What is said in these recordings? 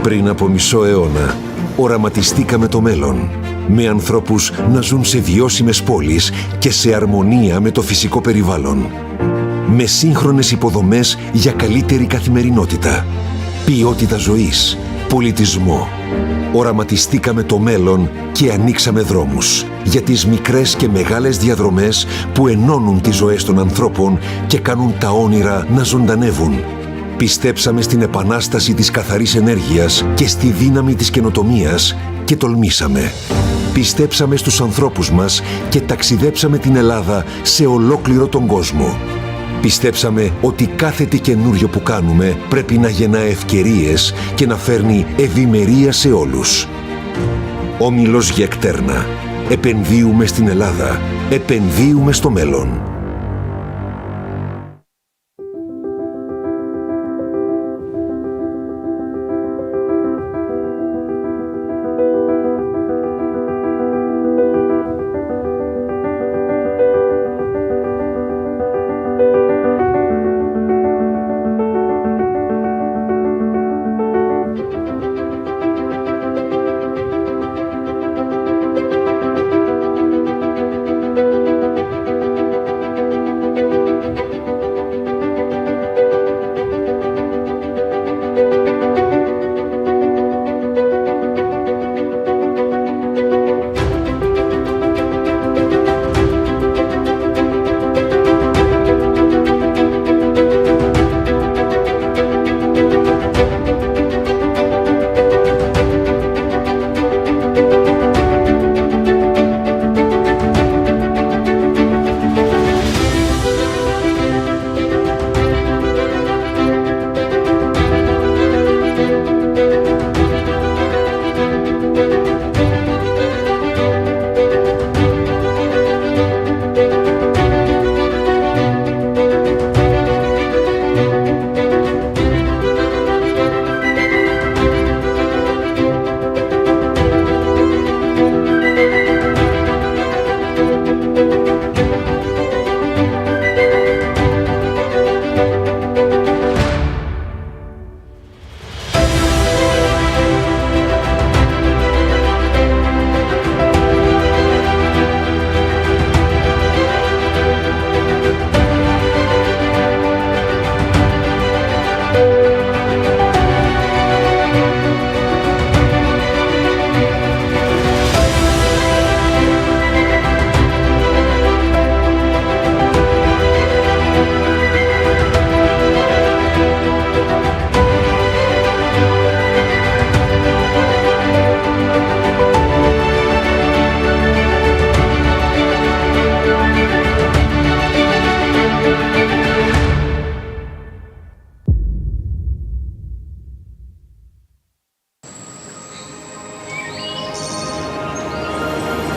Πριν από μισό αιώνα, οραματιστήκαμε το μέλλον, με ανθρώπους να ζουν σε βιώσιμες πόλεις και σε αρμονία με το φυσικό περιβάλλον. Με σύγχρονες υποδομές για καλύτερη καθημερινότητα, ποιότητα ζωής, πολιτισμό. Οραματιστήκαμε το μέλλον και ανοίξαμε δρόμους για τις μικρές και μεγάλες διαδρομές που ενώνουν τις ζωές των ανθρώπων και κάνουν τα όνειρα να ζωντανεύουν. Πιστέψαμε στην επανάσταση της καθαρής ενέργειας και στη δύναμη της καινοτομίας και τολμήσαμε. Πιστέψαμε στους ανθρώπους μας και ταξιδέψαμε την Ελλάδα σε ολόκληρο τον κόσμο. Πιστέψαμε ότι κάθε τι καινούριο που κάνουμε πρέπει να γεννά ευκαιρίες και να φέρνει ευημερία σε όλους. Όμιλος Γεκτέρνα. Επενδύουμε στην Ελλάδα. Επενδύουμε στο μέλλον.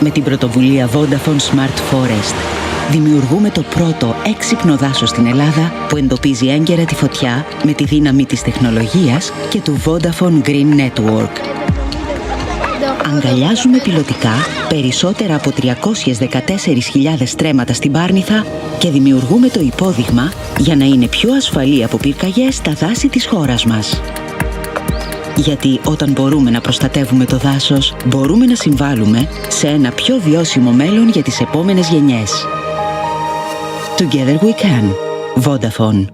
Με την πρωτοβουλία Vodafone Smart Forest δημιουργούμε το πρώτο έξυπνο δάσος στην Ελλάδα που εντοπίζει έγκαιρα τη φωτιά με τη δύναμη της τεχνολογίας και του Vodafone Green Network. Αγκαλιάζουμε πιλωτικά περισσότερα από 314.000 στρέμματα στην Πάρνηθα και δημιουργούμε το υπόδειγμα για να είναι πιο ασφαλή από πυρκαγιές στα δάση της χώρας μας. Γιατί όταν μπορούμε να προστατεύουμε το δάσος, μπορούμε να συμβάλλουμε σε ένα πιο βιώσιμο μέλλον για τις επόμενες γενιές. Together we can. Vodafone.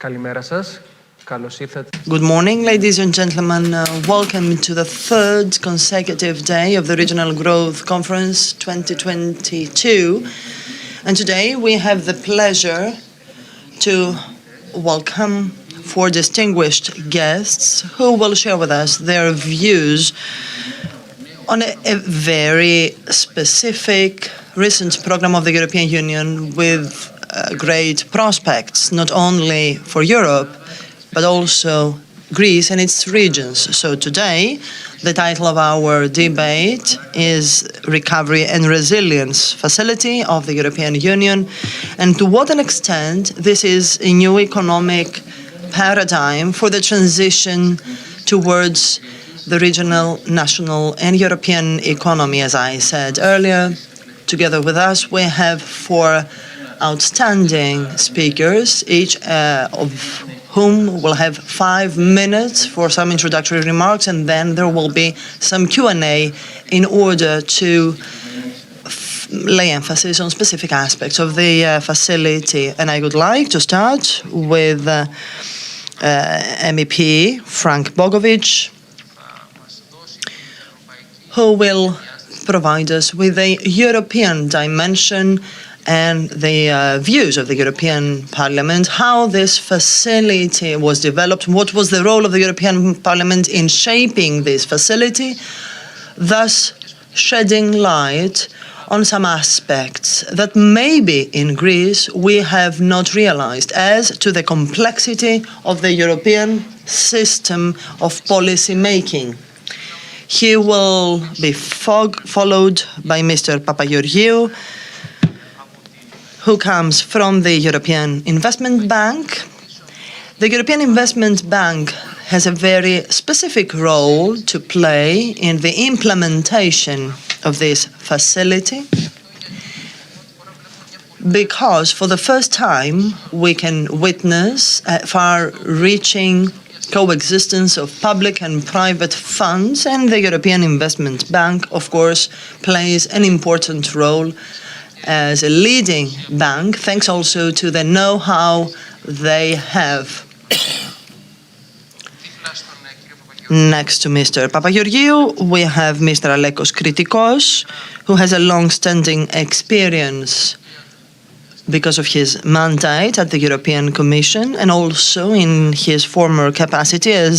Καλημέρα σας. Καλώς ήρθατε. Good morning, ladies and gentlemen. Welcome to the third consecutive day of the Regional Growth Conference 2022. And today we have the pleasure to welcome four distinguished guests who will share with us their views on a very specific recent program of the European Union with great prospects, not only for Europe, but also Greece and its regions. So today, the title of our debate is Recovery and Resilience Facility of the European Union, and to what an extent this is a new economic paradigm for the transition towards the regional, national, and European economy. As I said earlier, together with us, we have four outstanding speakers, each of whom will have 5 minutes for some introductory remarks, and then there will be some Q&A in order to lay emphasis on specific aspects of the facility. And I would like to start with MEP Frank Bogovic, who will provide us with a European dimension and the views of the European Parliament, how this facility was developed, what was the role of the European Parliament in shaping this facility, thus shedding light on some aspects that maybe in Greece we have not realized as to the complexity of the European system of policy making. He will be followed by Mr. Papageorgiou, who comes from the European Investment Bank. The European Investment Bank has a very specific role to play in the implementation of this facility, because for the first time we can witness a far-reaching coexistence of public and private funds, and the European Investment Bank, of course, plays an important role as a leading bank, thanks also to the know-how they have. Next to Mr. Papageorgiou, we have Mr. Alekos Kritikos, who has a long-standing experience because of his mandate at the European Commission and also in his former capacity as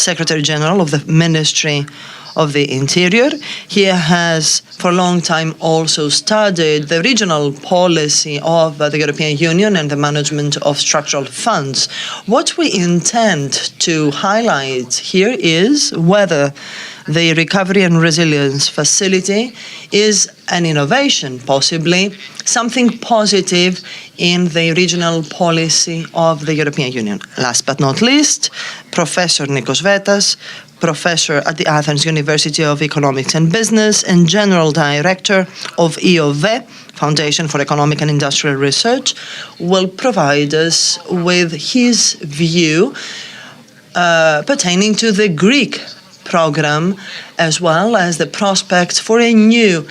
Secretary General of the Ministry of the Interior. He has for a long time also studied the regional policy of the European Union and the management of structural funds. What we intend to highlight here is whether the Recovery and Resilience Facility is an innovation, possibly something positive in the regional policy of the European Union. Last but not least, Professor Nikos Vetas, professor at the Athens University of Economics and Business and General Director of EOVE, Foundation for Economic and Industrial Research, will provide us with his view pertaining to the Greek program, as well as the prospects for a new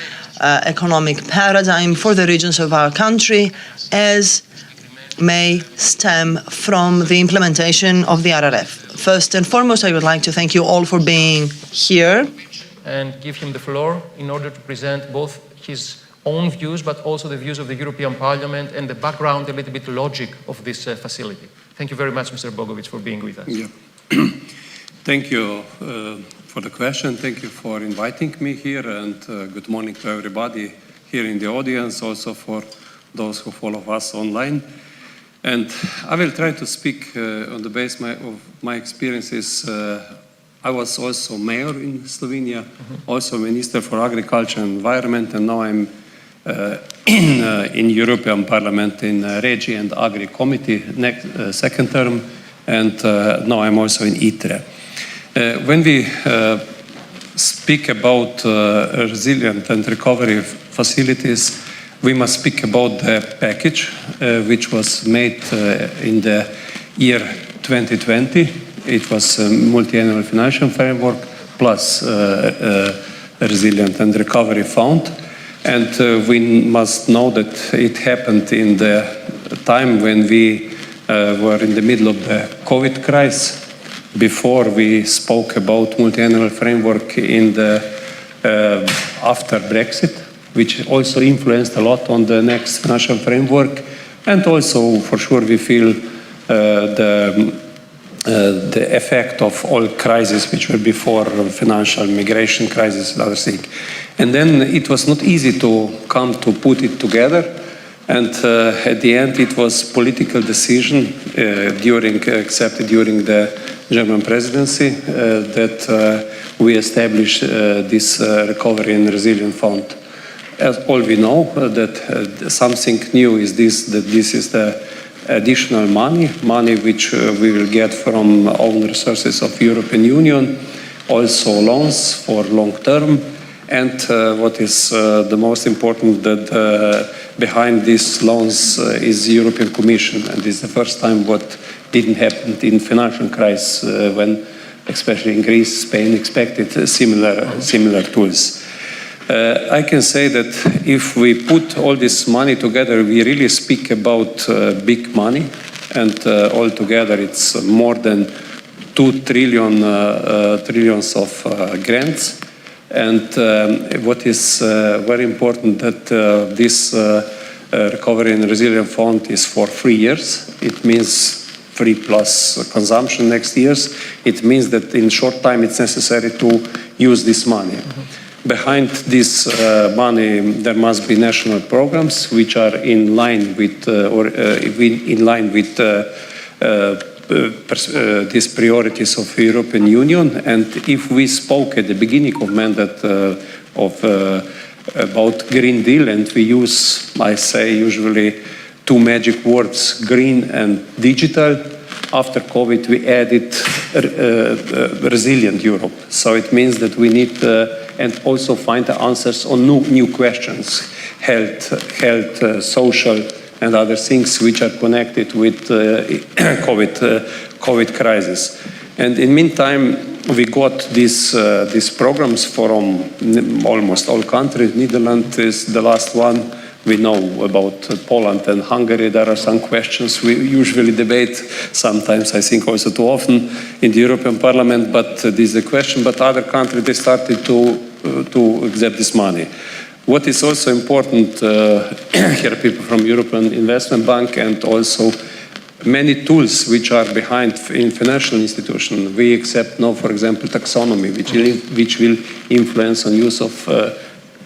economic paradigm for the regions of our country, as may stem from the implementation of the RRF. First and foremost, I would like to thank you all for being here. And give him the floor in order to present both his own views, but also the views of the European Parliament and the background, a little bit logic of this facility. Thank you very much, Mr. Bogovic, for being with us. Yeah. Thank you for the question. Thank you for inviting me here, and good morning to everybody here in the audience, also for those who follow us online. And I will try to speak on the basis of my experiences. I was also mayor in Slovenia, also Minister for Agriculture and Environment, and now I'm in European Parliament in Regi and Agri Committee, second term, and now I'm also in ITRE. When we speak about resilient and recovery facilities, we must speak about the package which was made in the year 2020. It was a multi-annual financial framework plus a resilient and recovery fund. And we must know that it happened in the time when we were in the middle of the COVID crisis. Before we spoke about multi-annual framework in the after Brexit, which also influenced a lot on the next financial framework, and also for sure we feel the effect of all crises which were before financial migration crisis and other things. And then it was not easy to come to put it together. And at the end, it was political decision accepted during the German presidency that we established this Recovery and Resilience Fund. As all we know, that something new is this, that this is the additional money which we will get from own resources of European Union, also loans for long term, and what is the most important, that behind these loans is the European Commission, and this is the first time what didn't happen in financial crisis when, especially in Greece, Spain expected similar tools. I can say that if we put all this money together, we really speak about big money, and altogether it's more than 2 trillions of grants. And what is very important, that this Recovery and Resilience Fund is for 3 years. It means 3 plus consumption next years. It means that in short time it's necessary to use this money. Behind this money, there must be national programs which are in line with these priorities of the European Union. And if we spoke at the beginning of mandate about Green Deal, and we use, I say usually, 2 magic words, green and digital, after COVID we added resilient Europe. So it means that we need and also find the answers on new questions, health, social and other things which are connected with COVID crisis. And in meantime, we got these programs from almost all countries. Netherlands is the last one. We know about Poland and Hungary. There are some questions we usually debate, sometimes I think also too often in the European Parliament, but this is a question. But other countries, they started to accept this money. What is also important, here are people from European Investment Bank, and also many tools which are behind in financial institutions. We accept now, for example, taxonomy, which will influence on use of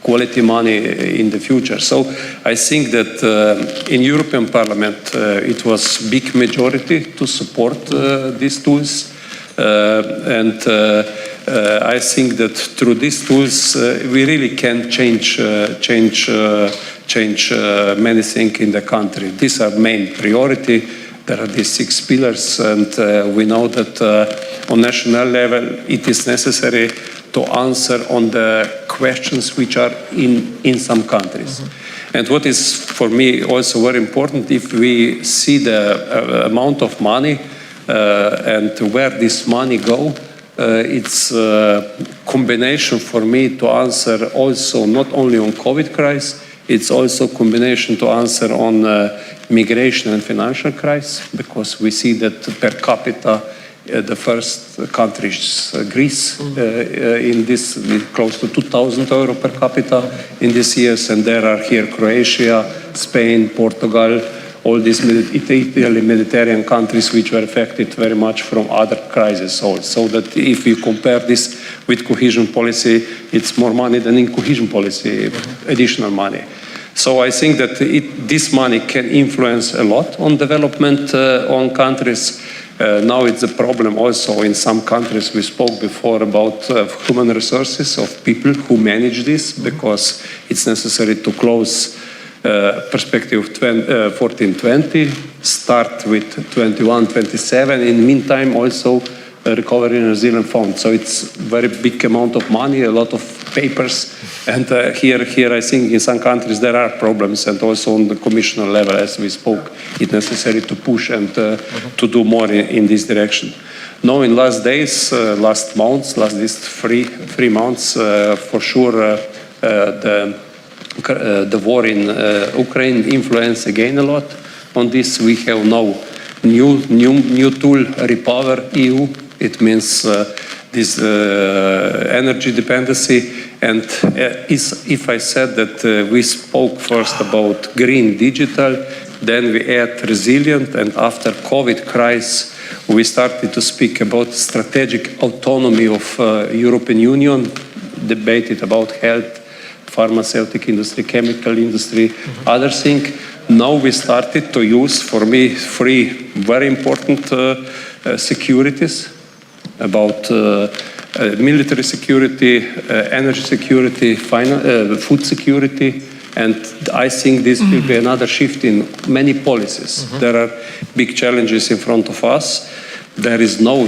quality money in the future. So I think that in European Parliament it was big majority to support these tools, and I think that through these tools we really can change many things in the country. These are main priority. There are these 6 pillars, and we know that on national level it is necessary to answer on the questions which are in some countries. And what is for me also very important, if we see the amount of money and where this money go, it's a combination for me to answer also not only on COVID crisis, it's also a combination to answer on migration and financial crisis, because we see that per capita the first country is Greece, in this close to 2,000 euro per capita in these years, and there are here Croatia, Spain, Portugal, all these Italy, Mediterranean countries which were affected very much from other crises also. So that if you compare this with cohesion policy, it's more money than in cohesion policy, additional money. So I think that this money can influence a lot on development on countries. Now it's a problem also in some countries. We spoke before about human resources of people who manage this, because it's necessary to close perspective 14-20, start with 21-27. In the meantime, also Recovery and Resilience Fund. So it's very big amount of money, a lot of papers, and here I think in some countries there are problems, and also on the commissioner level, as we spoke, it's necessary to push and to do more in this direction. Now in last days, last these three months, for sure the war in Ukraine influenced again a lot on this. We have now new tool, Repower EU. It means this energy dependency. And if I said that we spoke first about green digital, then we add resilient, and after COVID crisis, we started to speak about strategic autonomy of European Union, debated about health, pharmaceutical industry, chemical industry, other things. Now we started to use, for me, three very important securities about military security, energy security, food security, and I think this will be another shift in many policies. There are big challenges in front of us. There is no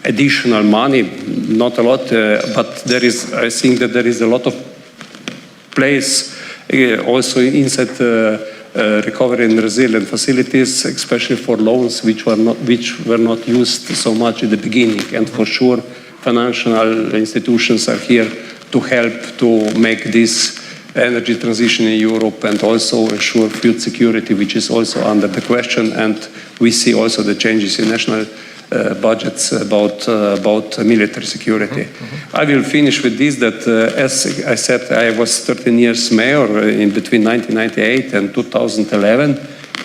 additional money, not a lot, but there is. I think that there is a lot of place also inside recovery and resilient facilities, especially for loans which were not used so much at the beginning. And for sure, financial institutions are here to help to make this energy transition in Europe and also ensure food security, which is also under the question. And we see also the changes in national budgets about military security. I will finish with this, that as I said, I was 13 years mayor in between 1998 and 2011,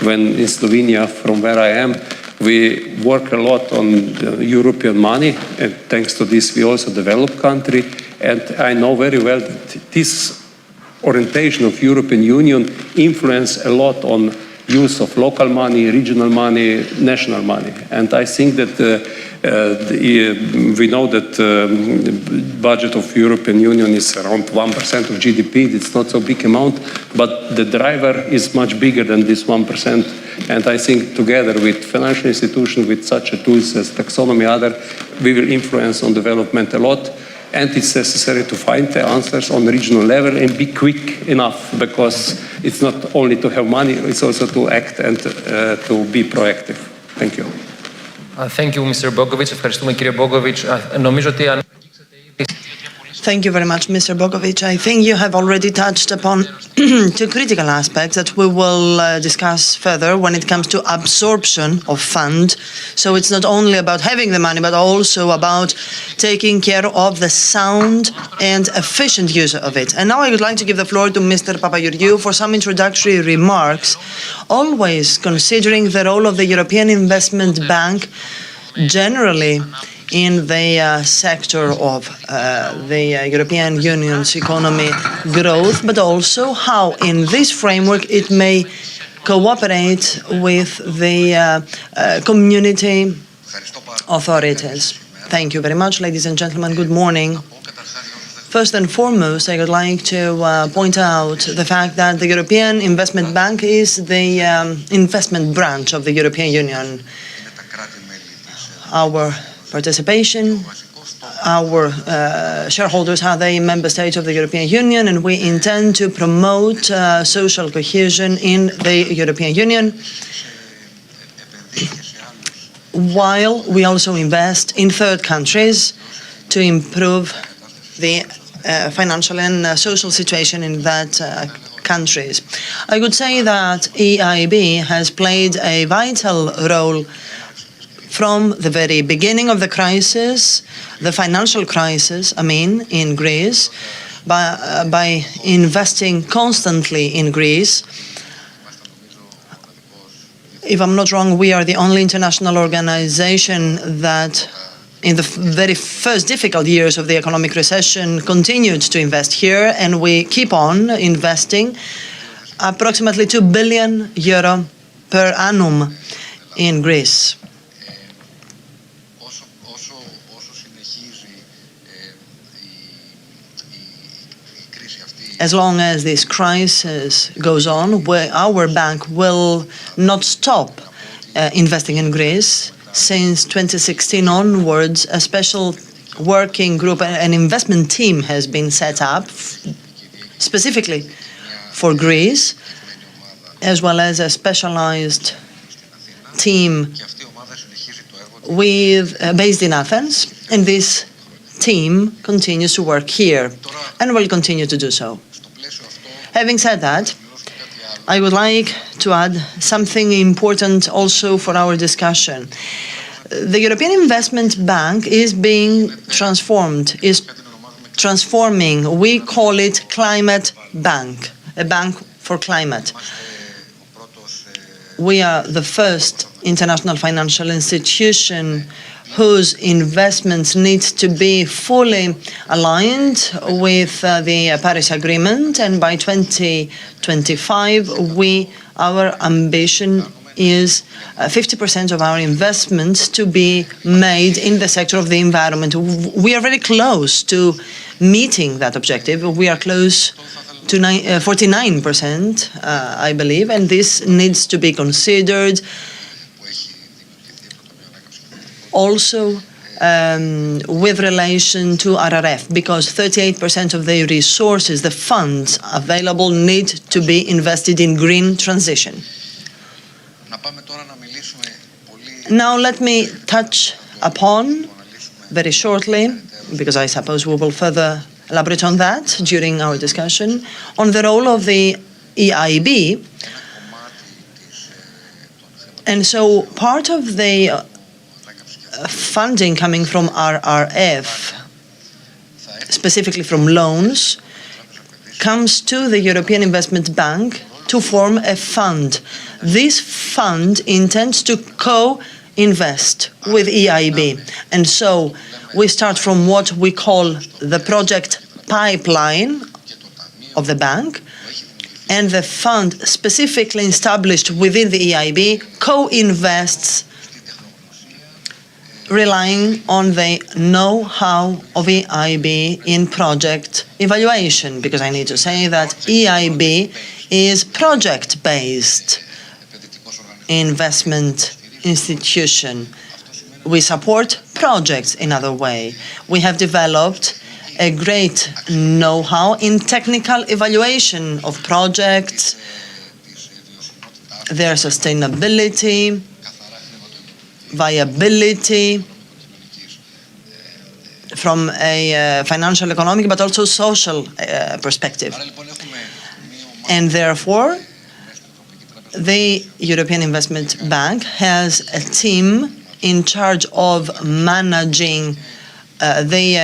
when in Slovenia, from where I am, we work a lot on European money, and thanks to this we also develop country. And I know very well that this orientation of European Union influence a lot on use of local money, regional money, national money. And I think that we know that the budget of European Union is around 1% of GDP. It's not so big amount, but the driver is much bigger than this 1%. And I think together with financial institutions, with such a tools as taxonomy, we will influence on development a lot. And it's necessary to find the answers on the regional level and be quick enough, because it's not only to have money, it's also to act and to be proactive. Thank you. Thank you, Mr. Bogovic. Ευχαριστούμε, κύριε Bogovic. Νομίζω ότι Thank you very much, Mr. Bogovic. I think you have already touched upon two critical aspects that we will discuss further when it comes to absorption of fund. So it's not only about having the money, but also about taking care of the sound and efficient use of it. And now I would like to give the floor to Mr. Papageorgiou for some introductory remarks, always considering the role of the European Investment Bank generally in the sector of the European Union's economy growth, but also how in this framework it may cooperate with the community authorities. Thank you very much, ladies and gentlemen. Good morning. First and foremost, I would like to point out the fact that the European Investment Bank is the investment branch of the European Union. Our participation, our shareholders are the member states of the European Union, and we intend to promote social cohesion in the European Union, while we also invest in third countries to improve the financial and social situation in that countries. I would say that EIB has played a vital role from the very beginning of the crisis, the financial crisis, in Greece, by investing constantly in Greece. If I'm not wrong, we are the only international organization that in the very first difficult years of the economic recession continued to invest here, and we keep on investing approximately €2 billion per annum in Greece. As long as this crisis goes on, our bank will not stop investing in Greece. Since 2016 onwards, a special working group, an investment team has been set up specifically for Greece, as well as a specialized team based in Athens, and this team continues to work here and will continue to do so. Having said that, I would like to add something important also for our discussion. The European Investment Bank is being transformed, is transforming. We call it Climate Bank, a bank for climate. We are the first international financial institution whose investments need to be fully aligned with the Paris Agreement, and by 2025, our ambition is 50% of our investments to be made in the sector of the environment. We are very close to meeting that objective. We are close to 49%, I believe, and this needs to be considered also with relation to RRF, because 38% of the resources, the funds available, need to be invested in green transition. Now let me touch upon, very shortly, because I suppose we will further elaborate on that during our discussion, on the role of the EIB. And so part of the funding coming from RRF, specifically from loans, comes to the European Investment Bank to form a fund. This fund intends to co-invest with EIB. And so we start from what we call the project pipeline of the bank, and the fund specifically established within the EIB co-invests, relying on the know-how of EIB in project evaluation, because I need to say that EIB is project-based investment institution. We support projects in other way. We have developed a great know-how in technical evaluation of projects, their sustainability, viability from a financial, economic, but also social perspective. And therefore, the European Investment Bank has a team in charge of managing the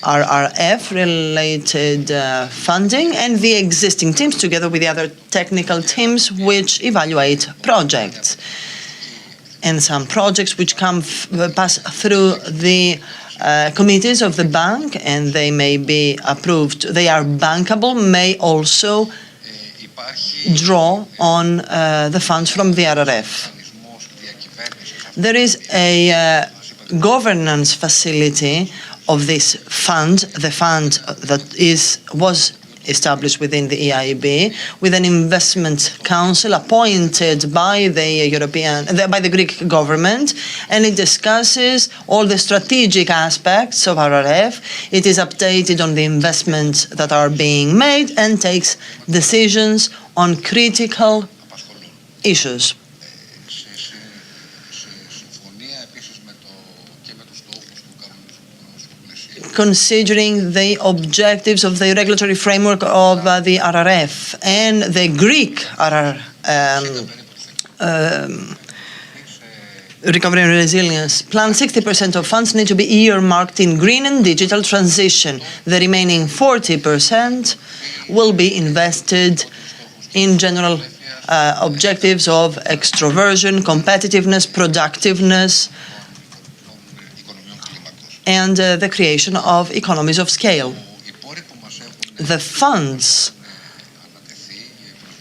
RRF-related funding, and the existing teams, together with the other technical teams, which evaluate projects. And some projects which pass through the committees of the bank, and they may be approved. They are bankable, may also draw on the funds from the RRF. There is a governance facility of this fund, the fund that was established within the EIB, with an investment council appointed by the Greek government, and it discusses all the strategic aspects of RRF. It is updated on the investments that are being made and takes decisions on critical issues. Considering the objectives of the regulatory framework of the RRF and the Greek Recovery and Resilience Plan, 60% of funds need to be earmarked in green and digital transition. The remaining 40% will be invested in general objectives of extroversion, competitiveness, productiveness, and the creation of economies of scale. The funds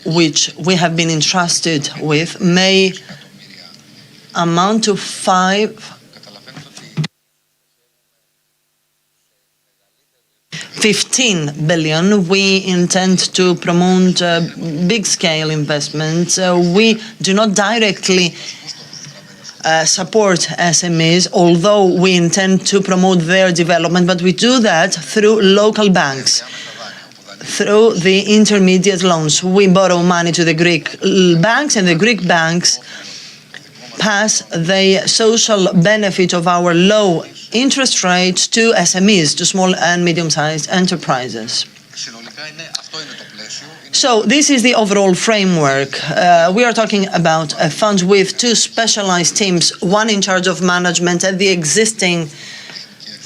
which we have been entrusted with may amount to 15 billion. We intend to promote big-scale investments. We do not directly support SMEs, although we intend to promote their development, but we do that through local banks, through the intermediate loans. We borrow money to the Greek banks, and the Greek banks pass the social benefit of our low interest rates to SMEs, to small and medium-sized enterprises. So this is the overall framework. We are talking about a fund with two specialized teams, one in charge of management and the existing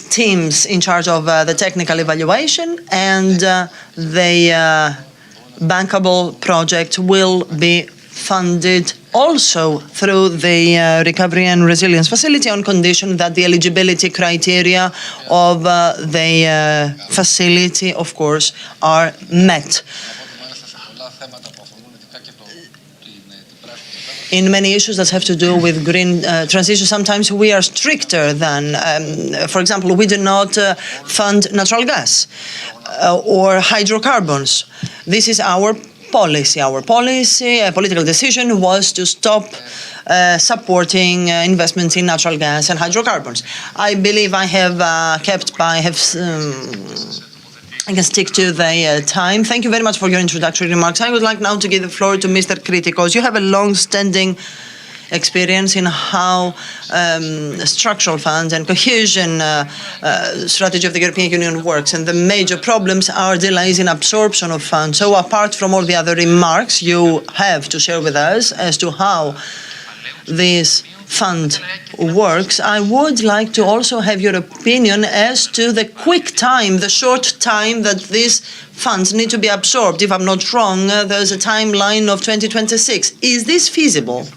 teams in charge of the technical evaluation, and the bankable project will be funded also through the Recovery and Resilience Facility on condition that the eligibility criteria of the facility, of course, are met. In many issues that have to do with green transition, sometimes we are stricter than, for example, we do not fund natural gas or hydrocarbons. This is our policy. Our policy, a political decision, was to stop supporting investments in natural gas and hydrocarbons. I believe I have I can stick to the time. Thank you very much for your introductory remarks. I would like now to give the floor to Mr. Kritikos. You have a long-standing experience in how structural funds and cohesion strategy of the European Union works, and the major problems are delays in absorption of funds. So apart from all the other remarks you have to share with us as to how this fund works, I would like to also have your opinion as to the quick time, the short time that these funds need to be absorbed. If I'm not wrong, there's a timeline of 2026. Is this feasible?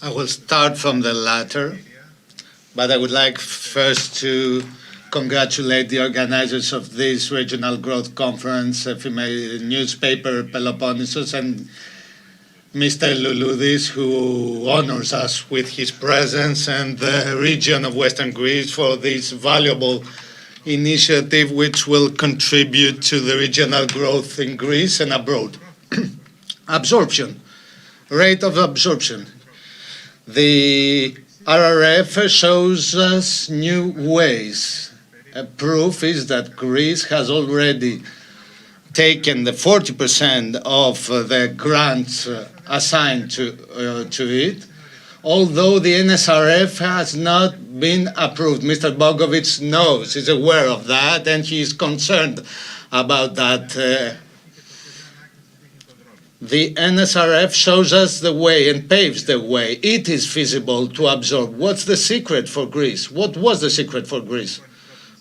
I will start from the latter, but I would like first to congratulate the organizers of this Regional Growth Conference, female newspaper Peloponnesos, and Mr. Luludis, who honors us with his presence, and the region of Western Greece for this valuable initiative which will contribute to the regional growth in Greece and abroad. Absorption, rate of absorption. The RRF shows us new ways. A proof is that Greece has already taken the 40% of the grants assigned to it, although the NSRF has not been approved. Mr. Bogovic knows, is aware of that, and he is concerned about that. The NSRF shows us the way and paves the way. It is feasible to absorb. What's the secret for Greece? What was the secret for Greece?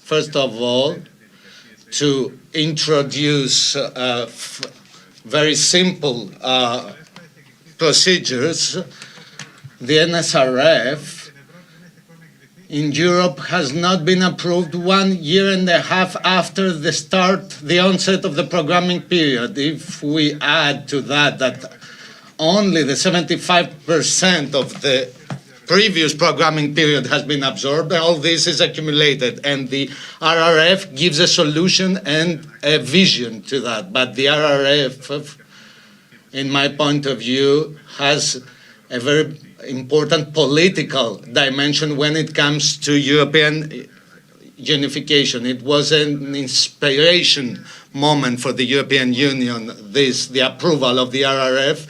First of all, to introduce very simple procedures. The NSRF in Europe has not been approved 1.5 years after the onset of the programming period. If we add to that only the 75% of the previous programming period has been absorbed, all this is accumulated, and the RRF gives a solution and a vision to that. But the RRF, in my point of view, has a very important political dimension when it comes to European unification. It was an inspiration moment for the European Union, the approval of the RRF,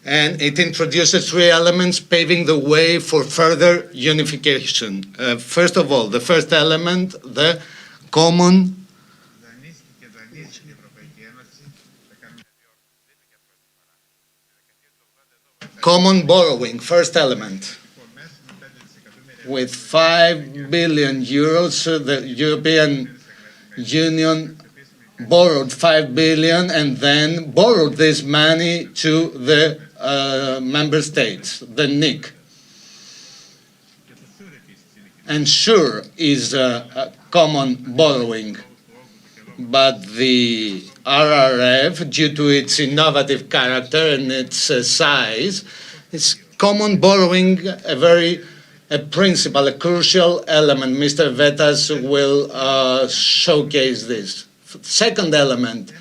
and it introduces 3 elements paving the way for further unification. First of all, the first element, the common borrowing, first element. With 5 billion euros, the European Union borrowed 5 billion and then borrowed this money to the member states, the NIC. And sure is a common borrowing, but the RRF, due to its innovative character and its size, is common borrowing a principle, a crucial element. Mr. Vetas will showcase this. Second element,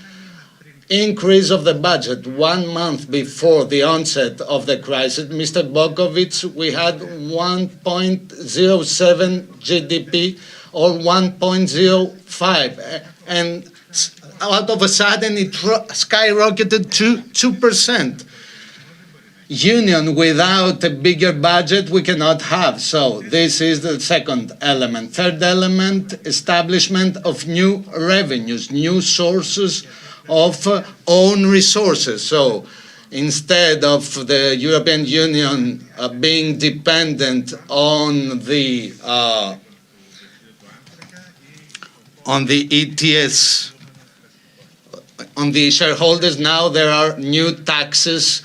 increase of the budget. 1 month before the onset of the crisis, Mr. Bogovic, we had 1.07 GDP or 1.05, and out of a sudden it skyrocketed to 2%. union without a bigger budget we cannot have. So this is the second element. Third element, establishment of new revenues, new sources of own resources. So instead of the European Union being dependent on the ETS, on the shareholders, now there are new taxes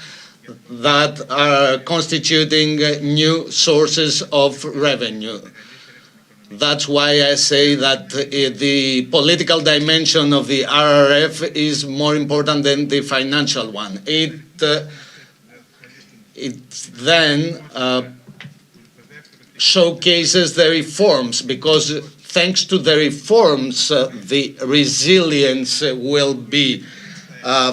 that are constituting new sources of revenue. That's why I say that the political dimension of the RRF is more important than the financial one. It then showcases the reforms, because thanks to the reforms, the resilience will be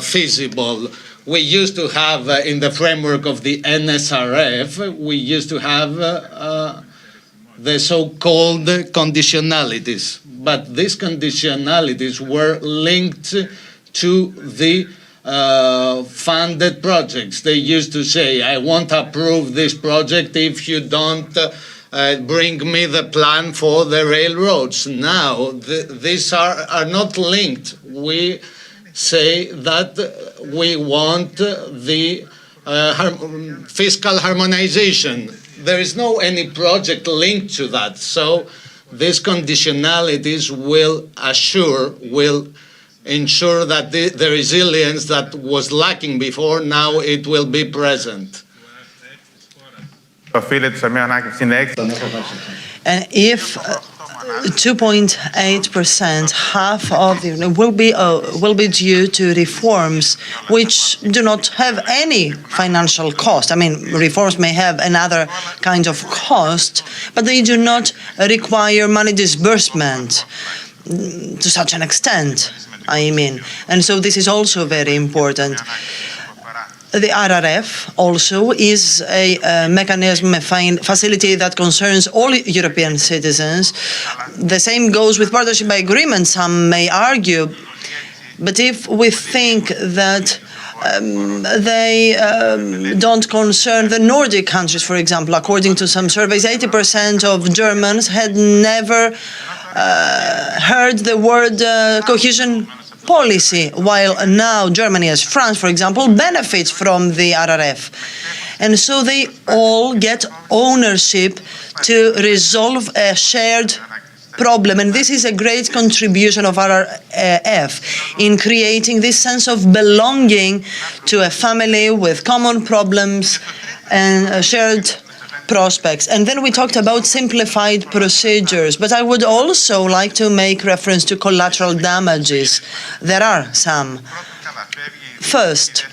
feasible. We used to have, in the framework of the NSRF, we used to have the so-called conditionalities. But these conditionalities were linked to the funded projects. They used to say, I won't approve this project if you don't bring me the plan for the railroads. Now, these are not linked. We say that we want the fiscal harmonization. There is no any project linked to that. So these conditionalities will ensure that the resilience that was lacking before, now it will be present. And if 2.8%, half of the will be due to reforms which do not have any financial cost. I mean, reforms may have another kind of cost, but they do not require money disbursement to such an extent, I mean. And so this is also very important. The RRF also is a mechanism, a facility that concerns all European citizens. The same goes with partnership by agreement, some may argue. But if we think that they don't concern the Nordic countries, for example, according to some surveys, 80% of Germans had never heard the word cohesion policy, while now Germany, as France, for example, benefits from the RRF. And so they all get ownership to resolve a shared problem. And this is a great contribution of RRF in creating this sense of belonging to a family with common problems and shared prospects. And then we talked about simplified procedures, but I would also like to make reference to collateral damages. There are some. First,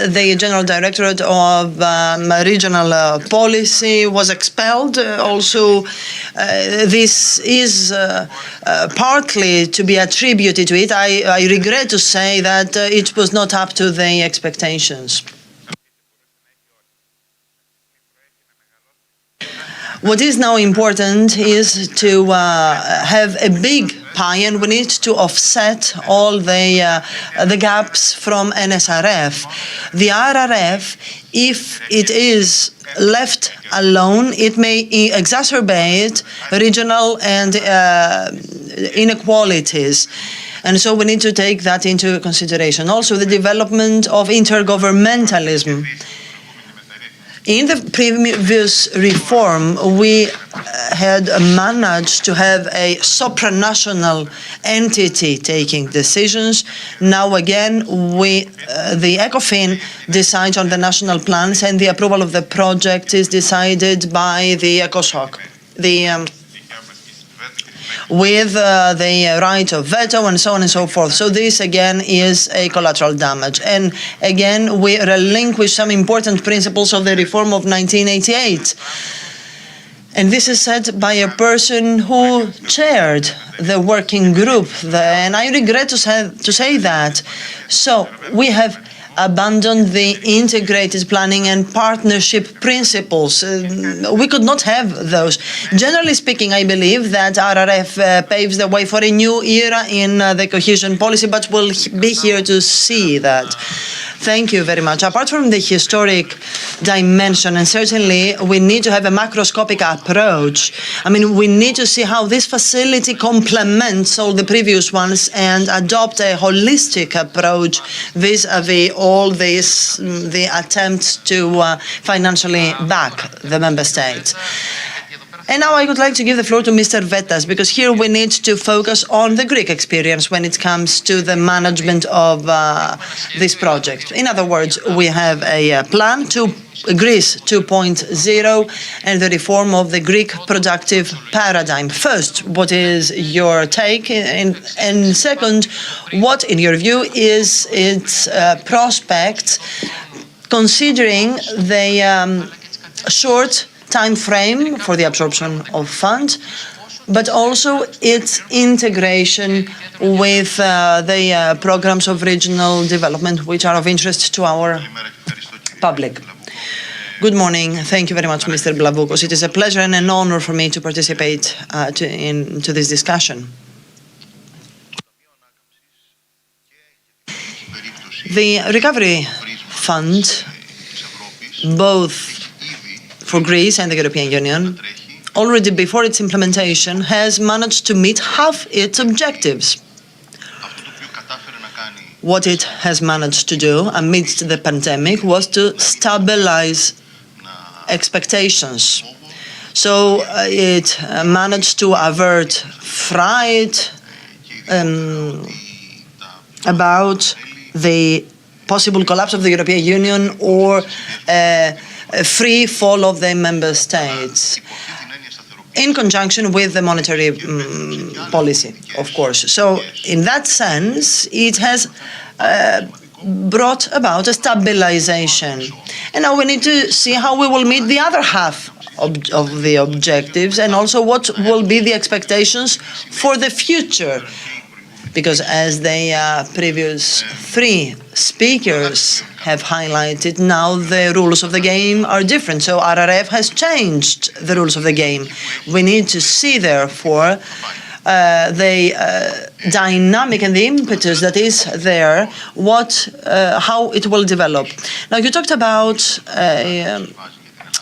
the General Directorate of Regional Policy was expelled. Also, this is partly to be attributed to it. I regret to say that it was not up to the expectations. What is now important is to have a big pie, and we need to offset all the gaps from NSRF. The RRF, if it is left alone, it may exacerbate regional and inequalities. And so we need to take that into consideration. Also, the development of intergovernmentalism. In the previous reform, we had managed to have a supranational entity taking decisions. Now again, the ECOFIN decides on the national plans, and the approval of the project is decided by the ECOSOC, with the right of veto and so on and so forth. So this again is a collateral damage. And again, we relinquish some important principles of the reform of 1988. And this is said by a person who chaired the working group, and I regret to say that. So we have abandoned the integrated planning and partnership principles. We could not have those. Generally speaking, I believe that RRF paves the way for a new era in the cohesion policy, but we'll be here to see that. Thank you very much. Apart from the historic dimension, and certainly we need to have a macroscopic approach. I mean, we need to see how this facility complements all the previous ones and adopt a holistic approach vis-a-vis all this, the attempts to financially back the member states. And now I would like to give the floor to Mr. Vettas, because here we need to focus on the Greek experience when it comes to the management of this project. In other words, we have a plan to Greece 2.0 and the reform of the Greek productive paradigm. First, what is your take? And second, what, in your view, is its prospect, considering the short time frame for the absorption of funds, but also its integration with the programs of regional development, which are of interest to our public. Good morning. Thank you very much, Mr. Blavukos. It is a pleasure and an honor for me to participate into this discussion. The Recovery Fund, both for Greece and the European Union, already before its implementation, has managed to meet half its objectives. What it has managed to do amidst the pandemic was to stabilize expectations. So it managed to avert fright about the possible collapse of the European Union or a free fall of the member states, in conjunction with the monetary policy, of course. So in that sense, it has brought about a stabilization. And now we need to see how we will meet the other half of the objectives, and also what will be the expectations for the future. Because as the previous three speakers have highlighted, now the rules of the game are different. So RRF has changed the rules of the game. We need to see, therefore, the dynamic and the impetus that is there, how it will develop. Now, you talked about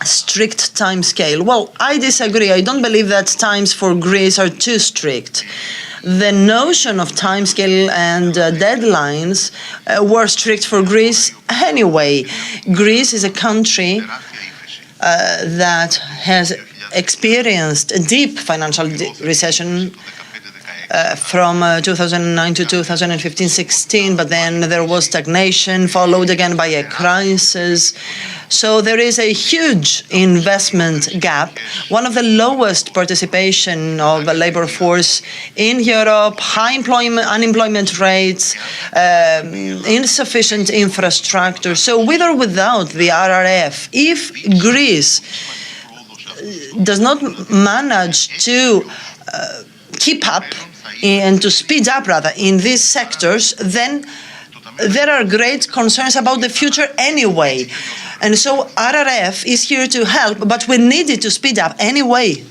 strict time scale. Well, I disagree. I don't believe that times for Greece are too strict. The notion of timescale and deadlines were strict for Greece anyway. Greece is a country that has experienced a deep financial recession from 2009 to 2015-16, but then there was stagnation, followed again by a crisis. So there is a huge investment gap, one of the lowest participation of the labor force in Europe, high unemployment rates, insufficient infrastructure. So with or without the RRF, if Greece does not manage to keep up and to speed up, rather, in these sectors, then there are great concerns about the future anyway. And so RRF is here to help, but we need it to speed up anyway.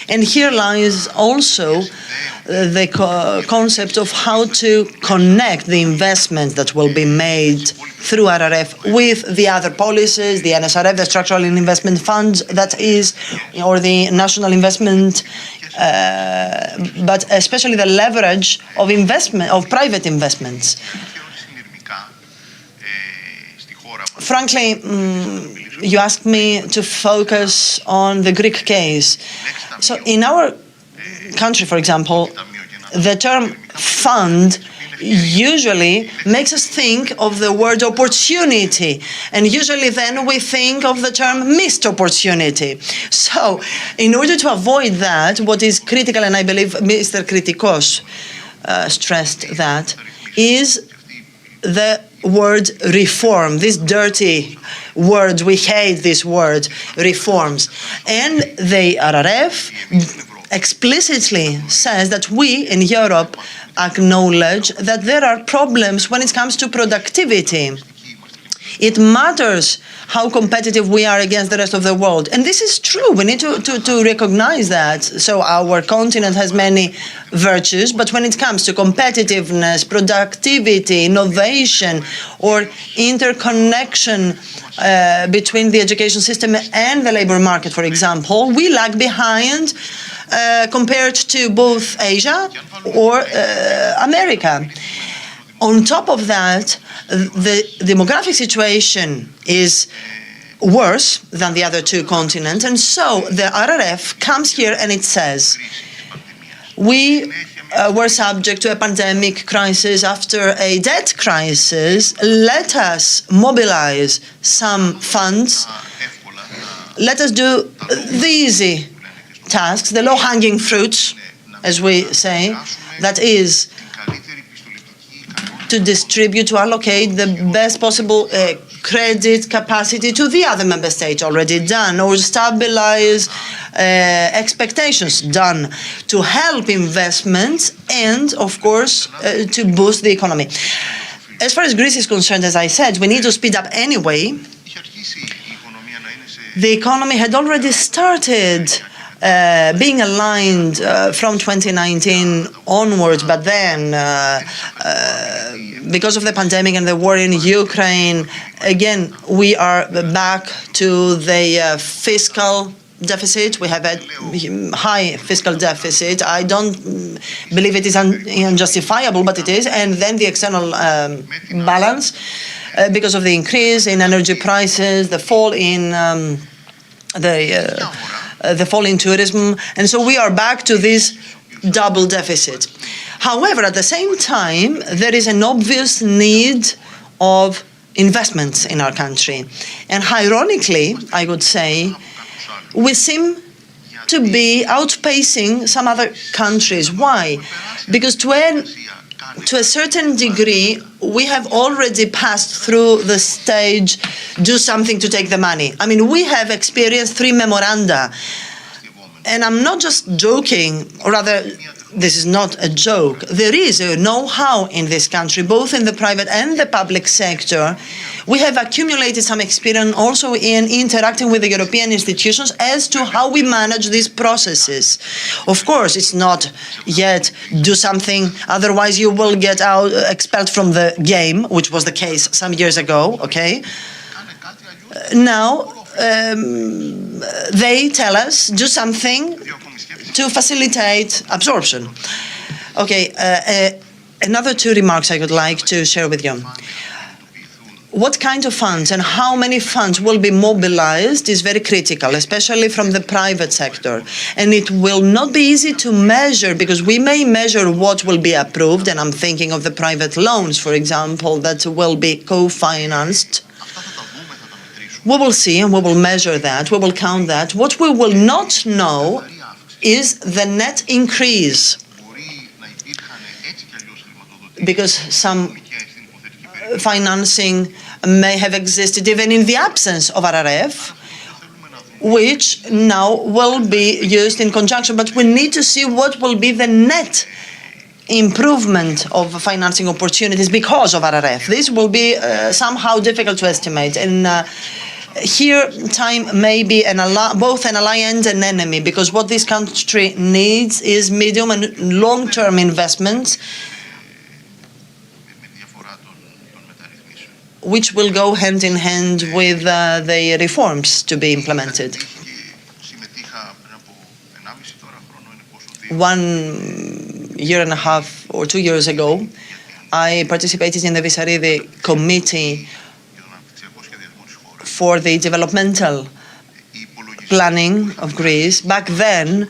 And here lies also the concept of how to connect the investment that will be made through RRF with the other policies, the NSRF, the Structural Investment Funds, that is, or the National Investment, but especially the leverage of investment, of private investments. Frankly, you asked me to focus on the Greek case. So in our country, for example, the term fund usually makes us think of the word opportunity, and usually then we think of the term missed opportunity. So in order to avoid that, what is critical, and I believe Mr. Kritikos stressed that, is the word reform, this dirty word, we hate this word, reforms. And the RRF explicitly says that we in Europe acknowledge that there are problems when it comes to productivity. It matters how competitive we are against the rest of the world. And this is true. We need to recognize that. So our continent has many virtues, but when it comes to competitiveness, productivity, innovation, or interconnection between the education system and the labor market, for example, we lag behind compared to both Asia or America. On top of that, the demographic situation is worse than the other two continents, and so the RRF comes here and it says, we were subject to a pandemic crisis after a debt crisis. Let us mobilize some funds. Let us do the easy tasks, the low-hanging fruits, as we say, that is, to distribute, to allocate the best possible credit capacity to the other member states, already done, or stabilize expectations, done, to help investments and, of course, to boost the economy. As far as Greece is concerned, as I said, we need to speed up anyway. The economy had already started being aligned from 2019 onwards, but then because of the pandemic and the war in Ukraine, again, we are back to the fiscal deficit. We have a high fiscal deficit. I don't believe it is unjustifiable, but it is. And then the external balance, because of the increase in energy prices, the fall in the fall in tourism, and so we are back to this double deficit. However, at the same time, there is an obvious need of investments in our country. And ironically, I would say, we seem to be outpacing some other countries. Why? Because to a certain degree, we have already passed through the stage, do something to take the money. I mean, we have experienced 3 memoranda. And I'm not just joking, or rather, this is not a joke. There is a know-how in this country, both in the private and the public sector. We have accumulated some experience also in interacting with the European institutions as to how we manage these processes. Of course, it's not yet do something, otherwise you will get expelled from the game, which was the case some years ago, okay? Now, they tell us, do something to facilitate absorption. Okay, another 2 remarks I would like to share with you. What kind of funds and how many funds will be mobilized is very critical, especially from the private sector. And it will not be easy to measure, because we may measure what will be approved, and I'm thinking of the private loans, for example, that will be co-financed. We will see and we will measure that, we will count that. What we will not know is the net increase, because some financing may have existed even in the absence of RRF, which now will be used in conjunction. But we need to see what will be the net improvement of financing opportunities because of RRF. This will be somehow difficult to estimate. And here, time may be both an ally and an enemy, because what this country needs is medium and long-term investments, which will go hand in hand with the reforms to be implemented. 1.5 years or 2 years ago, I participated in the Vissaridi Committee for the developmental planning of Greece. Back then,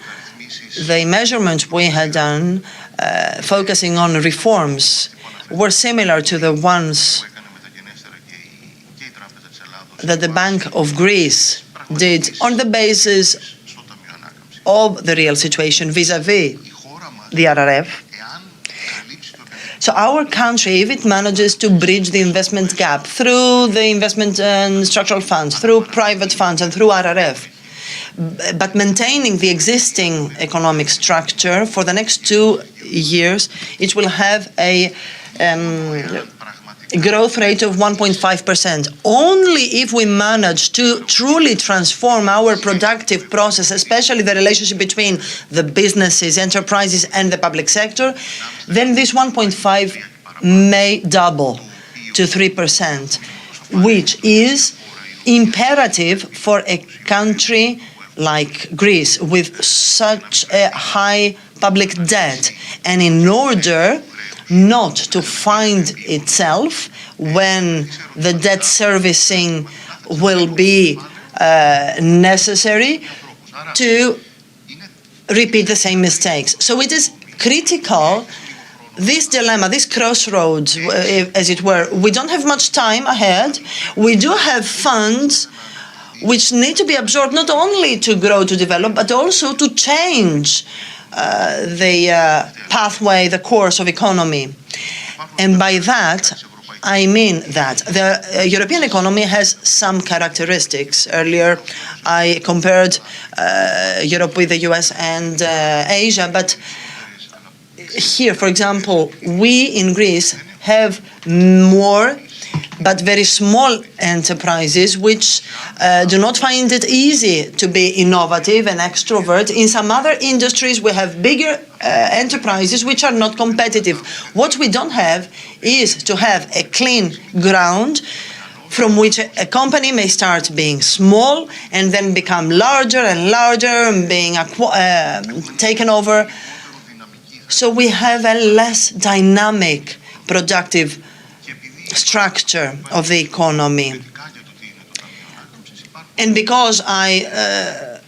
the measurements we had done focusing on reforms were similar to the ones that the Bank of Greece did on the basis of the real situation vis-à-vis the RRF. So our country, if it manages to bridge the investment gap through the investment and structural funds, through private funds and through RRF, but maintaining the existing economic structure for the next 2 years, it will have a growth rate of 1.5%. Only if we manage to truly transform our productive process, especially the relationship between the businesses, enterprises, and the public sector, then this 1.5 may double to 3%, which is imperative for a country like Greece with such a high public debt. And in order not to find itself when the debt servicing will be necessary to repeat the same mistakes. So it is critical, this dilemma, this crossroads, as it were. We don't have much time ahead. We do have funds which need to be absorbed not only to grow, to develop, but also to change the pathway, the course of economy. And by that, I mean that the European economy has some characteristics. Earlier, I compared Europe with the US and Asia, but here, for example, we in Greece have more but very small enterprises which do not find it easy to be innovative and extrovert. In some other industries, we have bigger enterprises which are not competitive. What we don't have is to have a clean ground from which a company may start being small and then become larger and larger and being taken over. So we have a less dynamic, productive structure of the economy. And because I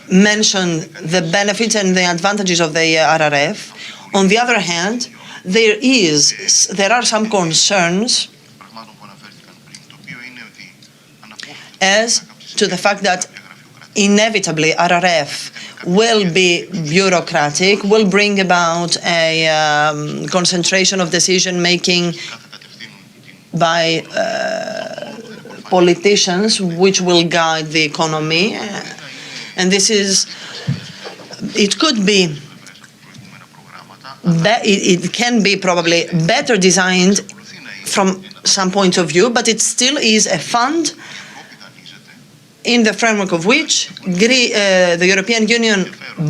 mentioned the benefits and the advantages of the RRF, on the other hand, there are some concerns as to the fact that inevitably RRF will be bureaucratic, will bring about a concentration of decision-making by politicians, which will guide the economy. And this is, it could be, it can be probably better designed from some point of view, but it still is a fund in the framework of which the European Union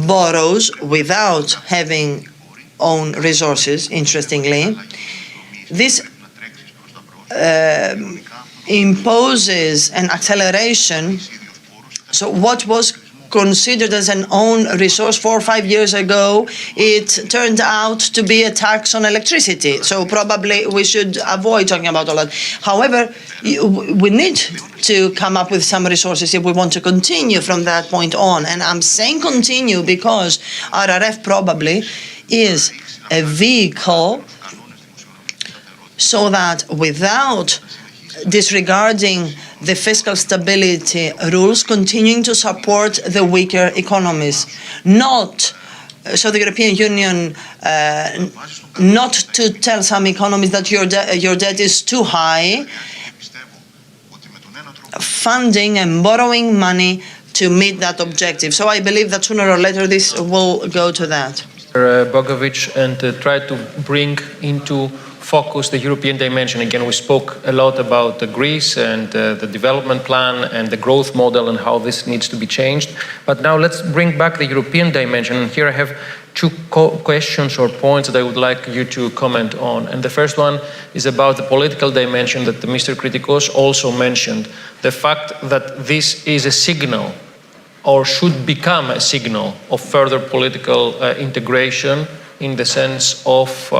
borrows without having own resources, interestingly. This imposes an acceleration. So what was considered as an own resource 4 or 5 years ago, it turned out to be a tax on electricity. So probably we should avoid talking about all that. However, we need to come up with some resources if we want to continue from that point on. And I'm saying continue because RRF probably is a vehicle so that without disregarding the fiscal stability rules, continuing to support the weaker economies. Not so the European Union not to tell some economies that your debt is too high, funding and borrowing money to meet that objective. So I believe that sooner or later this will go to that. Bogovic, and try to bring into focus the European dimension. Again, we spoke a lot about Greece and the development plan and the growth model and how this needs to be changed. But now let's bring back the European dimension. And here I have two questions or points that I would like you to comment on. And the first one is about the political dimension that Mr. Kritikos also mentioned. The fact that this is a signal or should become a signal of further political integration in the sense of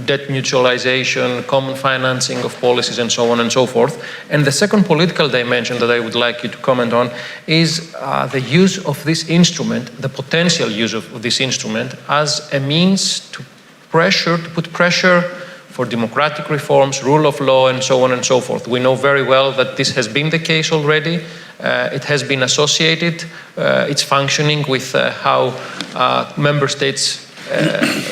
debt mutualization, common financing of policies, and so on and so forth. And the second political dimension that I would like you to comment on is the use of this instrument, the potential use of this instrument as a means to put pressure for democratic reforms, rule of law, and so on and so forth. We know very well that this has been the case already. It has been associated, it's functioning with how member states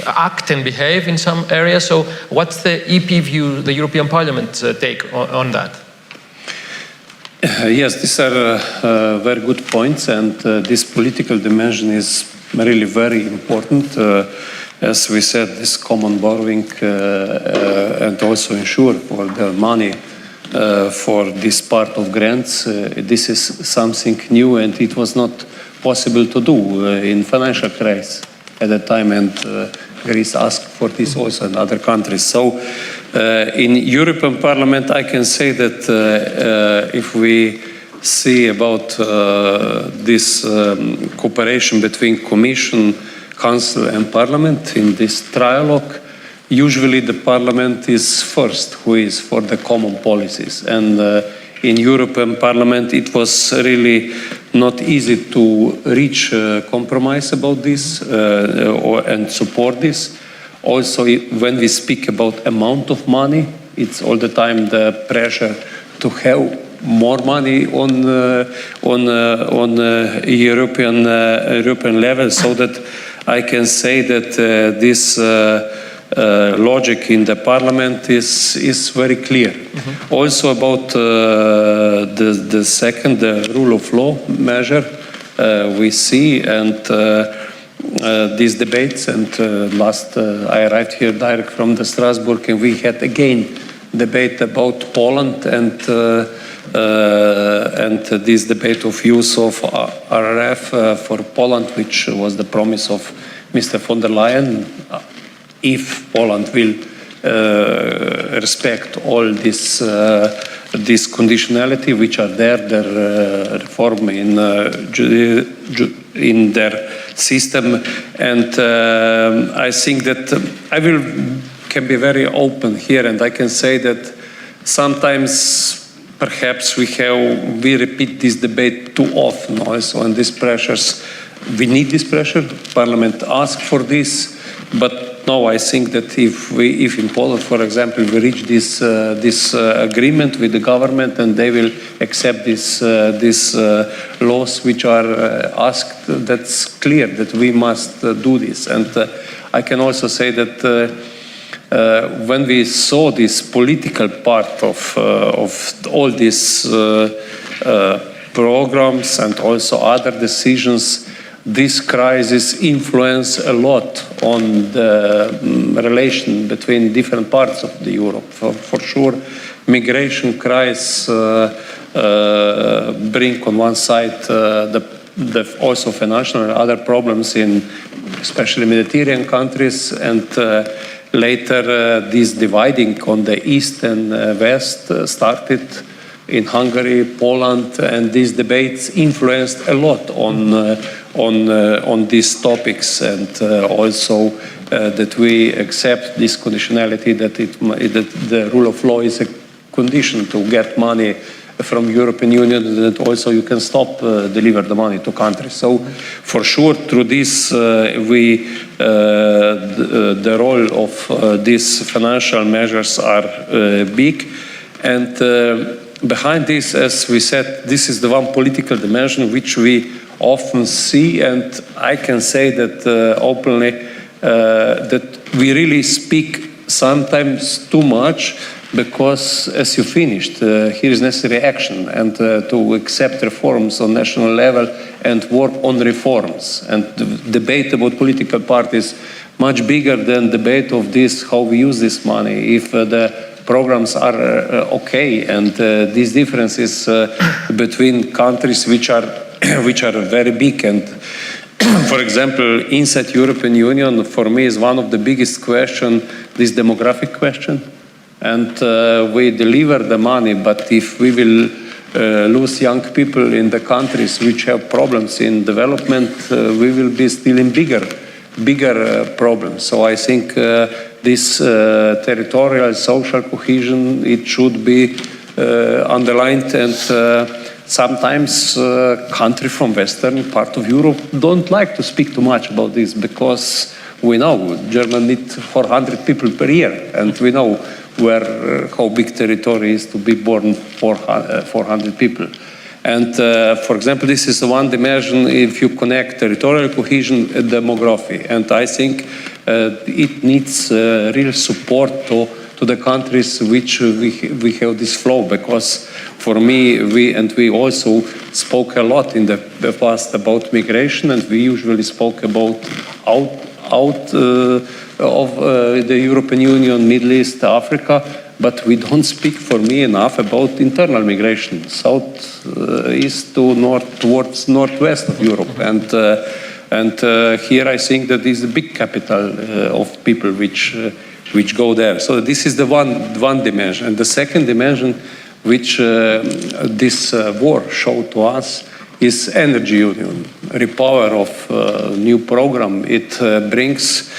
act and behave in some areas. So what's the EP view, the European Parliament take on that? Yes, these are very good points, and this political dimension is really very important. as we said, this common borrowing and also ensure for the money for this part of grants. This is something new, and it was not possible to do in financial crisis at that time, and Greece asked for this also in other countries. So in European Parliament, I can say that if we see about this cooperation between Commission, Council and Parliament in this trialogue, usually the Parliament is first who is for the common policies. And in European Parliament it was really not easy to reach a compromise about this and support this. Also, when we speak about amount of money, it's all the time the pressure to have more money on European level, so that I can say that this logic in the Parliament is very clear. Mm-hmm. Also about the second, the rule of law measure, we see and these debates, and last I arrived here direct from the Strasbourg, and we had again debate about Poland and this debate of use of RRF for Poland, which was the promise of Mr. von der Leyen. If Poland will respect all this conditionality which are there, their reform in their system, and I think that I can be very open here, and I can say that sometimes perhaps we repeat this debate too often also, and these pressures, we need this pressure. Parliament asked for this, but no, I think that if in Poland, for example, we reach this agreement with the government and they will accept these laws which are asked, that's clear that we must do this. And I can also say that when we saw this political part of all these programs and also other decisions, this crisis influenced a lot on the relation between different parts of the Europe. For sure, migration crisis bring on one side the also financial and other problems in especially Mediterranean countries, and later this dividing on the east and west started in Hungary, Poland, and these debates influenced a lot on these topics, and also that we accept this conditionality, that the rule of law is a condition to get money from European Union, and that also you can stop deliver the money to countries. So for sure through this the role of these financial measures are big, and behind this, as we said, this is the one political dimension which we often see, and I can say that openly that we really speak sometimes too much, because as you finished, here is necessary action, and to accept reforms on national level and work on reforms. And the debate about political parties much bigger than debate of this, how we use this money, if the programs are okay, and these differences between countries which are very big. And for example, inside European Union, for me is one of the biggest question, this demographic question. And we deliver the money, but if we will lose young people in the countries which have problems in development, we will be still in bigger problems. So I think this territorial social cohesion, it should be underlined, and sometimes countries from western part of Europe don't like to speak too much about this, because we know Germany needs 400 people per year, and we know how big territory is to be born 400 people. And for example, this is one dimension if you connect territorial cohesion and demography. And I think it needs real support to the countries which we have this flow, because for me, we also spoke a lot in the past about migration, and we usually spoke about out of the European Union, Middle East, Africa, but we don't speak, for me, enough about internal migration, south east to north, towards northwest of Europe. And here I think that is a big capital of people which go there. So this is the one dimension. And the second dimension which this war showed to us is energy union, repower of new program. It brings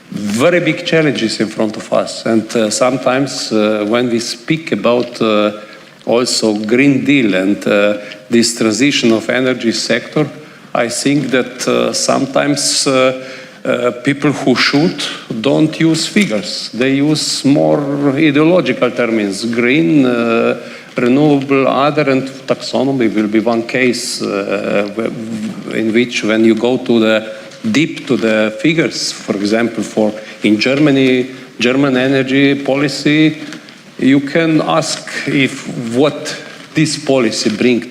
very big challenges in front of us. And sometimes when we speak about also Green Deal and this transition of energy sector, I think that sometimes people who shoot don't use figures. They use more ideological terms, green, renewable, other, and taxonomy will be one case in which when you go to the deep to the figures, for example, in Germany, German energy policy, you can ask if what this policy brought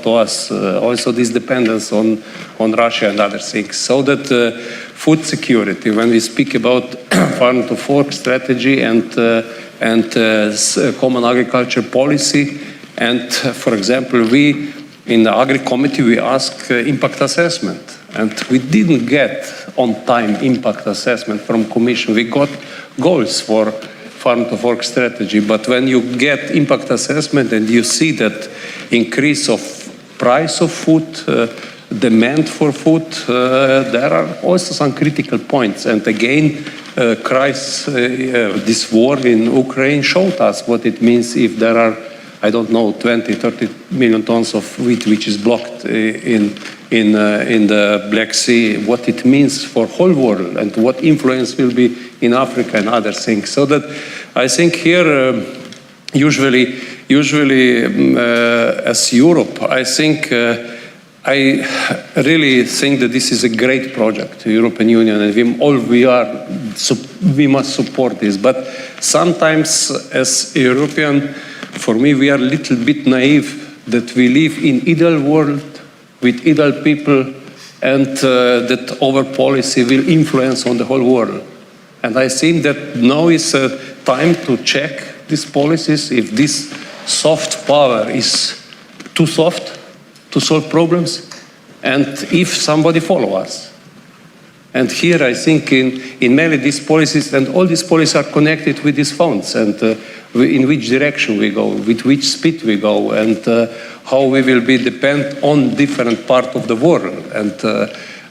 to us, also this dependence on Russia and other things. So that food security, when we speak about farm to fork strategy and common agriculture policy, and for example, we in the Agri Committee, we ask impact assessment, and we didn't get on time impact assessment from Commission. We got goals for farm to fork strategy, but when you get impact assessment and you see that increase of price of food, demand for food, there are also some critical points. And again, this war in Ukraine showed us what it means if there are, I don't know, 20, 30 million tons of wheat which is blocked in the Black Sea, what it means for whole world and what influence will be in Africa and other things. So that I think here, usually as Europe, I think I really think that this is a great project, the European Union, and we must support this. But sometimes as European, for me, we are a little bit naive that we live in ideal world with ideal people and that our policy will influence on the whole world. And I think that now is time to check these policies if this soft power is too soft to solve problems and if somebody follow us. And here I think in many of these policies, and all these policies are connected with these funds and in which direction we go, with which speed we go, and how we will be depend on different part of the world. And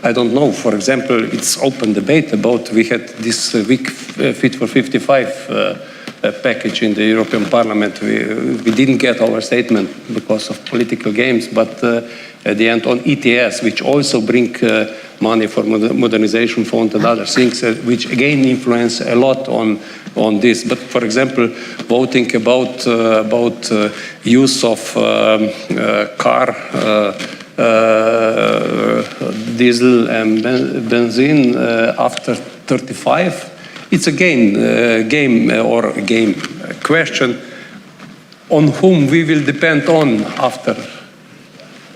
I don't know, for example, it's open debate about, we had this week Fit for 55 package in the European Parliament. We didn't get our statement because of political games, but at the end on ETS, which also bring money for modernization fund and other things, which again influence a lot on this. But for example, voting about use of car, diesel and benzene after 35, it's again a question on whom we will depend on after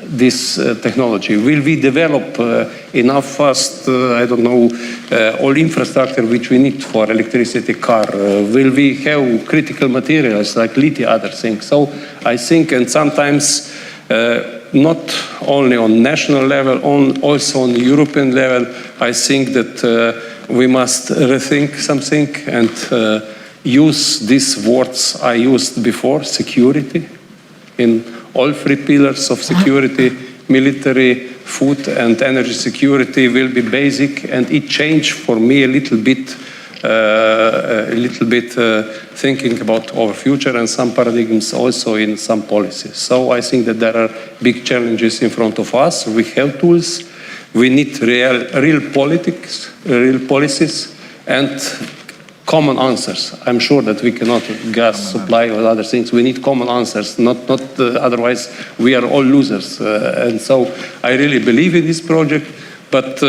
this technology. Will we develop enough fast, I don't know, all infrastructure which we need for electricity car? Will we have critical materials like lithium, other things? So I think, and sometimes not only on national level, also on European level, I think that we must rethink something and use these words I used before, security, in all three pillars of security, military, food and energy security will be basic, and it changed for me a little bit thinking about our future and some paradigms also in some policies. So I think that there are big challenges in front of us. We have tools. We need real politics, real policies, and common answers. I'm sure that we cannot gas supply or other things. We need common answers, not otherwise we are all losers. And so I really believe in this project, but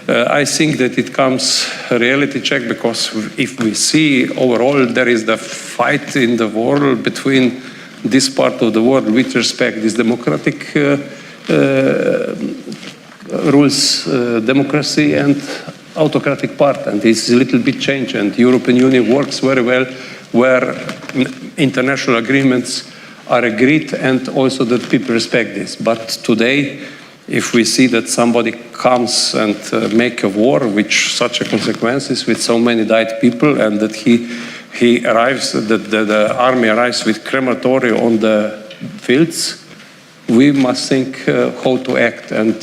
I think that it comes a reality check, because if we see overall there is the fight in the world between this part of the world with respect to this democratic rules democracy and autocratic part, and it's a little bit changed, and the European Union works very well where international agreements are agreed and also that people respect this. But today, if we see that somebody comes and make a war with such a consequences, with so many died people, and that he arrives, that the army arrives with crematory on the fields, we must think how to act. And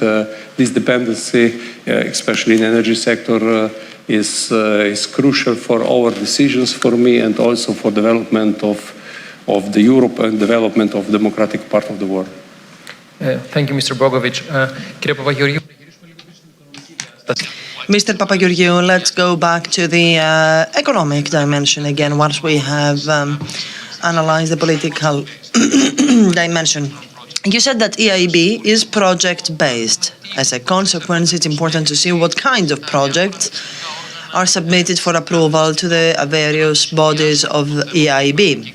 this dependency, especially in the energy sector, is crucial for our decisions, for me, and also for development of the Europe and development of democratic part of the world. Thank you, Mr. Bogovic. Κύριε Παπαγεωργίου, Mr. Papageorgiou, let's go back to the economic dimension again once we have analyzed the political dimension. You said that EIB is project-based. As a consequence, it's important to see what kind of projects are submitted for approval to the various bodies of EIB.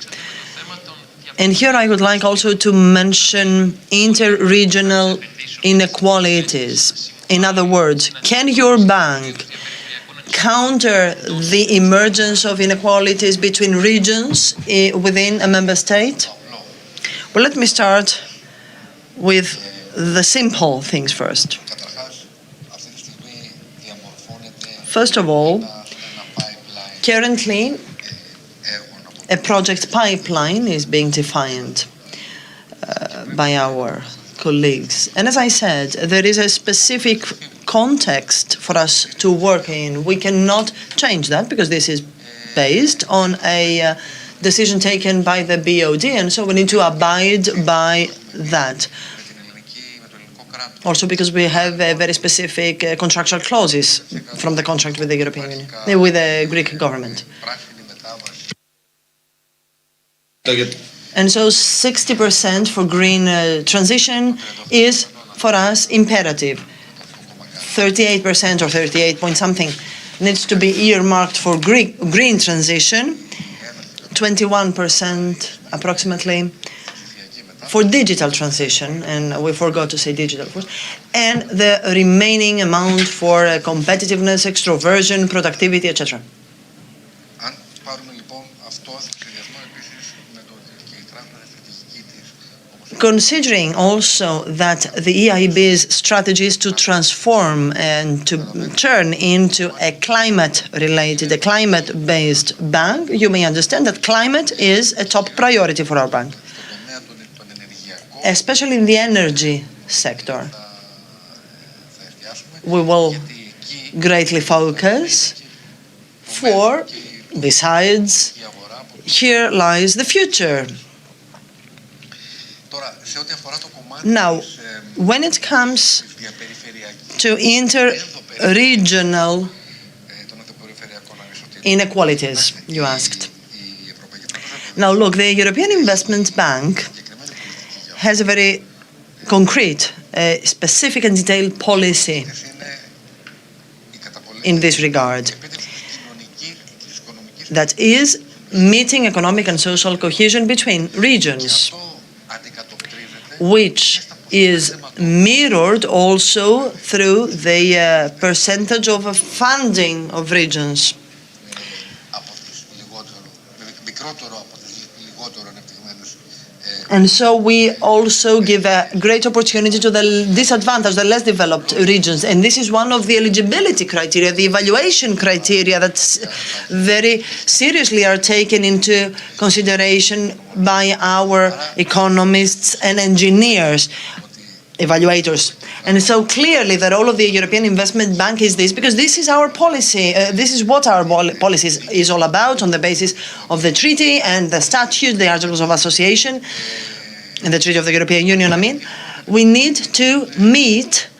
And here I would like also to mention inter-regional inequalities. In other words, can your bank counter the emergence of inequalities between regions within a member state? Well, let me start with the simple things first. First of all, currently, a project pipeline is being defined by our colleagues. And as I said, there is a specific context for us to work in. We cannot change that because this is based on a decision taken by the BOD, and so we need to abide by that. Also because we have very specific contractual clauses from the contract with the European Union, with the Greek government. And so 60% for green transition is, for us, imperative. 38% or 38 point something needs to be earmarked for green transition, 21% approximately for digital transition, and we forgot to say digital, of course, and the remaining amount for competitiveness, extroversion, productivity, etc. Considering also that the EIB's strategy is to transform and to turn into a climate-related, a climate-based bank, you may understand that climate is a top priority for our bank, especially in the energy sector. We will greatly focus, for besides, here lies the future. Now, when it comes to inter-regional inequalities, you asked. Now, look, the European Investment Bank has a very concrete, specific and detailed policy in this regard. That is meeting economic and social cohesion between regions, which is mirrored also through the percentage of funding of regions. And so we also give a great opportunity to the disadvantaged, the less developed regions. And this is one of the eligibility criteria, the evaluation criteria that very seriously are taken into consideration by our economists and engineers, evaluators. And so clearly the role of the European Investment Bank is this, because this is our policy. This is what our policy is all about on the basis of the treaty and the statute, the Articles of Association, and the Treaty of the European Union, I mean. We need to meet,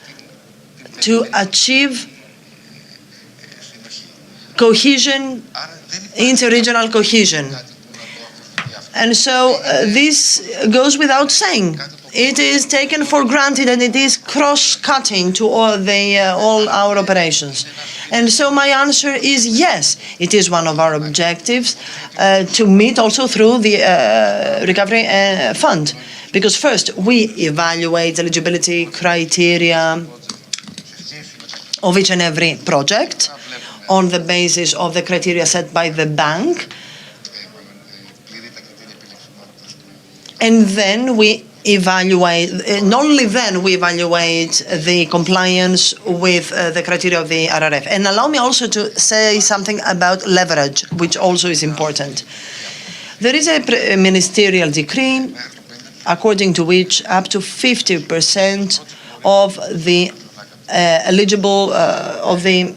to achieve cohesion, inter-regional cohesion. And so this goes without saying. It is taken for granted, and it is cross-cutting to all our operations. And so my answer is yes, it is one of our objectives to meet also through the recovery fund. Because first, we evaluate eligibility criteria of each and every project on the basis of the criteria set by the bank. And then we evaluate, and only then we evaluate the compliance with the criteria of the RRF. And allow me also to say something about leverage, which also is important. There is a ministerial decree according to which up to 50% of the eligible, of the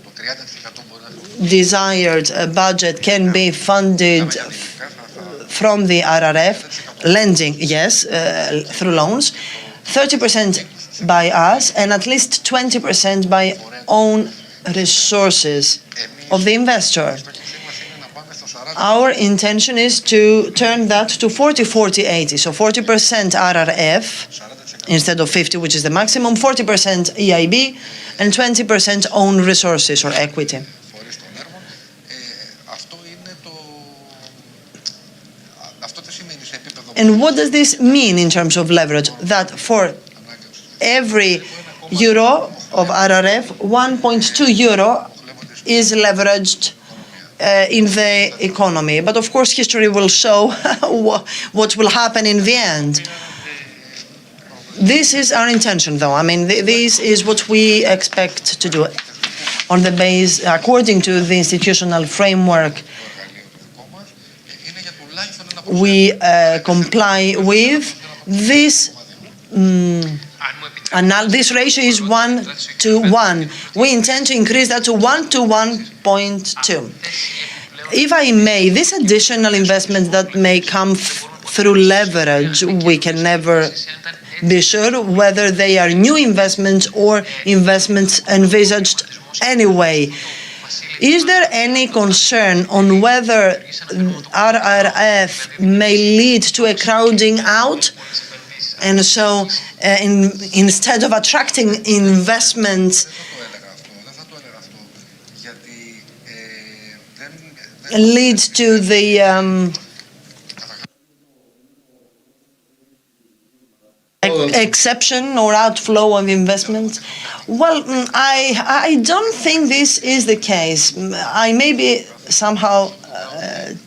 desired budget can be funded from the RRF, lending, yes, through loans, 30% by us, and at least 20% by own resources of the investor. Our intention is to turn that to 40-40-80, so 40% RRF instead of 50, which is the maximum, 40% EIB, and 20% own resources or equity. And what does this mean in terms of leverage? That for every euro of RRF, 1.2 euro is leveraged in the economy. But of course, history will show what will happen in the end. This is our intention, though. I mean, this is what we expect to do on the base, according to the institutional framework we comply with. This this ratio is 1:1. We intend to increase that to 1:1.2. If I may, this additional investment that may come through leverage, we can never be sure whether they are new investments or investments envisaged anyway. Is there any concern on whether RRF may lead to a crowding out? And so instead of attracting investments, leads to the exception or outflow of investments? Well, I don't think this is the case. I may be somehow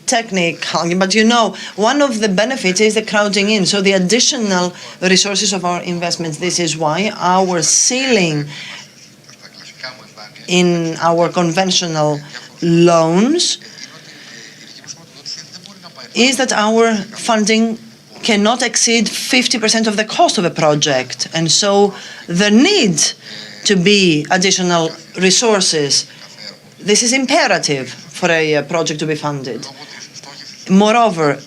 technical, but you know, one of the benefits is the crowding in, so the additional resources of our investments. This is why our ceiling in our conventional loans is that our funding cannot exceed 50% of the cost of a project. And so there needs to be additional resources. This is imperative for a project to be funded. Moreover,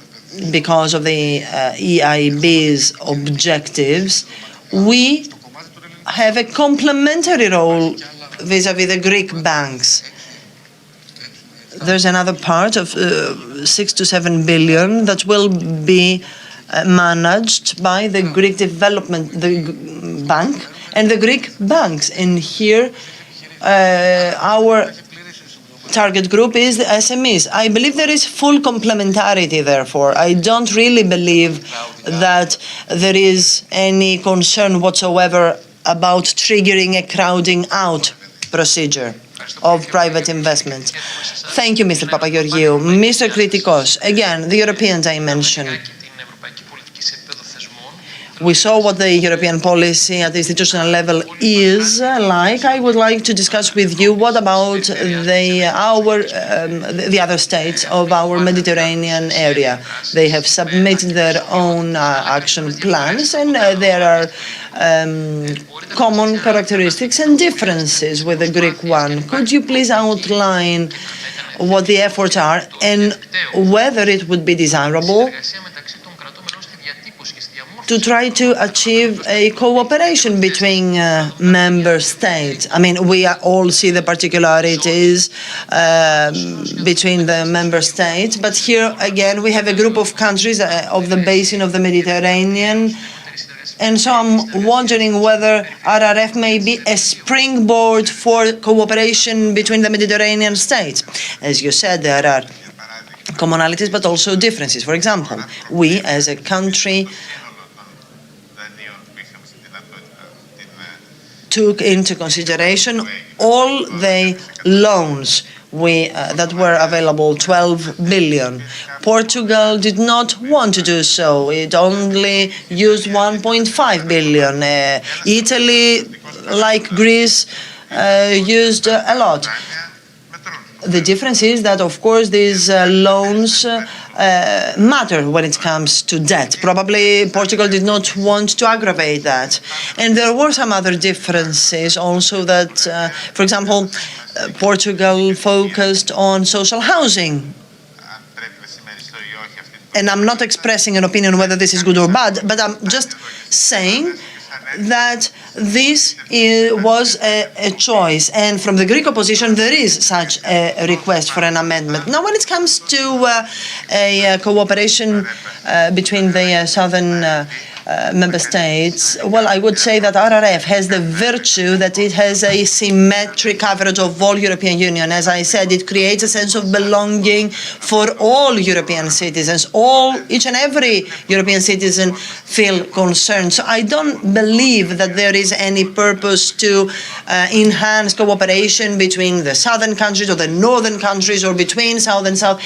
because of the EIB's objectives, we have a complementary role vis-à-vis the Greek banks. There's another part of 6 to 7 billion that will be managed by the Greek Development Bank and the Greek banks. And here, our target group is the SMEs. I believe there is full complementarity, therefore. I don't really believe that there is any concern whatsoever about triggering a crowding out procedure of private investment. Thank you, Mr. Papageorgiou. Mr. Kritikos, again, the European dimension. We saw what the European policy at the institutional level is like. I would like to discuss with you what about the other states of our Mediterranean area. They have submitted their own action plans, and there are common characteristics and differences with the Greek one. Could you please outline what the efforts are and whether it would be desirable to try to achieve a cooperation between member states? I mean, we all see the particularities between the member states, but here again we have a group of countries of the basin of the Mediterranean, and so I'm wondering whether RRF may be a springboard for cooperation between the Mediterranean states. As you said, there are commonalities but also differences. For example, we as a country took into consideration all the loans that were available, 12 billion. Portugal did not want to do so. It only used 1.5 billion. Italy, like Greece, used a lot. The difference is that, of course, these loans matter when it comes to debt. Probably Portugal did not want to aggravate that. And there were some other differences also that, for example, Portugal focused on social housing. And I'm not expressing an opinion whether this is good or bad, but I'm just saying that this was a choice. And from the Greek opposition, there is such a request for an amendment. Now, when it comes to a cooperation between the southern member states, well, I would say that RRF has the virtue that it has a symmetric coverage of all European Union. As I said, it creates a sense of belonging for all European citizens. Each and every European citizen feel concerned. So I don't believe that there is any purpose to enhance cooperation between the southern countries or the northern countries or between south and south.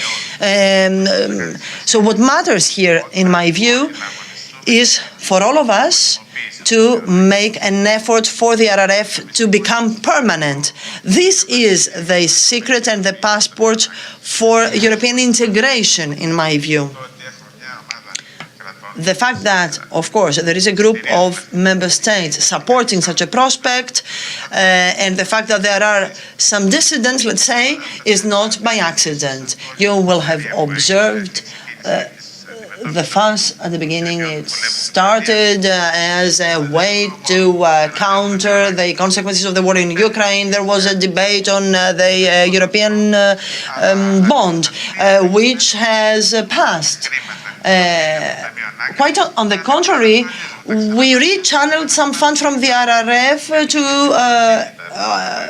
So what matters here, in my view, is for all of us to make an effort for the RRF to become permanent. This is the secret and the passport for European integration, in my view. The fact that, of course, there is a group of member states supporting such a prospect, and the fact that there are some dissidents, let's say, is not by accident. You will have observed the fuss at the beginning. It started as a way to counter the consequences of the war in Ukraine. There was a debate on the European bond, which has passed. Quite on the contrary, we rechanneled some funds from the RRF to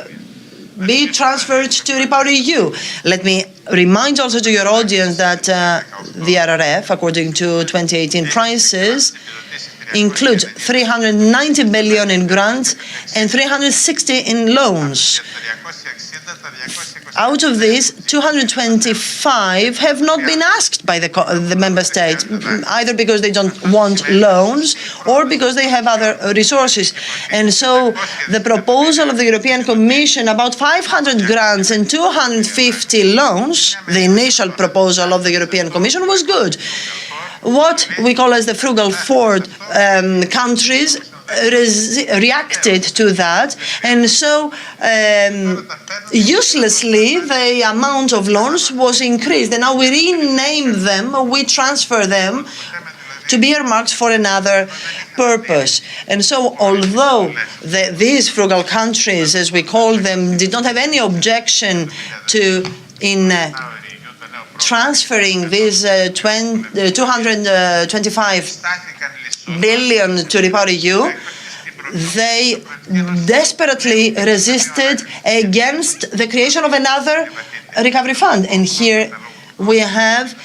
be transferred to REPowerEU. Let me remind also to your audience that the RRF, according to 2018 prices, includes 390 billion in grants and 360 in loans. Out of these, 225 have not been asked by the member states, either because they don't want loans or because they have other resources. And so the proposal of the European Commission about 500 grants and 250 loans, the initial proposal of the European Commission, was good. What we call as the frugal four countries reacted to that, and so uselessly the amount of loans was increased, and now we rename them, we transfer them to be earmarked for another purpose. And so although these frugal countries, as we call them, did not have any objection to transferring these 225 billion to REPowerEU, they desperately resisted against the creation of another recovery fund. And here we have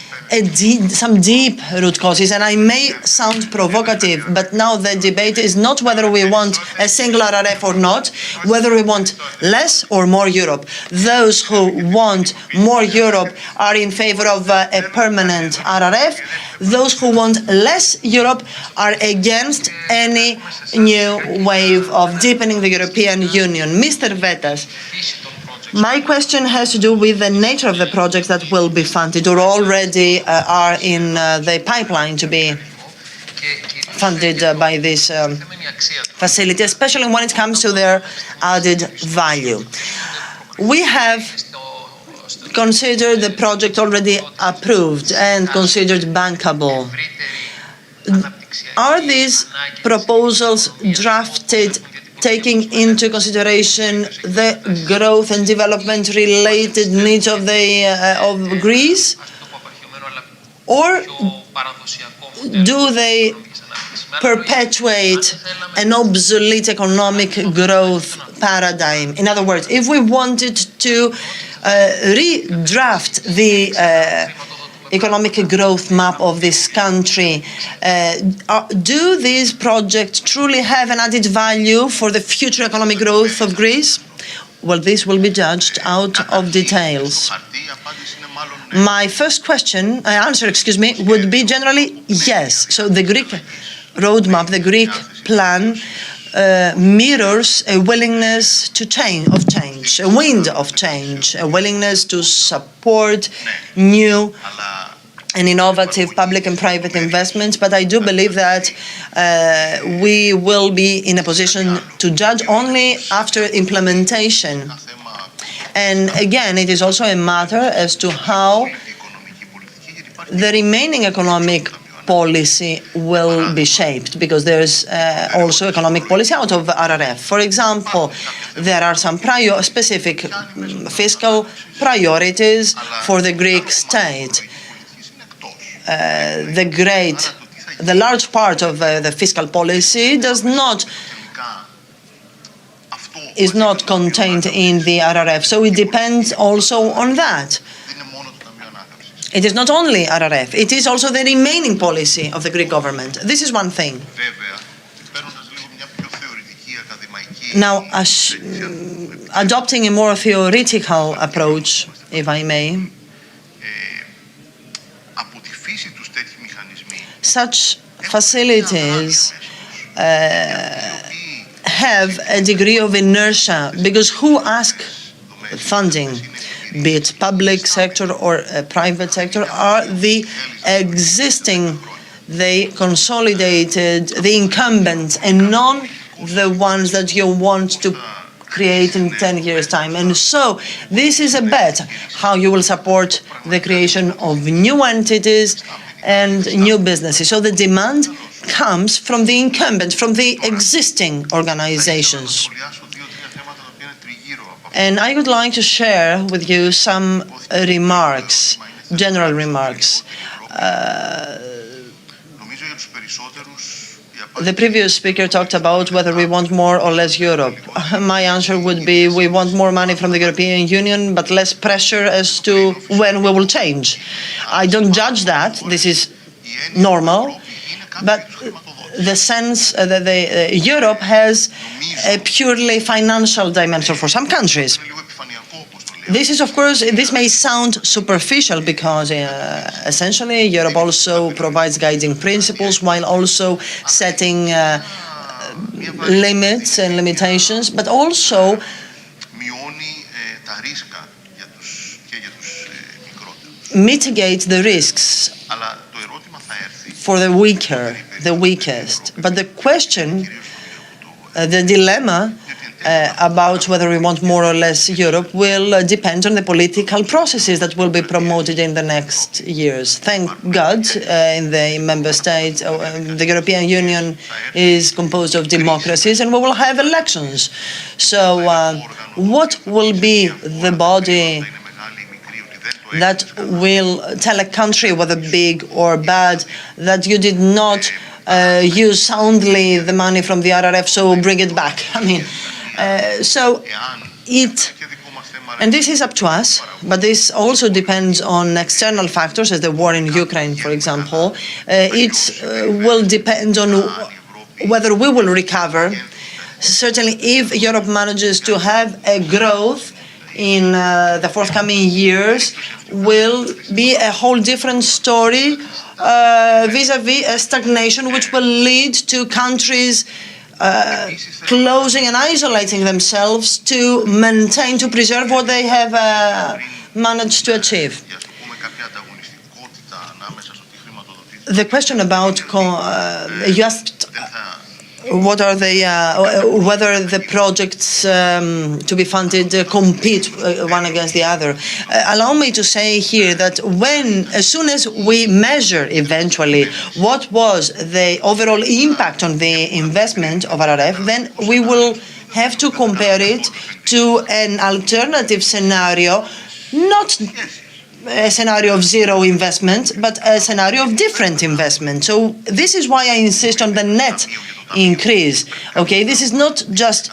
some deep root causes, and I may sound provocative, but now the debate is not whether we want a single RRF or not, whether we want less or more Europe. Those who want more Europe are in favor of a permanent RRF. Those who want less Europe are against any new wave of deepening the European Union. Mr. Vetas, my question has to do with the nature of the projects that will be funded or already are in the pipeline to be funded by this facility, especially when it comes to their added value. We have considered the project already approved and considered bankable. Are these proposals drafted taking into consideration the growth and development-related needs of Greece, or do they perpetuate an obsolete economic growth paradigm? In other words, if we wanted to redraft the economic growth map of this country, do these projects truly have an added value for the future economic growth of Greece? Well, this will be judged out of details. My first answer, would be generally yes. So the Greek roadmap, the Greek plan mirrors a willingness to change, a wind of change, a willingness to support new and innovative public and private investments. But I do believe that we will be in a position to judge only after implementation. And again, it is also a matter as to how the remaining economic policy will be shaped, because there's also economic policy out of RRF. For example, there are some specific fiscal priorities for the Greek state. The large part of the fiscal policy is not contained in the RRF, so it depends also on that. It is not only RRF, it is also the remaining policy of the Greek government. This is one thing. Now, adopting a more theoretical approach, if I may, such facilities have a degree of inertia, because who asks funding, be it public sector or private sector, are the existing, the consolidated, the incumbents, and not the ones that you want to create in 10 years' time. And so this is a bet how you will support the creation of new entities and new businesses. So the demand comes from the incumbents, from the existing organizations. And I would like to share with you some remarks, general remarks. The previous speaker talked about whether we want more or less Europe. My answer would be we want more money from the European Union, but less pressure as to when we will change. I don't judge that. This is normal. But the sense that Europe has a purely financial dimension for some countries. This is, of course, this may sound superficial, because essentially Europe also provides guiding principles while also setting limits and limitations, but also mitigate the risks for the weakest. But the question, the dilemma about whether we want more or less Europe will depend on the political processes that will be promoted in the next years. Thank God, in the member states, the European Union is composed of democracies, and we will have elections. So what will be the body that will tell a country, whether big or bad, that you did not use soundly the money from the RRF, so bring it back? I mean, and this is up to us, but this also depends on external factors, as the war in Ukraine, for example. It will depend on whether we will recover. Certainly, if Europe manages to have a growth in the forthcoming years, will be a whole different story vis-à-vis a stagnation, which will lead to countries closing and isolating themselves to maintain, to preserve what they have managed to achieve. The question about, you asked what are whether the projects to be funded compete one against the other. Allow me to say here that as soon as we measure eventually what was the overall impact on the investment of RRF, then we will have to compare it to an alternative scenario, not a scenario of zero investment, but a scenario of different investment. So this is why I insist on the net increase. Okay, this is not just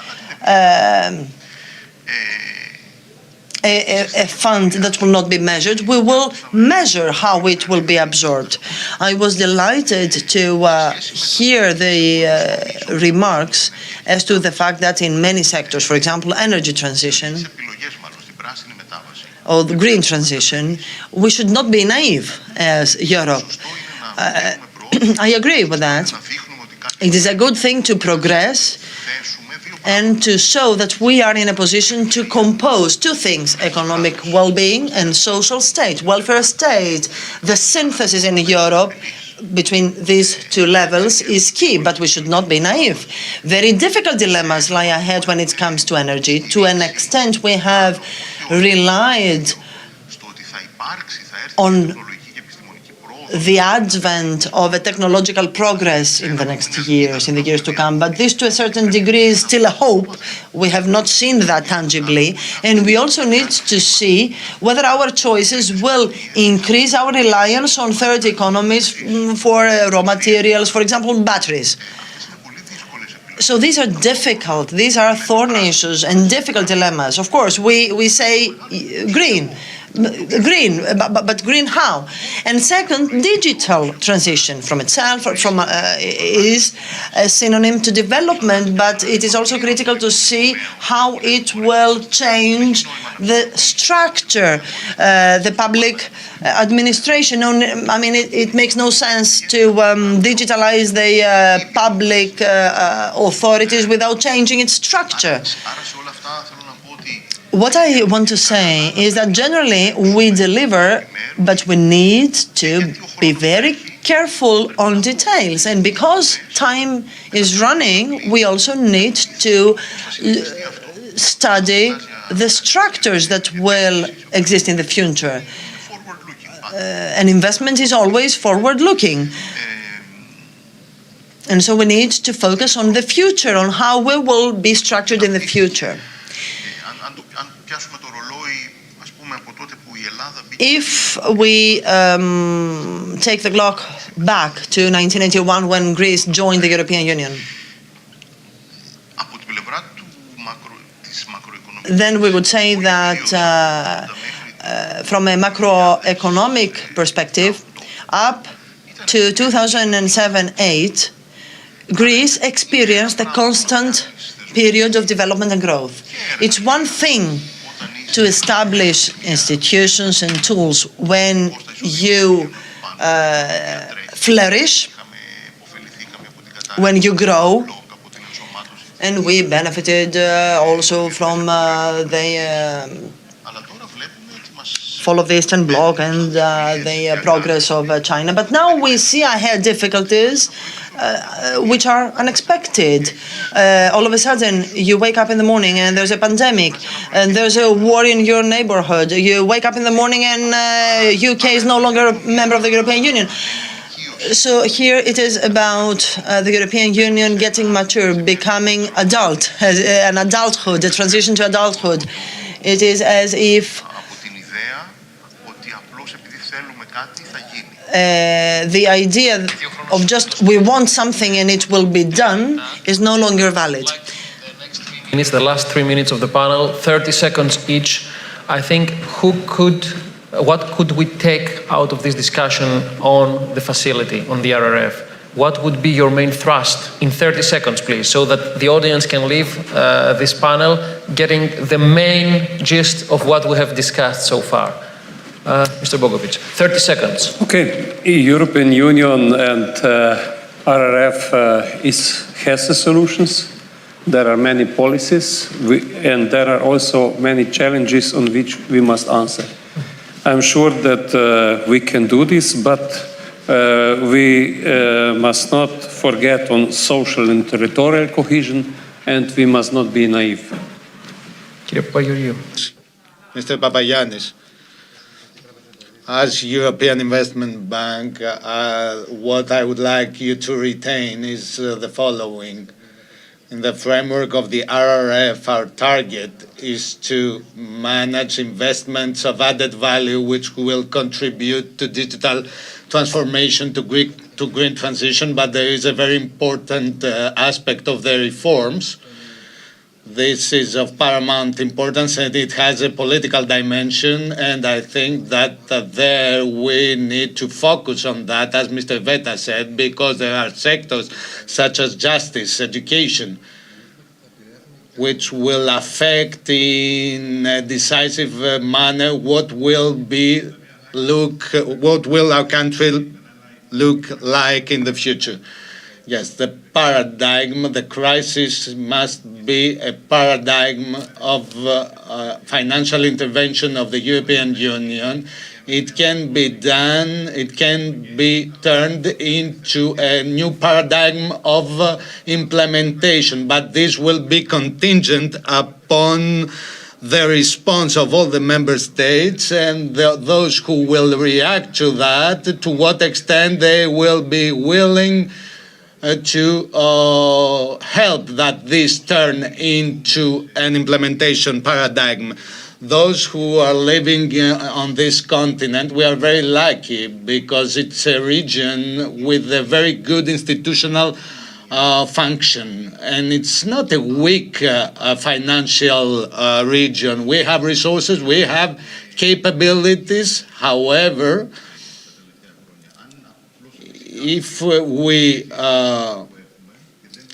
a fund that will not be measured. We will measure how it will be absorbed. I was delighted to hear the remarks as to the fact that in many sectors, for example, energy transition or the green transition, we should not be naive as Europe. I agree with that. It is a good thing to progress and to show that we are in a position to compose two things: economic well-being and social state, welfare state. The synthesis in Europe between these two levels is key, but we should not be naive. Very difficult dilemmas lie ahead when it comes to energy. To an extent, we have relied on the advent of a technological progress in the next years, in the years to come. But this, to a certain degree, is still a hope. We have not seen that tangibly. And we also need to see whether our choices will increase our reliance on third economies for raw materials, for example, batteries. So these are difficult, these are thorny issues and difficult dilemmas. Of course, we say green, but green how? And second, digital transition from itself is a synonym to development, but it is also critical to see how it will change the structure, the public administration. I mean, it makes no sense to digitalize the public authorities without changing its structure. What I want to say is that generally we deliver, but we need to be very careful on details. And because time is running, we also need to study the structures that will exist in the future. An investment is always forward-looking. And so we need to focus on the future, on how we will be structured in the future. If we take the clock back to 1981 when Greece joined the European Union, then we would say that from a macroeconomic perspective, up to 2007-8, Greece experienced a constant period of development and growth. It's one thing to establish institutions and tools when you flourish, when you grow. And we benefited also from the fall of the Eastern Bloc and the progress of China. But now we see ahead difficulties which are unexpected. All of a sudden, you wake up in the morning and there's a pandemic, and there's a war in your neighborhood. You wake up in the morning and UK is no longer a member of the European Union. So here it is about the European Union getting mature, becoming adult, an adulthood, a transition to adulthood. It is as if the idea of just we want something and it will be done is no longer valid. It's the last 3 minutes of the panel, 30 seconds each. I think what could we take out of this discussion on the facility, on the RRF? What would be your main thrust in 30 seconds, please, so that the audience can leave this panel getting the main gist of what we have discussed so far? Mr. Bogovic, 30 seconds. Okay, European Union and RRF has the solutions. There are many policies, and there are also many challenges on which we must answer. I'm sure that we can do this, but we must not forget on social and territorial cohesion, and we must not be naive. Mr. Papagiannis, as European Investment Bank, what I would like you to retain is the following. In the framework of the RRF, our target is to manage investments of added value which will contribute to digital transformation, to green transition, but there is a very important aspect of the reforms, This is of paramount importance and it has a political dimension. And I think that there we need to focus on that, as Mr. Veta said, because there are sectors such as justice, education, which will affect in a decisive manner what will our country look like in the future. Yes, the paradigm, the crisis must be a paradigm of financial intervention of the European Union. It can be done, it can be turned into a new paradigm of implementation, but this will be contingent upon the response of all the member states and those who will react to that, to what extent they will be willing to help that this turn into an implementation paradigm. Those who are living on this continent, we are very lucky because it's a region with a very good institutional function, and it's not a weak financial region. We have resources, we have capabilities. However, if we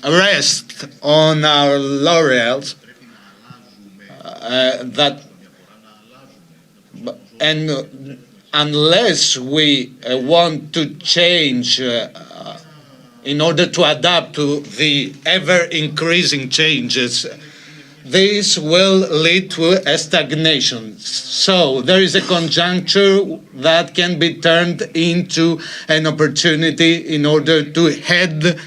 rest on our laurels, and unless we want to change in order to adapt to the ever-increasing changes, this will lead to a stagnation. So there is a conjuncture that can be turned into an opportunity in order to head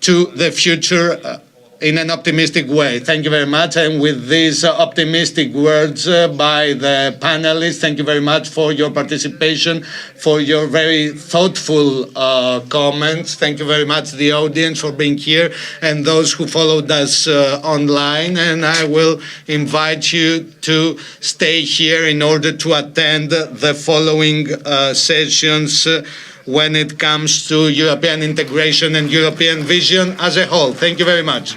to the future in an optimistic way. Thank you very much. And with these optimistic words by the panelists, thank you very much for your participation, for your very thoughtful comments. Thank you very much, the audience, for being here and those who followed us online. And I will invite you to stay here in order to attend the following sessions when it comes to European integration and European vision as a whole. Thank you very much.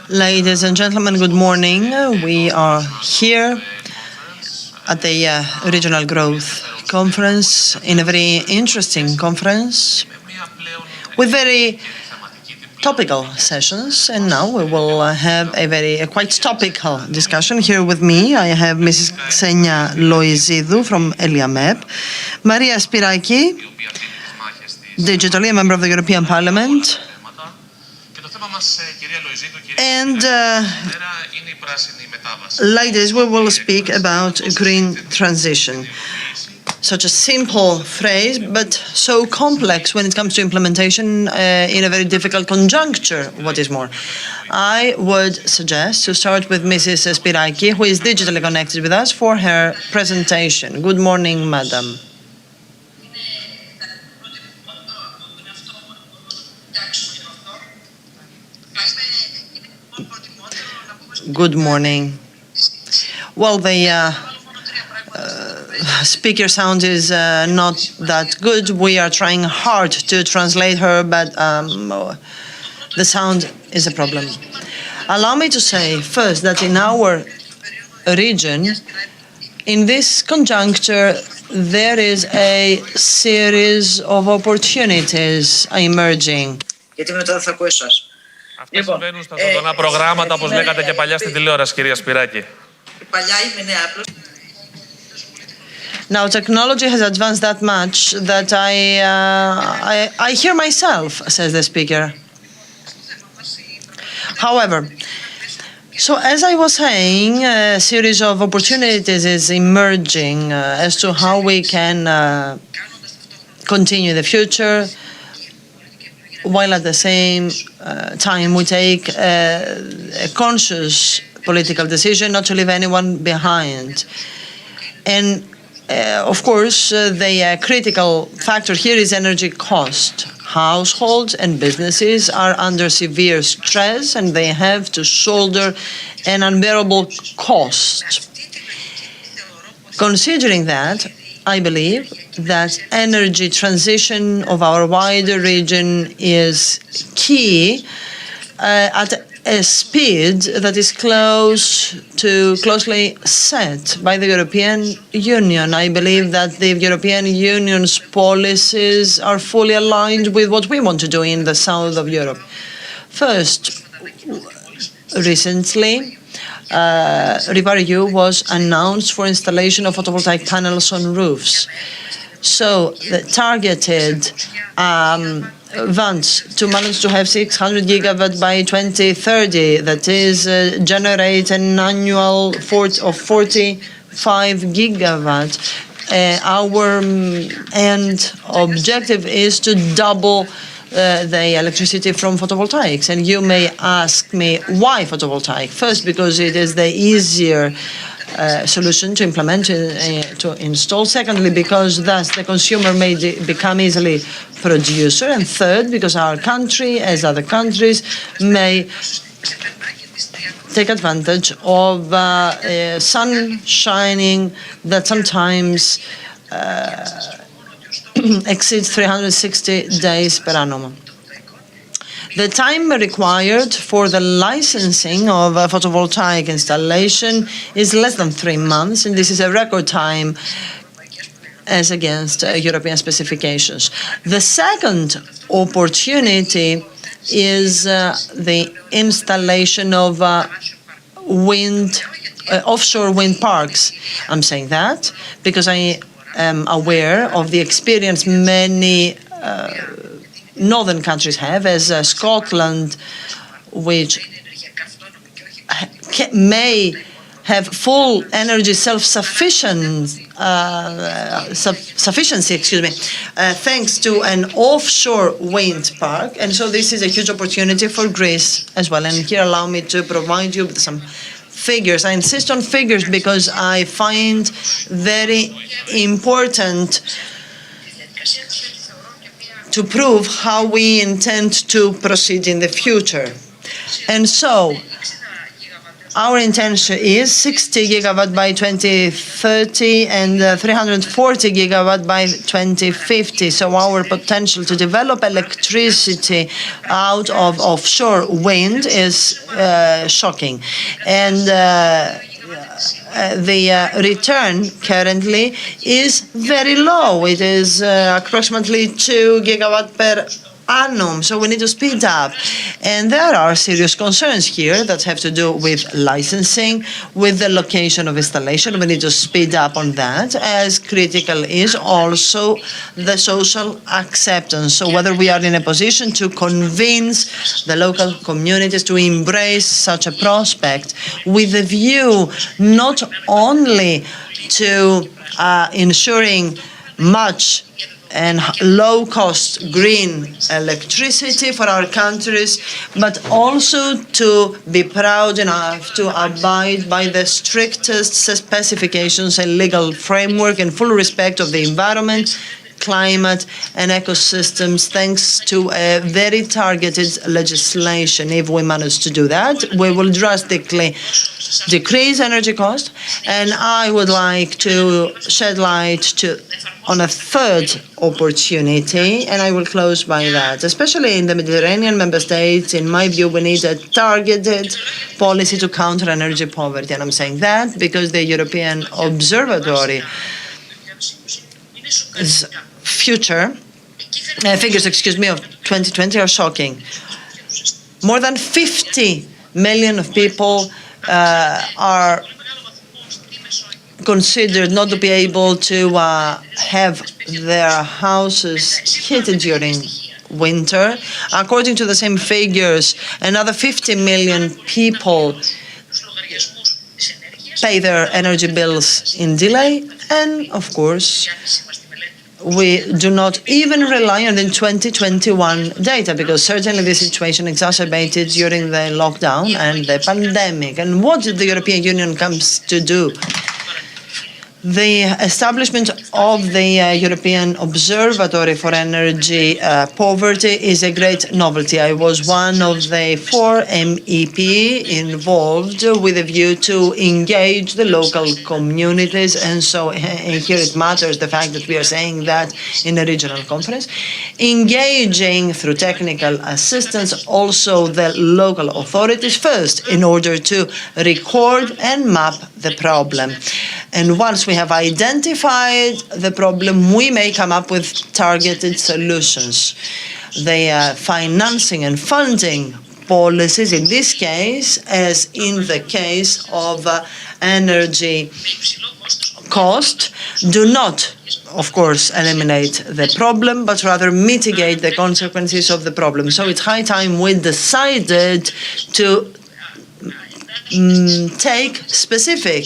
Ladies and gentlemen, good morning. We are here at the Regional Growth Conference, in a very interesting conference with very topical sessions. And now we will have a quite topical discussion. Here with me, I have Mrs. Xenia Loizidou from Eliamep, Maria Spiraki, digitally a member of the European Parliament, and ladies, we will speak about green transition. Such a simple phrase, but so complex when it comes to implementation in a very difficult conjuncture, what is more. I would suggest to start with Mrs. Spiraki, who is digitally connected with us for her presentation. Good morning, madam. Good morning. Well, the speaker sound is not that good. We are trying hard to translate her, but the sound is a problem. Allow me to say first that in our region, in this conjuncture, there is a series of opportunities emerging. Αυτά συμβαίνουν στα ζωντανά προγράμματα, όπως λέγατε και παλιά στην τηλεόραση, κυρία Σπυράκη. Now, technology has advanced that much that I hear myself, says the speaker. However, so as I was saying, a series of opportunities is emerging as to how we can continue the future, while at the same time we take a conscious political decision not to leave anyone behind. And of course, the critical factor here is energy cost. Households and businesses are under severe stress and they have to shoulder an unbearable cost. Considering that, I believe that energy transition of our wider region is key at a speed that is closely set by the European Union. I believe that the European Union's policies are fully aligned with what we want to do in the south of Europe. First, recently, REPowerEU was announced for installation of photovoltaic panels on roofs. So the targeted wants to manage to have 600 gigawatt by 2030, that is generate an annual of 45 gigawatt. Our end objective is to double the electricity from photovoltaics. And you may ask me, why photovoltaic? First, because it is the easier solution to implement, to install. Secondly, because thus the consumer may become easily producer. And third, because our country, as other countries, may take advantage of sun shining that sometimes exceeds 360 days per annum. The time required for the licensing of photovoltaic installation is less than 3 months, and this is a record time as against European specifications. The second opportunity is the installation of offshore wind parks. I'm saying that because I am aware of the experience many northern countries have, as Scotland, which may have full energy sufficiency, thanks to an offshore wind park. And so this is a huge opportunity for Greece as well. And here allow me to provide you with some figures. I insist on figures because I find very important to prove how we intend to proceed in the future. And so Our intention is 60 gigawatt by 2030 and 340 gigawatt by 2050. So our potential to develop electricity out of offshore wind is shocking. And the return currently is very low. It is approximately 2 gigawatt per annum. So we need to speed up. And there are serious concerns here that have to do with licensing, with the location of installation. We need to speed up on that, as critical is also the social acceptance. So whether we are in a position to convince the local communities to embrace such a prospect with a view not only to ensuring much and low-cost green electricity for our countries, but also to be proud enough to abide by the strictest specifications and legal framework in full respect of the environment, climate and ecosystems, thanks to a very targeted legislation. If we manage to do that, we will drastically decrease energy cost. And I would like to shed light on a third opportunity, and I will close by that. Especially in the Mediterranean member states, in my view, we need a targeted policy to counter energy poverty. And I'm saying that because the European Observatory figures of 2020 are shocking. More than 50 million of people are considered not to be able to have their houses heated during winter. According to the same figures, another 50 million people pay their energy bills in delay. And, of course, we do not even rely on the 2021 data, because certainly the situation exacerbated during the lockdown and the pandemic. And what the European Union comes to do? The establishment of the European Observatory for Energy Poverty is a great novelty. I was one of the 4 MEP involved with a view to engage the local communities. And so here it matters the fact that we are saying that in a regional conference, engaging through technical assistance also the local authorities first in order to record and map the problem. And once we have identified the problem, we may come up with targeted solutions. The financing and funding policies, in this case, as in the case of energy cost, do not, of course, eliminate the problem, but rather mitigate the consequences of the problem. So it's high time we decided to take specific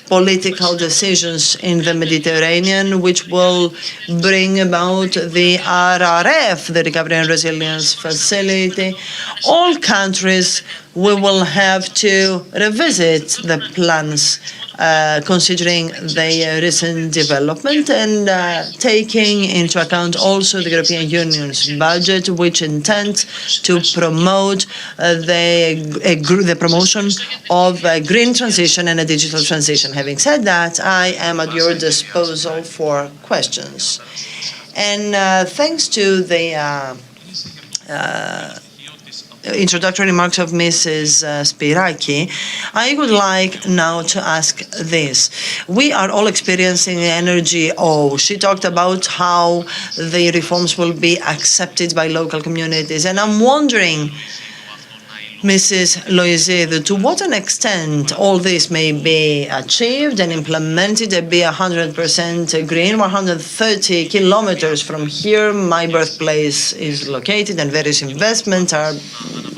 political decisions in the Mediterranean, which will bring about the RRF, the Recovery and Resilience Facility. All countries, we will have to revisit the plans considering the recent development and taking into account also the European Union's budget, which intends to promote the promotion of a green transition and a digital transition. Having said that, I am at your disposal for questions. And thanks to the introductory remarks of Mrs. Spiraki, I would like now to ask this. We are all experiencing energy awe. She talked about how the reforms will be accepted by local communities. And I'm wondering, Mrs. Loizidou, to what an extent all this may be achieved and implemented and be 100% green. 130 kilometers from here, my birthplace is located, and various investments are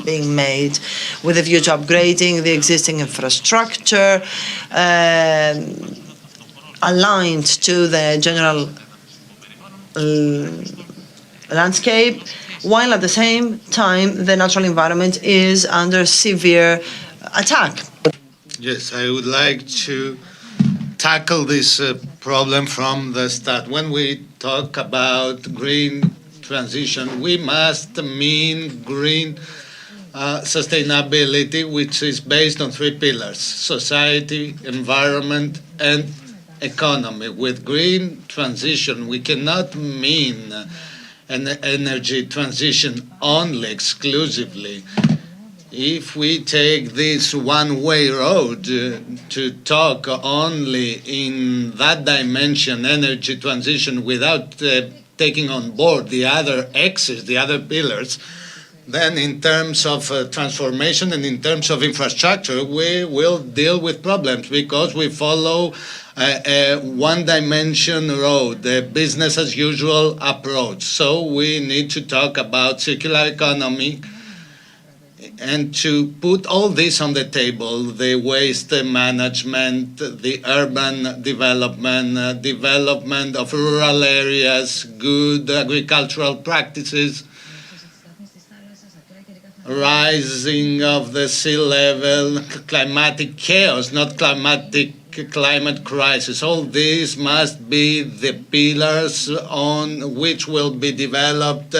being made with a view to upgrading the existing infrastructure, aligned to the general landscape, while at the same time the natural environment is under severe attack. Yes, I would like to tackle this problem from the start. When we talk about green transition, we must mean green sustainability, which is based on three pillars: society, environment, and economy. With green transition, we cannot mean an energy transition only, exclusively. If we take this one-way road to talk only in that dimension, energy transition, without taking on board the other axes, the other pillars, then in terms of transformation and in terms of infrastructure, we will deal with problems because we follow a one-dimension road, a business-as-usual approach. So we need to talk about circular economy and to put all this on the table: the waste management, the urban development, development of rural areas, good agricultural practices, rising of the sea level, climatic chaos, not climate crisis. All these must be the pillars on which will be developed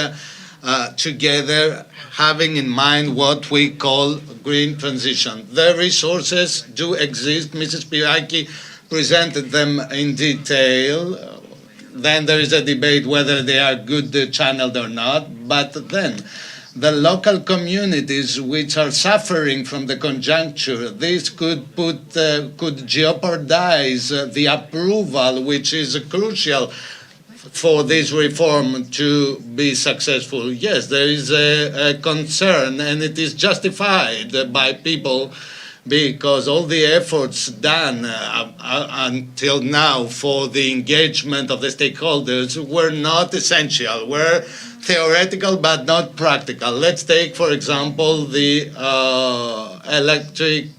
together, having in mind what we call green transition. The resources do exist. Mrs. Spiraki presented them in detail. Then there is a debate whether they are good channeled or not. But then the local communities which are suffering from the conjuncture, this could jeopardize the approval, which is crucial for this reform to be successful. Yes, there is a concern, and it is justified by people, because all the efforts done until now for the engagement of the stakeholders were not essential, were theoretical but not practical. Let's take, for example, the electric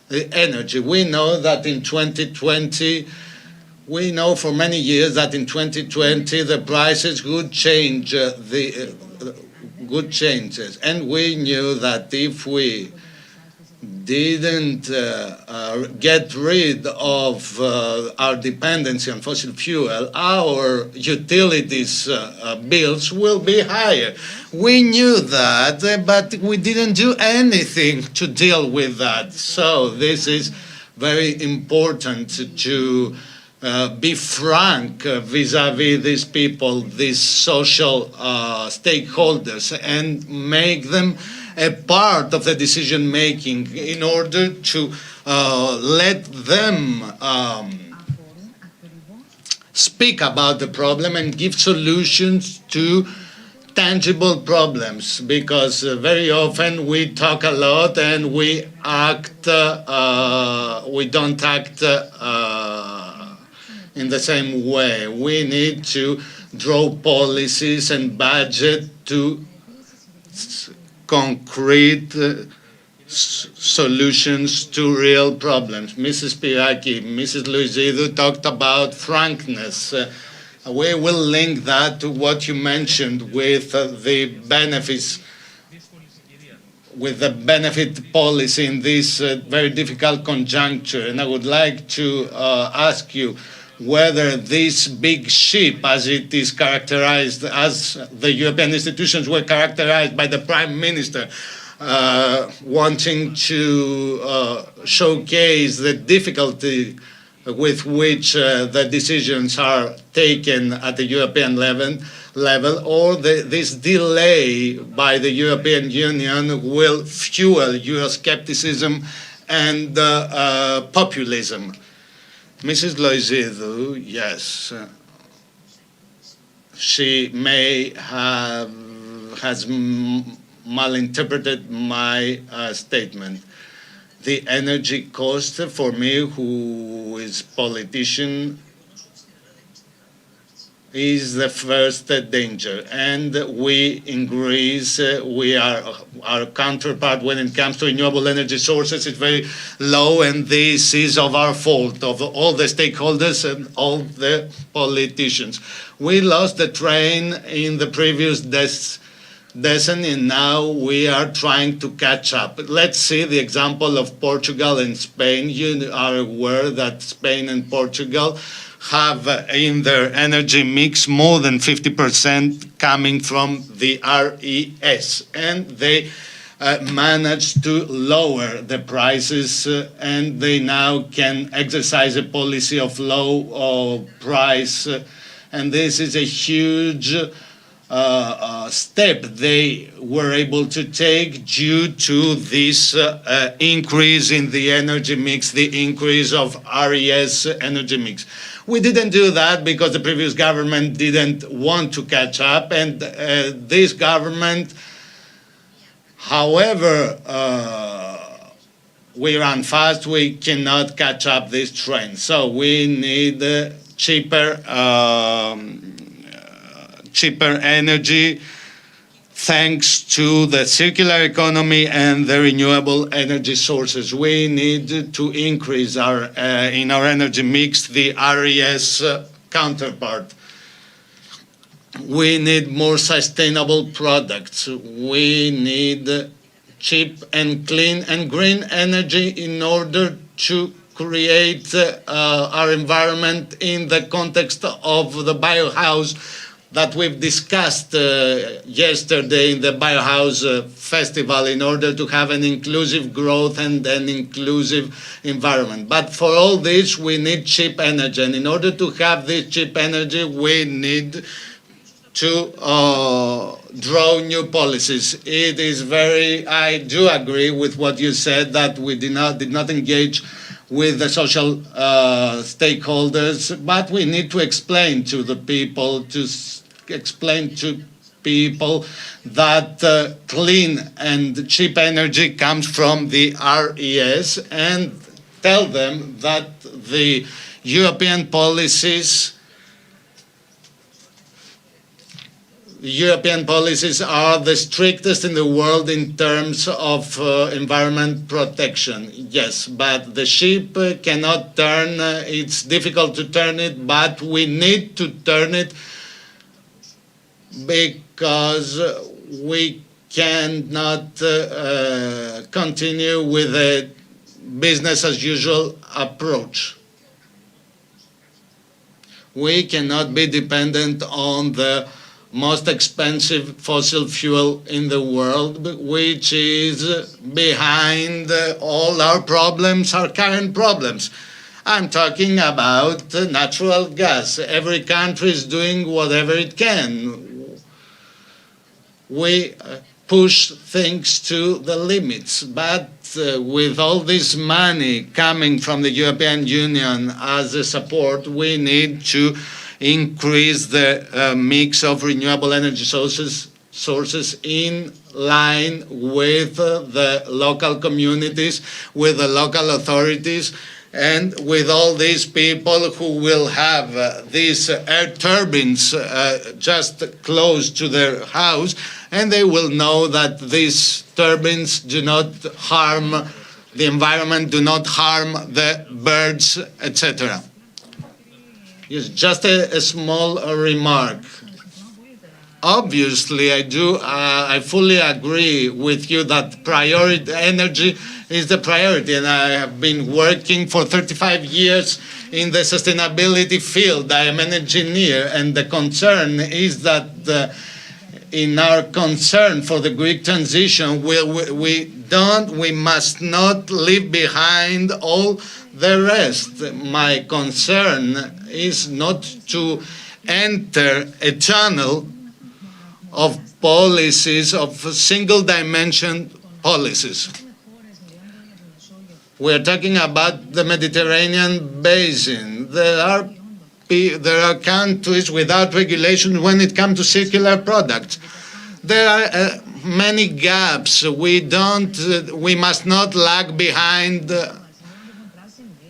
the energy. We know that in 2020, we know for many years that in 2020 the prices would change, good changes, and we knew that if we didn't get rid of our dependency on fossil fuel, our utilities bills will be higher. We knew that, but we didn't do anything to deal with that. So this is very important to be frank vis-à-vis these people, these social stakeholders, and make them a part of the decision making in order to let them speak about the problem and give solutions to tangible problems, because very often we talk a lot and we act, we don't act in the same way. We need to draw policies and budget to concrete solutions to real problems. Mrs. Spiraki, Mrs. Loizidou talked about frankness. We will link that to what you mentioned with the benefits, with the benefit policy in this very difficult conjuncture. And I would like to ask you whether this big ship, as it is characterized, as the European institutions were characterized by the Prime Minister, wanting to showcase the difficulty with which the decisions are taken at the European level, or this delay by the European Union will fuel Euroscepticism and populism. Mrs. Loizidou, yes, she has malinterpreted my statement. The energy cost for me, who is politician, is the first danger. And we in Greece, we are our counterpart when it comes to renewable energy sources is very low, and this is of our fault, of all the stakeholders and all the politicians. We lost the train in the previous decade, and now we are trying to catch up. Let's see the example of Portugal and Spain. You are aware that Spain and Portugal have in their energy mix more than 50% coming from the RES, and they managed to lower the prices, and they now can exercise a policy of low price, and this is a huge step they were able to take due to this increase in the energy mix, the increase of RES energy mix. We didn't do that because the previous government didn't want to catch up, and this government, however we run fast, we cannot catch up this trend. So we need cheaper energy thanks to the circular economy and the renewable energy sources. We need to increase in our energy mix the RES counterpart. We need more sustainable products. We need cheap and clean and green energy in order to create our environment in the context of the biohouse that we've discussed yesterday in the Biohouse Festival, in order to have an inclusive growth and an inclusive environment. But for all this, we need cheap energy. And in order to have this cheap energy, we need to draw new policies. It is I do agree with what you said, that we did not engage with the social stakeholders, but we need to explain to the people, that clean and cheap energy comes from the RES, and tell them that the European policies are the strictest in the world in terms of environment protection. Yes, but the ship cannot turn. It's difficult to turn it, but we need to turn it because we cannot continue with a business as usual approach. We cannot be dependent on the most expensive fossil fuel in the world, which is behind all our problems, our current problems. I'm talking about natural gas. Every country is doing whatever it can. We push things to the limits, but with all this money coming from the European Union as a support, we need to increase the mix of renewable energy sources in line with the local communities, with the local authorities, and with all these people who will have these air turbines just close to their house, and they will know that these turbines do not harm the environment, do not harm the birds, etc. Yes, just a small remark. Obviously, I fully agree with you that energy is the priority, and I have been working for 35 years in the sustainability field. I am an engineer, and the concern is that in our concern for the Greek transition, we must not leave behind all the rest. My concern is not to enter a channel of policies, of single-dimension policies. We're talking about the Mediterranean basin. There are countries without regulation when it comes to circular products. There are many gaps. We must not lag behind.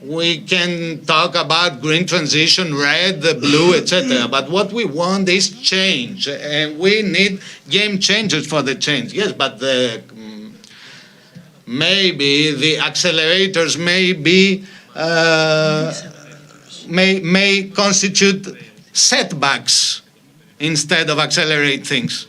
We can talk about green transition, red, blue, etc. But what we want is change, and we need game changers for the change. Yes, but maybe the accelerators may constitute setbacks instead of accelerate things.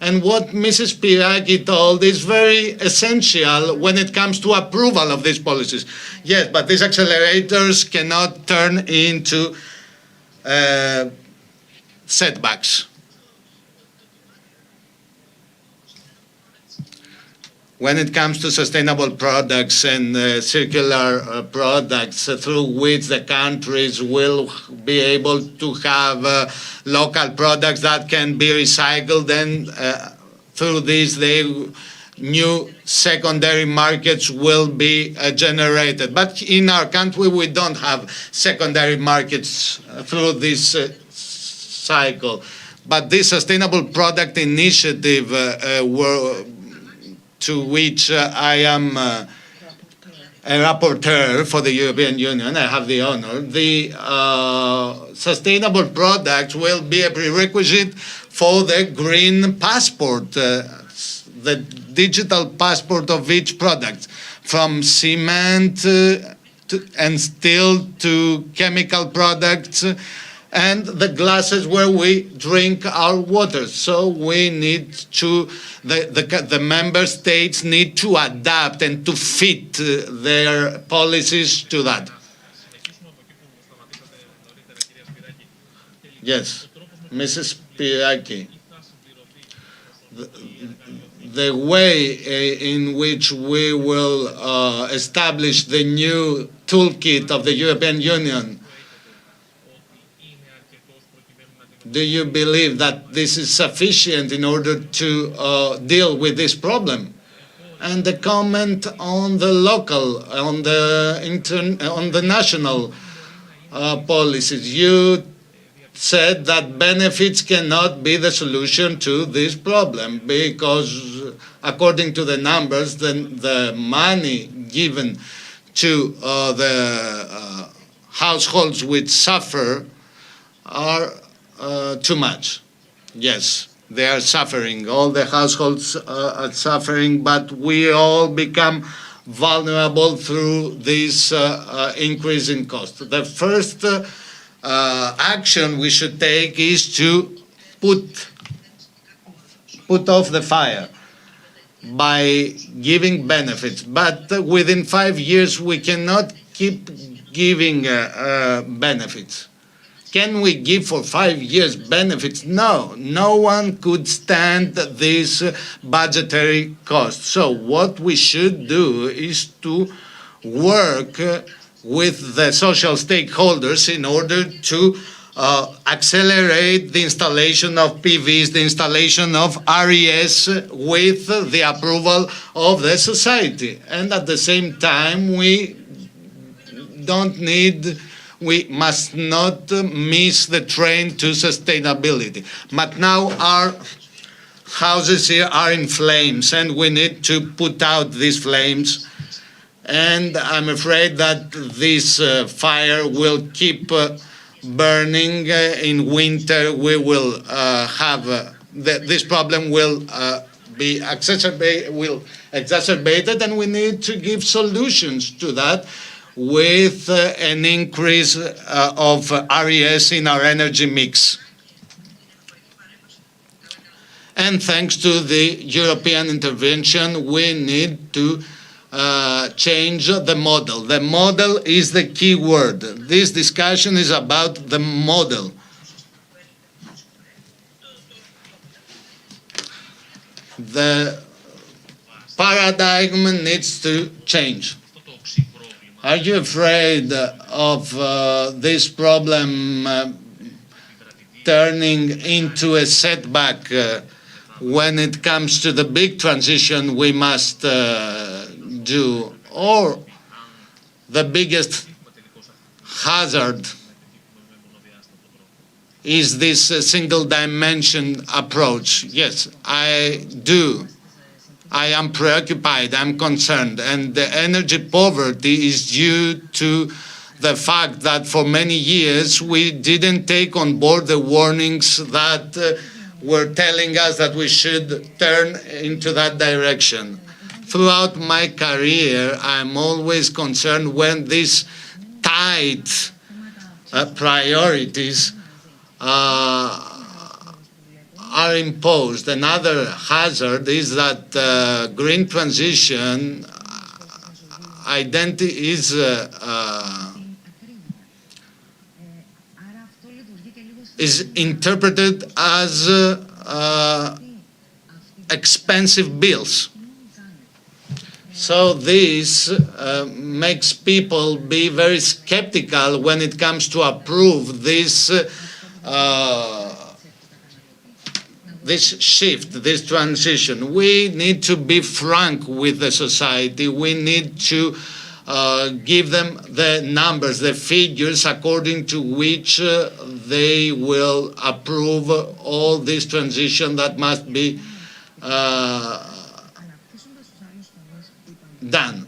And what Mrs. Spiraki told is very essential when it comes to approval of these policies. Yes, but these accelerators cannot turn into setbacks. When it comes to sustainable products and circular products through which the countries will be able to have local products that can be recycled, and through this new secondary markets will be generated. But in our country we don't have secondary markets through this cycle. But this sustainable product initiative to which I am a rapporteur for the European Union, I have the honor, the sustainable products will be a prerequisite for the green passport, the digital passport of each product, from cement and steel to chemical products, and the glasses where we drink our water. So we need to, the member states need to adapt and to fit their policies to that. Yes, Mrs. Spiraki. The way in which we will establish the new toolkit of the European Union, do you believe that this is sufficient in order to deal with this problem? And the comment on the local, on the national policies. You said that benefits cannot be the solution to this problem because, according to the numbers, the money given to the households which suffer are too much. Yes, they are suffering. All the households are suffering, but we all become vulnerable through this increase in cost. The first action we should take is to put off the fire by giving benefits. But within 5 years, we cannot keep giving benefits. Can we give for 5 years benefits? No, no one could stand this budgetary cost. So what we should do is to work with the social stakeholders in order to accelerate the installation of PVs, the installation of RES with the approval of the society. And at the same time, we must not miss the train to sustainability. But now our houses here are in flames and we need to put out these flames. And I'm afraid that this fire will keep burning. In winter, we will have this problem will be exacerbated, and we need to give solutions to that with an increase of RES in our energy mix. And thanks to the European intervention, we need to change the model. The model is the key word. This discussion is about the model. The paradigm needs to change. Are you afraid of this problem turning into a setback when it comes to the big transition we must do? Or the biggest hazard is this single dimension approach? Yes, I do. I am preoccupied, I'm concerned, and the energy poverty is due to the fact that for many years we didn't take on board the warnings that were telling us that we should turn into that direction. Throughout my career, I'm always concerned when these tight priorities are imposed. Another hazard is that green transition is interpreted as expensive bills. So this makes people be very skeptical when it comes to approve this this shift, this transition. We need to be frank with the society. We need to give them the numbers, the figures according to which they will approve all this transition that must be done.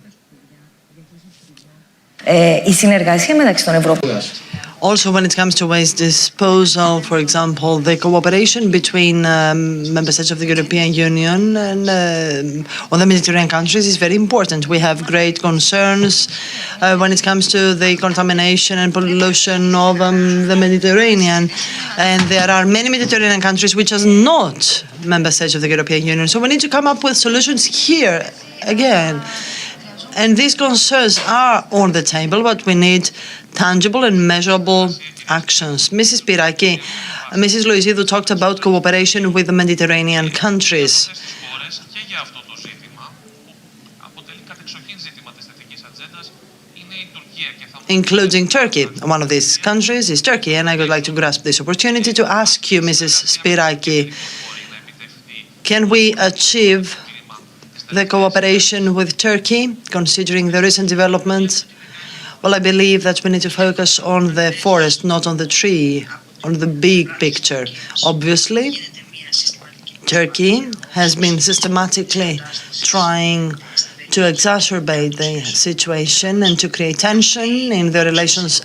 Η συνεργασία μεταξύ των Ευρωπαϊκών. Also, when it comes to waste disposal, for example, the cooperation between member states of the European Union and on the Mediterranean countries is very important. We have great concerns when it comes to the contamination and pollution of the Mediterranean. And there are many Mediterranean countries which are not member states of the European Union. So we need to come up with solutions here again. And these concerns are on the table, but we need tangible and measurable actions. Mrs. Spyraki, Mrs. Loizidou talked about cooperation with the Mediterranean countries, including Turkey. One of these countries is Turkey, and I would like to grasp this opportunity to ask you, Mrs. Spyraki, can we achieve the cooperation with Turkey, considering the recent developments? Well, I believe that we need to focus on the forest, not on the tree, on the big picture. Obviously, Turkey has been systematically trying to exacerbate the situation and to create tension in the relations,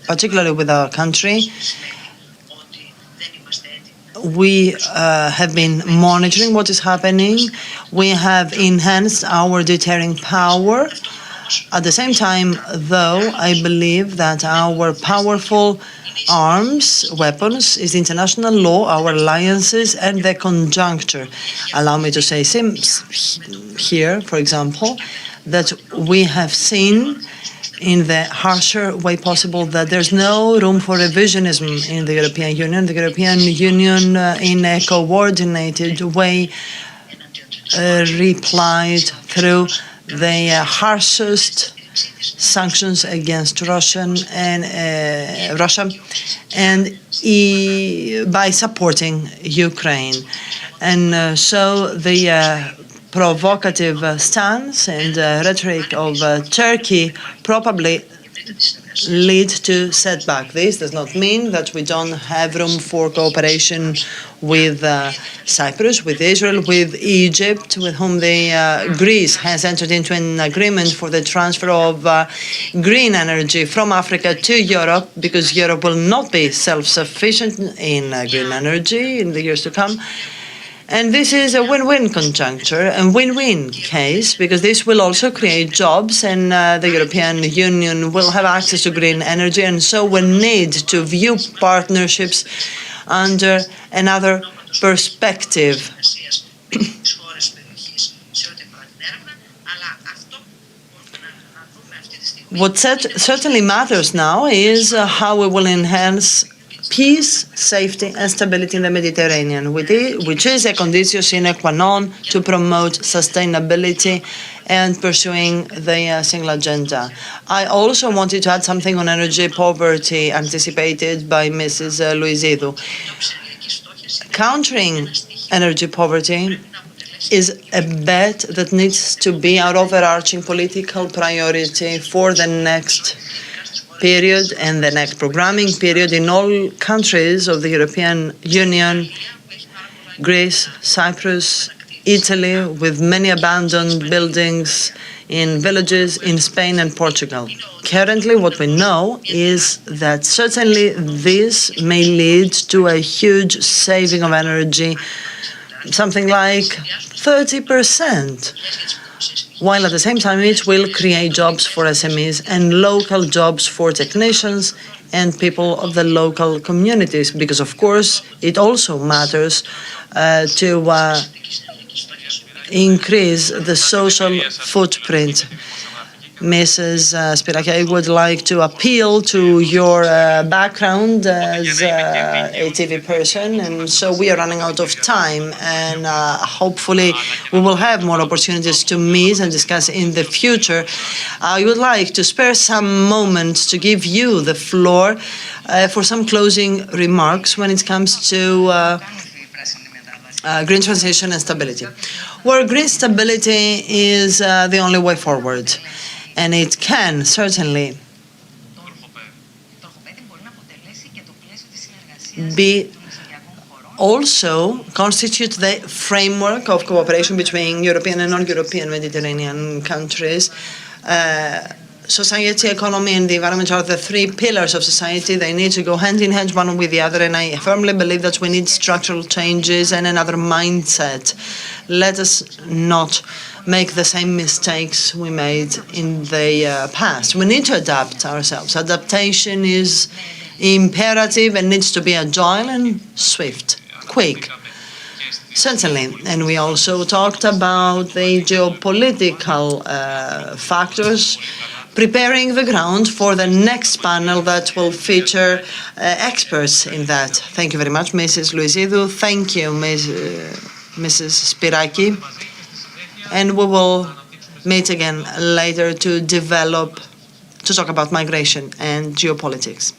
particularly with our country. We have been monitoring what is happening. We have enhanced our deterring power. At the same time, though, I believe that our powerful arms, weapons, is international law, our alliances, and the conjuncture. Allow me to say here, for example, that we have seen in the harsher way possible that there's no room for revisionism in the European Union. The European Union, in a coordinated way, replied through the harshest sanctions against Russia and by supporting Ukraine. And so the provocative stance and rhetoric of Turkey probably lead to setback. This does not mean that we don't have room for cooperation with Cyprus, with Israel, with Egypt, with whom Greece has entered into an agreement for the transfer of green energy from Africa to Europe, because Europe will not be self-sufficient in green energy in the years to come. And this is a win-win conjuncture, a win-win case, because this will also create jobs, and the European Union will have access to green energy, and so we need to view partnerships under another perspective. What certainly matters now is how we will enhance peace, safety, and stability in the Mediterranean, which is a conditio sine qua non to promote sustainability and pursuing the single agenda. I also wanted to add something on energy poverty anticipated by Mrs. Loizidou. Countering energy poverty is a bet that needs to be our overarching political priority for the next period and the next programming period in all countries of the European Union, Greece, Cyprus, Italy, with many abandoned buildings in villages in Spain and Portugal. Currently, what we know is that certainly this may lead to a huge saving of energy, something like 30%. While at the same time it will create jobs for SMEs and local jobs for technicians and people of the local communities, because of course it also matters to increase the social footprint. Mrs. Spiraki, I would like to appeal to your background as a TV person, and so we are running out of time, and hopefully we will have more opportunities to meet and discuss in the future. I would like to spare some moments to give you the floor for some closing remarks when it comes to green transition and stability. Where green stability is the only way forward. And it can certainly be also constitute the framework of cooperation between European and non-European Mediterranean countries. Society, economy, and the environment are the three pillars of society. They need to go hand in hand one with the other, and I firmly believe that we need structural changes and another mindset. Let us not make the same mistakes we made in the past. We need to adapt ourselves. Adaptation is imperative and needs to be agile and swift, quick. Certainly, and we also talked about the geopolitical factors, preparing the ground for the next panel that will feature experts in that. Thank you very much, Mrs. Louisidou. Thank you, Mrs. Spiraki. And we will meet again later to talk about migration and geopolitics.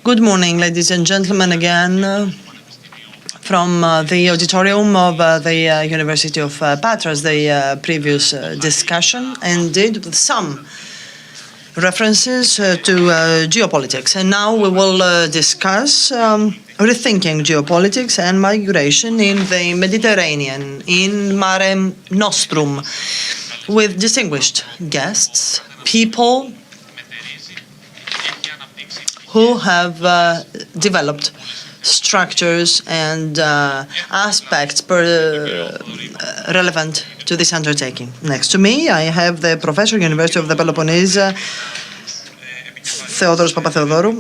Good morning, ladies and gentlemen, again from the auditorium of the University of Patras, the previous discussion ended with some references to geopolitics. And now we will discuss rethinking geopolitics and migration in the Mediterranean, in Mare Nostrum, with distinguished guests, people who have developed structures and aspects relevant to this undertaking. Next to me, I have the Professor, University of the Peloponnese, Theodoros Papatheodorou,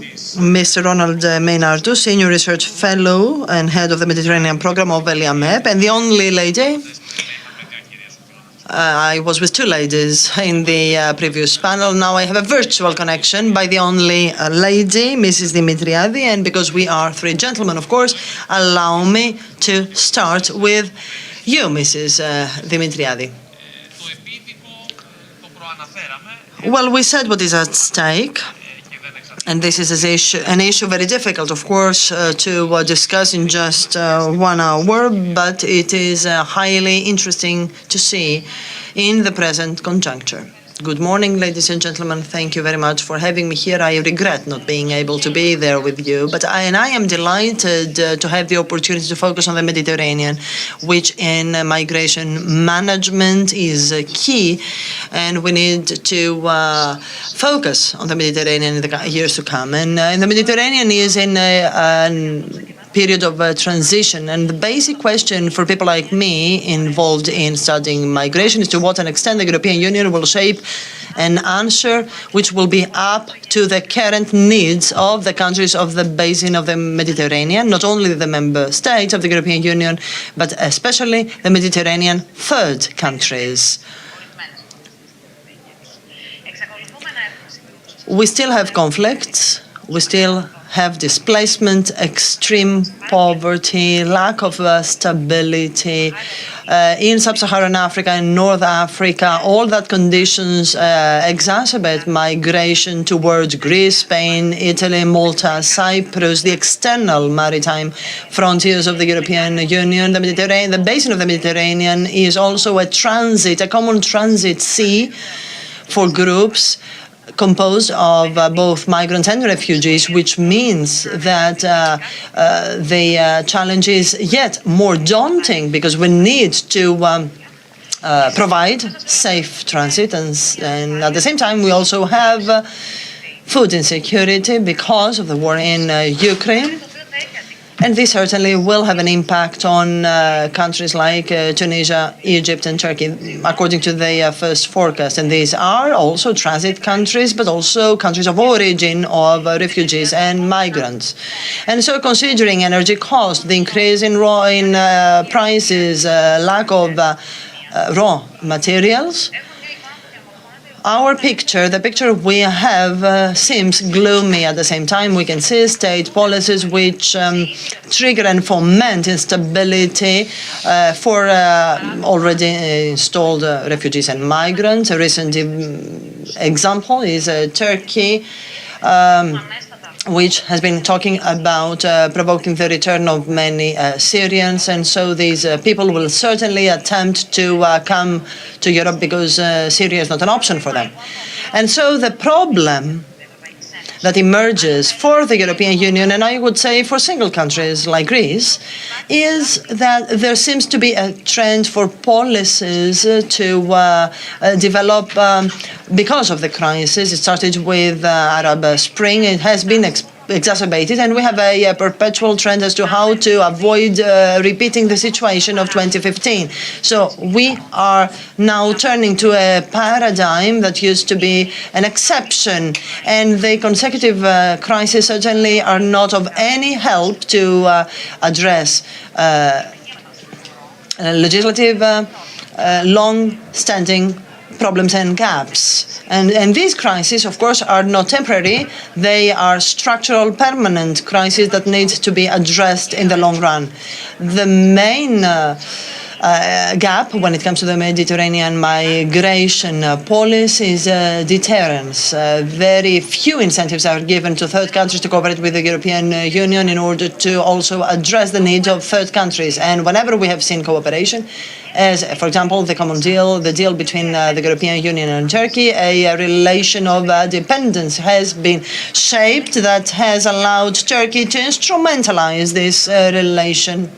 Mr. Ronald Maynardou, Senior Research Fellow and Head of the Mediterranean Program of ELIAMEP, and the only lady. I was with two ladies in the previous panel. Now I have a virtual connection by the only lady, Mrs. Dimitriadi, and because we are three gentlemen, of course, allow me to start with you, Mrs. Dimitriadi. Well, we said what is at stake. And this is an issue very difficult, of course, to discuss in just 1 hour, but it is highly interesting to see in the present conjuncture. Good morning, ladies and gentlemen. Thank you very much for having me here. I regret not being able to be there with you, but I am delighted to have the opportunity to focus on the Mediterranean, which in migration management is key, and we need to focus on the Mediterranean in the years to come. And the Mediterranean is in a period of transition, and the basic question for people like me involved in studying migration is to what an extent the European Union will shape an answer which will be up to the current needs of the countries of the basin of the Mediterranean, not only the member states of the European Union, but especially the Mediterranean third countries. We still have conflicts, we still have displacement, extreme poverty, lack of stability in sub-Saharan Africa and North Africa. All that conditions exacerbate migration towards Greece, Spain, Italy, Malta, Cyprus, the external maritime frontiers of the European Union. The Mediterranean, the basin of the Mediterranean is also a common transit sea for groups composed of both migrants and refugees, which means that the challenge is yet more daunting because we need to provide safe transit, and at the same time we also have food insecurity because of the war in Ukraine. And this certainly will have an impact on countries like Tunisia, Egypt, and Turkey, according to the first forecast. And these are also transit countries, but also countries of origin of refugees and migrants. And so considering energy cost, the increase in prices, lack of raw materials, the picture we have seems gloomy. At the same time, we can see state policies which trigger and foment instability for already installed refugees and migrants. A recent example is Turkey, which has been talking about provoking the return of many Syrians. And so these people will certainly attempt to come to Europe because Syria is not an option for them. And so the problem that emerges for the European Union, and I would say for single countries like Greece, is that there seems to be a trend for policies to develop because of the crisis. It started with Arab Spring. It has been exacerbated, and we have a perpetual trend as to how to avoid repeating the situation of 2015. So we are now turning to a paradigm that used to be an exception, and the consecutive crises certainly are not of any help to address legislative, long-standing problems and gaps. And these crises, of course, are not temporary. They are structural, permanent crises that need to be addressed in the long run. The main gap when it comes to the Mediterranean migration policy is deterrence. Very few incentives are given to third countries to cooperate with the European Union in order to also address the needs of third countries. And whenever we have seen cooperation, as, for example, the deal between the European Union and Turkey, a relation of dependence has been shaped that has allowed Turkey to instrumentalize this relation.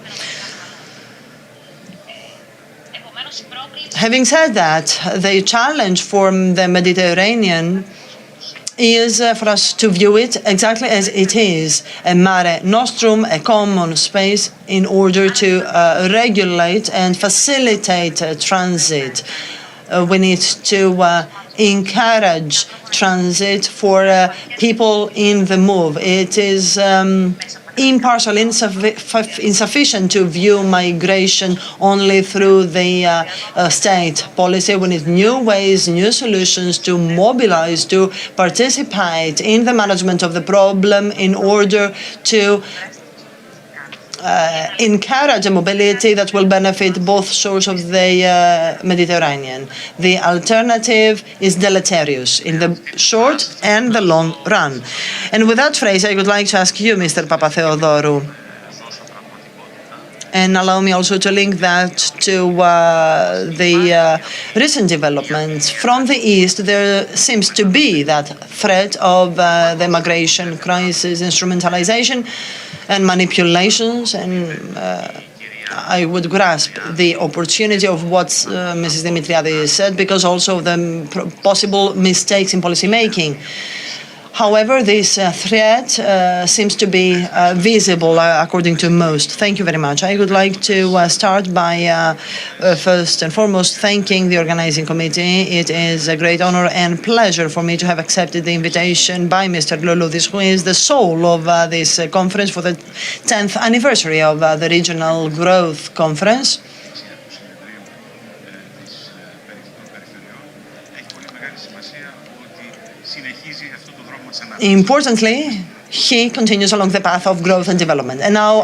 Having said that, the challenge for the Mediterranean is for us to view it exactly as it is, a mare nostrum, a common space in order to regulate and facilitate transit. We need to encourage transit for people in the move. It is impartial, insufficient to view migration only through the state policy. We need new ways, new solutions to mobilize, to participate in the management of the problem in order to encourage a mobility that will benefit both shores of the Mediterranean. The alternative is deleterious in the short and the long run. And with that phrase, I would like to ask you, Mr. Papatheodorou, and allow me also to link that to the recent developments. From the East, there seems to be that threat of the migration crisis, instrumentalization and manipulations, and I would grasp the opportunity of what Mrs. Dimitriadi said, because also the possible mistakes in policy making. However, this threat seems to be visible according to most. Thank you very much. I would like to start by first and foremost thanking the organizing committee. It is a great honor and pleasure for me to have accepted the invitation by Mr. Loloudis, who is the soul of this conference for the 10th anniversary of the Regional Growth Conference. Importantly, he continues along the path of growth and development. And now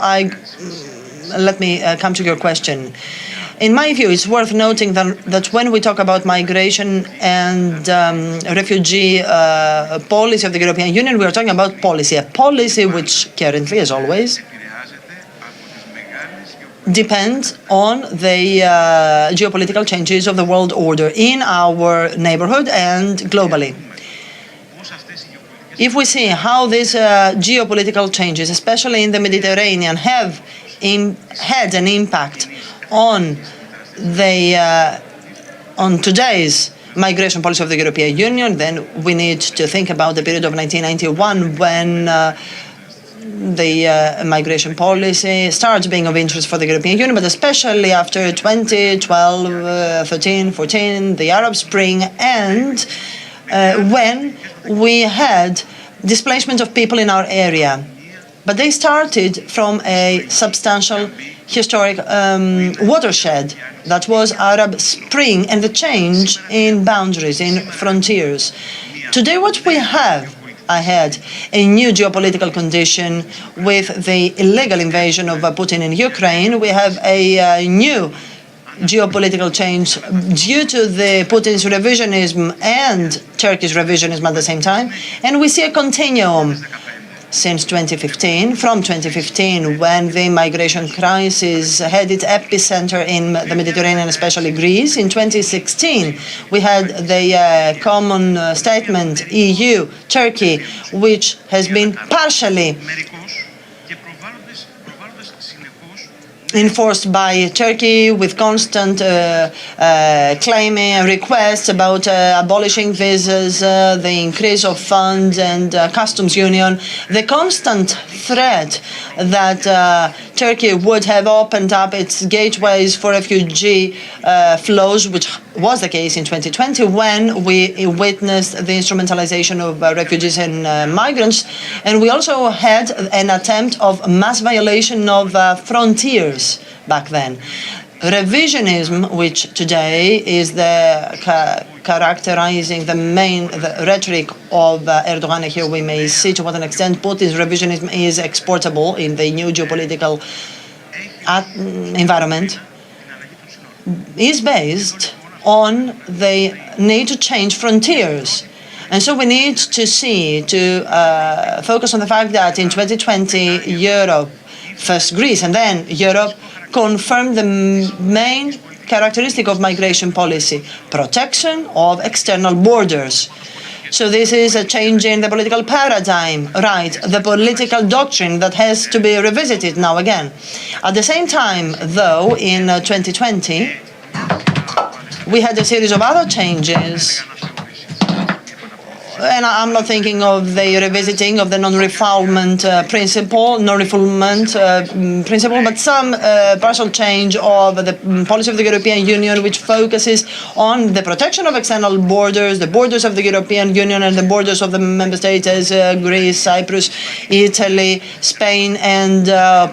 let me come to your question. In my view, it's worth noting that when we talk about migration and refugee policy of the European Union, we are talking about policy, a policy which currently, as always, depends on the geopolitical changes of the world order in our neighborhood and globally. If we see how these geopolitical changes, especially in the Mediterranean, have had an impact on today's migration policy of the European Union, then we need to think about the period of 1991 when the migration policy starts being of interest for the European Union, but especially after 2012, 13, 14, the Arab Spring, and when we had displacement of people in our area. But they started from a substantial historic watershed that was Arab Spring and the change in boundaries, in frontiers. Today what we have ahead, a new geopolitical condition with the illegal invasion of Putin in Ukraine. We have a new geopolitical change due to the Putin's revisionism and Turkey's revisionism at the same time. And we see a continuum since 2015, from 2015, when the migration crisis had its epicenter in the Mediterranean, especially Greece. In 2016, we had the common statement EU-Turkey, which has been partially enforced by Turkey with constant claiming requests about abolishing visas, the increase of funds and customs union, the constant threat that Turkey would have opened up its gateways for refugee flows, which was the case in 2020 when we witnessed the instrumentalization of refugees and migrants. And we also had an attempt of mass violation of frontiers back then. Revisionism, which today is characterizing the rhetoric of Erdogan, and here we may see to what an extent Putin's revisionism is exportable in the new geopolitical environment, is based on the need to change frontiers. And so we need to focus on the fact that in 2020, Europe, first Greece and then Europe, confirmed the main characteristic of migration policy: protection of external borders. So this is a change in the political paradigm, right? The political doctrine that has to be revisited now again. At the same time, though, in 2020, we had a series of other changes And I'm not thinking of the revisiting of the non-refoulement principle, principle, but some partial change of the policy of the European Union, which focuses on the protection of external borders, the borders of the European Union and the borders of the member states as Greece, Cyprus, Italy, Spain, and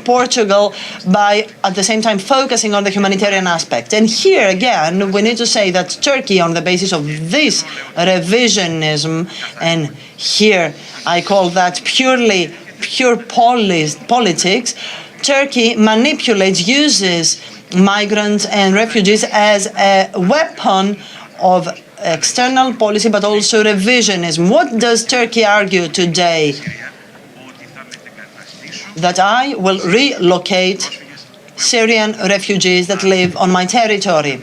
Portugal, by at the same time focusing on the humanitarian aspect. And here again, we need to say that Turkey, on the basis of this revisionism, and here I call that pure politics, Turkey manipulates, uses migrants and refugees as a weapon of external policy, but also revisionism. What does Turkey argue today? That I will relocate Syrian refugees that live on my territory.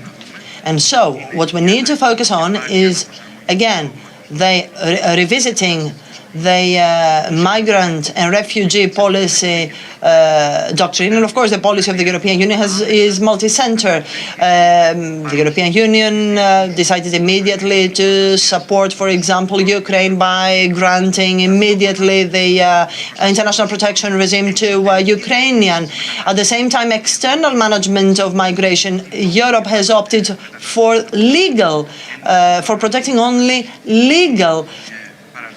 And so what we need to focus on is, again, revisiting the migrant and refugee policy doctrine. And of course, the policy of the European Union is multi-center. The European Union decided immediately to support, for example, Ukraine by granting immediately the international protection regime to Ukrainian. At the same time, external management of migration, Europe has opted for for protecting only legal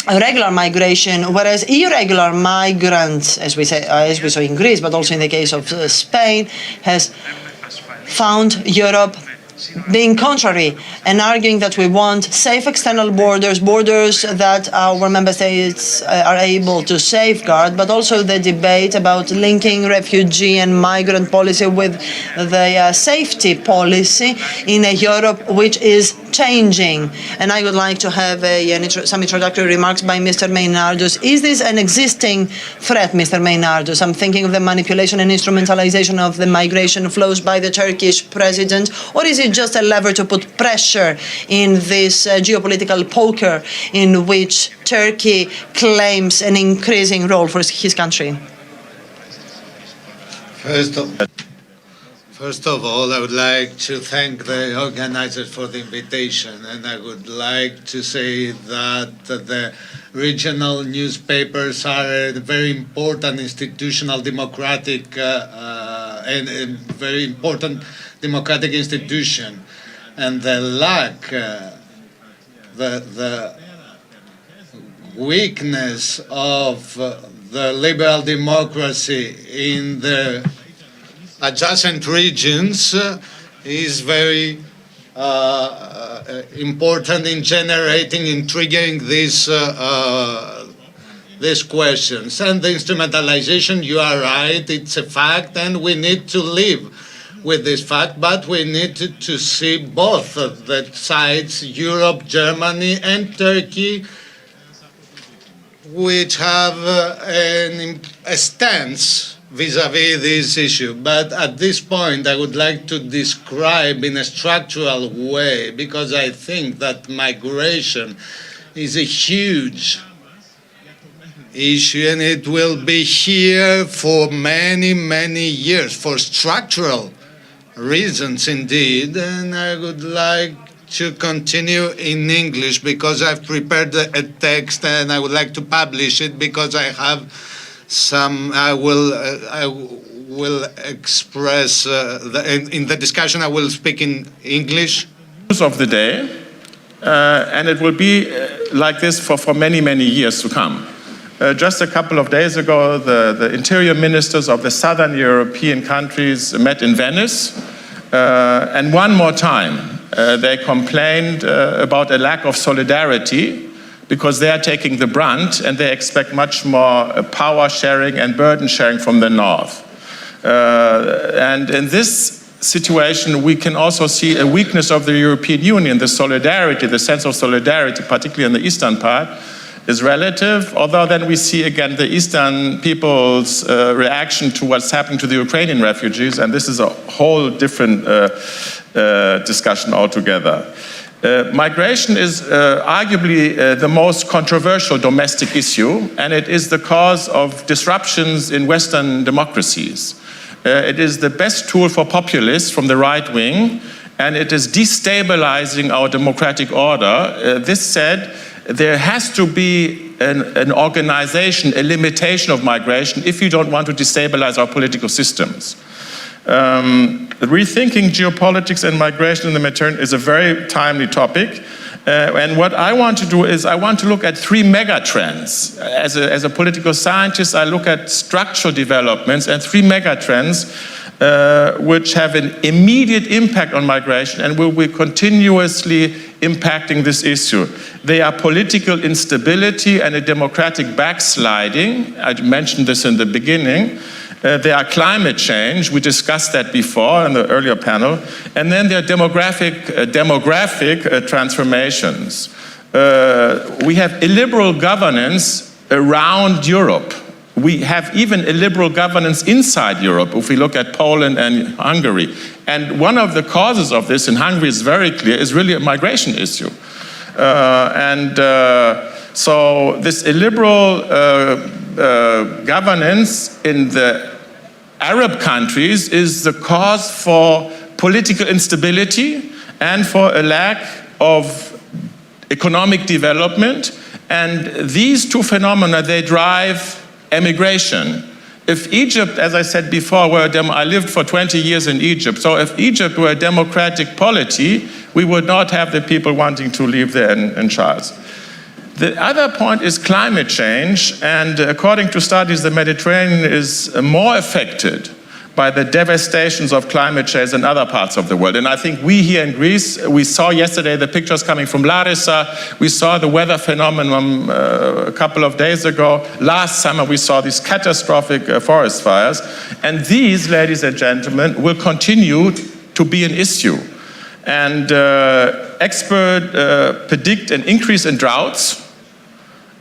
regular migration, whereas irregular migrants, as we saw in Greece, but also in the case of Spain, has found Europe being contrary and arguing that we want safe external borders that our member states are able to safeguard, but also the debate about linking refugee and migrant policy with the safety policy in a Europe which is changing. And I would like to have some introductory remarks by Mr. Meinardus. Is this an existing threat, Mr. Meinardus? I'm thinking of the manipulation and instrumentalization of the migration flows by the Turkish president, or is it just a lever to put pressure in this geopolitical poker in which Turkey claims an increasing role for his country? First of all, I would like to thank the organizers for the invitation, and I would like to say that the regional newspapers are a very important institutional democratic and a very important democratic institution, and the weakness of the liberal democracy in the adjacent regions is very important in generating, in triggering these questions. And the instrumentalization, you are right, it's a fact, and we need to live with this fact, but we need to see both of the sides, Europe, Germany, and Turkey, which have a stance vis-à-vis this issue. But at this point, I would like to describe in a structural way, because I think that migration is a huge issue, and it will be here for many, many years, for structural reasons indeed. And I would like to continue in English because I've prepared a text and I would like to publish it because I have some, I will express, in the discussion I will speak in English. Of the day, and it will be like this for many, many years to come. Just a couple of days ago, the interior ministers of the southern European countries met in Venice, and one more time they complained about a lack of solidarity because they are taking the brunt and they expect much more power sharing and burden sharing from the north. And in this situation, we can also see a weakness of the European Union. The solidarity, the sense of solidarity, particularly in the eastern part, is relative, although then we see again the Eastern people's reaction to what's happening to the Ukrainian refugees, and this is a whole different discussion altogether. Migration is arguably the most controversial domestic issue, and it is the cause of disruptions in Western democracies. It is the best tool for populists from the right wing, and it is destabilizing our democratic order. This said, there has to be an organization, a limitation of migration if you don't want to destabilize our political systems. Rethinking geopolitics and migration in the Mediterranean is a very timely topic. And what I want to do is I want to look at three mega trends. As a political scientist, I look at structural developments and three mega trends which have an immediate impact on migration and will be continuously impacting this issue. They are political instability and a democratic backsliding. I mentioned this in the beginning. They are climate change. We discussed that before in the earlier panel. And then there are demographic transformations. We have illiberal governance around Europe. We have even illiberal governance inside Europe, if we look at Poland and Hungary. And one of the causes of this, in Hungary is very clear, is really a migration issue. So this illiberal governance in the Arab countries is the cause for political instability and for a lack of economic development. And these two phenomena, they drive emigration. If Egypt, as I said before, I lived for 20 years in Egypt, so if Egypt were a democratic polity, we would not have the people wanting to live there in Charles. The other point is climate change, and according to studies, the Mediterranean is more affected by the devastations of climate change than other parts of the world. And I think we here in Greece, we saw yesterday the pictures coming from Larissa, we saw the weather phenomenon a couple of days ago. Last summer we saw these catastrophic forest fires. And these, ladies and gentlemen, will continue to be an issue. And experts predict an increase in droughts.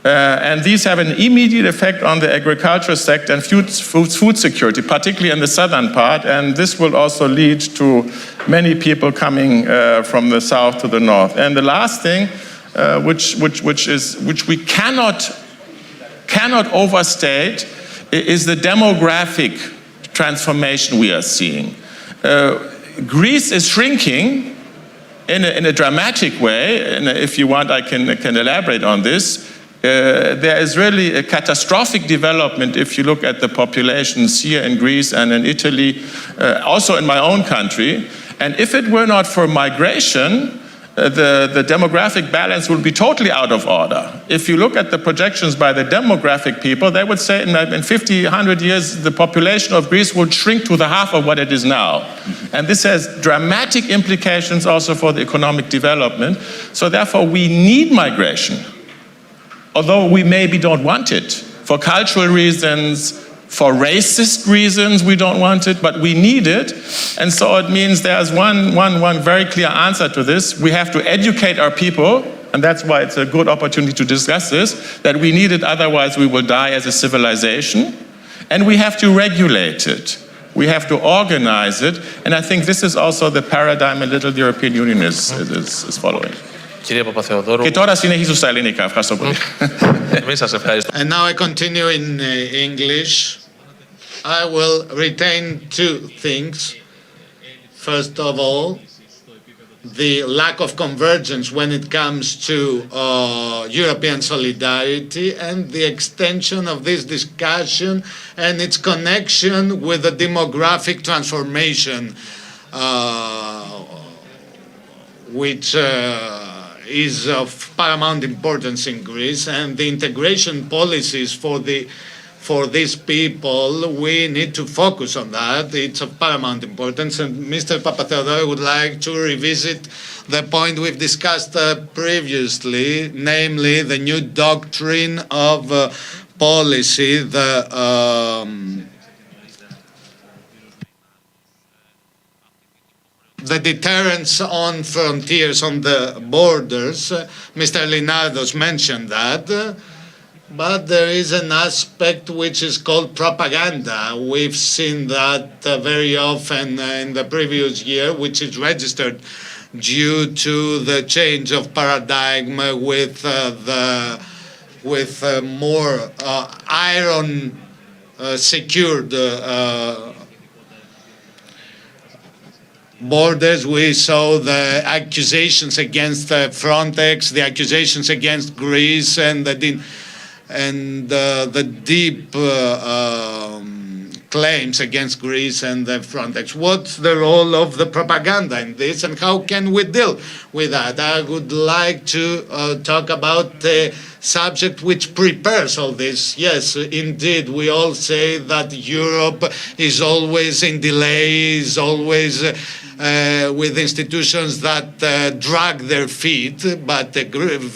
And these have an immediate effect on the agricultural sector and food security, particularly in the southern part. And this will also lead to many people coming from the south to the north. And the last thing, which we cannot overstate, is the demographic transformation we are seeing. Greece is shrinking in a dramatic way, and if you want, I can elaborate on this. There is really a catastrophic development if you look at the populations here in Greece and in Italy, also in my own country. And if it were not for migration, the demographic balance would be totally out of order. If you look at the projections by the demographic people, they would say in 50, 100 years, the population of Greece would shrink to the half of what it is now. And this has dramatic implications also for the economic development. So therefore, we need migration. Although we maybe don't want it, for cultural reasons, for racist reasons, we don't want it, but we need it. And so it means there's one very clear answer to this. We have to educate our people, and that's why it's a good opportunity to discuss this, that we need it, otherwise we will die as a civilization. And we have to regulate it. We have to organize it. And I think this is also the paradigm a little the European Union is following. Κύριε Παπαθεοδόρου. Και τώρα συνεχίζω στα ελληνικά. Ευχαριστώ πολύ. Εμείς σας ευχαριστώ. And now I continue in English. I will retain two things. First of all, the lack of convergence when it comes to European solidarity and the extension of this discussion and its connection with the demographic transformation which is of paramount importance in Greece, and the integration policies for these people, we need to focus on that. It's of paramount importance, and Mr. Papatheodorou would like to revisit the point we've discussed previously, namely the new doctrine of policy, the deterrence on frontiers, on the borders. Mr. Linardos mentioned that. But there is an aspect which is called propaganda. We've seen that very often in the previous year, which is registered due to the change of paradigm with more iron secured borders. We saw the accusations against Frontex, the accusations against Greece, and the deep claims against Greece and the Frontex. What's the role of the propaganda in this, and how can we deal with that? I would like to talk about the subject which prepares all this. Yes, indeed, we all say that Europe is always in delay, is always with institutions that drag their feet, but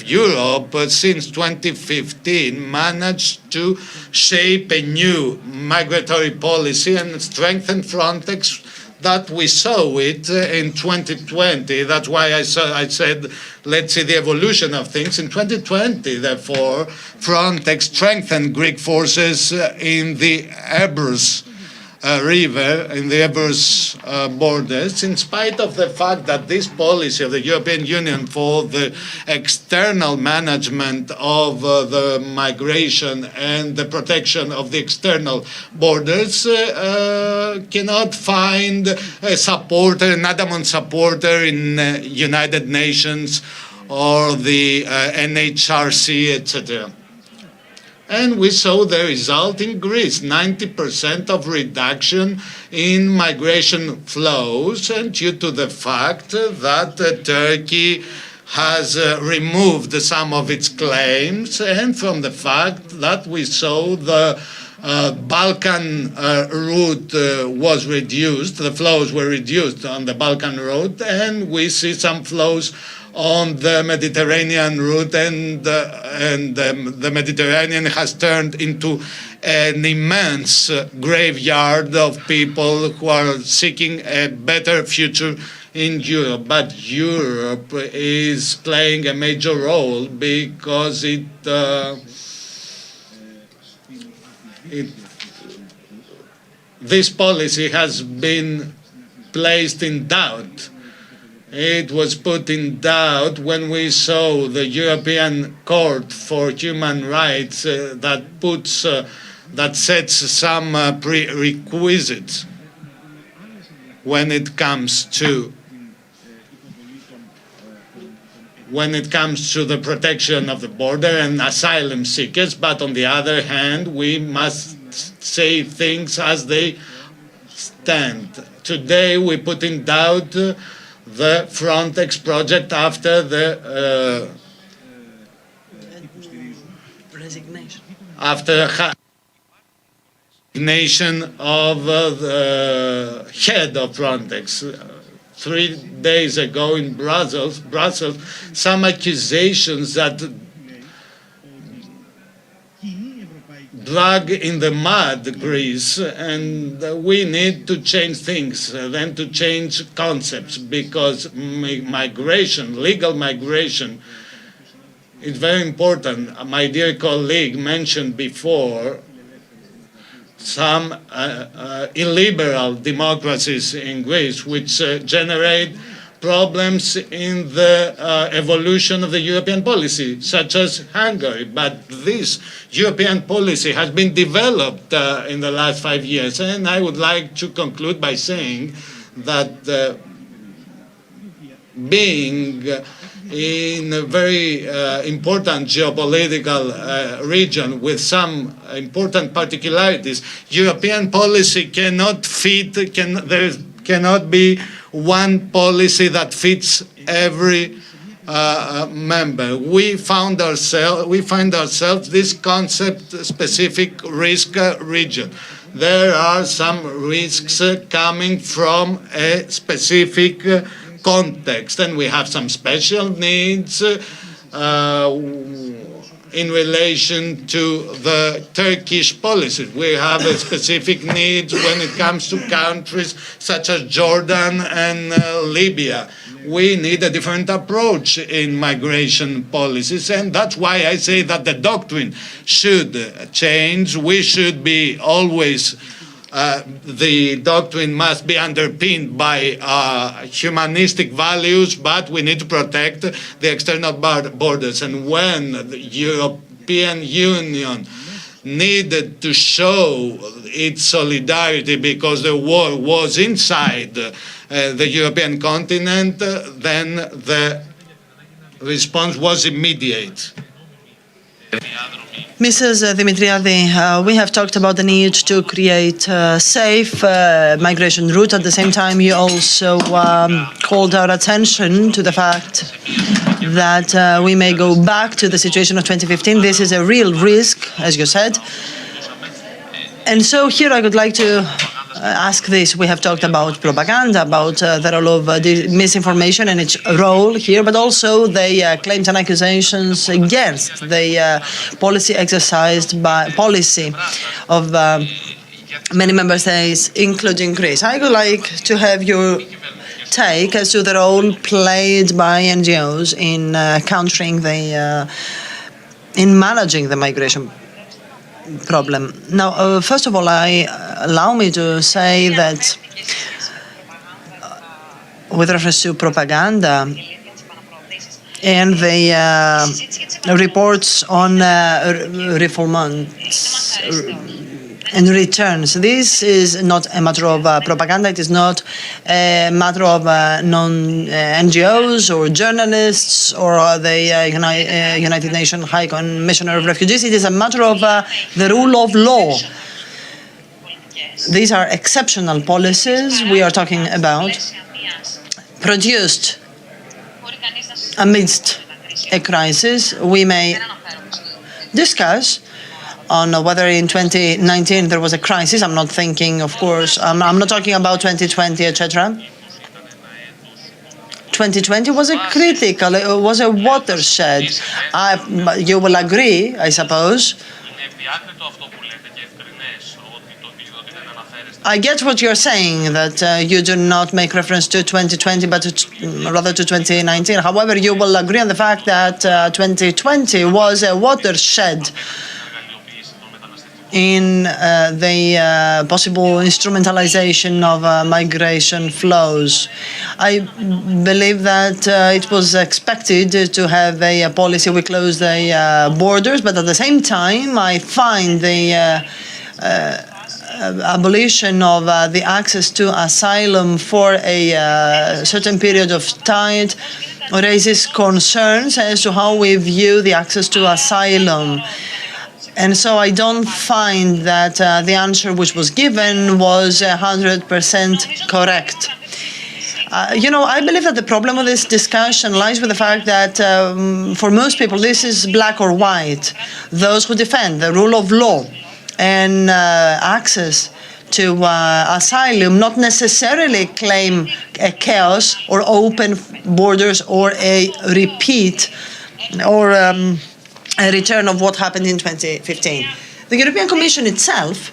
Europe, since 2015, managed to shape a new migratory policy and strengthen Frontex. That we saw it in 2020. That's why I said, let's see the evolution of things. In 2020, therefore, Frontex strengthened Greek forces in the Ebros river, in the Ebros borders, in spite of the fact that this policy of the European Union for the external management of the migration and the protection of the external borders cannot find a supporter, an adamant supporter in United Nations or the NHRC, etc. And we saw the result in Greece, 90% of reduction in migration flows, and due to the fact that Turkey has removed some of its claims, and from the fact that we saw the Balkan route was reduced, the flows were reduced on the Balkan route, and we see some flows on the Mediterranean route, and the Mediterranean has turned into an immense graveyard of people who are seeking a better future in Europe. But Europe is playing a major role because this policy has been placed in doubt. It was put in doubt when we saw the European Court for Human Rights that sets some prerequisites when it comes to the protection of the border and asylum seekers. But on the other hand, we must say things as they stand. Today we put in doubt the Frontex project after the resignation of the head of Frontex. 3 days ago in Brussels, some accusations that drag in the mud Greece, and we need to change things, then to change concepts, because migration, legal migration, is very important. My dear colleague mentioned before some illiberal democracies in Greece which generate problems in the evolution of the European policy, such as Hungary. But this European policy has been developed in the last 5 years. And I would like to conclude by saying that being in a very important geopolitical region with some important particularities, European policy cannot fit, there cannot be one policy that fits every member. We find ourselves this concept-specific risk region. There are some risks coming from a specific context, and we have some special needs in relation to the Turkish policy. We have a specific needs when it comes to countries such as Jordan and Libya. We need a different approach in migration policies, and that's why I say that the doctrine should change. We should be always the doctrine must be underpinned by humanistic values, but we need to protect the external borders. And when the European Union needed to show its solidarity because the war was inside the European continent, then the response was immediate. Mrs. Dimitriadi, we have talked about the need to create a safe migration route. At the same time, you also called our attention to the fact that we may go back to the situation of 2015. This is a real risk, as you said. And so here I would like to ask this. We have talked about propaganda, about the role of misinformation and its role here, but also the claims and accusations against the policy of many member states, including Greece. I would like to have your take as to the role played by NGOs in countering in managing the migration problem. Now, first of all, allow me to say that with reference to propaganda and the reports on refoulements and returns, this is not a matter of propaganda. It is not a matter of non-NGOs or journalists or the United Nations High Commissioner of Refugees. It is a matter of the rule of law. These are exceptional policies we are talking about, produced amidst a crisis. We may discuss on whether in 2019 there was a crisis. I'm not thinking, of course, I'm not talking about 2020, etc. 2020 was a critical, it was a watershed. You will agree, I suppose. I get what you're saying, that you do not make reference to 2020, but rather to 2019. However, you will agree on the fact that 2020 was a watershed in the possible instrumentalization of migration flows. I believe that it was expected to have a policy. We close the borders, but at the same time, I find the abolition of the access to asylum for a certain period of time raises concerns as to how we view the access to asylum. And so I don't find that the answer which was given was 100% correct. I believe that the problem with this discussion lies with the fact that for most people this is black or white. Those who defend the rule of law and access to asylum not necessarily claim a chaos or open borders or a repeat or a return of what happened in 2015. The European Commission itself,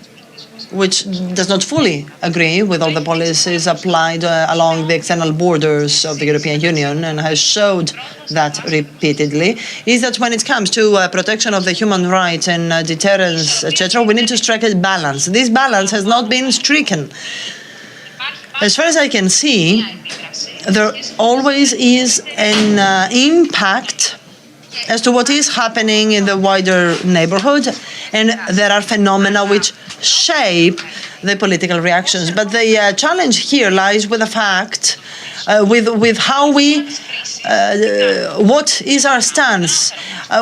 which does not fully agree with all the policies applied along the external borders of the European Union and has showed that repeatedly, is that when it comes to protection of the human rights and deterrence, etc., we need to strike a balance. This balance has not been stricken. As far as I can see, there always is an impact as to what is happening in the wider neighborhood, and there are phenomena which shape the political reactions. But the challenge here lies with the fact, with how we, what is our stance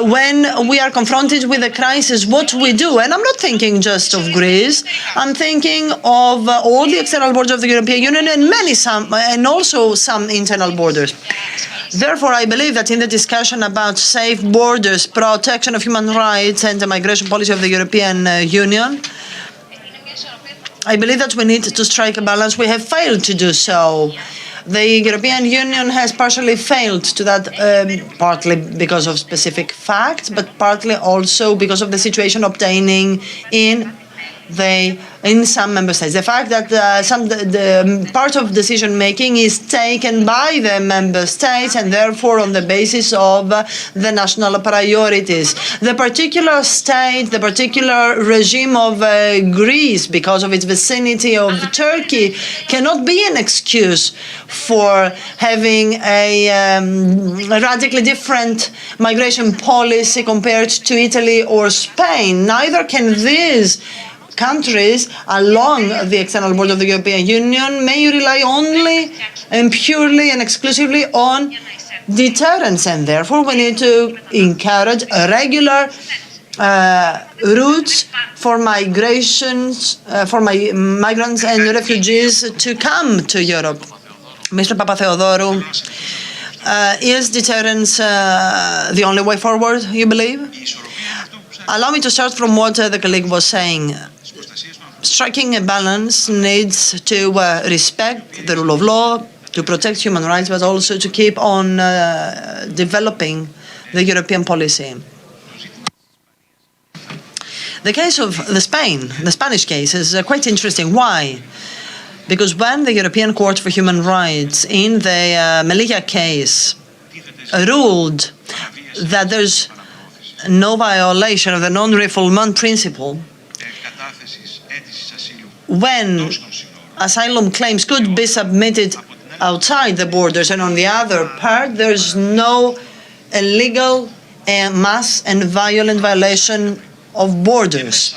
when we are confronted with a crisis, what we do. And I'm not thinking just of Greece, I'm thinking of all the external borders of the European Union and also some internal borders. Therefore, I believe that in the discussion about safe borders, protection of human rights, and the migration policy of the European Union, I believe that we need to strike a balance. We have failed to do so. The European Union has partially failed to that, partly because of specific facts, but partly also because of the situation obtaining in some member states. The fact that the part of decision making is taken by the member states and therefore on the basis of the national priorities. The particular state, the particular regime of Greece, because of its vicinity of Turkey, cannot be an excuse for having a radically different migration policy compared to Italy or Spain. Neither can this countries along the external border of the European Union may rely only and purely and exclusively on deterrence, and therefore we need to encourage regular routes for migrations, for migrants and refugees to come to Europe. Mr. Papatheodoru, is deterrence the only way forward, you believe? Allow me to start from what the colleague was saying. Striking a balance needs to respect the rule of law, to protect human rights, but also to keep on developing the European policy. The case of the Spanish case, is quite interesting. Why? Because when the European Court for Human Rights in the Melilla case ruled that there's no violation of the non-refoulement principle, when asylum claims could be submitted outside the borders, and on the other part, there's no illegal mass and violent violation of borders.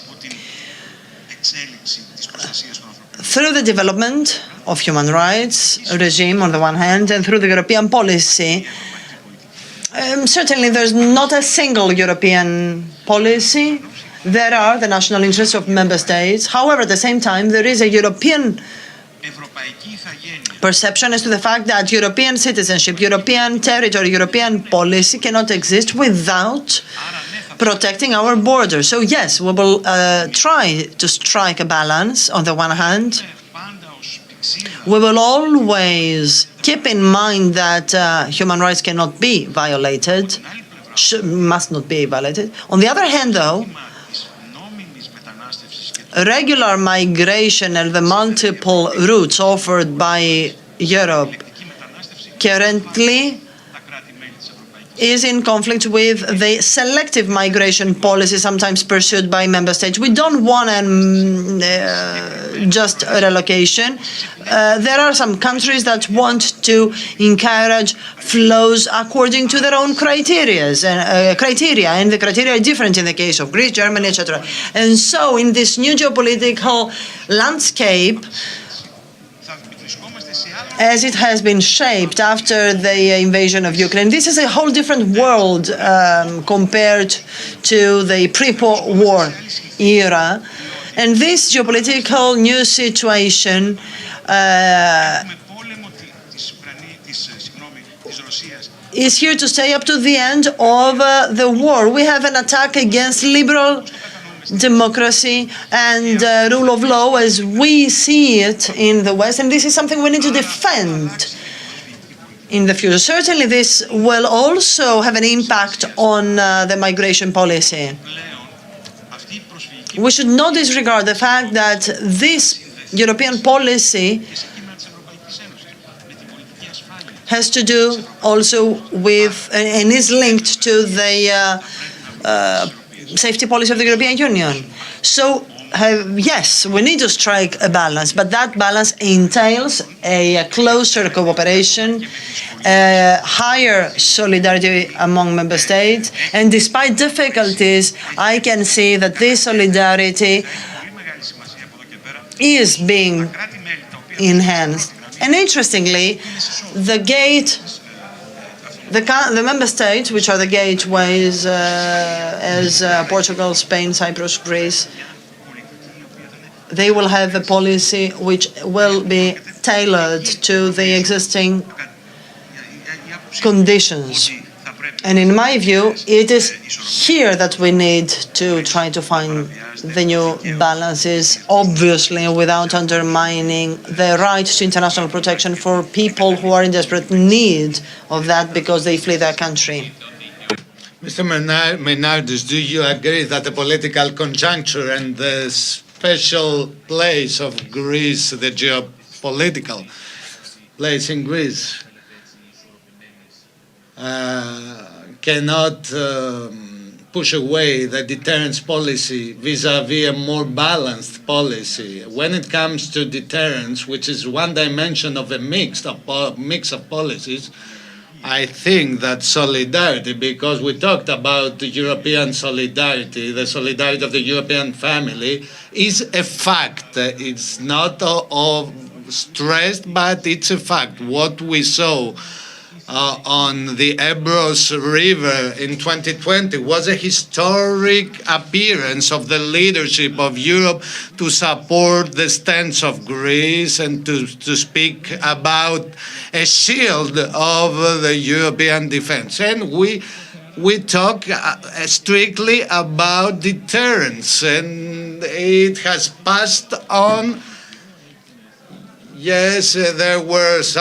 Through the development of human rights regime on the one hand, and through the European policy, certainly there's not a single European policy. There are the national interests of member states. However, at the same time, there is a European perception as to the fact that European citizenship, European territory, European policy cannot exist without protecting our borders. So yes, we will try to strike a balance on the one hand. We will always keep in mind that human rights cannot be violated, must not be violated. On the other hand, though, regular migration and the multiple routes offered by Europe currently is in conflict with the selective migration policy sometimes pursued by member states. We don't want just a relocation. There are some countries that want to encourage flows according to their own criteria, and the criteria are different in the case of Greece, Germany, etc. And so in this new geopolitical landscape, as it has been shaped after the invasion of Ukraine, this is a whole different world compared to the pre-war era. And this geopolitical new situation is here to stay up to the end of the war. We have an attack against liberal democracy and rule of law as we see it in the West, and this is something we need to defend in the future. Certainly this will also have an impact on the migration policy. We should not disregard the fact that this European policy has to do also with and is linked to the safety policy of the European Union. So, yes, we need to strike a balance, but that balance entails a closer cooperation, higher solidarity among member states, and despite difficulties, I can see that this solidarity is being enhanced. And interestingly, the member states, which are the gateways as Portugal, Spain, Cyprus, Greece, they will have a policy which will be tailored to the existing conditions. And in my view, it is here that we need to try to find the new balances, obviously without undermining the right to international protection for people who are in desperate need of that because they flee their country. Mr. Menardis, do you agree that the political conjuncture and the special place of Greece, the geopolitical place in Greece, cannot push away the deterrence policy vis-à-vis a more balanced policy? When it comes to deterrence, which is one dimension of a mix of policies, I think that solidarity, because we talked about the European solidarity, the solidarity of the European family, is a fact. It's not stressed, but it's a fact. What we saw on the Ebros River in 2020 was a historic appearance of the leadership of Europe to support the stance of Greece and to speak about a shield of the European defense. And we talk strictly about deterrence, and it has passed on. Yes, there was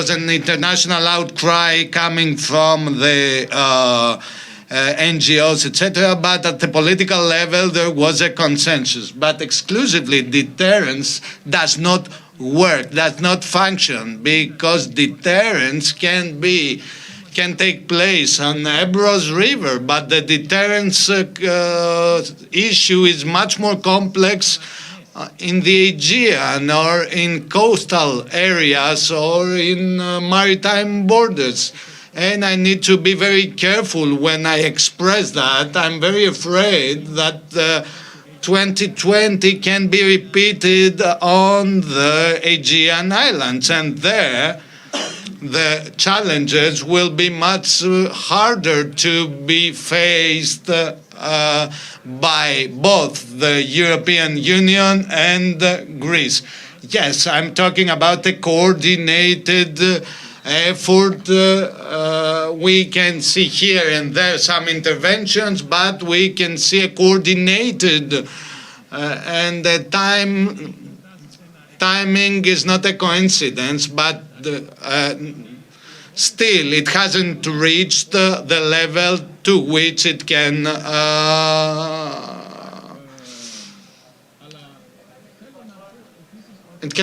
an international outcry coming from the NGOs, etc., but at the political level there was a consensus. But exclusively deterrence does not work, does not function, because deterrence can take place on Ebros River, but the deterrence issue is much more complex in the Aegean or in coastal areas or in maritime borders. And I need to be very careful when I express that. I'm very afraid that 2020 can be repeated on the Aegean Islands, and there the challenges will be much harder to be faced by both the European Union and Greece. Yes, I'm talking about a coordinated effort. We can see here and there some interventions, but we can see a coordinated and the timing is not a coincidence, but still it hasn't reached the level to which it can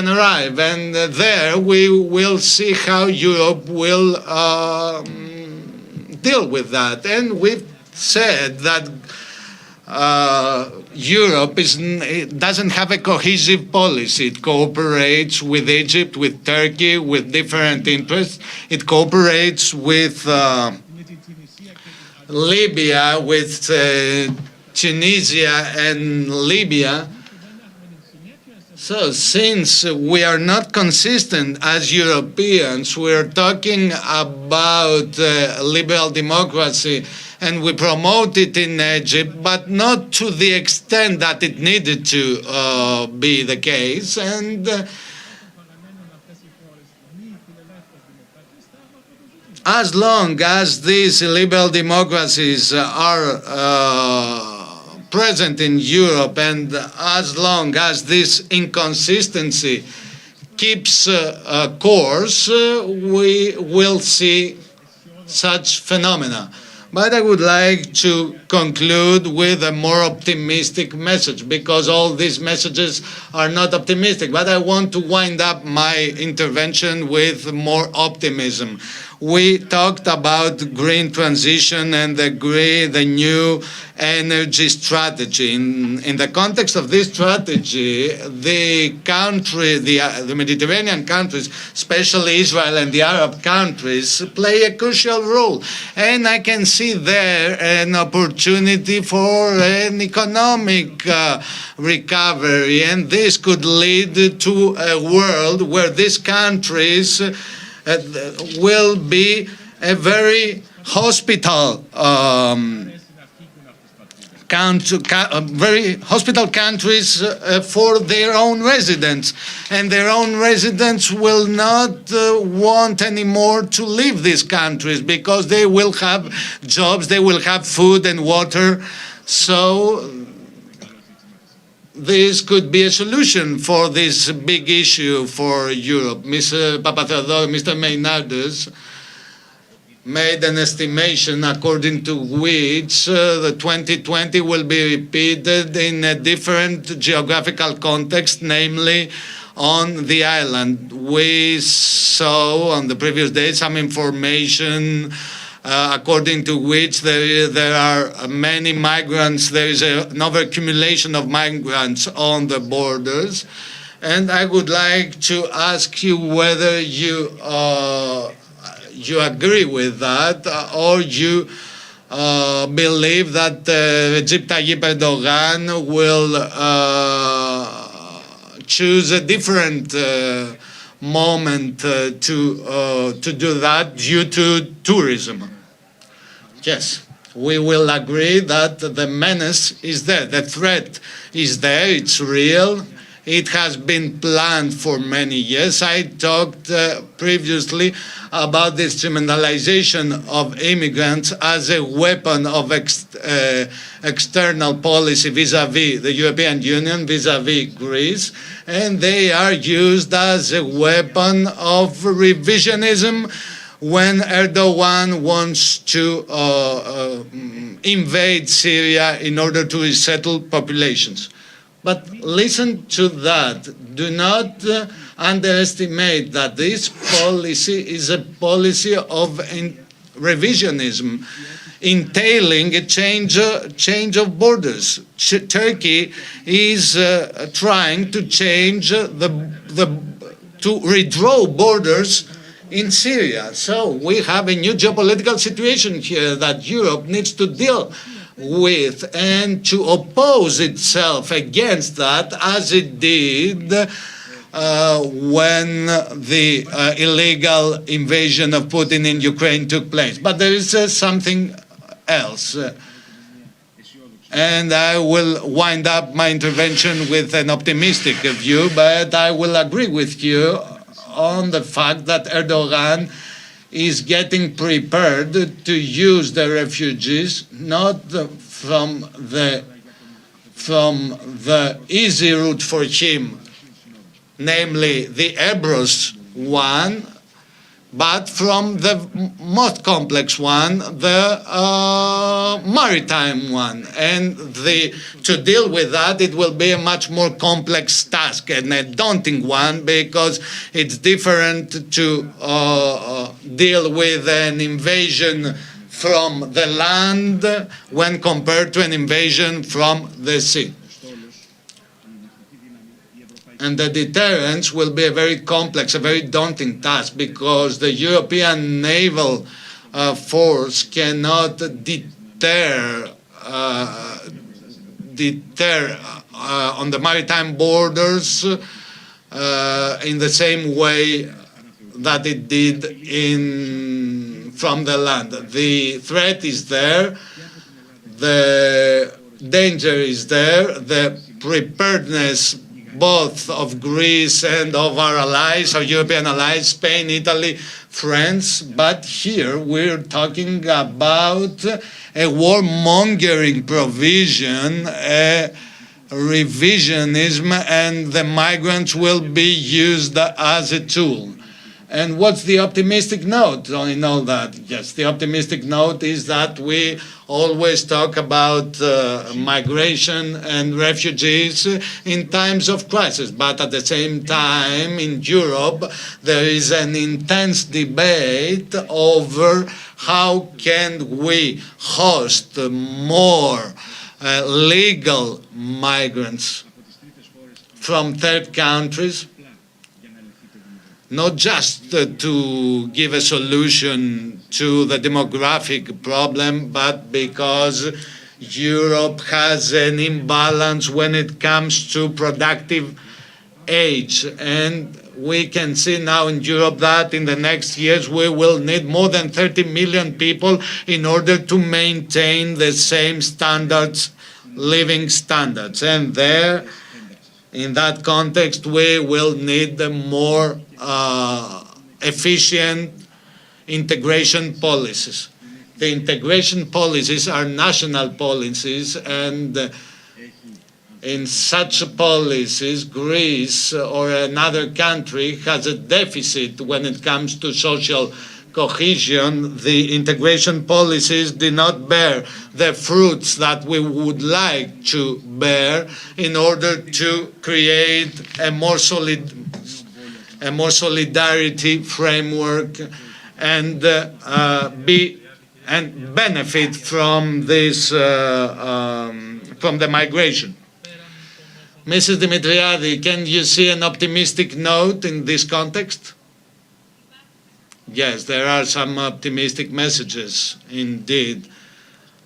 arrive, and there we will see how Europe will deal with that. And we've said that Europe doesn't have a cohesive policy. It cooperates with Egypt, with Turkey, with different interests. It cooperates with Libya, with Tunisia and Libya. So since we are not consistent as Europeans, we're talking about liberal democracy, and we promote it in Egypt, but not to the extent that it needed to be the case. And as long as these liberal democracies are present in Europe, and as long as this inconsistency keeps course, we will see such phenomena. But I would like to conclude with a more optimistic message, because all these messages are not optimistic. But I want to wind up my intervention with more optimism. We talked about green transition and the new energy strategy. In the context of this strategy, the Mediterranean countries, especially Israel and the Arab countries, play a crucial role. And I can see there an opportunity for an economic recovery. And this could lead to a world where these countries will be a very hospital very hospital countries for their own residents, and their own residents will not want anymore to leave these countries, because they will have jobs, they will have food and water. So this could be a solution for this big issue for Europe. Mr. Papatheodorou, Mr. Maynardus made an estimation according to which the 2020 will be repeated in a different geographical context, namely on the island. We saw on the previous day some information according to which there are many migrants, there is an overaccumulation of migrants on the borders. And I would like to ask you whether you agree with that, or you believe that Recep Tayyip Erdogan will choose a different moment to do that due to tourism. Yes, we will agree that the menace is there, the threat is there, it's real. It has been planned for many years. I talked previously about the instrumentalization of immigrants as a weapon of external policy vis-à-vis the European Union, vis-à-vis Greece, and they are used as a weapon of revisionism when Erdogan wants to invade Syria in order to resettle populations. But listen to that. Do not underestimate that this policy is a policy of revisionism, entailing a change of borders. Turkey is trying to change to redraw borders in Syria. So we have a new geopolitical situation here that Europe needs to deal with and to oppose itself against that, as it did when the illegal invasion of Putin in Ukraine took place. But there is something else. And I will wind up my intervention with an optimistic view, but I will agree with you on the fact that Erdogan is getting prepared to use the refugees not from the easy route for him, namely the Ebros one, but from the most complex one, the maritime one. And to deal with that, it will be a much more complex task and a daunting one, because it's different to deal with an invasion from the land when compared to an invasion from the sea. And the deterrence will be a very complex, a very daunting task, because the European naval force cannot deter on the maritime borders in the same way that it did from the land. The threat is there, the danger is there, the preparedness both of Greece and of our allies, our European allies, Spain, Italy, France. But here we're talking about a warmongering provision, a revisionism, and the migrants will be used as a tool. And what's the optimistic note in all that? Yes, the optimistic note is that we always talk about migration and refugees in times of crisis. But at the same time, in Europe, there is an intense debate over how can we host more legal migrants from third countries, not just to give a solution to the demographic problem, but because Europe has an imbalance when it comes to productive age. And we can see now in Europe that in the next years we will need more than 30 million people in order to maintain the same standards, living standards. And there, in that context, we will need more efficient integration policies. The integration policies are national policies, and in such policies, Greece or another country has a deficit when it comes to social cohesion. The integration policies do not bear the fruits that we would like to bear in order to create a more solidarity framework and benefit from this from the migration. Mrs. Dimitriadi, can you see an optimistic note in this context? yes, there are some optimistic messages indeed.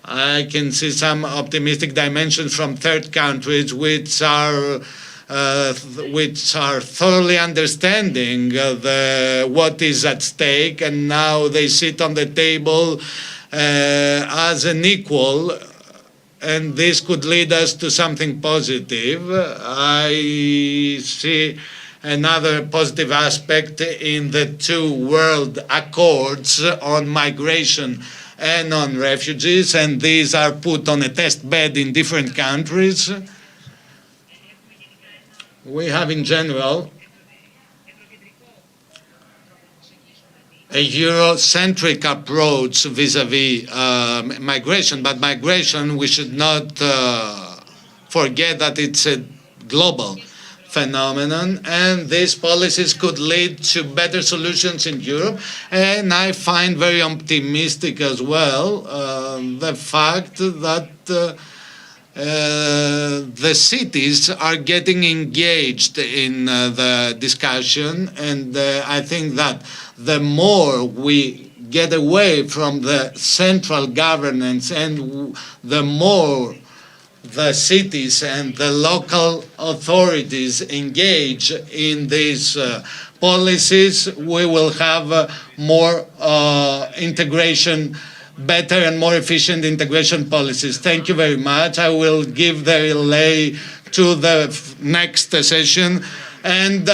I can see some optimistic dimensions from third countries which are thoroughly understanding what is at stake, and now they sit on the table as an equal, and this could lead us to something positive. I see another positive aspect in the two world accords on migration and on refugees, and these are put on a test bed in different countries. We have in general a Eurocentric approach vis-à-vis migration, but migration, we should not forget that it's a global phenomenon, and these policies could lead to better solutions in Europe. And I find very optimistic as well the fact that the cities are getting engaged in the discussion, and I think that the more we get away from the central governance and the more the cities and the local authorities engage in these policies, we will have more integration, better and more efficient integration policies. Thank you very much. I will give the relay to the next session, and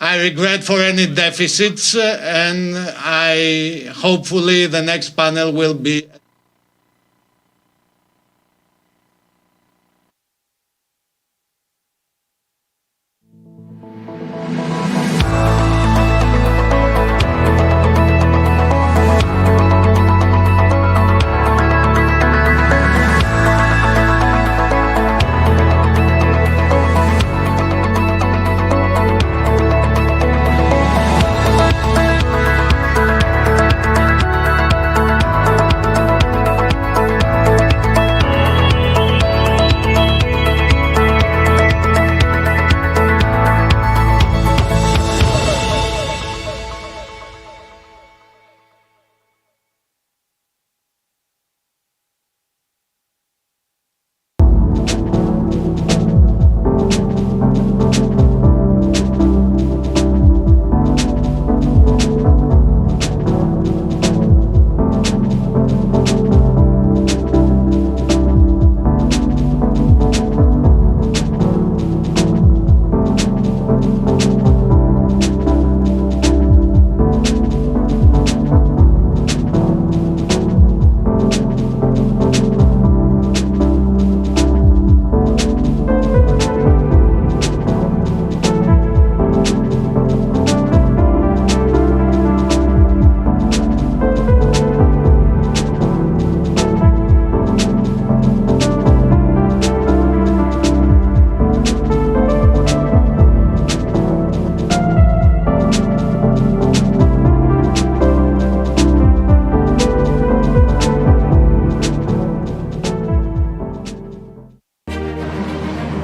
I regret for any deficits, and hopefully the next panel will be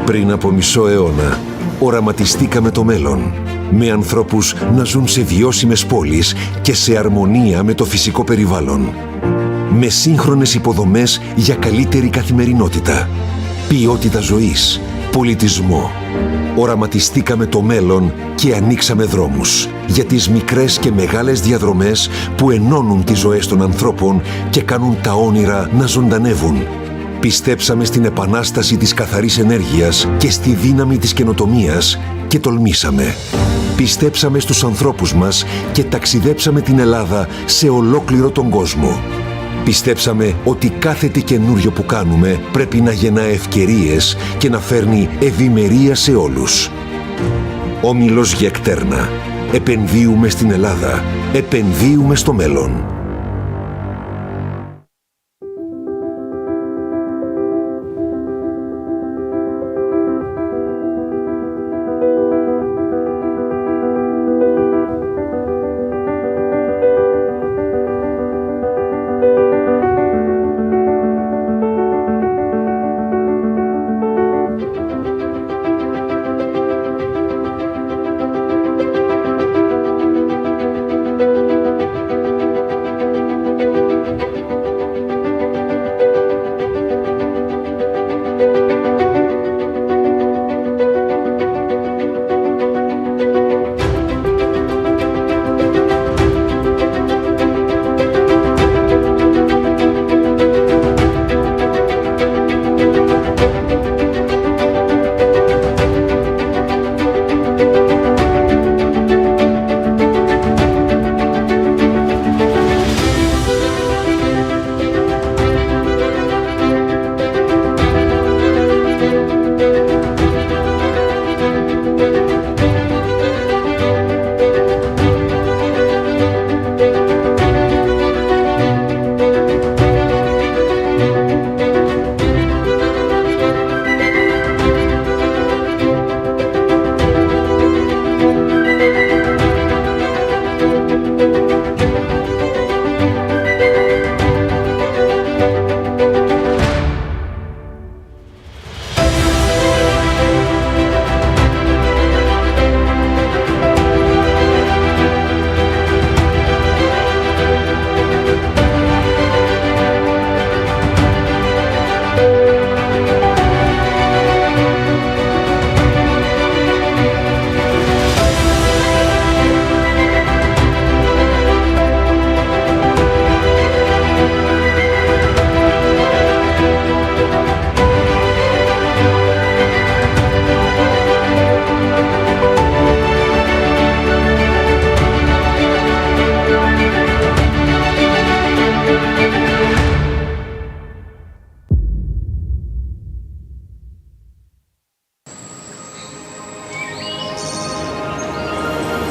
Πριν από μισό αιώνα, οραματιστήκαμε το μέλλον, με ανθρώπους να ζουν σε βιώσιμες πόλεις και σε αρμονία με το φυσικό περιβάλλον. Με σύγχρονες υποδομές για καλύτερη καθημερινότητα, ποιότητα ζωής, πολιτισμό. Οραματιστήκαμε το μέλλον και ανοίξαμε δρόμους για τις μικρές και μεγάλες διαδρομές που ενώνουν τις ζωές των ανθρώπων και κάνουν τα όνειρα να ζωντανεύουν. Πιστέψαμε στην επανάσταση της καθαρής ενέργειας και στη δύναμη της καινοτομίας και τολμήσαμε. Πιστέψαμε στους ανθρώπους μας και ταξιδέψαμε την Ελλάδα σε ολόκληρο τον κόσμο. Πιστέψαμε ότι κάθε τι καινούριο που κάνουμε πρέπει να γεννά ευκαιρίες και να φέρνει ευημερία σε όλους. Όμιλος Γεκτέρνα. Επενδύουμε στην Ελλάδα. Επενδύουμε στο μέλλον.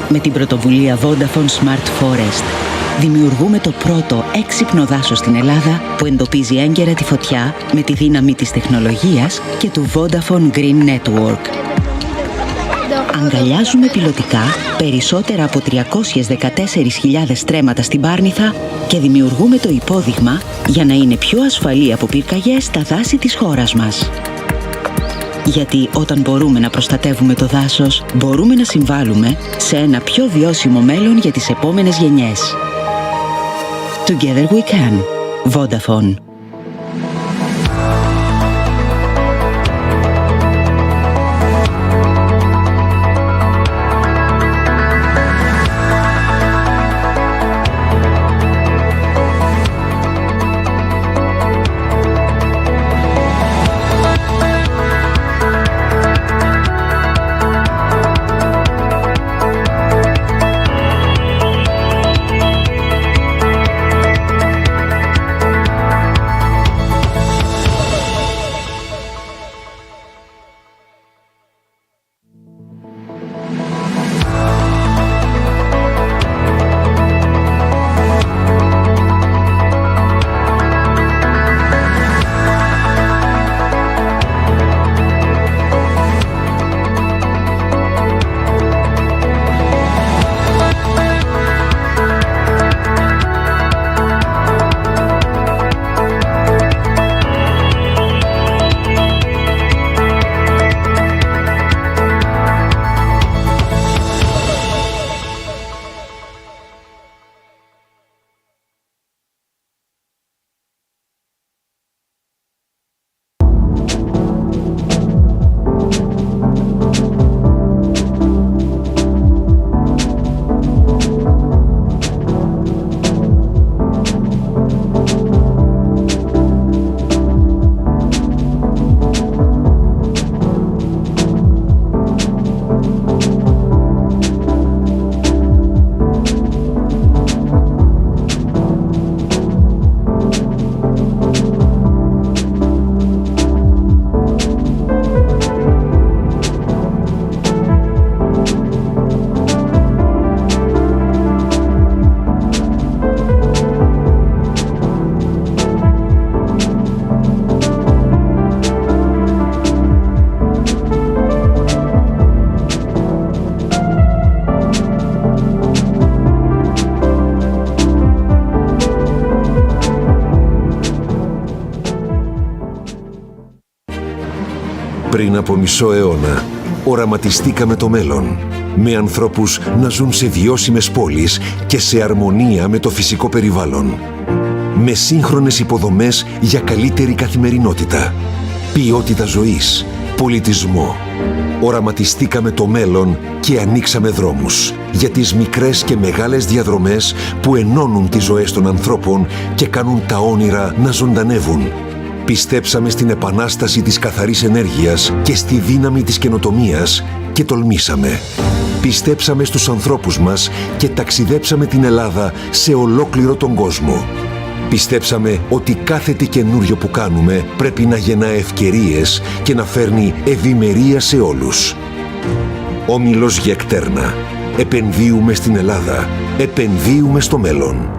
Με την πρωτοβουλία Vodafone Smart Forest δημιουργούμε το πρώτο έξυπνο δάσος στην Ελλάδα που εντοπίζει έγκαιρα τη φωτιά με τη δύναμη της τεχνολογίας και του Vodafone Green Network. Αγκαλιάζουμε πιλωτικά περισσότερα από 314.000 στρέμματα στην Πάρνηθα και δημιουργούμε το υπόδειγμα για να είναι πιο ασφαλή από πυρκαγιές τα δάση της χώρας μας. Γιατί όταν μπορούμε να προστατεύουμε το δάσος, μπορούμε να συμβάλλουμε σε ένα πιο βιώσιμο μέλλον για τις επόμενες γενιές. Together we can. Vodafone. Πριν από μισό αιώνα, οραματιστήκαμε το μέλλον, με ανθρώπους να ζουν σε βιώσιμες πόλεις και σε αρμονία με το φυσικό περιβάλλον. Με σύγχρονες υποδομές για καλύτερη καθημερινότητα, ποιότητα ζωής, πολιτισμό. Οραματιστήκαμε το μέλλον και ανοίξαμε δρόμους για τις μικρές και μεγάλες διαδρομές που ενώνουν τις ζωές των ανθρώπων και κάνουν τα όνειρα να ζωντανεύουν. Πιστέψαμε στην επανάσταση της καθαρής ενέργειας και στη δύναμη της καινοτομίας και τολμήσαμε. Πιστέψαμε στους ανθρώπους μας και ταξιδέψαμε την Ελλάδα σε ολόκληρο τον κόσμο. Πιστέψαμε ότι κάθε τι καινούριο που κάνουμε πρέπει να γεννά ευκαιρίες και να φέρνει ευημερία σε όλους. Όμιλος Γεκτέρνα. Επενδύουμε στην Ελλάδα. Επενδύουμε στο μέλλον.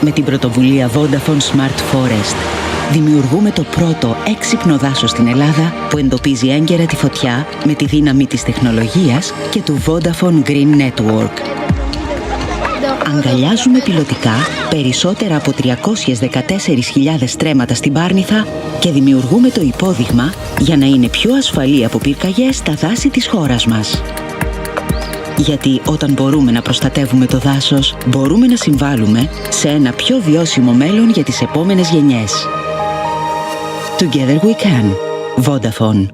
Με την πρωτοβουλία Vodafone Smart Forest δημιουργούμε το πρώτο έξυπνο δάσος στην Ελλάδα που εντοπίζει έγκαιρα τη φωτιά με τη δύναμη της τεχνολογίας και του Vodafone Green Network. Αγκαλιάζουμε πιλωτικά περισσότερα από 314.000 στρέμματα στην Πάρνηθα και δημιουργούμε το υπόδειγμα για να είναι πιο ασφαλή από πυρκαγιές τα δάση της χώρας μας. Γιατί όταν μπορούμε να προστατεύουμε το δάσος, μπορούμε να συμβάλλουμε σε ένα πιο βιώσιμο μέλλον για τις επόμενες γενιές. Together we can. Vodafone.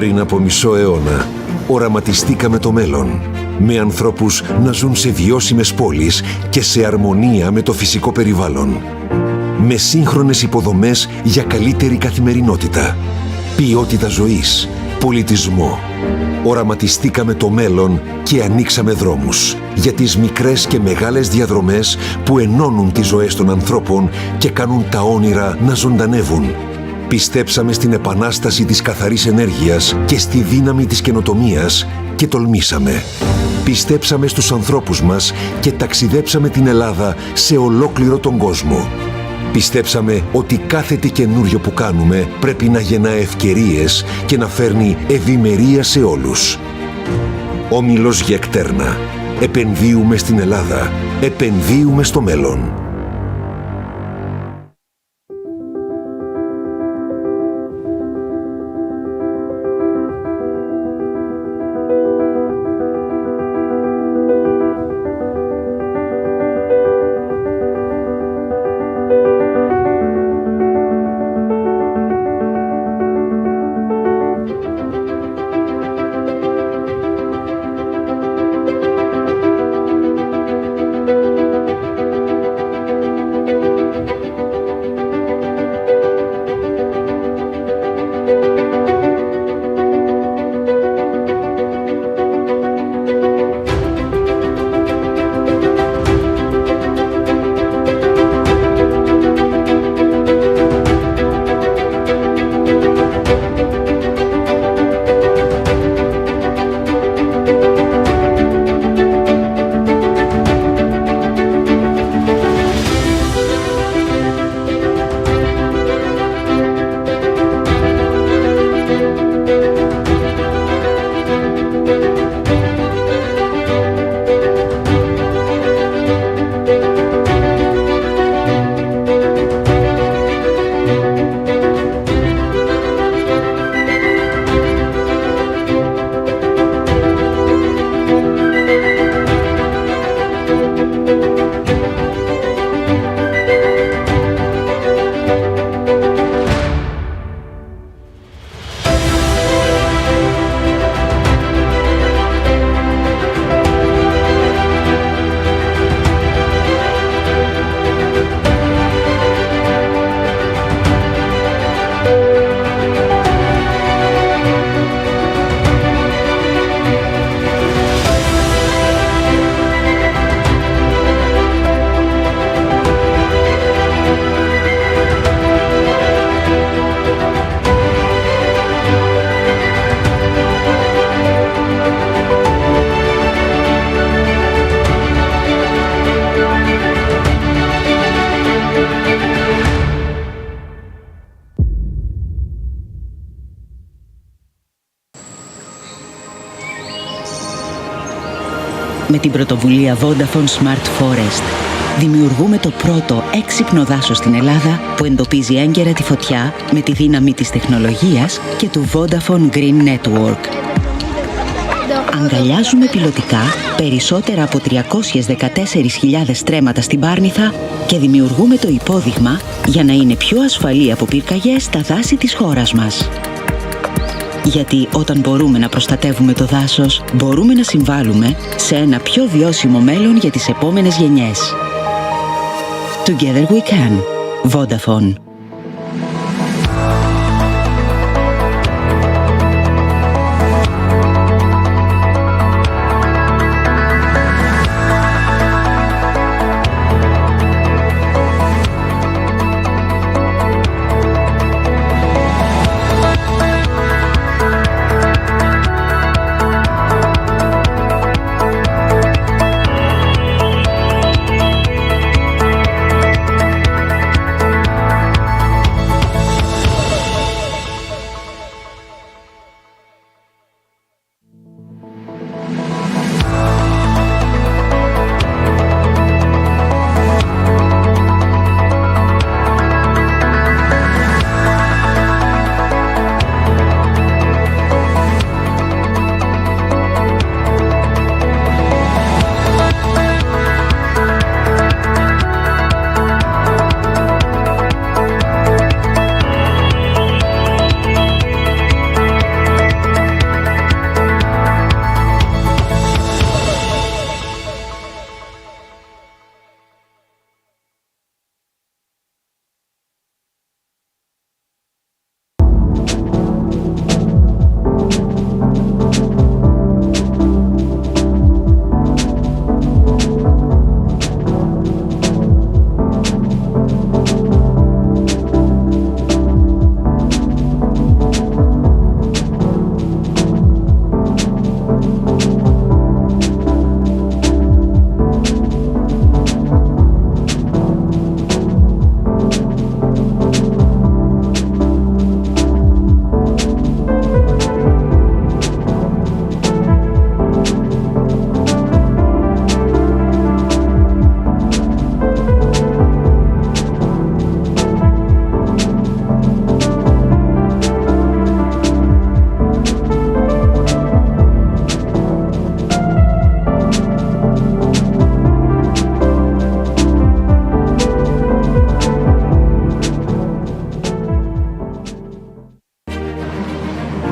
Πριν από μισό αιώνα, οραματιστήκαμε το μέλλον, με ανθρώπους να ζουν σε βιώσιμες πόλεις και σε αρμονία με το φυσικό περιβάλλον. Με σύγχρονες υποδομές για καλύτερη καθημερινότητα, ποιότητα ζωής, πολιτισμό. Οραματιστήκαμε το μέλλον και ανοίξαμε δρόμους για τις μικρές και μεγάλες διαδρομές που ενώνουν τις ζωές των ανθρώπων και κάνουν τα όνειρα να ζωντανεύουν. Πιστέψαμε στην επανάσταση της καθαρής ενέργειας και στη δύναμη της καινοτομίας και τολμήσαμε. Πιστέψαμε στους ανθρώπους μας και ταξιδέψαμε την Ελλάδα σε ολόκληρο τον κόσμο. Πιστέψαμε ότι κάθε τι καινούριο που κάνουμε πρέπει να γεννά ευκαιρίες και να φέρνει ευημερία σε όλους. Όμιλος Γεκτέρνα. Επενδύουμε στην Ελλάδα. Επενδύουμε στο μέλλον. Με την πρωτοβουλία Vodafone Smart Forest δημιουργούμε το πρώτο έξυπνο δάσος στην Ελλάδα που εντοπίζει έγκαιρα τη φωτιά με τη δύναμη της τεχνολογίας και του Vodafone Green Network. Αγκαλιάζουμε πιλωτικά περισσότερα από 314.000 στρέμματα στην Πάρνηθα και δημιουργούμε το υπόδειγμα για να είναι πιο ασφαλή από πυρκαγιές τα δάση της χώρας μας. Γιατί όταν μπορούμε να προστατεύουμε το δάσος, μπορούμε να συμβάλλουμε σε ένα πιο βιώσιμο μέλλον για τις επόμενες γενιές. Together we can. Vodafone.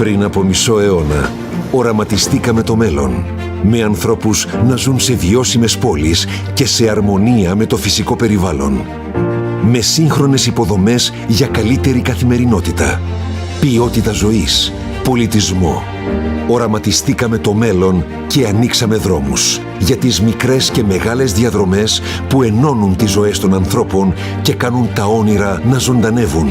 Πριν από μισό αιώνα, οραματιστήκαμε το μέλλον, με ανθρώπους να ζουν σε βιώσιμες πόλεις και σε αρμονία με το φυσικό περιβάλλον. Με σύγχρονες υποδομές για καλύτερη καθημερινότητα, ποιότητα ζωής, πολιτισμό. Οραματιστήκαμε το μέλλον και ανοίξαμε δρόμους για τις μικρές και μεγάλες διαδρομές που ενώνουν τις ζωές των ανθρώπων και κάνουν τα όνειρα να ζωντανεύουν.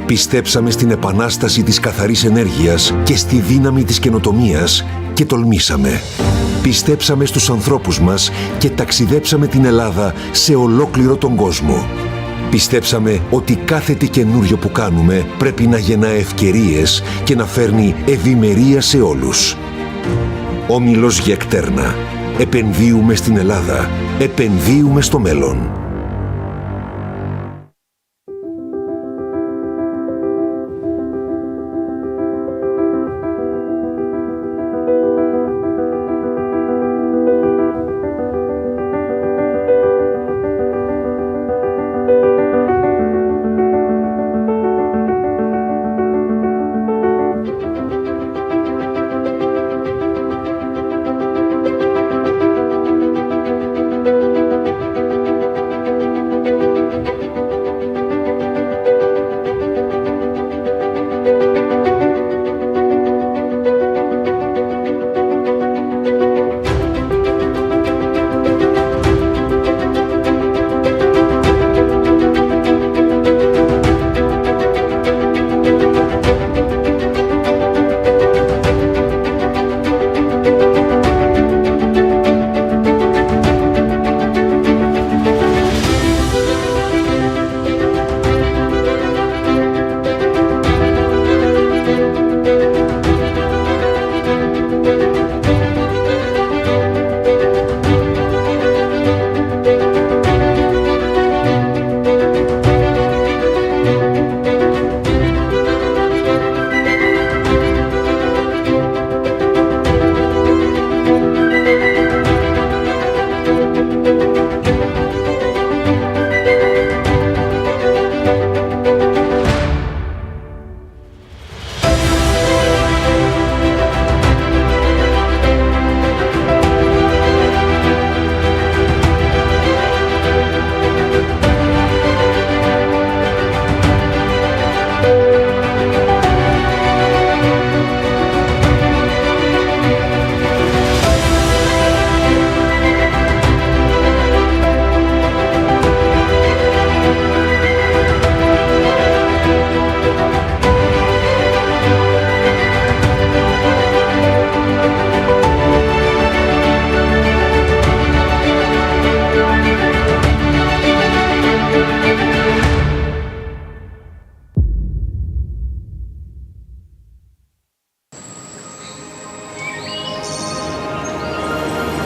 Πιστέψαμε στην επανάσταση της καθαρής ενέργειας και στη δύναμη της καινοτομίας και τολμήσαμε. Πιστέψαμε στους ανθρώπους μας και ταξιδέψαμε την Ελλάδα σε ολόκληρο τον κόσμο. Πιστέψαμε ότι κάθε τι καινούριο που κάνουμε πρέπει να γεννά ευκαιρίες και να φέρνει ευημερία σε όλους. Όμιλος Γεκτέρνα. Επενδύουμε στην Ελλάδα. Επενδύουμε στο μέλλον.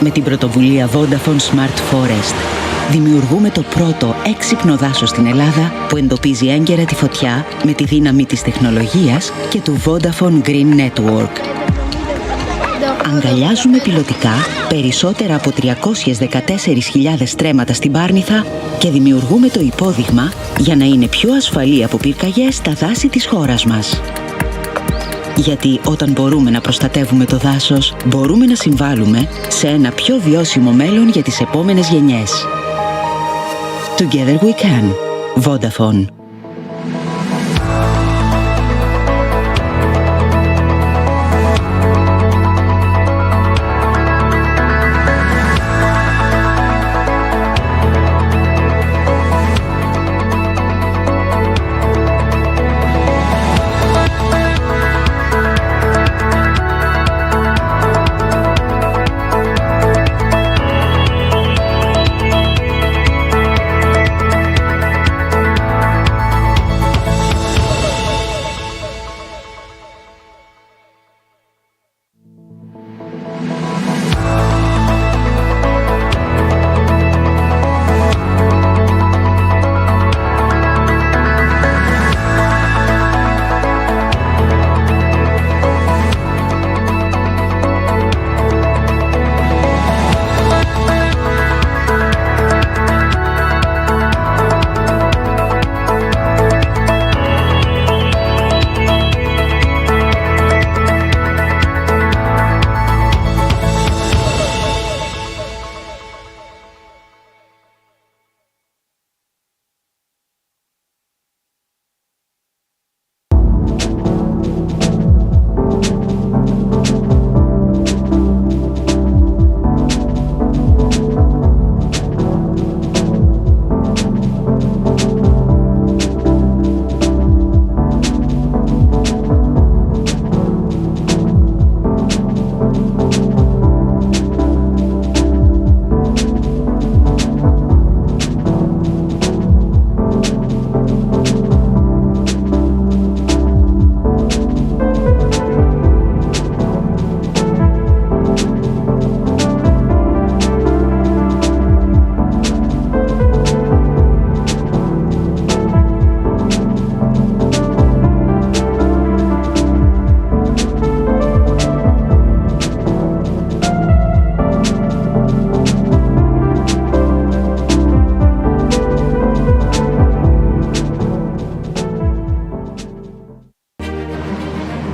Με την πρωτοβουλία Vodafone Smart Forest δημιουργούμε το πρώτο έξυπνο δάσος στην Ελλάδα που εντοπίζει έγκαιρα τη φωτιά με τη δύναμη της τεχνολογίας και του Vodafone Green Network. Αγκαλιάζουμε πιλωτικά περισσότερα από 314.000 στρέμματα στην Πάρνηθα και δημιουργούμε το υπόδειγμα για να είναι πιο ασφαλή από πυρκαγιές τα δάση της χώρας μας. Γιατί όταν μπορούμε να προστατεύουμε το δάσος, μπορούμε να συμβάλλουμε σε ένα πιο βιώσιμο μέλλον για τις επόμενες γενιές. Together we can. Vodafone.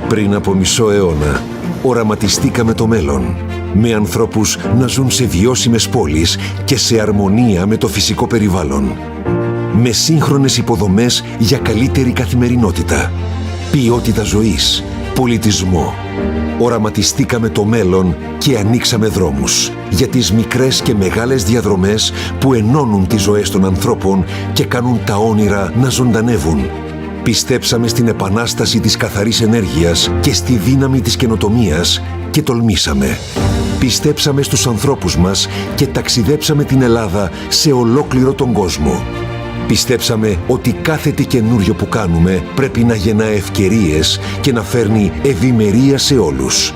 Πριν από μισό αιώνα, οραματιστήκαμε το μέλλον, με ανθρώπους να ζουν σε βιώσιμες πόλεις και σε αρμονία με το φυσικό περιβάλλον. Με σύγχρονες υποδομές για καλύτερη καθημερινότητα, ποιότητα ζωής, πολιτισμό. Οραματιστήκαμε το μέλλον και ανοίξαμε δρόμους για τις μικρές και μεγάλες διαδρομές που ενώνουν τις ζωές των ανθρώπων και κάνουν τα όνειρα να ζωντανεύουν. Πιστέψαμε στην επανάσταση της καθαρής ενέργειας και στη δύναμη της καινοτομίας και τολμήσαμε. Πιστέψαμε στους ανθρώπους μας και ταξιδέψαμε την Ελλάδα σε ολόκληρο τον κόσμο. Πιστέψαμε ότι κάθε τι καινούριο που κάνουμε πρέπει να γεννά ευκαιρίες και να φέρνει ευημερία σε όλους.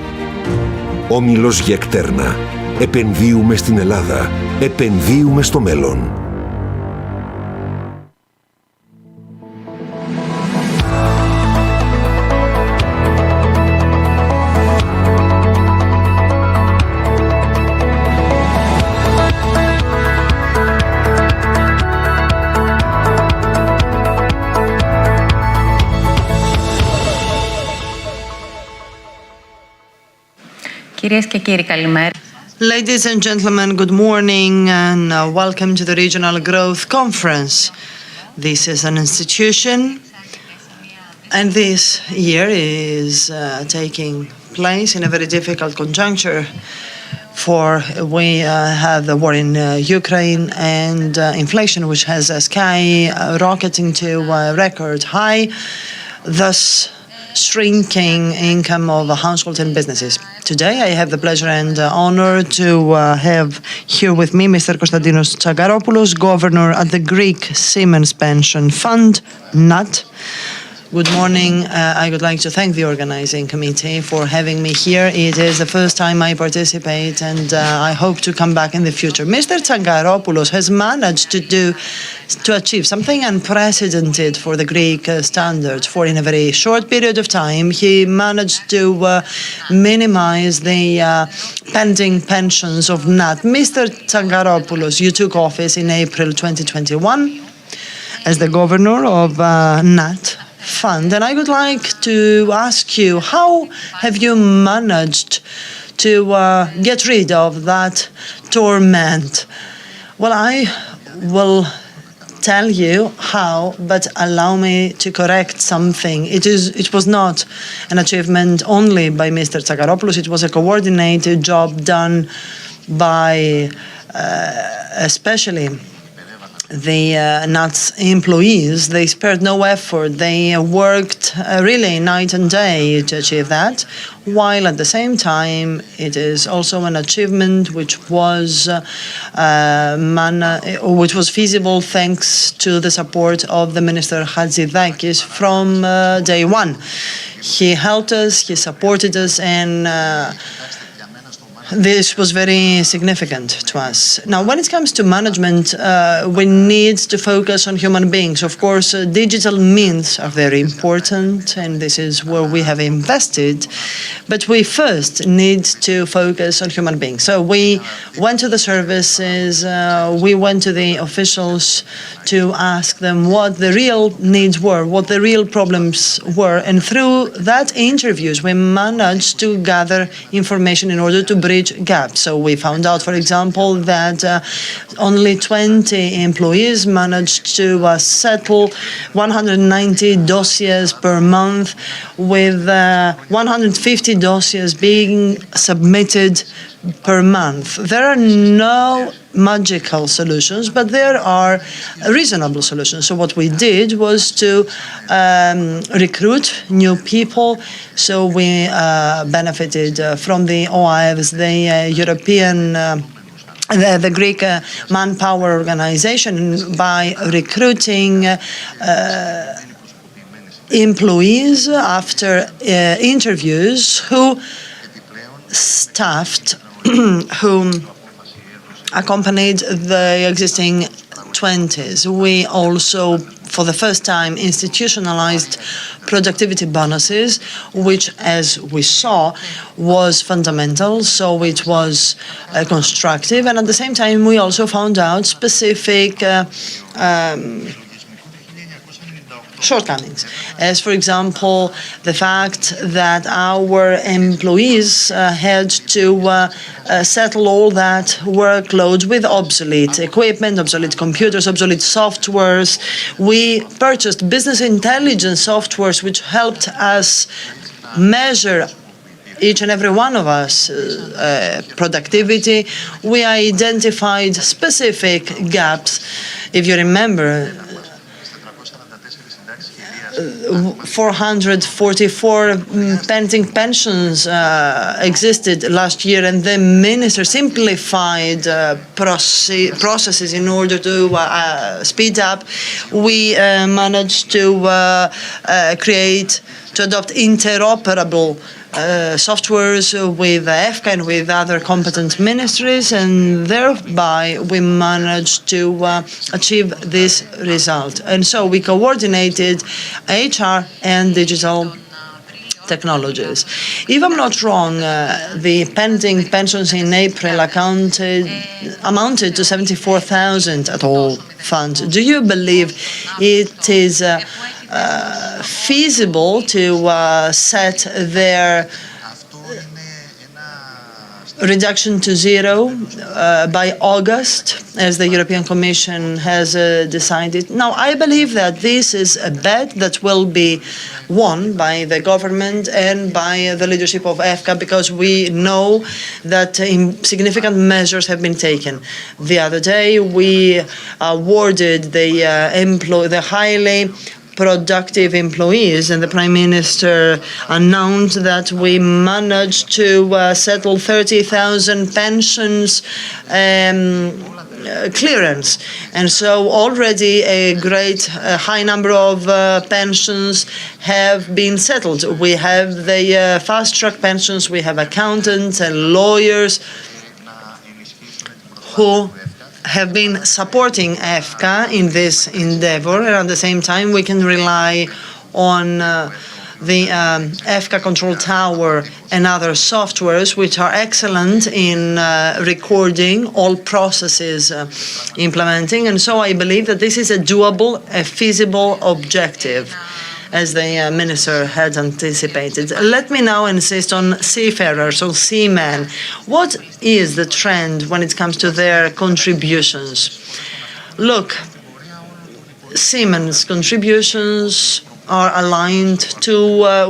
Όμιλος Γεκτέρνα. Επενδύουμε στην Ελλάδα. Επενδύουμε στο μέλλον. Κυρίες και κύριοι, καλημέρα. Ladies and gentlemen, good morning and welcome to the Regional Growth Conference. This is an institution and this year is taking place in a very difficult conjuncture for we have the war in Ukraine and inflation which has skyrocketing to a record high, thus shrinking income of households and businesses. Today I have the pleasure and honor to have here with me Mr. Konstantinos Tsagaropoulos, Governor at the Greek Siemens Pension Fund, NAT, Good morning. I would like to thank the organizing committee for having me here. It is the first time I participate, and I hope to come back in the future. Mr. Tsangaropoulos has managed to achieve something unprecedented for the Greek standards. For in a very short period of time, he managed to minimize the pending pensions of NAT. Mr. Tsangaropoulos, you took office in April 2021 as the governor of NAT Fund, and I would like to ask you, how have you managed to get rid of that torment? Well, I will tell you how, but allow me to correct something. It was not an achievement only by Mr. Tsangaropoulos. It was a coordinated job done by especially the NATS employees. They spared no effort. They worked really night and day to achieve that, while at the same time it is also an achievement which was feasible thanks to the support of the Minister Hatzidakis from day one. He helped us, he supported us, and this was very significant to us. Now, when it comes to management, we need to focus on human beings. Of course, digital means are very important, and this is where we have invested. But we first need to focus on human beings. So we went to the services, we went to the officials to ask them what the real needs were, what the real problems were. And through that interviews, we managed to gather information in order to bridge gaps. So we found out, for example, that only 20 employees managed to settle 190 dossiers per month, with 150 dossiers being submitted per month. There are no magical solutions, but there are reasonable solutions. So what we did was to recruit new people. So we benefited from the OIVs, the European the Greek Manpower Organization, by recruiting employees after interviews who staffed who accompanied the existing 20s. We also, for the first time, institutionalized productivity bonuses, which, as we saw, was fundamental. So it was constructive. And at the same time, we also found out specific shortcomings, as, for example, the fact that our employees had to settle all that workload with obsolete equipment, obsolete computers, obsolete softwares. We purchased business intelligence softwares which helped us measure each and every one of us productivity. We identified specific gaps. If you remember, 444 pending pensions existed last year, and the minister simplified processes in order to speed up. We managed to adopt interoperable softwares with EFCA and with other competent ministries, and thereby we managed to achieve this result. And so we coordinated HR and digital technologies. If I'm not wrong, the pending pensions in April amounted to 74,000 at all funds. Do you believe it is feasible to set their reduction to zero by August, as the European Commission has decided? Now, I believe that this is a bet that will be won by the government and by the leadership of EFCA, because we know that significant measures have been taken. The other day, we awarded the highly productive employees, and the Prime Minister announced that we managed to settle 30,000 pensions clearance. And so already a great high number of pensions have been settled. We have the fast-track pensions, we have accountants and lawyers who have been supporting EFCA in this endeavor, and at the same time we can rely on the EFCA Control Tower and other softwares which are excellent in recording all processes implementing. And so I believe that this is a doable, a feasible objective, as the Minister had anticipated. Let me now insist on seafarers, on seamen. What is the trend when it comes to their contributions? Look, seamen's contributions are aligned to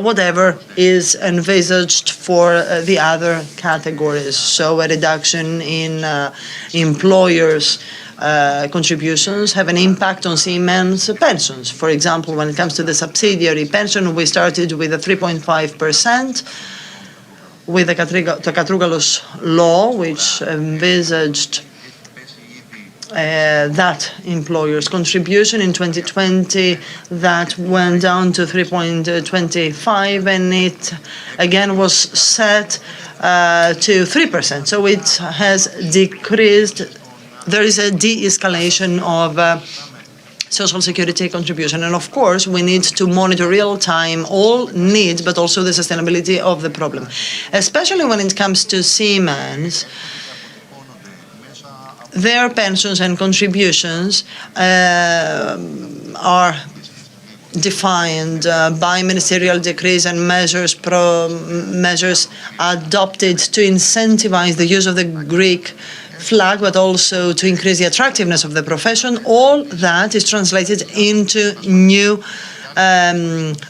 whatever is envisaged for the other categories. So a reduction in employers' contributions have an impact on seamen's pensions. For example, when it comes to the subsidiary pension, we started with a 3.5% with the Katrougalos law, which envisaged that employer's contribution. In 2020, that went down to 3.25, and it again was set to 3%. So it has decreased. There is a de-escalation of social security contribution. And of course, we need to monitor real-time all needs, but also the sustainability of the problem, especially when it comes to seamen. Their pensions and contributions are defined by ministerial decrees and measures adopted to incentivize the use of the Greek flag, but also to increase the attractiveness of the profession. All that is translated into new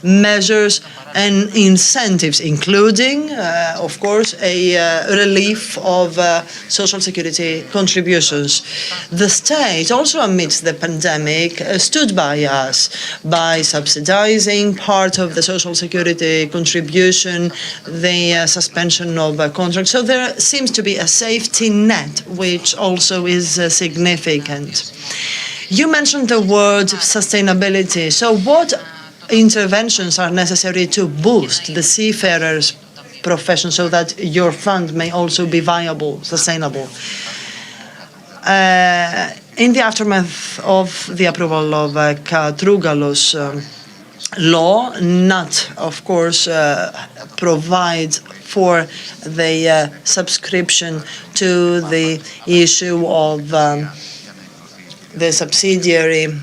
measures and incentives, including, of course, a relief of social security contributions. The state, also amidst the pandemic, stood by us by subsidizing part of the social security contribution, the suspension of contracts. So there seems to be a safety net, which also is significant. You mentioned the word sustainability. So what interventions are necessary to boost the seafarers' profession so that your fund may also be viable, sustainable? In the aftermath of the approval of Katrougalos law, NAT, of course, provides for the subscription to the issue of the subsidiary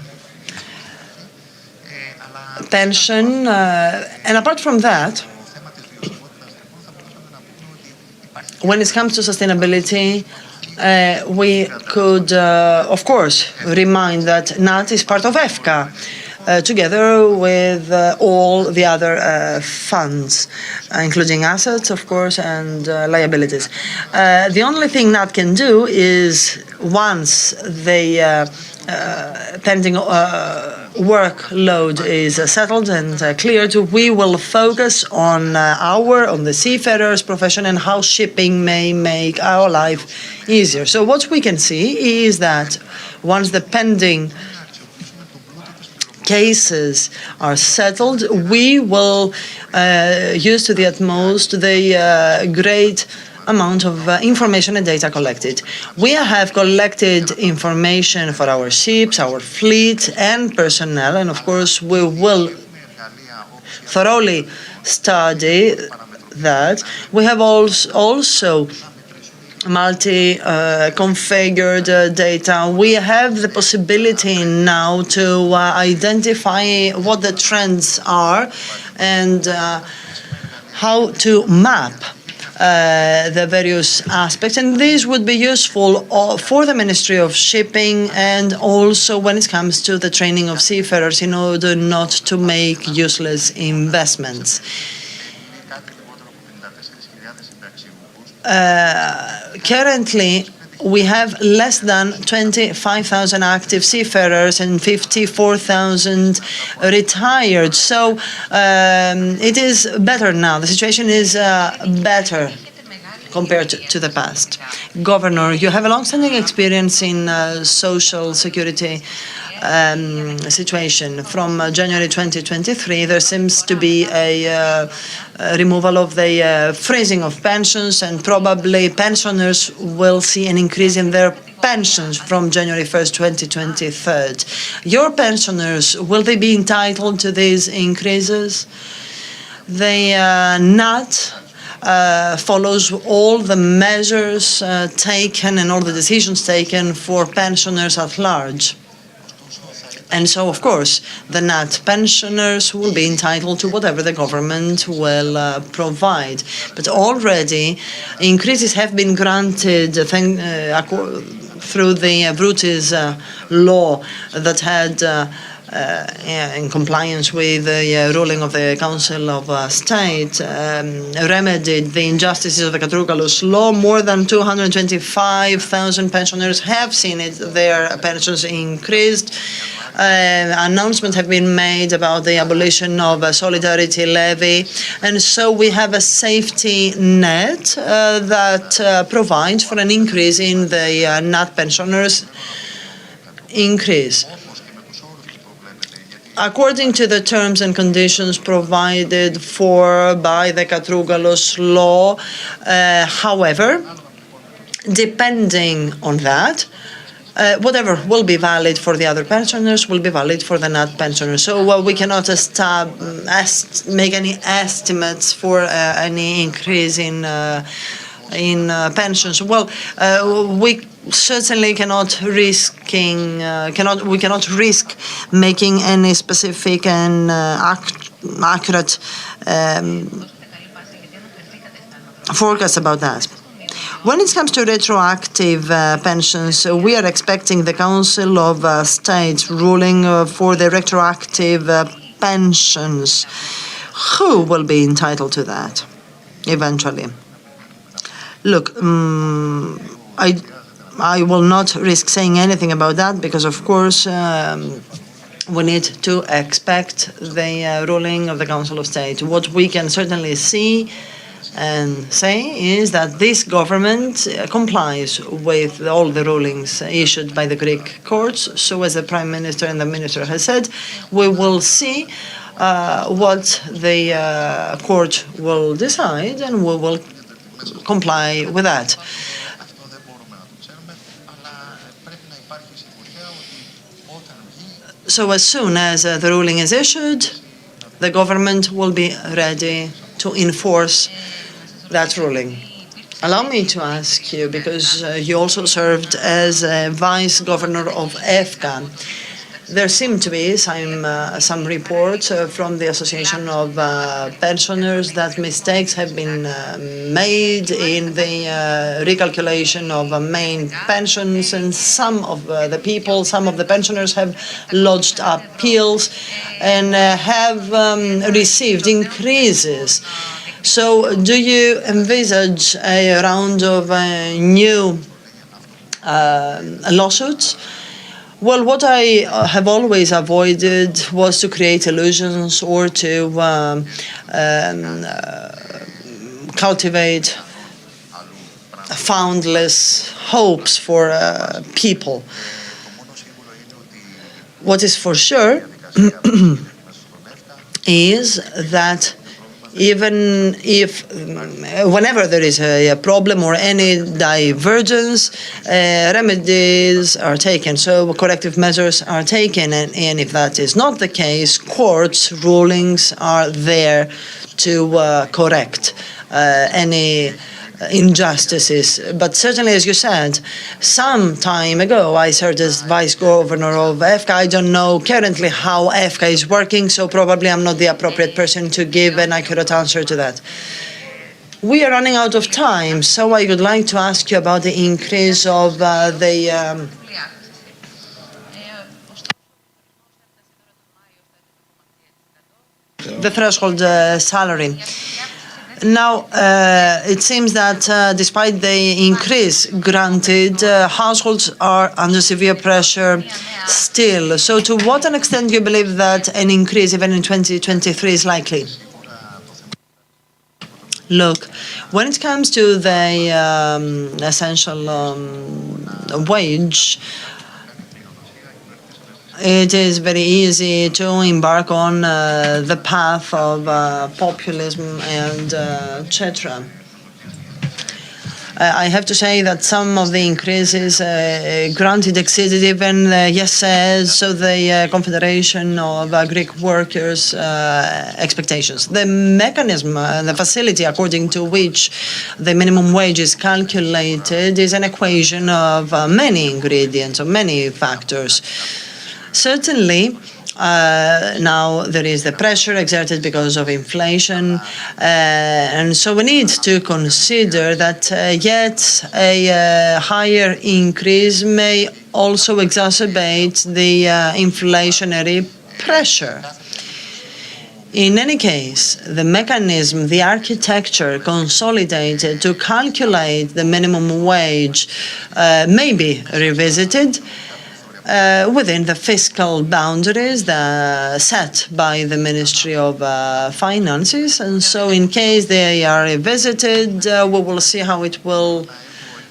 pension, and apart from that, when it comes to sustainability, we could, of course, remind that NAT is part of EFCA, together with all the other funds, including assets, of course, and liabilities. The only thing NAT can do is, once the pending workload is settled and cleared, we will focus on the seafarers' profession and how shipping may make our life easier. So what we can see is that once the pending cases are settled, we will use to the utmost the great amount of information and data collected. We have collected information for our ships, our fleet, and personnel, and of course we will thoroughly study that. We have also multi-configured data. We have the possibility now to identify what the trends are and how to map the various aspects, and these would be useful for the Ministry of Shipping and also when it comes to the training of seafarers in order not to make useless investments. Currently, we have less than 25,000 active seafarers and 54,000 retired. So it is better now. The situation is better compared to the past. Governor, you have a long-standing experience in social security situation. From January 2023, there seems to be a removal of the freezing of pensions, and probably pensioners will see an increase in their pensions from January 1st, 2023. Your pensioners, will they be entitled to these increases? They not follows all the measures taken and all the decisions taken for pensioners at large. And so, of course, the NAT pensioners will be entitled to whatever the government will provide. But already, increases have been granted through the Brutis law that had, in compliance with the ruling of the Council of State, remedied the injustices of the Katrougalos law. More than 225,000 pensioners have seen their pensions increased. Announcements have been made about the abolition of a solidarity levy, and so we have a safety net that provides for an increase in the NAT pensioners' increase. According to the terms and conditions provided for by the Katrougalos law, however, depending on that, whatever will be valid for the other pensioners will be valid for the NAT pensioners. So we cannot make any estimates for any increase in pensions. Well, we certainly cannot risk making any specific and accurate forecast about that. When it comes to retroactive pensions, we are expecting the Council of State ruling for the retroactive pensions. Who will be entitled to that eventually? Look, I will not risk saying anything about that because, of course, we need to expect the ruling of the Council of State. What we can certainly see and say is that this government complies with all the rulings issued by the Greek courts. So as the Prime Minister and the Minister has said, we will see what the court will decide and we will comply with that. So as soon as the ruling is issued, the government will be ready to enforce that ruling. Allow me to ask you, because you also served as a Vice Governor of EFCA. There seem to be some reports from the Association of Pensioners that mistakes have been made in the recalculation of main pensions, and some of the pensioners have lodged appeals and have received increases. So do you envisage a round of new lawsuits? Well, what I have always avoided was to create illusions or to cultivate foundless hopes for people. What is for sure is that even if, whenever there is a problem or any divergence, remedies are taken, so corrective measures are taken, and if that is not the case, courts' rulings are there to correct any injustices. But certainly, as you said, some time ago, I served as Vice Governor of EFCA. I don't know currently how EFCA is working, so probably I'm not the appropriate person to give an accurate answer to that. We are running out of time, so I would like to ask you about the increase of the threshold salary. Now, it seems that despite the increase granted, households are under severe pressure still. So to what an extent do you believe that an increase even in 2023 is likely? Look, when it comes to the essential wage, it is very easy to embark on the path of populism and etc. I have to say that some of the increases granted exceeded even yes says so the Confederation of Greek Workers' expectations. The mechanism, the facility according to which the minimum wage is calculated is an equation of many ingredients, of many factors. Certainly, now there is the pressure exerted because of inflation, and so we need to consider that yet a higher increase may also exacerbate the inflationary pressure. In any case, the mechanism, the architecture consolidated to calculate the minimum wage may be revisited within the fiscal boundaries set by the Ministry of Finances. And so in case they are revisited, we will see how it will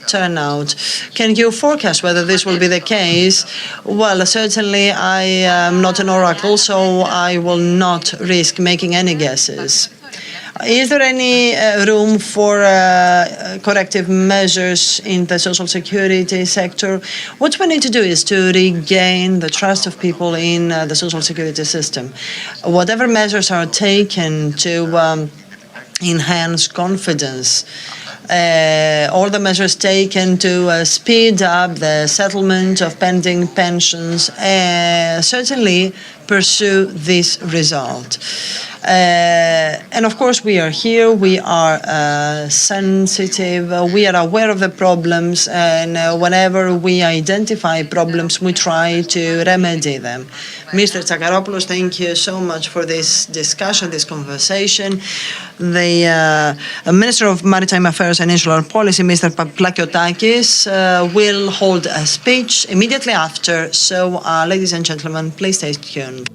turn out. Can you forecast whether this will be the case? Well, certainly I am not an oracle, so I will not risk making any guesses. Is there any room for corrective measures in the social security sector? What we need to do is to regain the trust of people in the social security system. Whatever measures are taken to enhance confidence, all the measures taken to speed up the settlement of pending pensions certainly pursue this result. And of course, we are here, we are sensitive, we are aware of the problems, and whenever we identify problems, we try to remedy them. Mr. Tsakaropoulos, thank you so much for this discussion, this conversation. The Minister of Maritime Affairs and Insular Policy, Mr. Plakiotakis, will hold a speech immediately after. So, ladies and gentlemen, please stay tuned.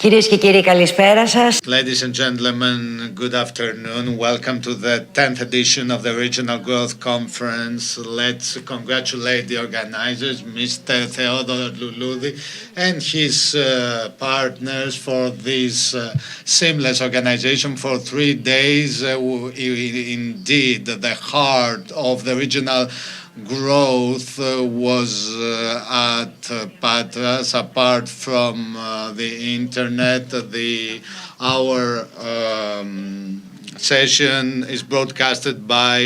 Κυρίες και κύριοι, καλησπέρα σας. Ladies and gentlemen, good afternoon. Welcome to the 10th edition of the Regional Growth Conference. Let's congratulate the organizers, Mr. Theodor Luludi and his partners for this seamless organization for 3 days. Indeed, the heart of the regional growth was at Patras. Apart from the internet, our session is broadcasted by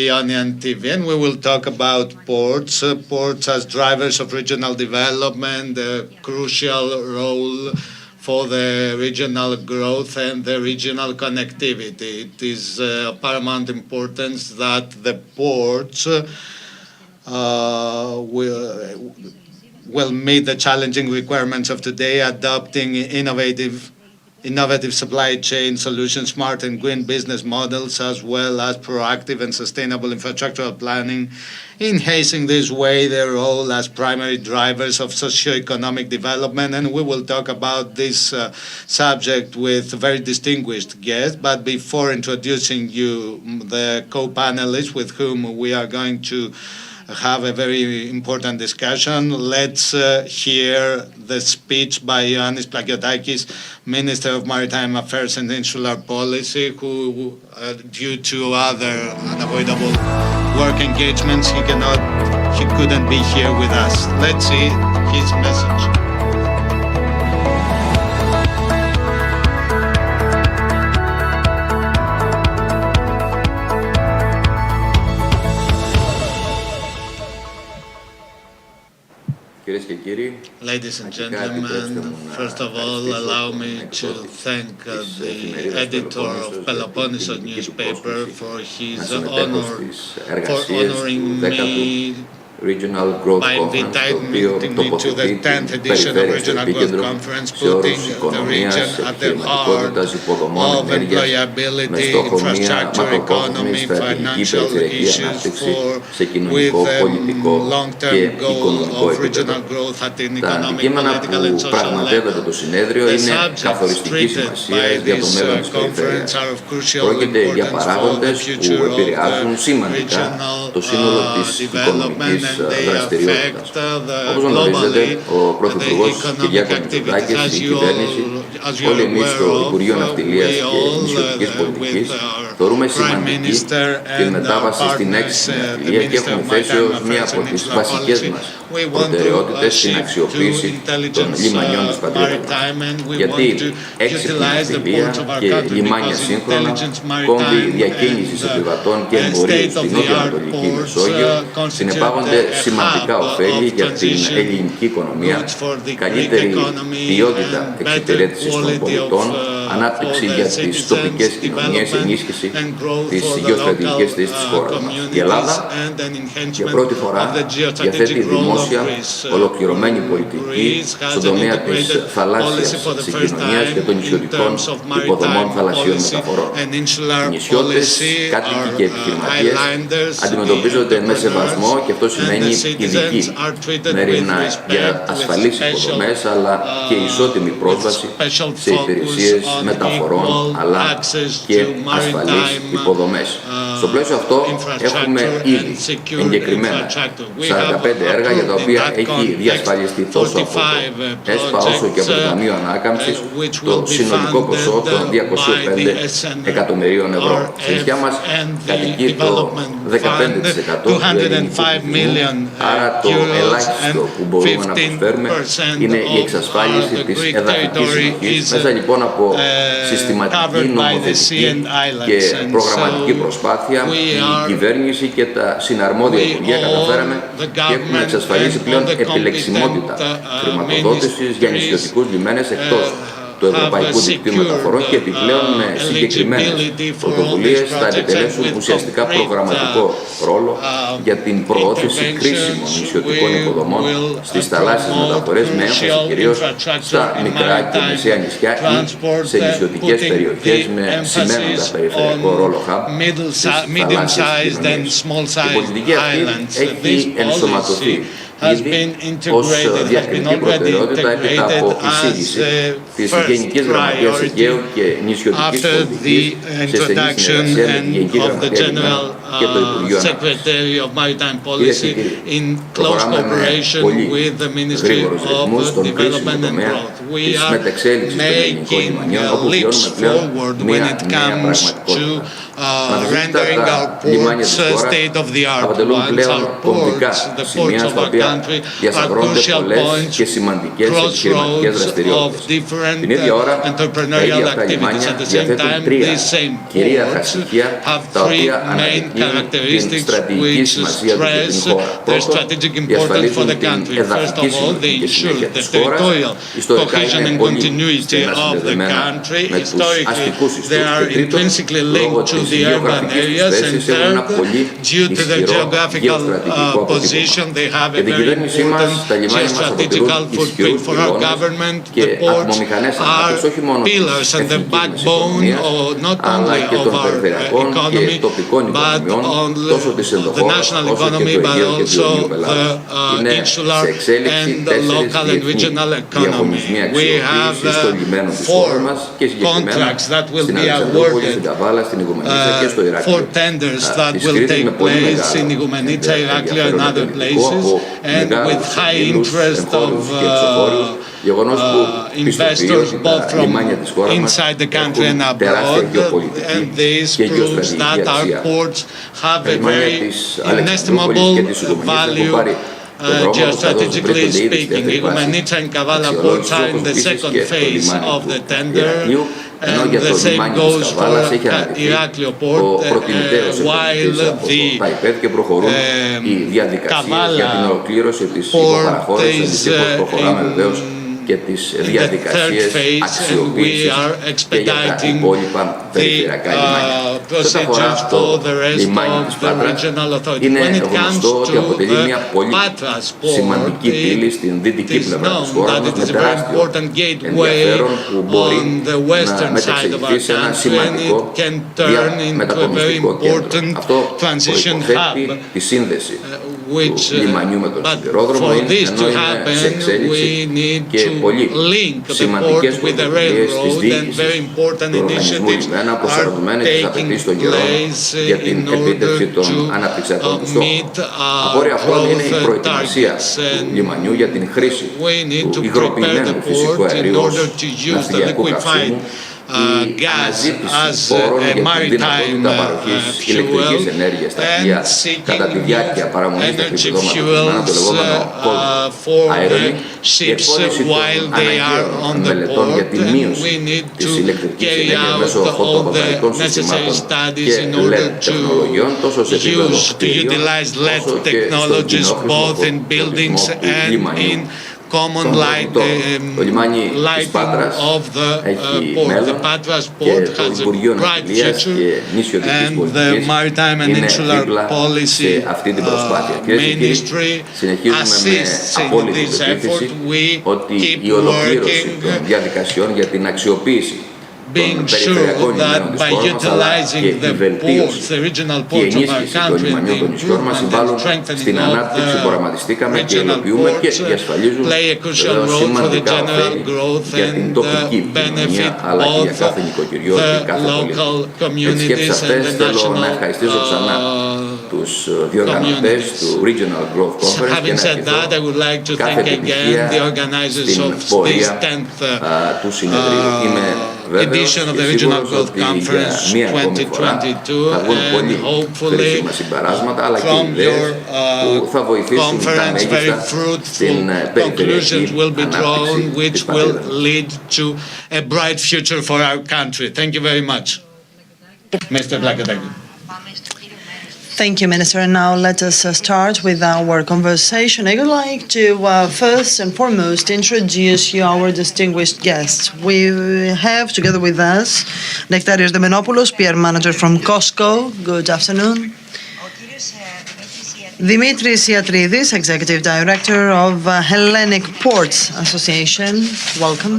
Ionian TV, and we will talk about ports. Ports as drivers of regional development, a crucial role for the regional growth and the regional connectivity. It is paramount importance that the ports will meet the challenging requirements of today, adopting innovative supply chain solutions, smart and green business models, as well as proactive and sustainable infrastructural planning, enhancing this way their role as primary drivers of socio-economic development. And we will talk about this subject with very distinguished guests. But before introducing you the co-panelists with whom we are going to have a very important discussion, let's hear the speech by Ioannis Plagiotakis, Minister of Maritime Affairs and Insular Policy, who, due to other unavoidable work engagements, he couldn't be here with us. Let's see his message. Ladies and gentlemen, first of all, allow me to thank the editor of Peloponnesos newspaper for his honoring me by inviting me to the 10th edition of Regional Growth Conference, putting the region at the heart of employability, infrastructure, economy, financial issues with a long-term goal of regional growth at an economic, political and social level. The subjects treated by this conference are of crucial importance for the future of the regional development. Όπως γνωρίζετε, ο Πρωθυπουργός Κυριάκος Μητσοτάκης, η κυβέρνηση, όλοι εμείς στο Υπουργείο Ναυτιλίας και Νησιωτικής Πολιτικής θεωρούμε σημαντική την μετάβαση στην έξυπνη ναυτιλία και έχουμε θέσει ως μία από τις βασικές μας προτεραιότητες στην αξιοποίηση των λιμανιών της πατρίδας μας. Γιατί έξυπνη ναυτιλία και λιμάνια σύγχρονα, κόμβοι διακίνησης επιβατών και εμπορίου στην νότιο-ανατολική Μεσόγειο συνεπάγονται σημαντικά ωφέλη για την ελληνική οικονομία, καλύτερη ποιότητα εξυπηρέτησης των πολιτών, ανάπτυξη για τις τοπικές κοινωνίες, ενίσχυση της γεωστρατηγικής θέσης της χώρας μας. Η Ελλάδα για πρώτη φορά διαθέτει δημόσια ολοκληρωμένη πολιτική στον τομέα της θαλάσσιας συγκοινωνίας και των νησιωτικών υποδομών θαλασσίων μεταφορών. Οι νησιώτες, κάτοικοι και επιχειρηματίες αντιμετωπίζονται με σεβασμό και αυτό σημαίνει ειδική μέρημνα για ασφαλείς υποδομές αλλά και ισότιμη πρόσβαση σε υπηρεσίες μεταφορών αλλά και ασφαλείς υποδομές. Στο πλαίσιο αυτό έχουμε ήδη εγκεκριμένα 45 έργα για τα οποία έχει διασφαλιστεί τόσο από το ΕΣΠΑ όσο και από το Ταμείο Ανάκαμψης το συνολικό ποσό των 205 εκατομμυρίων ευρώ. Στη νησιά μας κατοικεί το 15% του ελληνικού πληθυσμού, άρα το ελάχιστο που μπορούμε να προσφέρουμε είναι η εξασφάλιση της εδαφικής συνοχής. Μέσα λοιπόν από συστηματική νομοθετική και προγραμματική προσπάθεια η κυβέρνηση και τα συναρμόδια υπουργεία καταφέραμε και έχουμε εξασφαλίσει πλέον επιλεξιμότητα χρηματοδότησης για νησιωτικούς λιμένες εκτός του Ευρωπαϊκού Δικτύου Μεταφορών και επιπλέον με συγκεκριμένες πρωτοβουλίες θα επιτελέσουν ουσιαστικά προγραμματικό ρόλο για την προώθηση κρίσιμων νησιωτικών υποδομών στις θαλάσσιες μεταφορές με έμφαση κυρίως στα μικρά και μεσαία νησιά ή σε νησιωτικές περιοχές με σημαίνοντα περιφερειακό ρόλο hub στις θαλάσσιες κοινωνίες. Η πολιτική αυτή έχει ενσωματωθεί ήδη ως διακριτή προτεραιότητα έπειτα από εισήγηση της Γενικής Γραμματείας Αιγαίου και Νησιωτικής Πολιτικής σε στενή συνεργασία με τη Γενική Γραμματεία Λιμένα και το Υπουργείο Ανάπτυξης. Κυρίες και κύριοι, προχωράμε με πολύ γρήγορους ρυθμούς στον κρίσιμο τομέα της μετεξέλιξης των ελληνικών λιμανιών, όπου βιώνουμε πλέον μια νέα πραγματικότητα. Rendering our ports state-of-the-art ones. Our ports, the ports of our country, are crucial points, crossroads of different entrepreneurial activities. At the same time, these same ports have three main characteristics which stress their strategic importance for the country. First of all, they ensure the territorial cohesion and continuity of the country. Historically, they are intrinsically linked to the urban areas, and third, due to their geographical position, they have a very important geostrategical footprint. For our government, the ports are pillars and the backbone not only of our economy, but on the national economy, but also the insular and the local and regional economy. We have 4 contracts that will be awarded, 4 tenders that will take place in Igoumenitsa, Iraklio and other places, and with high interest of investors both from inside the country and abroad, and this proves that our ports have a very inestimable value. Geostrategically speaking, Igoumenitsa and Kavala ports are in the second phase of the tender, and the same goes for Iraklio port, while the Kavala port is και τις διαδικασίες αξιοποίησης και για τα υπόλοιπα περιφερειακά λιμάνια. Όσον αφορά το λιμάνι της Πάτρας, είναι γνωστό ότι αποτελεί μια πολύ σημαντική πύλη στην δυτική πλευρά της χώρας μας, με τεράστιο ενδιαφέρον που μπορεί να μεταξελιχθεί σε ένα σημαντικό μετακομιστικό κέντρο. Αυτό προϋποθέτει τη σύνδεση του λιμανιού με τον σιδηρόδρομο, ενώ είναι σε εξέλιξη και πολύ σημαντικές πρωτοβουλίες της διοίκησης του οργανισμού λιμένα, προσαρμοσμένες στις απαιτήσεις των καιρών για την επίτευξη των αναπτυξιακών του στόχων. Απόρρια αυτών είναι η προετοιμασία του λιμανιού για την χρήση του υγροποιημένου φυσικού αερίου ως ναυτιλιακού καυσίμου, η αναζήτηση πόρων για την δυνατότητα παροχής ηλεκτρικής ενέργειας ταχεία κατά τη διάρκεια παραμονής του επιδόματος, το λεγόμενο cold ironing, η εκπόνηση των αναγκαίων μελετών για τη μείωση της ηλεκτρικής ενέργειας μέσω φωτοβολταϊκών συστημάτων και LED τεχνολογιών, τόσο σε επίπεδο κτηρίων, όσο και στον κοινόχρηστο φωτισμό του λιμανιού. Common light, lighting of the port. The Patras port has a bright future, and the Maritime and Insular Policy Ministry assists in this effort. We keep working, being sure that by utilizing the ports, the regional ports of our country, and the improvement and strengthening of the regional ports play a crucial role for the general growth and benefit both the local communities and the national communities. Having said that, I would like to thank again the organizers of this 10th edition of the Regional Growth Conference 2022, and hopefully from your conference very fruitful conclusions will be drawn which will lead to a bright future for our country. Thank you very much. Mr. Blakataki. Thank you, Minister. And now let us start with our conversation. I would like to first and foremost introduce you our distinguished guests. We have together with us Nektarios Demenopoulos, PR Manager from Costco. Good afternoon. Dimitris Iatridis, Executive Director of Hellenic Ports Association. Welcome.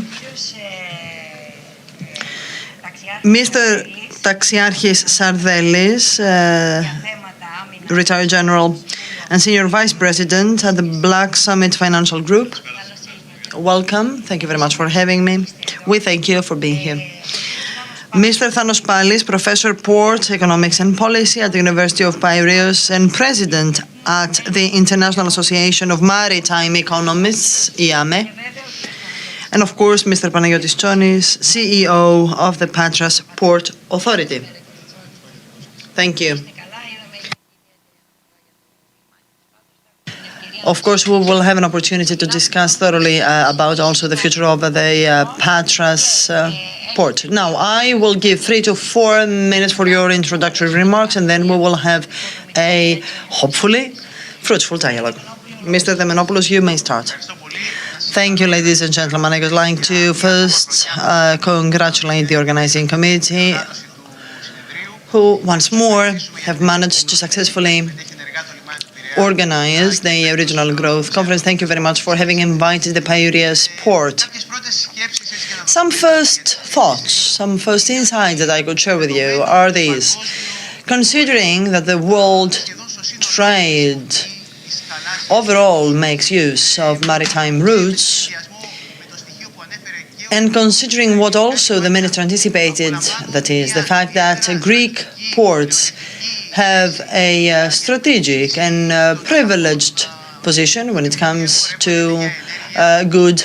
Mr. Taxiarchis Sardelis, Retired General and Senior Vice President at the Black Summit Financial Group. Welcome. Thank you very much for having me. We thank you for being here. Mr. Thanos Palis, Professor Port Economics and Policy at the University of Piraeus and President at the International Association of Maritime Economists, IAME. And of course, Mr. Panagiotis Tsonis, CEO of the Patras Port Authority. Thank you. Of course, we will have an opportunity to discuss thoroughly about also the future of the Patras port. Now, I will give 3 to 4 minutes for your introductory remarks, and then we will have a, hopefully, fruitful dialogue. Mr. Demenopoulos, you may start. Thank you, ladies and gentlemen. I would like to first congratulate the organizing committee, who once more have managed to successfully organize the Regional Growth Conference. Thank you very much for having invited the Piraeus Port. Some first thoughts, some first insights that I could share with you are these. Considering that the world trade overall makes use of maritime routes, and considering what also the Minister anticipated, that is, the fact that Greek ports have a strategic and privileged position when it comes to good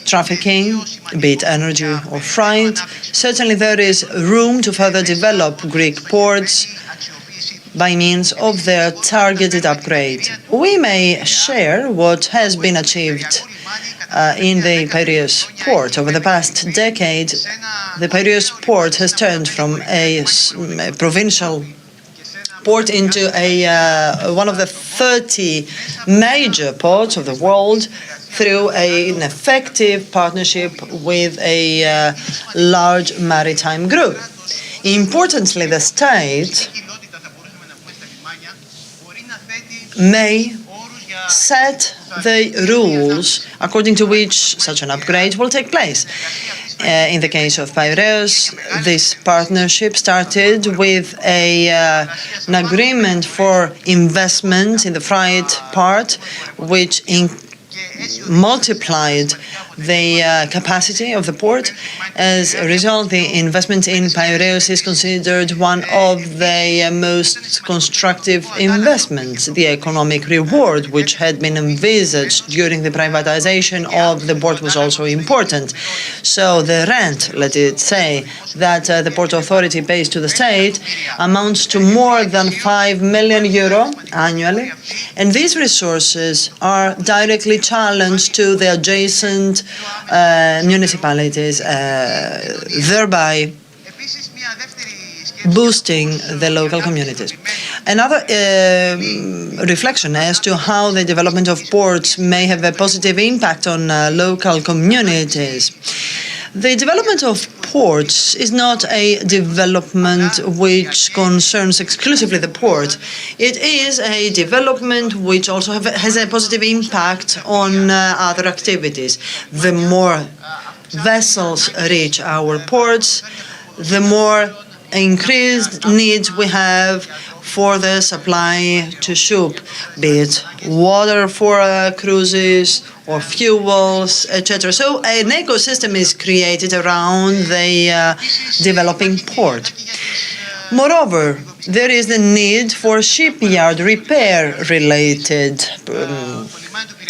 trafficking, be it energy or freight. Certainly there is room to further develop Greek ports by means of their targeted upgrade. We may share what has been achieved in the Piraeus port. Over the past decade, the Piraeus port has turned from a provincial port into one of the 30 major ports of the world through an effective partnership with a large maritime group. Importantly, the state may set the rules according to which such an upgrade will take place. In the case of Piraeus, this partnership started with an agreement for investment in the freight part, which multiplied the capacity of the port. As a result, the investment in Piraeus is considered one of the most constructive investments. The economic reward, which had been envisaged during the privatization of the port, was also important. So the rent, let it say, that the Port Authority pays to the state amounts to more than €5 million annually, and these resources are directly challenged to the adjacent municipalities, thereby boosting the local communities. Another reflection as to how the development of ports may have a positive impact on local communities. The development of ports is not a development which concerns exclusively the port. It is a development which also has a positive impact on other activities. The more vessels reach our ports, the more increased needs we have for the supply to ship, be it water for cruises or fuels, etc. So an ecosystem is created around the developing port. Moreover, there is the need for shipyard repair-related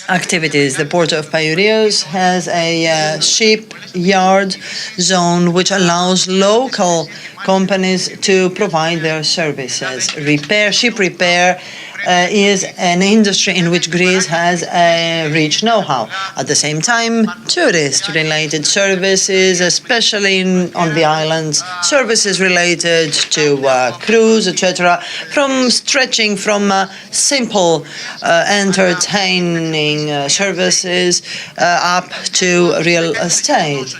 activities. The Port of Piraeus has a shipyard zone which allows local companies to provide their services. Ship repair is an industry in which Greece has a rich know-how. At the same time, tourist-related services, especially on the islands, services related to cruise, etc., stretching from simple entertaining services up to real estate.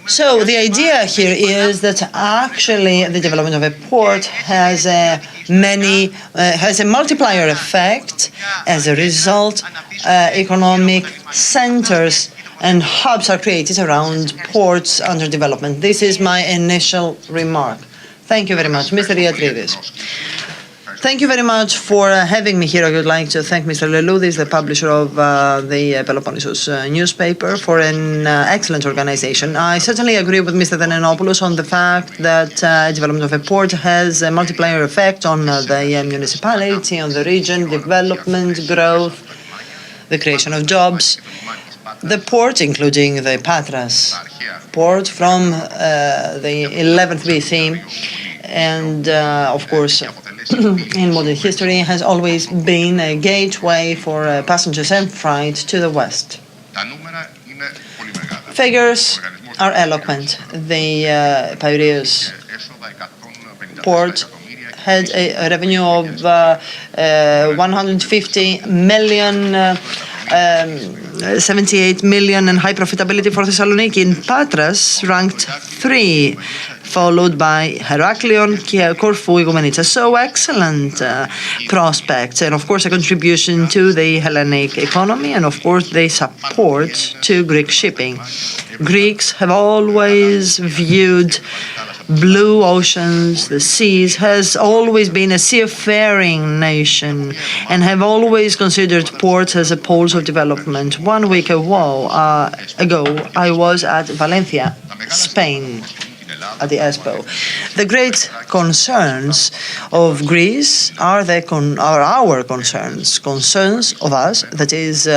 So the idea here is that actually the development of a port has a multiplier effect. As a result, economic centers and hubs are created around ports under development. This is my initial remark. Thank you very much. Mr. Iatridis. Thank you very much for having me here. I would like to thank Mr. Leloudis, the publisher of the Peloponnesos newspaper, for an excellent organization. I certainly agree with Mr. Denenopoulos on the fact that development of a port has a multiplier effect on the municipality, on the region, development, growth, the creation of jobs. The port, including the Patras port from the 11th BC, and of course, in modern history, has always been a gateway for passengers and freight to the west. Figures are eloquent. The Piraeus port had a revenue of 150 million, 78 million, and high profitability for Thessaloniki. In Patras, ranked 3, followed by Heraklion, Corfu, Igoumenitsa. So excellent prospects, and of course a contribution to the Hellenic economy, and of course they support to Greek shipping. Greeks have always viewed blue oceans, the seas, has always been a seafaring nation, and have always considered ports as a poles of development. 1 week ago, I was at Valencia, Spain, at the Expo. The great concerns of Greece are our concerns of us, that is,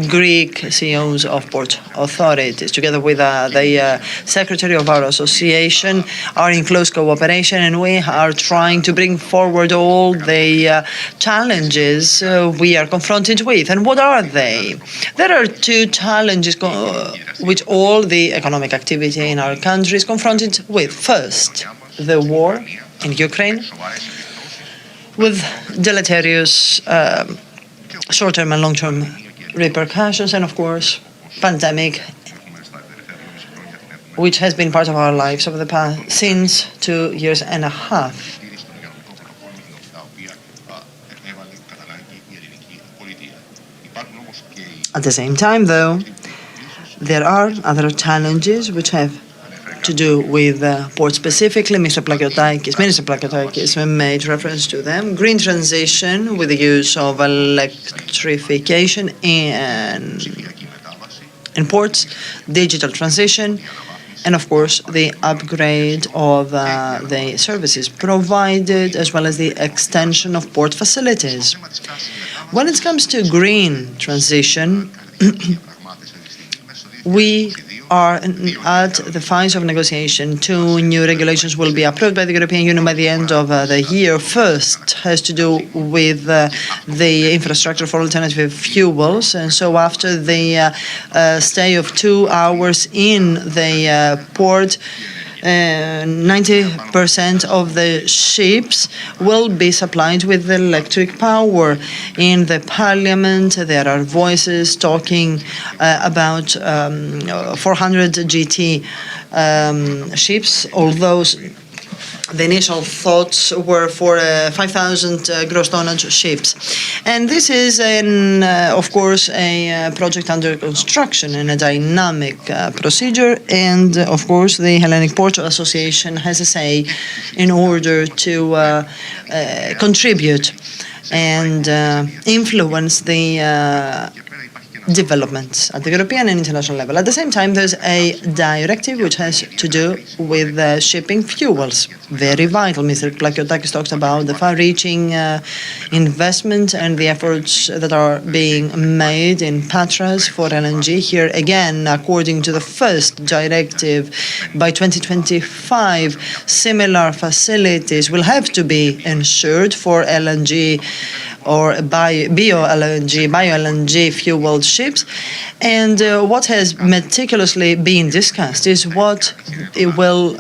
Greek CEOs of port authorities, together with the secretary of our association, are in close cooperation, and we are trying to bring forward all the challenges we are confronted with. And what are they? There are 2 challenges which all the economic activity in our country is confronted with. First, the war in Ukraine, with deleterious short-term and long-term repercussions, and of course, pandemic, which has been part of our lives over the past since 2 years and a half. At the same time, though, there are other challenges which have to do with ports specifically. Minister Plakiotakis made reference to them. Green transition with the use of electrification in ports, digital transition, and of course the upgrade of the services provided, as well as the extension of port facilities. When it comes to green transition, we are at the phase of negotiation. 2 new regulations will be approved by the European Union by the end of the year. First has to do with the infrastructure for alternative fuels. And so after the stay of 2 hours in the port, 90% of the ships will be supplied with electric power. In the parliament, there are voices talking about 400 GT ships, although the initial thoughts were for 5,000 gross tonnage ships. And this is, of course, a project under construction and a dynamic procedure. And, of course, the Hellenic Port Association has a say in order to contribute and influence the developments at the European and international level. At the same time, there's a directive which has to do with shipping fuels. Very vital. Mr. Plakiotakis talks about the far-reaching investment and the efforts that are being made in Patras for LNG. Here again, according to the first directive, by 2025, similar facilities will have to be ensured for LNG or bio-LNG fueled ships. And what has meticulously been discussed is what it will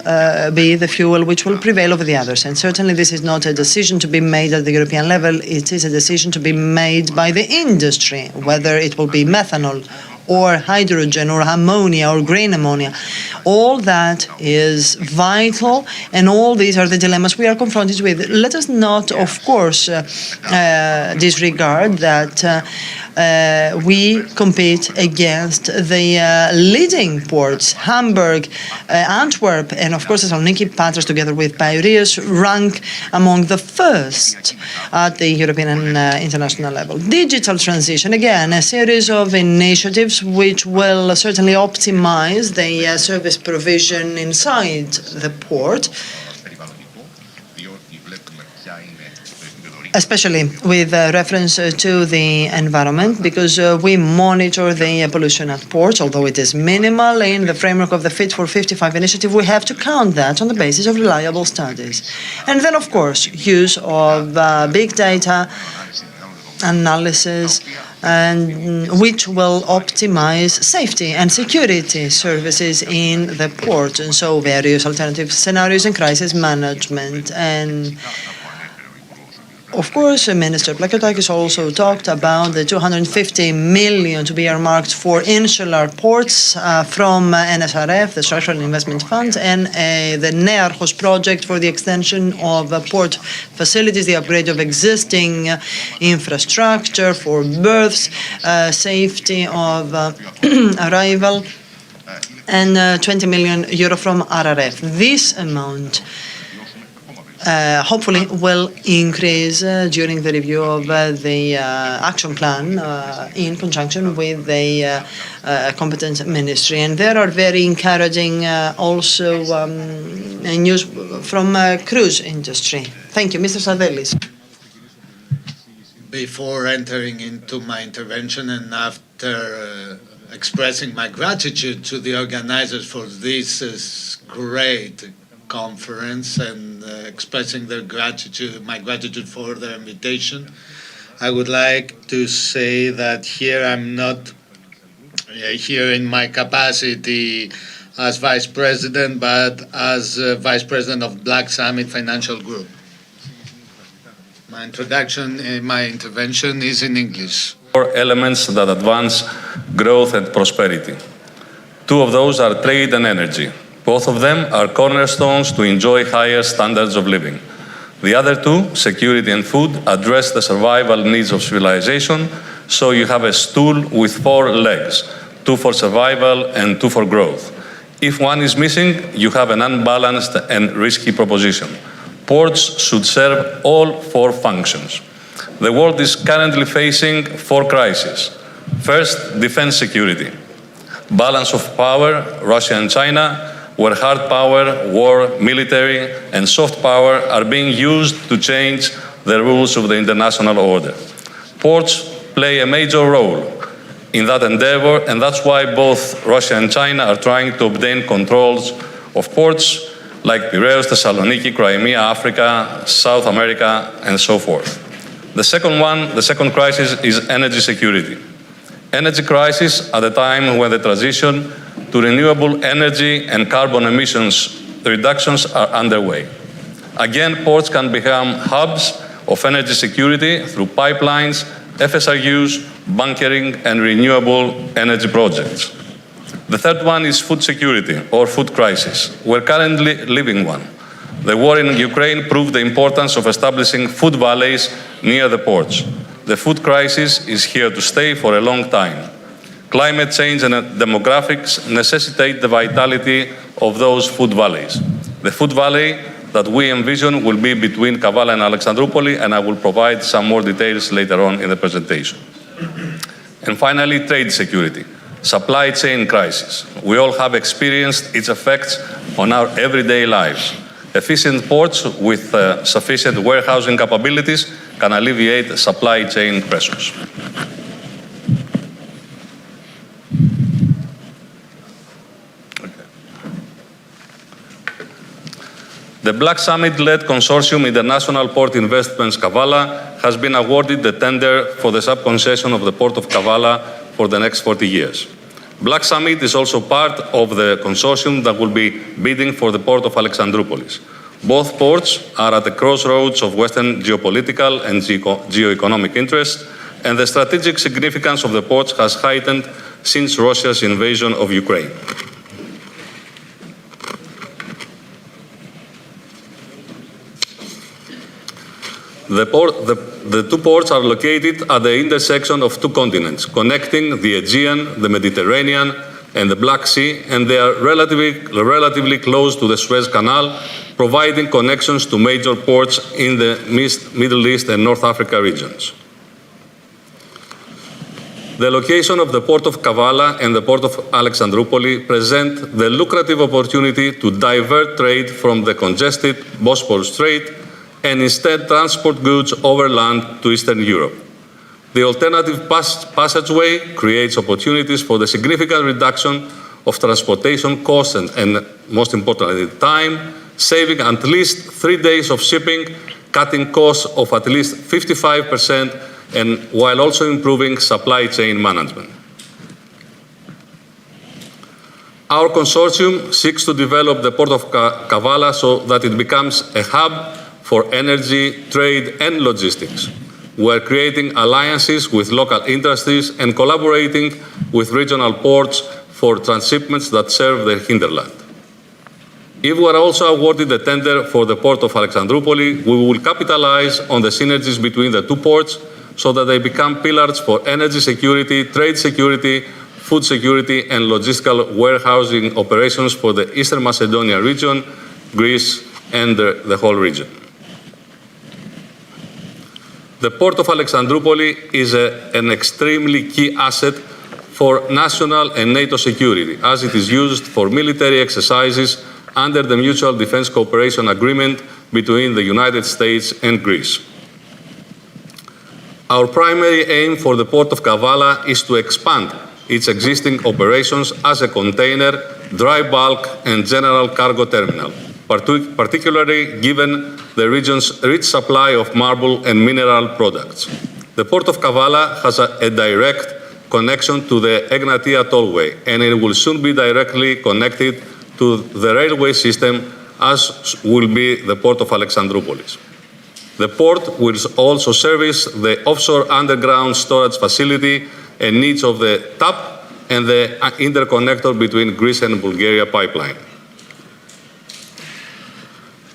be the fuel which will prevail over the others. And certainly this is not a decision to be made at the European level. It is a decision to be made by the industry, whether it will be methanol or hydrogen or ammonia or green ammonia. All that is vital, and all these are the dilemmas we are confronted with. Let us not, of course, disregard that we compete against the leading ports, Hamburg, Antwerp, and of course Thessaloniki, Patras, together with Piraeus, rank among the first at the European and international level. Digital transition, again, a series of initiatives which will certainly optimize the service provision inside the port, especially with reference to the environment, because we monitor the pollution at ports, although it is minimal in the framework of the Fit for 55 initiative. We have to count that on the basis of reliable studies. And then, of course, use of big data analysis, and which will optimize safety and security services in the port, and so various alternative scenarios and crisis management. And of course, Minister Plakiotakis also talked about the 250 million to be earmarked for insular ports from NSRF, the Structural Investment Fund, and the NEARCHOS project for the extension of port facilities, the upgrade of existing infrastructure for berths, safety of arrival, and 20 million euro from RRF. This amount hopefully will increase during the review of the action plan in conjunction with the competent ministry. And there are very encouraging also news from cruise industry. Thank you. Mr. Sardellis. Before entering into my intervention and after expressing my gratitude to the organizers for this great conference and expressing my gratitude for their invitation, I would like to say that here I'm not here in my capacity as Vice President, but as Vice President of Black Summit Financial Group. My intervention is in English. 4 elements that advance growth and prosperity. 2 of those are trade and energy. Both of them are cornerstones to enjoy higher standards of living. The other 2, security and food, address the survival needs of civilization, so you have a stool with 4 legs, 2 for survival and 2 for growth. If one is missing, you have an unbalanced and risky proposition. Ports should serve all 4 functions. The world is currently facing 4 crises. First, defense security. Balance of power, Russia and China, where hard power, war, military, and soft power are being used to change the rules of the international order. Ports play a major role in that endeavor, and that's why both Russia and China are trying to obtain controls of ports like Piraeus, Thessaloniki, Crimea, Africa, South America, and so forth. The second crisis is energy security. Energy crisis at a time when the transition to renewable energy and carbon emissions reductions are underway. Again, ports can become hubs of energy security through pipelines, FSRUs, bunkering, and renewable energy projects. The third one is food security or food crisis. We're currently living one. The war in Ukraine proved the importance of establishing food valleys near the ports. The food crisis is here to stay for a long time. Climate change and demographics necessitate the vitality of those food valleys. The food valley that we envision will be between Kavala and Alexandroupoli, and I will provide some more details later on in the presentation. And finally, trade security. Supply chain crisis. We all have experienced its effects on our everyday lives. Efficient ports with sufficient warehousing capabilities can alleviate supply chain pressures. The Black Summit-led consortium International Port Investments Kavala has been awarded the tender for the subconcession of the Port of Kavala for the next 40 years. Black Summit is also part of the consortium that will be bidding for the Port of Alexandroupolis. Both ports are at the crossroads of Western geopolitical and geo-economic interests, and the strategic significance of the ports has heightened since Russia's invasion of Ukraine. The two ports are located at the intersection of two continents, connecting the Aegean, the Mediterranean, and the Black Sea, and they are relatively close to the Suez Canal, providing connections to major ports in the Middle East and North Africa regions. The location of the port of Kavala and the port of Alexandroupoli present the lucrative opportunity to divert trade from the congested Bosporus Strait and instead transport goods overland to Eastern Europe. The alternative passageway creates opportunities for the significant reduction of transportation costs and most importantly, time, saving at least 3 days of shipping, cutting costs of at least 55%, and while also improving supply chain management. Our consortium seeks to develop the port of Kavala so that it becomes a hub for energy, trade, and logistics. We're creating alliances with local industries and collaborating with regional ports for transshipments that serve the hinterland. If we are also awarded the tender for the port of Alexandroupoli, we will capitalize on the synergies between the two ports so that they become pillars for energy security, trade security, food security, and logistical warehousing operations for the Eastern Macedonia region, Greece, and the whole region. The port of Alexandroupoli is an extremely key asset for national and NATO security, as it is used for military exercises under the Mutual Defense Cooperation Agreement between the United States and Greece. Our primary aim for the port of Kavala is to expand its existing operations as a container, dry bulk, and general cargo terminal, particularly given the region's rich supply of marble and mineral products. The port of Kavala has a direct connection to the Egnatia tollway, and it will soon be directly connected to the railway system, as will be the port of Alexandroupolis. The port will also service the offshore underground storage facility and needs of the TAP and the interconnector between Greece and Bulgaria pipeline.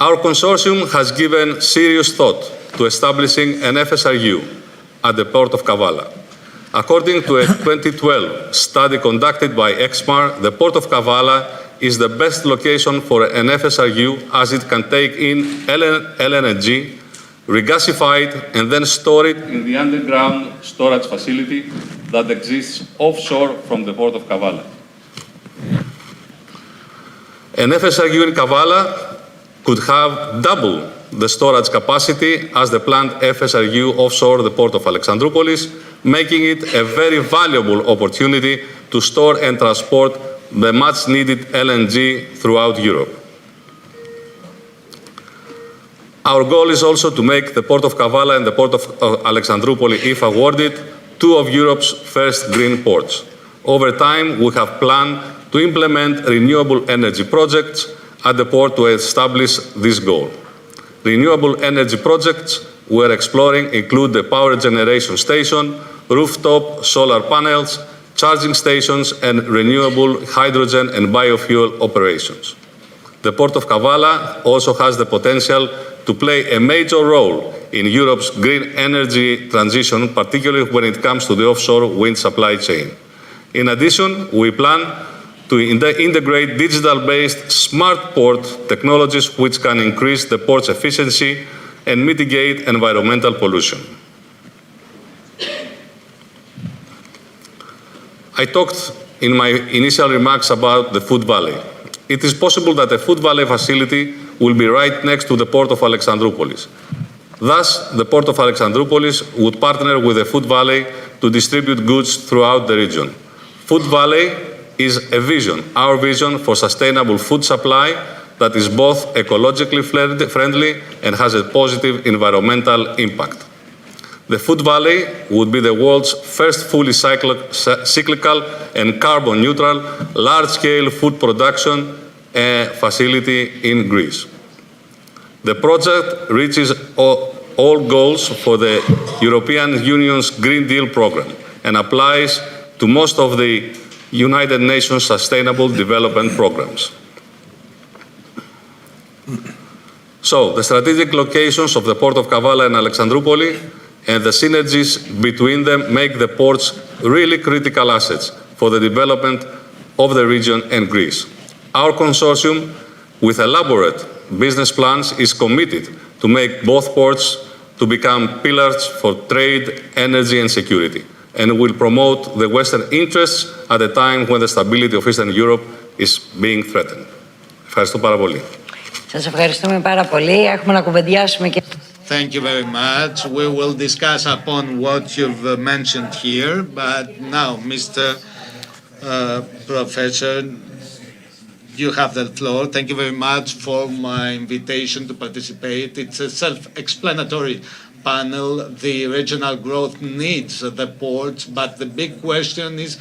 Our consortium has given serious thought to establishing an FSRU at the port of Kavala. According to a 2012 study conducted by EXMAR, the port of Kavala is the best location for an FSRU as it can take in LNG, regasified, and then store it in the underground storage facility that exists offshore from the port of Kavala. An FSRU in Kavala could have double the storage capacity as the planned FSRU offshore the port of Alexandroupolis, making it a very valuable opportunity to store and transport the much-needed LNG throughout Europe. Our goal is also to make the port of Kavala and the port of Alexandroupoli, if awarded, two of Europe's first green ports. Over time, we have planned to implement renewable energy projects at the port to establish this goal. Renewable energy projects we're exploring include the power generation station, rooftop solar panels, charging stations, and renewable hydrogen and biofuel operations. The port of Kavala also has the potential to play a major role in Europe's green energy transition, particularly when it comes to the offshore wind supply chain. In addition, we plan to integrate digital-based smart port technologies which can increase the port's efficiency and mitigate environmental pollution. I talked in my initial remarks about the food valley. It is possible that a food valley facility will be right next to the port of Alexandroupolis. Thus, the port of Alexandroupolis would partner with the food valley to distribute goods throughout the region. Food valley is a vision, our vision for sustainable food supply that is both ecologically friendly and has a positive environmental impact. The food valley would be the world's first fully cyclical and carbon neutral large-scale food production facility in Greece. The project reaches all goals for the European Union's Green Deal program and applies to most of the United Nations Sustainable Development Programs. So, the strategic locations of the port of Kavala and Alexandroupoli and the synergies between them make the ports really critical assets for the development of the region and Greece. Our consortium, with elaborate business plans, is committed to make both ports to become pillars for trade, energy and security, and will promote the Western interests at a time when the stability of Eastern Europe is being threatened. Ευχαριστώ πάρα πολύ. Σας ευχαριστούμε πάρα πολύ. Έχουμε να κουβεντιάσουμε και... Thank you very much. We will discuss upon what you've mentioned here, but now, Mr. Professor, you have the floor. Thank you very much for my invitation to participate. It's a self-explanatory panel. The regional growth needs the ports, but the big question is,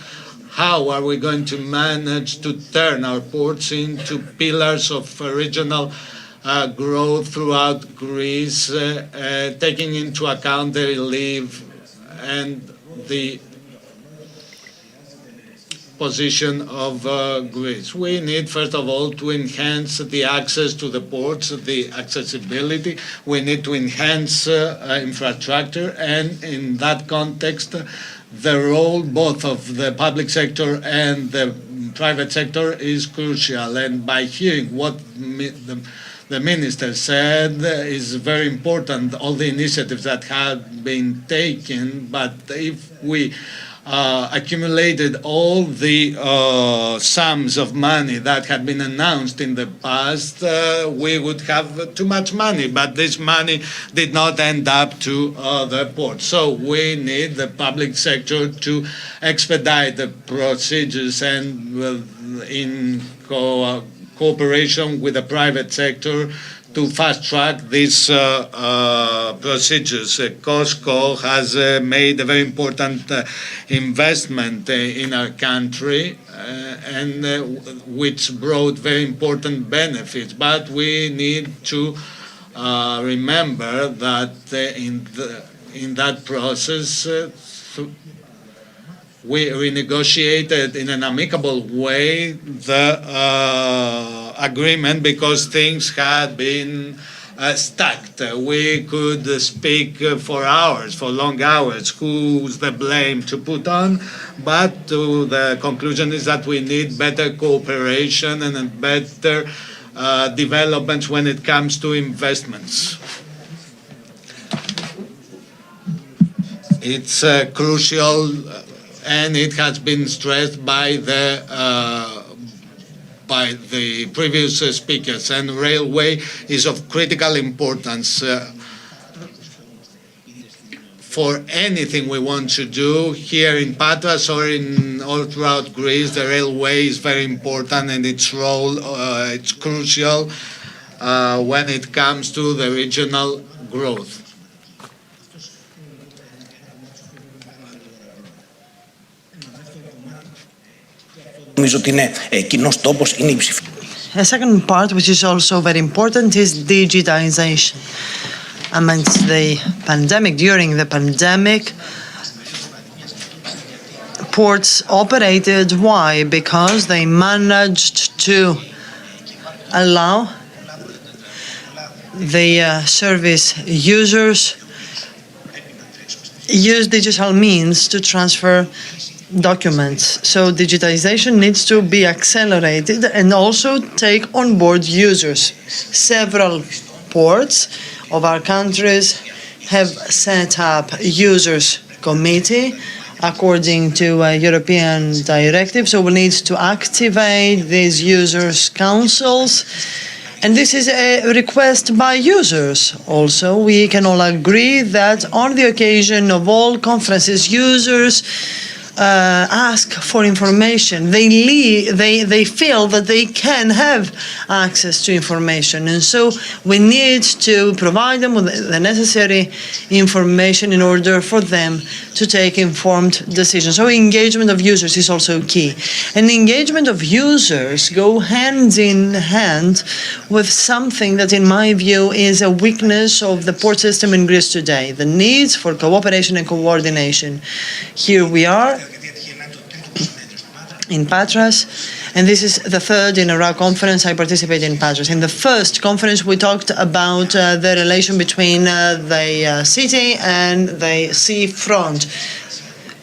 how are we going to manage to turn our ports into pillars of regional growth throughout Greece, taking into account the relief and the position of Greece? We need, first of all, to enhance the access to the ports, the accessibility. We need to enhance infrastructure, and in that context, the role both of the public sector and the private sector is crucial. And by hearing what the minister said is very important, all the initiatives that have been taken, but if we accumulated all the sums of money that had been announced in the past, we would have too much money, but this money did not end up to the port. So we need the public sector to expedite the procedures, and in cooperation with the private sector to fast-track these procedures. COSCO has made a very important investment in our country, and which brought very important benefits. But we need to remember that in that process, we renegotiated in an amicable way the agreement because things had been stacked. We could speak for hours, for long hours, who's the blame to put on, but the conclusion is that we need better cooperation and better developments when it comes to investments. It's crucial, and it has been stressed by the previous speakers, and railway is of critical importance for anything we want to do here in Patras or all throughout Greece. The railway is very important, and its role it's crucial when it comes to the regional growth. A second part, which is also very important, is digitization. Amidst the pandemic, during the pandemic, ports operated. Why? Because they managed to allow the service users use digital means to transfer documents. So digitization needs to be accelerated and also take on board users. Several ports of our countries have set up users committee according to a European directive. So we need to activate these users councils. And this is a request by users also. We can all agree that on the occasion of all conferences, users ask for information. They feel that they can have access to information, and so we need to provide them with the necessary information in order for them to take informed decisions. So engagement of users is also key. And engagement of users go hand in hand with something that, in my view, is a weakness of the port system in Greece today: the needs for cooperation and coordination. Here we are in Patras, And this is the third in a row conference I participated in Patras. In the first conference, we talked about the relation between the city and the sea front.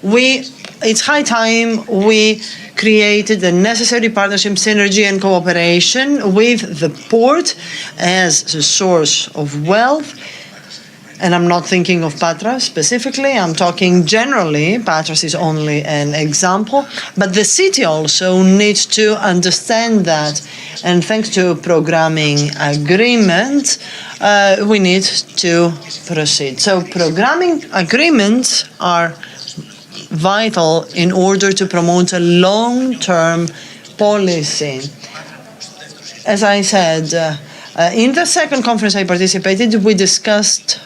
It's high time we created the necessary partnership, synergy and cooperation with the port as a source of wealth. And I'm not thinking of Patras specifically, I'm talking generally. Patras is only an example, but the city also needs to understand that. And thanks to programming agreement, we need to proceed. So programming agreements are vital in order to promote a long-term policy. As I said, in the second conference I participated, we discussed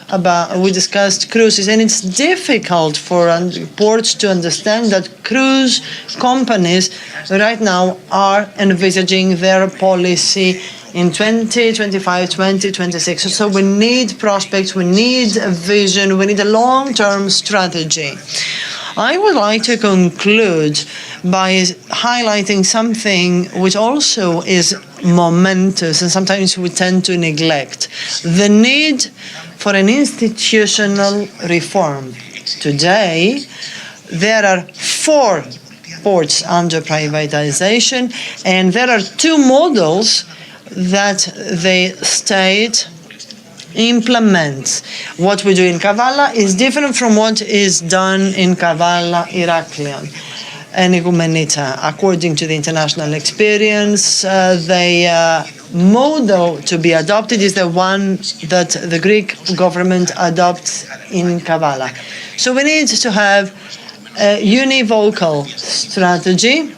cruises, and it's difficult for ports to understand that cruise companies right now are envisaging their policy in 2025, 2026. So we need prospects, we need a vision, we need a long-term strategy. I would like to conclude by highlighting something which also is momentous and sometimes we tend to neglect: the need for an institutional reform. Today, there are 4 ports under privatization, and there are 2 models that the state implements. What we do in Kavala is different from what is done in Kavala Iraklion and Igoumenita. According to the international experience, the model to be adopted is the one that the Greek government adopts in Kavala. So we need to have a univocal strategy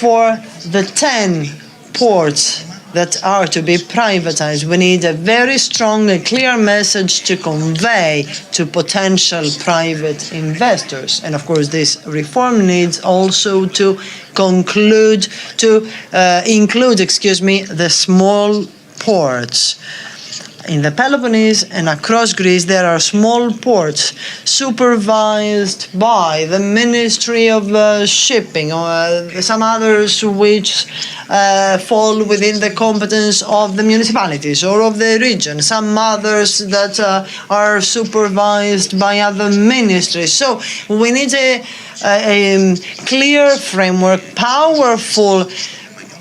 for the 10 ports that are to be privatized. We need a very strong and clear message to convey to potential private investors. And of course, this reform needs also to include the small ports. In the Peloponnese and across Greece, there are small ports supervised by the Ministry of Shipping, or some others which fall within the competence of the municipalities or of the region, some others that are supervised by other ministries. So we need a clear framework, powerful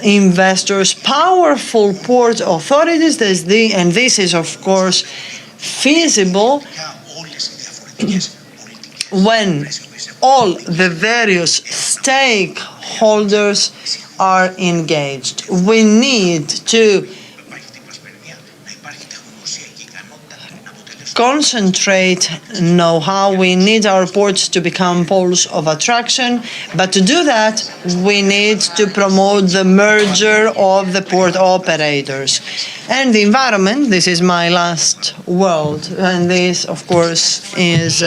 investors, powerful port authorities, and this is of course feasible when all the various stakeholders are engaged. We need to concentrate know-how. We need our ports to become poles of attraction, but to do that, we need to promote the merger of the port operators. And the environment, this is my last word, and this, of course, is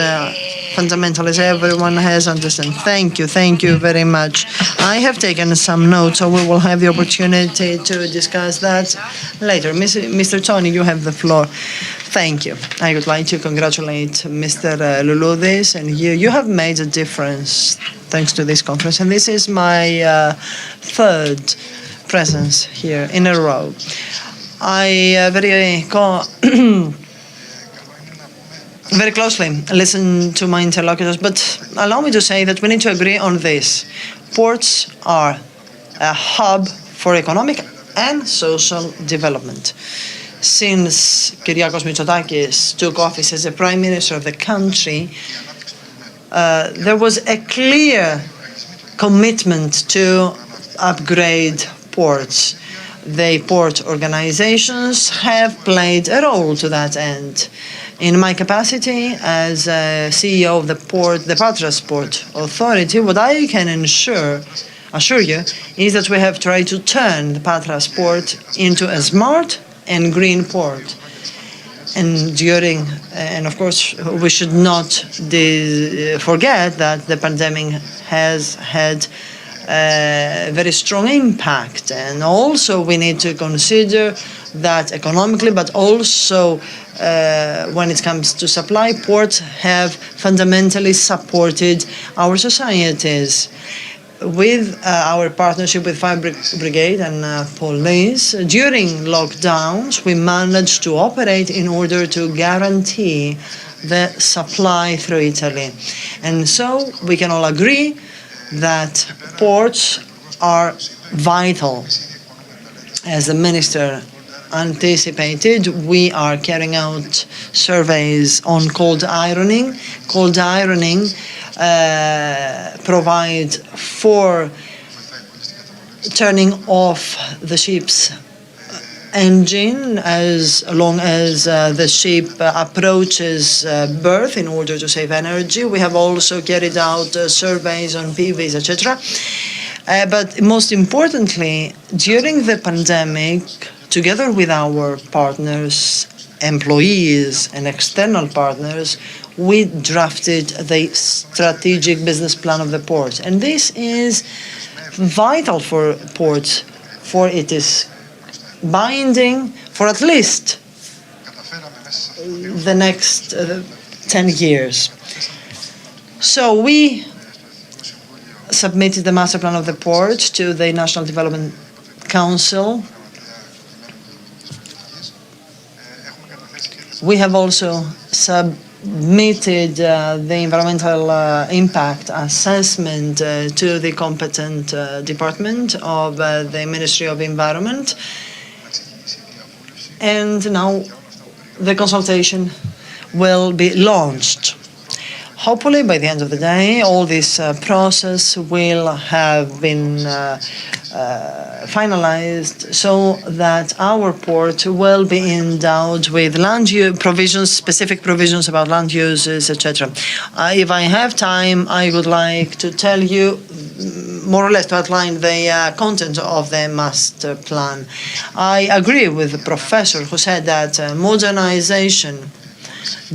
fundamental, as everyone has understood. Thank you very much. I have taken some notes, so we will have the opportunity to discuss that later. Mr. Tony, you have the floor. Thank you. I would like to congratulate Mr. Louloudis and you. You have made a difference thanks to this conference, and this is my third presence here in a row. I very closely listen to my interlocutors, but allow me to say that we need to agree on this. Ports are a hub for economic and social development. Since Kyriakos Mitsotakis took office as the Prime Minister of the country, there was a clear commitment to upgrade ports. The port organizations have played a role to that end. In my capacity as CEO of the Patras Port Authority, what I can assure you is that we have tried to turn the Patras Port into a smart and green port. And of course, we should not forget that the pandemic has had a very strong impact. And also we need to consider that economically, but also when it comes to supply, ports have fundamentally supported our societies. with our partnership with Fire Brigade and police, during lockdowns, we managed to operate in order to guarantee the supply through Italy. And so we can all agree that ports are vital. As the Minister anticipated, we are carrying out surveys on cold ironing. Cold ironing provide for turning off the ship's engine as long as the ship approaches berth in order to save energy. We have also carried out surveys on PVs, etc. But most importantly, during the pandemic, together with our partners, employees and external partners, we drafted the strategic business plan of the port. And this is vital for ports, for it is binding for at least the next 10 years. So we submitted the master plan of the port to the National Development Council. We have also submitted the environmental impact assessment to the competent department of the Ministry of Environment. And now the consultation will be launched. Hopefully, by the end of the day, all this process will have been finalized so that our port will be endowed with land use provisions, specific provisions about land uses, etc. If I have time, I would like to tell you, more or less, to outline the content of the master plan. I agree with the professor who said that modernization,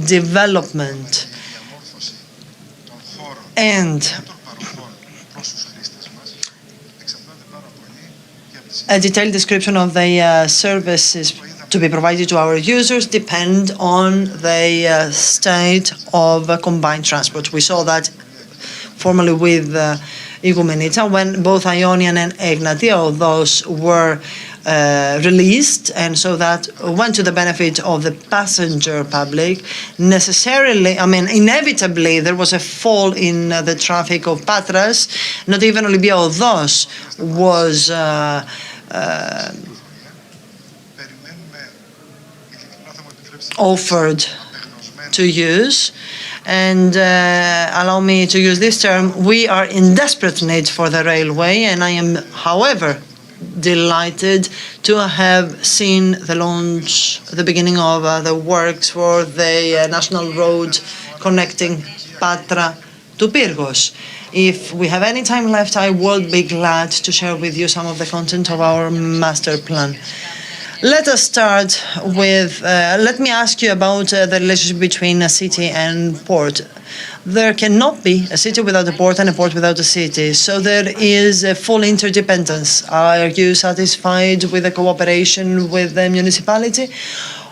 development, and a detailed description of the services to be provided to our users depend on the state of combined transport. We saw that formally with Igoumenitsa when both Ionian and Egnatia, those were released, and so that went to the benefit of the passenger public. Inevitably, there was a fall in the traffic of Patras. Not even Olympiados was offered to use. And allow me to use this term, we are in desperate need for the railway, and I am, however, delighted to have seen the launch, the beginning of the works for the national road connecting Patra to Pyrgos. If we have any time left, I would be glad to share with you some of the content of our master plan. Let us start with, let me ask you about the relationship between a city and port. There cannot be a city without a port and a port without a city. So there is a full interdependence. Are you satisfied with the cooperation with the municipality?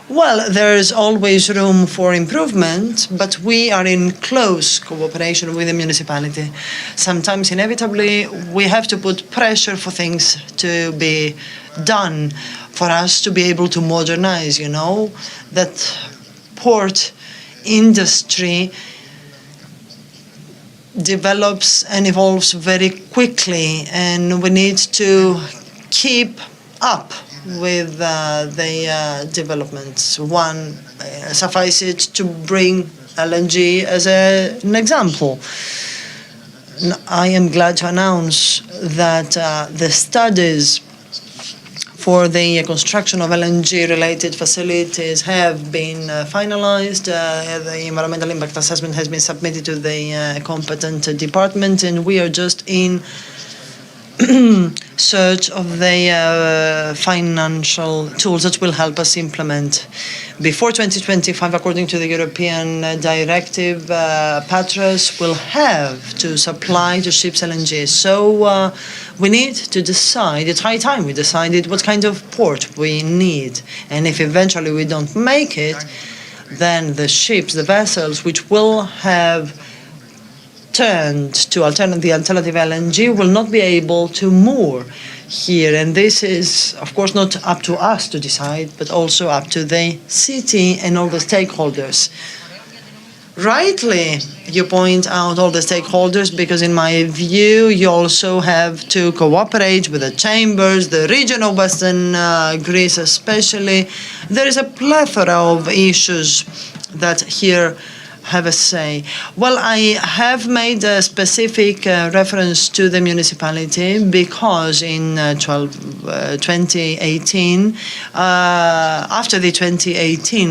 Well, there's always room for improvement, but we are in close cooperation with the municipality. Sometimes, inevitably, we have to put pressure for things to be done, for us to be able to modernize, that port industry develops and evolves very quickly, and we need to keep up with the developments. One, suffice it to bring LNG as an example. I am glad to announce that the studies for the construction of LNG-related facilities have been finalized. The environmental impact assessment has been submitted to the competent department, and we are just in search of the financial tools that will help us implement. Before 2025, according to the European directive, Patras will have to supply to ships LNG. So we need to decide, it's high time we decided what kind of port we need. And if eventually we don't make it, then the ships, the vessels, which will have turned to the alternative LNG will not be able to moor here. And this is, of course, not up to us to decide, but also up to the city and all the stakeholders. Rightly, you point out all the stakeholders because, in my view, you also have to cooperate with the chambers, the region of Western Greece especially. There is a plethora of issues that here have a say. Well, I have made a specific reference to the municipality because in 2018, after the 2018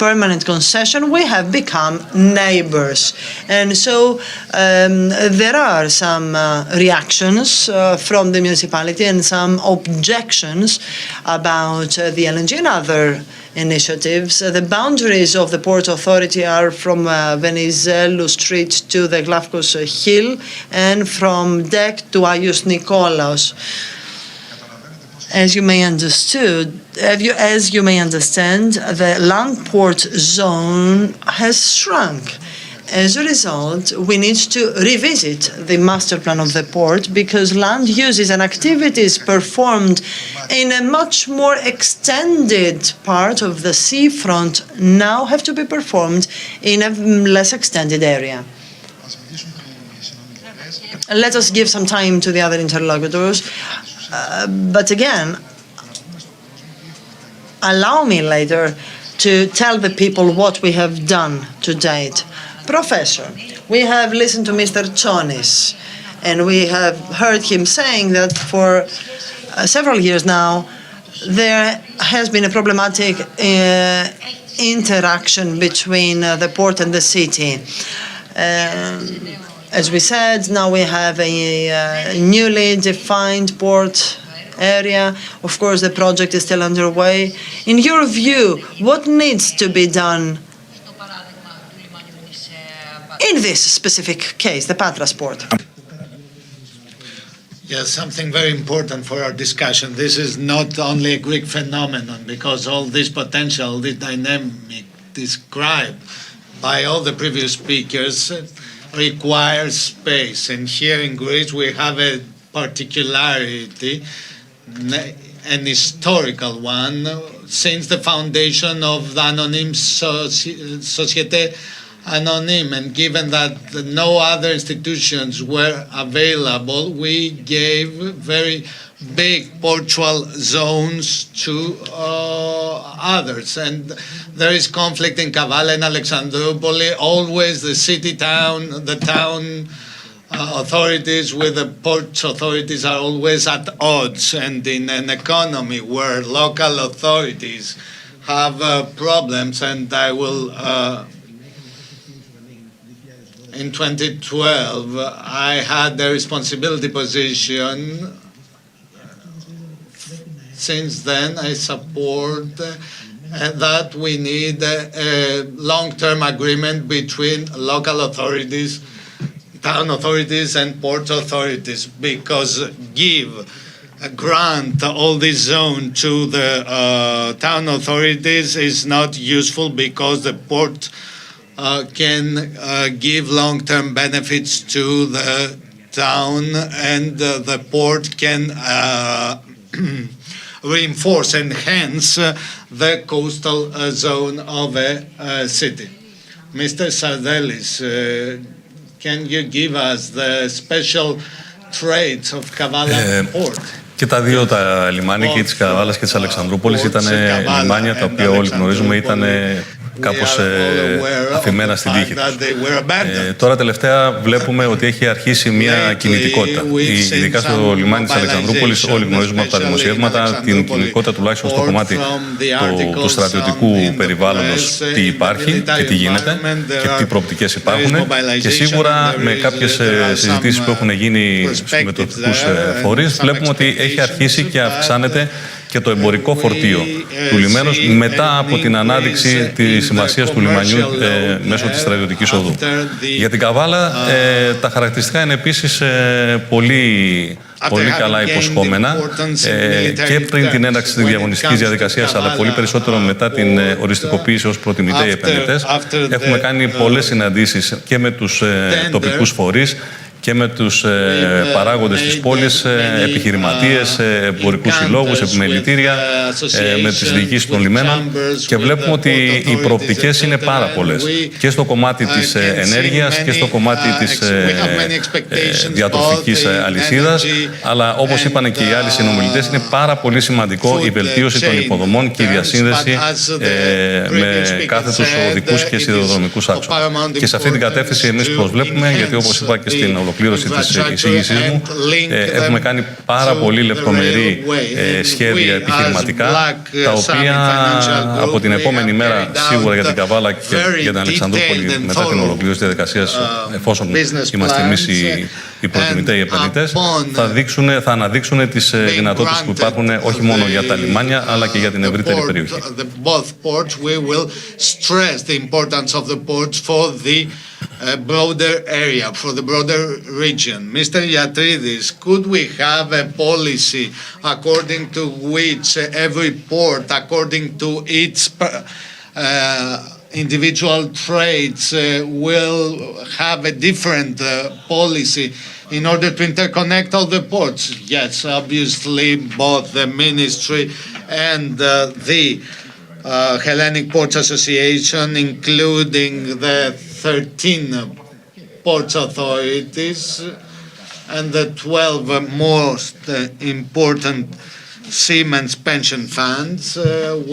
permanent concession, we have become neighbors. And so there are some reactions from the municipality and some objections about the LNG and other initiatives. The boundaries of the Port Authority are from Venizelou Street to the Glafkos Hill and from Dek to Agios Nikolaos. As you may understand, the land port zone has shrunk. As a result, we need to revisit the master plan of the port because land uses and activities performed in a much more extended part of the seafront now have to be performed in a less extended area. Let us give some time to the other interlocutors. But again, allow me later to tell the people what we have done to date. Professor, we have listened to Mr. Tsonis, and we have heard him saying that for several years now, there has been a problematic interaction between the port and the city. As we said, now we have a newly defined port area. Of course, the project is still underway. In your view, what needs to be done in this specific case, the Patras port? Yes, something very important for our discussion. This is not only a Greek phenomenon, because all this potential, this dynamic described by all the previous speakers requires space. And here in Greece, we have a particularity, an historical one, since the foundation of the Anonyme Société Anonyme, and given that no other institutions were available, we gave very big portual zones to others. And there is conflict in Kavala and Alexandroupoli. Always the the town authorities with the port authorities are always at odds. And in an economy where local authorities have problems, and I will in 2012, I had the responsibility position. Since then, I support that we need a long-term agreement between local authorities, town authorities, and port authorities, because grant all this zone to the town authorities is not useful, because the port can give long-term benefits to the town, and the port can reinforce, enhance the coastal zone of a city. Mr. Sardelis, can you give us the special traits of Kavala port? Και τα δύο τα λιμάνια, και της Καβάλας και της Αλεξανδρούπολης, ήταν λιμάνια τα οποία όλοι γνωρίζουμε ήταν κάπως αφημένα στην τύχη τους. Τώρα τελευταία βλέπουμε ότι έχει αρχίσει μια κινητικότητα. Ειδικά στο λιμάνι της Αλεξανδρούπολης όλοι γνωρίζουμε από τα δημοσιεύματα την κινητικότητα, τουλάχιστον στο κομμάτι του στρατιωτικού περιβάλλοντος, τι υπάρχει και τι γίνεται και τι προοπτικές υπάρχουν, και σίγουρα με κάποιες συζητήσεις που έχουν γίνει με τοπικούς φορείς βλέπουμε ότι έχει αρχίσει και αυξάνεται και το εμπορικό φορτίο του λιμένος μετά από την ανάδειξη της σημασίας του λιμανιού μέσω της στρατιωτικής οδού. Για την Καβάλα τα χαρακτηριστικά είναι επίσης πολύ πολύ καλά υποσχόμενα και πριν την έναρξη της διαγωνιστικής διαδικασίας, αλλά πολύ περισσότερο μετά την οριστικοποίηση ως προτιμητέοι επενδυτές. Έχουμε κάνει πολλές συναντήσεις και με τους τοπικούς φορείς και με τους παράγοντες της πόλης, επιχειρηματίες, εμπορικούς συλλόγους, επιμελητήρια, με τις διοικήσεις των λιμένων, και βλέπουμε ότι οι προοπτικές είναι πάρα πολλές και στο κομμάτι της ενέργειας και στο κομμάτι της διατροφικής αλυσίδας, αλλά όπως είπαν και οι άλλοι συνομιλητές, είναι πάρα πολύ σημαντικό η βελτίωση των υποδομών και η διασύνδεση με κάθετους οδικούς και σιδηροδρομικούς άξονες. Και σε αυτή την κατεύθυνση εμείς προσβλέπουμε, γιατί όπως είπα και στην ολοκλήρωση της εισήγησής μου, έχουμε κάνει πάρα πολύ λεπτομερή σχέδια επιχειρηματικά, τα οποία από την επόμενη μέρα σίγουρα για την Καβάλα και για την Αλεξανδρούπολη, μετά την ολοκλήρωση της διαδικασίας, εφόσον είμαστε εμείς οι προτιμητέοι επενδυτές, θα αναδείξουν τις δυνατότητες που υπάρχουν όχι μόνο για τα λιμάνια, αλλά και για την ευρύτερη περιοχή. Broader area, for the broader region. Mr. Yatridis, could we have a policy according to which every port, according to its individual trades, will have a different policy in order to interconnect all the ports? Yes, obviously, both the ministry and the Hellenic Ports Association, including the 13 ports authorities and the 12 most important Siemens pension funds.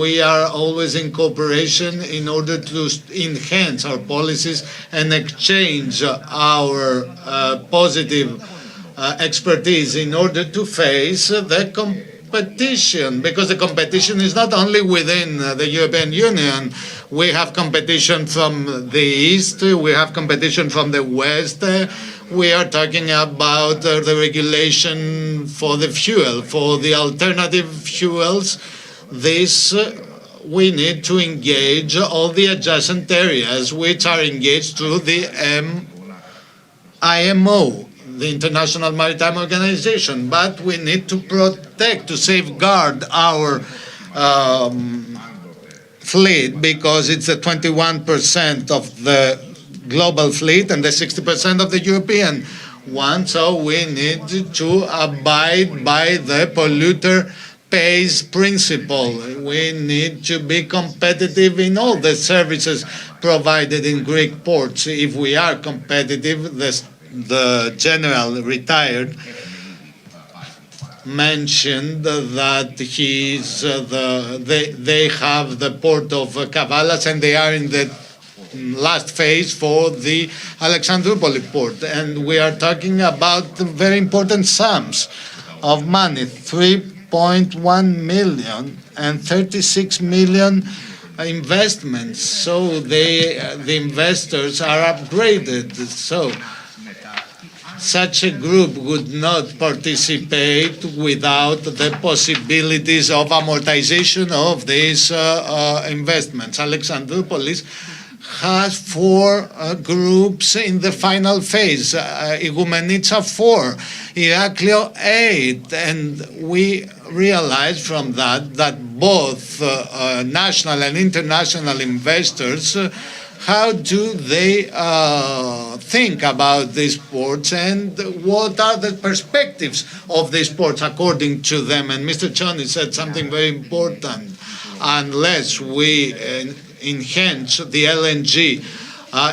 We are always in cooperation in order to enhance our policies and exchange our positive expertise in order to face the competition, because the competition is not only within the European Union. We have competition from the east, we have competition from the west. We are talking about the regulation for the fuel, for the alternative fuels. This we need to engage all the adjacent areas which are engaged through the IMO, the International Maritime Organization, but we need to protect, to safeguard our fleet, because it's the 21% of the global fleet and the 60% of the European one. So we need to abide by the polluter pays principle. We need to be competitive in all the services provided in Greek ports. If we are competitive, the general retired mentioned that they have the port of Kavalas and they are in the last phase for the Alexandroupoli port. And we are talking about very important sums of money, 3.1 million and 36 million investments. So the investors are upgraded. So such a group would not participate without the possibilities of amortization of these investments. Alexandroupolis has 4 groups in the final phase. Igoumenitsa 4, Iraklio 8, and we realize from that both national and international investors, how do they think about these ports and what are the perspectives of these ports according to them? And Mr. Choni said something very important. Unless we enhance the LNG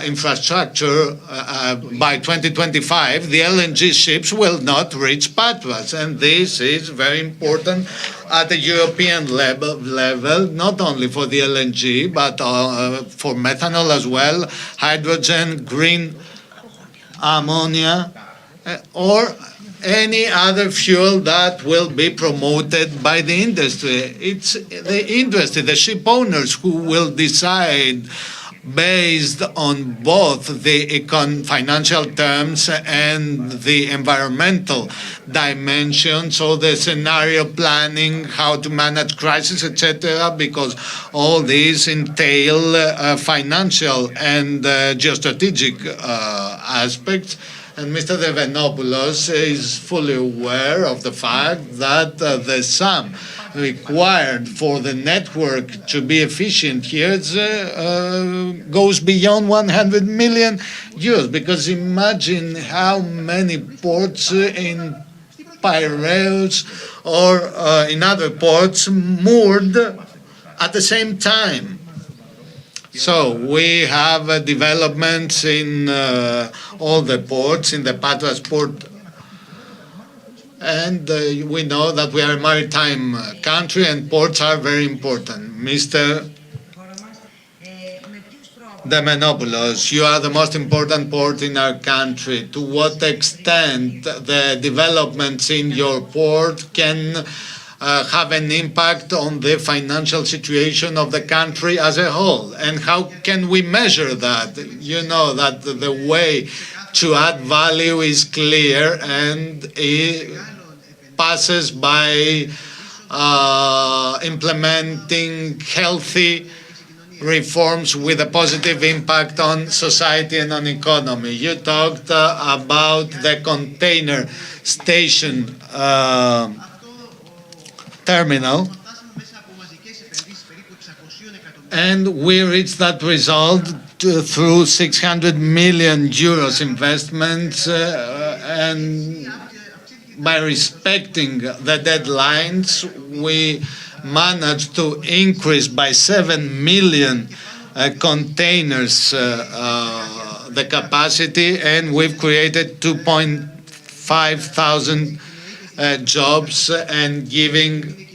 infrastructure by 2025, the LNG ships will not reach Patras. And this is very important at the European level, not only for the LNG, but for methanol as well, hydrogen, green ammonia, or any other fuel that will be promoted by the industry. It's the industry, the ship owners, who will decide based on both the financial terms and the environmental dimensions, so the scenario planning, how to manage crisis, etc., because all these entail financial and geostrategic aspects. And Mr. Devenopoulos is fully aware of the fact that the sum required for the network to be efficient here goes beyond 100 million euros. Because imagine how many ports in Piraeus or in other ports moored at the same time. So we have developments in all the ports, in the Patras port, and we know that we are a maritime country and ports are very important. Mr. Demenopoulos, you are the most important port in our country. To what extent the developments in your port can have an impact on the financial situation of the country as a whole? And how can we measure that? You know that the way to add value is clear, and it passes by implementing healthy reforms with a positive impact on society and on economy. You talked about the container station terminal, and we reached that result through 600 million euros investments, and by respecting the deadlines, we managed to increase by 7 million containers the capacity, and we've created 2.5 thousand jobs and giving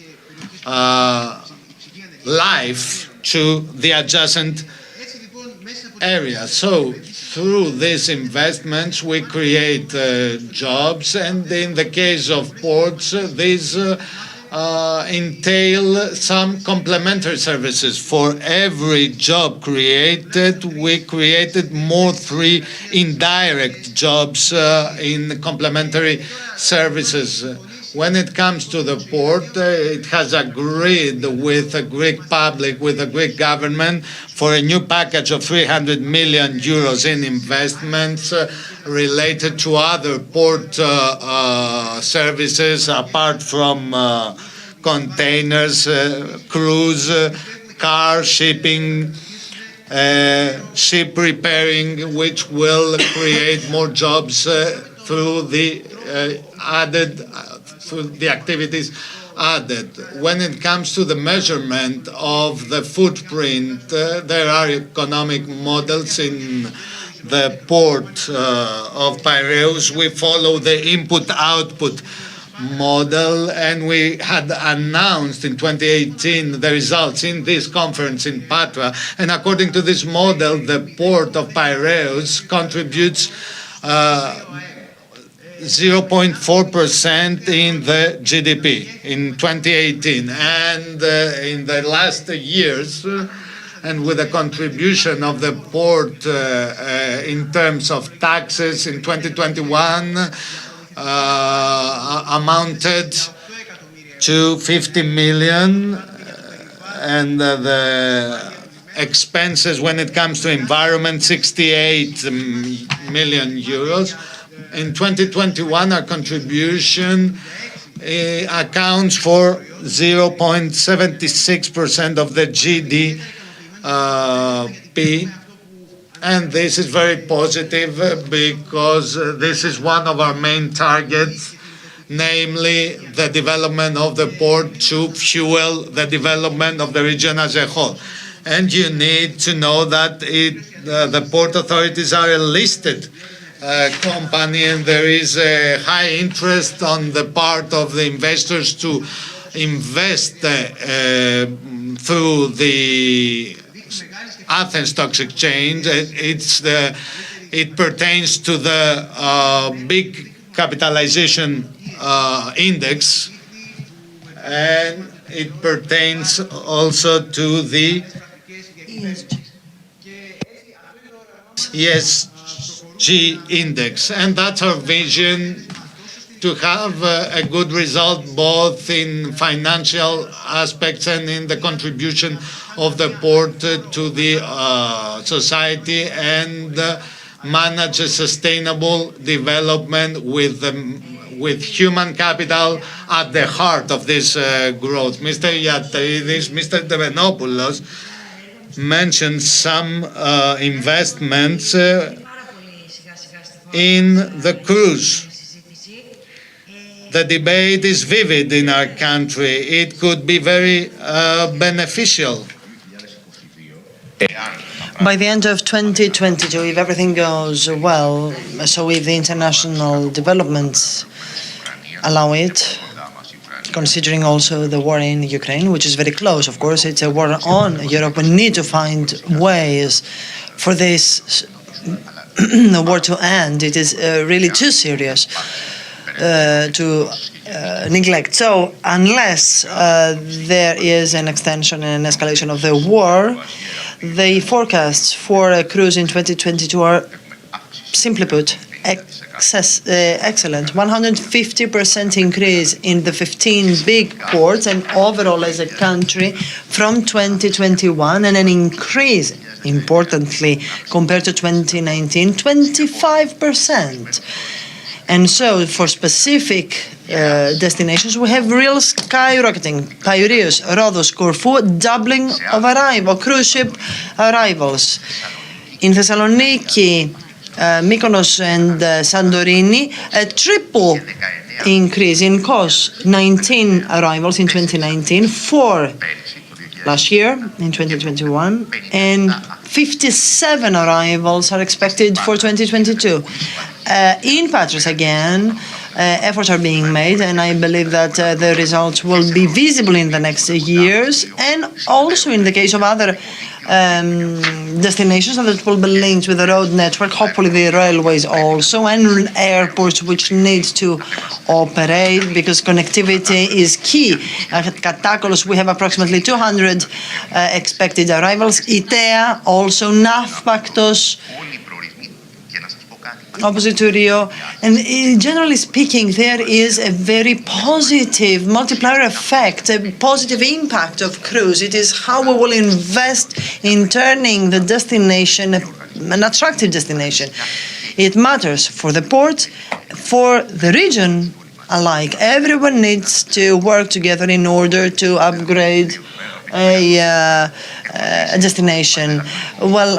life to the adjacent area. So through these investments, we create jobs, and in the case of ports, these entail some complementary services. For every job created, we created more 3 indirect jobs in complementary services. When it comes to the port, it has agreed with the Greek public, with the Greek government, for a new package of 300 million euros in investments related to other port services apart from containers, cruise, car shipping, ship repairing, which will create more jobs through the through the activities added. When it comes to the measurement of the footprint, there are economic models in the port of Piraeus. We follow the input-output model, and we had announced in 2018 the results in this conference in Patra. And according to this model, the port of Piraeus contributes 0.4% in the GDP in 2018. And in the last years, and with the contribution of the port in terms of taxes in 2021, amounted to 50 million, and the expenses when it comes to environment, 68 million euros. In 2021, our contribution accounts for 0.76% of the GDP. And this is very positive because this is one of our main targets, namely the development of the port to fuel the development of the region as a whole. And you need to know that the port authorities are a listed company, and there is a high interest on the part of the investors to invest through the Athens Stock Exchange. It pertains to the big capitalization index, and it pertains also to the ESG index. And that's our vision, to have a good result both in financial aspects and in the contribution of the port to the society, and manage a sustainable development with human capital at the heart of this growth. Mr. Yatridis, Mr. Devenopoulos mentioned some investments in the cruise. The debate is vivid in our country. It could be very beneficial. By the end of 2022, if everything goes well, so if the international developments allow it, considering also the war in Ukraine, which is very close, of course, it's a war on Europe. We need to find ways for this war to end. It is really too serious to neglect. So unless there is an extension and an escalation of the war, the forecasts for a cruise in 2022 are, simply put, excellent. 150% increase in the 15 big ports and overall as a country from 2021, and an increase, importantly, compared to 2019, 25%. And so for specific destinations, we have real skyrocketing. Piraeus, Rhodos, Corfu, doubling of cruise ship arrivals. In Thessaloniki, Mykonos and Santorini, a triple increase in Kos, 19 arrivals in 2019, 4 last year in 2021, and 57 arrivals are expected for 2022. In Patras again, efforts are being made, and I believe that the results will be visible in the next years, and also in the case of other destinations that will be linked with the road network, hopefully the railways also, and airports which need to operate because connectivity is key. At Katakolos we have approximately 200 expected arrivals. Itea also, Nafpaktos, opposite to Rio. And generally speaking, there is a very positive multiplier effect, a positive impact of cruise. It is how we will invest in turning the destination an attractive destination. It matters for the port, for the region alike. Everyone needs to work together in order to upgrade a destination. Well,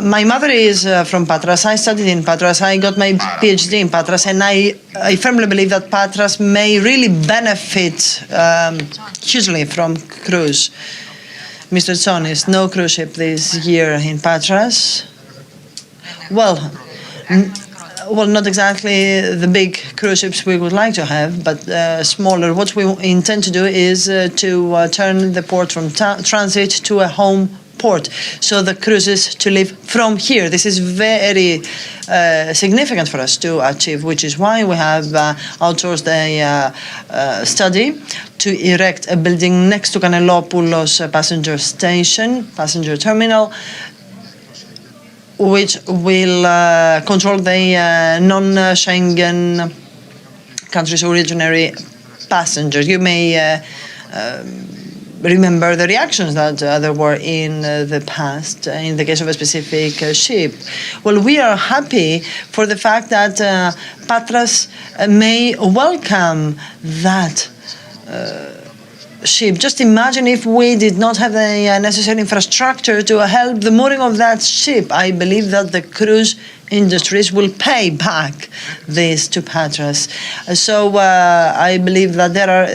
my mother is from Patras. I studied in Patras. I got my PhD in Patras, and I firmly believe that Patras may really benefit hugely from cruise. Mr. Tsonis, no cruise ship this year in Patras. Well, not exactly the big cruise ships we would like to have, but smaller. What we intend to do is to turn the port from transit to a home port, so the cruises to leave from here. This is very significant for us to achieve, which is why we have outsourced a study to erect a building next to Kanelopoulos passenger station, passenger terminal, which will control the non-Schengen countries' originary passengers. You may remember the reactions that there were in the past in the case of a specific ship. Well, we are happy for the fact that Patras may welcome that ship. Just imagine if we did not have the necessary infrastructure to help the mooring of that ship. I believe that the cruise industries will pay back this to Patras. So I believe that there are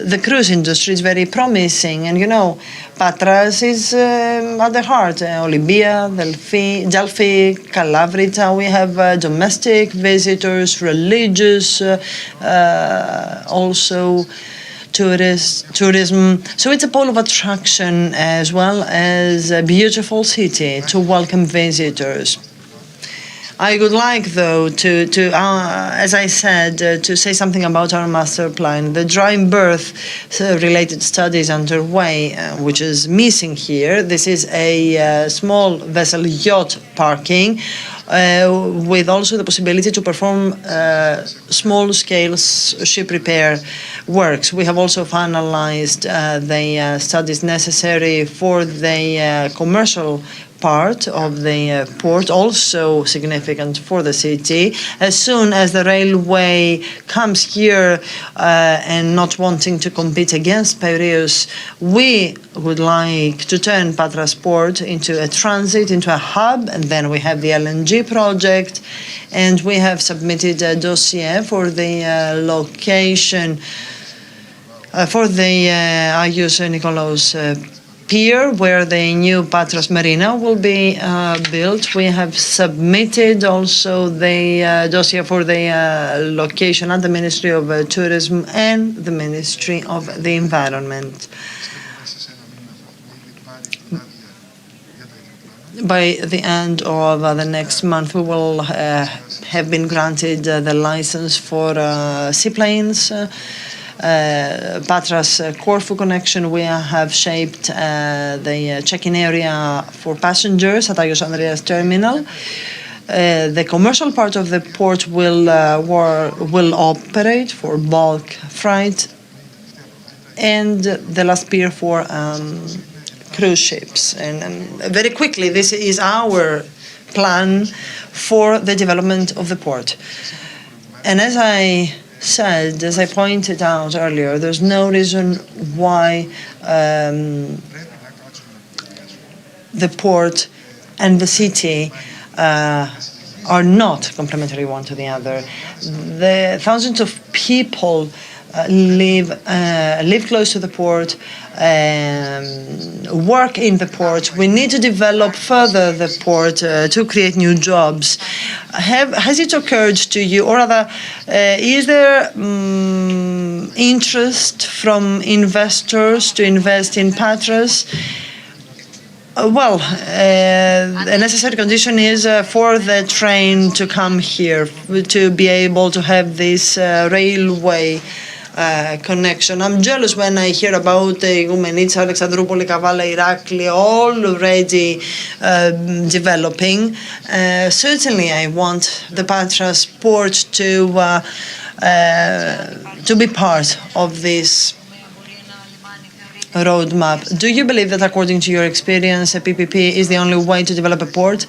the cruise industry is very promising, and you know, Patras is at the heart. Olympia, Delphi, Kalavrita. We have domestic visitors, religious, also tourism. So it's a pole of attraction as well as a beautiful city to welcome visitors. I would like, though, to as I said, to say something about our master plan. The dry berth related study is underway, which is missing here. This is a small vessel yacht parking, with also the possibility to perform small-scale ship repair works. We have also finalized the studies necessary for the commercial part of the port, also significant for the city. As soon as the railway comes here and not wanting to compete against Piraeus, we would like to turn Patras Port into a transit, into a hub, and then we have the LNG project, and we have submitted a dossier for the location for the Agios Nikolaos pier, where the new Patras Marina will be built. We have submitted also the dossier for the location at the Ministry of Tourism and the Ministry of the Environment. By the end of the next month, we will have been granted the license for seaplanes. Patras Corfu connection, we have shaped the check-in area for passengers at Agios Andreas terminal. The commercial part of the port will operate for bulk freight, and the last pier for cruise ships. And very quickly, this is our plan for the development of the port. And as I pointed out earlier, there's no reason why the port and the city are not complementary one to the other. The thousands of people live close to the port, work in the port. We need to develop further the port to create new jobs. Has it occurred to you, or rather, is there interest from investors to invest in Patras? Well, a necessary condition is for the train to come here, to be able to have this railway connection. I'm jealous when I hear about Igoumenitsa, Alexandroupoli, Kavala, Irakli already developing. Certainly, I want the Patras port to be part of this roadmap. Do you believe that, according to your experience, a PPP is the only way to develop a port?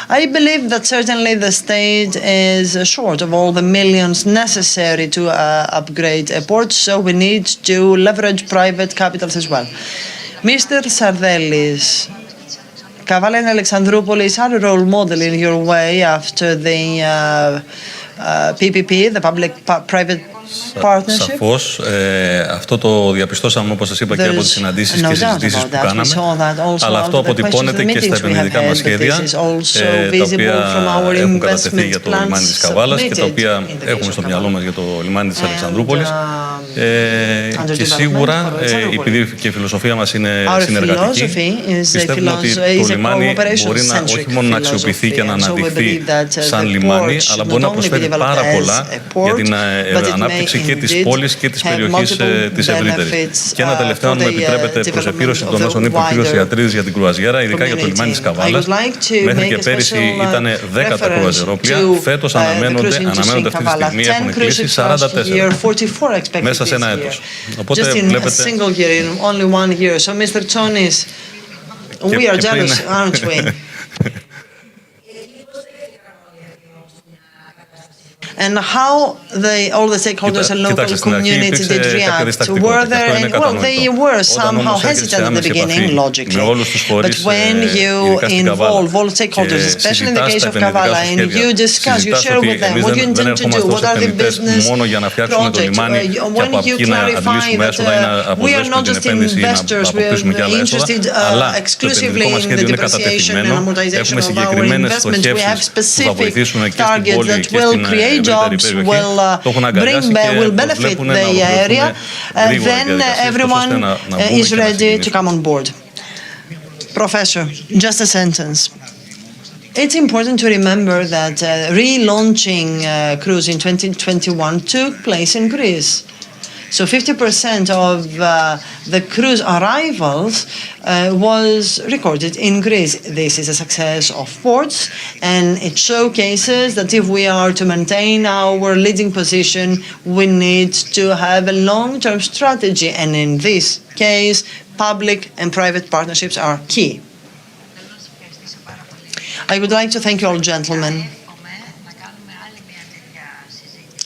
I believe that certainly the state is short of all the millions necessary to upgrade a port, so we need to leverage private capitals as well. Mr. Sardellis, Kavala and Alexandroupolis are a role model in your way after the PPP, the public-private partnership. Σαφώς, αυτό το διαπιστώσαμε, όπως σας είπα, και από τις συναντήσεις και συζητήσεις που κάναμε, αλλά αυτό αποτυπώνεται και στα επενδυτικά μας σχέδια, τα οποία έχουν κατατεθεί για το λιμάνι της Καβάλας και τα οποία έχουμε στο μυαλό μας για το λιμάνι της Αλεξανδρούπολης. Και σίγουρα, επειδή και η φιλοσοφία μας είναι συνεργατική, πιστεύουμε ότι το λιμάνι μπορεί όχι μόνο να αξιοποιηθεί και να αναδειχθεί σαν λιμάνι, αλλά μπορεί να προσφέρει πάρα πολλά για την ανάπτυξη και της πόλης και της περιοχής της ευρύτερης. Και ένα τελευταίο, αν μου επιτρέπετε, προς επίρρωση των όσων είπε ο κ. Ιατρίδης για την κρουαζιέρα, ειδικά για το λιμάνι της Καβάλας. Μέχρι και πέρυσι ήταν 10 τα κρουαζιερόπλια. Φέτος αναμένονται αυτή τη στιγμή, έχουν κλείσει 44 μέσα σε ένα έτος. Οπότε βλέπετε. So, Mr. Tsonis, we are jealous, aren't we? And how all the stakeholders and local community did react? Were there any? Well, they were somehow hesitant at the beginning, logically. But when you involve all stakeholders, especially in the case of Kavala, and you discuss, you share with them what you intend to do, what are the business projects, when you clarify that we are not just investors, we are interested exclusively in the depreciation and amortization of our investments, we have specific targets that will create jobs, will benefit the area, then everyone is ready to come on board. Professor, just a sentence. It's important to remember that relaunching cruise in 2021 took place in Greece. So 50% of the cruise arrivals was recorded in Greece. This is a success of ports, and it showcases that if we are to maintain our leading position, we need to have a long-term strategy, and in this case, public and private partnerships are key. I would like to thank you all, gentlemen.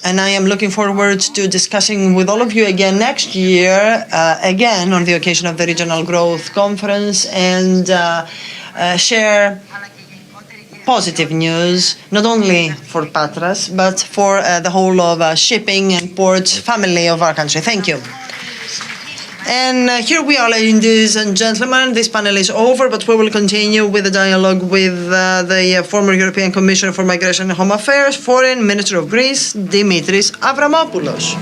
And I am looking forward to discussing with all of you again next year, again on the occasion of the Regional Growth Conference, and share positive news, not only for Patras, but for the whole of shipping and port family of our country. Thank you. And here we are, ladies and gentlemen. This panel is over, but we will continue with the dialogue with the former European Commissioner for Migration and Home Affairs, Foreign Minister of Greece, Dimitris Avramopoulos.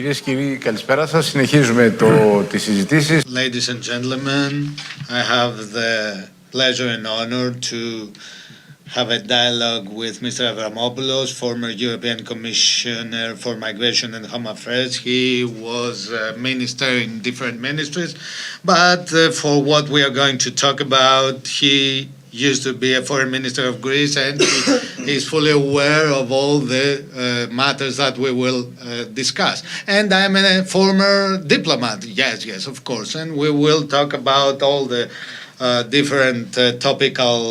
Κυρίες και κύριοι, καλησπέρα σας. Συνεχίζουμε τις συζητήσεις. Ladies and gentlemen, I have the pleasure and honor to have a dialogue with Mr. Avramopoulos, former European Commissioner for Migration and Home Affairs. He was a minister in different ministries, but for what we are going to talk about, he used to be a foreign minister of Greece, and he is fully aware of all the matters that we will discuss. And I'm a former diplomat, yes, of course, and we will talk about all the different topical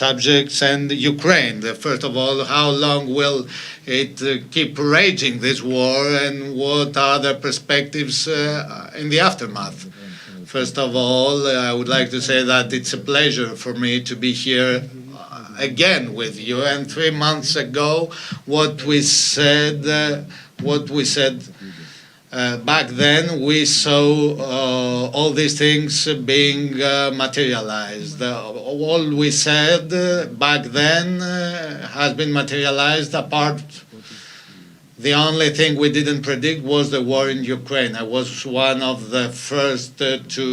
subjects. And Ukraine, first of all, how long will it keep raging this war, and what are the perspectives in the aftermath? First of all, I would like to say that it's a pleasure for me to be here again with you. And 3 months ago, what we said back then, we saw all these things being materialized. All we said back then has been materialized. Apart, the only thing we didn't predict was the war in Ukraine. I was one of the first to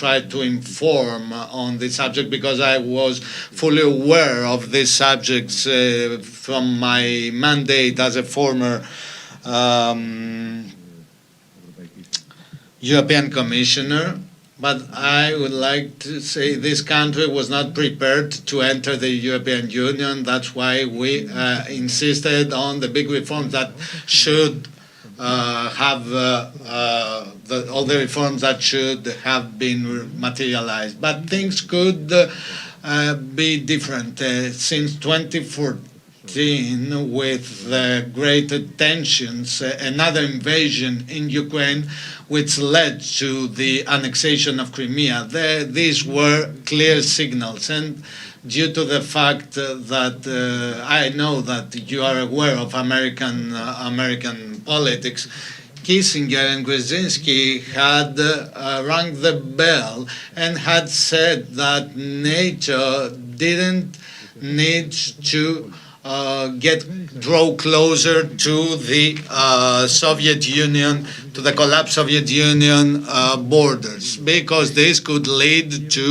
try to inform on this subject because I was fully aware of these subjects from my mandate as a former European Commissioner. But I would like to say this country was not prepared to enter the European Union. That's why we insisted on the big reforms that should have all the reforms that should have been materialized. But things could be different. Since 2014, with great tensions, another invasion in Ukraine, which led to the annexation of Crimea. These were clear signals, and due to the fact that I know that you are aware of American politics, Kissinger and Brzezinski had rung the bell and had said that NATO didn't need to draw closer to the Soviet Union, to the collapsed Soviet Union borders, because this could lead to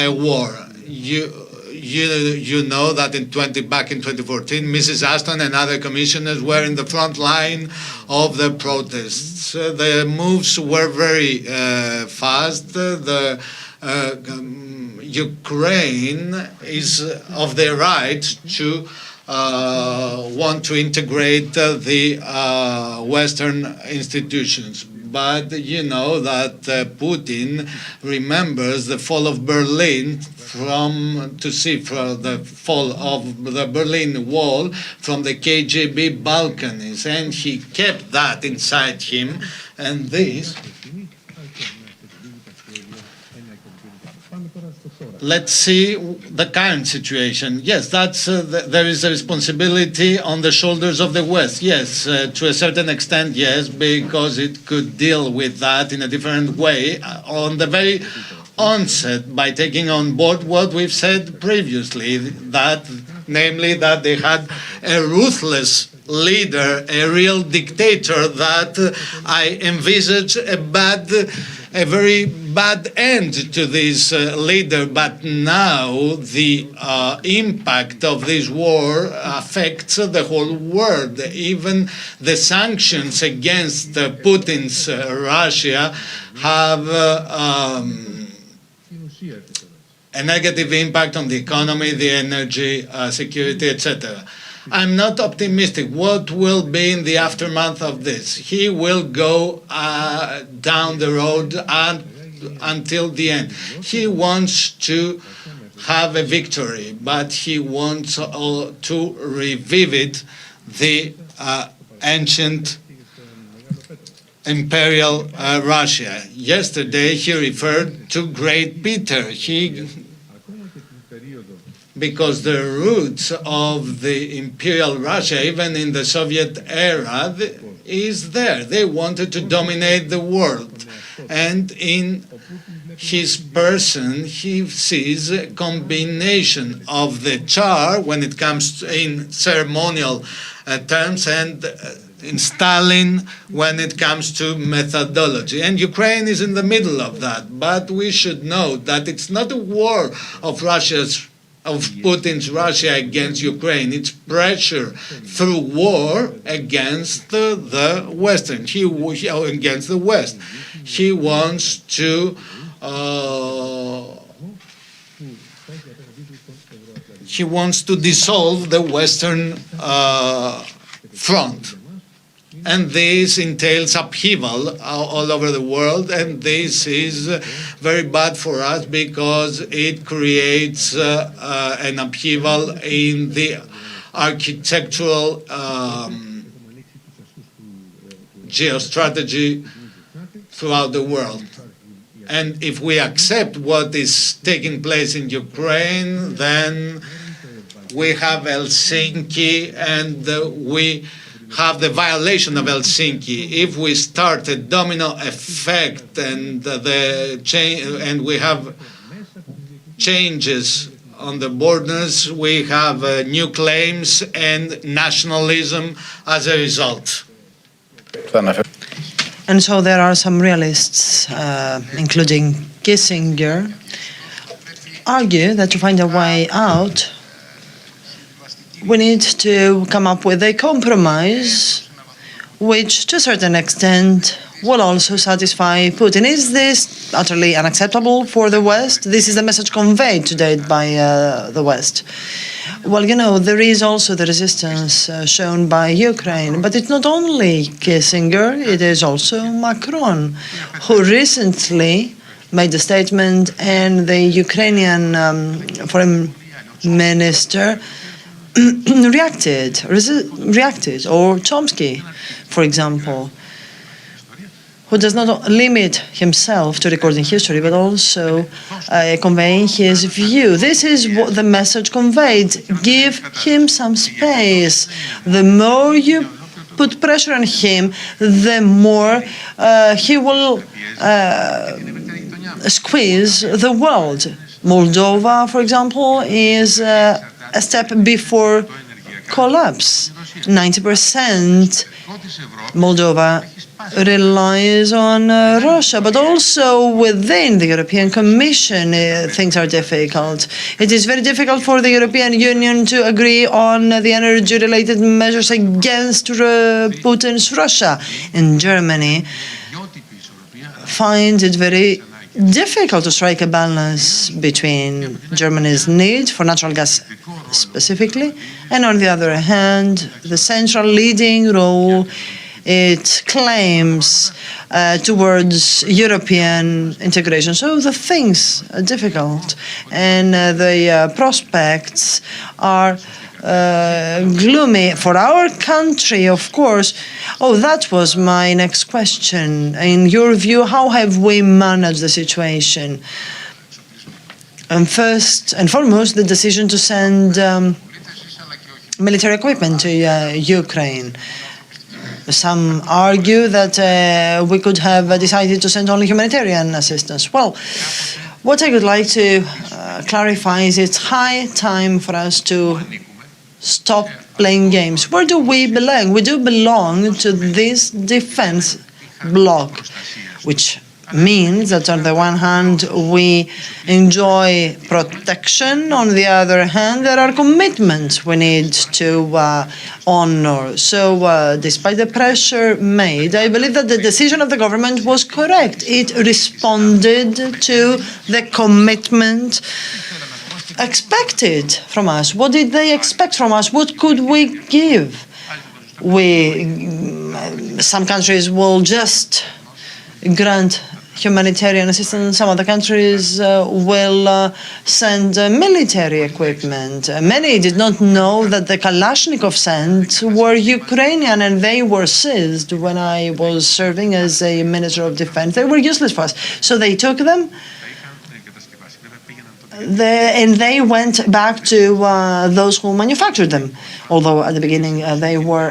a war. You know that back in 2014, Mrs. Ashton and other commissioners were in the front line of the protests. The moves were very fast. Ukraine is of the right to want to integrate the Western institutions. But you know that Putin remembers the fall of Berlin from the fall of the Berlin Wall from the KGB balconies, and he kept that inside him, and this. Let's see the current situation. Yes, there is a responsibility on the shoulders of the West. Yes, to a certain extent, yes, because it could deal with that in a different way on the very onset by taking on board what we've said previously, namely that they had a ruthless leader, a real dictator that I envisage a very bad end to this leader. But now the impact of this war affects the whole world. Even the sanctions against Putin's Russia have a negative impact on the economy, the energy security, etc. I'm not optimistic. What will be in the aftermath of this? He will go down the road until the end. He wants to have a victory, but he wants to revisit the ancient imperial Russia. Yesterday he referred to Great Peter. Because the roots of the imperial Russia, even in the Soviet era, is there. They wanted to dominate the world. And in his person, he sees a combination of the Tsar, when it comes in ceremonial terms, and in Stalin when it comes to methodology. And Ukraine is in the middle of that. But we should know that it's not a war of Putin's Russia against Ukraine. It's pressure through war against the Western, against the West. He wants to dissolve the Western front. And this entails upheaval all over the world, and this is very bad for us because it creates an upheaval in the architectural geostrategy throughout the world. And if we accept what is taking place in Ukraine, then we have Helsinki and we have the violation of Helsinki. If we start a domino effect and we have changes on the borders, we have new claims and nationalism as a result. And so there are some realists, including Kissinger, argue that to find a way out, we need to come up with a compromise which, to a certain extent, will also satisfy Putin. Is this utterly unacceptable for the West? This is the message conveyed today by the West. Well, you know, there is also the resistance shown by Ukraine, but it's not only Kissinger, it is also Macron, who recently made a statement, and the Ukrainian foreign minister reacted, or Chomsky, for example, who does not limit himself to recording history, but also conveying his view. This is what the message conveyed. Give him some space. The more you put pressure on him, the more he will squeeze the world. Moldova, for example, is a step before collapse. 90% Moldova relies on Russia, but also within the European Commission things are difficult. It is very difficult for the European Union to agree on the energy-related measures against Putin's Russia. In Germany, find it very difficult to strike a balance between Germany's need for natural gas specifically, and on the other hand, the central leading role it claims towards European integration. So the things are difficult, and the prospects are gloomy for our country, of course. Oh, that was my next question. In your view, how have we managed the situation? And first and foremost, the decision to send military equipment to Ukraine. Some argue that we could have decided to send only humanitarian assistance. Well, what I would like to clarify is it's high time for us to stop playing games. Where do we belong? We do belong to this defense bloc, which means that on the one hand we enjoy protection, on the other hand there are commitments we need to honor. So despite the pressure made, I believe that the decision of the government was correct. It responded to the commitment expected from us. What did they expect from us? What could we give? Some countries will just grant humanitarian assistance. Some other countries will send military equipment. Many did not know that the Kalashnikov sent were Ukrainian, and they were seized when I was serving as a Minister of Defense. They were useless for us. So they took them and they went back to those who manufactured them, although at the beginning they were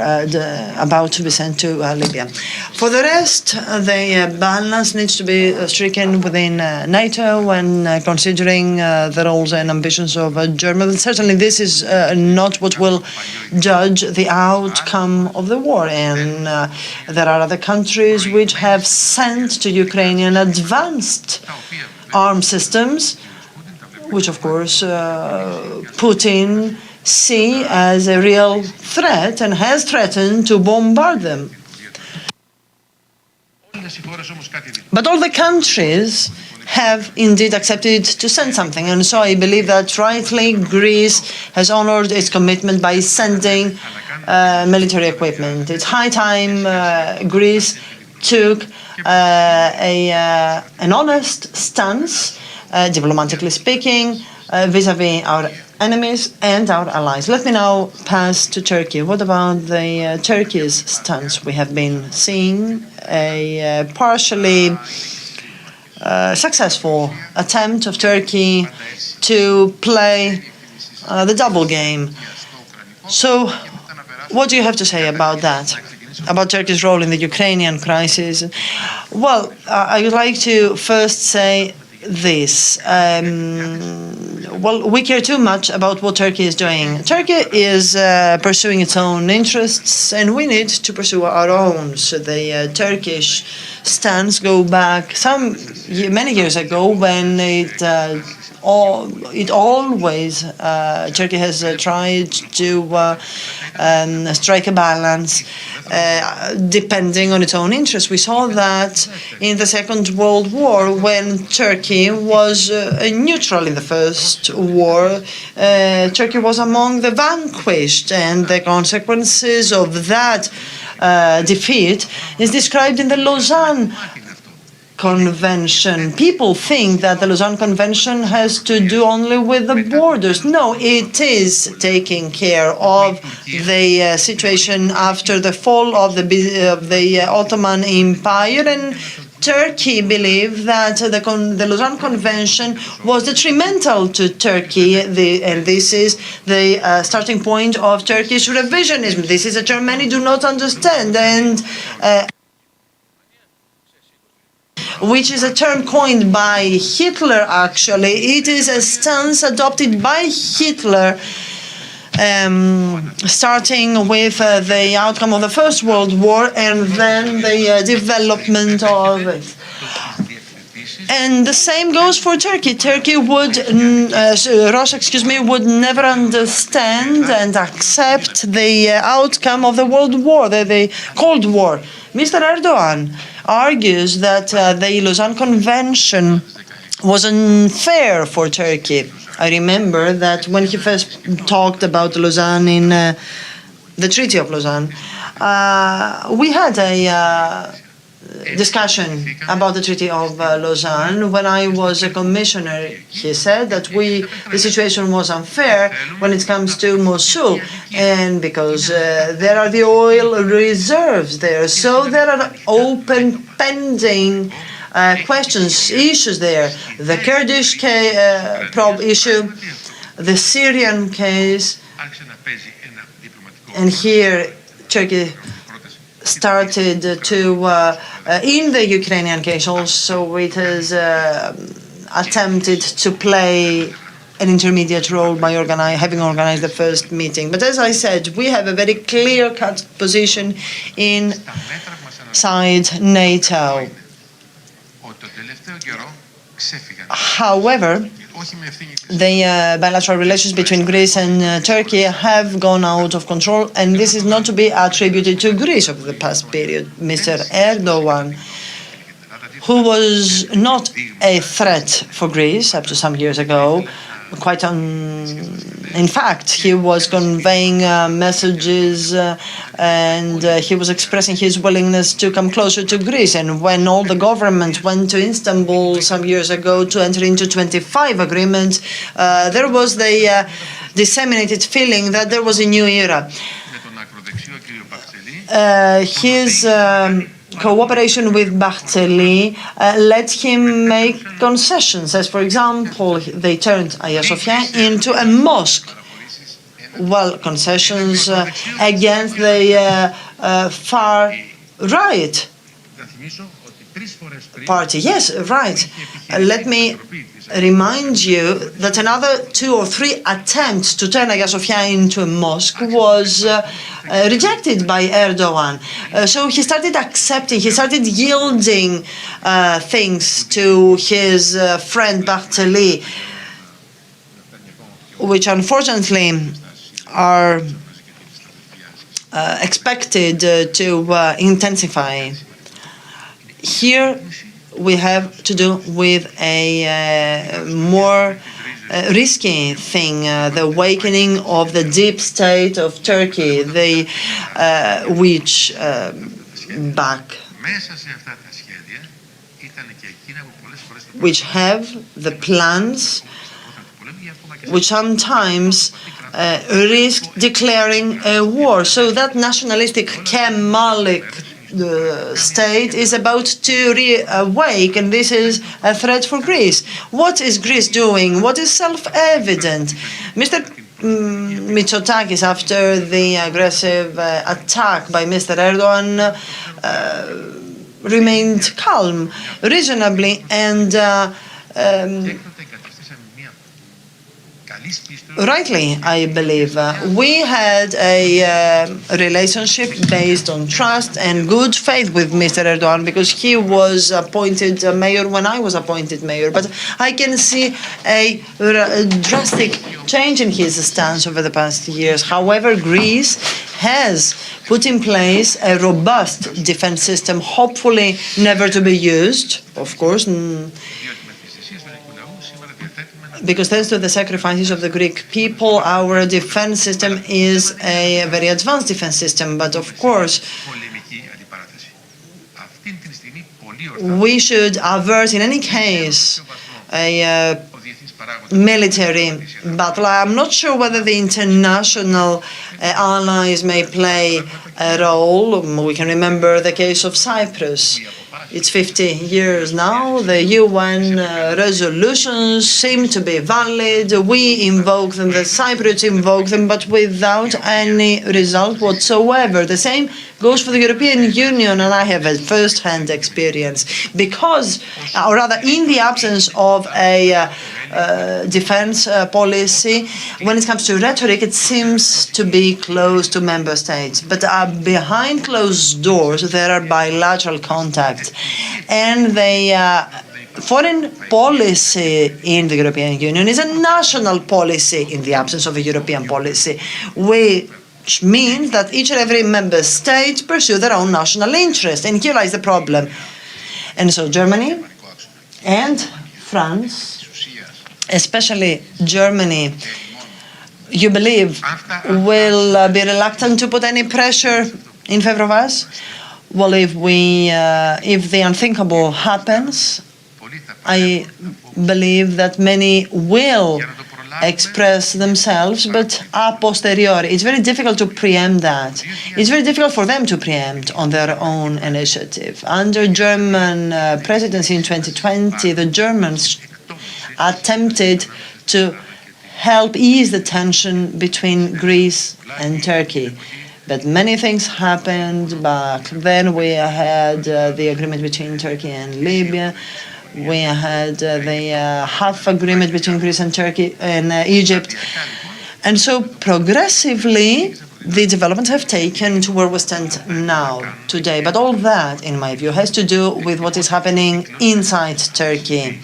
about to be sent to Libya. For the rest, the balance needs to be stricken within NATO when considering the roles and ambitions of Germany. Certainly this is not what will judge the outcome of the war, and there are other countries which have sent to Ukrainian advanced armed systems, which of course Putin see as a real threat and has threatened to bombard them. But all the countries have indeed accepted to send something, and so I believe that rightly Greece has honored its commitment by sending military equipment. It's high time Greece took an honest stance, diplomatically speaking, vis-à-vis our enemies and our allies. Let me now pass to Turkey. What about the Turkey's stance? We have been seeing a partially successful attempt of Turkey to play the double game. So what do you have to say about that? About Turkey's role in the Ukrainian crisis? Well, I would like to first say this. Well, we care too much about what Turkey is doing. Turkey is pursuing its own interests, and we need to pursue our own. So the Turkish stance go back many years ago when Turkey has tried to strike a balance depending on its own interests. We saw that in the Second World War when Turkey was neutral in the First War. Turkey was among the vanquished, and the consequences of that defeat is described in the Lausanne Convention. People think that the Lausanne Convention has to do only with the borders. No, it is taking care of the situation after the fall of the Ottoman Empire, and Turkey believed that the Lausanne Convention was detrimental to Turkey, and this is the starting point of Turkish revisionism. This is a term many do not understand, and which is a term coined by Hitler, actually. It is a stance adopted by Hitler, starting with the outcome of the First World War and then the development of it. And the same goes for Turkey. Russia would never understand and accept the outcome of the World War, the Cold War. Mr. Erdogan argues that the Lausanne Convention was unfair for Turkey. I remember that when he first talked about Lausanne in the Treaty of Lausanne, we had a discussion about the Treaty of Lausanne. When I was a commissioner, he said that the situation was unfair when it comes to Mosul, and because there are the oil reserves there, so there are open, pending issues there. The Kurdish issue, the Syrian case, and here Turkey started to, in the Ukrainian case also, it has attempted to play an intermediate role by having organized the first meeting. But as I said, we have a very clear-cut position inside NATO. However, the bilateral relations between Greece and Turkey have gone out of control, and this is not to be attributed to Greece over the past period. Mr. Erdogan, who was not a threat for Greece up to some years ago, in fact, he was conveying messages and he was expressing his willingness to come closer to Greece. And when all the governments went to Istanbul some years ago to enter into 25 agreements, there was the disseminated feeling that there was a new era. His cooperation with Barthélémy let him make concessions, as for example, they turned Hagia Sophia into a mosque. Well, concessions against the far right party. Yes, right. Let me remind you that another 2 or 3 attempts to turn Hagia Sophia into a mosque was rejected by Erdogan. So he started accepting, he started yielding things to his friend Barthélémy, which unfortunately are expected to intensify. Here we have to do with a more risky thing, the awakening of the deep state of Turkey, which have the plans which sometimes risk declaring a war. So that nationalistic Kemalic state is about to reawake, and this is a threat for Greece. What is Greece doing? What is self-evident? Mr. Mitsotakis, after the aggressive attack by Mr. Erdogan, remained calm, reasonably, and rightly, I believe. We had a relationship based on trust and good faith with Mr. Erdogan because he was appointed mayor when I was appointed mayor. But I can see a drastic change in his stance over the past years. However, Greece has put in place a robust defense system, hopefully never to be used, of course, because thanks to the sacrifices of the Greek people, our defense system is a very advanced defense system. But of course, we should avert in any case a military battle. I'm not sure whether the international allies may play a role. We can remember the case of Cyprus. It's 50 years now. The UN resolutions seem to be valid. We invoke them, the Cypriots invoke them, but without any result whatsoever. The same goes for the European Union, and I have a first-hand experience. Because, or rather, in the absence of a defense policy, when it comes to rhetoric, it seems to be close to member states. But behind closed doors, there are bilateral contacts. And the foreign policy in the European Union is a national policy in the absence of a European policy, which means that each and every member state pursue their own national interest. And here lies the problem. And so Germany and France, especially Germany, you believe, will be reluctant to put any pressure in favor of us? Well, if the unthinkable happens, I believe that many will express themselves, but a posteriori. It's very difficult to preempt that. It's very difficult for them to preempt on their own initiative. Under German presidency in 2020, the Germans attempted to help ease the tension between Greece and Turkey. But many things happened back then. We had the agreement between Turkey and Libya. We had the half agreement between Greece and Turkey and Egypt. And so progressively, the developments have taken to where we stand now, today. But all that, in my view, has to do with what is happening inside Turkey.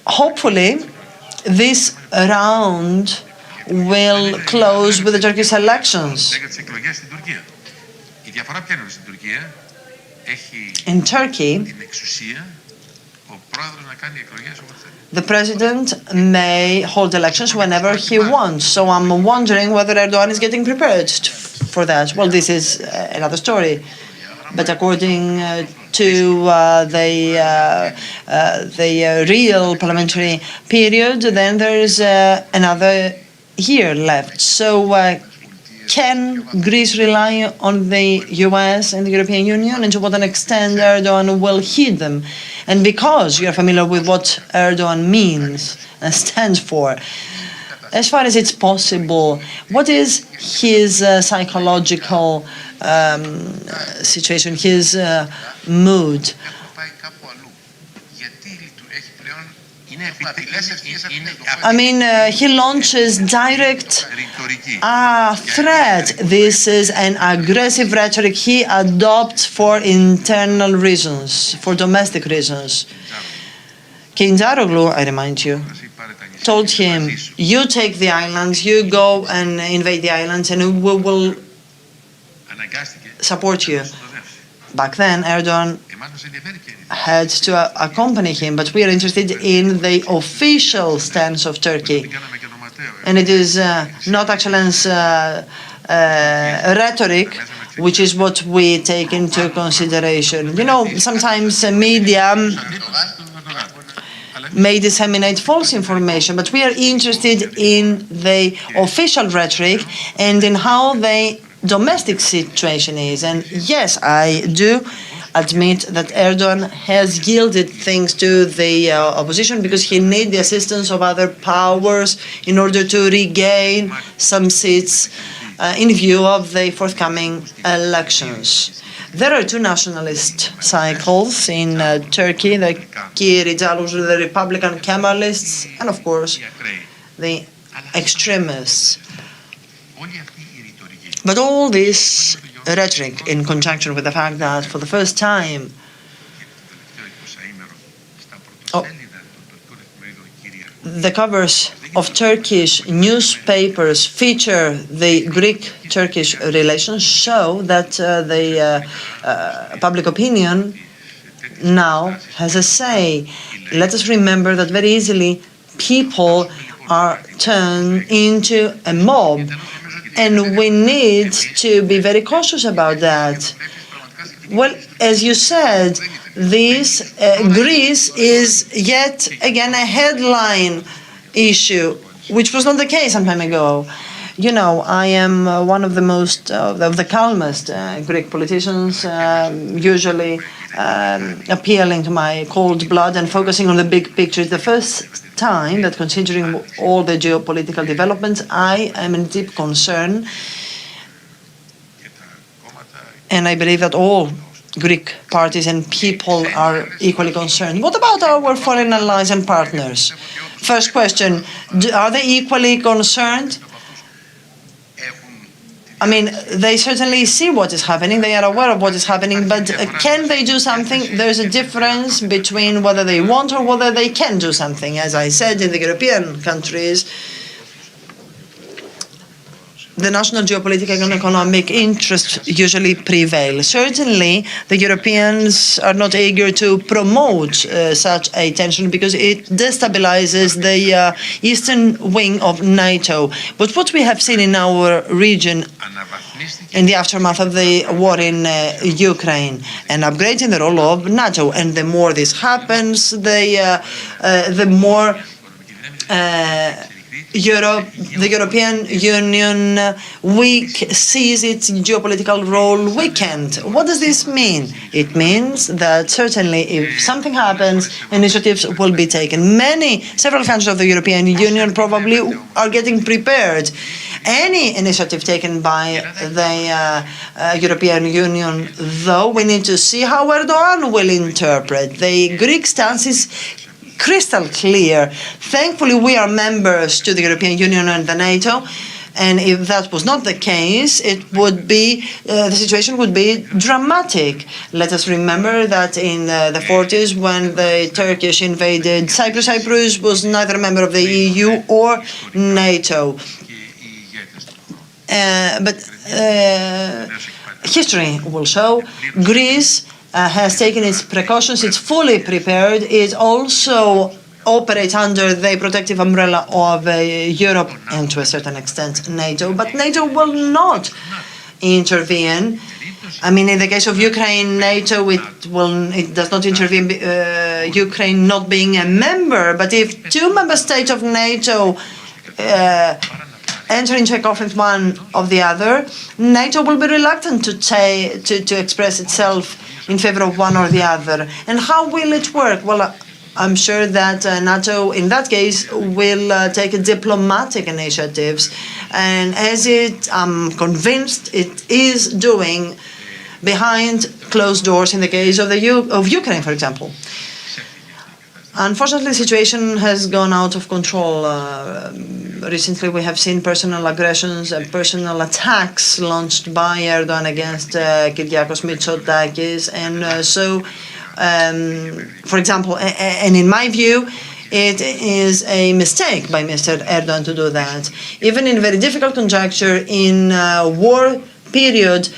Hopefully, this round will close with the Turkish elections. In Turkey, the president may hold elections whenever he wants. So I'm wondering whether Erdogan is getting prepared for that. Well, this is another story. But according to the real parliamentary period, then there is another year left. So Can Greece rely on the US and the European Union, and to what an extent Erdogan will heed them? And because you're familiar with what Erdogan means and stands for, as far as it's possible, what is his psychological situation, his mood? I mean, he launches direct threat. This is an aggressive rhetoric he adopts for internal reasons, for domestic reasons. Kinzaroglu, I remind you, told him, you take the islands, you go and invade the islands, and we will support you. Back then, Erdogan had to accompany him, but we are interested in the official stance of Turkey. And it is not excellence rhetoric, which is what we take into consideration. You know, sometimes media may disseminate false information, but we are interested in the official rhetoric and in how the domestic situation is. And yes, I do admit that Erdogan has yielded things to the opposition because he needs the assistance of other powers in order to regain some seats in view of the forthcoming elections. There are two nationalist cycles in Turkey, the Kirijalus, the Republican Kemalists, and of course the extremists. But all this rhetoric, in conjunction with the fact that for the first time the covers of Turkish newspapers feature the Greek-Turkish relations, show that the public opinion now has a say. Let us remember that very easily people are turned into a mob, and we need to be very cautious about that. Well, as you said, this Greece is yet again a headline issue, which was not the case some time ago. You know, I am one of the most of the calmest Greek politicians, usually appealing to my cold blood and focusing on the big picture. It's the first time that, considering all the geopolitical developments, I am in deep concern, and I believe that all Greek parties and people are equally concerned. What about our foreign allies and partners? First question, are they equally concerned? I mean, they certainly see what is happening, they are aware of what is happening, but can they do something? There's a difference between whether they want or whether they can do something. As I said, in the European countries, the national geopolitical and economic interests usually prevail. Certainly, the Europeans are not eager to promote such a tension because it destabilizes the eastern wing of NATO. But what we have seen in our region in the aftermath of the war in Ukraine, and upgrading the role of NATO, and the more this happens, the more the European Union sees its geopolitical role weakened. What does this mean? It means that certainly if something happens, initiatives will be taken. Several countries of the European Union probably are getting prepared. Any initiative taken by the European Union, though, we need to see how Erdogan will interpret. The Greek stance is crystal clear. Thankfully, we are members to the European Union and the NATO, and if that was not the case, it would be the situation would be dramatic. Let us remember that in the 40s, when the Turkish invaded Cyprus, Cyprus was neither a member of the EU or NATO. But history will show Greece has taken its precautions, it's fully prepared, it also operates under the protective umbrella of Europe and to a certain extent NATO, but NATO will not intervene. I mean, in the case of Ukraine, NATO, it does not intervene, Ukraine not being a member, but if two member states of NATO enter into a conference one of the other, NATO will be reluctant to express itself in favor of one or the other. And how will it work? Well, I'm sure that NATO, in that case, will take diplomatic initiatives, and I'm convinced it is doing behind closed doors in the case of Ukraine, for example. Unfortunately, the situation has gone out of control. Recently, we have seen personal aggressions and personal attacks launched by Erdogan against Kyriakos Mitsotakis, and for example, and in my view, it is a mistake by Mr. Erdogan to do that. Even in very difficult conjuncture, in war period,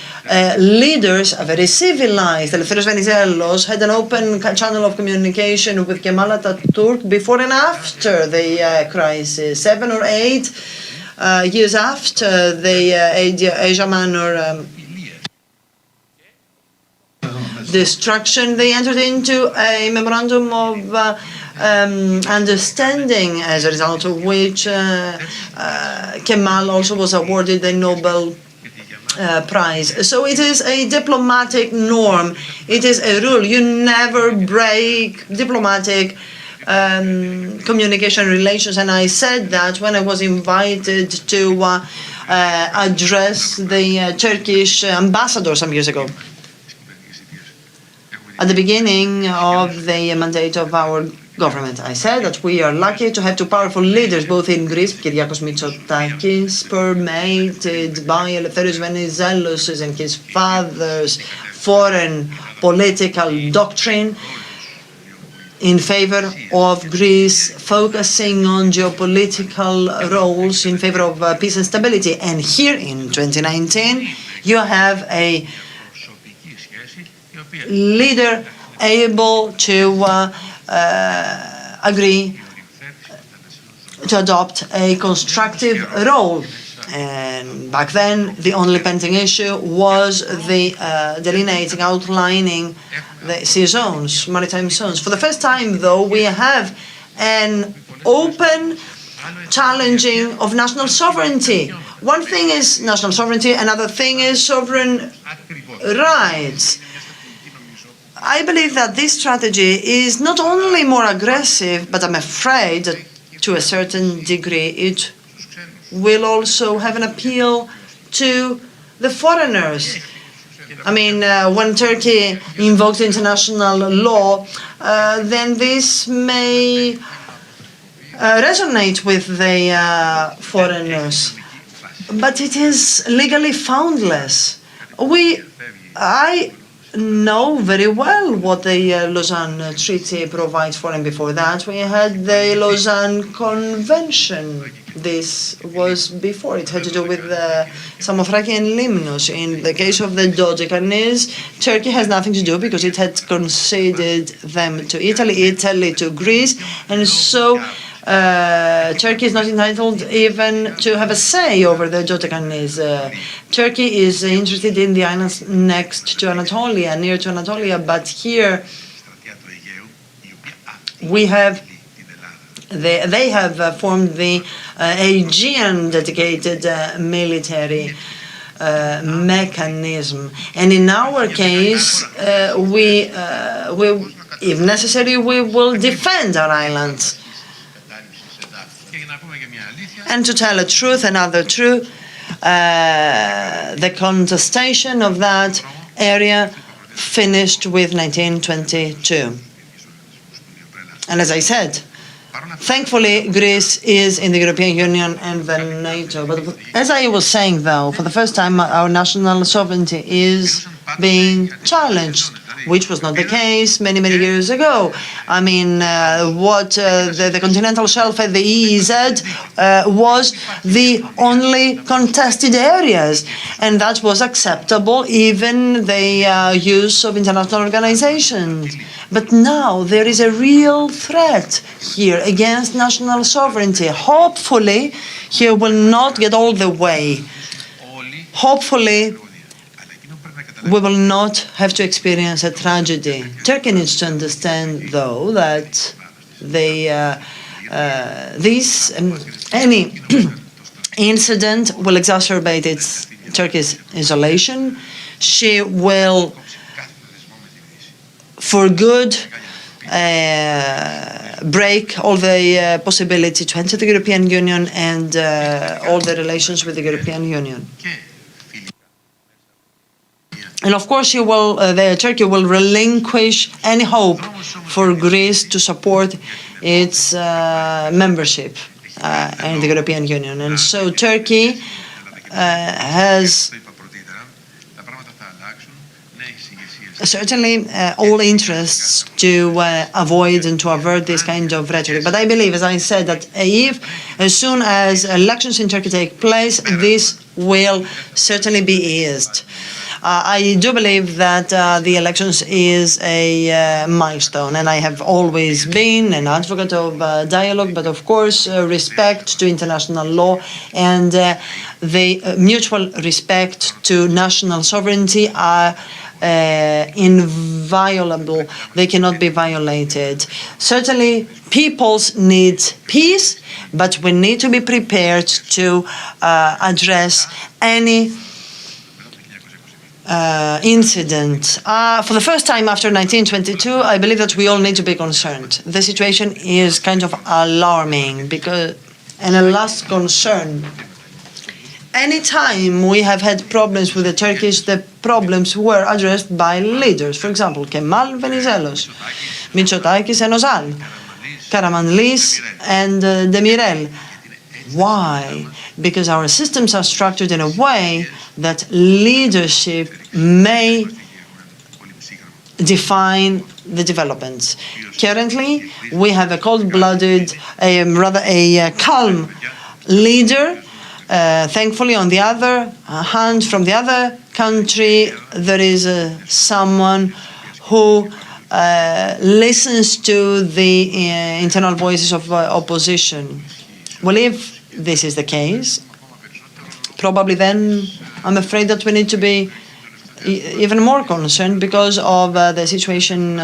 leaders are very civilized. Eleftherios Venizelos had an open channel of communication with Kemal Atatürk before and after the crisis. 7 or 8 years after the Asia Minor destruction, they entered into a memorandum of understanding, as a result of which Kemal also was awarded the Nobel Prize. So it is a diplomatic norm. It is a rule. You never break diplomatic communication relations. And I said that when I was invited to address the Turkish ambassador some years ago, at the beginning of the mandate of our government. I said that we are lucky to have two powerful leaders, both in Greece, Kyriakos Mitsotakis, permeated by Eleftherios Venizelos and his father's foreign political doctrine in favor of Greece, focusing on geopolitical roles in favor of peace and stability. And here in 2019, you have a leader able to agree to adopt a constructive role. And back then, the only pending issue was the delineating, outlining the sea zones, maritime zones. For the first time, though, we have an open challenging of national sovereignty. One thing is national sovereignty, another thing is sovereign rights. I believe that this strategy is not only more aggressive, but I'm afraid that to a certain degree it will also have an appeal to the foreigners. I mean, when Turkey invokes international law, then this may resonate with the foreigners. But it is legally foundless. I know very well what the Lausanne Treaty provides for, and before that we had the Lausanne Convention. This was before. It had to do with Samothraki and Limnos. In the case of the Dodecanese, Turkey has nothing to do because it had conceded them to Italy, Italy to Greece, and so Turkey is not entitled even to have a say over the Dodecanese. Turkey is interested in the islands next to Anatolia, near to Anatolia, but here we have they have formed the Aegean dedicated military mechanism, and in our case, we if necessary, we will defend our islands. And to tell a truth, another truth, the contestation of that area finished with 1922. And as I said, thankfully, Greece is in the European Union and then NATO. But as I was saying, though, for the first time, our national sovereignty is being challenged, which was not the case many, many years ago. I mean, the continental shelf at the EEZ was the only contested areas, and that was acceptable, even the use of international organizations. But now there is a real threat here against national sovereignty. Hopefully, he will not get all the way. Hopefully, we will not have to experience a tragedy. Turkey needs to understand, though, that any incident will exacerbate Turkey's isolation. She will, for good, break all the possibility to enter the European Union and all the relations with the European Union. And of course, Turkey will relinquish any hope for Greece to support its membership in the European Union. And so Turkey has certainly all interests to avoid and to avert this kind of rhetoric. But I believe, as I said, that as soon as elections in Turkey take place, this will certainly be eased. I do believe that the elections is a milestone, and I have always been an advocate of dialogue, but of course respect to international law and the mutual respect to national sovereignty are inviolable. They cannot be violated. Certainly, peoples need peace, but we need to be prepared to address any incident. For the first time after 1922, I believe that we all need to be concerned. The situation is kind of alarming and a last concern. Anytime we have had problems with the Turkish, the problems were addressed by leaders. For example, Kemal Venizelos, Mitsotakis and Ozal, Karamanlis and Demirel. Why? Because our systems are structured in a way that leadership may define the developments. Currently, we have a cold-blooded, a calm leader. Thankfully, on the other hand, from the other country, there is someone who listens to the internal voices of opposition. Well, if this is the case, probably then I'm afraid that we need to be even more concerned because of the situation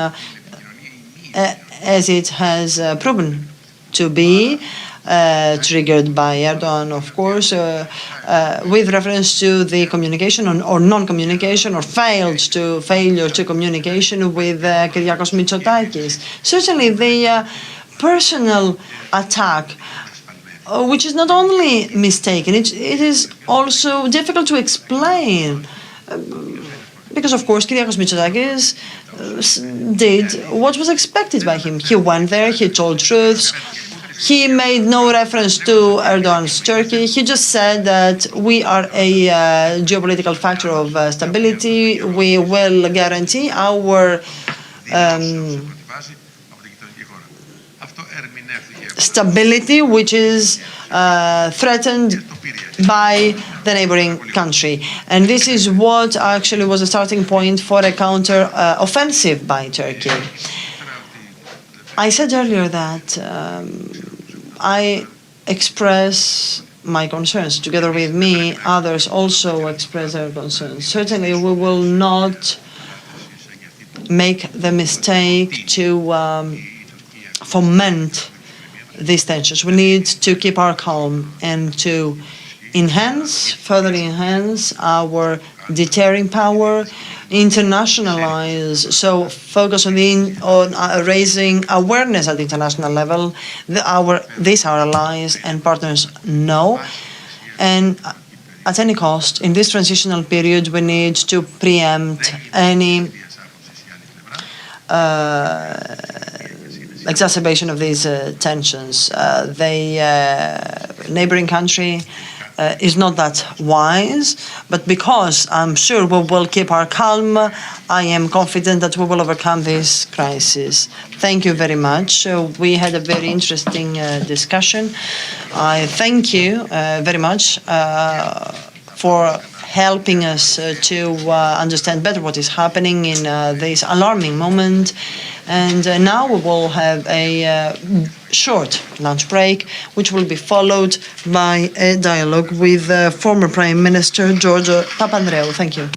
as it has proven to be, triggered by Erdogan, of course, with reference to the communication or non-communication or failure to communication with Kyriakos Mitsotakis. Certainly the personal attack, which is not only mistaken, it is also difficult to explain. Because, of course, Kyriakos Mitsotakis did what was expected by him. He went there, he told truths, he made no reference to Erdogan's Turkey. He just said that we are a geopolitical factor of stability. We will guarantee our stability, which is threatened by the neighboring country. And this is what actually was a starting point for a counter-offensive by Turkey. I said earlier that I express my concerns. Together with me, others also express their concerns. Certainly, we will not make the mistake to foment these tensions. We need to keep our calm and to further enhance our deterring power, internationalize, so focus on raising awareness at the international level. These our allies and partners know. And at any cost, in this transitional period, we need to preempt any exacerbation of these tensions. The neighboring country is not that wise, but because I'm sure we will keep our calm, I am confident that we will overcome this crisis. Thank you very much. We had a very interesting discussion. I thank you very much for helping us to understand better what is happening in this alarming moment. And now we will have a short lunch break, which will be followed by a dialogue with former Prime Minister George Papandreou. Thank you.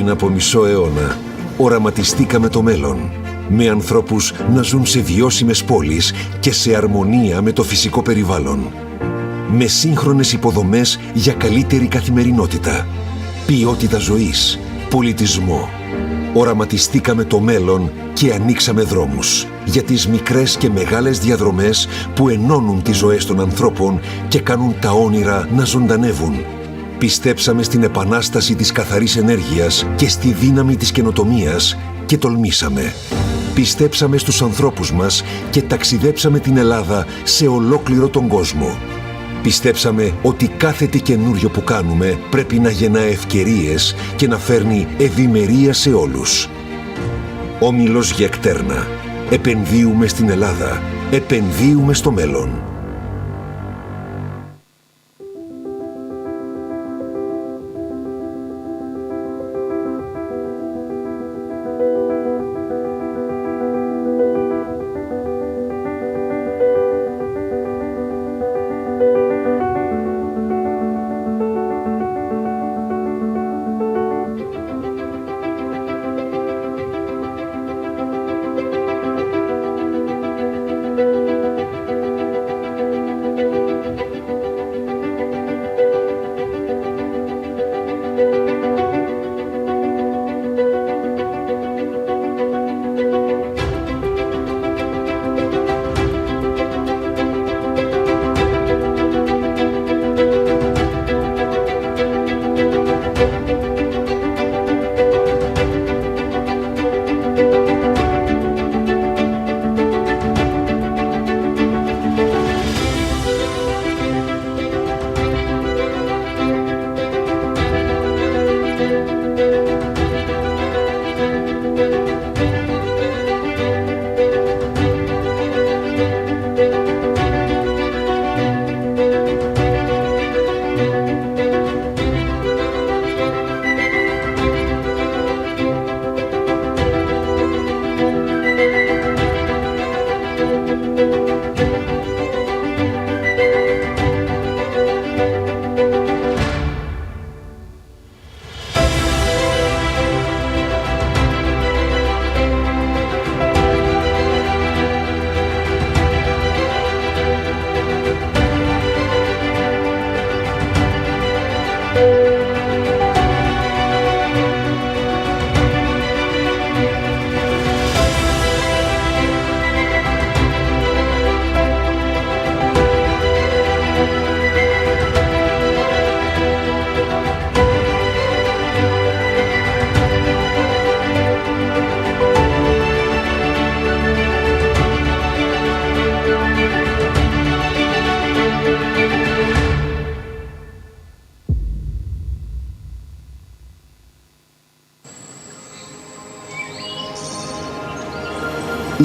Πριν από μισό αιώνα, οραματιστήκαμε το μέλλον, με ανθρώπους να ζουν σε βιώσιμες πόλεις και σε αρμονία με το φυσικό περιβάλλον. Με σύγχρονες υποδομές για καλύτερη καθημερινότητα, ποιότητα ζωής, πολιτισμό. Οραματιστήκαμε το μέλλον και ανοίξαμε δρόμους για τις μικρές και μεγάλες διαδρομές που ενώνουν τις ζωές των ανθρώπων και κάνουν τα όνειρα να ζωντανεύουν. Πιστέψαμε στην επανάσταση της καθαρής ενέργειας και στη δύναμη της καινοτομίας και τολμήσαμε. Πιστέψαμε στους ανθρώπους μας και ταξιδέψαμε την Ελλάδα σε ολόκληρο τον κόσμο. Πιστέψαμε ότι κάθε τι καινούριο που κάνουμε πρέπει να γεννά ευκαιρίες και να φέρνει ευημερία σε όλους. Όμιλος Γεκτέρνα. Επενδύουμε στην Ελλάδα. Επενδύουμε στο μέλλον.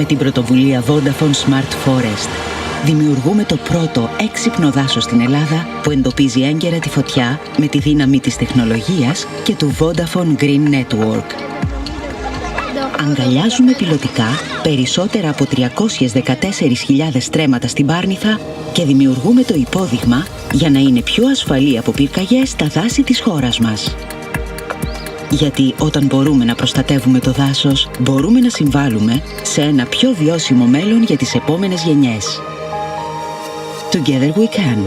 Με την πρωτοβουλία Vodafone Smart Forest δημιουργούμε το πρώτο έξυπνο δάσος στην Ελλάδα που εντοπίζει έγκαιρα τη φωτιά με τη δύναμη της τεχνολογίας και του Vodafone Green Network. Αγκαλιάζουμε πιλωτικά περισσότερα από 314.000 στρέμματα στην Πάρνηθα και δημιουργούμε το υπόδειγμα για να είναι πιο ασφαλή από πυρκαγιές τα δάση της χώρας μας. Γιατί όταν μπορούμε να προστατεύουμε το δάσος, μπορούμε να συμβάλλουμε σε ένα πιο βιώσιμο μέλλον για τις επόμενες γενιές. Together we can.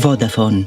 Vodafone.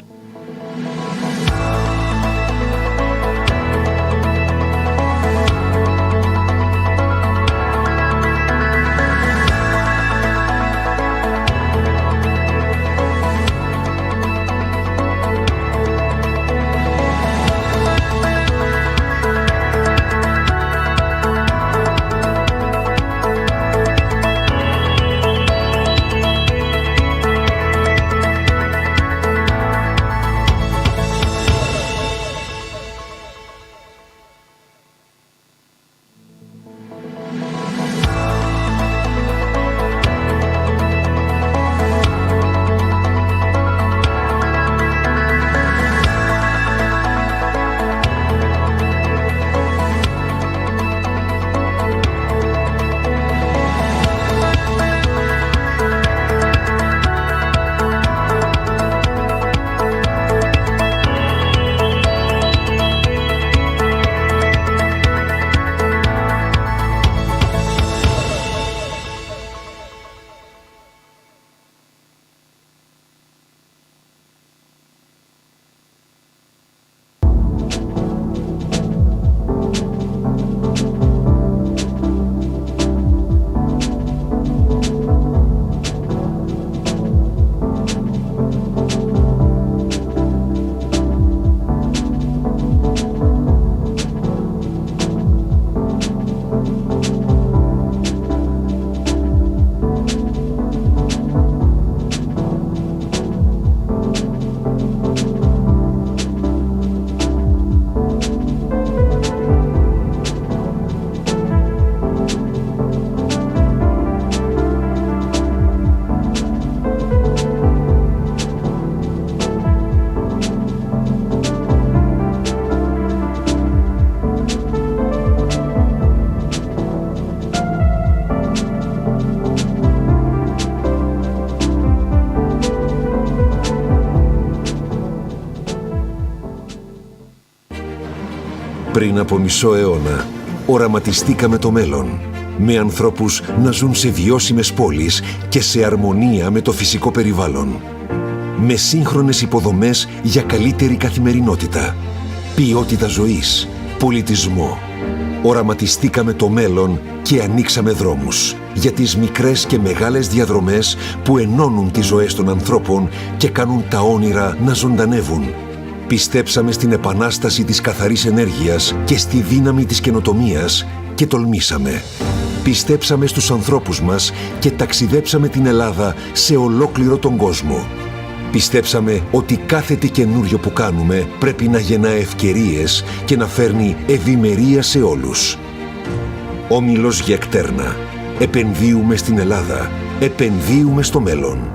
Πριν από μισό αιώνα, οραματιστήκαμε το μέλλον, με ανθρώπους να ζουν σε βιώσιμες πόλεις και σε αρμονία με το φυσικό περιβάλλον. Με σύγχρονες υποδομές για καλύτερη καθημερινότητα, ποιότητα ζωής, πολιτισμό. Οραματιστήκαμε το μέλλον και ανοίξαμε δρόμους για τις μικρές και μεγάλες διαδρομές που ενώνουν τις ζωές των ανθρώπων και κάνουν τα όνειρα να ζωντανεύουν. Πιστέψαμε στην επανάσταση της καθαρής ενέργειας και στη δύναμη της καινοτομίας και τολμήσαμε. Πιστέψαμε στους ανθρώπους μας και ταξιδέψαμε την Ελλάδα σε ολόκληρο τον κόσμο. Πιστέψαμε ότι κάθε τι καινούριο που κάνουμε πρέπει να γεννά ευκαιρίες και να φέρνει ευημερία σε όλους. Όμιλος Γεκτέρνα. Επενδύουμε στην Ελλάδα. Επενδύουμε στο μέλλον.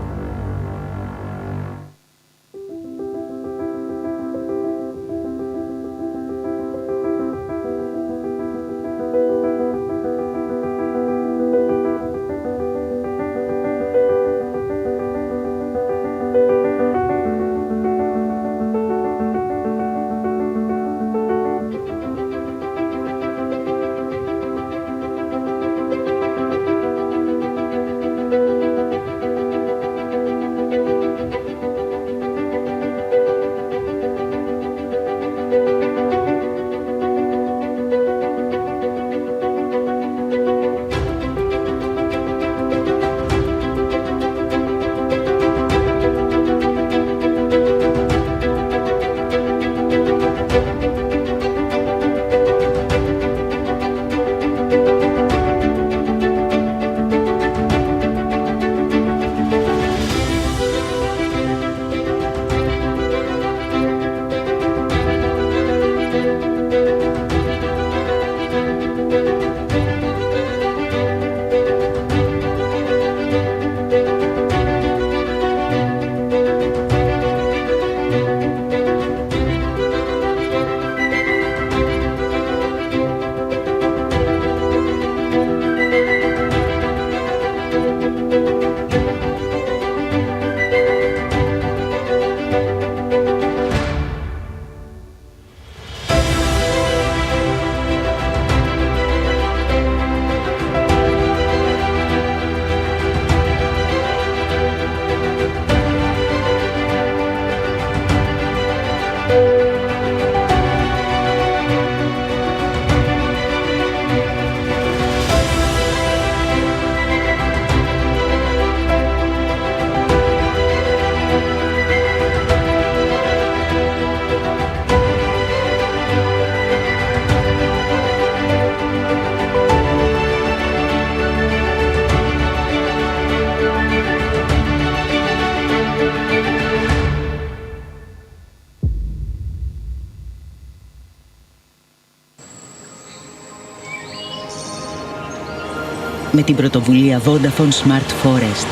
Με την πρωτοβουλία Vodafone Smart Forest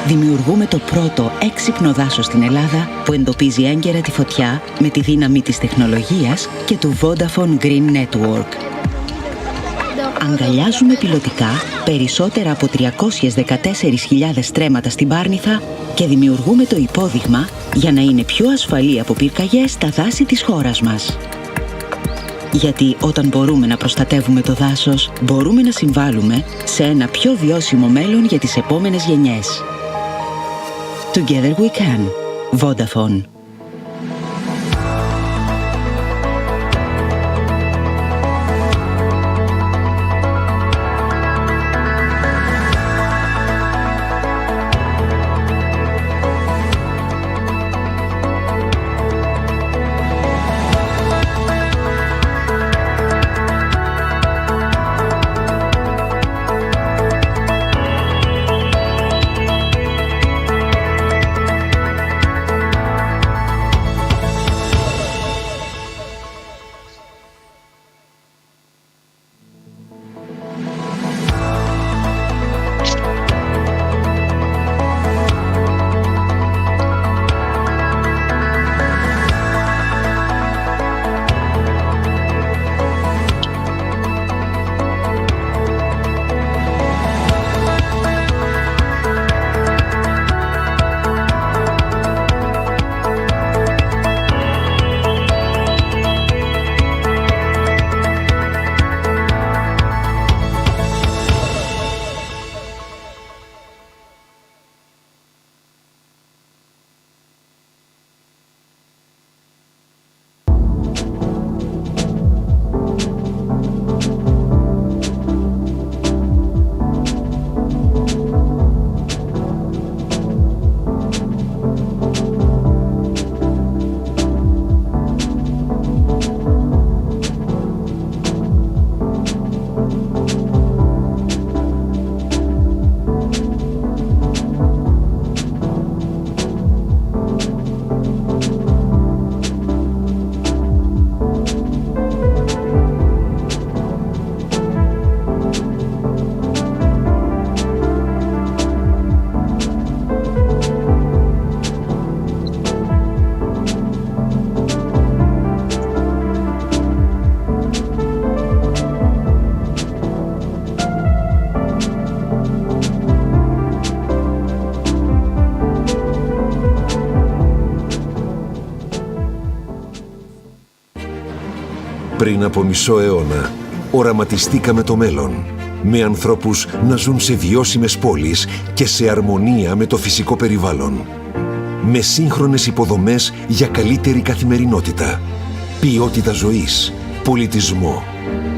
δημιουργούμε το πρώτο έξυπνο δάσος στην Ελλάδα που εντοπίζει έγκαιρα τη φωτιά με τη δύναμη της τεχνολογίας και του Vodafone Green Network. Αγκαλιάζουμε πιλωτικά περισσότερα από 314.000 στρέμματα στην Πάρνηθα και δημιουργούμε το υπόδειγμα για να είναι πιο ασφαλή από πυρκαγιές τα δάση της χώρας μας. Γιατί όταν μπορούμε να προστατεύουμε το δάσος, μπορούμε να συμβάλλουμε σε ένα πιο βιώσιμο μέλλον για τις επόμενες γενιές. Together we can. Vodafone. Πριν από μισό αιώνα, οραματιστήκαμε το μέλλον, με ανθρώπους να ζουν σε βιώσιμες πόλεις και σε αρμονία με το φυσικό περιβάλλον. Με σύγχρονες υποδομές για καλύτερη καθημερινότητα, ποιότητα ζωής, πολιτισμό.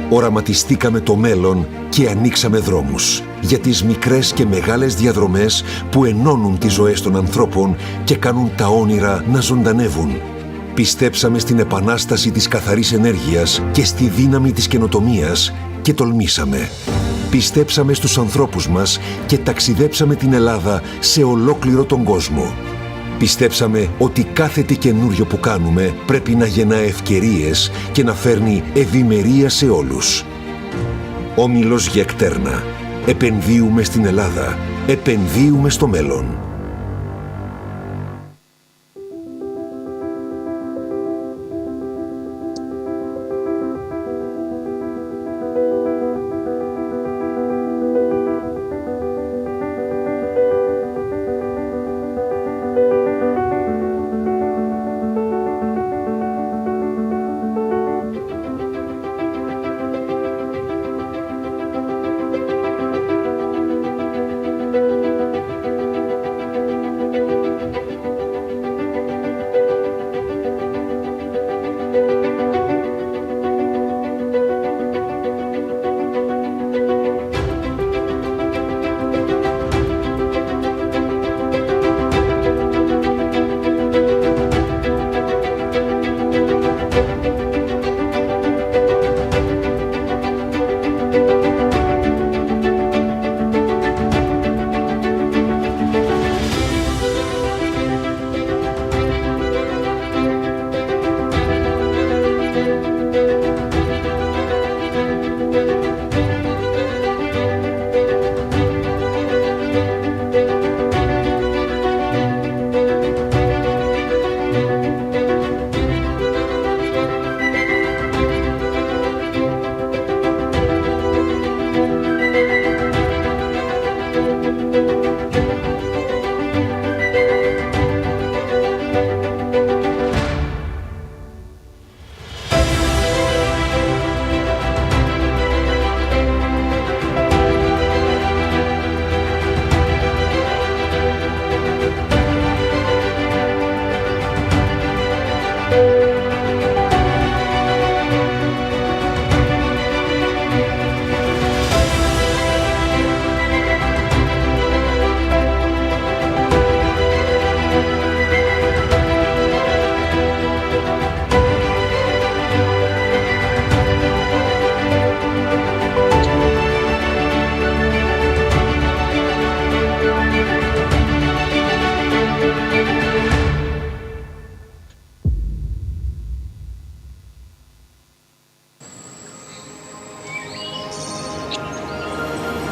Οραματιστήκαμε το μέλλον και ανοίξαμε δρόμους για τις μικρές και μεγάλες διαδρομές που ενώνουν τις ζωές των ανθρώπων και κάνουν τα όνειρα να ζωντανεύουν. Πιστέψαμε στην επανάσταση της καθαρής ενέργειας και στη δύναμη της καινοτομίας και τολμήσαμε. Πιστέψαμε στους ανθρώπους μας και ταξιδέψαμε την Ελλάδα σε ολόκληρο τον κόσμο. Πιστέψαμε ότι κάθε τι καινούριο που κάνουμε πρέπει να γεννά ευκαιρίες και να φέρνει ευημερία σε όλους. Όμιλος Γεκτέρνα. Επενδύουμε στην Ελλάδα. Επενδύουμε στο μέλλον.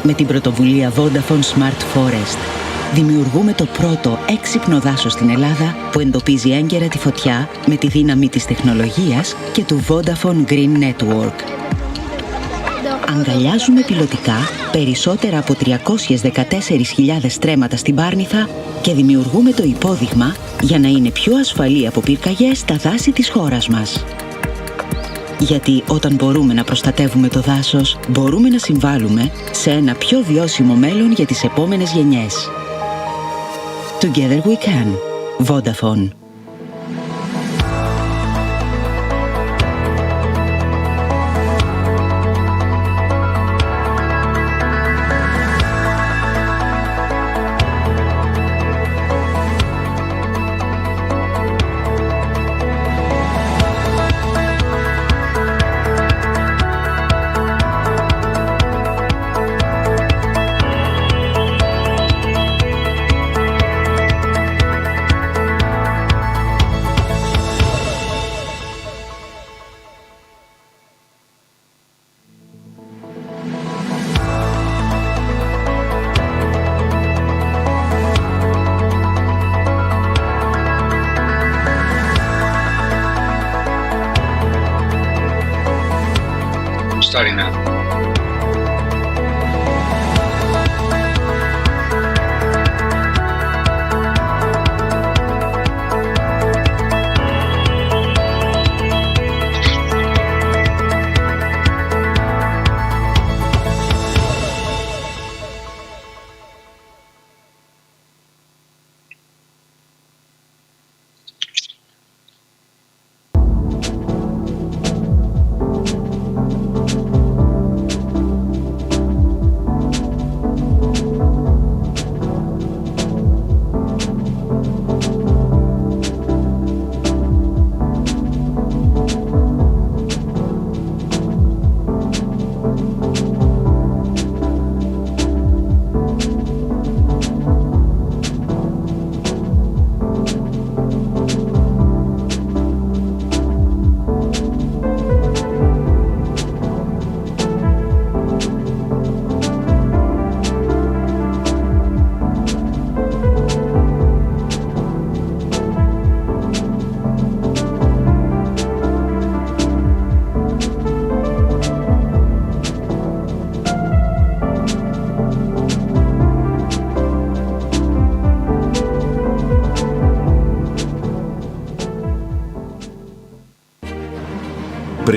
Με την πρωτοβουλία Vodafone Smart Forest δημιουργούμε το πρώτο έξυπνο δάσος στην Ελλάδα που εντοπίζει έγκαιρα τη φωτιά με τη δύναμη της τεχνολογίας και του Vodafone Green Network. Αγκαλιάζουμε πιλωτικά περισσότερα από 314.000 στρέμματα στην Πάρνηθα και δημιουργούμε το υπόδειγμα για να είναι πιο ασφαλή από πυρκαγιές τα δάση της χώρας μας. Γιατί όταν μπορούμε να προστατεύουμε το δάσος, μπορούμε να συμβάλλουμε σε ένα πιο βιώσιμο μέλλον για τις επόμενες γενιές. Together we can. Vodafone. Starting now.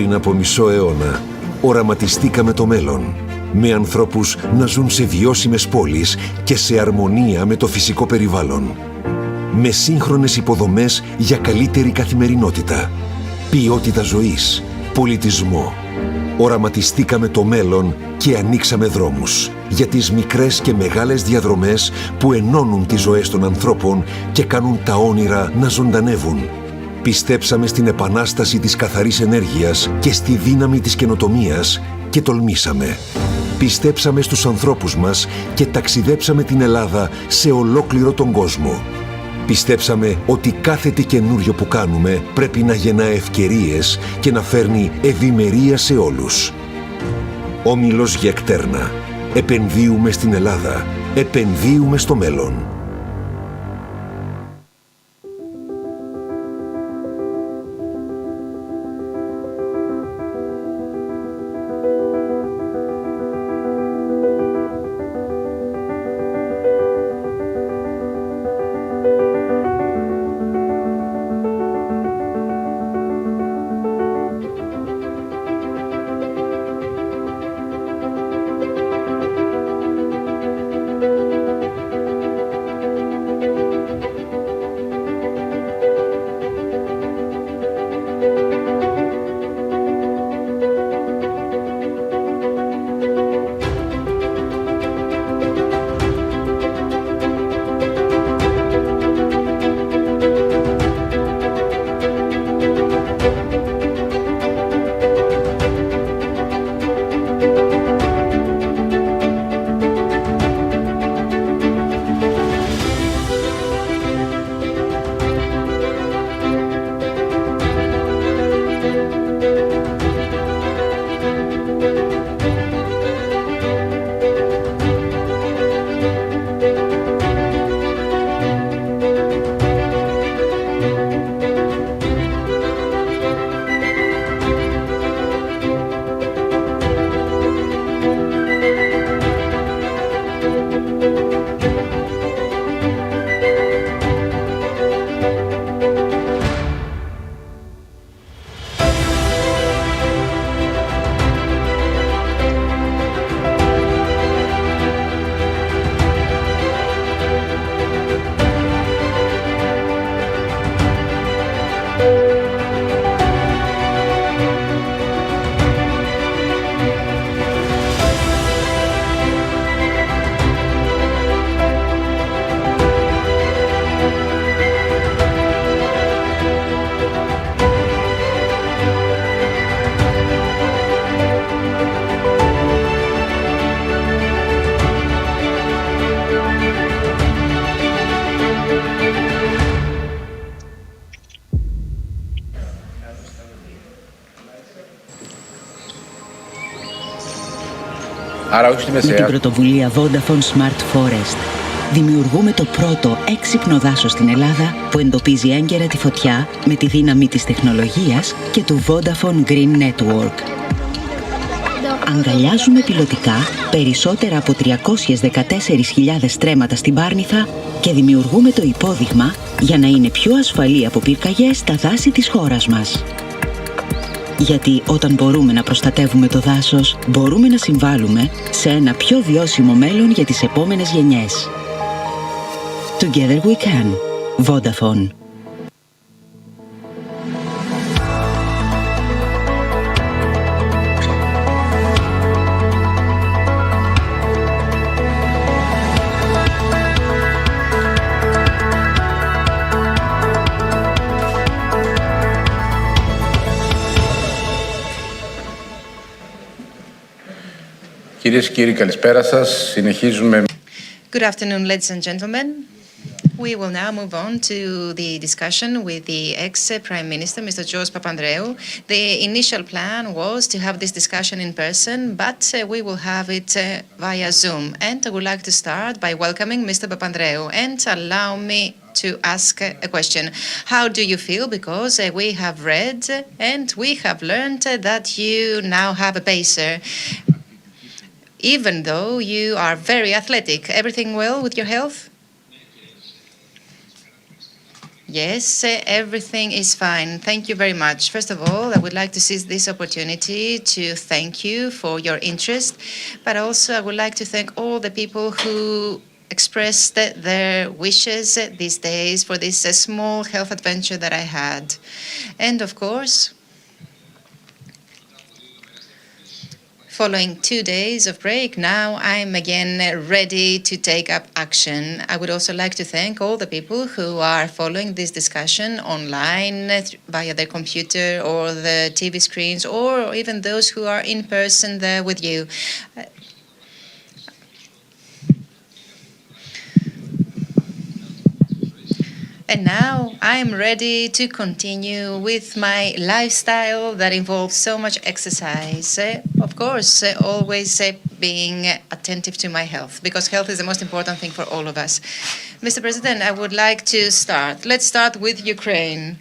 Πριν από μισό αιώνα, οραματιστήκαμε το μέλλον, με ανθρώπους να ζουν σε βιώσιμες πόλεις και σε αρμονία με το φυσικό περιβάλλον. Με σύγχρονες υποδομές για καλύτερη καθημερινότητα, ποιότητα ζωής, πολιτισμό. Οραματιστήκαμε το μέλλον και ανοίξαμε δρόμους για τις μικρές και μεγάλες διαδρομές που ενώνουν τις ζωές των ανθρώπων και κάνουν τα όνειρα να ζωντανεύουν. Πιστέψαμε στην επανάσταση της καθαρής ενέργειας και στη δύναμη της καινοτομίας και τολμήσαμε. Πιστέψαμε στους ανθρώπους μας και ταξιδέψαμε την Ελλάδα σε ολόκληρο τον κόσμο. Πιστέψαμε ότι κάθε τι καινούριο που κάνουμε πρέπει να γεννά ευκαιρίες και να φέρνει ευημερία σε όλους. Όμιλος Γεκτέρνα. Επενδύουμε στην Ελλάδα. Επενδύουμε στο μέλλον. Άρα όχι στη μεσαία. Με την πρωτοβουλία Vodafone Smart Forest δημιουργούμε το πρώτο έξυπνο δάσος στην Ελλάδα που εντοπίζει έγκαιρα τη φωτιά με τη δύναμη της τεχνολογίας και του Vodafone Green Network. Αγκαλιάζουμε πιλωτικά περισσότερα από 314.000 στρέμματα στην Πάρνηθα και δημιουργούμε το υπόδειγμα για να είναι πιο ασφαλή από πυρκαγιές τα δάση της χώρας μας. Γιατί όταν μπορούμε να προστατεύουμε το δάσος, μπορούμε να συμβάλλουμε σε ένα πιο βιώσιμο μέλλον για τις επόμενες γενιές. Together we can. Vodafone. Κυρίες και κύριοι, καλησπέρα σας. Συνεχίζουμε. Good afternoon, ladies and gentlemen. We will now move on to the discussion with the ex-Prime Minister, Mr. George Papandreou. The initial plan was to have this discussion in person, but we will have it via Zoom. And I would like to start by welcoming Mr. Papandreou and allow me to ask a question. How do you feel? Because we have read and we have learned that you now have a pacer. Even though you are very athletic, everything well with your health? Yes, everything is fine. Thank you very much. First of all, I would like to seize this opportunity to thank you for your interest, but also I would like to thank all the people who expressed their wishes these days for this small health adventure that I had. And of course, following 2 days of break, now I'm again ready to take up action. I would also like to thank all the people who are following this discussion online via their computer or the TV screens, or even those who are in person there with you. And now I'm ready to continue with my lifestyle that involves so much exercise. Of course, always being attentive to my health, because health is the most important thing for all of us. Mr. President, I would like to start. Let's start with Ukraine.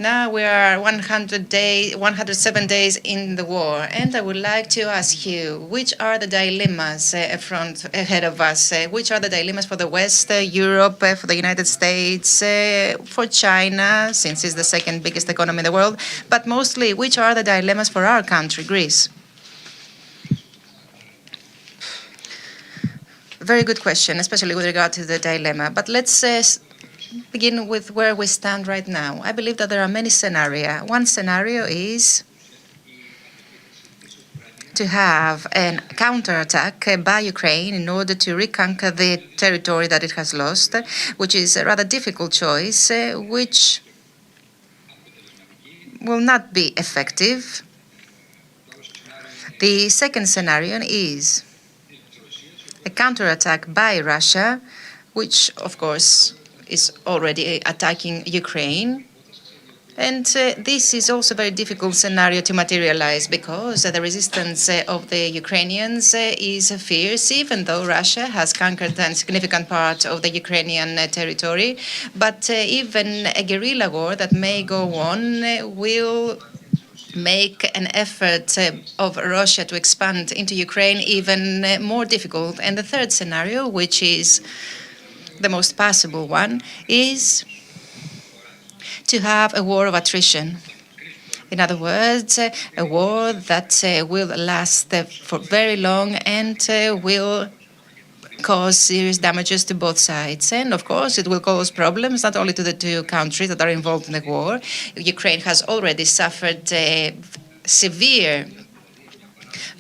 Now we are 107 days in the war, and I would like to ask you, which are the dilemmas ahead of us? Which are the dilemmas for the West, Europe, for the United States, for China, since it's the second biggest economy in the world, but mostly, which are the dilemmas for our country, Greece? Very good question, especially with regard to the dilemma. But let's begin with where we stand right now. I believe that there are many scenarios. One scenario is to have a counterattack by Ukraine in order to reconquer the territory that it has lost, which is a rather difficult choice, which will not be effective. The second scenario is a counterattack by Russia, which, of course, is already attacking Ukraine. And this is also a very difficult scenario to materialize, because the resistance of the Ukrainians is fierce, even though Russia has conquered a significant part of the Ukrainian territory. But even a guerrilla war that may go on will make an effort of Russia to expand into Ukraine even more difficult. And the third scenario, which is the most possible one, is to have a war of attrition. In other words, a war that will last for very long and will cause serious damages to both sides. And of course, it will cause problems not only to the two countries that are involved in the war. Ukraine has already suffered severe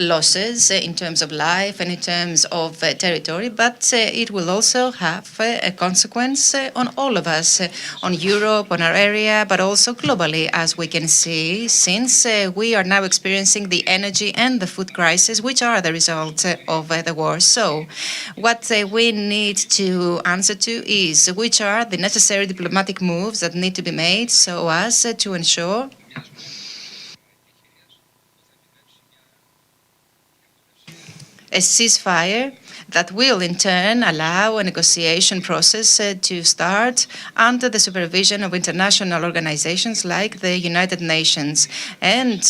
losses in terms of life and in terms of territory, but it will also have a consequence on all of us, on Europe, on our area, but also globally, as we can see, since we are now experiencing the energy and the food crisis, which are the result of the war. So what we need to answer to is which are the necessary diplomatic moves that need to be made so as to ensure a ceasefire that will in turn allow a negotiation process to start under the supervision of international organizations like the United Nations, and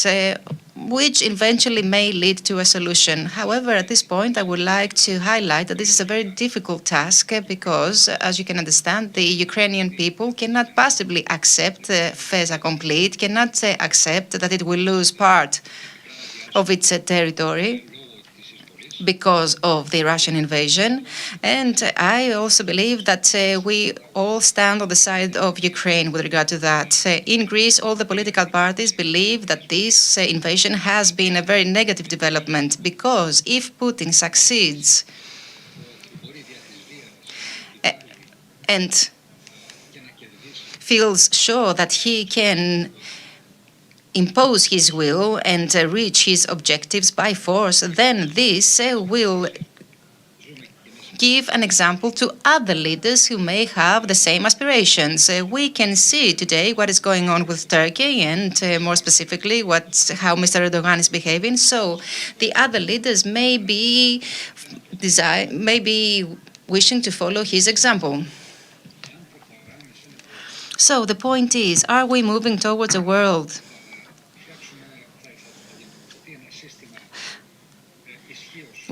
which eventually may lead to a solution. However, at this point, I would like to highlight that this is a very difficult task because, as you can understand, the Ukrainian people cannot possibly accept fait accompli, cannot accept that it will lose part of its territory because of the Russian invasion. And I also believe that we all stand on the side of Ukraine with regard to that. In Greece, all the political parties believe that this invasion has been a very negative development, because if Putin succeeds and feels sure that he can impose his will and reach his objectives by force, then this will give an example to other leaders who may have the same aspirations. We can see today what is going on with Turkey, and more specifically how Mr. Erdogan is behaving. So the other leaders may be wishing to follow his example. So the point is, are we moving towards a world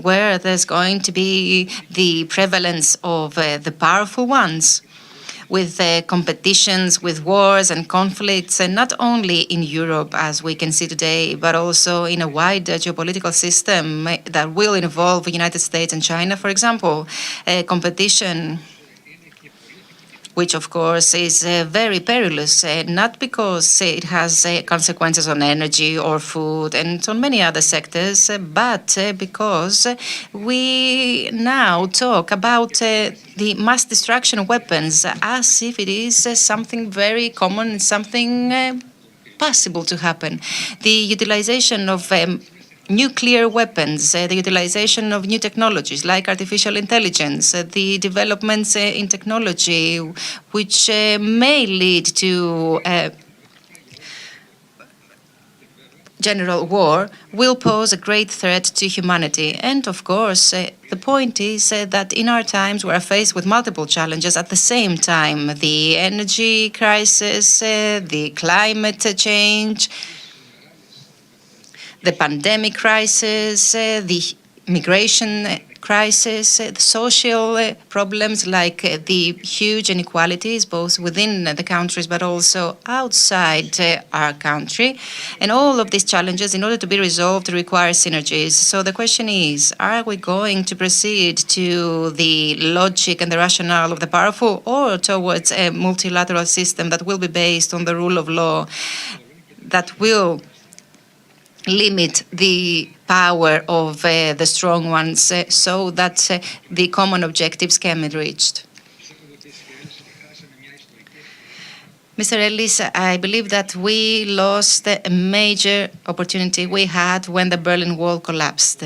where there's going to be the prevalence of the powerful ones, with competitions, with wars and conflicts, and not only in Europe, as we can see today, but also in a wider geopolitical system that will involve the United States and China, for example, competition, which of course is very perilous, not because it has consequences on energy or food and on many other sectors, but because we now talk about the mass destruction weapons as if it is something very common, something possible to happen. The utilization of nuclear weapons, the utilization of new technologies like artificial intelligence, the developments in technology which may lead to general war, will pose a great threat to humanity. And of course, the point is that in our times we are faced with multiple challenges at the same time: the energy crisis, the climate change, the pandemic crisis, the migration crisis, the social problems like the huge inequalities, both within the countries but also outside our country. And all of these challenges, in order to be resolved, require synergies. So the question is, are we going to proceed to the logic and the rationale of the powerful, or towards a multilateral system that will be based on the rule of law, that will limit the power of the strong ones so that the common objectives can be reached? Mr. Ellis, I believe that we lost a major opportunity we had when the Berlin Wall collapsed.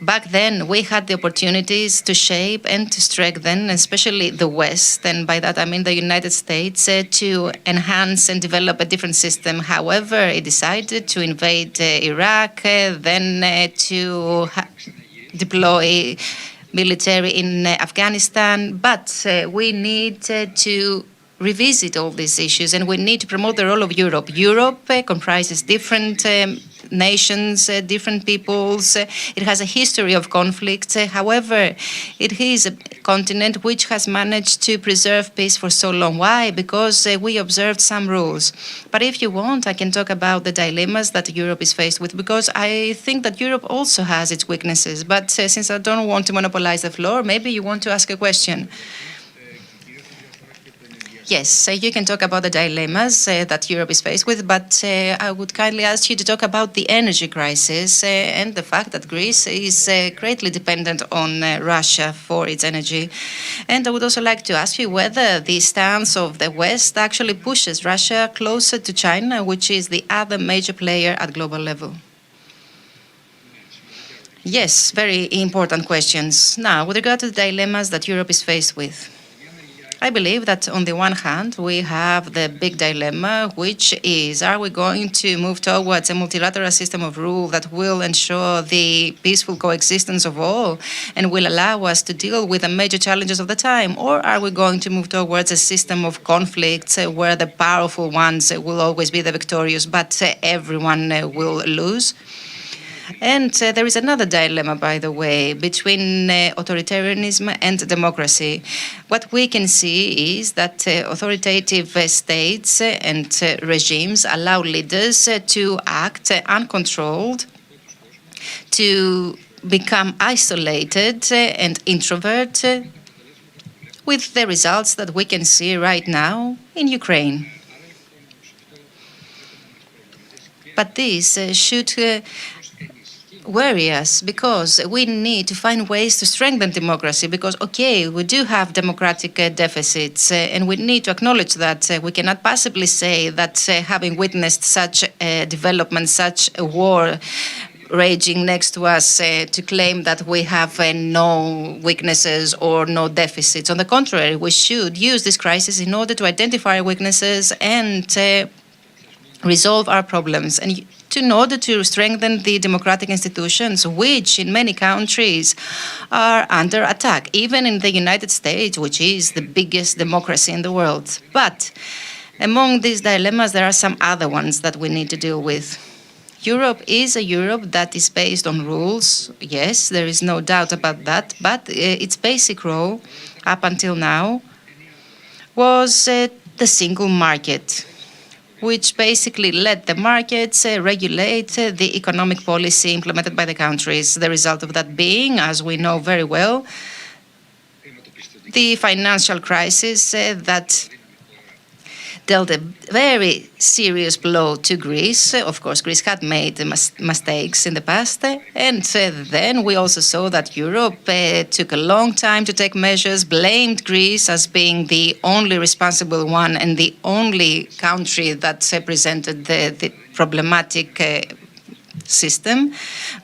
Back then, we had the opportunities to shape and to strengthen, especially the West, and by that I mean the United States, to enhance and develop a different system. However, it decided to invade Iraq, then to deploy military in Afghanistan. But we need to revisit all these issues, and we need to promote the role of Europe. Europe comprises different nations, different peoples. It has a history of conflict. However, it is a continent which has managed to preserve peace for so long. Why? Because we observed some rules. But if you want, I can talk about the dilemmas that Europe is faced with, because I think that Europe also has its weaknesses. But since I don't want to monopolize the floor, maybe you want to ask a question. Yes, you can talk about the dilemmas that Europe is faced with, but I would kindly ask you to talk about the energy crisis and the fact that Greece is greatly dependent on Russia for its energy. And I would also like to ask you whether the stance of the West actually pushes Russia closer to China, which is the other major player at global level. Yes, very important questions. Now, with regard to the dilemmas that Europe is faced with, I believe that on the one hand, we have the big dilemma, which is, are we going to move towards a multilateral system of rule that will ensure the peaceful coexistence of all and will allow us to deal with the major challenges of the time? Or are we going to move towards a system of conflicts where the powerful ones will always be the victorious, but everyone will lose? And there is another dilemma, by the way, between authoritarianism and democracy. What we can see is that authoritative states and regimes allow leaders to act uncontrolled, to become isolated and introvert, with the results that we can see right now in Ukraine. But this should worry us, because we need to find ways to strengthen democracy, because, okay, we do have democratic deficits, and we need to acknowledge that. We cannot possibly say that having witnessed such a development, such a war raging next to us, to claim that we have no weaknesses or no deficits. On the contrary, we should use this crisis in order to identify our weaknesses and resolve our problems, and in order to strengthen the democratic institutions, which in many countries are under attack, even in the United States, which is the biggest democracy in the world. But among these dilemmas, there are some other ones that we need to deal with. Europe is a Europe that is based on rules. Yes, there is no doubt about that. But its basic role up until now was the single market, which basically let the markets regulate the economic policy implemented by the countries. The result of that being, as we know very well, the financial crisis that dealt a very serious blow to Greece. Of course, Greece had made mistakes in the past. And then we also saw that Europe took a long time to take measures, blamed Greece as being the only responsible one and the only country that presented the problematic system.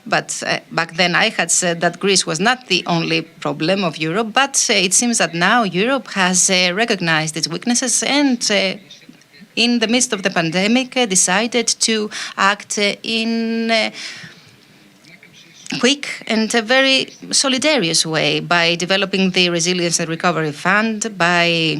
But back then I had said that Greece was not the only problem of Europe, but it seems that now Europe has recognized its weaknesses and in the midst of the pandemic decided to act in a quick and a very solidarious way by developing the Resilience and Recovery Fund, by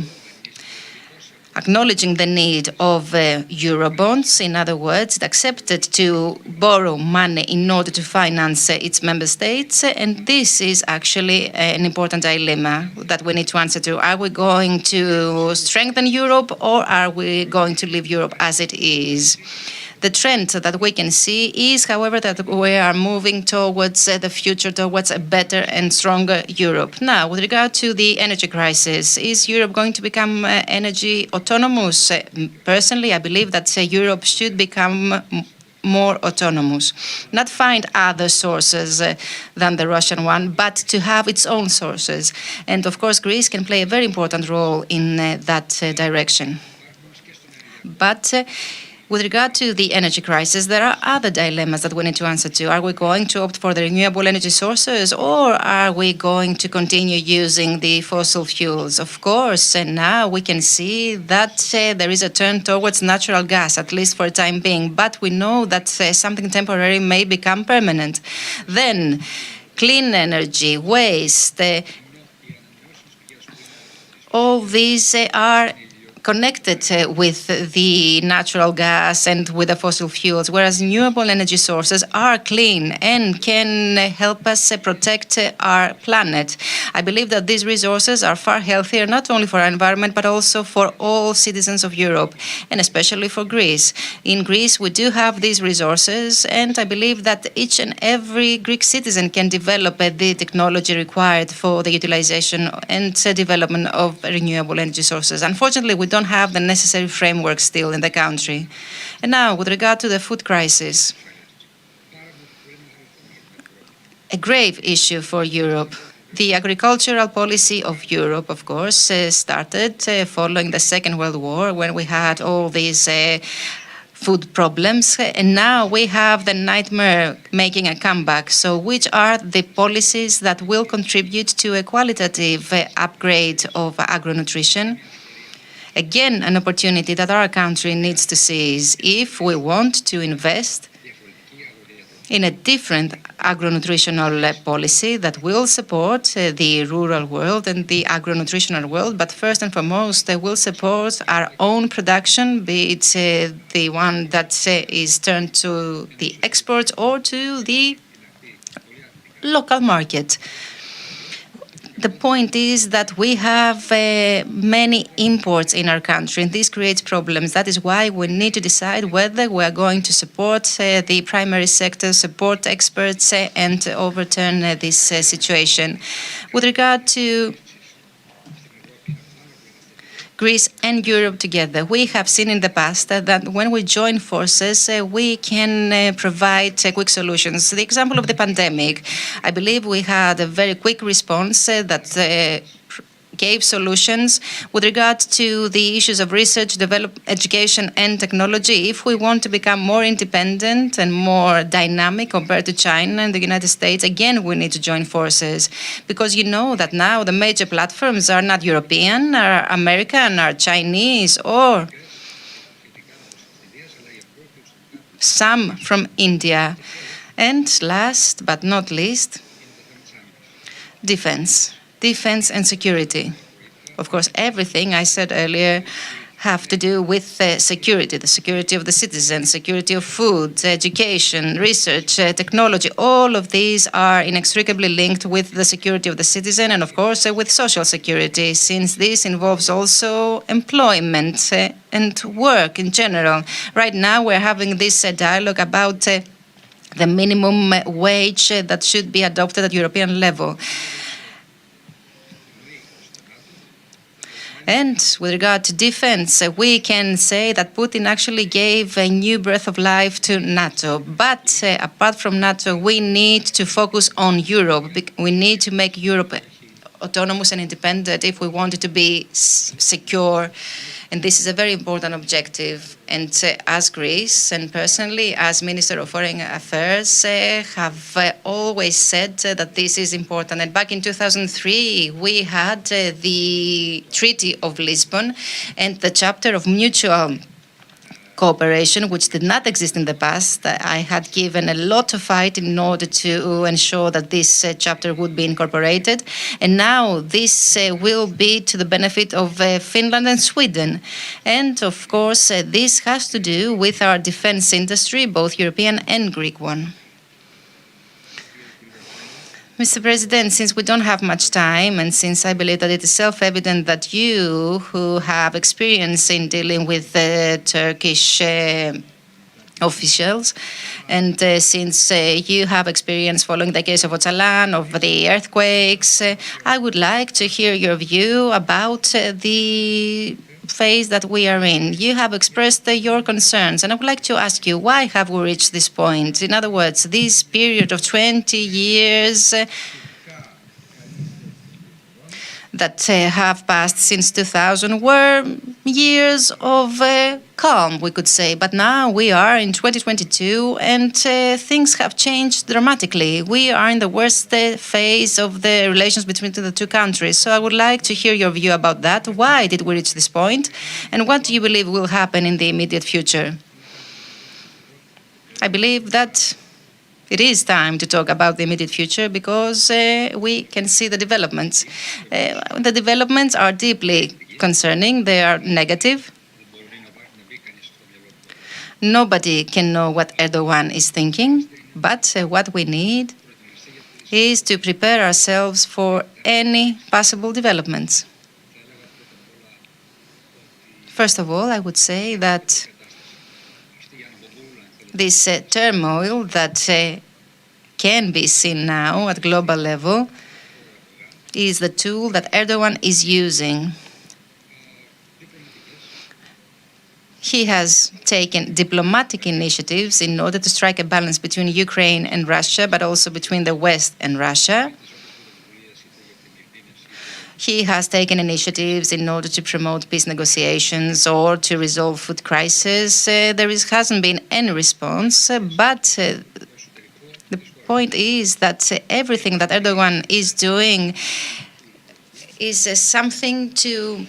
acknowledging the need of Eurobonds. In other words, it accepted to borrow money in order to finance its member states. And this is actually an important dilemma that we need to answer to. Are we going to strengthen Europe or are we going to leave Europe as it is? The trend that we can see is, however, that we are moving towards the future, towards a better and stronger Europe. Now, with regard to the energy crisis, is Europe going to become energy autonomous? Personally, I believe that Europe should become more autonomous, not find other sources than the Russian one, but to have its own sources. And of course, Greece can play a very important role in that direction. But with regard to the energy crisis, there are other dilemmas that we need to answer to. Are we going to opt for the renewable energy sources or are we going to continue using the fossil fuels? Of course, and now we can see that there is a turn towards natural gas, at least for the time being, but we know that something temporary may become permanent. Then, clean energy, waste, all these are connected with the natural gas and with the fossil fuels, whereas renewable energy sources are clean and can help us protect our planet. I believe that these resources are far healthier, not only for our environment, but also for all citizens of Europe, and especially for Greece. In Greece, we do have these resources, and I believe that each and every Greek citizen can develop the technology required for the utilization and development of renewable energy sources. Unfortunately, we don't have the necessary framework still in the country. And now, with regard to the food crisis, a grave issue for Europe. The agricultural policy of Europe, of course, started following the Second World War when we had all these food problems, and now we have the nightmare making a comeback. So which are the policies that will contribute to a qualitative upgrade of agronutrition? Again, an opportunity that our country needs to seize if we want to invest in a different agronutritional policy that will support the rural world and the agronutritional world, but first and foremost, they will support our own production, be it the one that is turned to the exports or to the local market. The point is that we have many imports in our country, and this creates problems. That is why we need to decide whether we are going to support the primary sector, support experts, and overturn this situation. With regard to Greece and Europe together, we have seen in the past that when we join forces, we can provide quick solutions. The example of the pandemic, I believe we had a very quick response that gave solutions with regard to the issues of research, development, education, and technology. If we want to become more independent and more dynamic compared to China and the United States, again, we need to join forces. Because you know that now the major platforms are not European, are American, are Chinese, or some from India. And last but not least, defense and security. Of course, everything I said earlier have to do with security, the security of the citizens, security of food, education, research, technology. All of these are inextricably linked with the security of the citizen and, of course, with social security, since this involves also employment and work in general. Right now, we're having this dialogue about the minimum wage that should be adopted at European level. And with regard to defense, we can say that Putin actually gave a new breath of life to NATO. But apart from NATO, we need to focus on Europe. We need to make Europe autonomous and independent if we want it to be secure. And this is a very important objective. And as Greece, and personally as Minister of Foreign Affairs, have always said that this is important. And back in 2003, we had the Treaty of Lisbon and the chapter of mutual cooperation, which did not exist in the past. I had given a lot of fight in order to ensure that this chapter would be incorporated. And now this will be to the benefit of Finland and Sweden. And of course, this has to do with our defense industry, both European and Greek one. Mr. President, since we don't have much time, and since I believe that it is self-evident that you, who have experience in dealing with Turkish officials, and since you have experience following the case of Öcalan, of the earthquakes, I would like to hear your view about the phase that we are in. You have expressed your concerns, and I would like to ask you, why have we reached this point? In other words, this period of 20 years that have passed since 2000 were years of calm, we could say. But now we are in 2022 and things have changed dramatically. We are in the worst phase of the relations between the two countries. So I would like to hear your view about that. Why did we reach this point? And what do you believe will happen in the immediate future? I believe that it is time to talk about the immediate future because we can see the developments. The developments are deeply concerning. They are negative. Nobody can know what Erdogan is thinking, but what we need is to prepare ourselves for any possible developments. First of all, I would say that this turmoil that can be seen now at global level is the tool that Erdogan is using. He has taken diplomatic initiatives in order to strike a balance between Ukraine and Russia, but also between the West and Russia. He has taken initiatives in order to promote peace negotiations or to resolve food crisis. There hasn't been any response, but the point is that everything that Erdogan is doing is something to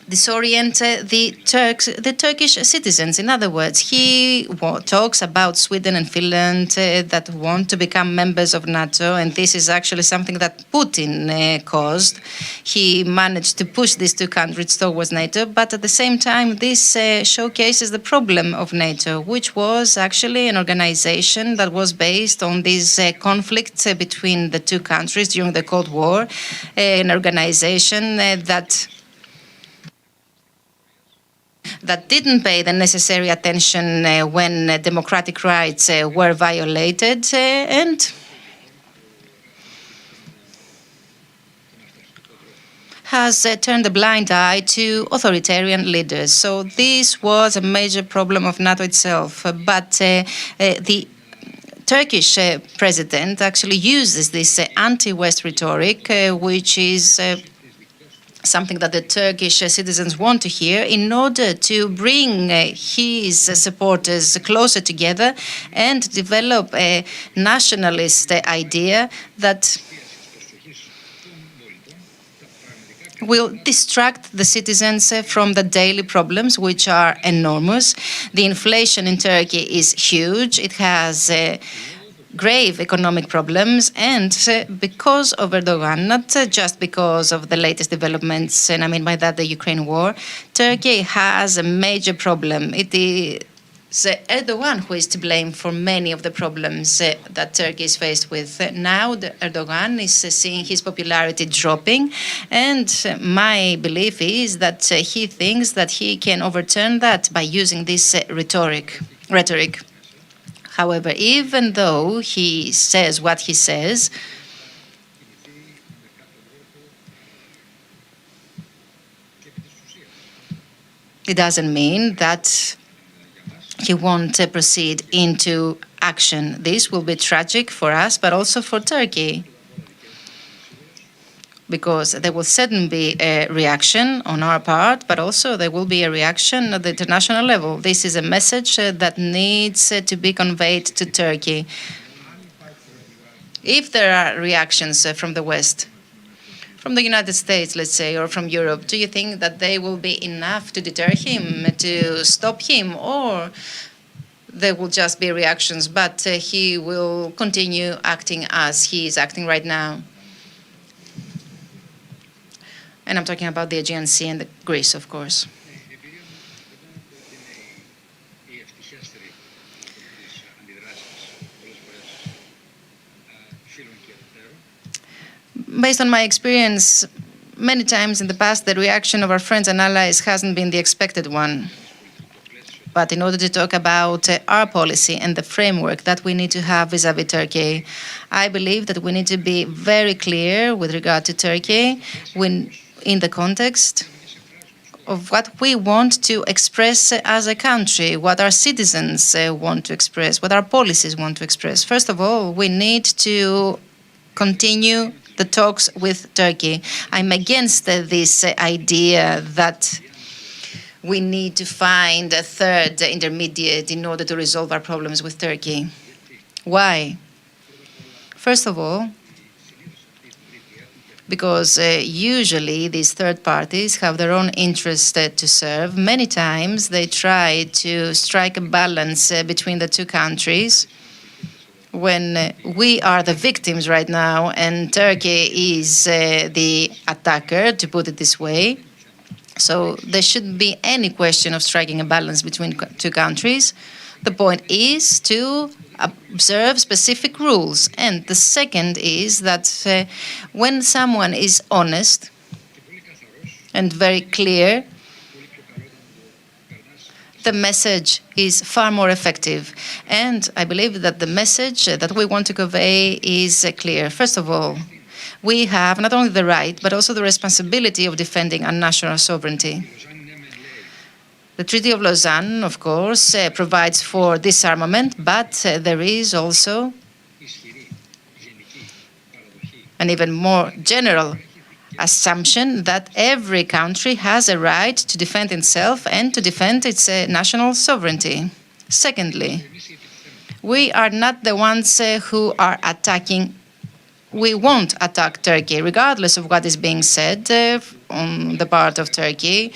disorient the Turkish citizens. In other words, he talks about Sweden and Finland that want to become members of NATO, and this is actually something that Putin caused. He managed to push these two countries towards NATO, but at the same time, this showcases the problem of NATO, which was actually an organization that was based on these conflicts between the two countries during the Cold War, an organization that didn't pay the necessary attention when democratic rights were violated and has turned a blind eye to authoritarian leaders. So this was a major problem of NATO itself. But the Turkish president actually uses this anti-West rhetoric, which is something that the Turkish citizens want to hear, in order to bring his supporters closer together and develop a nationalist idea that will distract the citizens from the daily problems, which are enormous. The inflation in Turkey is huge. It has grave economic problems, and because of Erdogan, not just because of the latest developments, and I mean by that the Ukraine war, Turkey has a major problem. It is Erdogan who is to blame for many of the problems that Turkey is faced with. Now Erdogan is seeing his popularity dropping, and my belief is that he thinks that he can overturn that by using this rhetoric. However, even though he says what he says, it doesn't mean that he won't proceed into action. This will be tragic for us, but also for Turkey, because there will certainly be a reaction on our part, but also there will be a reaction at the international level. This is a message that needs to be conveyed to Turkey. If there are reactions from the West, from the United States, let's say, or from Europe, do you think that they will be enough to deter him, to stop him, or there will just be reactions, but he will continue acting as he is acting right now? And I'm talking about the Aegean Sea and Greece, of course. Based on my experience, many times in the past, the reaction of our friends and allies hasn't been the expected one. But in order to talk about our policy and the framework that we need to have vis-à-vis Turkey, I believe that we need to be very clear with regard to Turkey in the context of what we want to express as a country, what our citizens want to express, what our policies want to express. First of all, we need to continue the talks with Turkey. I'm against this idea that we need to find a third intermediate in order to resolve our problems with Turkey. Why? First of all, because usually these third parties have their own interest to serve. Many times they try to strike a balance between the two countries when we are the victims right now and Turkey is the attacker, to put it this way. So there shouldn't be any question of striking a balance between two countries. The point is to observe specific rules. And the second is that when someone is honest and very clear, the message is far more effective. And I believe that the message that we want to convey is clear. First of all, we have not only the right, but also the responsibility of defending our national sovereignty. The Treaty of Lausanne, of course, provides for disarmament, but there is also an even more general assumption that every country has a right to defend itself and to defend its national sovereignty. Secondly, we are not the ones who are attacking. We won't attack Turkey, regardless of what is being said on the part of Turkey,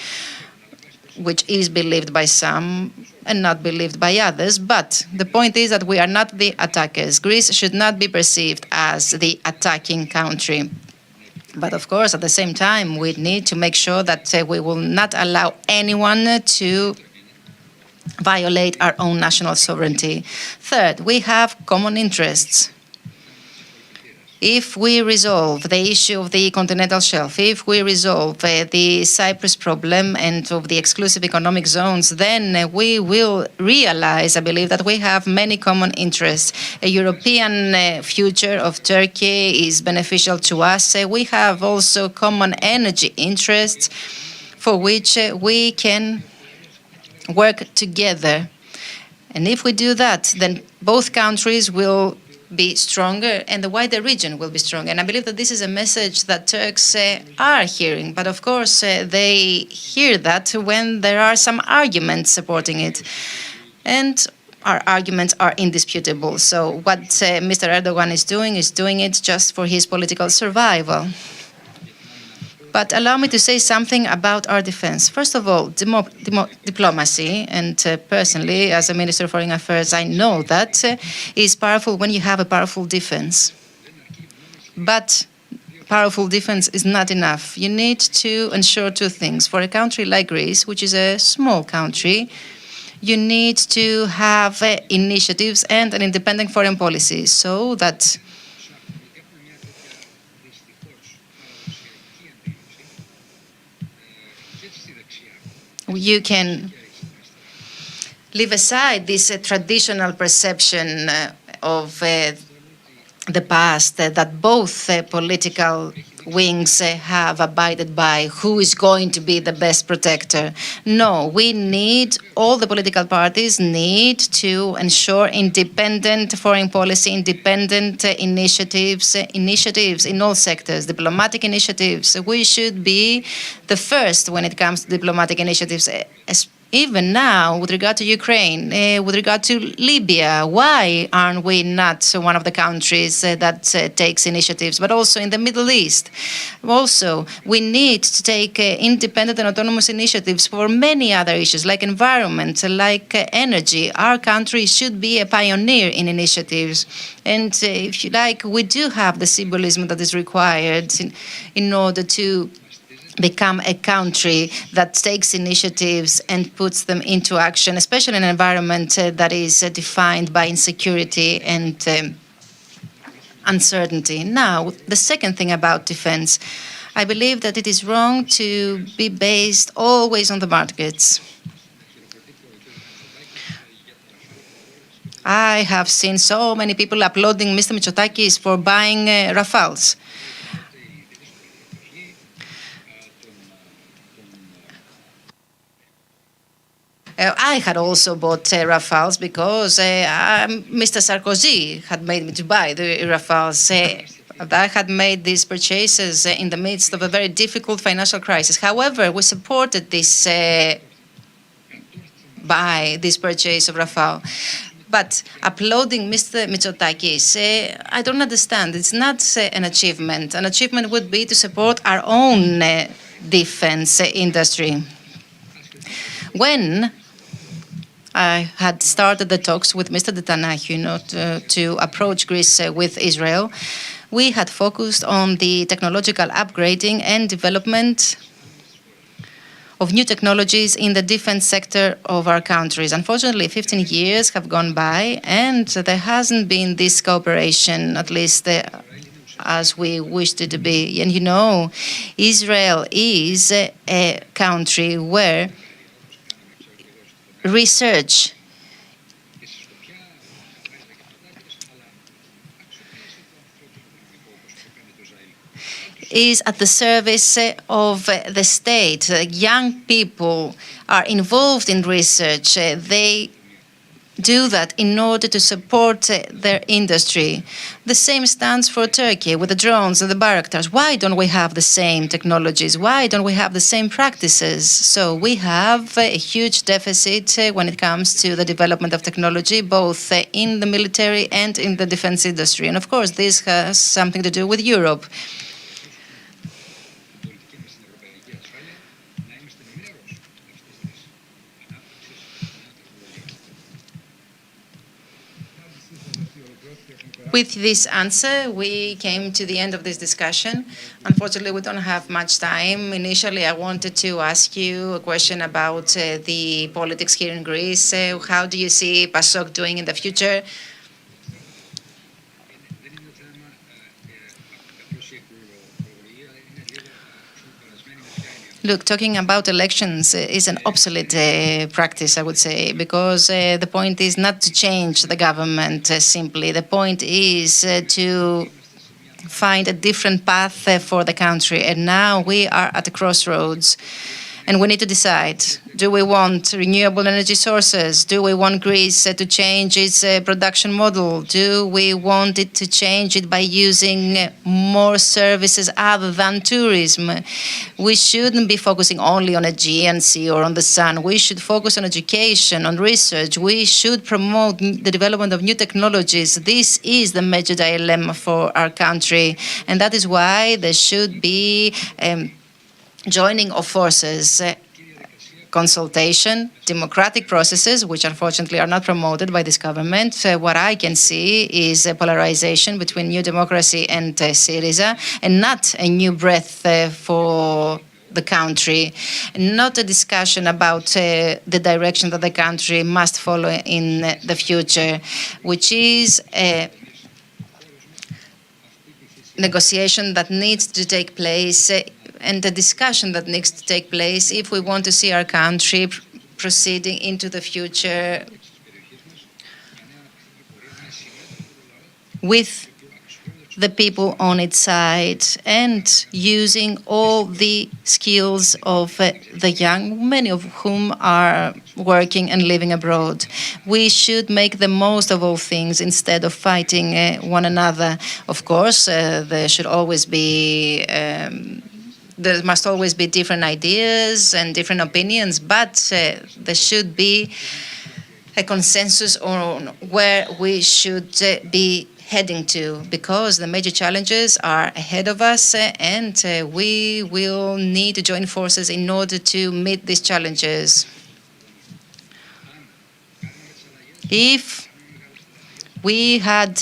which is believed by some and not believed by others. But the point is that we are not the attackers. Greece should not be perceived as the attacking country. But of course, at the same time, we need to make sure that we will not allow anyone to violate our own national sovereignty. Third, we have common interests. If we resolve the issue of the continental shelf, if we resolve the Cyprus problem and of the exclusive economic zones, then we will realize, I believe, that we have many common interests. A European future of Turkey is beneficial to us. We have also common energy interests for which we can work together. And if we do that, then both countries will be stronger and the wider region will be stronger. And I believe that this is a message that Turks are hearing. But of course, they hear that when there are some arguments supporting it. And our arguments are indisputable. So what Mr. Erdogan is doing it just for his political survival. But allow me to say something about our defense. First of all, diplomacy, and personally, as a Minister of Foreign Affairs, I know that is powerful when you have a powerful defense. But powerful defense is not enough. You need to ensure two things. For a country like Greece, which is a small country, you need to have initiatives and an independent foreign policy so that you can leave aside this traditional perception of the past that both political wings have abided by, who is going to be the best protector. No, all the political parties need to ensure independent foreign policy, independent initiatives in all sectors, diplomatic initiatives. We should be the first when it comes to diplomatic initiatives, even now, with regard to Ukraine, with regard to Libya. Why aren't we not one of the countries that takes initiatives? But also in the Middle East. Also, we need to take independent and autonomous initiatives for many other issues, like environment, like energy. Our country should be a pioneer in initiatives. And if you like, we do have the symbolism that is required in order to become a country that takes initiatives and puts them into action, especially in an environment that is defined by insecurity and uncertainty. Now, the second thing about defense, I believe that it is wrong to be based always on the markets. I have seen so many people applauding Mr. Mitsotakis for buying Rafales. I had also bought Rafales because Mr. Sarkozy had made me to buy the Rafales. I had made these purchases in the midst of a very difficult financial crisis. However, we supported this purchase of Rafale. But applauding Mr. Mitsotakis, I don't understand. It's not an achievement. An achievement would be to support our own defense industry. When I had started the talks with Mr. Netanyahu to approach Greece with Israel, we had focused on the technological upgrading and development of new technologies in the defense sector of our countries. Unfortunately, 15 years have gone by, and there hasn't been this cooperation, at least as we wished it to be. And Israel is a country where research is at the service of the state. Young people are involved in research. They do that in order to support their industry. The same stands for Turkey with the drones and the Bayraktars. Why don't we have the same technologies? Why don't we have the same practices? So we have a huge deficit when it comes to the development of technology, both in the military and in the defense industry. And of course, this has something to do with Europe. With this answer, we came to the end of this discussion. Unfortunately, we don't have much time. Initially, I wanted to ask you a question about the politics here in Greece. How do you see PASOK doing in the future? Look, talking about elections is an obsolete practice, I would say, because the point is not to change the government simply. The point is to find a different path for the country. And now we are at a crossroads. And we need to decide, do we want renewable energy sources? Do we want Greece to change its production model? Do we want it to change it by using more services other than tourism? We shouldn't be focusing only on Aegean Sea or on the sun. We should focus on education, on research. We should promote the development of new technologies. This is the major dilemma for our country. And that is why there should be joining of forces, consultation, democratic processes, which unfortunately are not promoted by this government. What I can see is a polarization between New Democracy and Syriza, and not a new breath for the country, not a discussion about the direction that the country must follow in the future, which is a negotiation that needs to take place and the discussion that needs to take place if we want to see our country proceeding into the future with the people on its side and using all the skills of the young, many of whom are working and living abroad. We should make the most of all things instead of fighting one another. Of course, there should always be there must always be different ideas and different opinions, but there should be a consensus on where we should be heading to, because the major challenges are ahead of us and we will need to join forces in order to meet these challenges. If we had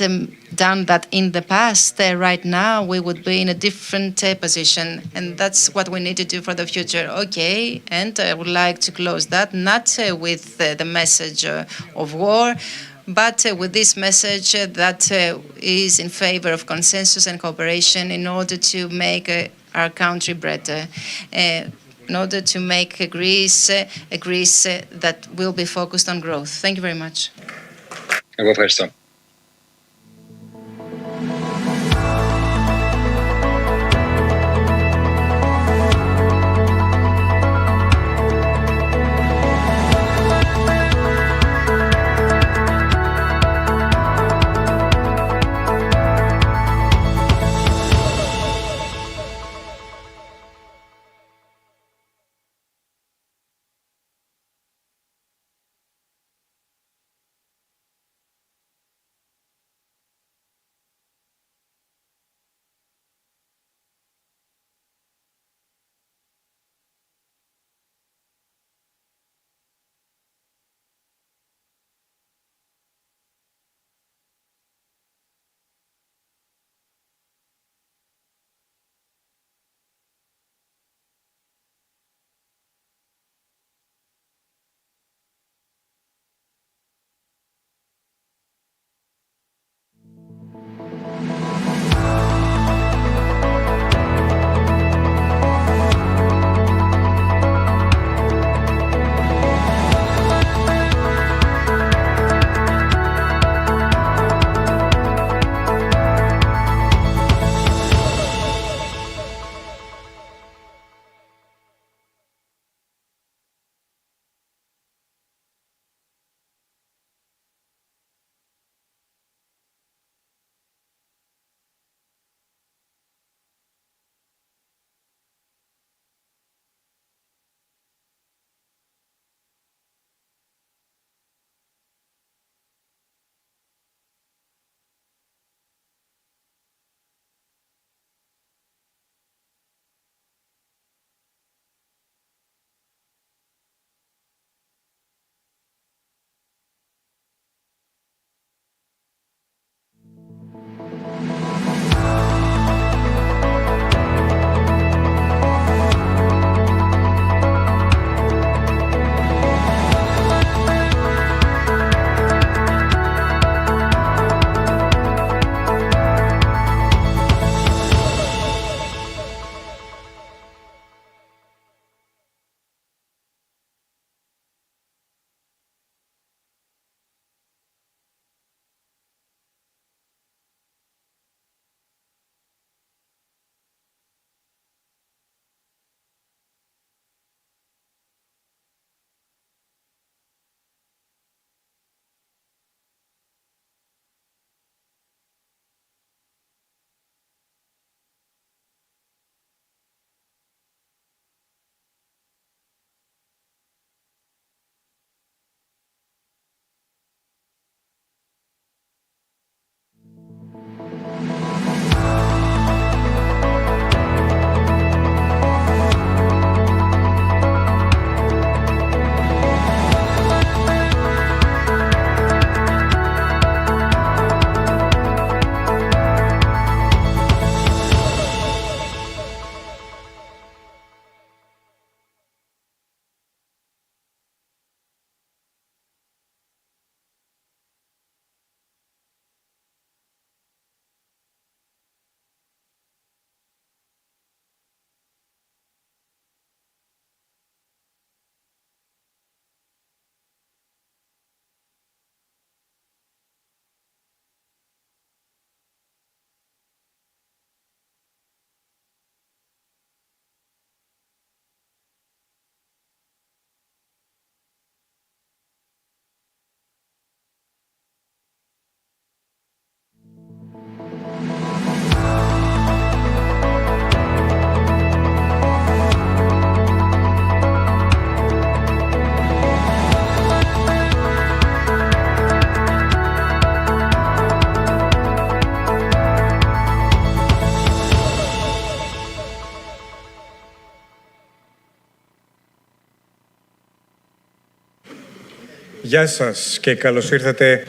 done that in the past, right now we would be in a different position, and that's what we need to do for the future. Okay, and I would like to close that, not with the message of war, but with this message that is in favor of consensus and cooperation in order to make our country better, in order to make Greece a Greece that will be focused on growth. Thank you very much. Εγώ ευχαριστώ. Γεια σας και καλώς ήρθατε.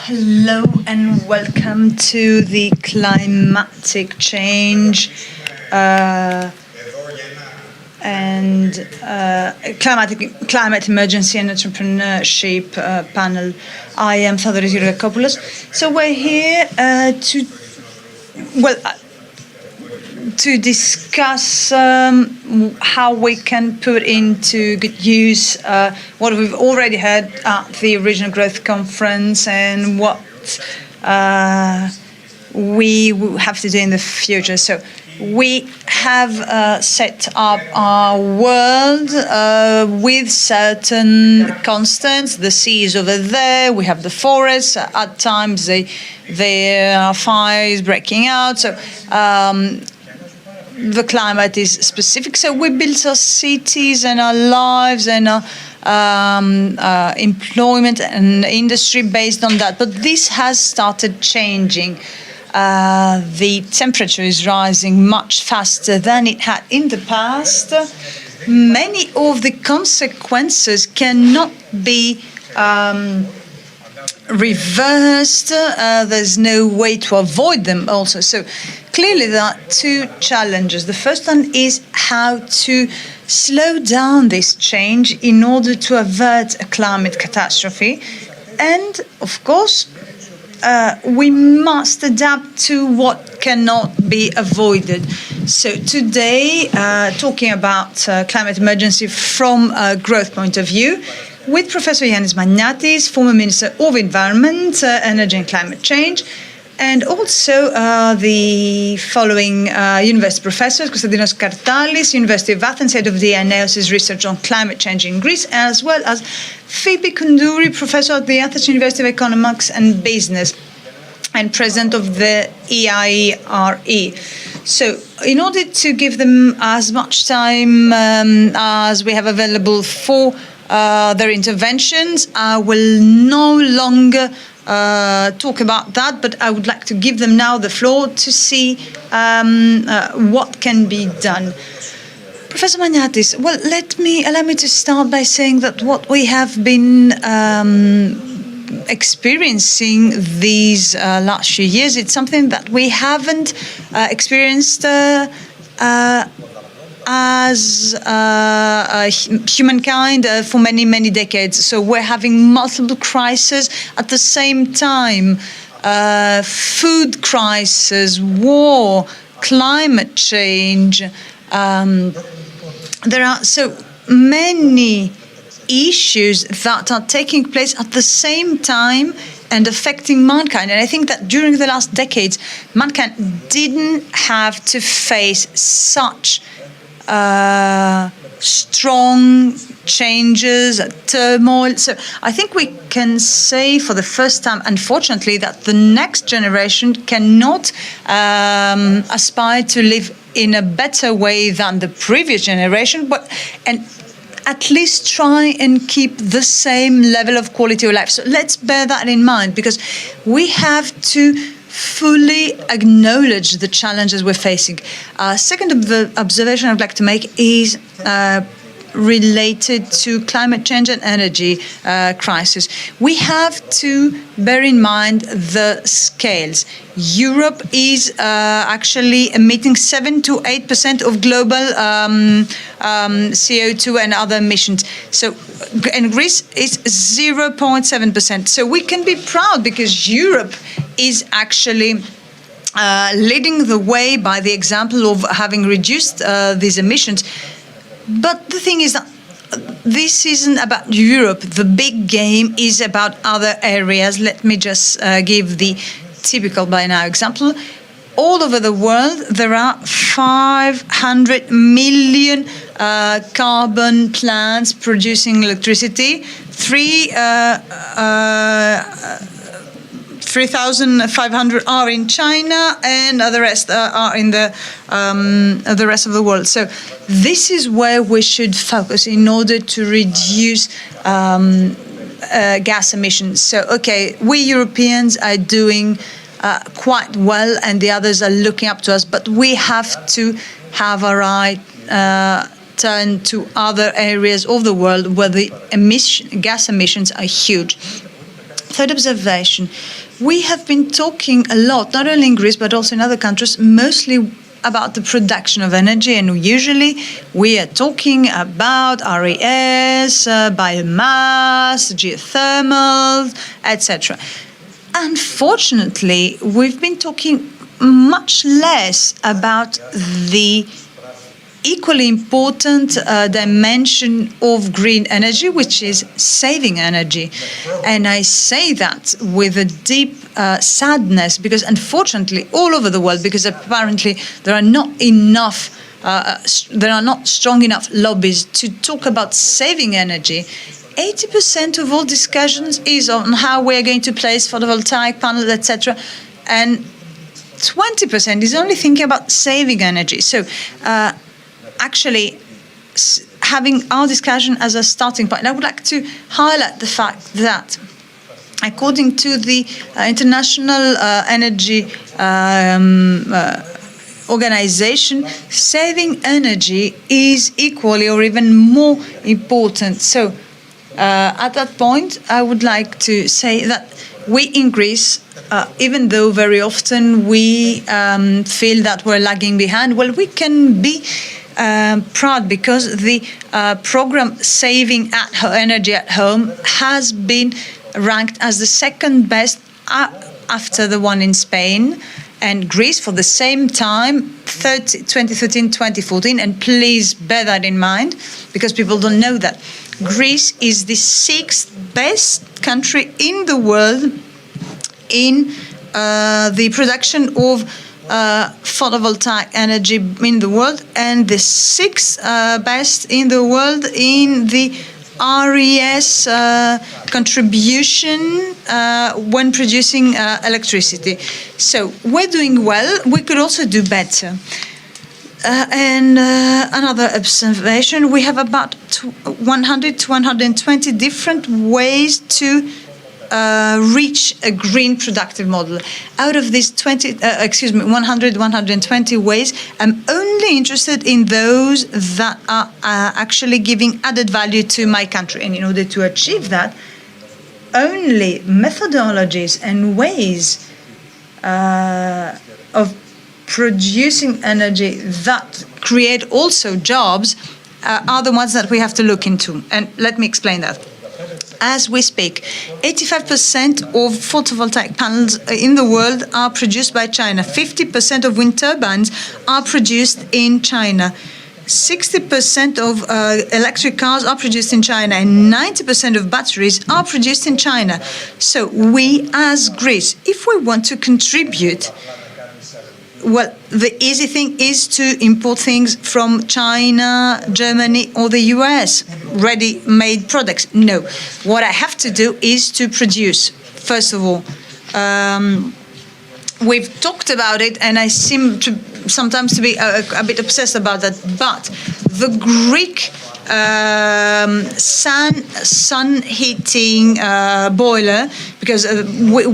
Hello and welcome to the climatic change and climate emergency and entrepreneurship panel. I am Theodoros Georgakopoulos. So we're here to discuss how we can put into good use what we've already heard at the Regional Growth Conference and what we have to do in the future. So we have set up our world with certain constants. The sea is over there. We have the forests. At times there are fires breaking out. So the climate is specific. So we build our cities and our lives and our employment and industry based on that. But this has started changing. The temperature is rising much faster than it had in the past. Many of the consequences cannot be reversed. There's no way to avoid them also. So clearly there are two challenges. The first one is how to slow down this change in order to avert a climate catastrophe. And of course, we must adapt to what cannot be avoided. So today, talking about climate emergency from a growth point of view, with Professor Yannis Maniatis, former Minister of Environment, Energy and Climate Change, and also the following university professors: Konstantinos Kartalis, University of Athens, head of the Analysis Research on Climate Change in Greece, as well as Phoebe Koundouri, professor at the Athens University of Economics and Business, and president of the EIRE. So in order to give them as much time as we have available for their interventions, I will no longer talk about that, but I would like to give them now the floor to see what can be done. Professor Maniatis, well, allow me to start by saying that what we have been experiencing these last few years, it's something that we haven't experienced as humankind for many, many decades. So we're having multiple crises at the same time. Food crisis, war, climate change. There are so many issues that are taking place at the same time and affecting mankind. And I think that during the last decades, mankind didn't have to face such strong changes, turmoil. So I think we can say for the first time, unfortunately, that the next generation cannot aspire to live in a better way than the previous generation, and at least try and keep the same level of quality of life. So let's bear that in mind, because we have to fully acknowledge the challenges we're facing. Second observation I'd like to make is related to climate change and energy crisis. We have to bear in mind the scales. Europe is actually emitting 7 to 8% of global CO2 and other emissions. So, and Greece is 0.7%. So we can be proud because Europe is actually leading the way by the example of having reduced these emissions. But the thing is that this isn't about Europe. The big game is about other areas. Let me just give the typical by now example. All over the world, there are 500 million carbon plants producing electricity. 3,500 are in China, and the rest are in the rest of the world. So this is where we should focus in order to reduce gas emissions. So, okay, we Europeans are doing quite well, and the others are looking up to us, but we have to have our eye turn to other areas of the world where the gas emissions are huge. Third observation, we have been talking a lot, not only in Greece but also in other countries, mostly about the production of energy, and usually we are talking about RES, biomass, geothermal, etc. Unfortunately, we've been talking much less about the equally important dimension of green energy, which is saving energy. And I say that with a deep sadness, because unfortunately all over the world, because apparently there are not strong enough lobbies to talk about saving energy. 80% of all discussions is on how we're going to place photovoltaic panels, etc. And 20% is only thinking about saving energy. So actually, having our discussion as a starting point, I would like to highlight the fact that according to the International Energy Organization, saving energy is equally or even more important. So at that point, I would like to say that we in Greece, even though very often we feel that we're lagging behind, well, we can be proud because the program Saving Energy at Home has been ranked as the second best after the one in Spain and Greece for the same time, 2013-2014. And please bear that in mind because people don't know that. Greece is the 6th best country in the world in the production of photovoltaic energy in the world, and the 6th best in the world in the RES contribution when producing electricity. So we're doing well. We could also do better. And another observation, we have about 100 to 120 different ways to reach a green productive model. Out of these 120 ways, I'm only interested in those that are actually giving added value to my country. And in order to achieve that, only methodologies and ways of producing energy that create also jobs are the ones that we have to look into. And let me explain that. As we speak, 85% of photovoltaic panels in the world are produced by China. 50% of wind turbines are produced in China. 60% of electric cars are produced in China, and 90% of batteries are produced in China. So we, as Greece, if we want to contribute, well, the easy thing is to import things from China, Germany, or the US, ready-made products. No. What I have to do is to produce, first of all. We've talked about it, and I seem to sometimes to be a bit obsessed about that, but the Greek sun heating boiler, because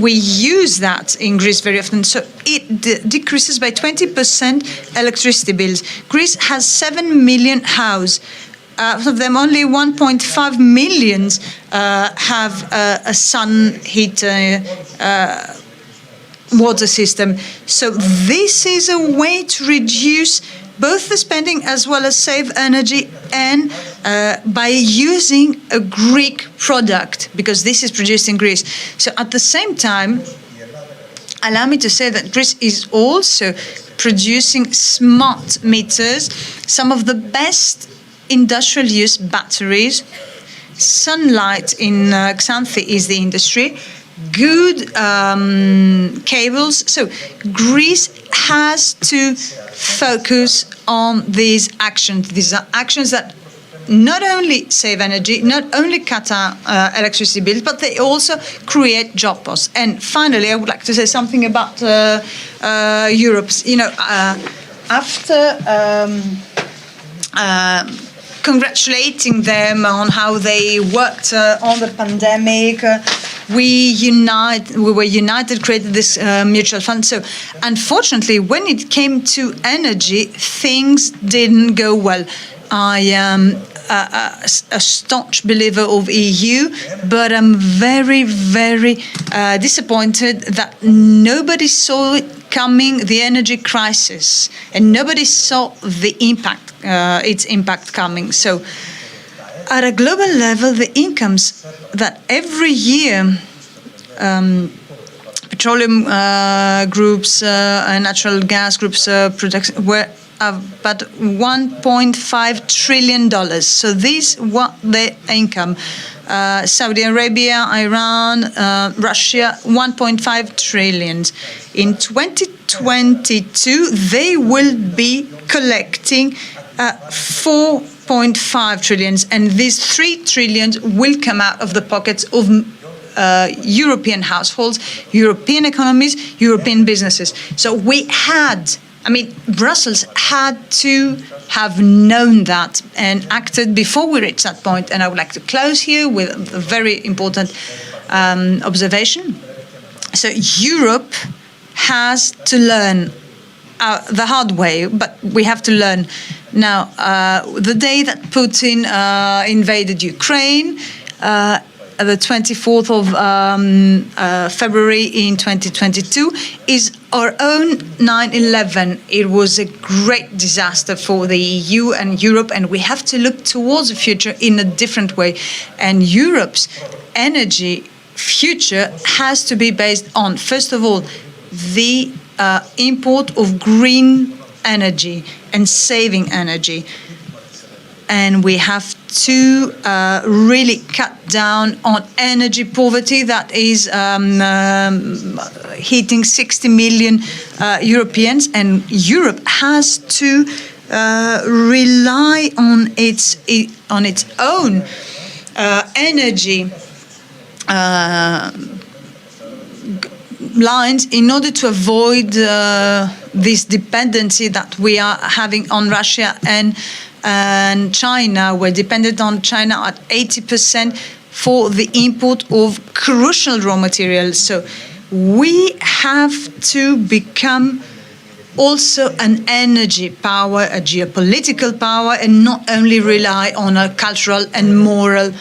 we use that in Greece very often, so it decreases by 20% electricity bills. Greece has 7 million houses. Out of them, only 1.5 million have a sun heater water system. So this is a way to reduce both the spending as well as save energy, and by using a Greek product, because this is produced in Greece. So at the same time, allow me to say that Greece is also producing smart meters, some of the best industrial use batteries. Sunlight in Xanthi is the industry. Good cables. So Greece has to focus on these actions. These are actions that not only save energy, not only cut our electricity bills, but they also create job posts. And finally, I would like to say something about Europe. You know, after congratulating them on how they worked on the pandemic, we were united, created this mutual fund. So unfortunately, when it came to energy, things didn't go well. I am a staunch believer of EU, but I'm very, very disappointed that nobody saw it coming, the energy crisis, and nobody saw the impact, its impact coming. So at a global level, the incomes that every year petroleum groups and natural gas groups production were about $1.5 trillion. So these were the income. Saudi Arabia, Iran, Russia, 1.5 trillion. In 2022, they will be collecting 4.5 trillion, and these 3 trillion will come out of the pockets of European households, European economies, European businesses. So Brussels had to have known that and acted before we reached that point. And I would like to close here with a very important observation. So Europe has to learn the hard way, but we have to learn. Now, the day that Putin invaded Ukraine, the 24th of February in 2022, is our own 9/11. It was a great disaster for the EU and Europe, and we have to look towards the future in a different way. And Europe's energy future has to be based on, first of all, the import of green energy and saving energy. And we have to really cut down on energy poverty that is hitting 60 million Europeans. And Europe has to rely on its own energy lines in order to avoid this dependency that we are having on Russia and China. We're dependent on China at 80% for the import of crucial raw materials. So we have to become also an energy power, a geopolitical power, and not only rely on our cultural and moral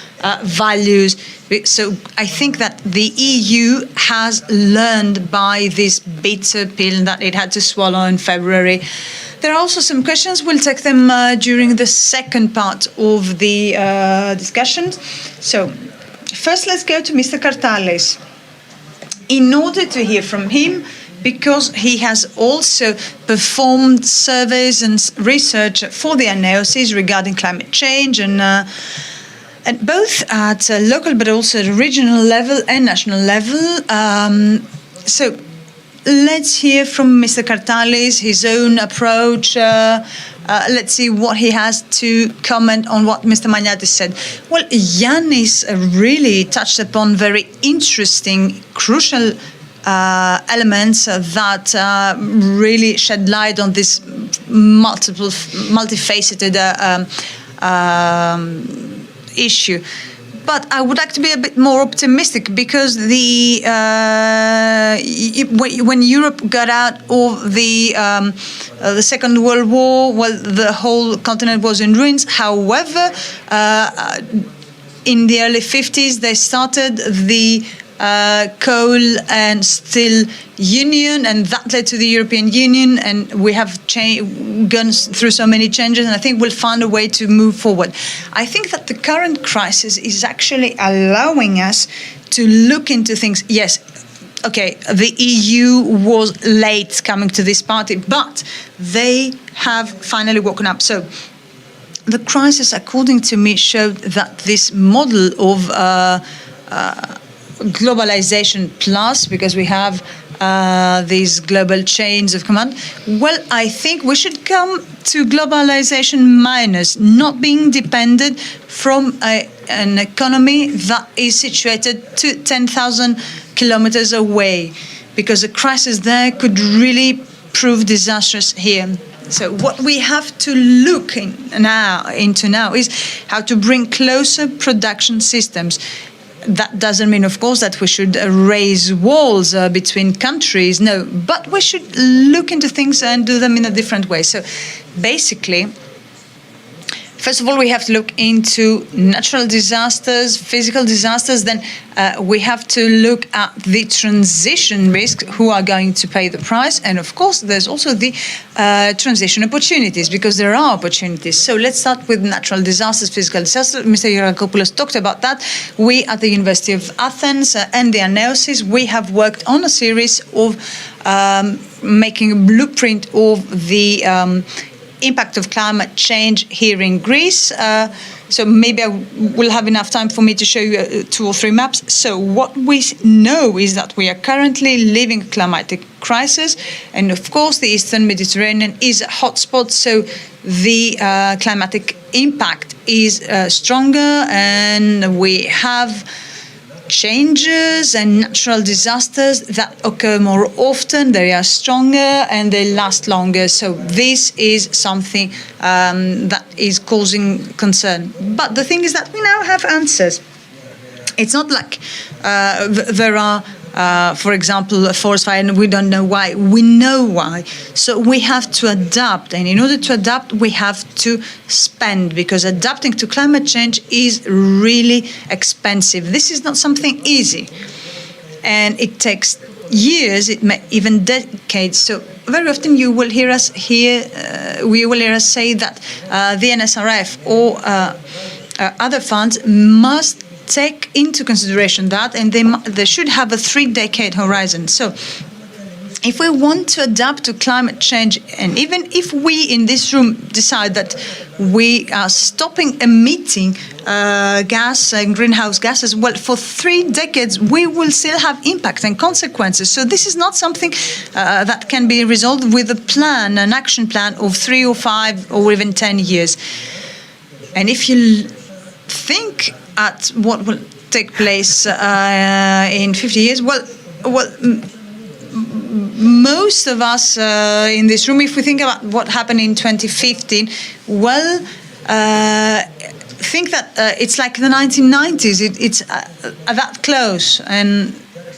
values. So I think that the EU has learned by this bitter pill that it had to swallow in February. There are also some questions. We'll take them during the second part of the discussion. So first, let's go to Mr. Kartalis. In order to hear from him, because he has also performed surveys and research for the analysis regarding climate change, and both at a local but also at a regional level and national level. So let's hear from Mr. Kartalis, his own approach. Let's see what he has to comment on what Mr. Maniatis said. Well, Yannis really touched upon very interesting, crucial elements that really shed light on this multifaceted issue. But I would like to be a bit more optimistic, because when Europe got out of the Second World War, well, the whole continent was in ruins. However, in the early 50s, they started the coal and steel union, and that led to the European Union, and we have gone through so many changes, and I think we'll find a way to move forward. I think that the current crisis is actually allowing us to look into things. Yes, okay, the EU was late coming to this party, but they have finally woken up. So the crisis, according to me, showed that this model of globalization plus, because we have these global chains of command, well, I think we should come to globalization minus, not being dependent from an economy that is situated to 10,000 kilometers away, because a crisis there could really prove disastrous here. So what we have to look into now is how to bring closer production systems. That doesn't mean, of course, that we should raise walls between countries. No, but we should look into things and do them in a different way. So basically, First of all, we have to look into natural disasters, physical disasters. Then we have to look at the transition risk, who are going to pay the price. And of course, there's also the transition opportunities, because there are opportunities. So let's start with natural disasters, physical disasters. Mr. Georgakopoulos talked about that. We at the University of Athens and the Anaeosis, we have worked on a series of making a blueprint of the impact of climate change here in Greece. So maybe I will have enough time for me to show you 2 or 3 maps. So what we know is that we are currently living a climatic crisis. And of course, the Eastern Mediterranean is a hotspot. So the climatic impact is stronger, and we have changes and natural disasters that occur more often. They are stronger and they last longer. So this is something that is causing concern. But the thing is that we now have answers. It's not like there are, for example, a forest fire and we don't know why. We know why. So we have to adapt. And in order to adapt, we have to spend, because adapting to climate change is really expensive. This is not something easy. And it takes years, it may even decades. So very often you will hear us we will hear us say that the NSRF or other funds must take into consideration that, and they should have a 3-decade horizon. So if we want to adapt to climate change, and even if we in this room decide that we are stopping emitting gas and greenhouse gases, well, for 3 decades, we will still have impacts and consequences. So this is not something that can be resolved with a plan, an action plan of 3 or 5 or even 10 years. And if you think at what will take place in 50 years, well, most of us in this room, if we think about what happened in 2015, well, think that it's like the 1990s. It's that close, and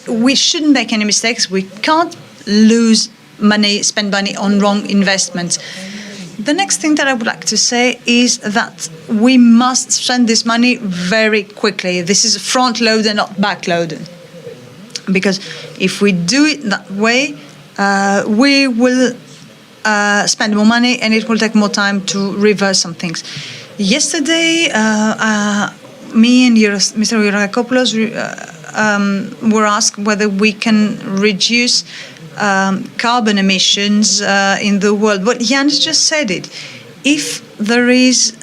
we shouldn't make any mistakes. We can't lose money, spend money on wrong investments. The next thing that I would like to say is that we must spend this money very quickly. This is front-loaded, not back-loaded. Because if we do it that way, we will spend more money and it will take more time to reverse some things. Yesterday, me and Mr. Georgakopoulos were asked whether we can reduce carbon emissions in the world. But Yanis just said it. If there is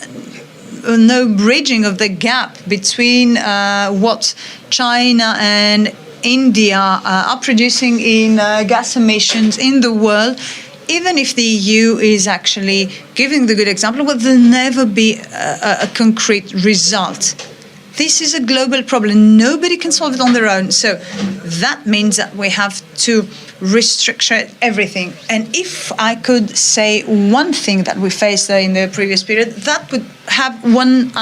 no bridging of the gap between what China and India are producing in gas emissions in the world, even if the EU is actually giving the good example, well, there'll never be a concrete result. This is a global problem. Nobody can solve it on their own. So that means that we have to restrict everything. And if I could say one thing that we faced in the previous period, that would have one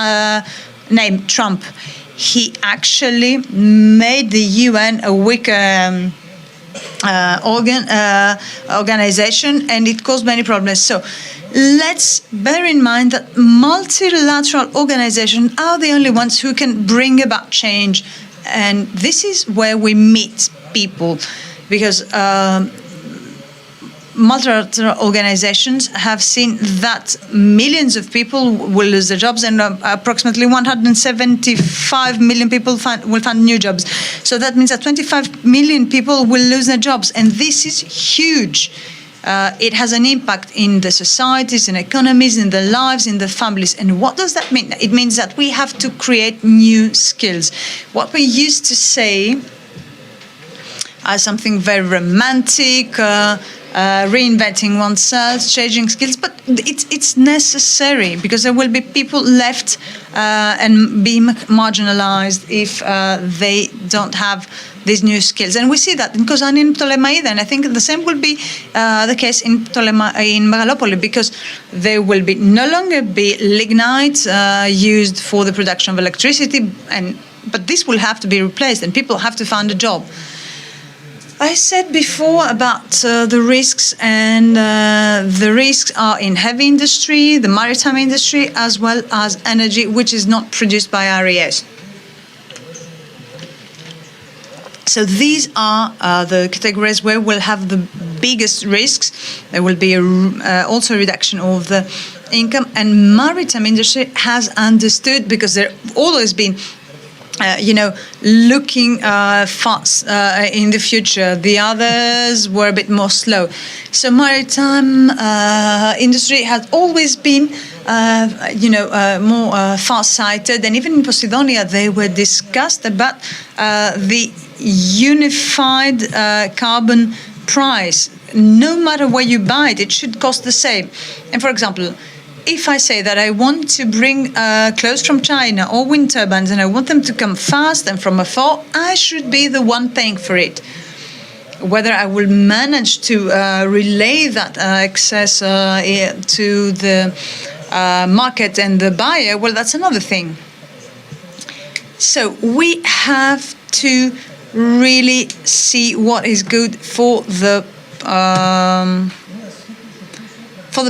name, Trump. He actually made the UN a weaker organization, and it caused many problems. So let's bear in mind that multilateral organizations are the only ones who can bring about change. And this is where we meet people, because multilateral organizations have seen that millions of people will lose their jobs, and approximately 175 million people will find new jobs. So that means that 25 million people will lose their jobs, and this is huge. It has an impact in the societies, in economies, in the lives, in the families. And what does that mean? It means that we have to create new skills. What we used to say as something very romantic, reinventing oneself, changing skills, but it's necessary, because there will be people left and being marginalized if they don't have these new skills. And we see that in Kozani and Ptolemaida, and I think the same will be the case in Megalopoli, because there will be no longer be lignite used for the production of electricity, but this will have to be replaced, and people have to find a job. I said before about the risks, and the risks are in heavy industry, the maritime industry, as well as energy which is not produced by RES. So these are the categories where we'll have the biggest risks. There will be also a reduction of the income, and maritime industry has understood, because they've always been looking fast in the future. The others were a bit more slow. So maritime industry has always been, more far-sighted. And even in Posidonia, they were discussed about the unified carbon price. No matter where you buy it, it should cost the same. And for example, if I say that I want to bring clothes from China or wind turbines, and I want them to come fast and from afar, I should be the one paying for it. Whether I will manage to relay that excess to the market and the buyer, well, that's another thing. So we have to really see what is good for the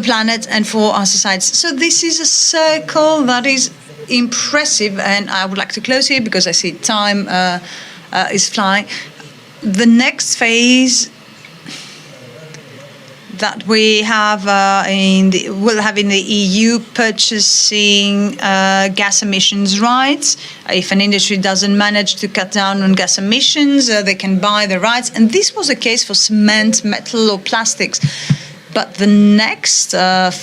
planet and for our societies. So this is a circle that is impressive, and I would like to close here because I see time is flying. The next phase that we have will have in the EU, purchasing gas emissions rights. If an industry doesn't manage to cut down on gas emissions, they can buy the rights. And this was the case for cement, metal, or plastics. But the next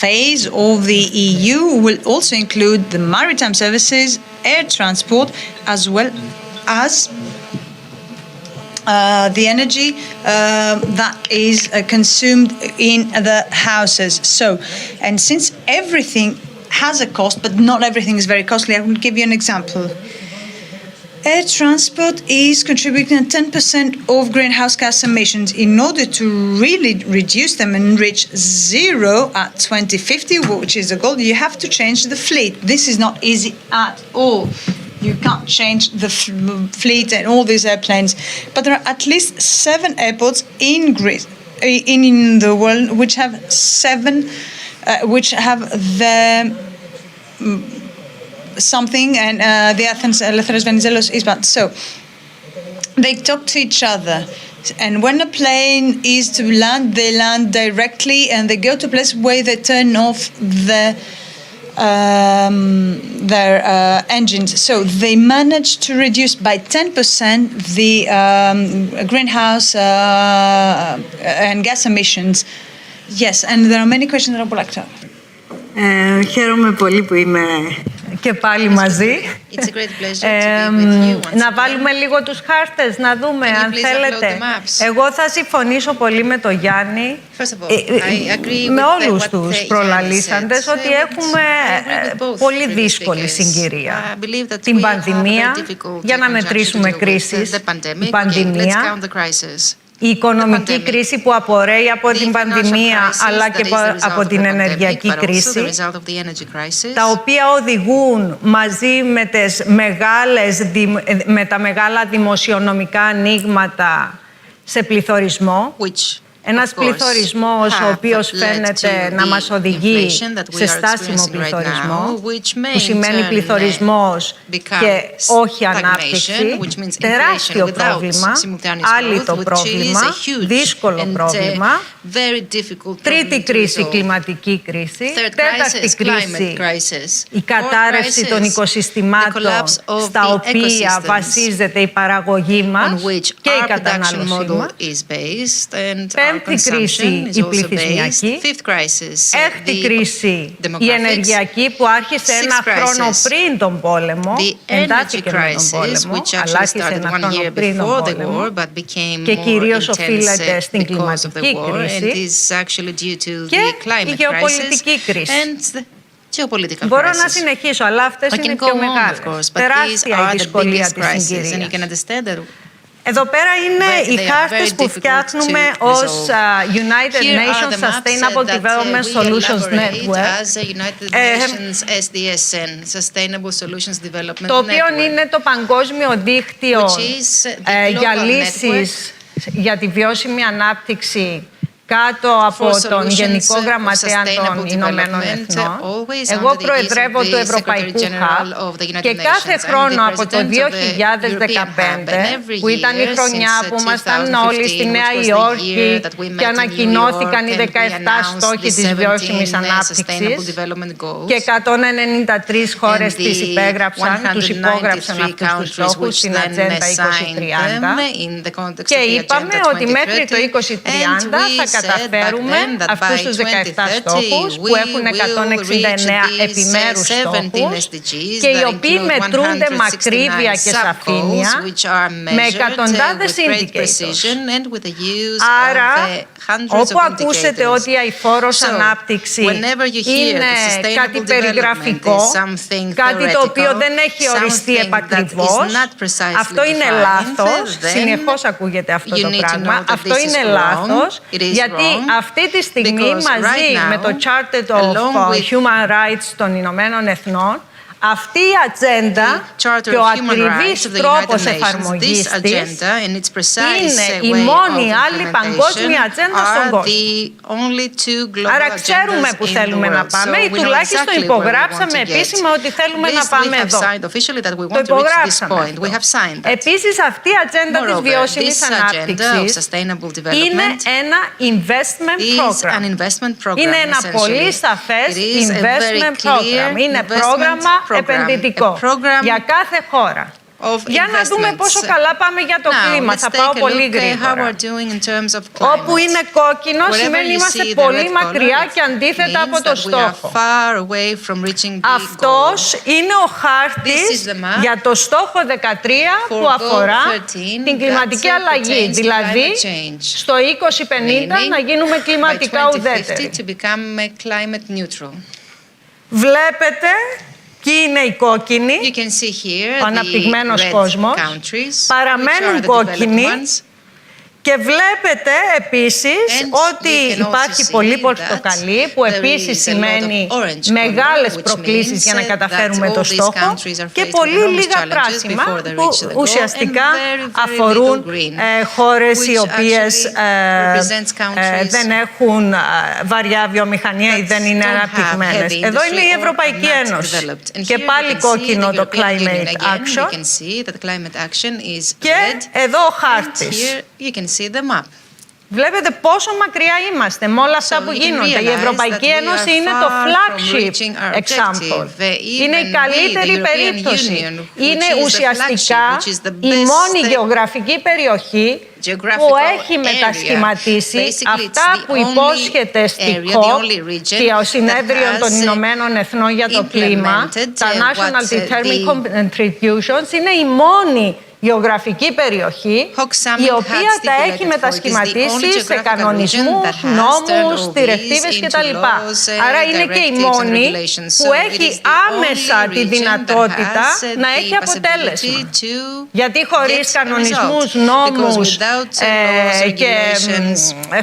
phase of the EU will also include the maritime services, air transport, as well as the energy that is consumed in the houses. So, and since everything has a cost, but not everything is very costly, I will give you an example. Air transport is contributing 10% of greenhouse gas emissions. In order to really reduce them and reach zero at 2050, which is the goal, you have to change the fleet. This is not easy at all. You can't change the fleet and all these airplanes. But there are at least 7 airports in Greece, in the world, which have the something, and the Athens Eleftheros Venizelos is bad. So they talk to each other, and when a plane is to land, they land directly, and they go to a place where they turn off their engines. So they managed to reduce by 10% the greenhouse and gas emissions. Yes, and there are many questions that I would like to have. Χαίρομαι πολύ που είμαι και πάλι μαζί. Να βάλουμε λίγο τους χάρτες, να δούμε αν θέλετε. Εγώ θα συμφωνήσω πολύ με τον Γιάννη, με όλους τους προλαλήσαντες, ότι έχουμε πολύ δύσκολη συγκυρία. Την πανδημία, για να μετρήσουμε κρίσεις, η πανδημία, η οικονομική κρίση που απορρέει από την πανδημία, αλλά και από την ενεργειακή κρίση, τα οποία οδηγούν μαζί με τα μεγάλα δημοσιονομικά ανοίγματα σε πληθωρισμό. Ένας πληθωρισμός ο οποίος φαίνεται να μας οδηγεί σε στάσιμο πληθωρισμό, που σημαίνει πληθωρισμός και όχι ανάπτυξη, τεράστιο πρόβλημα, άλυτο πρόβλημα, δύσκολο πρόβλημα, τρίτη κρίση, κλιματική κρίση, τέταρτη κρίση, η κατάρρευση των οικοσυστημάτων στα οποία βασίζεται η παραγωγή μας και η κατανάλωσή μας. Πέμπτη κρίση η πληθυσμιακή, έκτη κρίση η ενεργειακή που άρχισε ένα χρόνο πριν τον πόλεμο, εντάθηκε με τον πόλεμο, αλλά άρχισε ένα χρόνο πριν τον πόλεμο και κυρίως οφείλεται στην κλιματική κρίση και η γεωπολιτική κρίση. Μπορώ να συνεχίσω, αλλά αυτές είναι πιο μεγάλες. Τεράστια η δυσκολία της συγκυρίας. Εδώ πέρα είναι οι χάρτες που φτιάχνουμε ως United Nations Sustainable Development Solutions Network, το οποίο είναι το παγκόσμιο δίκτυο για λύσεις για τη βιώσιμη ανάπτυξη κάτω από τον Γενικό Γραμματέα των Ηνωμένων Εθνών. Εγώ προεδρεύω του Ευρωπαϊκού Hub και κάθε χρόνο από το 2015, που ήταν η χρονιά που ήμασταν όλοι στη Νέα Υόρκη και ανακοινώθηκαν οι 17 στόχοι της βιώσιμης ανάπτυξης και 193 χώρες τους υπόγραψαν αυτούς τους στόχους στην Ατζέντα 2030 και είπαμε ότι μέχρι το 2030 θα καταφέρουμε αυτούς τους 17 στόχους που έχουν 169 επιμέρους στόχους και οι οποίοι μετρούνται με ακρίβεια και σαφήνεια με εκατοντάδες indicators. Άρα, όπου ακούσετε ότι η αηφόρος ανάπτυξη είναι κάτι περιγραφικό, κάτι το οποίο δεν έχει οριστεί επακριβώς, αυτό είναι λάθος. Συνεχώς ακούγεται αυτό το πράγμα. Αυτό είναι λάθος, γιατί αυτή τη στιγμή μαζί με το Charter of Human Rights των Ηνωμένων Εθνών, αυτή η ατζέντα και ο ακριβής τρόπος εφαρμογής της είναι η μόνη άλλη παγκόσμια ατζέντα στον κόσμο. Άρα ξέρουμε που θέλουμε να πάμε ή τουλάχιστον υπογράψαμε επίσημα ότι θέλουμε να πάμε εδώ. Το υπογράψαμε. Επίσης αυτή η ατζέντα της βιώσιμης ανάπτυξης είναι ένα investment program. Είναι ένα πολύ σαφές investment program. Είναι πρόγραμμα επενδυτικό για κάθε χώρα. Για να δούμε πόσο καλά πάμε για το κλίμα. Θα πάω πολύ γρήγορα. Όπου είναι κόκκινο σημαίνει είμαστε πολύ μακριά και αντίθετα από το στόχο. Αυτός είναι ο χάρτης για το στόχο 13 που αφορά την κλιματική αλλαγή. Δηλαδή, στο 2050 να γίνουμε κλιματικά ουδέτεροι. Βλέπετε ποιοι είναι οι κόκκινοι, ο αναπτυγμένος κόσμος, παραμένουν κόκκινοι και βλέπετε επίσης ότι υπάρχει πολύ πορτοκαλί που επίσης σημαίνει μεγάλες προκλήσεις για να καταφέρουμε το στόχο και πολύ λίγα πράσινα που ουσιαστικά αφορούν χώρες οι οποίες δεν έχουν βαριά βιομηχανία ή δεν είναι αναπτυγμένες. Εδώ είναι η Ευρωπαϊκή Ένωση και πάλι κόκκινο το Climate Action και εδώ ο χάρτης. Βλέπετε πόσο μακριά είμαστε με όλα αυτά που γίνονται. Η Ευρωπαϊκή Ένωση είναι το flagship example. Είναι η καλύτερη περίπτωση. Είναι ουσιαστικά η μόνη γεωγραφική περιοχή που έχει μετασχηματίσει αυτά που υπόσχεται στη COP, το Συνέδριο των Ηνωμένων Εθνών για το κλίμα, τα National Determined Contributions, είναι η μόνη γεωγραφική περιοχή η οποία τα έχει μετασχηματίσει σε κανονισμούς, νόμους, διρεκτίβες κτλ. Άρα είναι και η μόνη που έχει άμεσα τη δυνατότητα να έχει αποτέλεσμα. Γιατί χωρίς κανονισμούς, νόμους και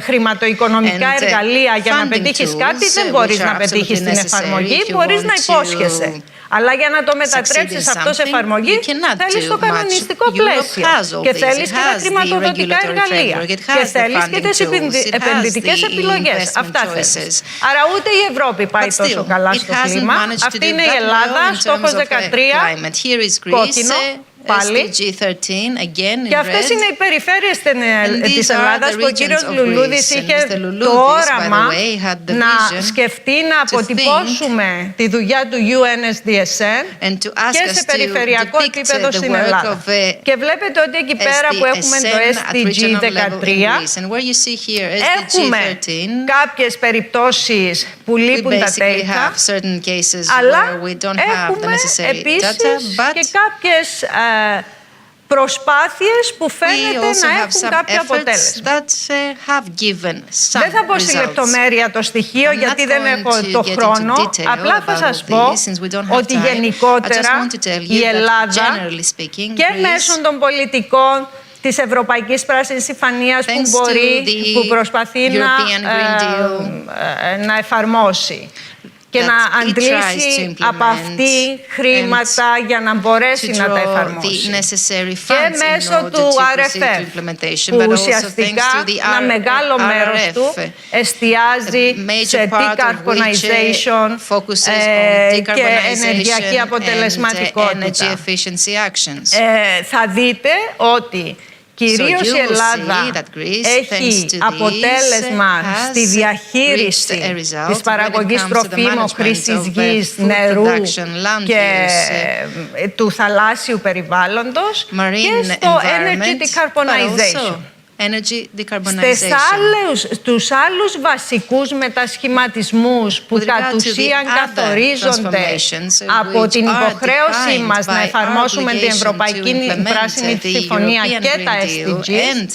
χρηματοοικονομικά εργαλεία για να πετύχεις κάτι δεν μπορείς να πετύχεις την εφαρμογή, μπορείς να υπόσχεσαι. Αλλά για να το μετατρέψεις αυτό σε εφαρμογή, θέλεις το κανονιστικό πλαίσιο και θέλεις και τα χρηματοδοτικά εργαλεία και θέλεις και τις επενδυτικές επιλογές. Αυτά θέλεις. Άρα ούτε η Ευρώπη πάει τόσο καλά στο κλίμα. Αυτή είναι η Ελλάδα, στόχος 13, κόκκινο. Πάλι. Και αυτές είναι οι περιφέρειες της Ελλάδας που ο κύριος Λουλούδης είχε το όραμα να σκεφτεί να αποτυπώσουμε τη δουλειά του UNSDSN και σε περιφερειακό επίπεδο στην Ελλάδα. Και βλέπετε ότι εκεί πέρα που έχουμε το SDG 13 έχουμε κάποιες περιπτώσεις που λείπουν τα data, αλλά έχουμε επίσης και κάποιες προσπάθειες που φαίνεται να έχουν κάποιο αποτέλεσμα. Δεν θα πω στη λεπτομέρεια το στοιχείο γιατί δεν έχω το χρόνο. Απλά θα σας πω ότι γενικότερα η Ελλάδα και μέσω των πολιτικών της Ευρωπαϊκής Πράσινης Συμφωνίας που προσπαθεί να εφαρμόσει και να αντλήσει από αυτή χρήματα για να μπορέσει να τα εφαρμόσει. Και μέσω του RFF, που ουσιαστικά ένα μεγάλο μέρος του εστιάζει σε decarbonization και ενεργειακή αποτελεσματικότητα. Θα δείτε ότι κυρίως η Ελλάδα έχει αποτέλεσμα στη διαχείριση της παραγωγής τροφίμων, χρήσης γης, νερού και του θαλάσσιου περιβάλλοντος και στο energy decarbonization. Στους άλλους βασικούς μετασχηματισμούς που κατ' ουσίαν καθορίζονται από την υποχρέωσή μας να εφαρμόσουμε την Ευρωπαϊκή Πράσινη Συμφωνία και τα SDGs,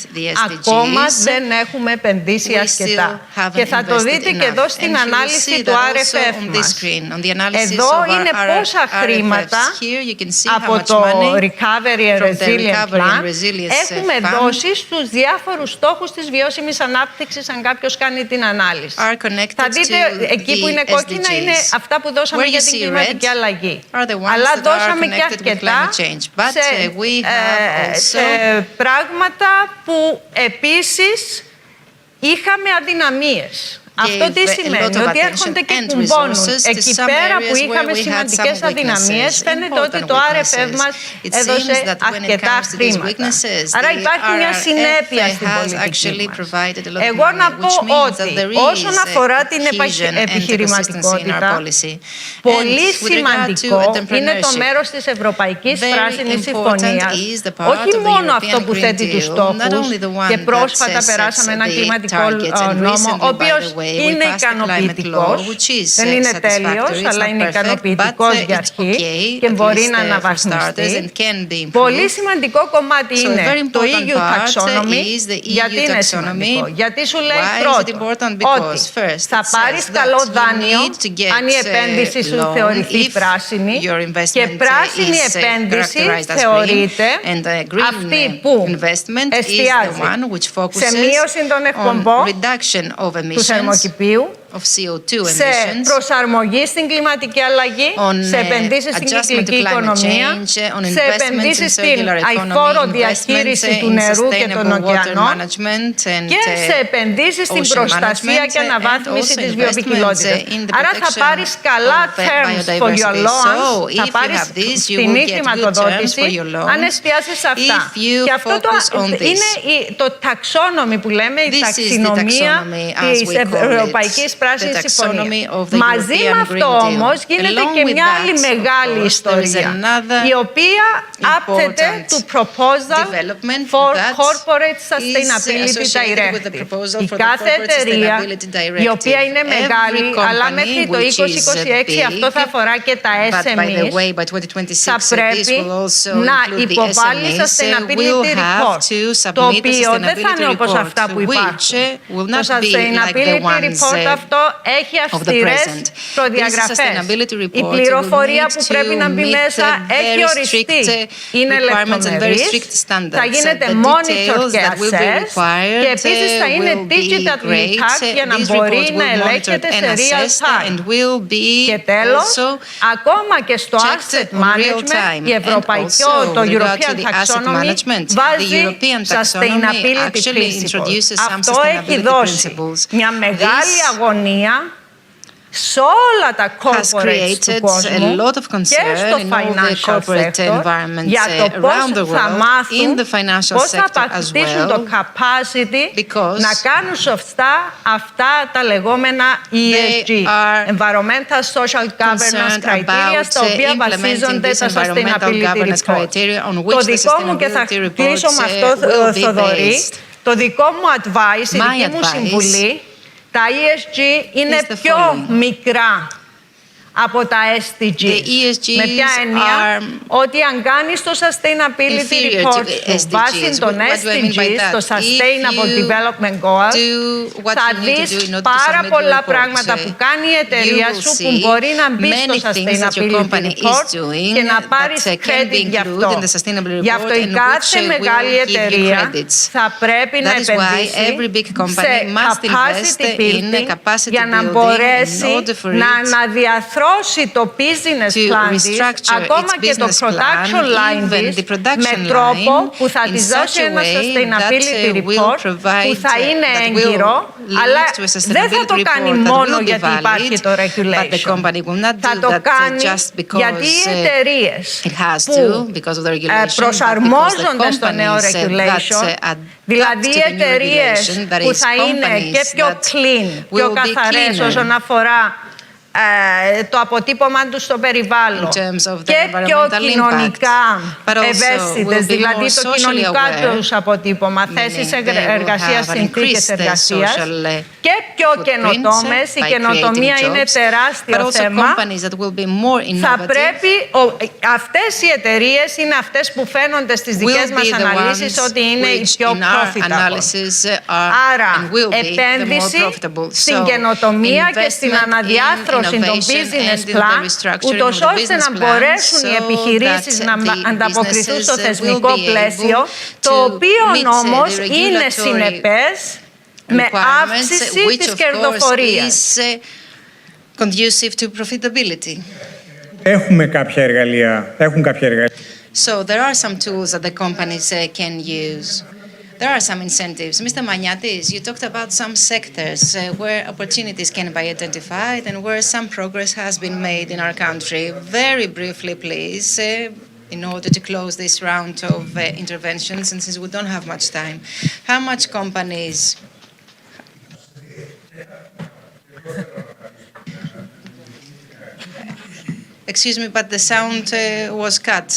ακόμα δεν έχουμε επενδύσει αρκετά. Και θα το δείτε και εδώ στην ανάλυση του RFF μας. Εδώ είναι πόσα χρήματα από το Recovery and Resilience Plan έχουμε δώσει στους διάφορους στόχους της βιώσιμης ανάπτυξης, αν κάποιος κάνει την ανάλυση. Θα δείτε εκεί που είναι κόκκινα είναι αυτά που δώσαμε για την κλιματική αλλαγή. Αλλά δώσαμε και αρκετά σε πράγματα που επίσης είχαμε αδυναμίες. Αυτό τι σημαίνει? Ότι έρχονται και κουμπώνουν. Εκεί πέρα που είχαμε σημαντικές αδυναμίες, φαίνεται ότι το RFF μας έδωσε αρκετά χρήματα. Άρα υπάρχει μια συνέπεια στην πολιτική μας. Εγώ να πω ότι όσον αφορά την επιχειρηματικότητα, πολύ σημαντικό είναι το μέρος της Ευρωπαϊκής Πράσινης Συμφωνίας. Όχι μόνο αυτό που θέτει τους στόχους, και πρόσφατα περάσαμε ένα κλιματικό νόμο, ο οποίος είναι ικανοποιητικός, δεν είναι τέλειος, αλλά είναι ικανοποιητικός για αρχή και μπορεί να αναβαθμιστεί. Πολύ σημαντικό κομμάτι είναι το EU Taxonomy. Γιατί είναι σημαντικό? Γιατί σου λέει πρώτον ότι θα πάρεις καλό δάνειο αν η επένδυση σου θεωρηθεί πράσινη, και πράσινη επένδυση θεωρείται αυτή που εστιάζει σε μείωση των εκπομπών του θερμοκηπίου, σε προσαρμογή στην κλιματική αλλαγή, σε επενδύσεις στην κυκλική οικονομία, σε επενδύσεις στην αηφόρο διαχείριση του νερού και των ωκεανών και σε επενδύσεις στην προστασία και αναβάθμιση της βιοποικιλότητας. Άρα θα πάρεις καλά terms for your loans, θα πάρεις φθηνή χρηματοδότηση αν εστιάσεις σε αυτά. Και αυτό είναι το taxonomy που λέμε, η ταξινομία της Ευρωπαϊκής Πράσινη Συμφωνία. Μαζί με αυτό όμως γίνεται και μια άλλη μεγάλη ιστορία, η οποία άπτεται του Proposal for Corporate Sustainability Directive. Η κάθε εταιρεία, η οποία είναι μεγάλη, αλλά μέχρι το 2026 αυτό θα αφορά και τα SMEs, θα πρέπει να υποβάλει Sustainability Report, το οποίο δεν θα είναι όπως αυτά που υπάρχουν. Το Sustainability Report αυτό έχει αυστηρές προδιαγραφές. Η πληροφορία που πρέπει να μπει μέσα έχει οριστεί. Είναι λεπτομερής, θα γίνεται monitor και assess, και επίσης θα είναι digitally hacked για να μπορεί να ελέγχεται σε real time. Και τέλος, ακόμα και στο asset management, το European Taxonomy βάζει sustainability principles. Αυτό έχει δώσει μια μεγάλη αγωνία σε όλα τα corporates του κόσμου και στο financial sector για το πώς θα μάθουν, πώς θα αποκτήσουν το capacity να κάνουν σωστά αυτά τα λεγόμενα ESG, Environmental Social Governance Criteria, στα οποία βασίζονται τα Sustainability Report. Το δικό μου, και θα κλείσω με αυτό, Θοδωρή, το δικό μου advice, η δική μου συμβουλή, τα ESG είναι πιο μικρά από τα SDGs. Με ποια έννοια? Ότι αν κάνεις το Sustainability Report σου βάσει των SDGs, το Sustainable Development Goals, θα δεις πάρα πολλά πράγματα που κάνει η εταιρεία σου που μπορεί να μπει στο Sustainability Report και να πάρεις credit γι' αυτό. Γι' αυτό η κάθε μεγάλη εταιρεία θα πρέπει να επενδύσει σε capacity building για να μπορέσει να αναδιαθρώσει το business plan της, ακόμα και το production line της, με τρόπο που θα της δώσει ένα sustainability report που θα είναι έγκυρο, αλλά δεν θα το κάνει μόνο γιατί υπάρχει το regulation. Θα το κάνει γιατί οι εταιρείες που προσαρμόζονται στο νέο regulation, δηλαδή οι εταιρείες που θα είναι και πιο clean, πιο καθαρές όσον αφορά το αποτύπωμα του στο περιβάλλον και πιο κοινωνικά ευαίσθητες, δηλαδή το κοινωνικά τους αποτύπωμα, θέσεις εργασίας, συνθήκες εργασίας και πιο καινοτόμες. Η καινοτομία είναι τεράστιο θέμα. Θα πρέπει αυτές οι εταιρείες είναι αυτές που φαίνονται στις δικές μας αναλύσεις ότι είναι οι πιο profitable. Άρα επένδυση στην καινοτομία και στην αναδιάρθρωση των business plan, ούτως ώστε να μπορέσουν οι επιχειρήσεις να ανταποκριθούν στο θεσμικό πλαίσιο, το οποίο όμως είναι συνεπές με αύξηση της κερδοφορίας. Έχουν κάποια εργαλεία. So there are some tools that the companies can use. There are some incentives. Mr. Maniatis, you talked about some sectors where opportunities can be identified and where some progress has been made in our country. Very briefly, please, in order to close this round of interventions, and since we don't have much time, how much companies... Excuse me, but the sound was cut.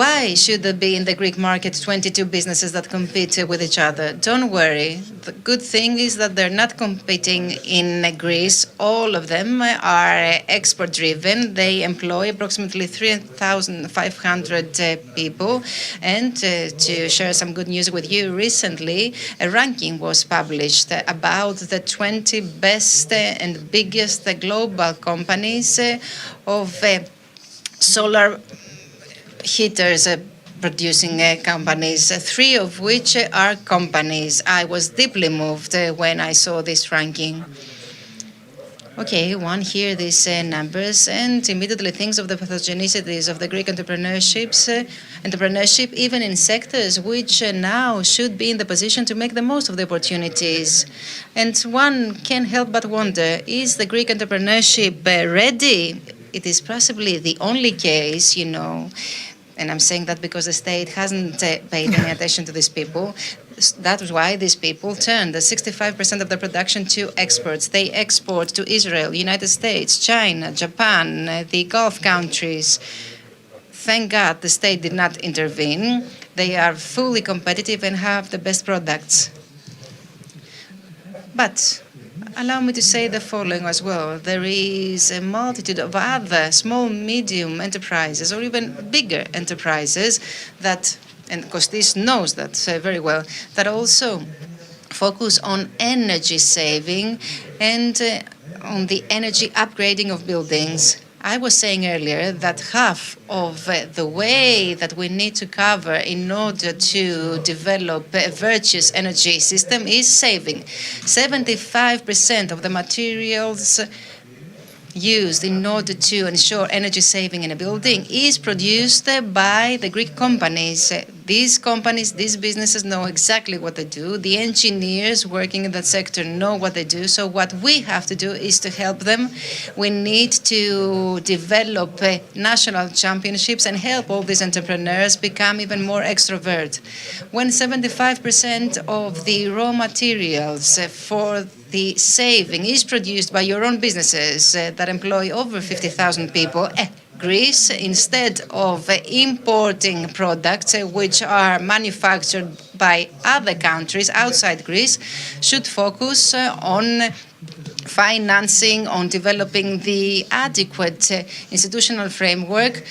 Why should there be in the Greek market 22 businesses that compete with each other? Don't worry. The good thing is that they're not competing in Greece. All of them are export-driven. They employ approximately 3,500 people. And to share some good news with you, recently a ranking was published about the 20 best and biggest global companies of solar heaters producing companies, 3 of which are companies. I was deeply moved when I saw this ranking. Okay, one hears these numbers and immediately thinks of the pathogenicities of the Greek entrepreneurship, even in sectors which now should be in the position to make the most of the opportunities. And one can't help but wonder, is the Greek entrepreneurship ready? It is possibly the only case, you know, and I'm saying that because the state hasn't paid any attention to these people. That is why these people turned 65% of their production to exports. They export to Israel, United States, China, Japan, the Gulf countries. Thank God the state did not intervene. They are fully competitive and have the best products. But allow me to say the following as well. There is a multitude of other small, medium enterprises or even bigger enterprises that, and Kostis knows that very well, that also focus on energy saving and on the energy upgrading of buildings. I was saying earlier that half of the way that we need to cover in order to develop a virtuous energy system is saving. 75% of the materials used in order to ensure energy saving in a building is produced by the Greek companies. These companies, these businesses know exactly what they do. The engineers working in that sector know what they do. So what we have to do is to help them. We need to develop national championships and help all these entrepreneurs become even more extrovert. When 75% of the raw materials for the saving is produced by your own businesses that employ over 50,000 people, Greece, instead of importing products which are manufactured by other countries outside Greece, should focus on financing, on developing the adequate institutional framework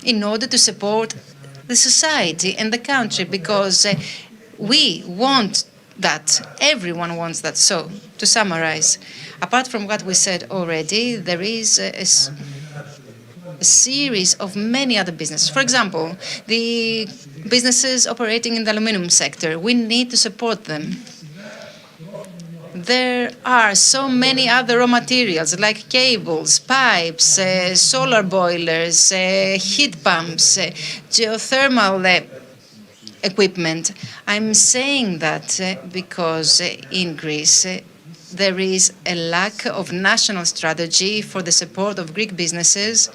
in order to support the society and the country, because we want that. Everyone wants that. So, to summarize, apart from what we said already, there is a series of many other businesses. For example, the businesses operating in the aluminum sector, we need to support them. There are so many other raw materials like cables, pipes, solar boilers, heat pumps, geothermal equipment. I'm saying that because in Greece there is a lack of national strategy for the support of Greek businesses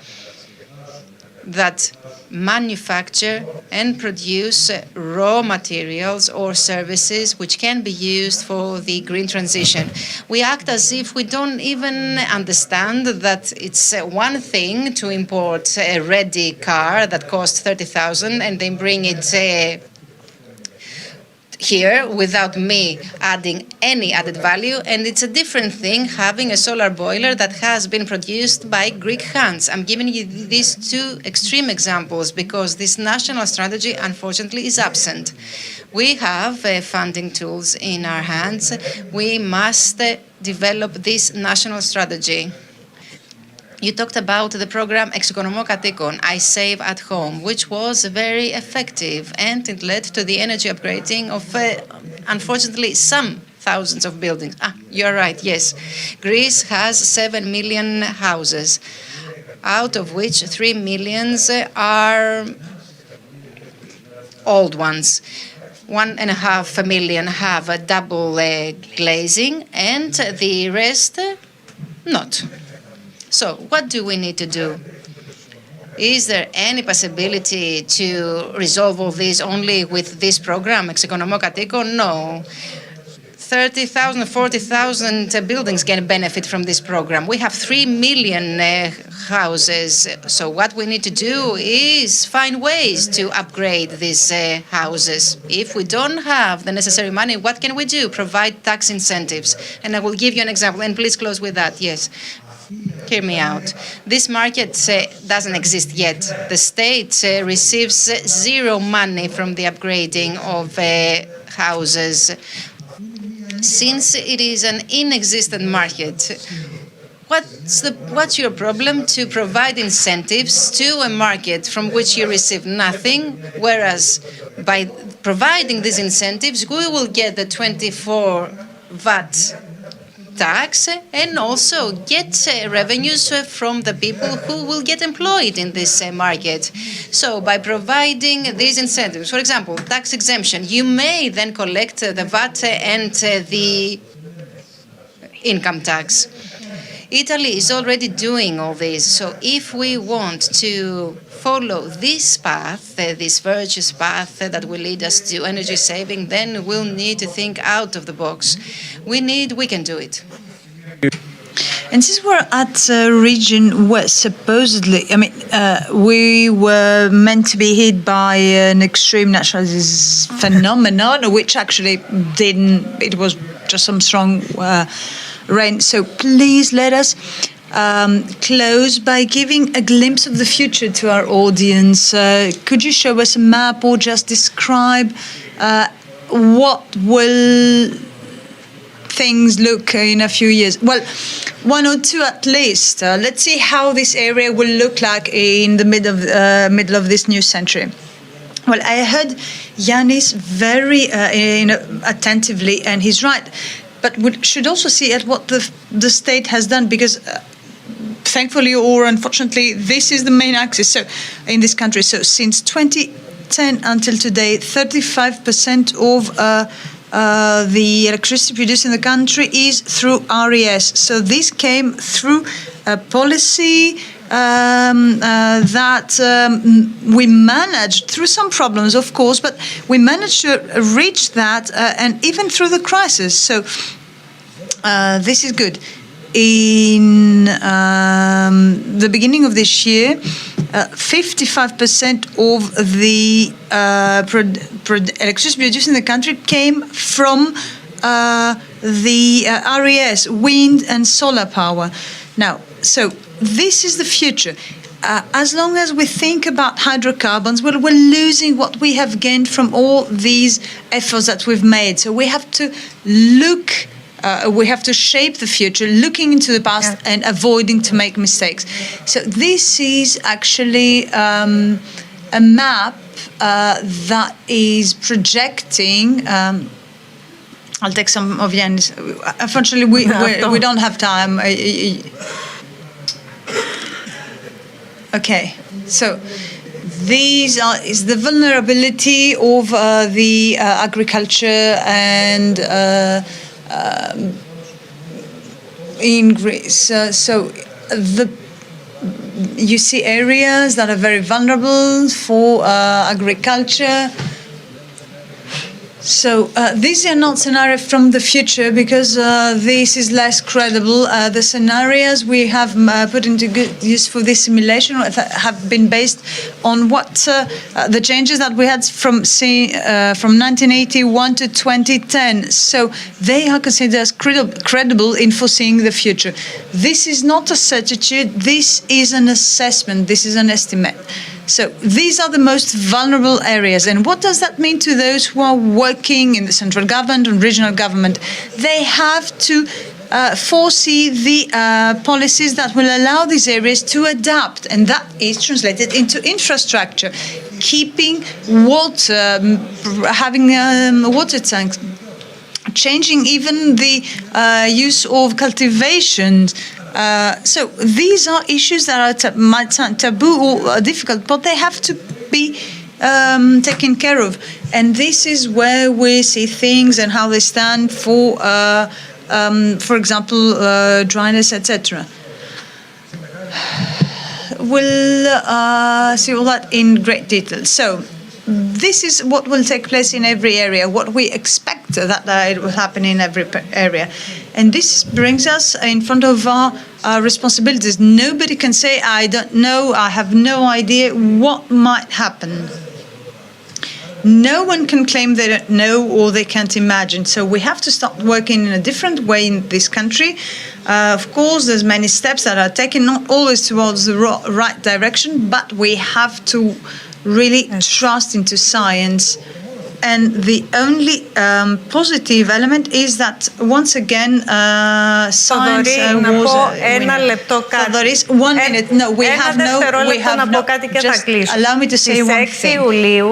that manufacture and produce raw materials or services which can be used for the green transition. We act as if we don't even understand that it's one thing to import a ready car that costs 30,000 and then bring it here without me adding any added value, and it's a different thing having a solar boiler that has been produced by Greek hands. I'm giving you these two extreme examples because this national strategy, unfortunately, is absent. We have funding tools in our hands. We must develop this national strategy. You talked about the program Εξοικονομώ Κατοίκων, I Save at Home, which was very effective, and it led to the energy upgrading of, unfortunately, some thousands of buildings. You're right, yes. Greece has 7 million houses, out of which 3 million are old ones. 1.5 million have a double glazing, and the rest not. So, what do we need to do? Is there any possibility to resolve all this only with this program, Εξοικονομώ Κατοίκων? No. 30,000, 40,000 buildings can benefit from this program. We have 3 million houses. So what we need to do is find ways to upgrade these houses. If we don't have the necessary money, what can we do? Provide tax incentives. And I will give you an example. And please close with that. Yes. Hear me out. This market doesn't exist yet. The state receives zero money from the upgrading of houses. Since it is an inexistent market, what's your problem to provide incentives to a market from which you receive nothing, whereas by providing these incentives, we will get the 24 VAT tax and also get revenues from the people who will get employed in this market. So by providing these incentives, for example, tax exemption, you may then collect the VAT and the income tax. Italy is already doing all this. So if we want to follow this path, this virtuous path that will lead us to energy saving, then we'll need to think out of the box. We can do it. And since we're at a region where supposedly, we were meant to be hit by an extreme natural disease phenomenon, which actually didn't, it was just some strong rain. So please let us close by giving a glimpse of the future to our audience. Could you show us a map or just describe what will things look in a few years? Well, 1 or 2 at least. Let's see how this area will look like in the middle of this new century. Well, I heard Yanis very attentively, and he's right. But we should also see at what the state has done, because thankfully or unfortunately, this is the main axis. So in this country, so since 2010 until today, 35% of the electricity produced in the country is through RES. So this came through a policy that we managed through some problems, of course, but we managed to reach that, and even through the crisis. So this is good. In the beginning of this year, 55% of the electricity produced in the country came from the RES, wind and solar power. Now, so this is the future. As long as we think about hydrocarbons, well, we're losing what we have gained from all these efforts that we've made. So we have to look, we have to shape the future, looking into the past and avoiding to make mistakes. So this is actually a map that is projecting. I'll take some of Yannis. Unfortunately, we don't have time. Okay, so these is the vulnerability of the agriculture and in Greece. You see areas that are very vulnerable for agriculture. So these are not scenarios from the future because this is less credible. The scenarios we have put into good use for this simulation have been based on what the changes that we had from 1981 to 2010. So they are considered as credible in foreseeing the future. This is not a certitude. This is an assessment. This is an estimate. So these are the most vulnerable areas. And what does that mean to those who are working in the central government and regional government? They have to foresee the policies that will allow these areas to adapt. And that is translated into infrastructure, keeping water, having water tanks, changing even the use of cultivation. So these are issues that are might sound taboo or difficult, but they have to be taken care of. And this is where we see things and how they stand for example, dryness, etc. We'll see all that in great detail. So this is what will take place in every area, what we expect that it will happen in every area. And this brings us in front of our responsibilities. Nobody can say, I don't know, I have no idea what might happen. No one can claim they don't know or they can't imagine. So we have to start working in a different way in this country. Of course, there's many steps that are taken, not always towards the right direction, but we have to really trust into science. And the only positive element is that, once again, science was Theodorus, 1 minute. No, we have no. Just allow me to say one thing.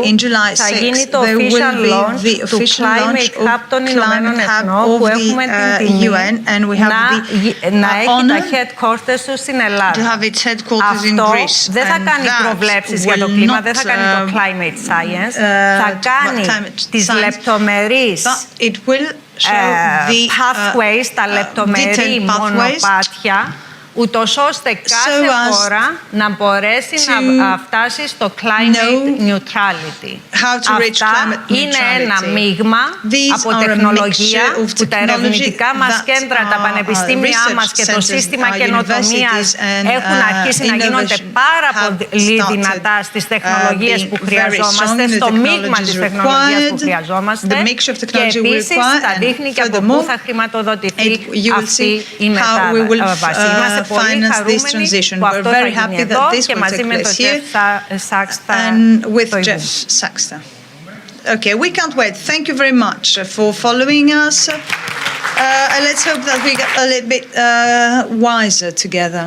In July 6th, there will be the official launch of Climate Hub of the UN, and we have the honor to have its headquarters in Greece. Δεν θα κάνει προβλέψεις για το κλίμα, δεν θα κάνει το climate science, θα κάνει τις λεπτομερείς pathways, τα λεπτομερή μονοπάτια, ούτως ώστε κάθε χώρα να μπορέσει να φτάσει στο climate neutrality. Αυτά είναι ένα μείγμα από τεχνολογία που τα ερευνητικά μας κέντρα, τα πανεπιστήμια μας και το σύστημα καινοτομίας έχουν αρχίσει να γίνονται πάρα πολύ δυνατά στις τεχνολογίες που χρειαζόμαστε, στο μείγμα της τεχνολογίας που χρειαζόμαστε και επίσης θα δείχνει και από πού θα χρηματοδοτηθεί αυτή η μετάβαση. Είμαστε finance this transition. We're very happy that this will take place here and with Jeff Saxter. Okay, we can't wait. Thank you very much for following us. And let's hope that we get a little bit wiser together.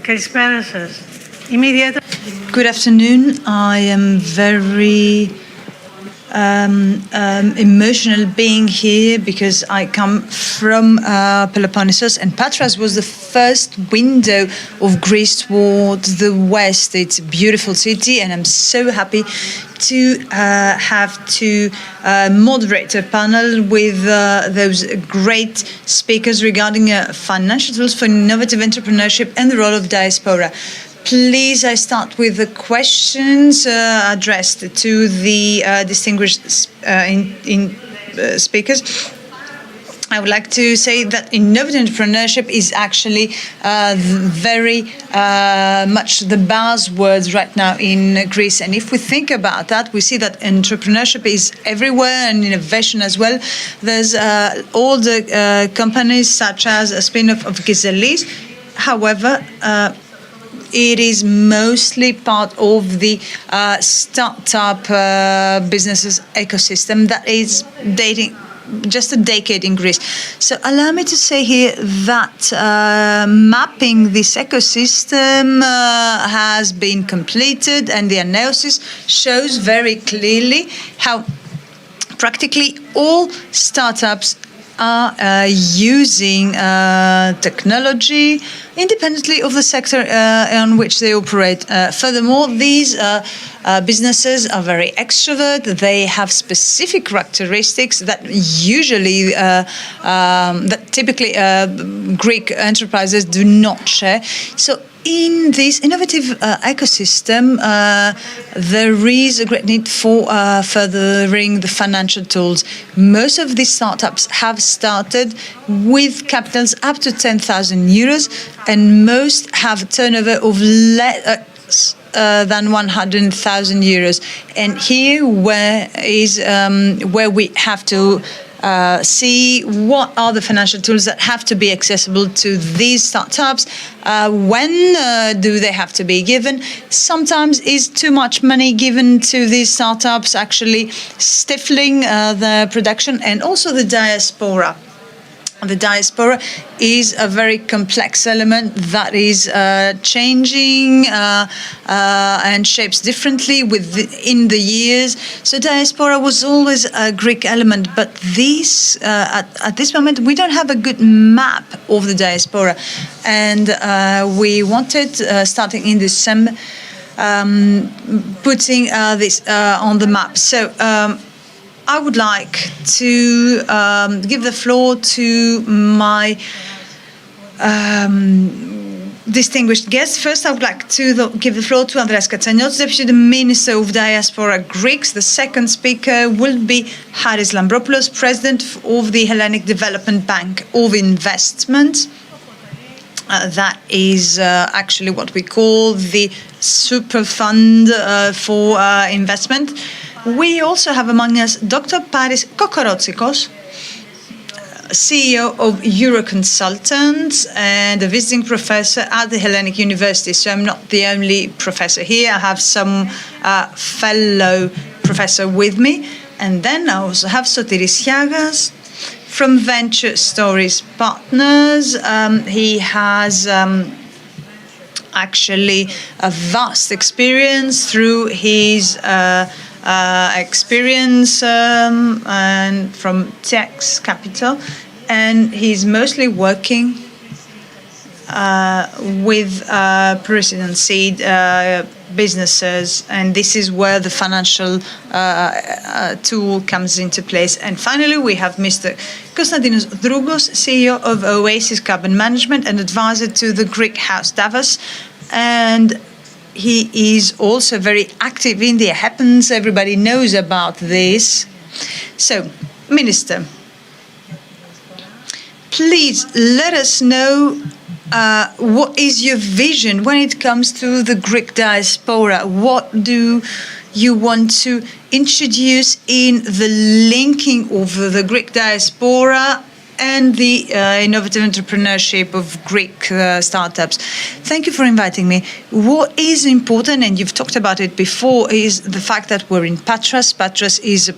Καλησπέρα σας. Είμαι ιδιαίτερα... Good afternoon. I am very emotional being here because I come from Peloponnesus, and Patras was the first window of Greece towards the west. It's a beautiful city, and I'm so happy to have to moderate a panel with those great speakers regarding financial tools for innovative entrepreneurship and the role of diaspora. Please, I start with the questions addressed to the distinguished speakers. I would like to say that innovative entrepreneurship is actually very much the buzzwords right now in Greece. And if we think about that, we see that entrepreneurship is everywhere and innovation as well. There's all the companies such as a spin-off of Gizelis. However, it is mostly part of the startup businesses ecosystem that is dating just a decade in Greece. So allow me to say here that mapping this ecosystem has been completed, and the analysis shows very clearly how practically all startups are using technology independently of the sector on which they operate. Furthermore, these businesses are very extrovert. They have specific characteristics that usually, that typically Greek enterprises do not share. So in this innovative ecosystem, there is a great need for furthering the financial tools. Most of these startups have started with capitals up to 10,000 euros, and most have a turnover of less than 100,000 euros. And here where we have to see what are the financial tools that have to be accessible to these startups. When do they have to be given? Sometimes is too much money given to these startups actually stifling their production, and also the diaspora. The diaspora is a very complex element that is changing and shapes differently in the years. So diaspora was always a Greek element, but at this moment we don't have a good map of the diaspora, and we wanted, starting in December, putting this on the map. So I would like to give the floor to my distinguished guests. First, I would like to give the floor to Andreas Katsaniotis, Deputy Minister of Diaspora Greeks. The second speaker will be Haris Lambropoulos, President of the Hellenic Development Bank of Investment. That is actually what we call the super fund for investment. We also have among us Dr. Paris Kokorotsikos, CEO of Euroconsultants and a visiting professor at the Hellenic University. So I'm not the only professor here. I have some fellow professor with me. And then I also have Sotiris Siagas from Venture Stories Partners. He has actually a vast experience through his experience and from Tax Capital, and he's mostly working with presidency businesses, and this is where the financial tool comes into place. And finally, we have Mr. Konstantinos Drougos, CEO of Oasis Carbon Management and advisor to the Greek House Davos, and he is also very active in the happens. Everybody knows about this. So, Minister, please let us know what is your vision when it comes to the Greek diaspora? What do you want to introduce in the linking of the Greek diaspora and the innovative entrepreneurship of Greek startups? Thank you for inviting me. What is important, and you've talked about it before, is the fact that we're in Patras. Patras is the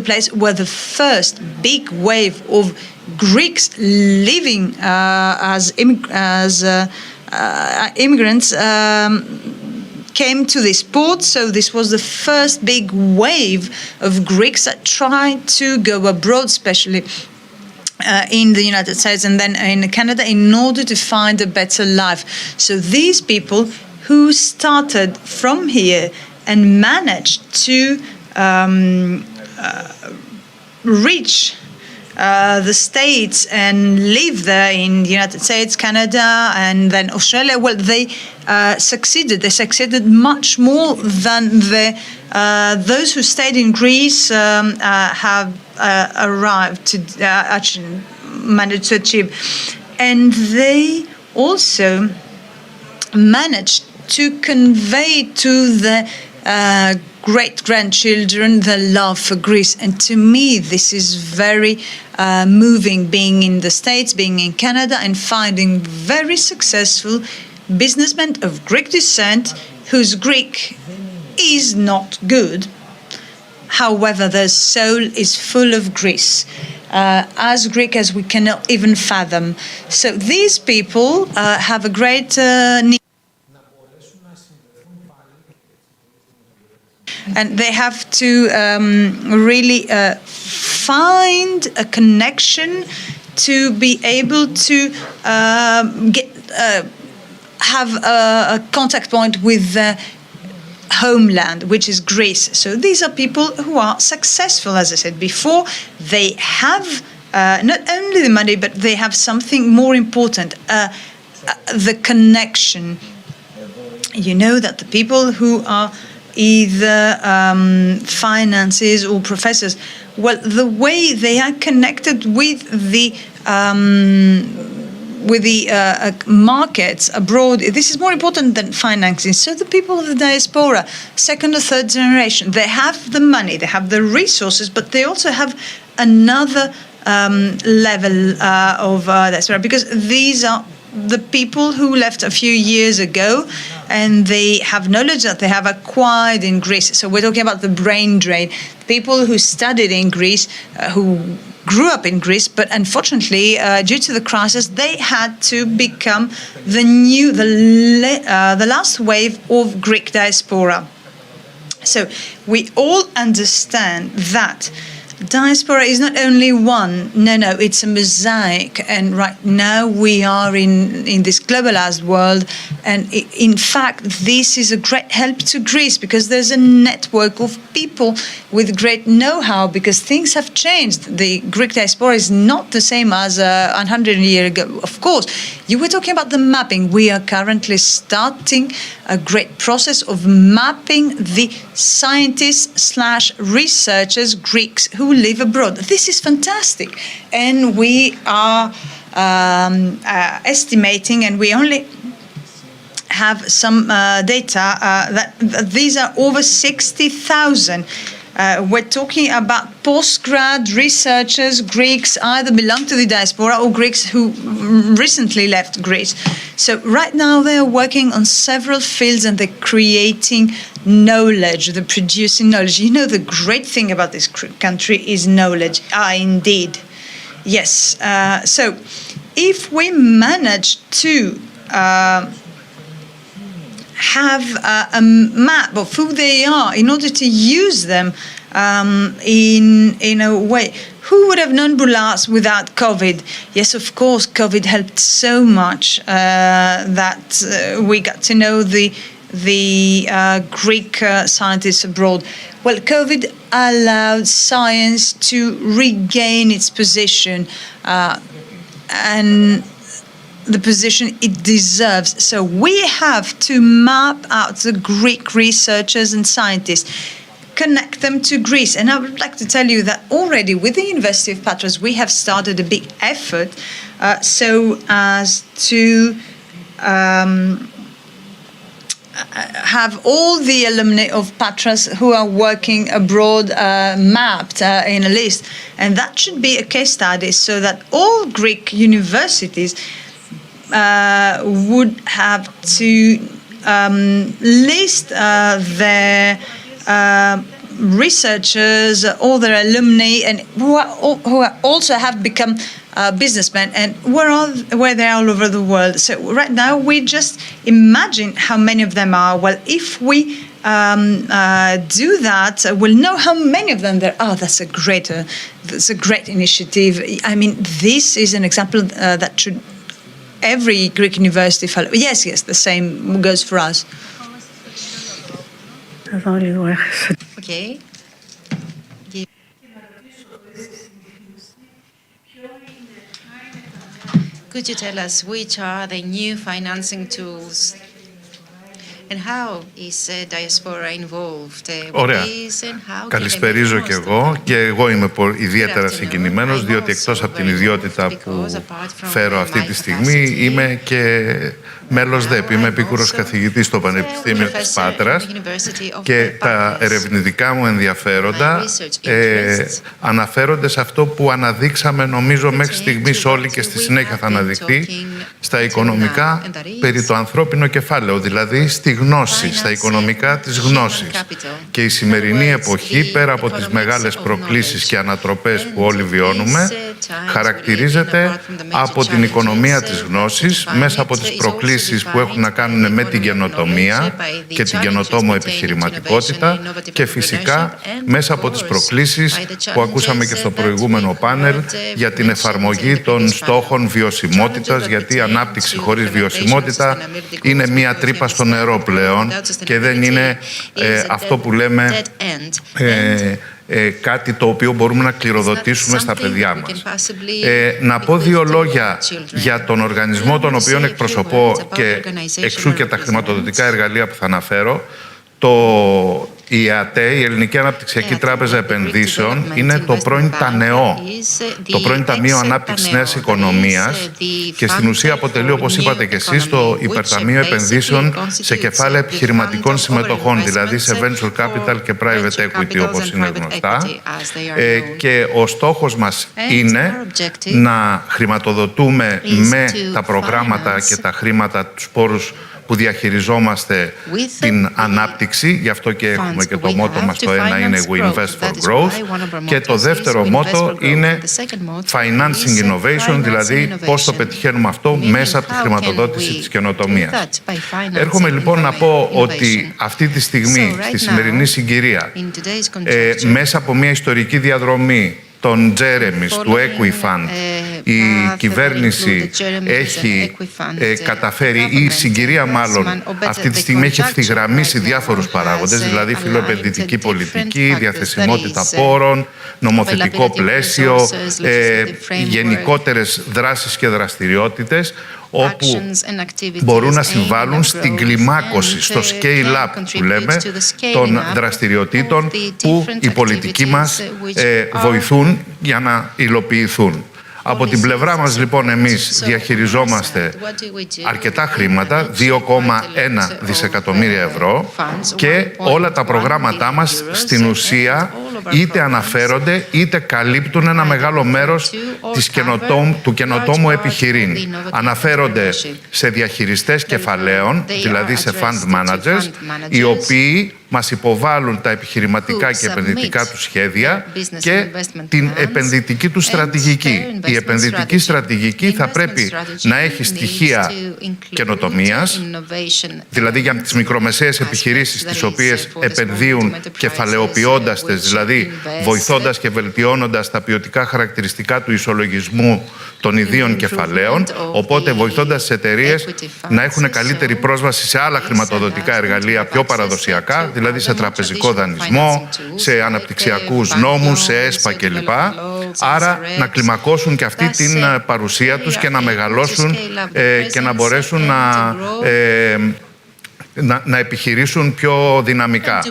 place where the first big wave of Greeks living as immigrants came to this port. So this was the first big wave of Greeks that tried to go abroad, especially in the United States and then in Canada, in order to find a better life. So these people who started from here and managed to reach the States and live there in the United States, Canada, and then Australia, well, they succeeded. They succeeded much more than those who stayed in Greece have arrived to actually managed to achieve. And they also managed to convey to the great-grandchildren the love for Greece. And to me, this is very moving, being in the States, being in Canada, and finding very successful businessmen of Greek descent whose Greek is not good. However, their soul is full of Greece, as Greek as we cannot even fathom. So these people have a great need. And they have to really find a connection to be able to have a contact point with the homeland, which is Greece. So these are people who are successful, as I said before. They have not only the money, but they have something more important, the connection. You know that the people who are either finances or professors, well, the way they are connected with the markets abroad, this is more important than financing. So the people of the diaspora, second or third generation, they have the money, they have the resources, but they also have another level of diaspora, because these are the people who left a few years ago, and they have knowledge that they have acquired in Greece. So we're talking about the brain drain. People who studied in Greece, who grew up in Greece, but unfortunately, due to the crisis, they had to become the last wave of Greek diaspora. So we all understand that diaspora is not only one. No, it's a mosaic. And right now we are in this globalized world. And in fact, this is a great help to Greece, because there's a network of people with great know-how, because things have changed. The Greek diaspora is not the same as 100 years ago. Of course, you were talking about the mapping. We are currently starting a great process of mapping the scientists/researchers, Greeks who live abroad. This is fantastic. And we are estimating, and we only have some data that these are over 60,000. We're talking about post-grad researchers, Greeks either belong to the diaspora or Greeks who recently left Greece. So right now they're working on several fields, and they're creating knowledge, they're producing knowledge. You know, the great thing about this country is knowledge. Indeed. Yes. So if we manage to have a map of who they are in order to use them in a way. Who would have known Boulas without COVID? Yes, of course, COVID helped so much that we got to know the Greek scientists abroad. Well, COVID allowed science to regain its position and the position it deserves. So we have to map out the Greek researchers and scientists, connect them to Greece. And I would like to tell you that already with the University of Patras, we have started a big effort so as to have all the alumni of Patras who are working abroad mapped in a list. And that should be a case study, so that all Greek universities would have to list their researchers, all their alumni, and who also have become businessmen, and where they are all over the world. So right now, we just imagine how many of them are. Well, if we do that, we'll know how many of them there are. That's a great initiative. I mean, this is an example that should every Greek university follow. Yes, the same goes for us. Okay. Could you tell us which are the new financing tools and how is diaspora involved with Ωραία. this and how Καλησπερίζω και εγώ και εγώ είμαι ιδιαίτερα συγκινημένος διότι εκτός από την ιδιότητα που φέρω αυτή τη στιγμή είμαι και μέλος ΔΕΠ. Είμαι επίκουρος καθηγητής στο Πανεπιστήμιο της Πάτρας και τα ερευνητικά μου ενδιαφέροντα αναφέρονται σε αυτό που αναδείξαμε νομίζω μέχρι στιγμής όλοι και στη συνέχεια θα αναδειχθεί στα οικονομικά περί το ανθρώπινο κεφάλαιο, δηλαδή στη γνώση, στα οικονομικά της γνώσης. Και η σημερινή εποχή, πέρα από τις μεγάλες προκλήσεις και ανατροπές που όλοι βιώνουμε, χαρακτηρίζεται από την οικονομία της γνώσης, μέσα από τις προκλήσεις που έχουν να κάνουν με την καινοτομία και την καινοτόμο επιχειρηματικότητα και φυσικά μέσα από τις προκλήσεις που ακούσαμε και στο προηγούμενο πάνελ για την εφαρμογή των στόχων βιωσιμότητας, γιατί η ανάπτυξη χωρίς βιωσιμότητα είναι μία τρύπα στο νερό πλέον και δεν είναι αυτό που λέμε κάτι το οποίο μπορούμε να κληροδοτήσουμε στα παιδιά μας. Να πω δύο λόγια για τον οργανισμό τον οποίο εκπροσωπώ και εξού και τα χρηματοδοτικά εργαλεία που θα αναφέρω. Η ΑΤΕ, η Ελληνική Αναπτυξιακή Τράπεζα Επενδύσεων, είναι το πρώην ΤΑΝΕΟ, το πρώην Ταμείο Ανάπτυξης Νέας Οικονομίας και στην ουσία αποτελεί, όπως είπατε και εσείς, το Υπερταμείο Επενδύσεων σε κεφάλαια επιχειρηματικών συμμετοχών, δηλαδή σε venture capital και private equity, όπως είναι γνωστά. Και ο στόχος μας είναι να χρηματοδοτούμε με τα προγράμματα και τα χρήματα, τους πόρους που διαχειριζόμαστε την ανάπτυξη, γι' αυτό και έχουμε και το μότο μας το ένα είναι We Invest for Growth και το δεύτερο μότο είναι Financing Innovation, δηλαδή πώς το πετυχαίνουμε αυτό μέσα από τη χρηματοδότηση της καινοτομίας. Έρχομαι λοιπόν να πω ότι αυτή τη στιγμή, στη σημερινή συγκυρία, μέσα από μια ιστορική διαδρομή των Τζέρεμις, του Equifund, η κυβέρνηση έχει καταφέρει, ή η συγκυρία μάλλον αυτή τη στιγμή έχει ευθυγραμμίσει διάφορους παράγοντες, δηλαδή φιλοεπενδυτική πολιτική, διαθεσιμότητα πόρων, νομοθετικό πλαίσιο, γενικότερες δράσεις και δραστηριότητες, όπου μπορούν να συμβάλλουν στην κλιμάκωση, στο scale-up που λέμε, των δραστηριοτήτων που οι πολιτικοί μας βοηθούν για να υλοποιηθούν. Από την πλευρά μας λοιπόν εμείς διαχειριζόμαστε αρκετά χρήματα, 2,1 δισεκατομμύρια ευρώ και όλα τα προγράμματά μας στην ουσία είτε αναφέρονται είτε καλύπτουν ένα μεγάλο μέρος του καινοτόμου επιχειρήν. Αναφέρονται σε διαχειριστές κεφαλαίων, δηλαδή σε fund managers, οι οποίοι μας υποβάλλουν τα επιχειρηματικά και επενδυτικά του σχέδια και την επενδυτική του στρατηγική. Η επενδυτική στρατηγική θα πρέπει να έχει στοιχεία καινοτομίας, δηλαδή για τις μικρομεσαίες επιχειρήσεις τις οποίες επενδύουν κεφαλαιοποιώντας τις, δηλαδή βοηθώντας και βελτιώνοντας τα ποιοτικά χαρακτηριστικά του ισολογισμού των ιδίων κεφαλαίων, οπότε βοηθώντας τις εταιρείες να έχουν καλύτερη πρόσβαση σε άλλα χρηματοδοτικά εργαλεία πιο παραδοσιακά, δηλαδή σε τραπεζικό δανεισμό, σε αναπτυξιακούς νόμους, σε ΕΣΠΑ κλπ. Άρα να κλιμακώσουν και αυτή την παρουσία τους και να μεγαλώσουν και να μπορέσουν να επιχειρήσουν πιο δυναμικά.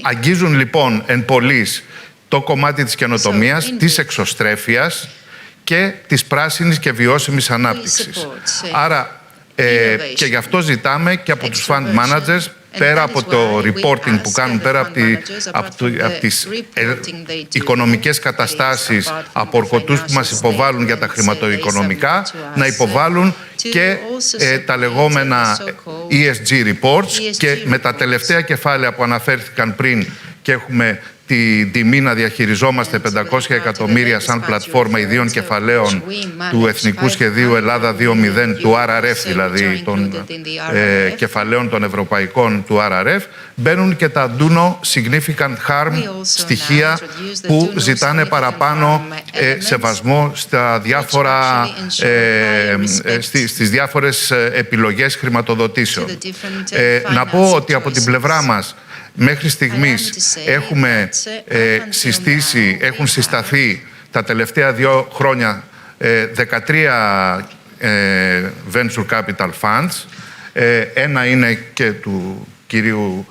Αγγίζουν λοιπόν εν πολλοίς το κομμάτι της καινοτομίας, της εξωστρέφειας και της πράσινης και βιώσιμης ανάπτυξης. Άρα και γι' αυτό ζητάμε και από τους fund managers, πέρα από το reporting που κάνουν, πέρα από τις οικονομικές καταστάσεις από ορκωτούς που μας υποβάλλουν για τα χρηματοοικονομικά, να υποβάλλουν και τα λεγόμενα ESG reports και με τα τελευταία κεφάλαια που αναφέρθηκαν πριν και έχουμε την τιμή να διαχειριζόμαστε 500 εκατομμύρια σαν πλατφόρμα ιδίων κεφαλαίων του Εθνικού Σχεδίου Ελλάδα 2.0, του RRF δηλαδή, των κεφαλαίων των ευρωπαϊκών του RRF, μπαίνουν και τα do no significant harm στοιχεία που ζητάνε παραπάνω σεβασμό στα διάφορα, στις διάφορες επιλογές χρηματοδοτήσεων. Να πω ότι από την πλευρά μας μέχρι στιγμής έχουν συσταθεί τα τελευταία 2 χρόνια 13 venture capital funds. Ένα είναι και του κυρίου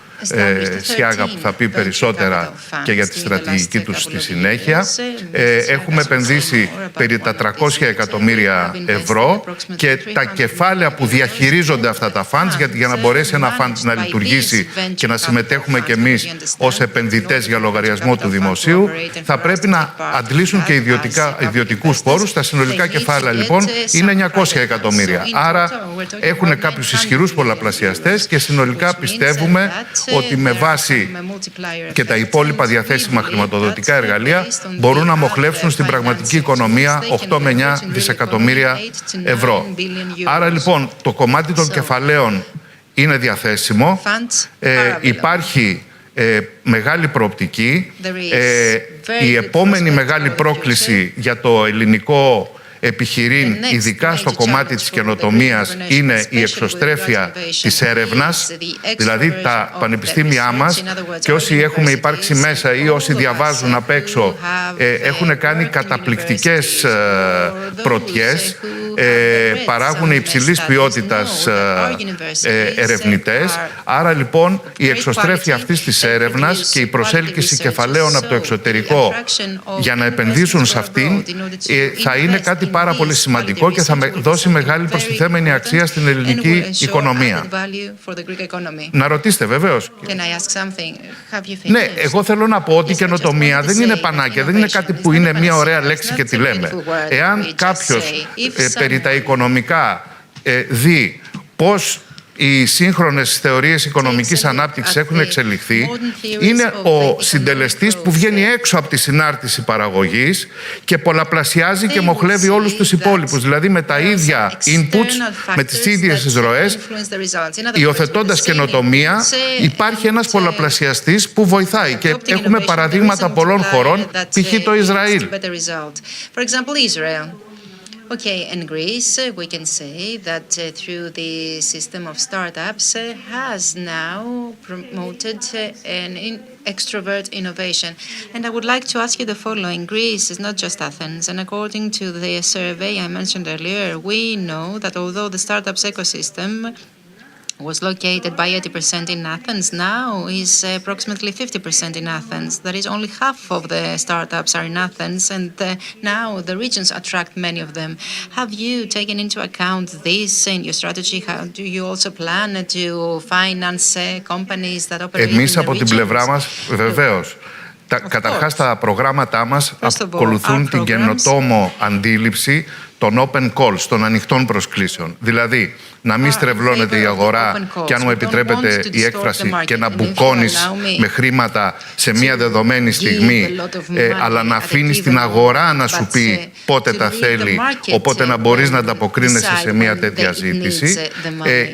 Σιάγα που θα πει περισσότερα και για τη στρατηγική τους στη συνέχεια. Έχουμε επενδύσει περί τα 300 εκατομμύρια ευρώ και τα κεφάλαια που διαχειρίζονται αυτά τα funds, για να μπορέσει ένα fund να λειτουργήσει και να συμμετέχουμε κι εμείς ως επενδυτές για λογαριασμό του δημοσίου, θα πρέπει να αντλήσουν και ιδιωτικούς πόρους. Τα συνολικά κεφάλαια λοιπόν είναι 900 εκατομμύρια. Άρα έχουν κάποιους ισχυρούς πολλαπλασιαστές και συνολικά πιστεύουμε ότι με βάση και τα υπόλοιπα διαθέσιμα χρηματοδοτικά εργαλεία μπορούν να μοχλεύσουν στην πραγματική οικονομία 8 με 9 δισεκατομμύρια ευρώ. Άρα λοιπόν το κομμάτι των κεφαλαίων είναι διαθέσιμο, υπάρχει μεγάλη προοπτική, η επόμενη μεγάλη πρόκληση για το ελληνικό επιχειρήν, ειδικά στο κομμάτι της καινοτομίας, είναι η εξωστρέφεια της έρευνας, δηλαδή τα πανεπιστήμια μας και όσοι έχουμε υπάρξει μέσα ή όσοι διαβάζουν απ' έξω έχουν κάνει καταπληκτικές πρωτιές, παράγουν υψηλής ποιότητας ερευνητές. Άρα λοιπόν η εξωστρέφεια αυτής της έρευνας και η προσέλκυση κεφαλαίων από το εξωτερικό για να επενδύσουν σε αυτήν θα είναι κάτι πάρα πολύ σημαντικό και θα δώσει μεγάλη προστιθέμενη αξία στην ελληνική οικονομία. Να ρωτήσετε βεβαίως. Ναι, εγώ θέλω να πω ότι η καινοτομία δεν είναι πανάκια, δεν είναι κάτι που είναι μια ωραία λέξη και τη λέμε. Εάν κάποιος περί τα οικονομικά δει πώς οι σύγχρονες θεωρίες οικονομικής ανάπτυξης έχουν εξελιχθεί, είναι ο συντελεστής που βγαίνει έξω από τη συνάρτηση παραγωγής και πολλαπλασιάζει και μοχλεύει όλους τους υπόλοιπους. Δηλαδή με τα ίδια inputs, με τις ίδιες εισρωές, υιοθετώντας καινοτομία, υπάρχει ένας πολλαπλασιαστής που βοηθάει. Και έχουμε παραδείγματα πολλών χωρών, π.χ. το Ισραήλ. Okay, in Greece, we can say that through the system of startups has now promoted an extrovert innovation. And I would like to ask you the following. Greece is not just Athens, and according to the survey I mentioned earlier, we know that although the startups ecosystem was located by 80% in Athens, now is approximately 50% in Athens. That is only half of the startups are in Athens, and now the regions attract many of them. Have you taken into account this in your strategy? How do you also plan to finance companies that operate in the regions? Εμείς από την πλευρά μας, βεβαίως. Καταρχάς τα προγράμματά μας ακολουθούν την καινοτόμο αντίληψη των open calls, των ανοιχτών προσκλήσεων. Δηλαδή, να μην στρεβλώνεται η αγορά και αν μου επιτρέπετε η έκφραση και να μπουκώνεις με χρήματα σε μια δεδομένη στιγμή, αλλά να αφήνεις την αγορά να σου πει πότε τα θέλει, οπότε να μπορείς να ανταποκρίνεσαι σε μια τέτοια ζήτηση.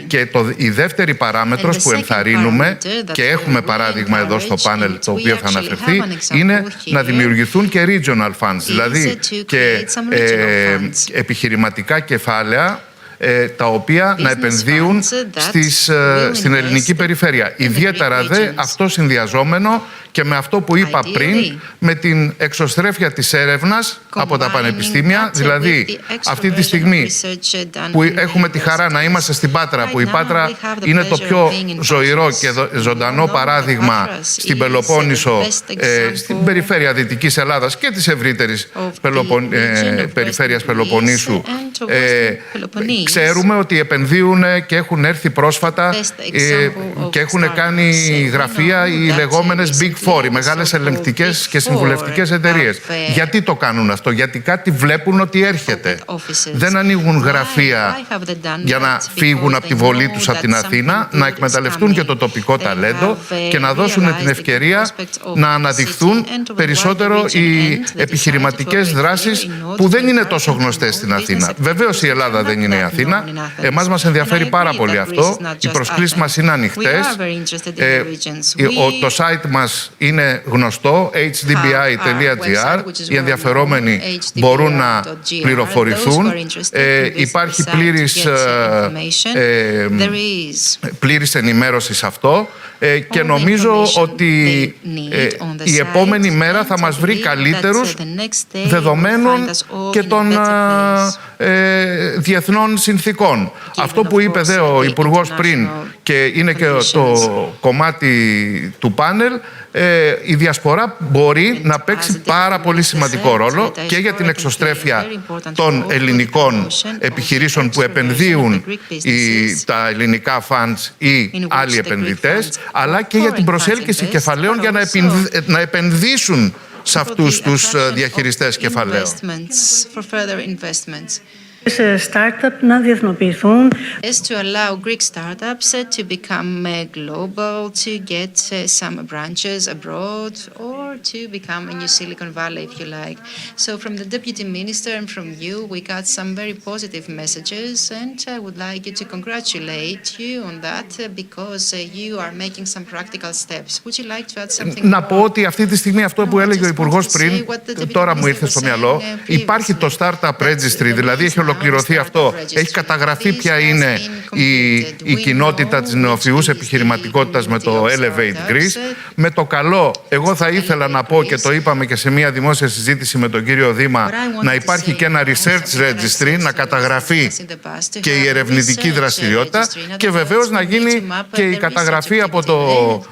Και η δεύτερη παράμετρος που ενθαρρύνουμε και έχουμε παράδειγμα εδώ στο πάνελ το οποίο θα αναφερθεί, είναι να δημιουργηθούν και regional funds, δηλαδή και επιχειρηματικά κεφάλαια τα οποία να επενδύουν στην ελληνική περιφέρεια. Ιδιαίτερα δε αυτό συνδυαζόμενο και με αυτό που είπα πριν, με την εξωστρέφεια της έρευνας από τα πανεπιστήμια, δηλαδή αυτή τη στιγμή που έχουμε τη χαρά να είμαστε στην Πάτρα, που η Πάτρα είναι το πιο ζωηρό και ζωντανό παράδειγμα στην Πελοπόννησο, στην περιφέρεια Δυτικής Ελλάδας και της ευρύτερης περιφέρειας Πελοποννήσου. Ξέρουμε ότι επενδύουν και έχουν έρθει πρόσφατα και έχουν κάνει γραφεία οι λεγόμενες Big Four, οι μεγάλες ελεγκτικές και συμβουλευτικές εταιρείες. Γιατί το κάνουν αυτό? Γιατί κάτι βλέπουν ότι έρχεται. Δεν ανοίγουν γραφεία για να φύγουν από τη βολή τους από την Αθήνα, να εκμεταλλευτούν και το τοπικό ταλέντο και να δώσουν την ευκαιρία να αναδειχθούν περισσότερο οι επιχειρηματικές δράσεις που δεν είναι τόσο γνωστές στην Αθήνα. Βεβαίως η Ελλάδα δεν είναι η Αθήνα. Εμάς μας ενδιαφέρει πάρα πολύ αυτό. Οι προσκλήσεις μας είναι ανοιχτές. Το site μας είναι γνωστό, hdbi.gr. Οι ενδιαφερόμενοι μπορούν να πληροφορηθούν. Υπάρχει πλήρης ενημέρωση σε αυτό και νομίζω ότι η επόμενη μέρα θα μας βρει καλύτερους δεδομένων και των διεθνών συνθήκων. Αυτό που είπε ο Υπουργός πριν και είναι και το κομμάτι του πάνελ, η διασπορά μπορεί να παίξει πάρα πολύ σημαντικό ρόλο και για την εξωστρέφεια των ελληνικών επιχειρήσεων που επενδύουν τα ελληνικά funds ή άλλοι επενδυτές, αλλά και για την προσέλκυση κεφαλαίων για να επενδύσουν σε αυτούς τους διαχειριστές κεφαλαίων. Startup να διεθνοποιηθούν. Is to allow Greek startups to become global, to get some branches abroad, or to become a new Silicon Valley, if you like. So from the Deputy Minister and from you, we got some very positive messages, and I would like you to congratulate you on that because you are making some practical steps. Would you like to add something? Να πω ότι αυτή τη στιγμή αυτό που έλεγε ο Υπουργός πριν, τώρα μου ήρθε στο μυαλό, υπάρχει το Startup Registry, δηλαδή έχει ολοκληρωθεί αυτό. Έχει καταγραφεί ποια είναι η κοινότητα της νεοφυούς επιχειρηματικότητας με το Elevate Greece. Με το καλό, εγώ θα ήθελα να πω και το είπαμε και σε μια δημόσια συζήτηση με τον κύριο Δήμα, να υπάρχει και ένα Research Registry, να καταγραφεί και η ερευνητική δραστηριότητα και βεβαίως να γίνει και η καταγραφή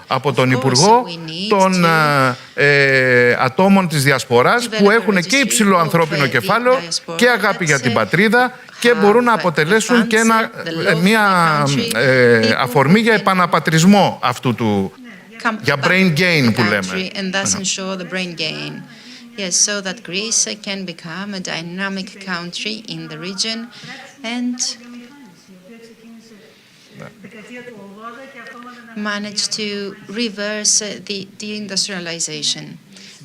από τον Υπουργό των ατόμων της διασποράς που έχουν και υψηλό ανθρώπινο κεφάλαιο και αγάπη για την πατρίδα και μπορούν να αποτελέσουν και μια αφορμή για επαναπατρισμό αυτού του, για brain gain που λέμε. Yes, so that Greece can become a dynamic country in the region and manage to reverse the deindustrialization.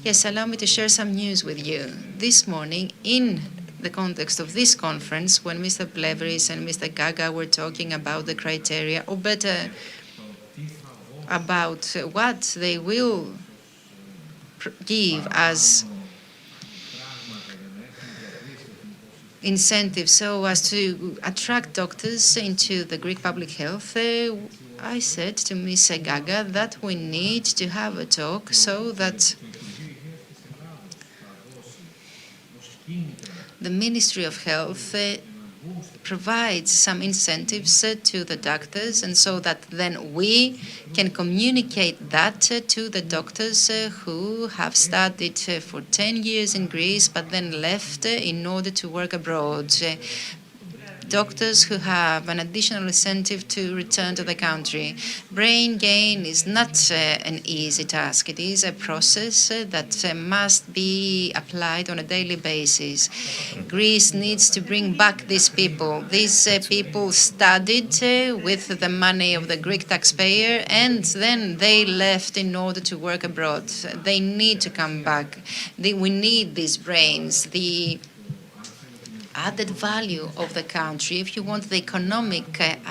Yes, allow me to share some news with you. This morning, in the context of this conference, when Mr. Plevris and Mr. Gaga were talking about the criteria, or better, about what they will give as incentive so as to attract doctors into the Greek public health, I said to Ms. Gaga that we need to have a talk so that the Ministry of Health provides some incentives to the doctors, and so that then we can communicate that to the doctors who have studied for 10 years in Greece but then left in order to work abroad. Doctors who have an additional incentive to return to the country. Brain gain is not an easy task. It is a process that must be applied on a daily basis. Greece needs to bring back these people. These people studied with the money of the Greek taxpayer and then they left in order to work abroad. They need to come back. We need these brains. The added value of the country, if you want, the economic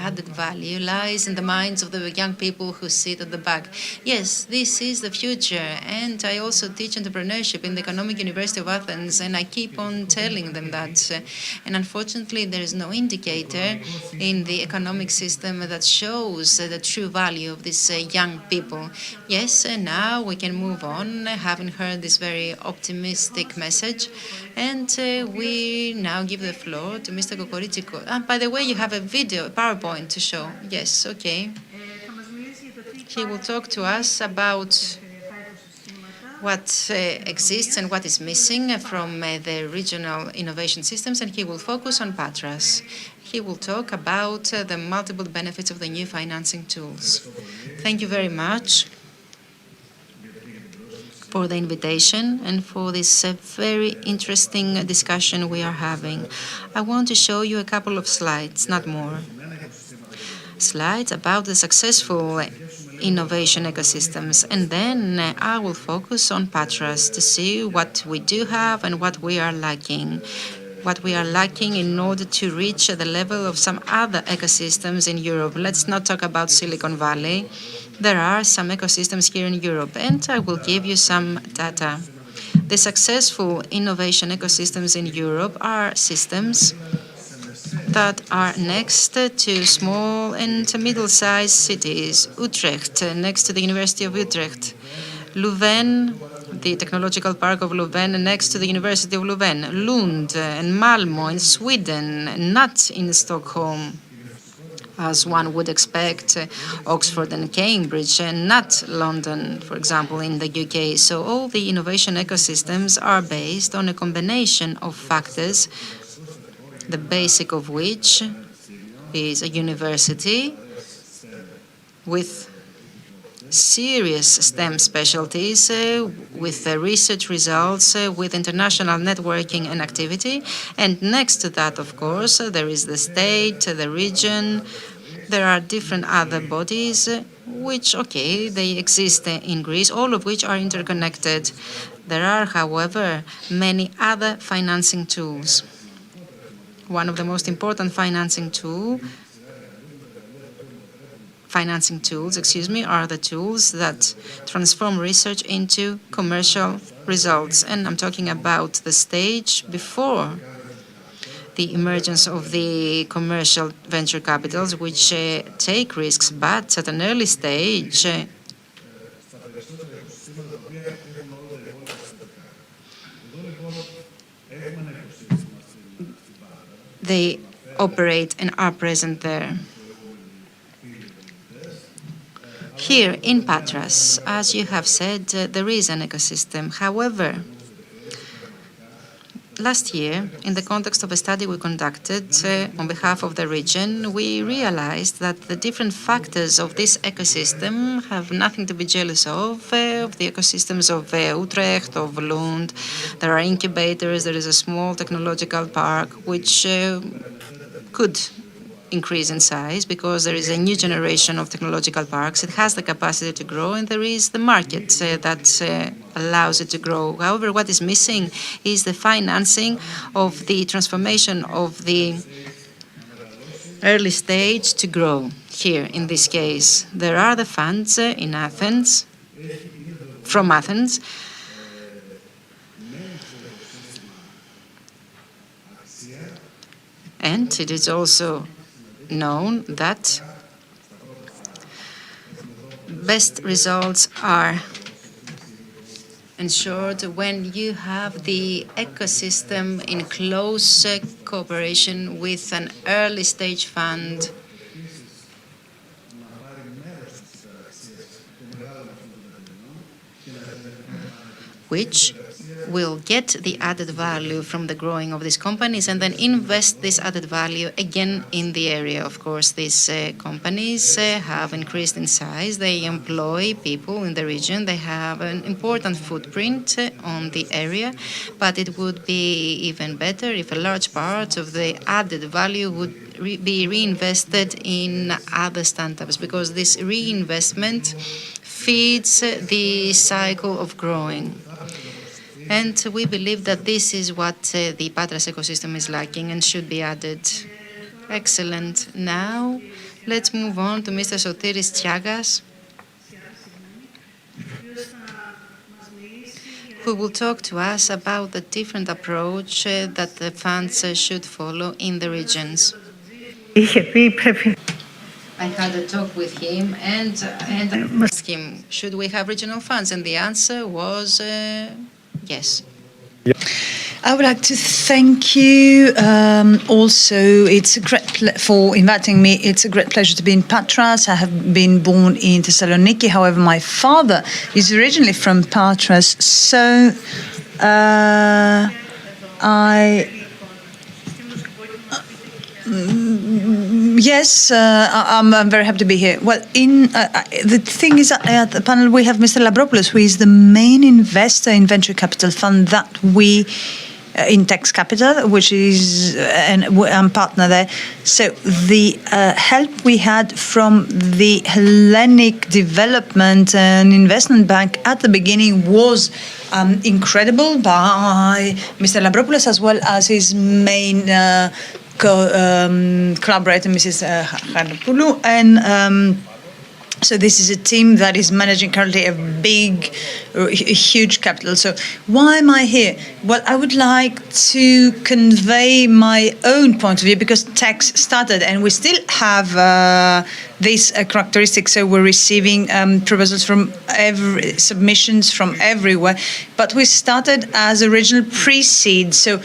added value lies in the minds of the young people who sit at the back. Yes, this is the future, and I also teach entrepreneurship in the Economic University of Athens, and I keep on telling them that. And unfortunately, there is no indicator in the economic system that shows the true value of these young people. Yes, now we can move on, having heard this very optimistic message, and we now give the floor to Mr. Kokorichiko. By the way, you have a video, a PowerPoint to show. Yes, okay. He will talk to us about what exists and what is missing from the regional innovation systems, and he will focus on Patras. He will talk about the multiple benefits of the new financing tools. Thank you very much for the invitation and for this very interesting discussion we are having. I want to show you a couple of slides, not more. Slides about the successful innovation ecosystems, and then I will focus on Patras to see what we do have and what we are lacking. What we are lacking in order to reach the level of some other ecosystems in Europe. Let's not talk about Silicon Valley. There are some ecosystems here in Europe, and I will give you some data. The successful innovation ecosystems in Europe are systems that are next to small and middle-sized cities. Utrecht, next to the University of Utrecht. Leuven, the Technological Park of Leuven, next to the University of Leuven. Lund and Malmö in Sweden, not in Stockholm, as one would expect. Oxford and Cambridge, and not London, for example, in the UK. So all the innovation ecosystems are based on a combination of factors, the basic of which is a university with serious STEM specialties, with research results, with international networking and activity. And next to that, of course, there is the state, the region. There are different other bodies, which, okay, they exist in Greece, all of which are interconnected. There are, however, many other financing tools. One of the most important financing tools, are the tools that transform research into commercial results. And I'm talking about the stage before the emergence of the commercial venture capitals, which take risks, but at an early stage, they operate and are present there. Here in Patras, as you have said, there is an ecosystem. However, last year, in the context of a study we conducted on behalf of the region, we realized that the different factors of this ecosystem have nothing to be jealous of the ecosystems of Utrecht, of Lund. There are incubators, there is a small technological park, which could increase in size because there is a new generation of technological parks. It has the capacity to grow, and there is the market that allows it to grow. However, what is missing is the financing of the transformation of the early stage to grow. Here, in this case, there are the funds in Athens, from Athens, and it is also known that best results are ensured when you have the ecosystem in close cooperation with an early stage fund, which will get the added value from the growing of these companies and then invest this added value again in the area. Of course, these companies have increased in size. They employ people in the region. They have an important footprint on the area, but it would be even better if a large part of the added value would be reinvested in other startups, because this reinvestment feeds the cycle of growing. And we believe that this is what the Patras ecosystem is lacking and should be added. Excellent. Now, let's move on to Mr. Sotiris Tsiagas, who will talk to us about the different approach that the funds should follow in the regions. I had a talk with him and asked him, should we have regional funds? And the answer was yes. I would like to thank you. Also, it's a great for inviting me. It's a great pleasure to be in Patras. I have been born in Thessaloniki. However, my father is originally from Patras, so Yes, I'm very happy to be here. Well, the thing is, at the panel we have Mr. Labropoulos, who is the main investor in venture capital fund that we in Tex Capital, which is and I'm partner there. So the help we had from the Hellenic Development and Investment Bank at the beginning was incredible by Mr. Labropoulos as well as his main collaborator, Mrs. Harnapoulou, and so this is a team that is managing currently a huge capital. So why am I here? Well, I would like to convey my own point of view because Tex started and we still have this characteristic. So we're receiving proposals from submissions from everywhere, but we started as original pre-seed. So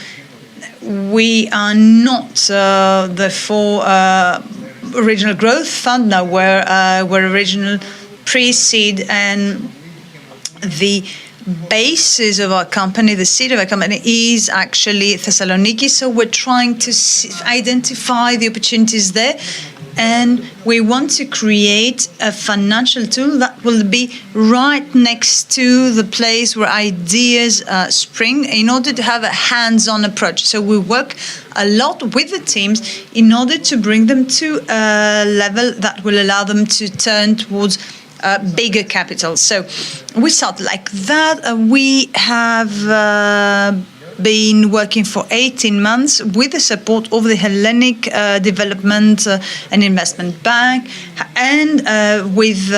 we are not the original growth fund now. We're original pre-seed, and the basis of our company, the seed of our company, is actually Thessaloniki. So we're trying to identify the opportunities there. And we want to create a financial tool that will be right next to the place where ideas spring in order to have a hands-on approach. So we work a lot with the teams in order to bring them to a level that will allow them to turn towards bigger capital. So we start like that. We have been working for 18 months with the support of the Hellenic Development and Investment Bank and with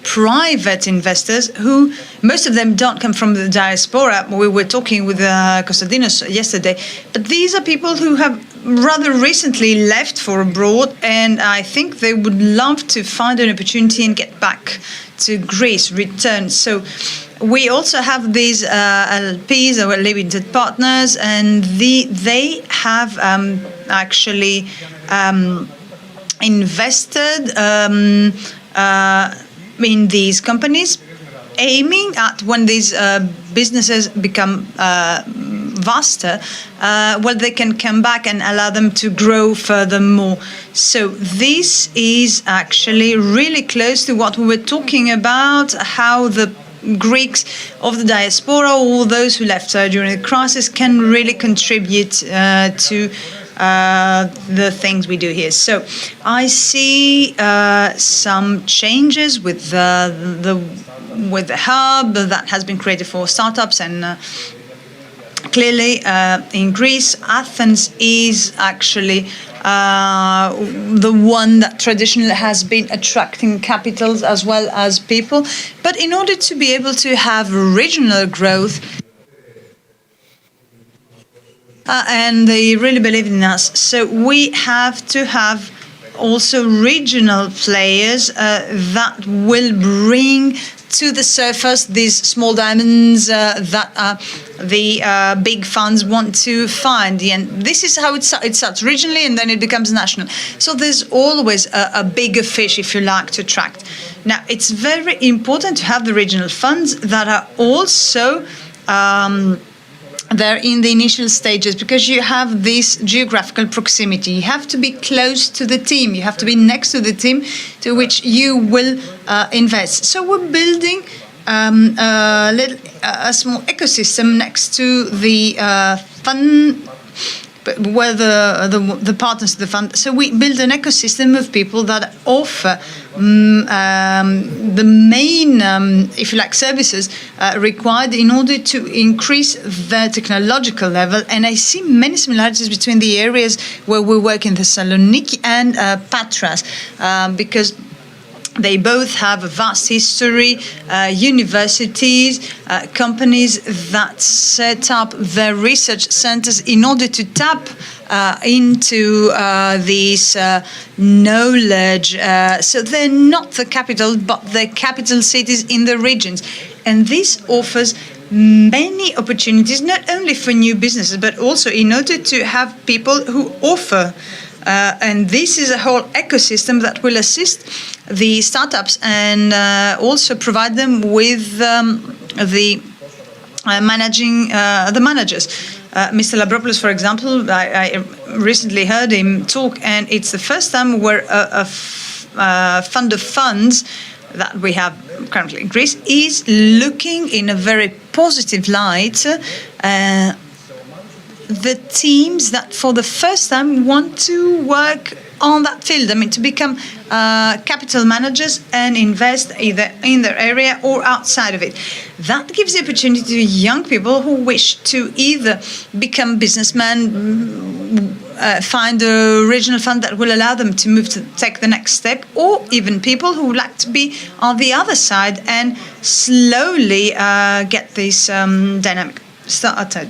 private investors who, most of them don't come from the diaspora. We were talking with Konstantinos yesterday, but these are people who have rather recently left for abroad, and I think they would love to find an opportunity and get back to Greece, return. So we also have these LPs, or limited partners, and they have actually invested in these companies, aiming at when these businesses become vaster, well, they can come back and allow them to grow furthermore. So this is actually really close to what we were talking about, how the Greeks of the diaspora, or those who left during the crisis, can really contribute to the things we do here. So I see some changes with the hub that has been created for startups, and clearly in Greece, Athens is actually the one that traditionally has been attracting capitals as well as people. But in order to be able to have regional growth, and they really believe in us, so we have to have also regional players that will bring to the surface these small diamonds that the big funds want to find. And this is how it starts regionally, and then it becomes national. So there's always a bigger fish, if you like, to attract. Now, it's very important to have the regional funds that are also they're in the initial stages, because you have this geographical proximity. You have to be close to the team. You have to be next to the team to which you will invest. So we're building a small ecosystem next to the fund, where the partners of the fund. So we build an ecosystem of people that offer the main, if you like, services required in order to increase the technological level. And I see many similarities between the areas where we work in Thessaloniki and Patras, because they both have a vast history, universities, companies that set up their research centers in order to tap into this knowledge. So they're not the capital, but the capital cities in the regions. And this offers many opportunities, not only for new businesses, but also in order to have people who offer. And this is a whole ecosystem that will assist the startups and also provide them with the managers. Mr. Labropoulos, for example, I recently heard him talk, and it's the first time where a fund of funds that we have currently in Greece is looking in a very positive light the teams that for the first time want to work on that field. I mean, to become capital managers and invest either in their area or outside of it. That gives the opportunity to young people who wish to either become businessmen, find a regional fund that will allow them to move to take the next step, or even people who would like to be on the other side and slowly get this dynamic started.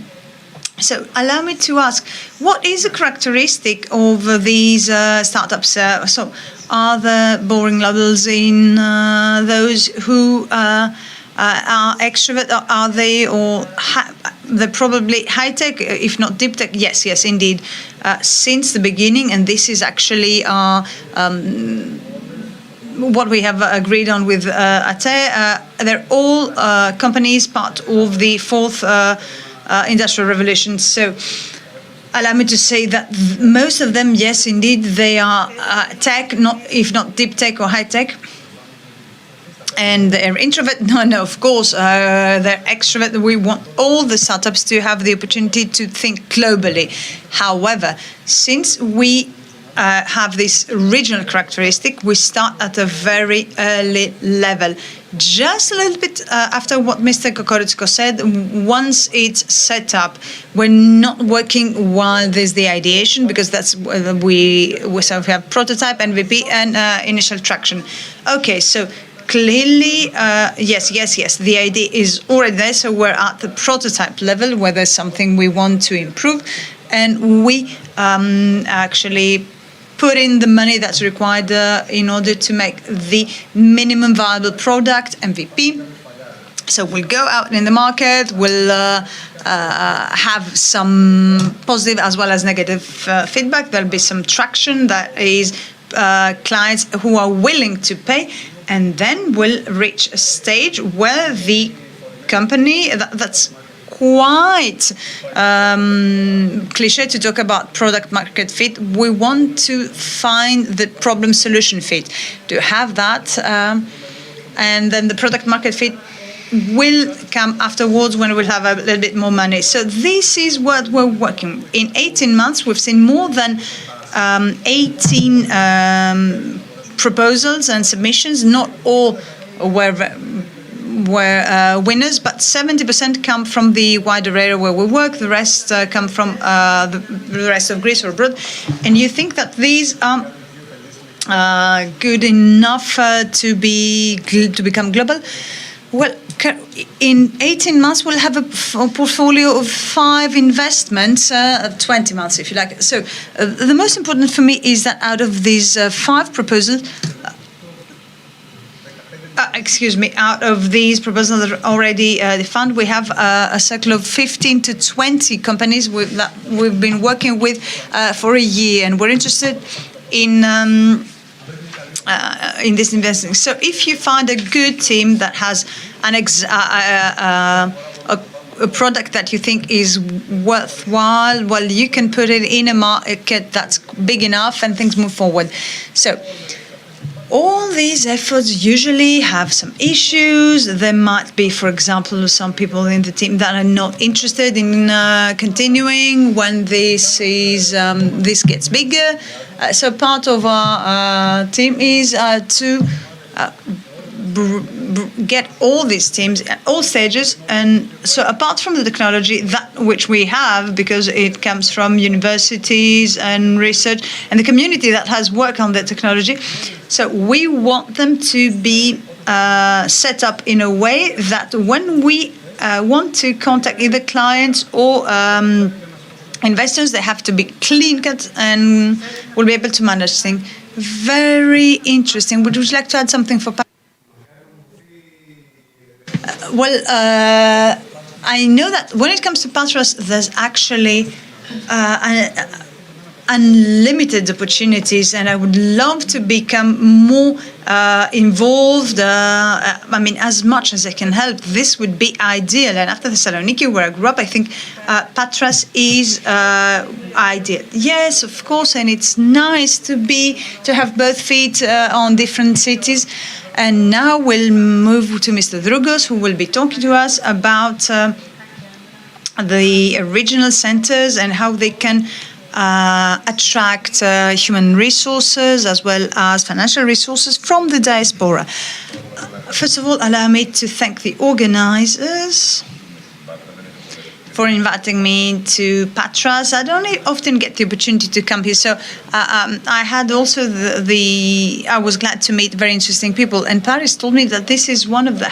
So allow me to ask, what is the characteristic of these startups? So are there boring levels in those who are extrovert? Are they, or they're probably high tech, if not deep tech? Yes, indeed. Since the beginning, and this is actually what we have agreed on with ATE, they're all companies part of the fourth industrial revolution. So allow me to say that most of them, yes, indeed, they are tech, if not deep tech or high tech. And they're introvert? No, of course, they're extrovert. We want all the startups to have the opportunity to think globally. However, since we have this regional characteristic, we start at a very early level. Just a little bit after what Mr. Kokoritsko said, once it's set up, we're not working while there's the ideation, because that's we have prototype, MVP, and initial traction. Okay, so clearly, yes, the idea is already there, so we're at the prototype level where there's something we want to improve, and we actually put in the money that's required in order to make the minimum viable product, MVP. So we'll go out in the market, we'll have some positive as well as negative feedback. There'll be some traction, that is clients who are willing to pay, and then we'll reach a stage where the company, that's quite cliche to talk about product market fit. We want to find the problem solution fit. To have that, and then the product market fit will come afterwards when we'll have a little bit more money. So this is what we're working. In 18 months, we've seen more than 18 proposals and submissions. Not all were winners, but 70% come from the wider area where we work. The rest come from the rest of Greece or abroad. And you think that these are good enough to become global? Well, in 18 months, we'll have a portfolio of 5 investments, 20 months, if you like. So the most important for me is that out of these 5 proposals, out of these proposals that are already defined, we have a circle of 15 to 20 companies that we've been working with for a year, and we're interested in this investing. So if you find a good team that has a product that you think is worthwhile, well, you can put it in a market that's big enough and things move forward. So all these efforts usually have some issues. There might be, for example, some people in the team that are not interested in continuing when this gets bigger. So part of our team is to get all these teams at all stages. And so apart from the technology, that which we have, because it comes from universities and research and the community that has worked on the technology, so we want them to be set up in a way that when we want to contact either clients or investors, they have to be clean-cut and we'll be able to manage things. Very interesting. Would you like to add something for? Well, I know that when it comes to Patras, there's actually unlimited opportunities, and I would love to become more involved. I mean, as much as I can help, this would be ideal. And after Thessaloniki, where I grew up, I think Patras is ideal. Yes, of course, and it's nice to have both feet on different cities. And now we'll move to Mr. Drougos, who will be talking to us about the regional centers and how they can attract human resources as well as financial resources from the diaspora. First of all, allow me to thank the organizers for inviting me to Patras. I don't often get the opportunity to come here, so I had also I was glad to meet very interesting people. And Paris told me that this is one of the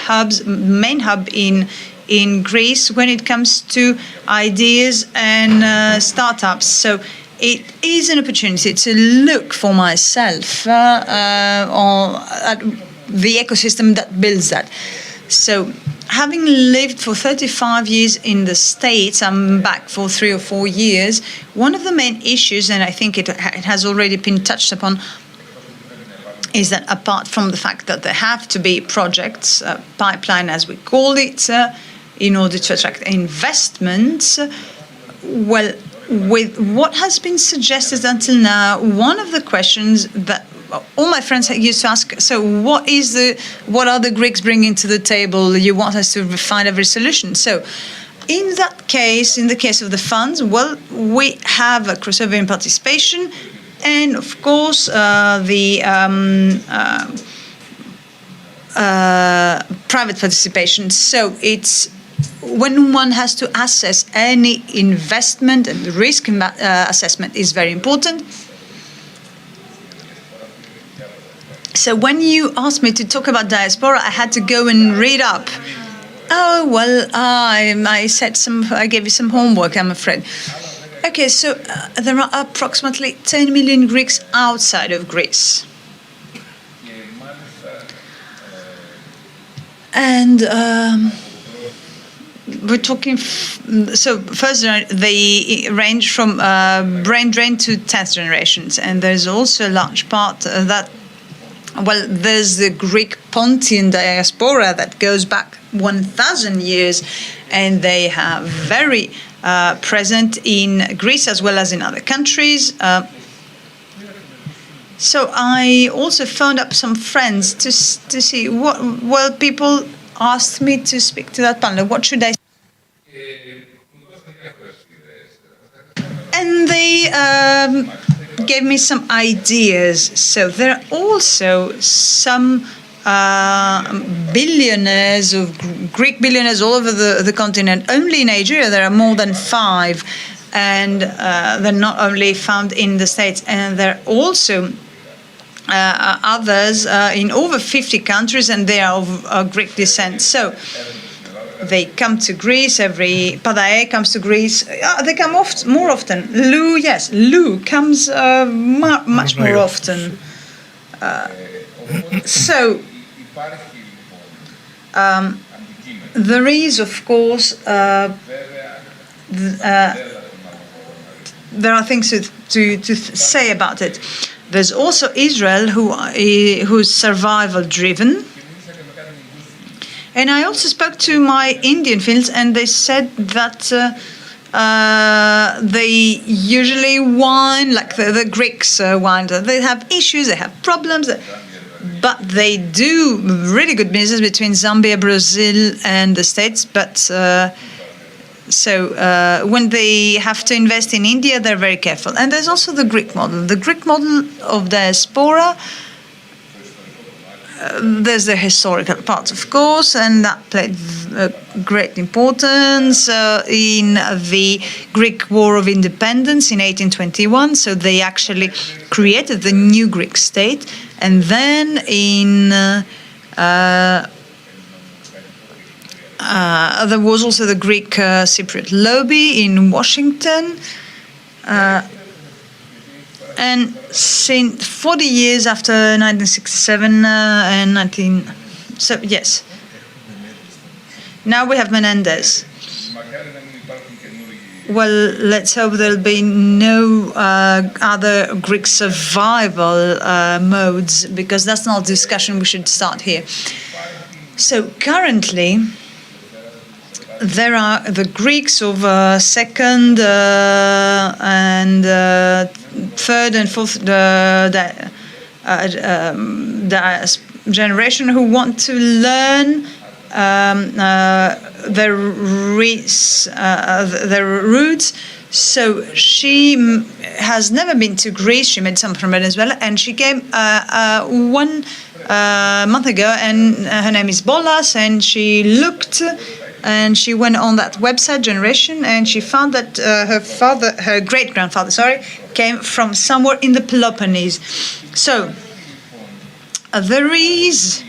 main hub in Greece when it comes to ideas and startups. So it is an opportunity to look for myself at the ecosystem that builds that. So having lived for 35 years in the States, I'm back for 3 or 4 years. One of the main issues, and I think it has already been touched upon, is that apart from the fact that there have to be projects, pipeline as we call it, in order to attract investments, well, with what has been suggested until now, one of the questions that all my friends used to ask, so what are the Greeks bringing to the table? You want us to find every solution. So in that case, in the case of the funds, well, we have a crossover in participation and, of course, the private participation. So it's when one has to assess any investment, and the risk assessment is very important. So when you asked me to talk about diaspora, I had to go and read up. Oh, well, I gave you some homework, I'm afraid. Okay, so there are approximately 10 million Greeks outside of Greece. And we're talking, so first they range from brain drain to 10th generations. And there's also a large part that, well, there's the Greek Pontian diaspora that goes back 1,000 years, and they have very present in Greece as well as in other countries. So I also phoned up some friends to see what. Well, people asked me to speak to that panel. What should I? And they gave me some ideas. So there are also some billionaires, Greek billionaires all over the continent. Only in Nigeria there are more than 5, and they're not only found in the States, and there are also others in over 50 countries, and they are of Greek descent. So they come to Greece. Padae comes to Greece. They come more often. Lou comes much more often. So there is, of course, there are things to say about it. There's also Israel, who's survival driven. And I also spoke to my Indian friends, and they said that they usually whine like the Greeks whine. They have issues, they have problems, but they do really good business between Zambia, Brazil, and the States. But so when they have to invest in India, they're very careful. And there's also the Greek model. The Greek model of diaspora. There's the historical part, of course, and that played great importance in the Greek War of Independence in 1821. So they actually created the new Greek state. And then in there was also the Greek Cypriot lobby in Washington. And since 40 years after 1967 and so yes. Now we have Menendez. well, let's hope there'll be no other Greek survival modes, because that's not a discussion we should start here. So currently, there are the Greeks of second and third and fourth generation who want to learn their roots. So she has never been to Greece. She met some from Venezuela, and she came 1 month ago, and her name is Bolas, and she looked, and she went on that website Generation, and she found that her great-grandfather, came from somewhere in the Peloponnese. So there is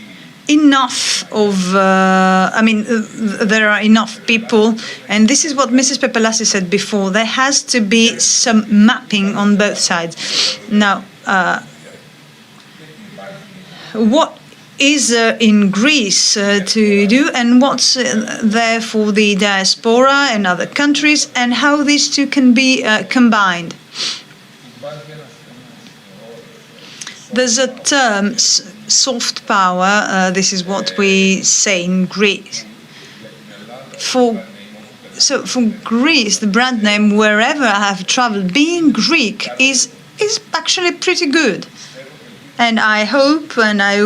enough of, there are enough people, and this is what Mrs. Pepelassi said before, there has to be some mapping on both sides. Now, what is in Greece to do, and what's there for the diaspora and other countries, and how these two can be combined. There's a term, soft power, this is what we say in Greece. For Greece, the brand name, wherever I have traveled, being Greek is actually pretty good. And I hope and I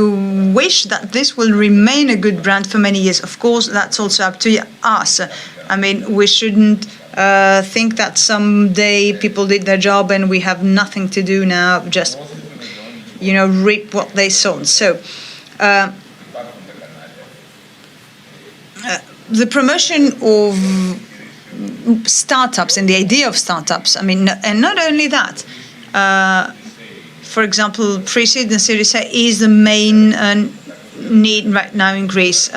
wish that this will remain a good brand for many years. Of course, that's also up to us. I mean, we shouldn't think that someday people did their job and we have nothing to do now, just reap what they sowed. So the promotion of startups and the idea of startups, and not only that, for example, pre-seed and Series A is the main need right now in Greece.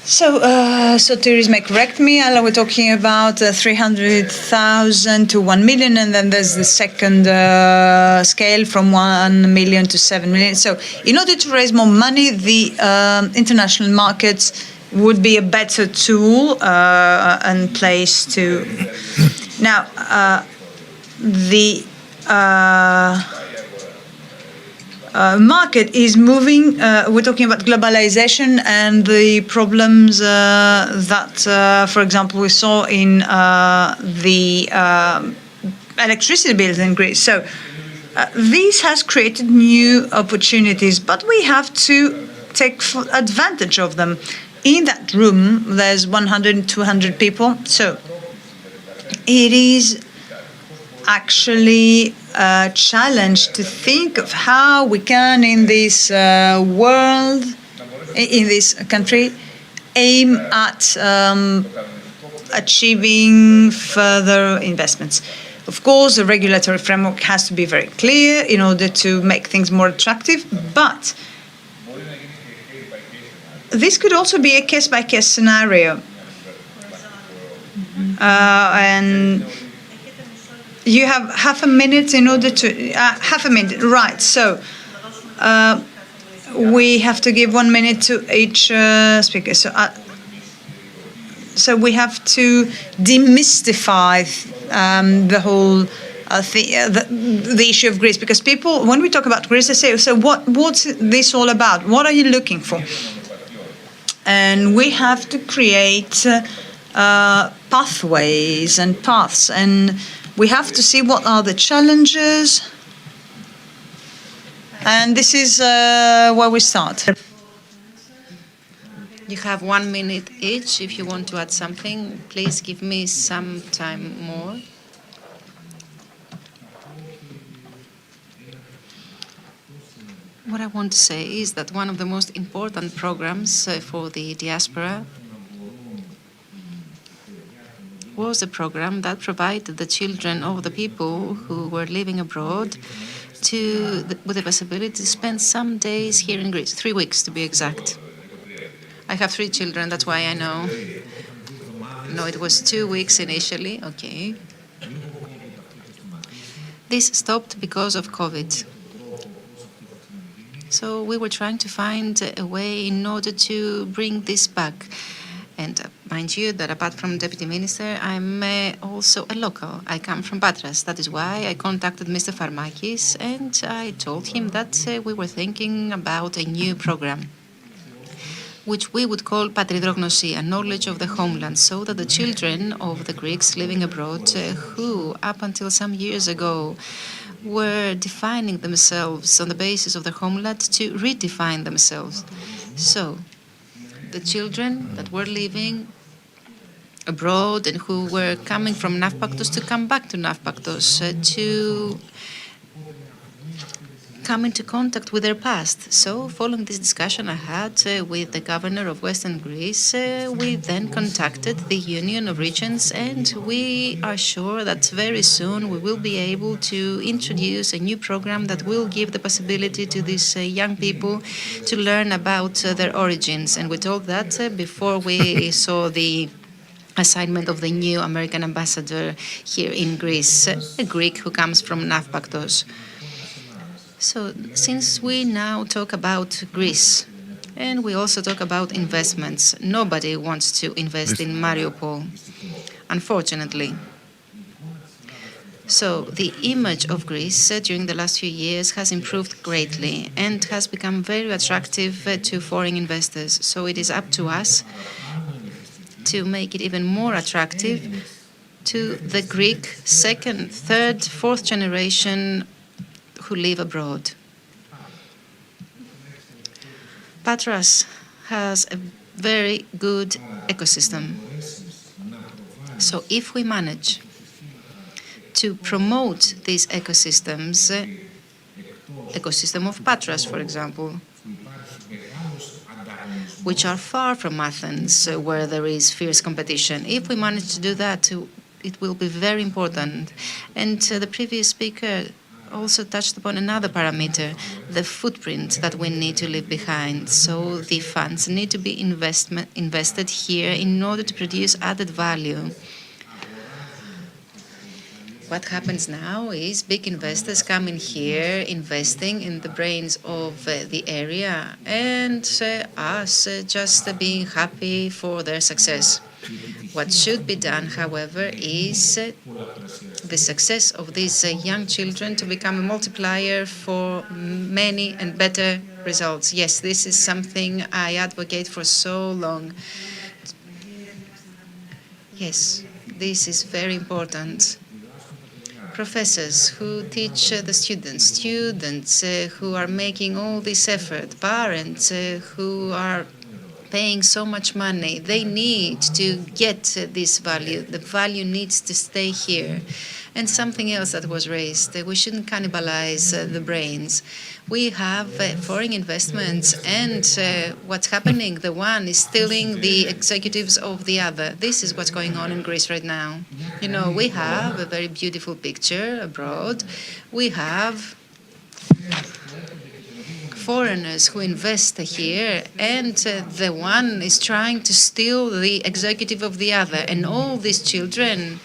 So Therese may correct me, we're talking about 300,000 to 1 million, and then there's the second scale from 1 million to 7 million. So in order to raise more money, the international markets would be a better tool and place to... Now, the market is moving. We're talking about globalization and the problems that, for example, we saw in the electricity bills in Greece. So this has created new opportunities, but we have to take full advantage of them. In that room, there's 100, 200 people. So it is actually a challenge to think of how we can, in this world, in this country, aim at achieving further investments. Of course, the regulatory framework has to be very clear in order to make things more attractive, but this could also be a case-by-case scenario. And you have half a minute in order to... half a minute, right. So we have to give 1 minute to each speaker. So we have to demystify the whole the issue of Greece, because people, when we talk about Greece, they say, so what's this all about? What are you looking for? And we have to create pathways and paths, and we have to see what are the challenges, and this is where we start. You have 1 minute each. If you want to add something, please give me some time more. What I want to say is that one of the most important programs for the diaspora was a program that provided the children of the people who were living abroad with the possibility to spend some days here in Greece, 3 weeks to be exact. I have 3 children, that's why I know. No, it was 2 weeks initially, okay. This stopped because of COVID. So we were trying to find a way in order to bring this back. And mind you that apart from Deputy Minister, I'm also a local. I come from Patras. That is why I contacted Mr. Farmakis and I told him that we were thinking about a new program, which we would call patridrognosia, knowledge of the homeland, so that the children of the Greeks living abroad, who up until some years ago were defining themselves on the basis of their homeland, to redefine themselves. So, the children that were living abroad and who were coming from Navpaktos to come back to Navpaktos, to come into contact with their past. So, following this discussion I had with the governor of Western Greece, we then contacted the Union of Regions, and we are sure that very soon we will be able to introduce a new program that will give the possibility to these young people to learn about their origins. And we told that before we saw the assignment of the new American ambassador here in Greece, a Greek who comes from Navpaktos. So, since we now talk about Greece, and we also talk about investments, nobody wants to invest in Mariupol, unfortunately. So, the image of Greece during the last few years has improved greatly and has become very attractive to foreign investors. So, it is up to us to make it even more attractive to the Greek second, third, fourth generation who live abroad. Patras has a very good ecosystem. So if we manage to promote these ecosystems, ecosystem of Patras, for example, which are far from Athens, where there is fierce competition, if we manage to do that, it will be very important. And the previous speaker also touched upon another parameter, the footprint that we need to leave behind. So the funds need to be invested here in order to produce added value. What happens now is big investors come in here, investing in the brains of the area, and us just being happy for their success. What should be done, however, is the success of these young children to become a multiplier for many and better results. Yes, this is something I advocate for so long. Yes, this is very important. Professors who teach the students who are making all this effort, parents who are paying so much money, they need to get this value. The value needs to stay here. And something else that was raised, we shouldn't cannibalize the brains. We have foreign investments, and what's happening, the one is stealing the executives of the other. This is what's going on in Greece right now. You know, we have a very beautiful picture abroad. We have foreigners who invest here, and the one is trying to steal the executive of the other. And all these children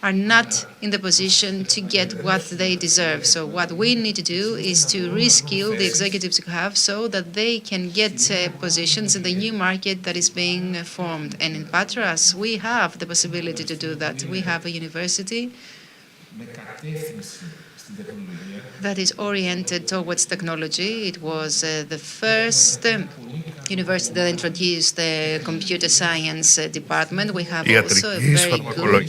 are not in the position to get what they deserve. So what we need to do is to reskill the executives who have, so that they can get positions in the new market that is being formed. And in Patras, we have the possibility to do that. We have a university that is oriented towards technology. It was the first university that introduced the computer science department. We have also a very good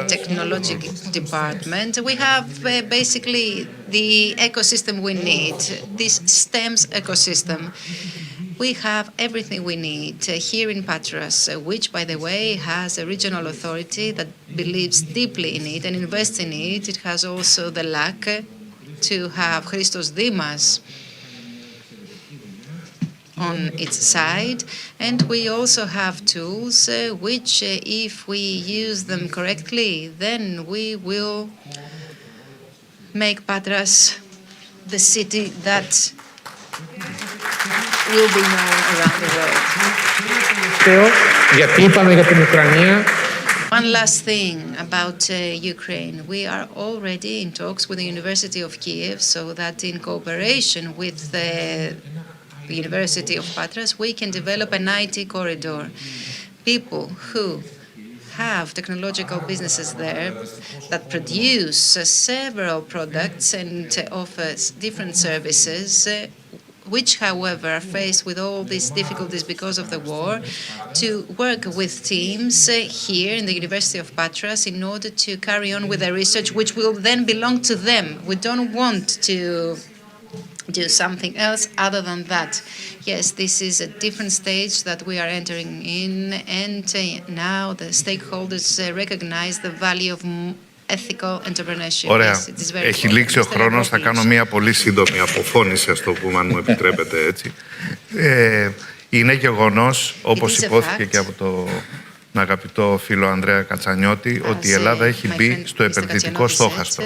technology department. We have basically the ecosystem we need, this STEMS ecosystem. We have everything we need here in Patras, which, by the way, has a regional authority that believes deeply in it and invests in it. It has also the luck to have Christos Dimas on its side, and we also have tools which, if we use them correctly, then we will make Patras the city that will be known around the world. One last thing about Ukraine. We are already in talks with the University of Kiev, so that in cooperation with the University of Patras, we can develop an IT corridor. People who have technological businesses there that produce several products and offer different services, which, however, are faced with all these difficulties because of the war, to work with teams here in the University of Patras in order to carry on with their research, which will then belong to them. We don't want to do something else other than that. Yes, this is a different stage that we are entering in, and now the stakeholders recognize the value of ethical entrepreneurship. Ωραία. Yes, it is very Έχει important. λήξει ο χρόνος. Θα κάνω μια πολύ σύντομη αποφώνηση, ας το πούμε, αν μου επιτρέπετε έτσι. Είναι γεγονός, όπως υπόθηκε και από τον αγαπητό φίλο Ανδρέα Κατσανιώτη, ότι η Ελλάδα έχει μπει στο επενδυτικό στόχαστρο.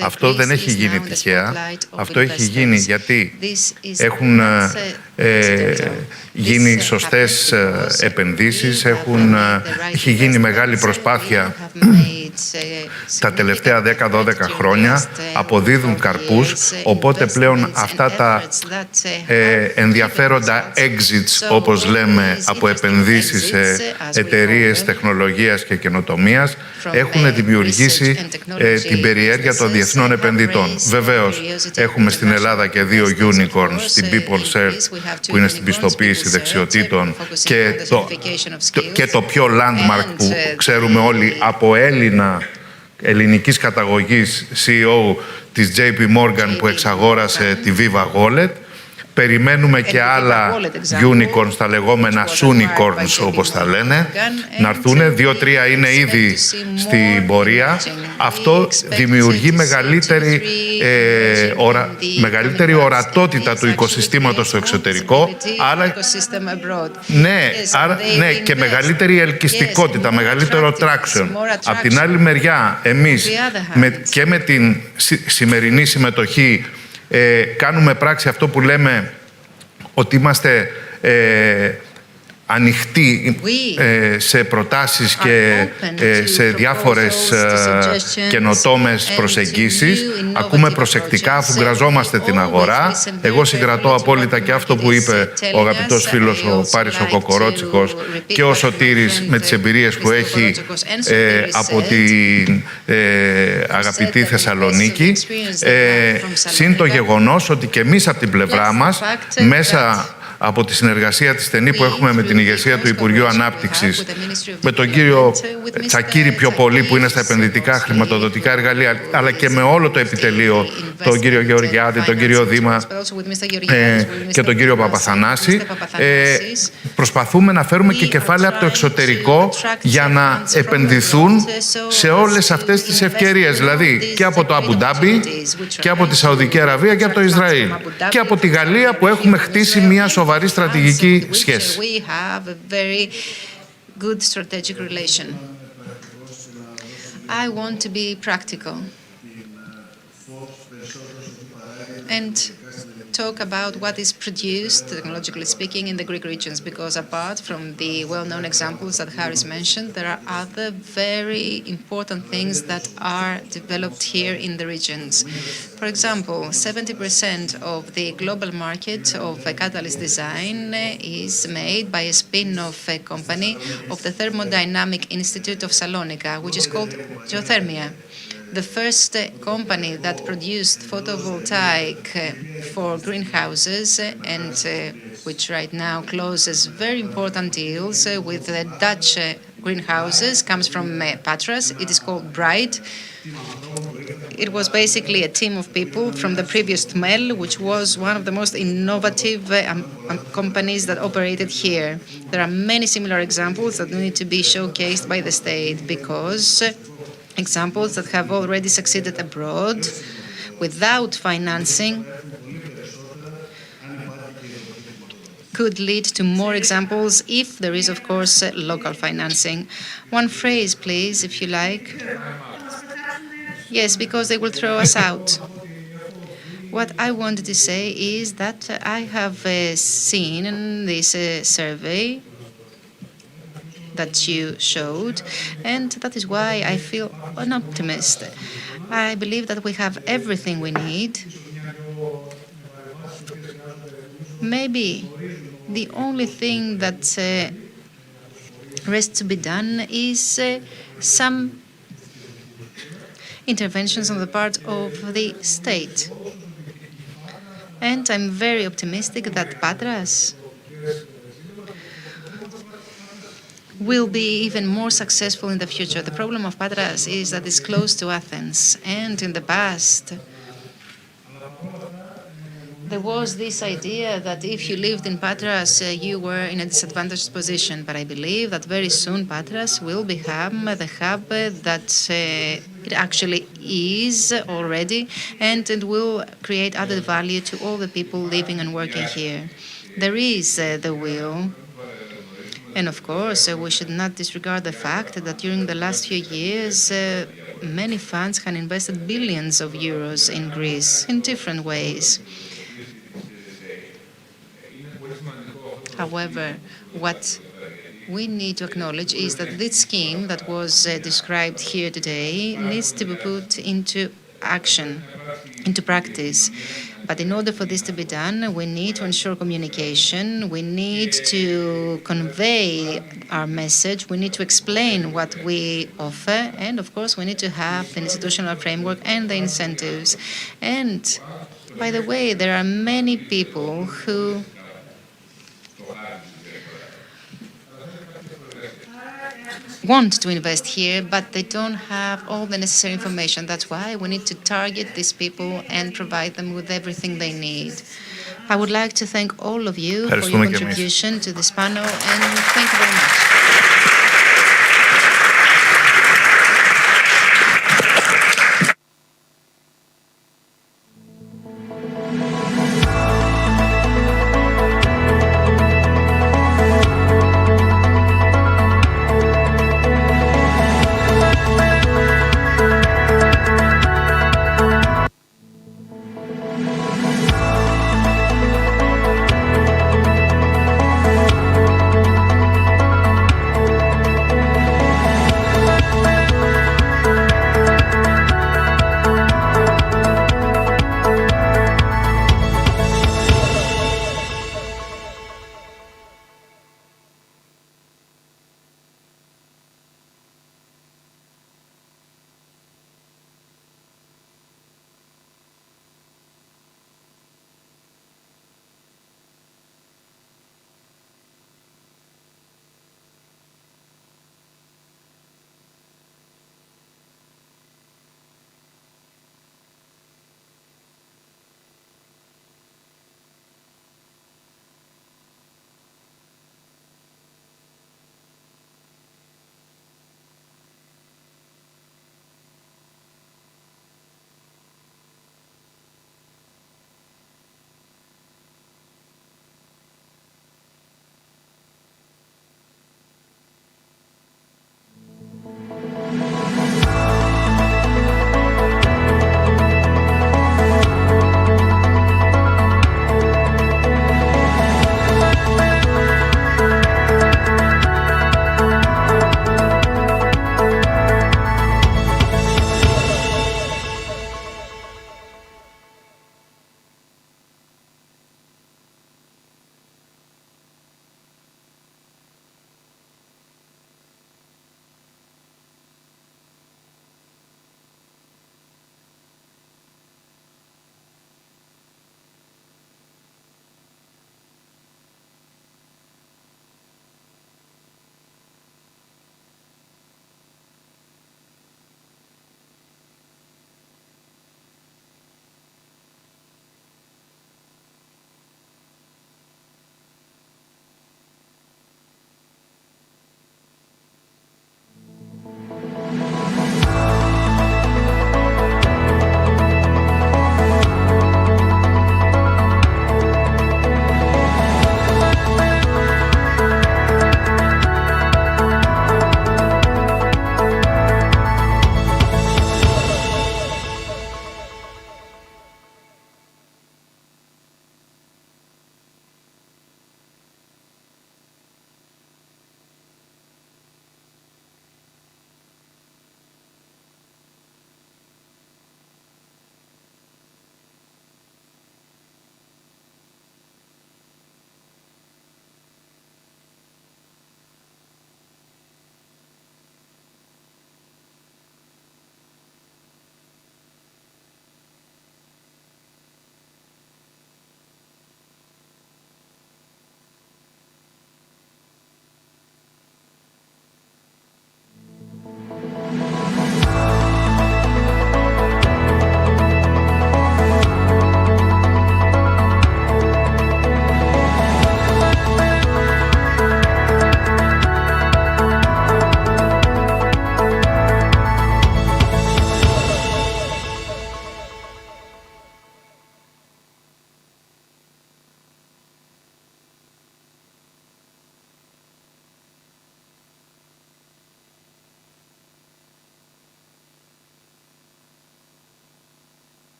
Αυτό δεν έχει γίνει τυχαία. Αυτό έχει γίνει γιατί έχουν γίνει σωστές επενδύσεις, έχει γίνει μεγάλη προσπάθεια τα τελευταία 10-12 χρόνια, αποδίδουν καρπούς, οπότε πλέον αυτά τα ενδιαφέροντα exits, όπως λέμε, από επενδύσεις σε εταιρείες τεχνολογίας και καινοτομίας, έχουν δημιουργήσει την περιέργεια των διεθνών επενδυτών. Βεβαίως, έχουμε στην Ελλάδα και 2 unicorns, την PeopleCert, που είναι στην πιστοποίηση δεξιοτήτων, και το πιο landmark που ξέρουμε όλοι από ελληνικής καταγωγής CEO της JP Morgan που εξαγόρασε τη Viva Wallet. Περιμένουμε και άλλα unicorns, τα λεγόμενα soonicorns όπως τα λένε, να έρθουν. 2-3 είναι ήδη στην πορεία. Αυτό δημιουργεί μεγαλύτερη ορατότητα του οικοσυστήματος στο εξωτερικό, ναι, και μεγαλύτερη ελκυστικότητα, μεγαλύτερο traction. Απ' την άλλη μεριά, εμείς και με την σημερινή συμμετοχή κάνουμε πράξη αυτό που λέμε ότι είμαστε ανοιχτοί σε προτάσεις και σε διάφορες καινοτόμες προσεγγίσεις. Ακούμε προσεκτικά, αφού γραζόμαστε την αγορά. Εγώ συγκρατώ απόλυτα και αυτό που είπε ο αγαπητός φίλος ο Πάρης ο Κοκορότσικος και ο Σωτήρης με τις εμπειρίες που έχει από την αγαπητή Θεσσαλονίκη. Συν το γεγονός ότι και εμείς από την πλευρά μας, μέσα από τη συνεργασία τη στενή που έχουμε με την ηγεσία του Υπουργείου Ανάπτυξης, με τον κύριο Τσακίρη πιο πολύ που είναι στα επενδυτικά χρηματοδοτικά εργαλεία, αλλά και με όλο το επιτελείο, τον κύριο Γεωργιάδη, τον κύριο Δήμα και τον κύριο Παπαθανάση, προσπαθούμε να φέρουμε και κεφάλαια από το εξωτερικό για να επενδυθούν σε όλες αυτές τις ευκαιρίες, δηλαδή και από το Αμπουντάμπι και από τη Σαουδική Αραβία και από το Ισραήλ και από τη Γαλλία, που έχουμε χτίσει μια σοβαρή στρατηγική σχέση. I want to be practical and talk about what is produced, technologically speaking, in the Greek regions, because apart from the well-known examples that Harris mentioned, there are other very important things that are developed here in the regions. For example, 70% of the global market of catalyst design is made by a spin-off company of the Thermodynamic Institute of Salonika, which is called Geothermia. The first company that produced photovoltaic for greenhouses and which right now closes very important deals with the Dutch greenhouses comes from Patras. It is called Bright. It was basically a team of people from the previous TMEL, which was one of the most innovative companies that operated here. There are many similar examples that need to be showcased by the state, because examples that have already succeeded abroad without financing could lead to more examples if there is, of course, local financing. One phrase, please, if you like. Yes, because they will throw us out. What I wanted to say is that I have seen in this survey that you showed, and that is why I feel an optimist. I believe that we have everything we need. Maybe the only thing that rests to be done is some interventions on the part of the state. And I'm very optimistic that Patras will be even more successful in the future. The problem of Patras is that it's close to Athens, and in the past there was this idea that if you lived in Patras, you were in a disadvantaged position. But I believe that very soon Patras will become the hub that it actually is already, and it will create added value to all the people living and working here. There is the will. And of course, we should not disregard the fact that during the last few years, many funds have invested billions of euros in Greece in different ways. However, what we need to acknowledge is that this scheme that was described here today needs to be put into action, into practice. But in order for this to be done, we need to ensure communication, we need to convey our message, we need to explain what we offer, and of course we need to have the institutional framework and the incentives. And by the way, there are many people who want to invest here, but they don't have all the necessary information. That's why we need to target these people and provide them with everything they need. I would like to thank all of you for your contribution to this panel, and thank you very much.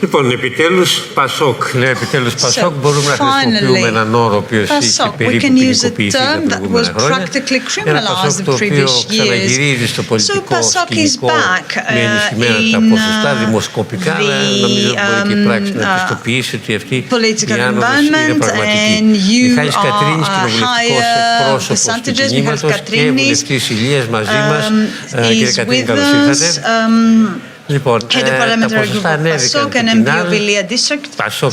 Λοιπόν, επιτέλους Πασόκ. Ναι, επιτέλους Πασόκ μπορούμε να χρησιμοποιούμε έναν όρο ο οποίος είχε περίπου ποινικοποιηθεί τα προηγούμενα χρόνια. Ένα Πασόκ το οποίο ξαναγυρίζει στο πολιτικό σκηνικό με ενισχυμένα τα ποσοστά δημοσκοπικά. Νομίζω μπορεί και η πράξη να πιστοποιήσει ότι αυτή η άνοδος είναι πραγματική. Μιχάλης Κατρίνης, κοινοβουλευτικός εκπρόσωπος του κινήματος και βουλευτής Ηλίας μαζί μας. Κύριε Κατρίνη, καλώς ήρθατε. Λοιπόν, τα ποσοστά ανέβηκαν Πασόκ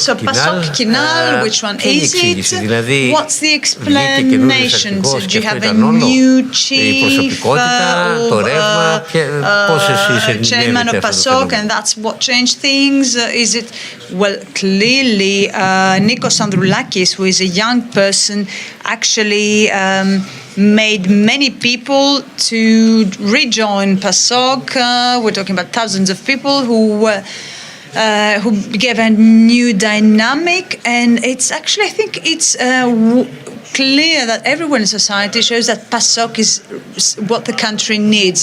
Κοινάλ, which one is it? δηλαδή What's the explanation? Do you have a new chief, η προσωπικότητα, το ρεύμα και πώς εσείς ερμηνεύετε αυτό το and that's what changed things? Is it, well, clearly Nikos Androulakis, who is a young person, actually made many people to rejoin PASOK. We're talking about thousands of people who gave a new dynamic, and it's actually, I think it's clear that everyone in society shows that PASOK is what the country needs.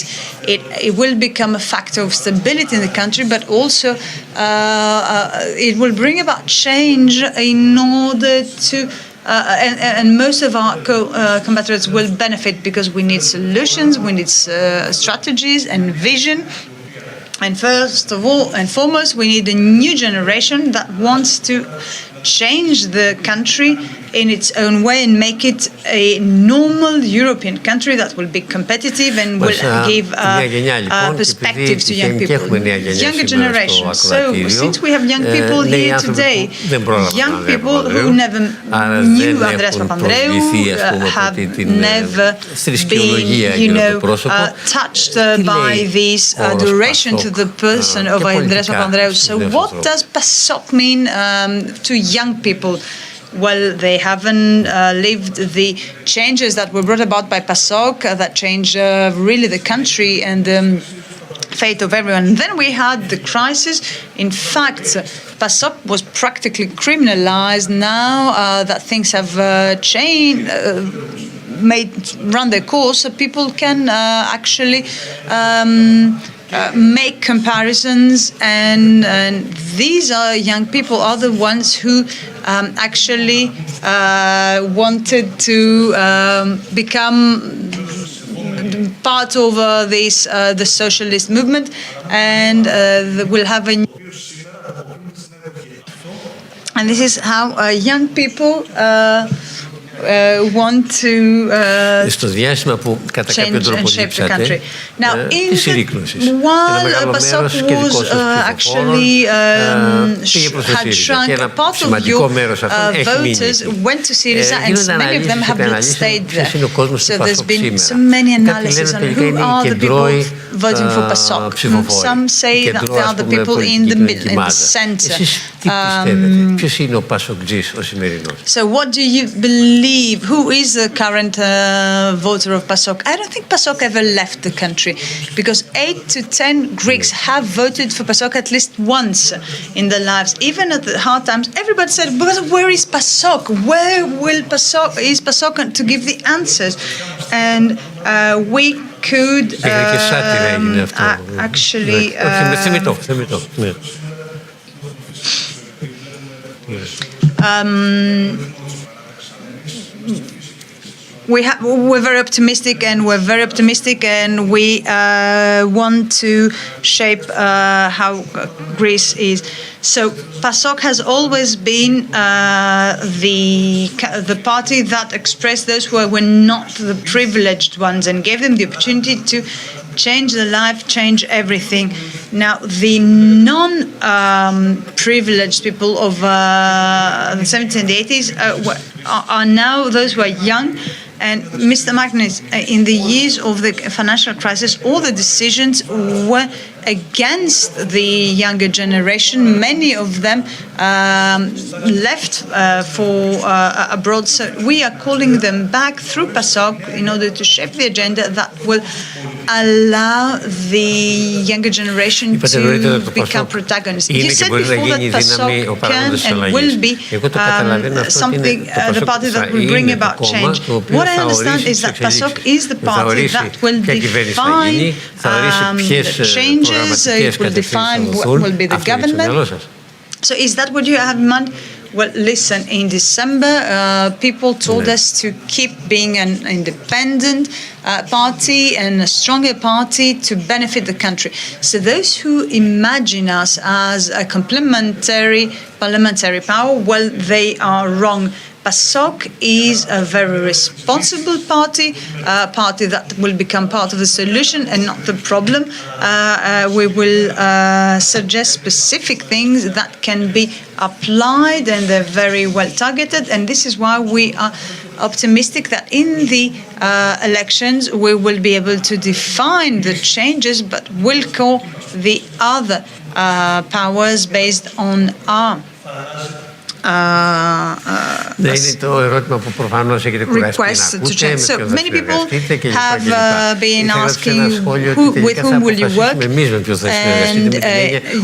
It will become a factor of stability in the country, but also it will bring about change in order to and most of our compatriots will benefit because we need solutions, we need strategies and vision. And first of all and foremost, we need a new generation that wants to change the country in its own way and make it a normal European country that will be competitive and will give perspective to young people. Younger generation. So since we have young people here today, young people who never knew Andreas Papandreou, have never been, touched by this adoration to the person of Andreas Papandreou. So what does PASOK mean to young people? Well, they haven't lived the changes that were brought about by PASOK that changed really the country and the fate of everyone. And then we had the crisis. In fact, PASOK was practically criminalized. Now that things have changed, run their course, people can actually make comparisons, and these are young people are the ones who actually wanted to become part of the socialist movement, and will have a. And this is how young people want to στο διάστημα που κατά κάποιο τρόπο δείξατε τη συρρήκνωση. While PASOK was actually had shrunk, a part of your voters went to Syriza, and many of them have not stayed there. So there's been so many analyses on who are the people voting for PASOK. Some say that they are the people in the middle, in the center. Ποιος είναι ο Πασοκτζής ο σημερινός? So what do you believe? Who is the current voter of PASOK? I don't think PASOK ever left the country, because 8 to 10 Greeks have voted for PASOK at least once in their lives. Even at the hard times, everybody said, "But where is PASOK? Where will PASOK? Is PASOK to give the answers?" And we could actually. We're very optimistic, and we want to shape how Greece is. So PASOK has always been the party that expressed those who were not the privileged ones and gave them the opportunity to change their life, change everything. Now, the non-privileged people of the 70s and the 80s are now those who are young. And Mr. Magnus, in the years of the financial crisis, all the decisions were against the younger generation. Many of them left for abroad. So we are calling them back through PASOK in order to shape the agenda that will allow the younger generation to become protagonists. You said before that PASOK can and will be something, the party that will bring about change. What I understand is that PASOK is the party that will define the changes, it will define what will be the government. So is that what you have in mind? Well, listen, in December, people told us to keep being an independent party and a stronger party to benefit the country. So those who imagine us as a complementary parliamentary power, well, they are wrong. PASOK is a very responsible party, a party that will become part of the solution and not the problem. We will suggest specific things that can be applied, and they're very well targeted. And this is why we are optimistic that in the elections we will be able to define the changes, but will call the other powers based on our requests to change. So many people have been asking with whom will you work, and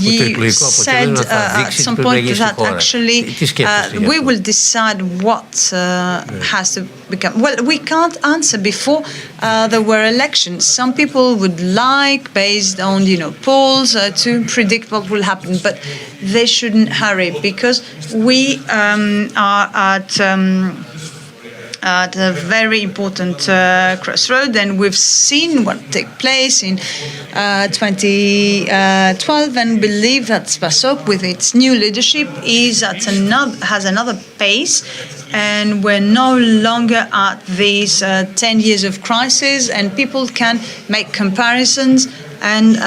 you said at some point that actually we will decide what has to become. Well, we can't answer before there were elections. Some people would like, based on polls, to predict what will happen, but they shouldn't hurry, because we are at a very important crossroad, and we've seen what took place in 2012, and believe that PASOK, with its new leadership, has another pace, and we're no longer at these 10 years of crisis, and people can make comparisons and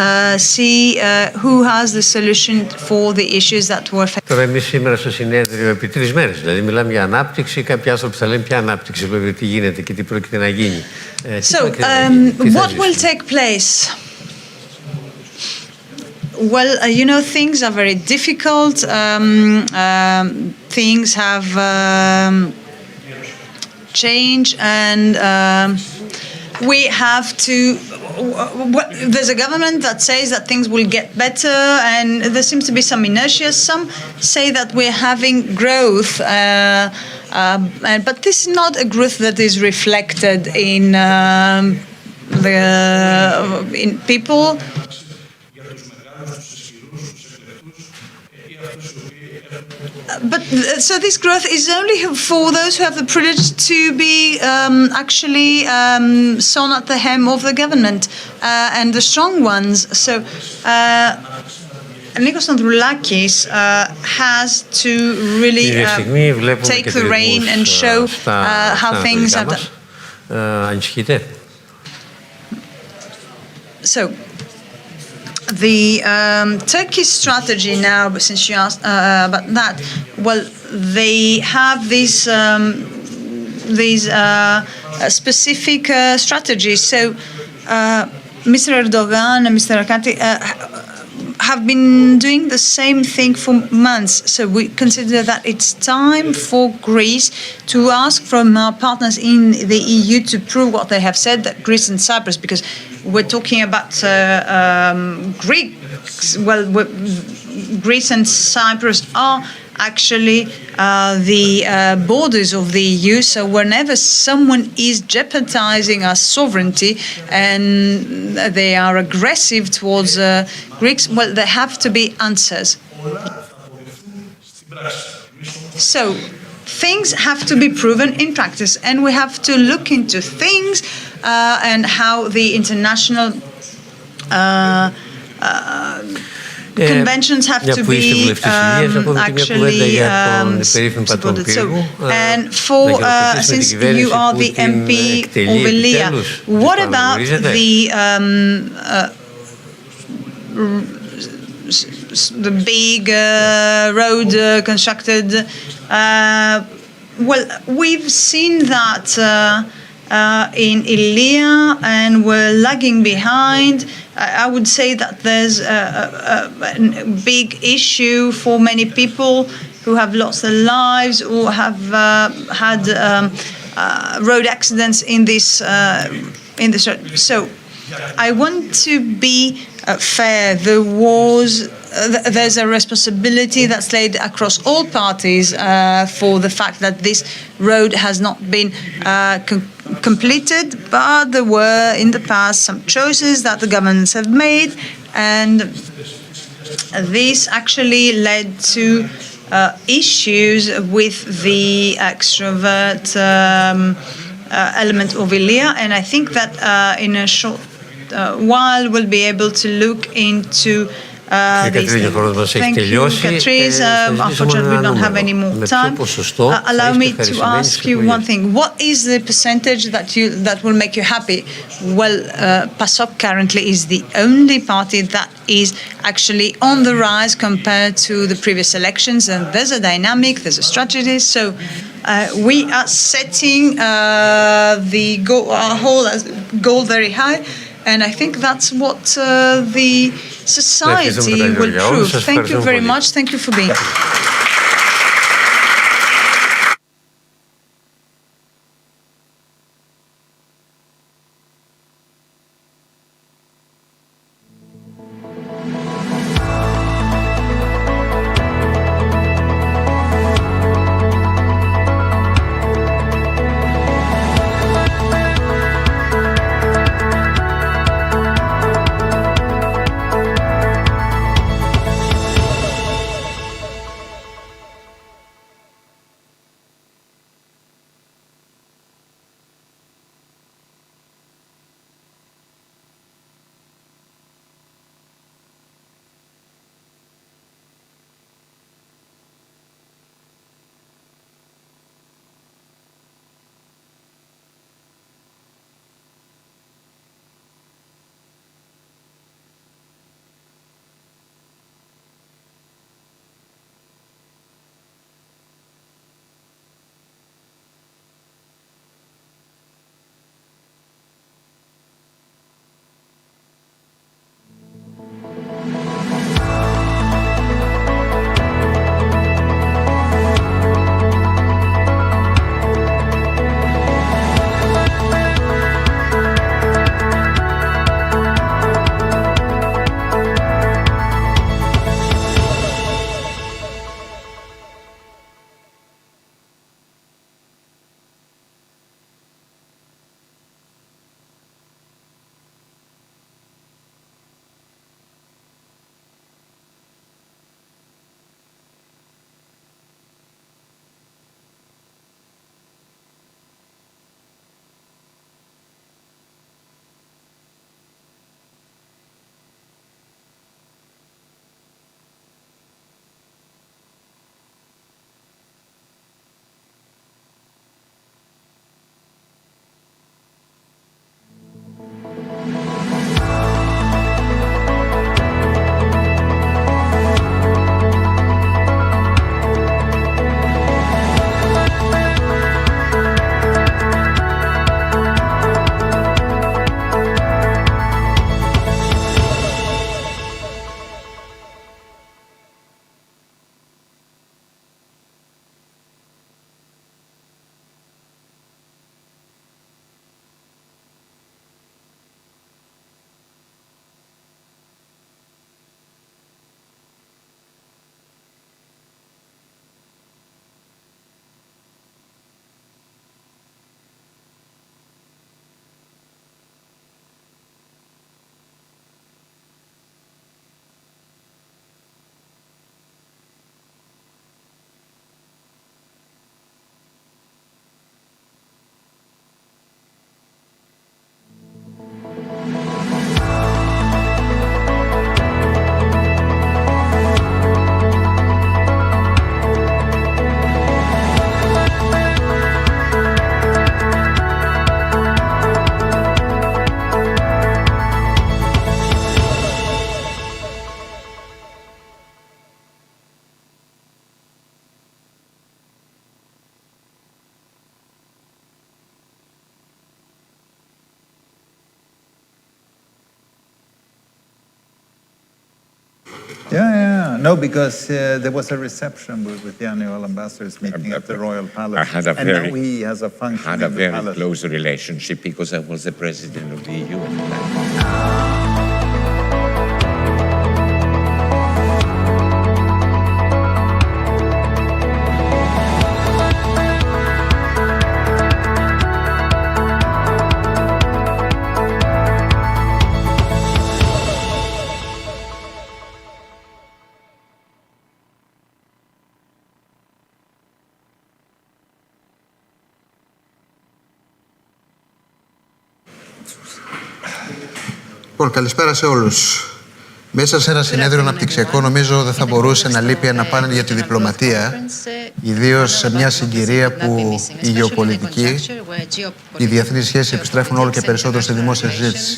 see who has the solution for the issues that were faced. Τώρα εμείς σήμερα στο συνέδριο επί 3 μέρες, δηλαδή μιλάμε για ανάπτυξη, κάποιοι άνθρωποι θα λένε ποια ανάπτυξη, βέβαια τι γίνεται και τι πρόκειται να γίνει. So, what will take place? Well, things are very difficult. Things have changed, and we have to. There's a government that says that things will get better, and there seems to be some inertia. Some say that we're having growth, but this is not a growth that is reflected in people. But so this growth is only for those who have the privilege to be actually sewn at the hem of the government and the strong ones. So Nikos Androulakis has to really take the rein and show how things have done. So the Turkish strategy now, since you asked about that, well, they have these specific strategies. So Mr. Erdogan and Mr. Akati have been doing the same thing for months. So we consider that it's time for Greece to ask from our partners in the EU to prove what they have said, that Greece and Cyprus, because we're talking about Greeks. Well, Greece and Cyprus are actually the borders of the EU. So whenever someone is jeopardizing our sovereignty and they are aggressive towards Greeks, well, there have to be answers. So things have to be proven in practice, and we have to look into things and how the international conventions have to be actually supported. So, and for since you are the MP of Elia, what about the big road constructed? Well, we've seen that in Elia, and we're lagging behind. I would say that there's a big issue for many people who have lost their lives or have had road accidents in this road. So I want to be fair. There's a responsibility that's laid across all parties for the fact that this road has not been completed, but there were in the past some choices that the governments have made, and this actually led to issues with the extrovert element of Ilia, and I think that in a short while we'll be able to look into these things. Thank you, Catrice. Unfortunately, we don't have any more time. Allow me to ask you one thing. What is the percentage that will make you happy? Well, PASOK currently is the only party that is actually on the rise compared to the previous elections, and there's a dynamic, there's a strategy. So we are setting the goal, our whole goal very high. And I think that's what the society will prove. Thank you very much. Thank you for being here. No, because there was a reception with the annual ambassadors meeting at the Royal Palace. I had a and very, now he has a function had a in the very palace. close relationship because I was the president of the EU. Λοιπόν, καλησπέρα σε όλους. Μέσα σε ένα συνέδριο αναπτυξιακό νομίζω δεν θα μπορούσε να λείπει ένα πάνελ για τη διπλωματία, ιδίως σε μια συγκυρία που η γεωπολιτική, οι διεθνείς σχέσεις επιστρέφουν όλο και περισσότερο στη δημόσια συζήτηση.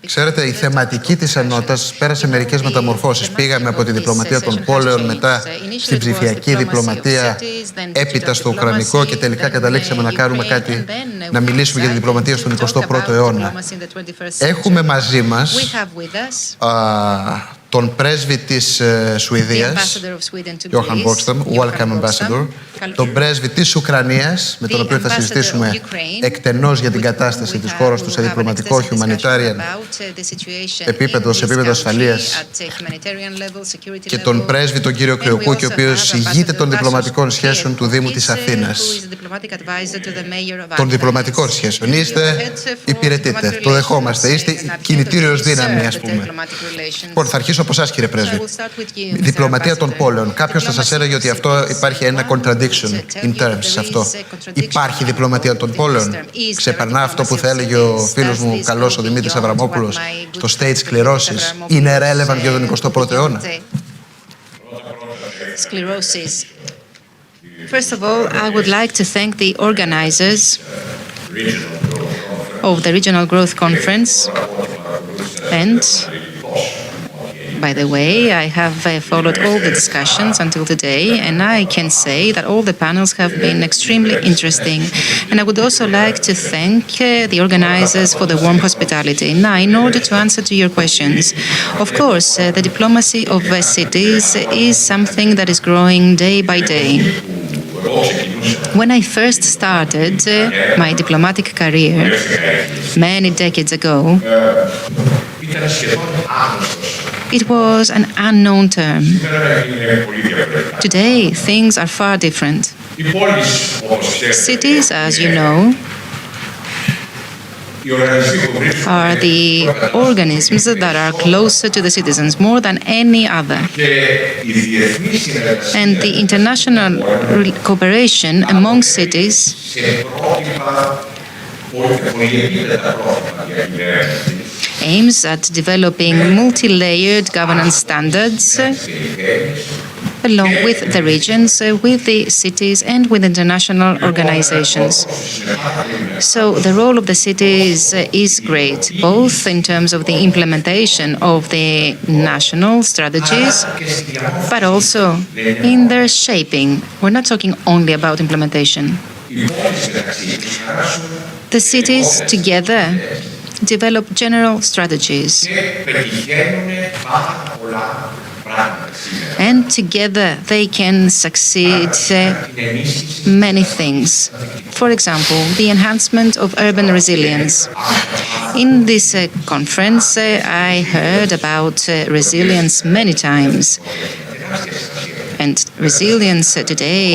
Ξέρετε, η θεματική της ενότητας πέρασε μερικές μεταμορφώσεις. Πήγαμε από τη διπλωματία των πόλεων, μετά στην ψηφιακή διπλωματία, έπειτα στο ουκρανικό και τελικά καταλήξαμε να κάνουμε κάτι, να μιλήσουμε για τη διπλωματία στον 21ο αιώνα. Έχουμε μαζί μας τον πρέσβη της Σουηδίας, Johan Borgström, welcome ambassador, τον πρέσβη της Ουκρανίας, με τον οποίο θα συζητήσουμε εκτενώς για την κατάσταση της χώρας του σε διπλωματικό, humanitarian επίπεδο, σε επίπεδο ασφαλείας, και τον πρέσβη τον κύριο Κρεοκούκη, ο οποίος ηγείται των διπλωματικών σχέσεων του Δήμου της Αθήνας. Των διπλωματικών σχέσεων. Είστε, υπηρετείτε, το δεχόμαστε, είστε κινητήριος δύναμη, ας πούμε. Λοιπόν, θα αρχίσω από εσάς, κύριε πρέσβη. Διπλωματία των πόλεων. Κάποιος θα σας έλεγε ότι αυτό υπάρχει ένα contradiction in terms σε αυτό. Υπάρχει διπλωματία των πόλεων. Ξεπερνά αυτό που θα έλεγε ο φίλος μου καλός, ο Δημήτρης Αβραμόπουλος, το state σκληρώσεις. Είναι relevant για τον 21ο αιώνα. First of all, I would like to thank the organizers of the Regional Growth Conference. And, by the way, I have followed all the discussions until today, and I can say that all the panels have been extremely interesting. And I would also like to thank the organizers for the warm hospitality. Now, in order to answer to your questions, of course, the diplomacy of cities is something that is growing day by day. When I first started my diplomatic career many decades ago, it was an unknown term. Today, things are far different. Cities, as you know, are the organisms that are closer to the citizens more than any other. And the international cooperation among cities aims at developing multi-layered governance standards along with the regions, with the cities, and with international organizations. So the role of the cities is great, both in terms of the implementation of the national strategies, but also in their shaping. We're not talking only about implementation. The cities together develop general strategies. And together they can succeed many things. For example, the enhancement of urban resilience. In this conference, I heard about resilience many times. And resilience today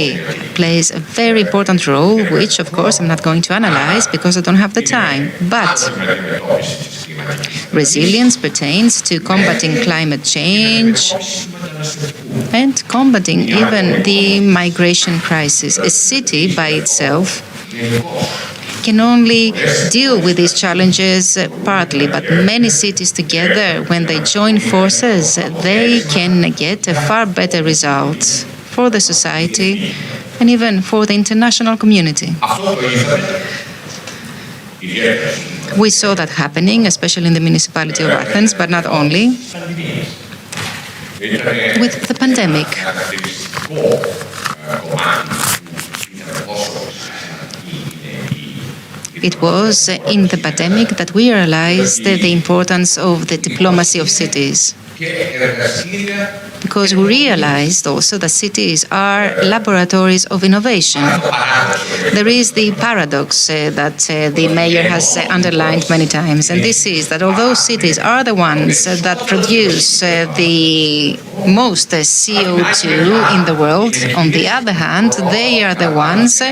plays a very important role, which, of course, I'm not going to analyze because I don't have the time. But resilience pertains to combating climate change and combating even the migration crisis. A city by itself can only deal with these challenges partly, but many cities together, when they join forces, they can get a far better result for the society and even for the international community. We saw that happening, especially in the municipality of Athens, but not only, with the pandemic. It was in the pandemic that we realized the importance of the diplomacy of cities. Because we realized also that cities are laboratories of innovation. There is the paradox that the mayor has underlined many times, and this is that although cities are the ones that produce the most CO2 in the world, on the other hand, they are the ones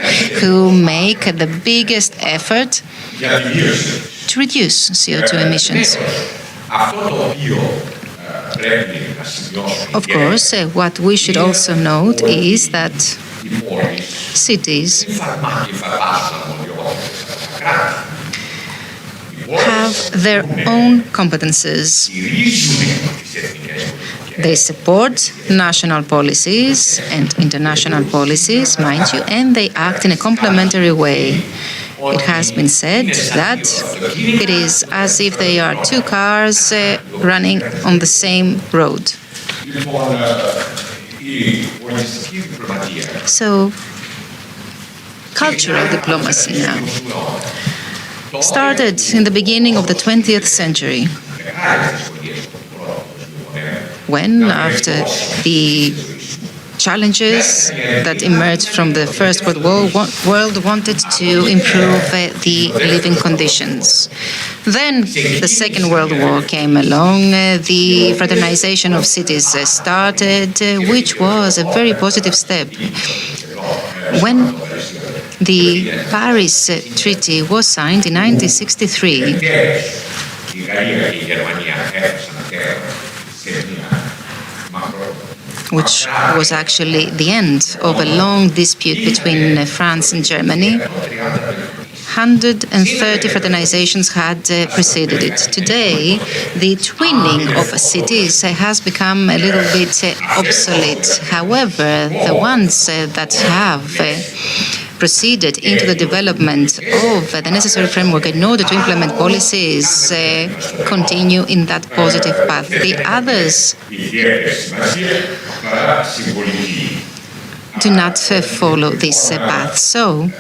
who make the biggest effort to reduce CO2 emissions. Of course, what we should also note is that cities have their own competences. They support national policies and international policies, mind you, and they act in a complementary way. It has been said that it is as if they are two cars running on the same road. So, cultural diplomacy now started in the beginning of the 20th century, when, after the challenges that emerged from the First World wanted to improve the living conditions. Then the Second World War came along, the fraternization of cities started, which was a very positive step. When the Paris Treaty was signed in 1963, which was actually the end of a long dispute between France and Germany. 130 fraternizations had preceded it. Today, the twinning of cities has become a little bit obsolete. However, the ones that have proceeded into the development of the necessary framework in order to implement policies continue in that positive path. The others do not follow this path. So,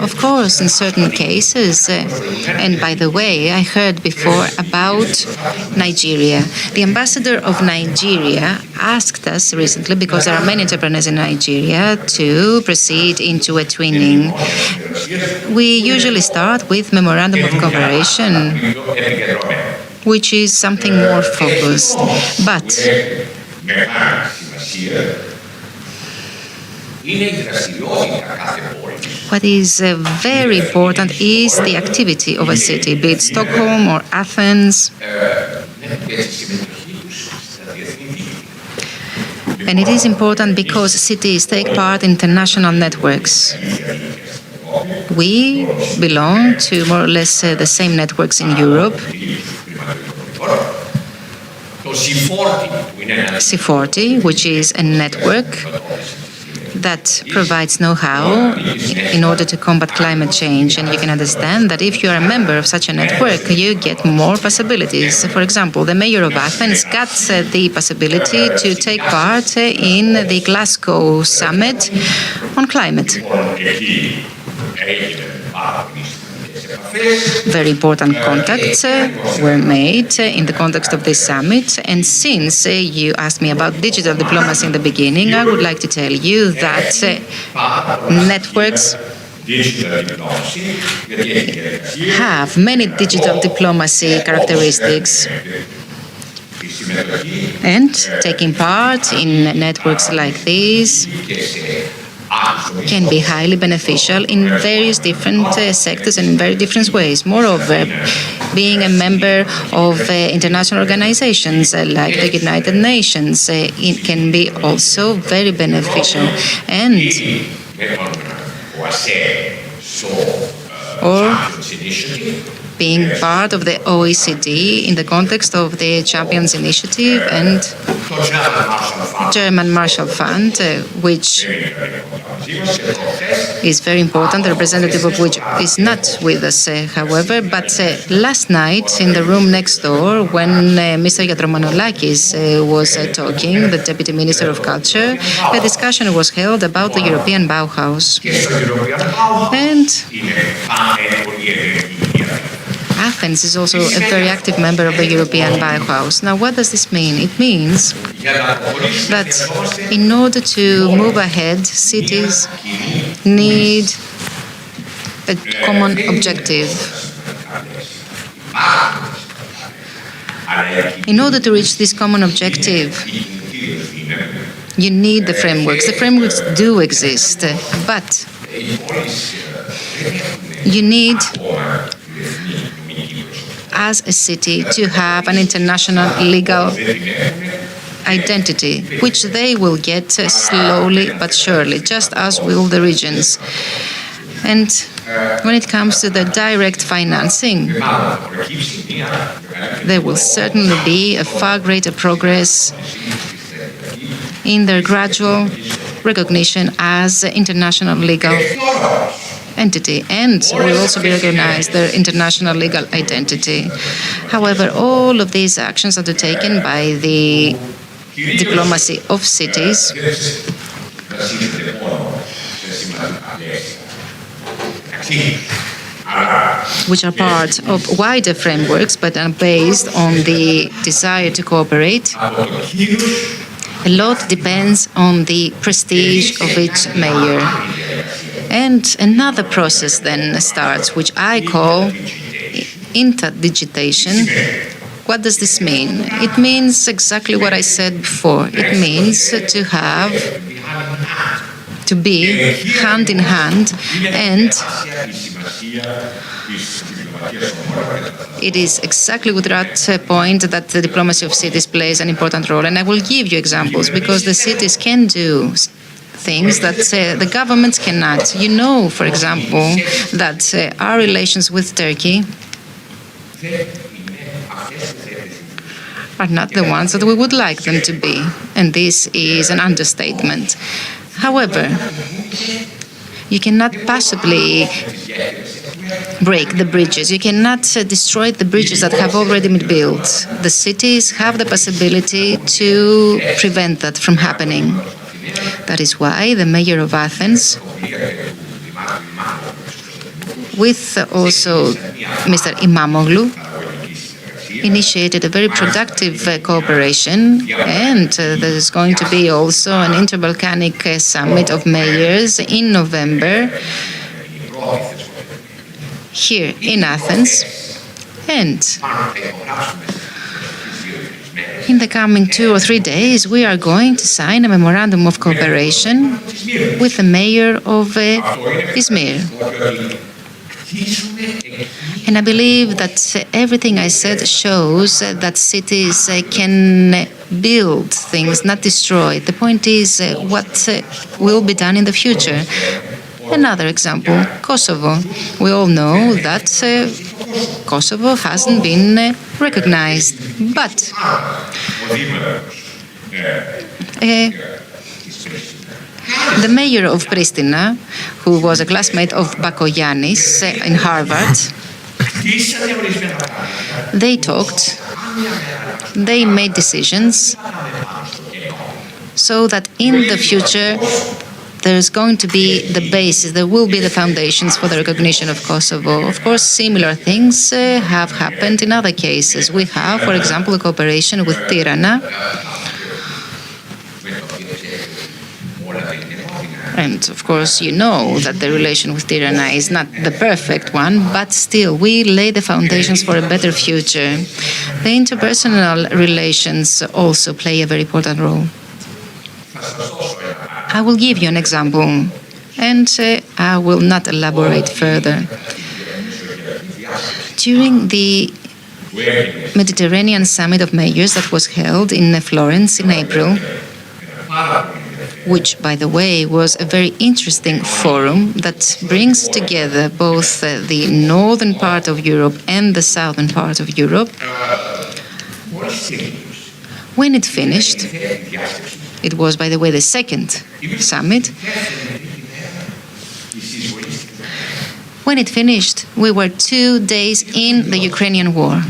of course, in certain cases, and by the way, I heard before about Nigeria. The ambassador of Nigeria asked us recently, because there are many entrepreneurs in Nigeria, to proceed into a twinning. We usually start with memorandum of cooperation, which is something more focused. But what is very important is the activity of a city, be it Stockholm or Athens. And it is important because cities take part in international networks. We belong to more or less the same networks in Europe. C40, which is a network that provides know-how in order to combat climate change. And you can understand that if you are a member of such a network, you get more possibilities. For example, the mayor of Athens got the possibility to take part in the Glasgow summit on climate. Very important contacts were made in the context of this summit. And since you asked me about digital diplomacy in the beginning, I would like to tell you that networks have many digital diplomacy characteristics. And taking part in networks like these can be highly beneficial in various different sectors and in very different ways. Moreover, being a member of international organizations like the United Nations, it can be also very beneficial. And or being part of the OECD in the context of the Champions Initiative and German Marshall Fund, which is very important, the representative of which is not with us, however. But last night, in the room next door, when Mr. Yatromanolakis was talking, the Deputy Minister of Culture, a discussion was held about the European Bauhaus. And Athens is also a very active member of the European Bauhaus. Now, what does this mean? It means that in order to move ahead, cities need a common objective. In order to reach this common objective, you need the frameworks. The frameworks do exist, but you need, as a city, to have an international legal identity, which they will get slowly but surely, just as will the regions. And when it comes to the direct financing, there will certainly be a far greater progress in their gradual recognition as an international legal entity, and will also be recognized their international legal identity. However, all of these actions are undertaken by the diplomacy of cities, which are part of wider frameworks but are based on the desire to cooperate. A lot depends on the prestige of each mayor. And another process then starts, which I call interdigitation. What does this mean? It means exactly what I said before. It means to be hand in hand, and it is exactly with that point that the diplomacy of cities plays an important role. And I will give you examples, because the cities can do things that the governments cannot. You know, for example, that our relations with Turkey are not the ones that we would like them to be. And this is an understatement. However, you cannot possibly break the bridges. You cannot destroy the bridges that have already been built. The cities have the possibility to prevent that from happening. That is why the mayor of Athens, with also Mr. Imamoglu, initiated a very productive cooperation, and there's going to be also an inter-Balkanic summit of mayors in November here in Athens. And in the coming 2 or 3 days, we are going to sign a memorandum of cooperation with the mayor of Izmir. And I believe that everything I said shows that cities can build things, not destroy. The point is what will be done in the future. Another example, Kosovo. We all know that Kosovo hasn't been recognized, but the mayor of Pristina, who was a classmate of Bakoyannis in Harvard, they talked, they made decisions, so that in the future there's going to be the basis, there will be the foundations for the recognition of Kosovo. Of course, similar things have happened in other cases. We have, for example, a cooperation with Tirana. And of course, you know that the relation with Tirana is not the perfect one, but still, we lay the foundations for a better future. The interpersonal relations also play a very important role. I will give you an example, and I will not elaborate further. During the Mediterranean Summit of Mayors that was held in Florence in April, which, by the way, was a very interesting forum that brings together both the northern part of Europe and the southern part of Europe. When it finished, it was, by the way, the second summit. When it finished, we were 2 days in the Ukrainian war.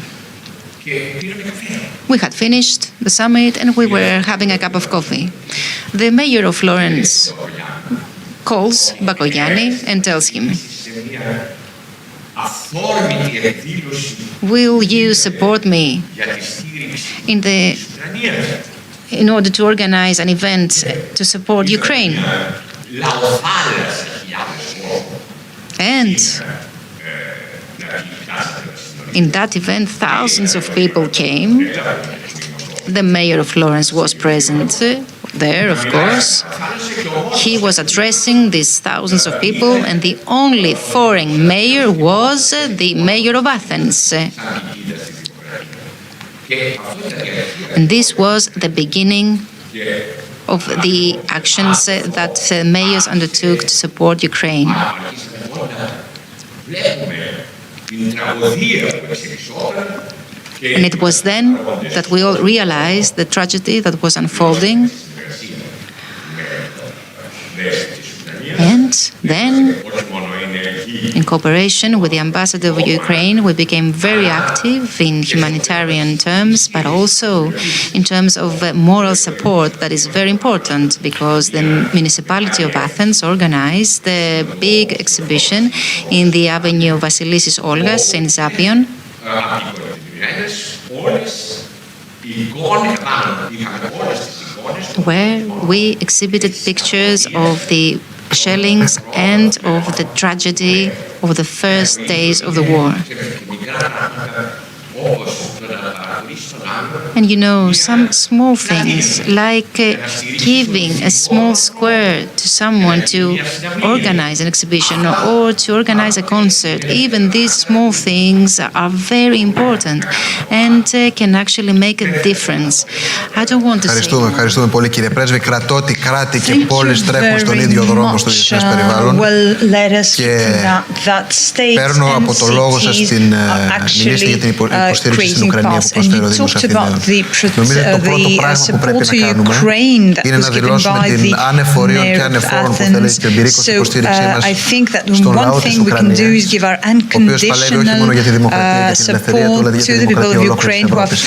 We had finished the summit and we were having a cup of coffee. The mayor of Florence calls Bakoyanni and tells him, Will you support me in order to organize an event to support Ukraine? And in that event, thousands of people came. The mayor of Florence was present there, of course. He was addressing these thousands of people, and the only foreign mayor was the mayor of Athens. And this was the beginning of the actions that mayors undertook to support Ukraine. And it was then that we all realized the tragedy that was unfolding. And then, in cooperation with the ambassador of Ukraine, we became very active in humanitarian terms, but also in terms of moral support that is very important, because the municipality of Athens organized a big exhibition in the Avenue Vasilissis Olgas in Zapion, where we exhibited pictures of the shellings and of the tragedy of the first days of the war. And you know, some small things like giving a small square to someone to organize an exhibition or to organize a concert, even these small things are very important and can actually make a difference. I don't want to say... Ευχαριστούμε πολύ κύριε Πρέσβη. Κρατώ ότι κράτη και πόλεις τρέχουν στον ίδιο δρόμο στο διεθνές περιβάλλον και παίρνω από το λόγο σας την μιλήστε για την υποστήριξη στην Ουκρανία που προσφέρει ο Δήμος Αθηναίων. Νομίζω ότι το πρώτο πράγμα που πρέπει να κάνουμε είναι να δηλώσουμε την ανεφορίων και ανεφόρων που θέλετε την εμπειρίκωση υποστήριξή μας στον λαό της Ουκρανίας, ο οποίος παλεύει όχι μόνο για τη δημοκρατία και την ελευθερία του, αλλά και για τη δημοκρατία ολόκληρης της Ευρώπης.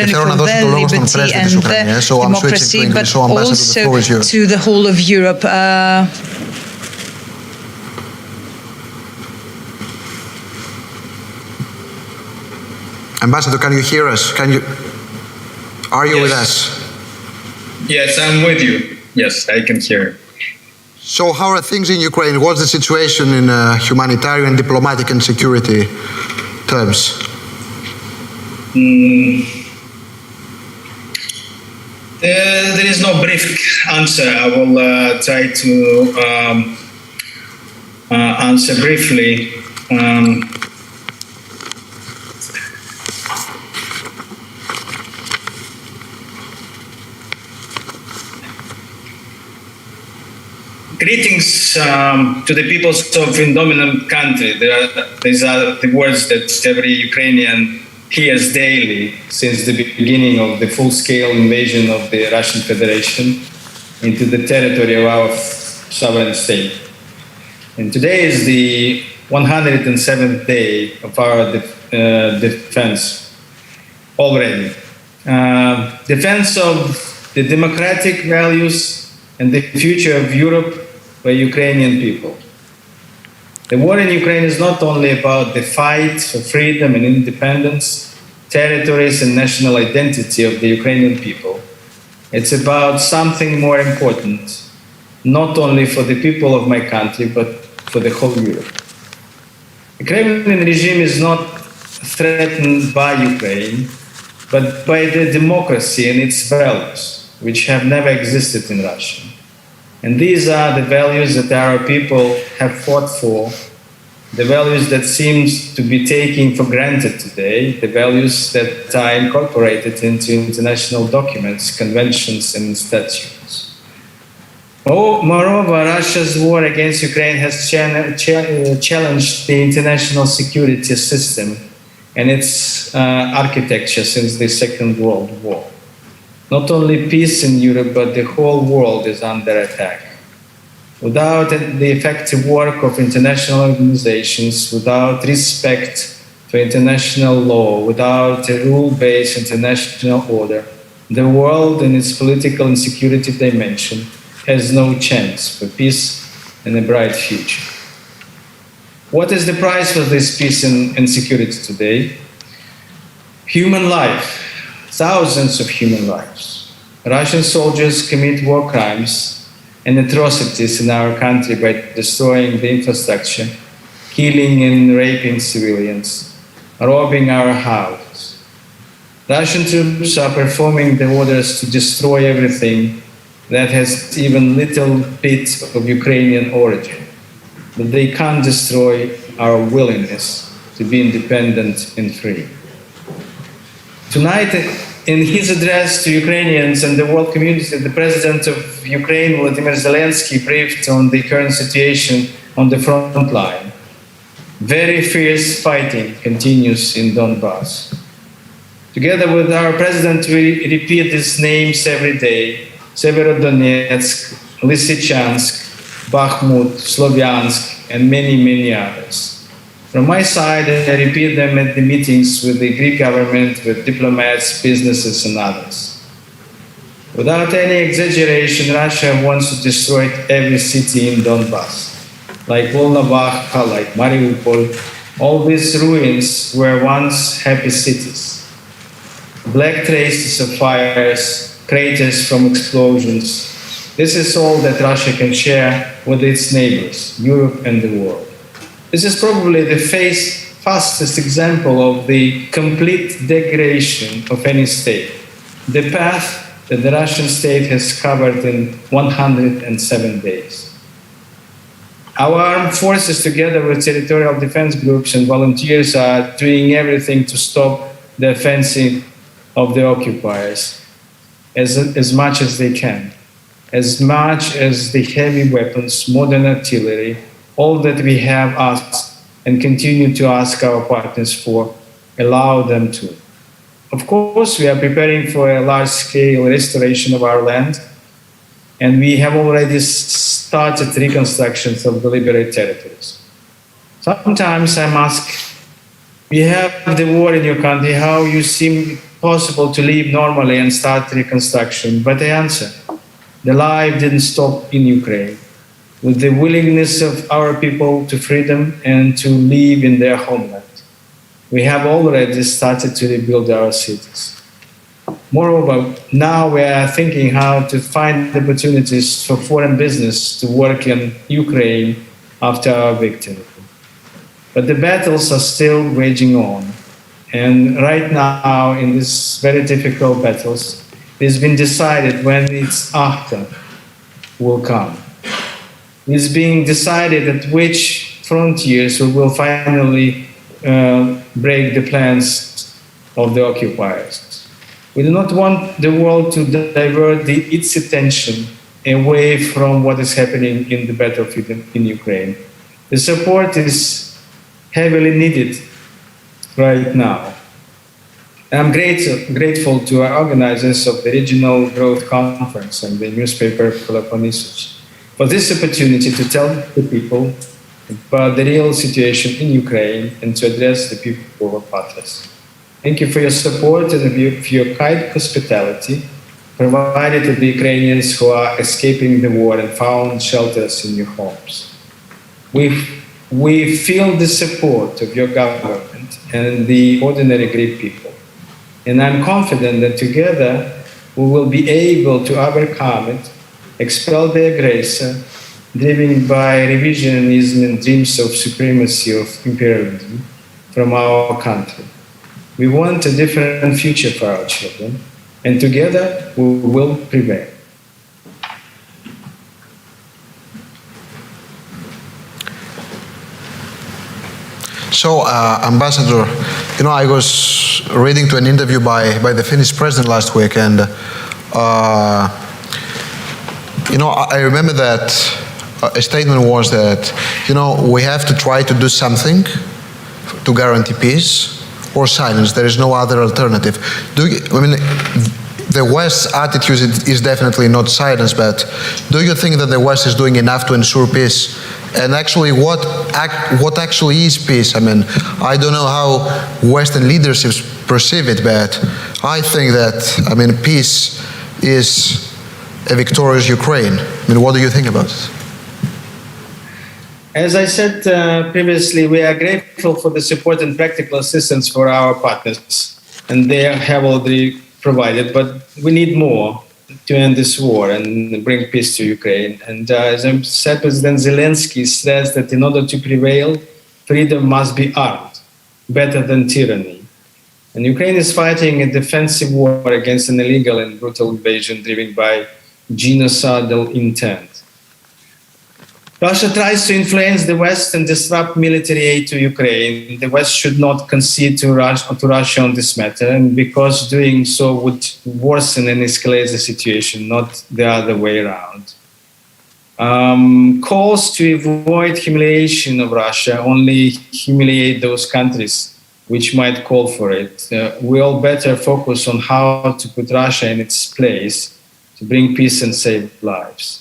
Και θέλω να δώσω το λόγο στον πρέσβη της Ουκρανίας, so I'm switching to English, so Ambassador, the floor is yours. To the whole of Europe. Ambassador, can you hear us? Are you with us? Yes, I'm with you. Yes, I can hear. So how are things in Ukraine? What's the situation in humanitarian, diplomatic and security terms? There is no brief answer. I will try to answer briefly. Greetings to the peoples of indominant country. These are the words that every Ukrainian hears daily since the beginning of the full-scale invasion of the Russian Federation into the territory of our sovereign state. And today is the 107th day of our defense already. Defense of the democratic values and the future of Europe by Ukrainian people. The war in Ukraine is not only about the fight for freedom and independence, territories and national identity of the Ukrainian people. It's about something more important, not only for the people of my country, but for the whole Europe. The Kremlin regime is not threatened by Ukraine, but by the democracy and its values, which have never existed in Russia. And these are the values that our people have fought for, the values that seems to be taken for granted today, the values that are incorporated into international documents, conventions, and statutes. Moreover, Russia's war against Ukraine has challenged the international security system and its architecture since the Second World War. Not only peace in Europe, but the whole world is under attack. Without the effective work of international organizations, without respect for international law, without a rule-based international order, the world in its political and security dimension has no chance for peace and a bright future. What is the price for this peace and security today? Human life, thousands of human lives. Russian soldiers commit war crimes and atrocities in our country by destroying the infrastructure, killing and raping civilians, robbing our houses. Russian troops are performing the orders to destroy everything that has even little bit of Ukrainian origin. But they can't destroy our willingness to be independent and free. Tonight, in his address to Ukrainians and the world community, the President of Ukraine, Volodymyr Zelensky, briefed on the current situation on the front line. Very fierce fighting continues in Donbass. Together with our President, we repeat these names every day: Severodonetsk, Lysychansk, Bakhmut, Slovyansk, and many, many others. From my side, I repeat them at the meetings with the Greek government, with diplomats, businesses, and others. Without any exaggeration, Russia wants to destroy every city in Donbass, like Volnovakha, like Mariupol. All these ruins were once happy cities. Black traces of fires, craters from explosions. This is all that Russia can share with its neighbors, Europe and the world. This is probably the fastest example of the complete degradation of any state, the path that the Russian state has covered in 107 days. Our armed forces, together with territorial defense groups and volunteers, are doing everything to stop the offensive of the occupiers as much as they can. As much as the heavy weapons, modern artillery, all that we have asked and continue to ask our partners for, allow them to. Of course, we are preparing for a large-scale restoration of our land, and we have already started reconstructions of the liberated territories. Sometimes I'm asked, you have the war in your country, how you seem possible to live normally and start reconstruction? But I answer, the life didn't stop in Ukraine. With the willingness of our people to freedom and to live in their homeland, we have already started to rebuild our cities. Moreover, now we are thinking how to find opportunities for foreign business to work in Ukraine after our victory. But the battles are still waging on. And right now, in these very difficult battles, it's been decided when its after will come. It's being decided at which frontiers we will finally break the plans of the occupiers. We do not want the world to divert its attention away from what is happening in the battlefield in Ukraine. The support is heavily needed right now. I'm grateful to our organizers of the Regional Growth Conference and the newspaper Peloponnesus for this opportunity to tell the people about the real situation in Ukraine and to address the people of Patras. Thank you for your support and for your kind hospitality provided to the Ukrainians who are escaping the war and found shelters in your homes. We feel the support of your government and the ordinary Greek people. And I'm confident that together we will be able to overcome it, expel the aggressor, driven by revisionism and dreams of supremacy of imperialism from our country. We want a different future for our children, and together we will prevail. So, Ambassador, I was reading to an interview by the Finnish president last week, and I remember that a statement was that we have to try to do something to guarantee peace or silence. There is no other alternative. The West's attitude is definitely not silence, but do you think that the West is doing enough to ensure peace? And actually, what actually is peace? I don't know how Western leaderships perceive it, but I think that, peace is a victorious Ukraine. What do you think about it? As I said previously, we are grateful for the support and practical assistance for our partners, and they have already provided, but we need more to end this war and bring peace to Ukraine. And as I said, President Zelensky says that in order to prevail, freedom must be armed, better than tyranny. And Ukraine is fighting a defensive war against an illegal and brutal invasion driven by genocidal intent. Russia tries to influence the West and disrupt military aid to Ukraine. The West should not concede to Russia on this matter, and because doing so would worsen and escalate the situation, not the other way around. Calls to avoid humiliation of Russia only humiliate those countries which might call for it. We all better focus on how to put Russia in its place to bring peace and save lives.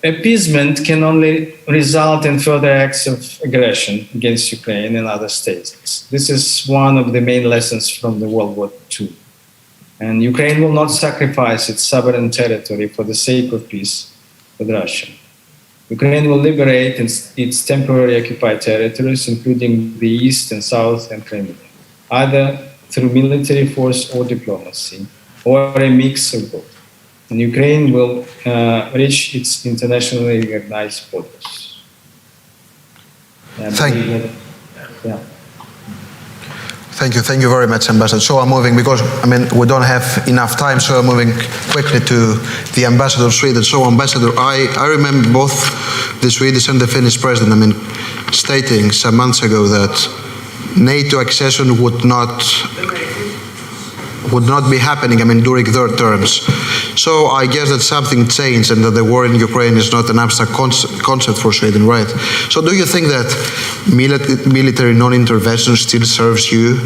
Appeasement can only result in further acts of aggression against Ukraine and other states. This is one of the main lessons from the World War II. And Ukraine will not sacrifice its sovereign territory for the sake of peace with Russia. Ukraine will liberate its temporarily occupied territories, including the east and south and Crimea, either through military force or diplomacy, or a mix of both. And Ukraine will reach its internationally recognized borders. Thank you very much, Ambassador. So I'm moving, because we don't have enough time, so I'm moving quickly to the Ambassador of Sweden. So Ambassador, I remember both the Swedish and the Finnish president, stating some months ago that NATO accession would not be happening, during their terms. So I guess that something changed and that the war in Ukraine is not an abstract concept for Sweden, right? So do you think that military non-intervention still serves you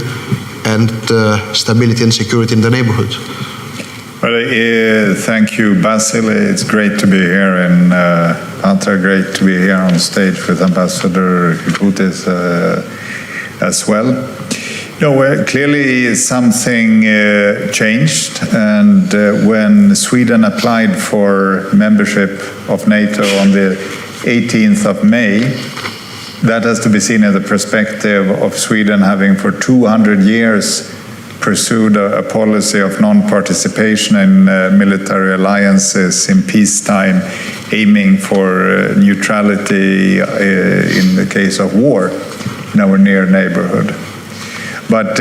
and stability and security in the neighborhood? Well, thank you, Basil. It's great to be here, and great to be here on stage with Ambassador Hippoutes as well. No, clearly something changed, and when Sweden applied for membership of NATO on the 18th of May, that has to be seen in the perspective of Sweden having for 200 years pursued a policy of non-participation in military alliances in peacetime, aiming for neutrality in the case of war in our near neighborhood. But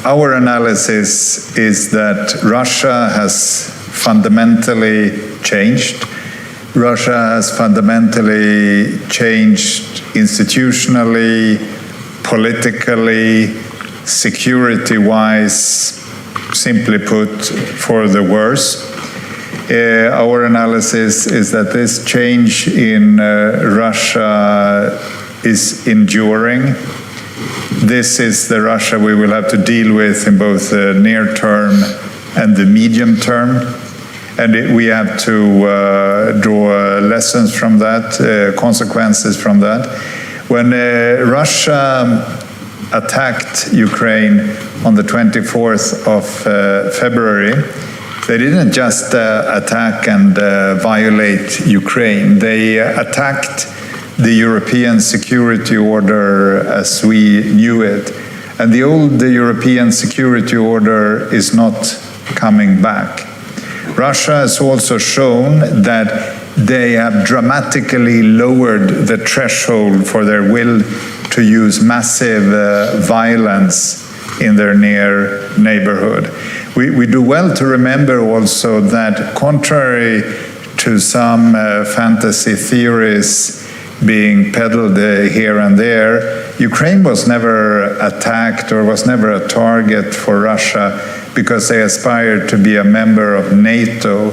our analysis is that Russia has fundamentally changed. Russia has fundamentally changed institutionally, politically, security-wise, simply put, for the worse. Our analysis is that this change in Russia is enduring. This is the Russia we will have to deal with in both the near term and the medium term. And we have to draw lessons from that, consequences from that. When Russia attacked Ukraine on the 24th of February, they didn't just attack and violate Ukraine. They attacked the European security order as we knew it. And the old European security order is not coming back. Russia has also shown that they have dramatically lowered the threshold for their will to use massive violence in their near neighborhood. We do well to remember also that, contrary to some fantasy theories being peddled here and there, Ukraine was never attacked or was never a target for Russia because they aspired to be a member of NATO.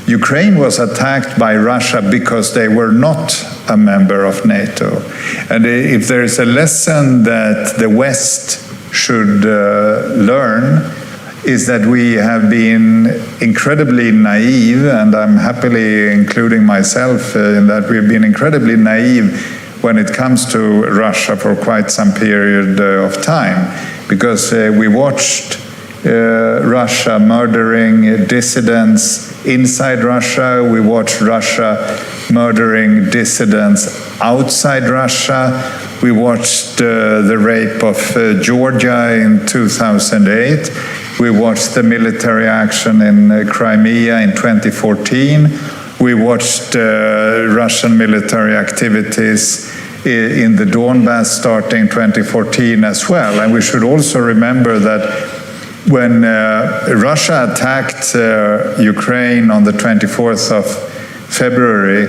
Ukraine was attacked by Russia because they were not a member of NATO. And if there is a lesson that the West should learn, is that we have been incredibly naive, and I'm happily including myself in that we've been incredibly naive when it comes to Russia for quite some period of time, because we watched Russia murdering dissidents inside Russia. We watched Russia murdering dissidents outside Russia. We watched the rape of Georgia in 2008. We watched the military action in Crimea in 2014. We watched Russian military activities in the Donbass starting 2014 as well. And we should also remember that when Russia attacked Ukraine on the 24th of February,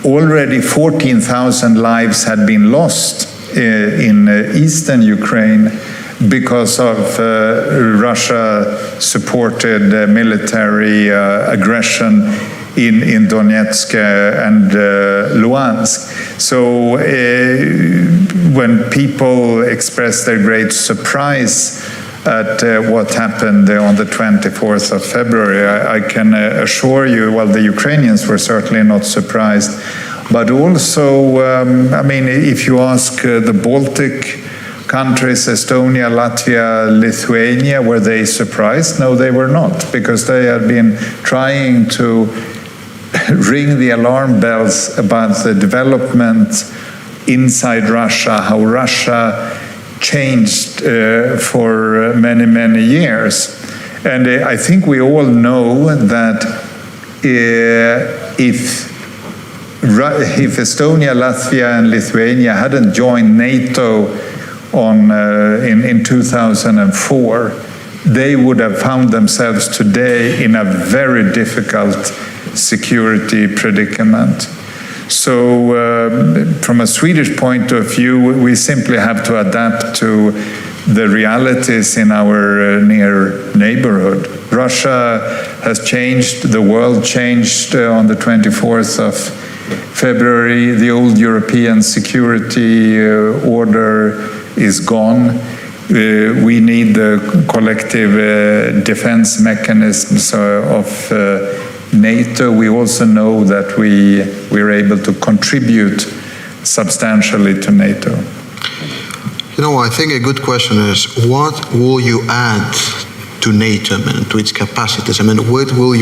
already 14,000 lives had been lost in eastern Ukraine because of Russia-supported military aggression in Donetsk and Luhansk. So when people express their great surprise at what happened on the 24th of February, I can assure you, well, the Ukrainians were certainly not surprised, but also, I mean, if you ask the Baltic countries, Estonia, Latvia, Lithuania, were they surprised? No, they were not, because they had been trying to ring the alarm bells about the development inside Russia, how Russia changed for many, many years. And I think we all know that if Estonia, Latvia, and Lithuania hadn't joined NATO in 2004, they would have found themselves today in a very difficult security predicament. So from a Swedish point of view, we simply have to adapt to the realities in our near neighborhood. Russia has changed, the world changed on the 24th of February. The old European security order is gone. We need the collective defense mechanisms of NATO. We also know that we're able to contribute substantially to NATO. You know, I think a good question is, what will you add to NATO, to its capacities? I mean, what will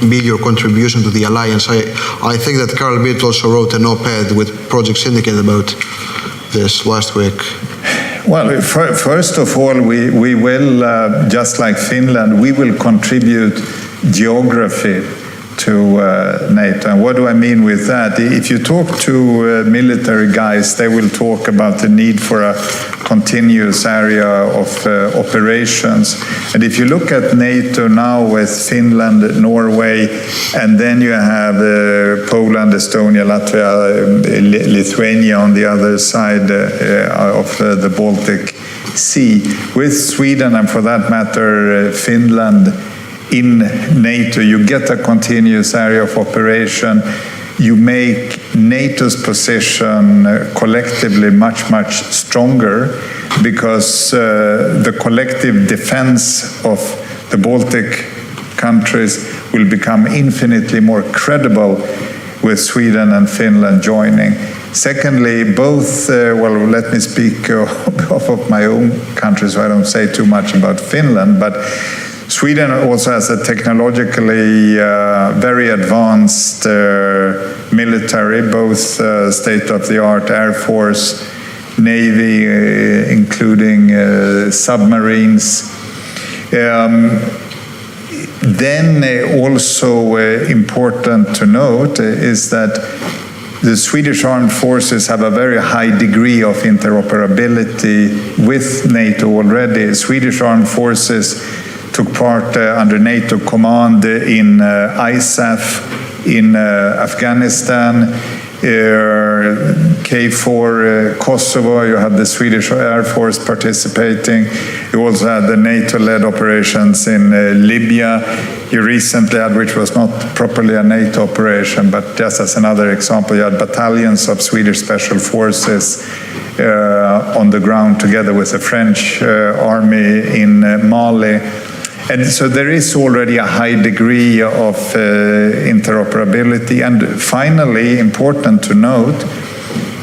be your contribution to the alliance? I think that Carl Bildt also wrote an op-ed with Project Syndicate about this last week. Well, first of all, we will, just like Finland, we will contribute geography to NATO. And what do I mean with that? If you talk to military guys, they will talk about the need for a continuous area of operations. And if you look at NATO now with Finland, Norway, and then you have Poland, Estonia, Latvia, Lithuania on the other side of the Baltic Sea, with Sweden and for that matter Finland in NATO, you get a continuous area of operation. You make NATO's position collectively much, much stronger because the collective defense of the Baltic countries will become infinitely more credible with Sweden and Finland joining. Secondly, both, well, let me speak of my own country, so I don't say too much about Finland, but Sweden also has a technologically very advanced military, both state-of-the-art Air Force, Navy, including submarines. Then also important to note is that the Swedish armed forces have a very high degree of interoperability with NATO already. Swedish armed forces took part under NATO command in ISAF in Afghanistan, KFOR Kosovo. You had the Swedish Air Force participating. You also had the NATO-led operations in Libya. You recently had, which was not properly a NATO operation, but just as another example, you had battalions of Swedish special forces on the ground together with the French army in Mali. And so there is already a high degree of interoperability. And finally, important to note,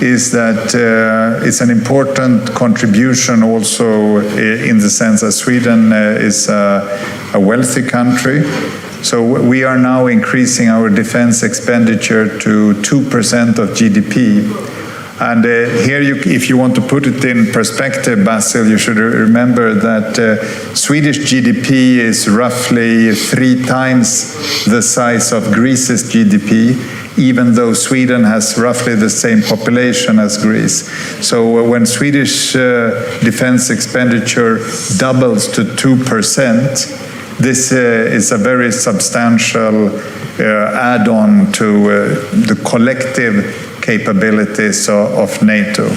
is that it's an important contribution also in the sense that Sweden is a wealthy country. So we are now increasing our defense expenditure to 2% of GDP. And here, if you want to put it in perspective, Basil, you should remember that Swedish GDP is roughly 3 times the size of Greece's GDP, even though Sweden has roughly the same population as Greece. So when Swedish defense expenditure doubles to 2%, this is a very substantial add-on to the collective capabilities of NATO.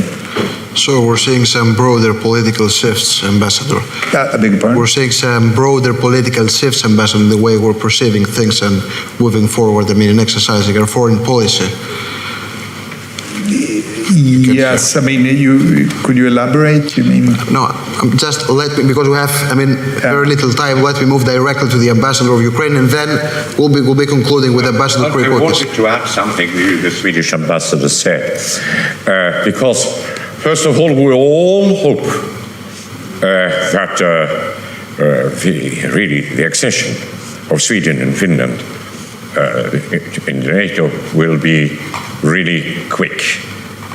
So we're seeing some broader political shifts, Ambassador. I beg your pardon? We're seeing some broader political shifts, Ambassador, in the way we're perceiving things and moving forward, in exercising our foreign policy. Yes, could you elaborate? You mean? No, just let me, because we have, very little time, let me move directly to the Ambassador of Ukraine, and then we'll be concluding with Ambassador Krikokis. I wanted to add something the Swedish ambassador said, because first of all, we all hope that the accession of Sweden and Finland in NATO will be really quick.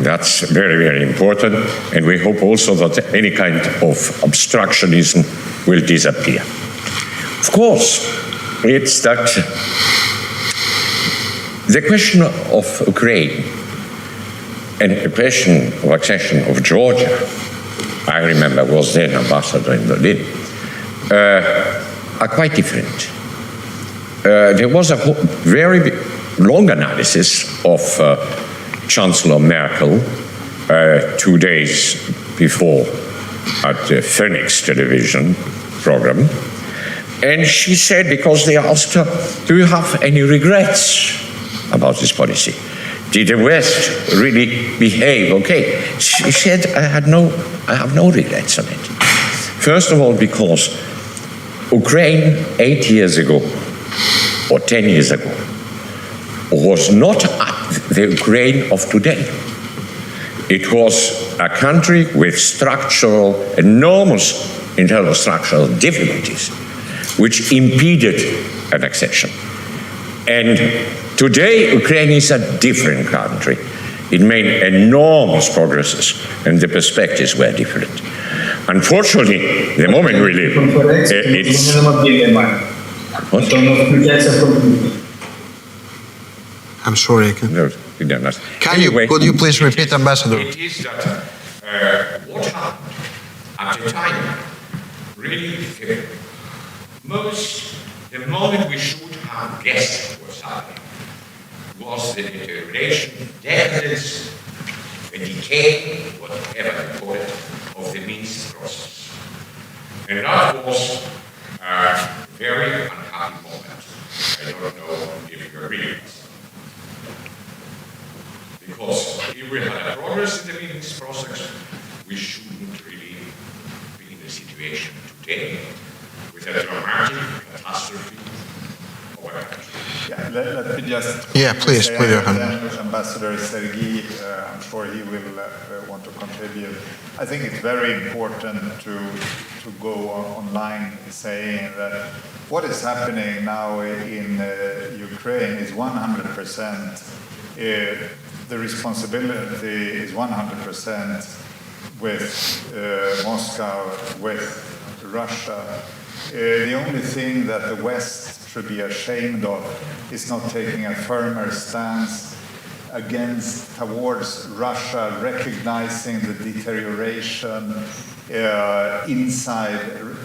That's very, very important, and we hope also that any kind of obstructionism will disappear. Of course, it's that the question of Ukraine and the question of accession of Georgia, I remember was then ambassador in Berlin, are quite different. There was a very long analysis of Chancellor Merkel 2 days before at the Phoenix television program. And she said, because they asked her, do you have any regrets about this policy? Did the West really behave okay? She said, I have no regrets on it. First of all, because Ukraine 8 years ago, or 10 years ago, was not the Ukraine of today. It was a country with enormous internal structural difficulties, which impeded an accession. And today, Ukraine is a different country. It made enormous progresses, and the perspectives were different. Unfortunately, the moment we live, it's... I'm sorry. Could you please repeat, Ambassador? It is that what happened at the time, really, the moment we should have guessed was happening was the deterioration, decadence, the decay, whatever you call it, of the Minsk process. And that was a very unhappy moment. I don't know if you agree with us. Because if we had progress in the Minsk process, we shouldn't really be in the situation today with a dramatic catastrophe of our country. Yeah, let me just... Yeah, please, Ambassador Sergei, I'm sure he will want to contribute. I think it's very important to go online saying that what is happening now in Ukraine is 100%. The responsibility is 100% with Moscow, with Russia. The only thing that the West should be ashamed of is not taking a firmer stance towards Russia, recognizing the deterioration inside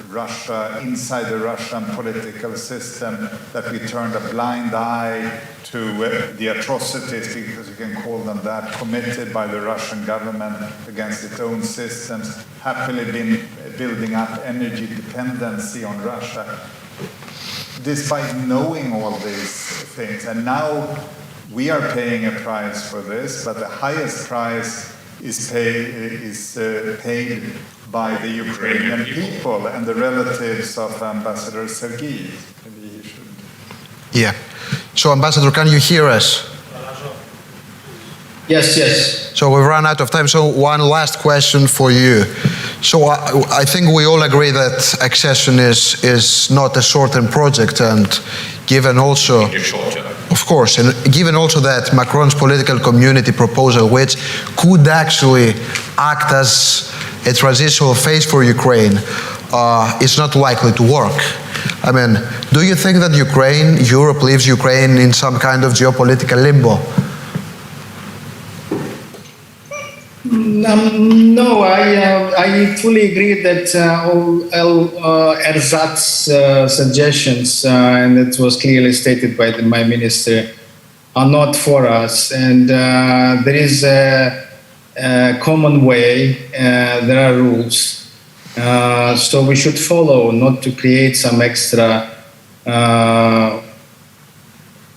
Russia, inside the Russian political system, that we turned a blind eye to the atrocities, because you can call them that, committed by the Russian government against its own systems, happily been building up energy dependency on Russia, despite knowing all these things. And now we are paying a price for this, but the highest price is paid by the Ukrainian people and the relatives of Ambassador Sergei. Maybe he should. Yeah. So, Ambassador, can you hear us? Yes. So we've run out of time. So one last question for you. So I think we all agree that accession is not a short-term project, and given also, of course, and given also that Macron's political community proposal, which could actually act as a transitional phase for Ukraine, is not likely to work. I mean, do you think that Europe leaves Ukraine in some kind of geopolitical limbo? No, I fully agree that all Erzat's suggestions, and it was clearly stated by my minister, are not for us. And there is a common way, there are rules. So we should follow, not to create some extra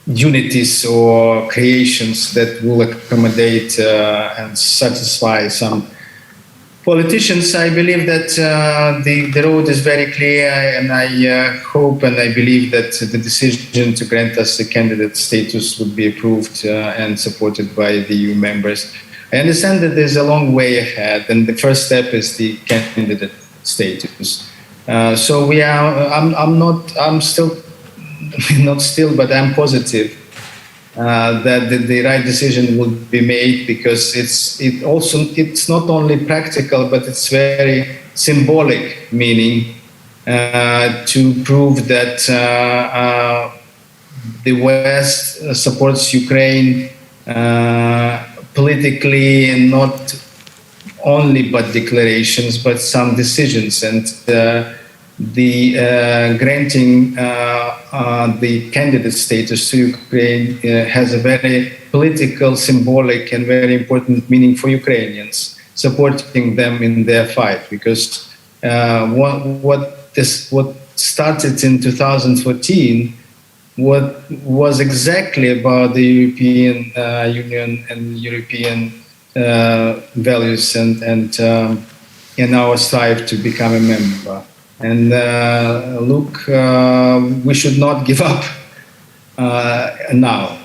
unities or creations that will accommodate and satisfy some politicians. I believe that the road is very clear, and I hope and I believe that the decision to grant us a candidate status would be approved and supported by the EU members. I understand that there's a long way ahead, and the first step is the candidate status. So we are. I'm still. Not still, but I'm positive that the right decision will be made, because it's not only practical, but it's very symbolic meaning to prove that the West supports Ukraine politically, and not only but declarations, but some decisions, and the granting the candidate status to Ukraine has a very political, symbolic, and very important meaning for Ukrainians, supporting them in their fight. Because what started in 2014 was exactly about the European Union and European values and our strive to become a member. And look, we should not give up now.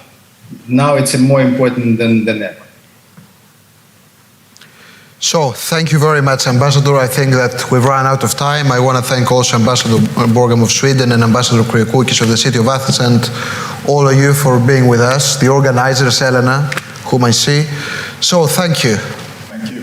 Now it's more important than ever. So, thank you very much, Ambassador. I think that we've run out of time. I want to thank also Ambassador Borgam of Sweden and Ambassador Kriakoukis of the City of Athens, and all of you for being with us, the organizers, Elena, whom I see. So, thank you. Thank you.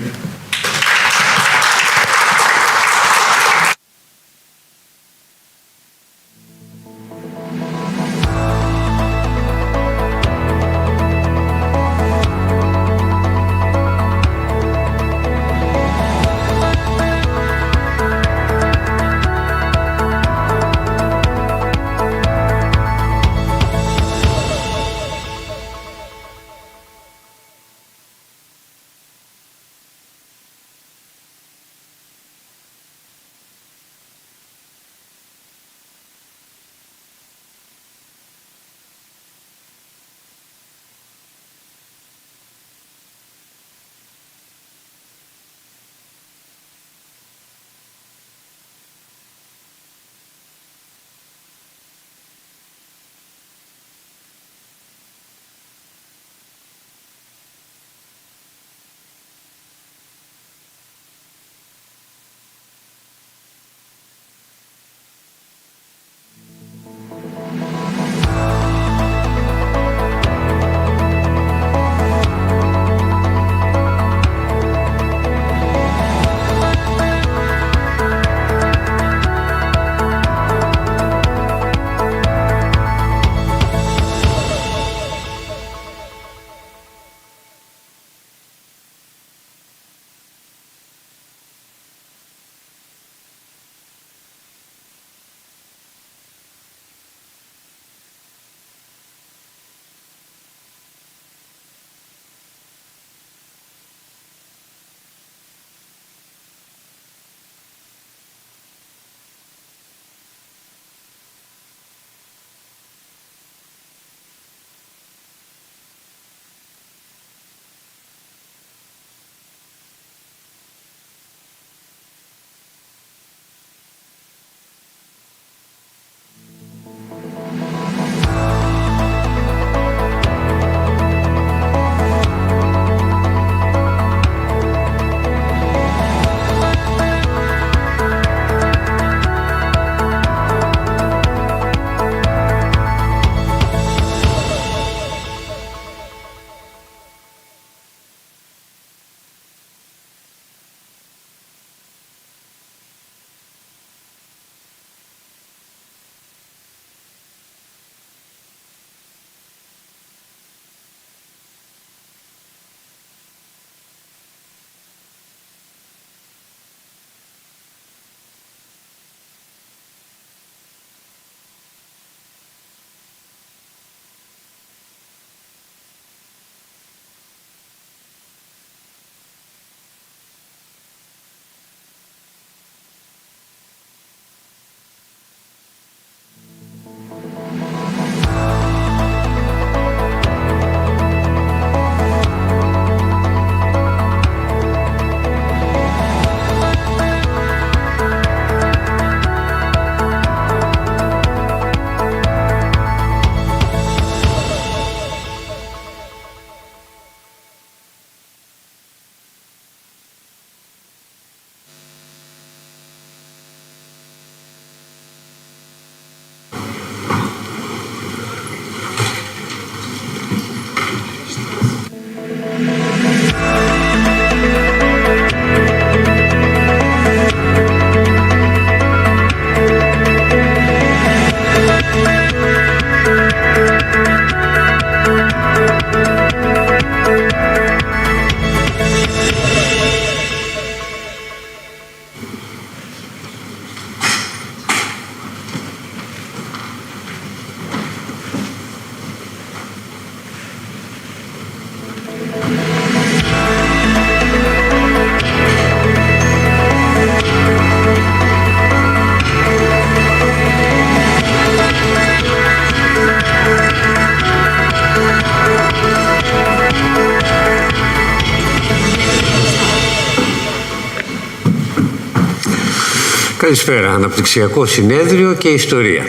Καλησπέρα. Αναπτυξιακό συνέδριο και ιστορία.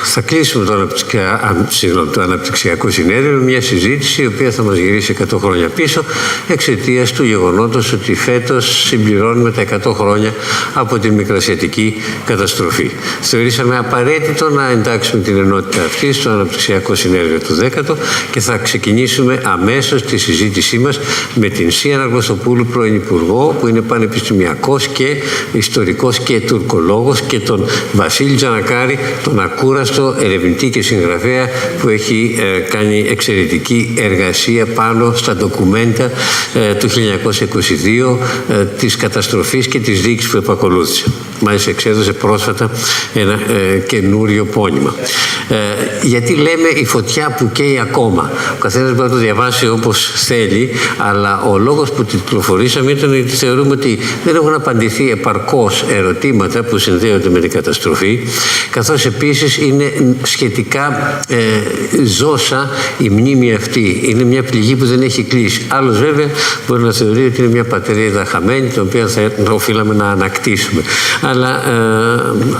Θα κλείσουμε το αναπτυξιακό συνέδριο με μια συζήτηση η οποία θα μας γυρίσει 100 χρόνια πίσω εξαιτίας του γεγονότος ότι φέτος συμπληρώνουμε τα 100 χρόνια από τη μικρασιατική καταστροφή. Θεωρήσαμε απαραίτητο να εντάξουμε την ενότητα αυτή στο αναπτυξιακό συνέδριο του 10ου και θα ξεκινήσουμε αμέσως τη συζήτησή μας με την Σίανα Γλωσσοπούλου, πρώην Υπουργό, που είναι πανεπιστημιακός και ιστορικός και τουρκολόγος, και τον Βασίλη Τζανακάρη, τον ακούραστο ερευνητή και συγγραφέα που έχει κάνει εξαιρετική εργασία πάνω στα ντοκουμέντα του 1922 της καταστροφής και της δίκης που επακολούθησε. Μάλιστα εξέδωσε πρόσφατα ένα καινούριο πόνημα. Γιατί λέμε η φωτιά που καίει ακόμα. Ο καθένας μπορεί να το διαβάσει όπως θέλει, αλλά ο λόγος που τιτλοφορήσαμε ήταν ότι θεωρούμε ότι δεν έχουν απαντηθεί επαρκώς ερωτήματα που συνδέονται με την καταστροφή, καθώς επίσης είναι σχετικά ζώσα η μνήμη αυτή. Είναι μια πληγή που δεν έχει κλείσει. Άλλος βέβαια μπορεί να θεωρεί ότι είναι μια πατερίδα χαμένη, την οποία θα οφείλαμε να ανακτήσουμε. Αλλά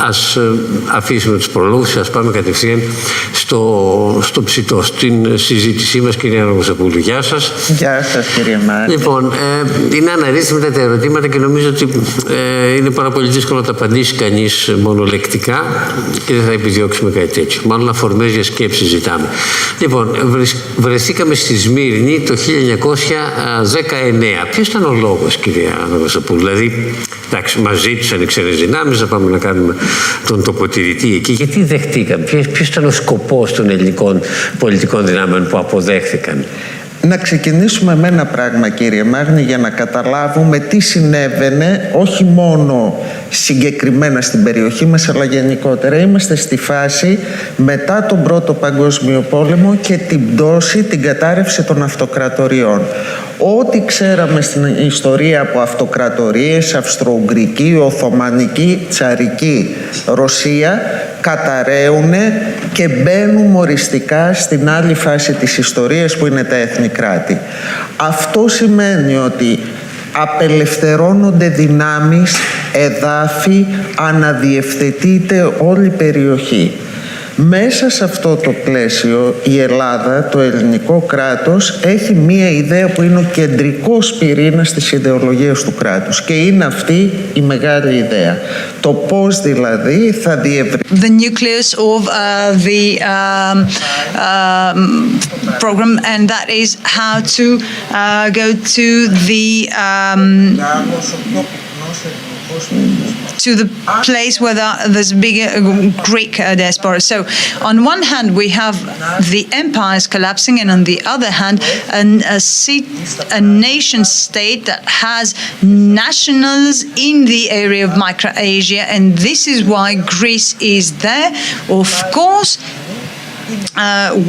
ας αφήσουμε τους προλόγους, ας πάμε κατευθείαν στο ψητό, στην συζήτησή μας, κυρία Γλωσσοπούλου. Γεια σας. Γεια σας, κύριε Μάρη. Λοιπόν, είναι αναρρύθμιτα τα ερωτήματα και νομίζω ότι είναι πάρα πολύ δύσκολο να τα απαντήσει κανείς μονολεκτικά και δεν θα επιδιώξουμε κάτι τέτοιο. Μάλλον αφορμές για σκέψη ζητάμε. Λοιπόν, βρεθήκαμε στη Σμύρνη το 1919. Ποιος ήταν ο λόγος, κυρία Γλωσσοπούλου? Δηλαδή, εντάξει, μας ζήτησαν οι ξένες δυνάμεις να πάμε να κάνουμε τον τοποτηρητή εκεί. Γιατί δεχτήκαμε? Ποιος ήταν ο σκοπός των ελληνικών πολιτικών δυνάμεων που αποδέχθηκαν? Να ξεκινήσουμε με ένα πράγμα, κύριε Μάγνη, για να καταλάβουμε τι συνέβαινε όχι μόνο συγκεκριμένα στην περιοχή μας, αλλά γενικότερα. Είμαστε στη φάση μετά τον Πρώτο Παγκόσμιο Πόλεμο και την πτώση, την κατάρρευση των αυτοκρατοριών. Ό,τι ξέραμε στην ιστορία από αυτοκρατορίες, Αυστρο-Ουγγρική, Οθωμανική, Τσαρική, Ρωσία, καταραίουνε και μπαίνουν οριστικά στην άλλη φάση της ιστορίας που είναι τα έθνη κράτη. Αυτό σημαίνει ότι απελευθερώνονται δυνάμεις, εδάφη, αναδιευθετείται όλη η περιοχή. Μέσα σε αυτό το πλαίσιο η Ελλάδα, το ελληνικό κράτος, έχει μία ιδέα που είναι ο κεντρικός πυρήνας της ιδεολογίας του κράτους και είναι αυτή η μεγάλη ιδέα. Το πώς δηλαδή θα διευρυνθεί. The nucleus of the program, and that is how to go to the place where there's bigger Greek diaspora. So on one hand we have the empires collapsing, and on the other hand a nation state that has nationals in the area of Micronesia, and this is why Greece is there. Of course,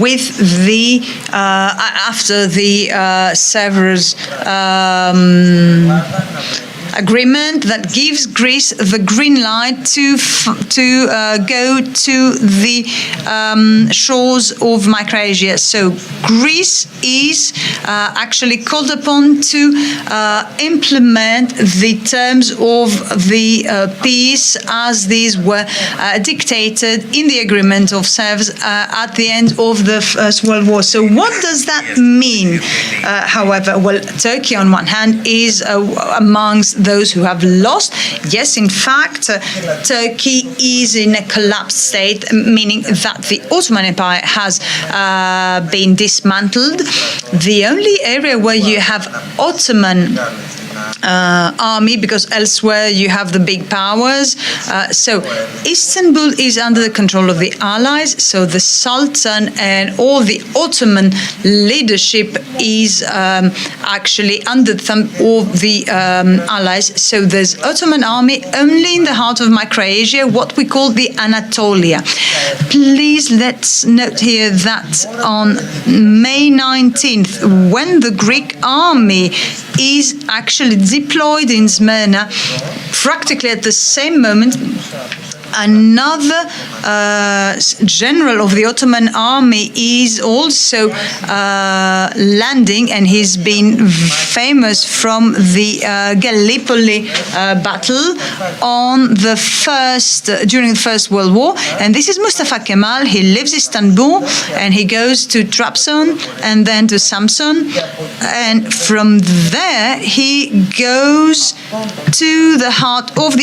with the after the Severus agreement that gives Greece the green light to go to the shores of Micronesia. So Greece is actually called upon to implement the terms of the peace as these were dictated in the agreement of Sevres at the end of the First World War. So what does that mean? However, well, Turkey on one hand is amongst those who have lost. Yes, in fact, Turkey is in a collapsed state, meaning that the Ottoman Empire has been dismantled. The only area where you have Ottoman army, because elsewhere you have the big powers. So Istanbul is under the control of the Allies. So the Sultan and all the Ottoman leadership is actually under the thumb of the Allies. So there's Ottoman army only in the heart of Micronesia, what we call the Anatolia. Please let's note here that on May 19th, when the Greek army is actually deployed in Smyrna, practically at the same moment, another general of the Ottoman army is also landing, and he's been famous from the Gallipoli battle during the First World War. And this is Mustafa Kemal. He lives in Istanbul, and he goes to Trabzon and then to Samsun, and from there he goes to the heart of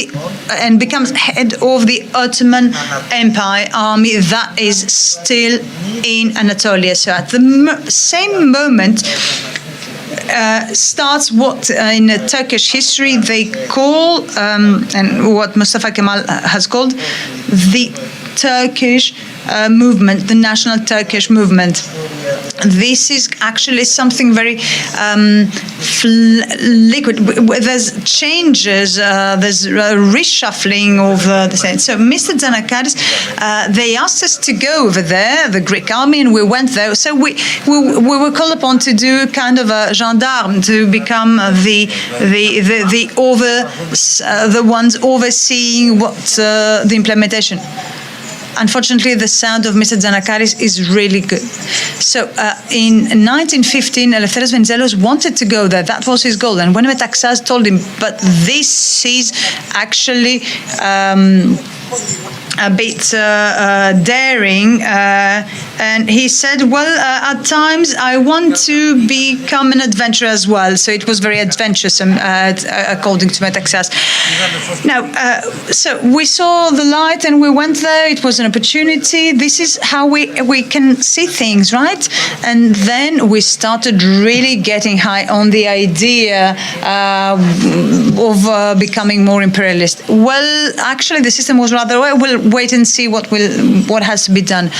and becomes head of the Ottoman Empire army that is still in Anatolia. So at the same moment starts what in Turkish history they call, and what Mustafa Kemal has called, the Turkish movement, the national Turkish movement. This is actually something very liquid. There's changes, there's a reshuffling of the Senate. So Mr. Zanakaris, they asked us to go over there, the Greek army, and we went there. So we were called upon to do kind of a gendarme, to become the ones overseeing what the implementation. Unfortunately, the sound of Mr. Zanakaris is really good. So in 1915, Eleftherios Venizelos wanted to go there. That was his goal. And when Metaxas told him, but this is actually a bit daring, and he said, well, at times I want to become an adventurer as well. So it was very adventuresome, according to Metaxas. Now, so we saw the light and we went there. It was an opportunity. This is how we can see things, right? And then we started really getting high on the idea of becoming more imperialist. Well, actually, the system was rather, we'll wait and see what has to be done.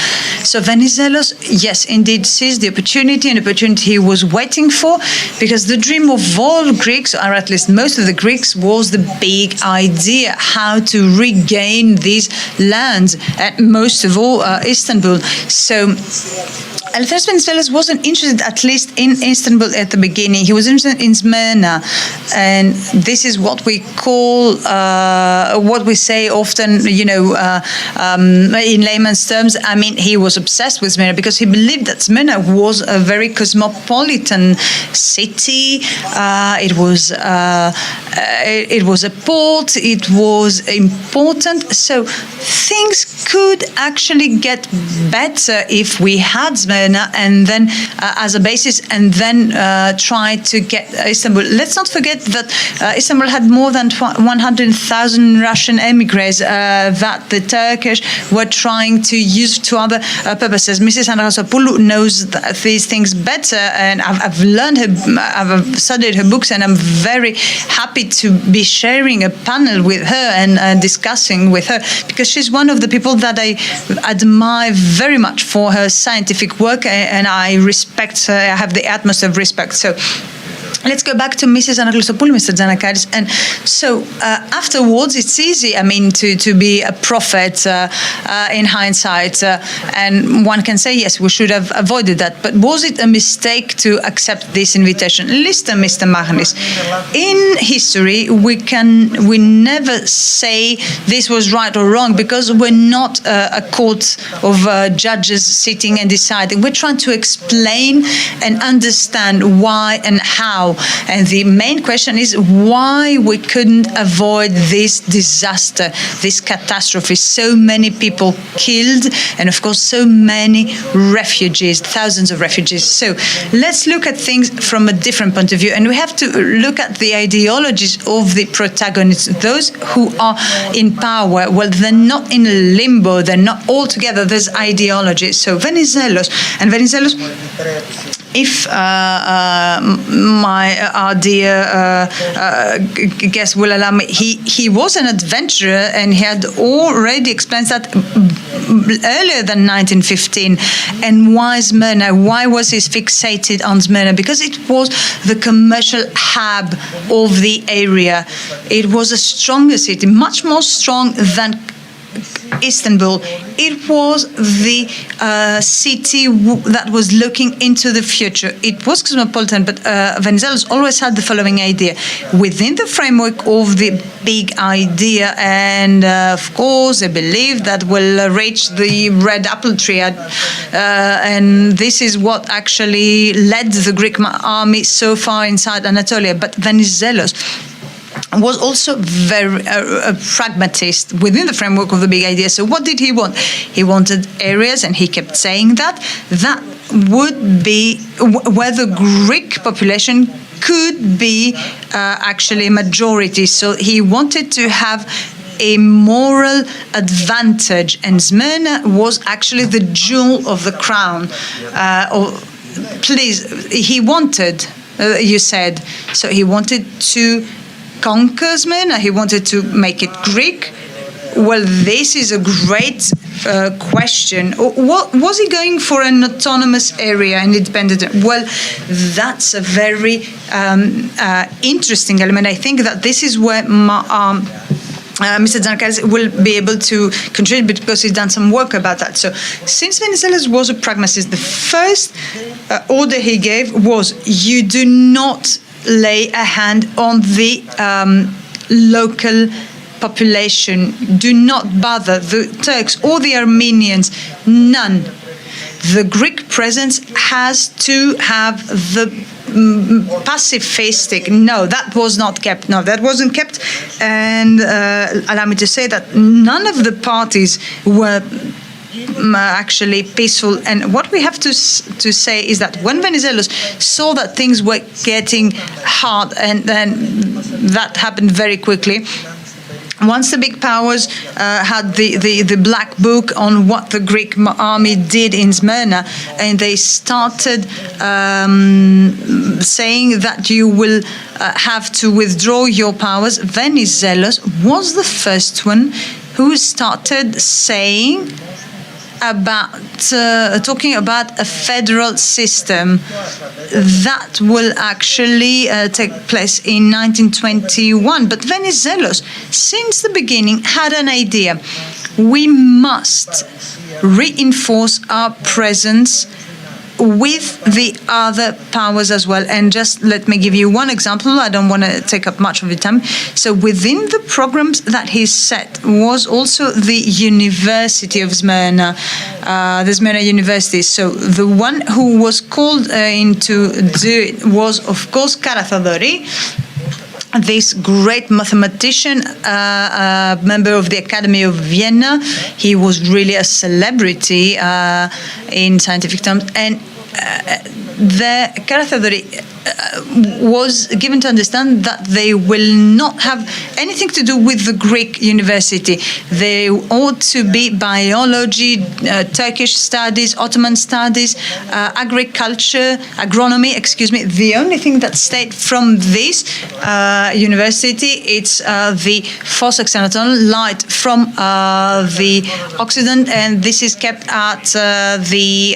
So Venizelos, yes, indeed, seized the opportunity, an opportunity he was waiting for, because the dream of all Greeks, or at least most of the Greeks, was the big idea, how to regain these lands, and most of all, Istanbul. So Eleftherios Venizelos wasn't interested, at least in Istanbul at the beginning. He was interested in Smyrna, and this is what we call, what we say often, in layman's terms. I mean, he was obsessed with Smyrna because he believed that Smyrna was a very cosmopolitan city. It was a port. It was important. So things could actually get better if we had Smyrna and then as a basis, and then try to get Istanbul. Let's not forget that Istanbul had more than 100,000 Russian emigres that the Turkish were trying to use to other purposes. Mrs. Anastasopoulou knows these things better, and I've studied her books, and I'm very happy to be sharing a panel with her and discussing with her, because she's one of the people that I admire very much for her scientific work, and I respect her. I have the utmost of respect. So let's go back to Mrs. Anastasopoulou, Mr. Zanakaris. And so afterwards, it's easy, I mean, to be a prophet in hindsight. And one can say, yes, we should have avoided that. But was it a mistake to accept this invitation? Listen, Mr. Magnis, in history, we never say this was right or wrong, because we're not a court of judges sitting and deciding. We're trying to explain and understand why and how. And the main question is why we couldn't avoid this disaster, this catastrophe. So many people killed, and of course, so many refugees, thousands of refugees. So let's look at things from a different point of view. And we have to look at the ideologies of the protagonists, those who are in power. Well, they're not in limbo. They're not all together. There's ideology. So Venizelos, if our dear guest will allow me, he was an adventurer, and he had already explained that earlier than 1915. And why Smyrna? Why was he fixated on Smyrna? Because it was the commercial hub of the area. It was a stronger city, much more strong than Istanbul. It was the city that was looking into the future. It was cosmopolitan, but Venizelos always had the following idea. Within the framework of the big idea, and of course, they believed that will reach the red apple tree, and this is what actually led the Greek army so far inside Anatolia. But Venizelos was also very a pragmatist within the framework of the big idea. So what did he want? He wanted areas, and he kept saying that would be where the Greek population could be actually a majority. So he wanted to have a moral advantage, and Smyrna was actually the jewel of the crown. He wanted, you said, so he wanted to conquer Smyrna, he wanted to make it Greek. Well, this is a great question. What, was he going for an autonomous area, an independent? Well, that's a very interesting element. I think that this is where Mr. Zanakalis will be able to contribute, because he's done some work about that. So, since Venizelos was a pragmatist, the first order he gave was, you do not lay a hand on the local population. Do not bother the Turks or the Armenians. None. The Greek presence has to have the pacifistic. No, that was not kept. No, that wasn't kept. And allow me to say that none of the parties were actually peaceful. And what we have to say is that when Venizelos saw that things were getting hard, and then that happened very quickly, once the big powers had the black book on what the Greek army did in Smyrna, and they started saying that you will have to withdraw your powers, Venizelos was the first one who started saying about talking about a federal system that will actually take place in 1921. But Venizelos, since the beginning, had an idea. We must reinforce our presence with the other powers as well. And just let me give you one example. I don't want to take up much of your time. So within the programs that he set was also the University of Smyrna, the Smyrna University. So the one who was called in to do it was, of course, Karathadori, this great mathematician, member of the Academy of Vienna. He was really a celebrity in scientific terms. And the Karathadori was given to understand that they will not have anything to do with the Greek university. They ought to be biology, Turkish studies, Ottoman studies, agronomy. The only thing that stayed from this university, it's the fossa xenoton, light from the Occident, and this is kept at the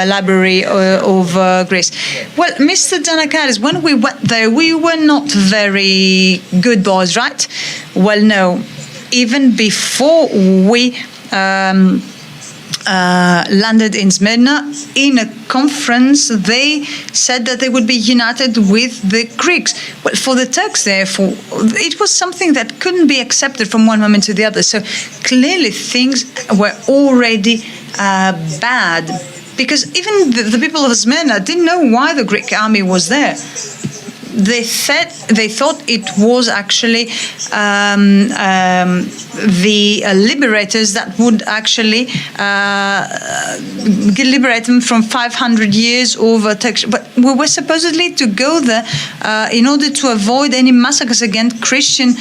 Library of Greece. Well, Mr. Danakaris, when we went there, we were not very good boys, right? Well, no. Even before we landed in Smyrna, in a conference, they said that they would be united with the Greeks. Well, for the Turks, therefore, it was something that couldn't be accepted from one moment to the other. So clearly things were already bad. Because even the people of Smyrna didn't know why the Greek army was there. They thought it was actually the liberators that would actually liberate them from 500 years of Turkish. But we were supposedly to go there in order to avoid any massacres against Christian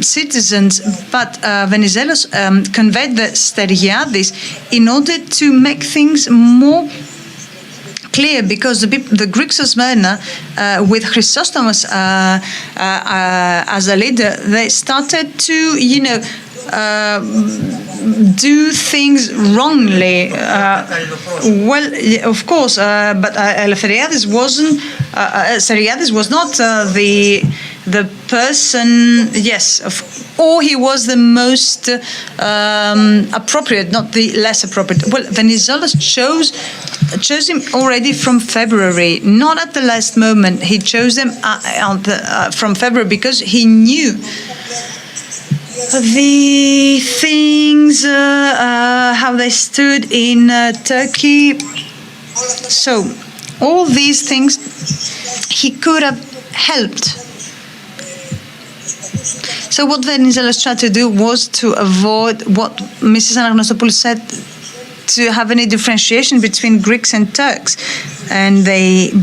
citizens. But Venizelos conveyed the Steriadis in order to make things more clear, because the Greeks of Smyrna, with Chrysostomos as a leader, they started to, do things wrongly. Well, of course, but Eleftheriadis wasn't. Seriadis was not the the person, yes, or he was the most appropriate, not the less appropriate. Well, Venizelos chose him already from February, not at the last moment. He chose him from February because he knew the things, how they stood in Turkey. So all these things he could have helped. So what Venizelos tried to do was to avoid what Mrs. Anagnostopoulou said, to have any differentiation between Greeks and Turks. And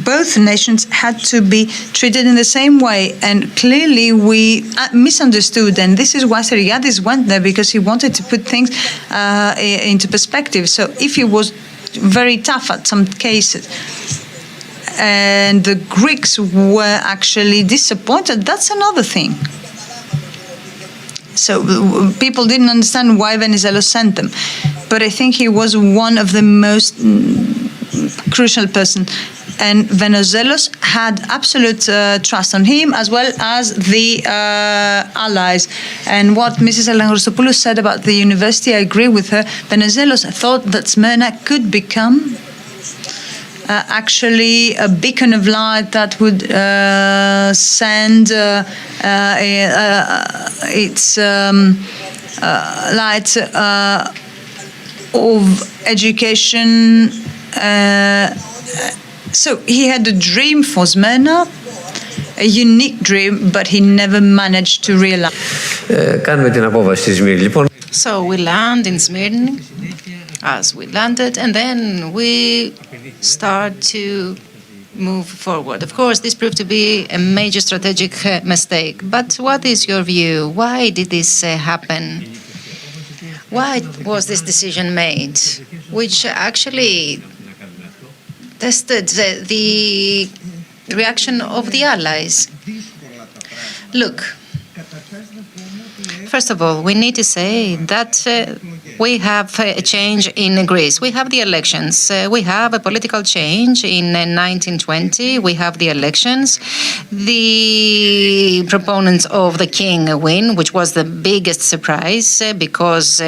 both nations had to be treated in the same way. And clearly we misunderstood. And this is why Seriadis went there, because he wanted to put things into perspective. So if he was very tough at some cases, and the Greeks were actually disappointed, that's another thing. So people didn't understand why Venizelos sent them. But I think he was one of the most crucial person. And Venizelos had absolute trust on him, as well as the allies. And what Mrs. Anagnostopoulou said about the university, I agree with her. Venizelos thought that Smyrna could become actually a beacon of light that would send its light of education. So he had a dream for Smyrna, a unique dream, but he never managed to realize. So we land in Smyrna, as we landed, and then we start to move forward. Of course, this proved to be a major strategic mistake. But what is your view? Why did this happen? Why was this decision made, which actually tested the reaction of the allies? Look, first of all, we need to say that we have a change in Greece. We have the elections. We have a political change in 1920. We have the elections. The proponents of the king win, which was the biggest surprise because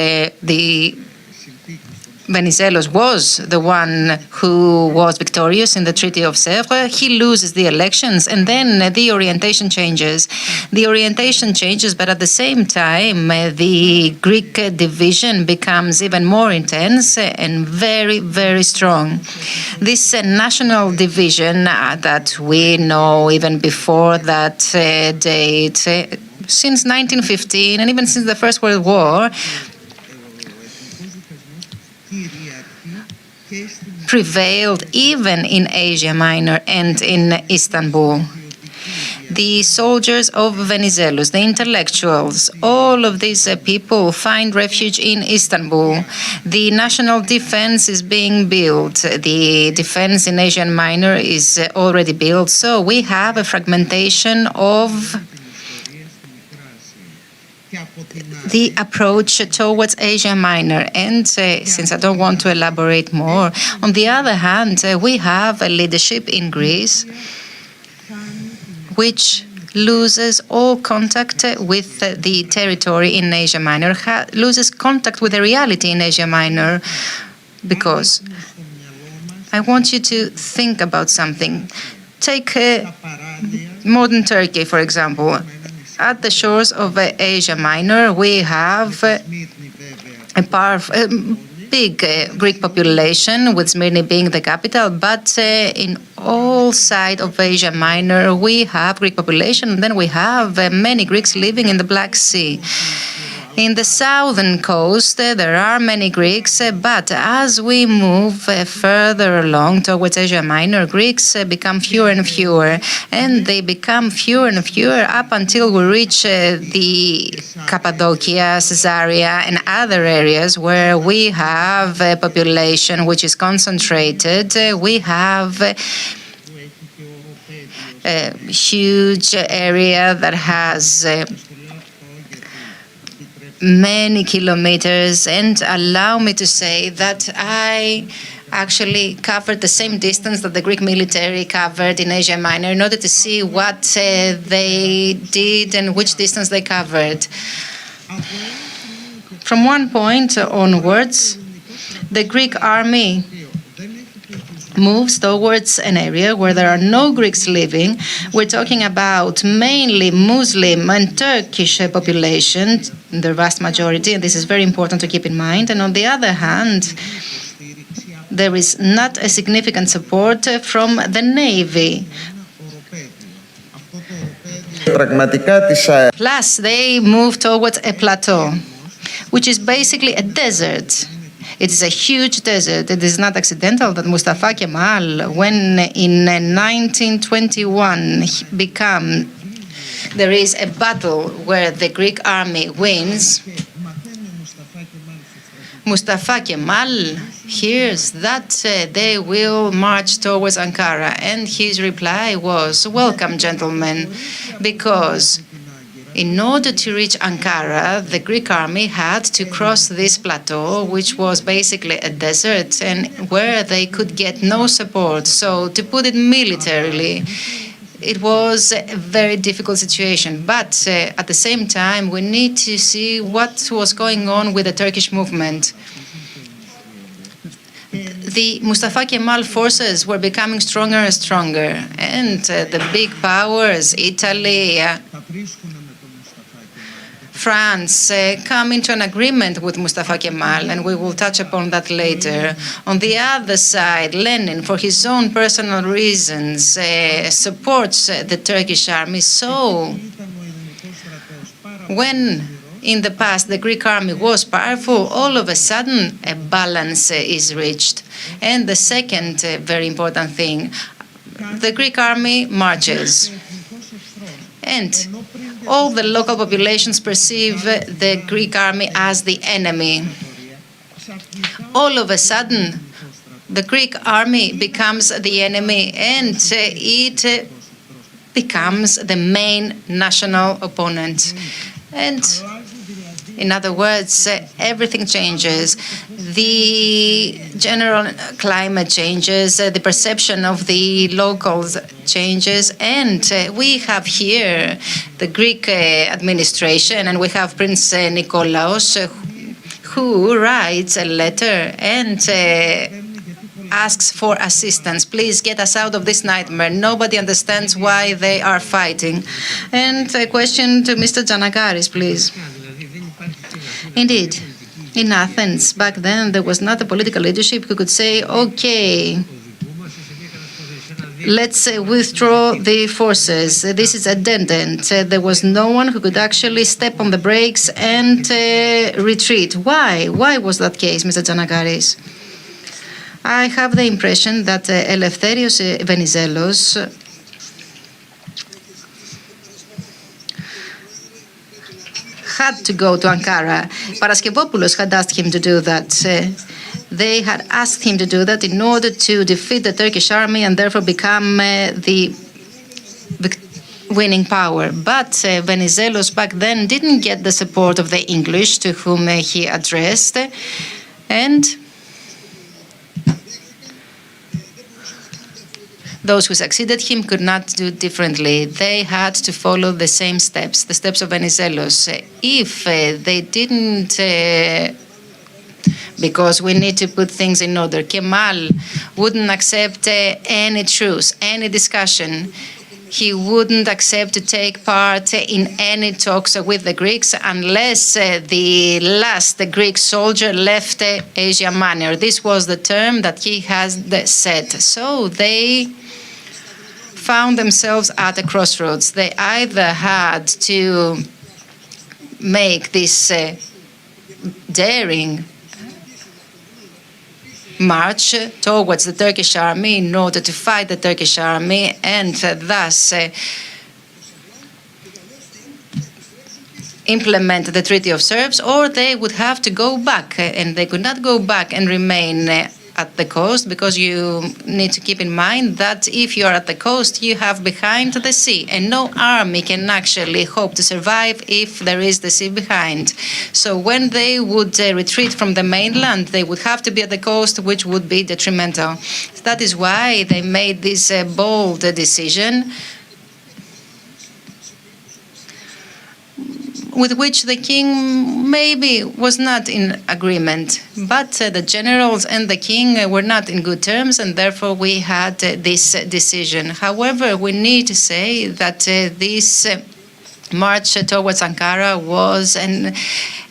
Venizelos was the one who was victorious in the Treaty of Sèvres. He loses the elections, and then the orientation changes. The orientation changes, but at the same time, the Greek division becomes even more intense and very, very strong. This national division that we know even before that date, since 1915 and even since the First World War, prevailed even in Asia Minor and in Istanbul. The soldiers of Venizelos, the intellectuals, all of these people find refuge in Istanbul. The national defense is being built. The defense in Asia Minor is already built. So we have a fragmentation of the approach towards Asia Minor. And since I don't want to elaborate more, on the other hand, we have a leadership in Greece which loses all contact with the territory in Asia Minor, loses contact with the reality in Asia Minor, because I want you to think about something. Take modern Turkey, for example. At the shores of Asia Minor, we have a big Greek population, with Smyrna being the capital, but in all sides of Asia Minor, we have Greek population, and then we have many Greeks living in the Black Sea. In the southern coast, there are many Greeks, but as we move further along towards Asia Minor, Greeks become fewer and fewer, and they become fewer and fewer up until we reach the Cappadocia, Caesarea, and other areas where we have a population which is concentrated. We have a huge area that has many kilometers, and allow me to say that I actually covered the same distance that the Greek military covered in Asia Minor in order to see what they did and which distance they covered. From one point onwards, the Greek army moves towards an area where there are no Greeks living. We're talking about mainly Muslim and Turkish population, the vast majority, and this is very important to keep in mind. And on the other hand, there is not a significant support from the Navy. Plus, they move towards a plateau, which is basically a desert. It is a huge desert. It is not accidental that Mustafa Kemal, when in 1921 there is a battle where the Greek army wins, Mustafa Kemal hears that they will march towards Ankara, and his reply was, "Welcome, gentlemen," because in order to reach Ankara, the Greek army had to cross this plateau, which was basically a desert and where they could get no support. So, to put it militarily, it was a very difficult situation. But at the same time, we need to see what was going on with the Turkish movement. The Mustafa Kemal forces were becoming stronger and stronger, and the big powers, Italy, France, come into an agreement with Mustafa Kemal, and we will touch upon that later. On the other side, Lenin, for his own personal reasons, supports the Turkish army. So, when in the past the Greek army was powerful, all of a sudden a balance is reached. And the second very important thing, the Greek army marches. And all the local populations perceive the Greek army as the enemy. All of a sudden, the Greek army becomes the enemy, and it becomes the main national opponent. And in other words, everything changes. The general climate changes, the perception of the locals changes, and we have here the Greek administration, and we have Prince Nikolaos, who writes a letter and asks for assistance. Please get us out of this nightmare. Nobody understands why they are fighting. And a question to Mr. Giannakaris, please. Indeed, in Athens, back then, there was not a political leadership who could say, okay, let's withdraw the forces. This is a dead end. There was no one who could actually step on the brakes and retreat. Why? Why was that case, Mr. Giannakaris? I have the impression that Eleftherios Venizelos had to go to Ankara. Paraskevopoulos had asked him to do that. They had asked him to do that in order to defeat the Turkish army and therefore become the winning power. But Venizelos back then didn't get the support of the English to whom he addressed. And those who succeeded him could not do differently. They had to follow the same steps, the steps of Venizelos. If they didn't, because we need to put things in order, Kemal wouldn't accept any truce, any discussion. He wouldn't accept to take part in any talks with the Greeks unless the last Greek soldier left Asia Minor. This was the term that he has set. So they found themselves at a crossroads. They either had to make this daring march towards the Turkish army in order to fight the Turkish army and thus implement the Treaty of Serbs, or they would have to go back, and they could not go back and remain at the coast, because you need to keep in mind that if you are at the coast, you have behind the sea, and no army can actually hope to survive if there is the sea behind. So when they would retreat from the mainland, they would have to be at the coast, which would be detrimental. That is why they made this bold decision, with which the king maybe was not in agreement. But the generals and the king were not in good terms, and therefore we had this decision. However, we need to say that this march towards Ankara was an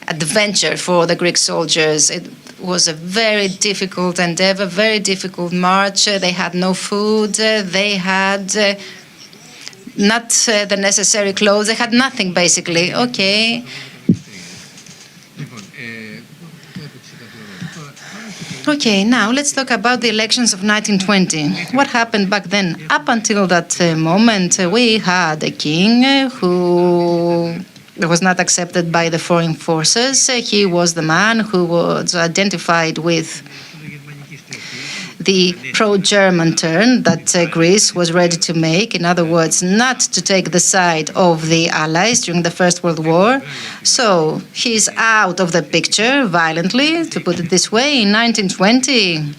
adventure for the Greek soldiers. It was a very difficult endeavor, very difficult march. They had no food. They had not the necessary clothes. They had nothing, basically. Okay. Okay, now let's talk about the elections of 1920. What happened back then? Up until that moment, we had a king who was not accepted by the foreign forces. He was the man who was identified with the pro-German turn that Greece was ready to make. In other words, not to take the side of the Allies during the First World War. So he's out of the picture violently, to put it this way, in 1920.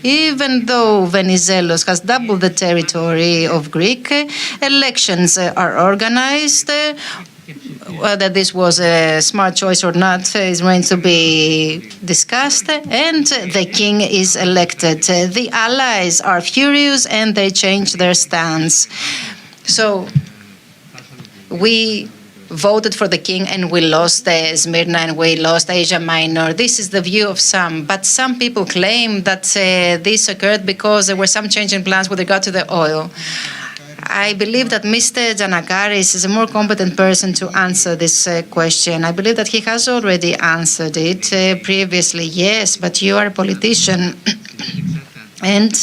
Even though Venizelos has doubled the territory of Greek, elections are organized. Whether this was a smart choice or not is going to be discussed, and the king is elected. The Allies are furious and they change their stance. So we voted for the king and we lost Smyrna and we lost Asia Minor. This is the view of some, but some people claim that this occurred because there were some change in plans with regard to the oil. I believe that Mr. Giannakaris is a more competent person to answer this question. I believe that he has already answered it previously. Yes, but you are a politician. And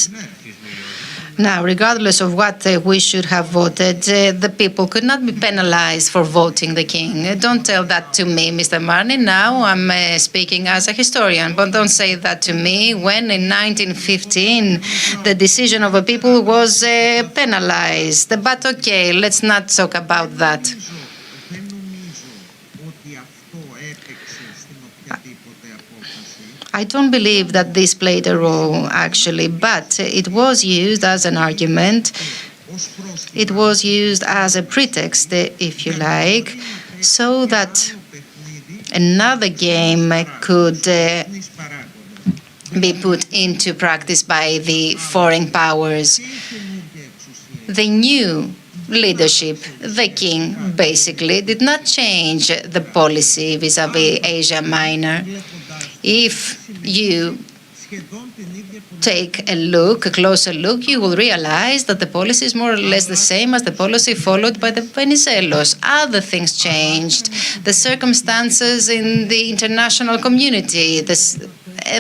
now, regardless of what we should have voted, the people could not be penalized for voting the king. Don't tell that to me, Mr. Marni. Now I'm speaking as a historian, but don't say that to me when in 1915 the decision of a people was penalized. But okay, let's not talk about that. I don't believe that this played a role, actually, but it was used as an argument. It was used as a pretext, if you like, so that another game could be put into practice by the foreign powers. The new leadership, the king, basically, did not change the policy vis-à-vis Asia Minor. If you take a closer look, you will realize that the policy is more or less the same as the policy followed by the Venizelos. Other things changed. The circumstances in the international community,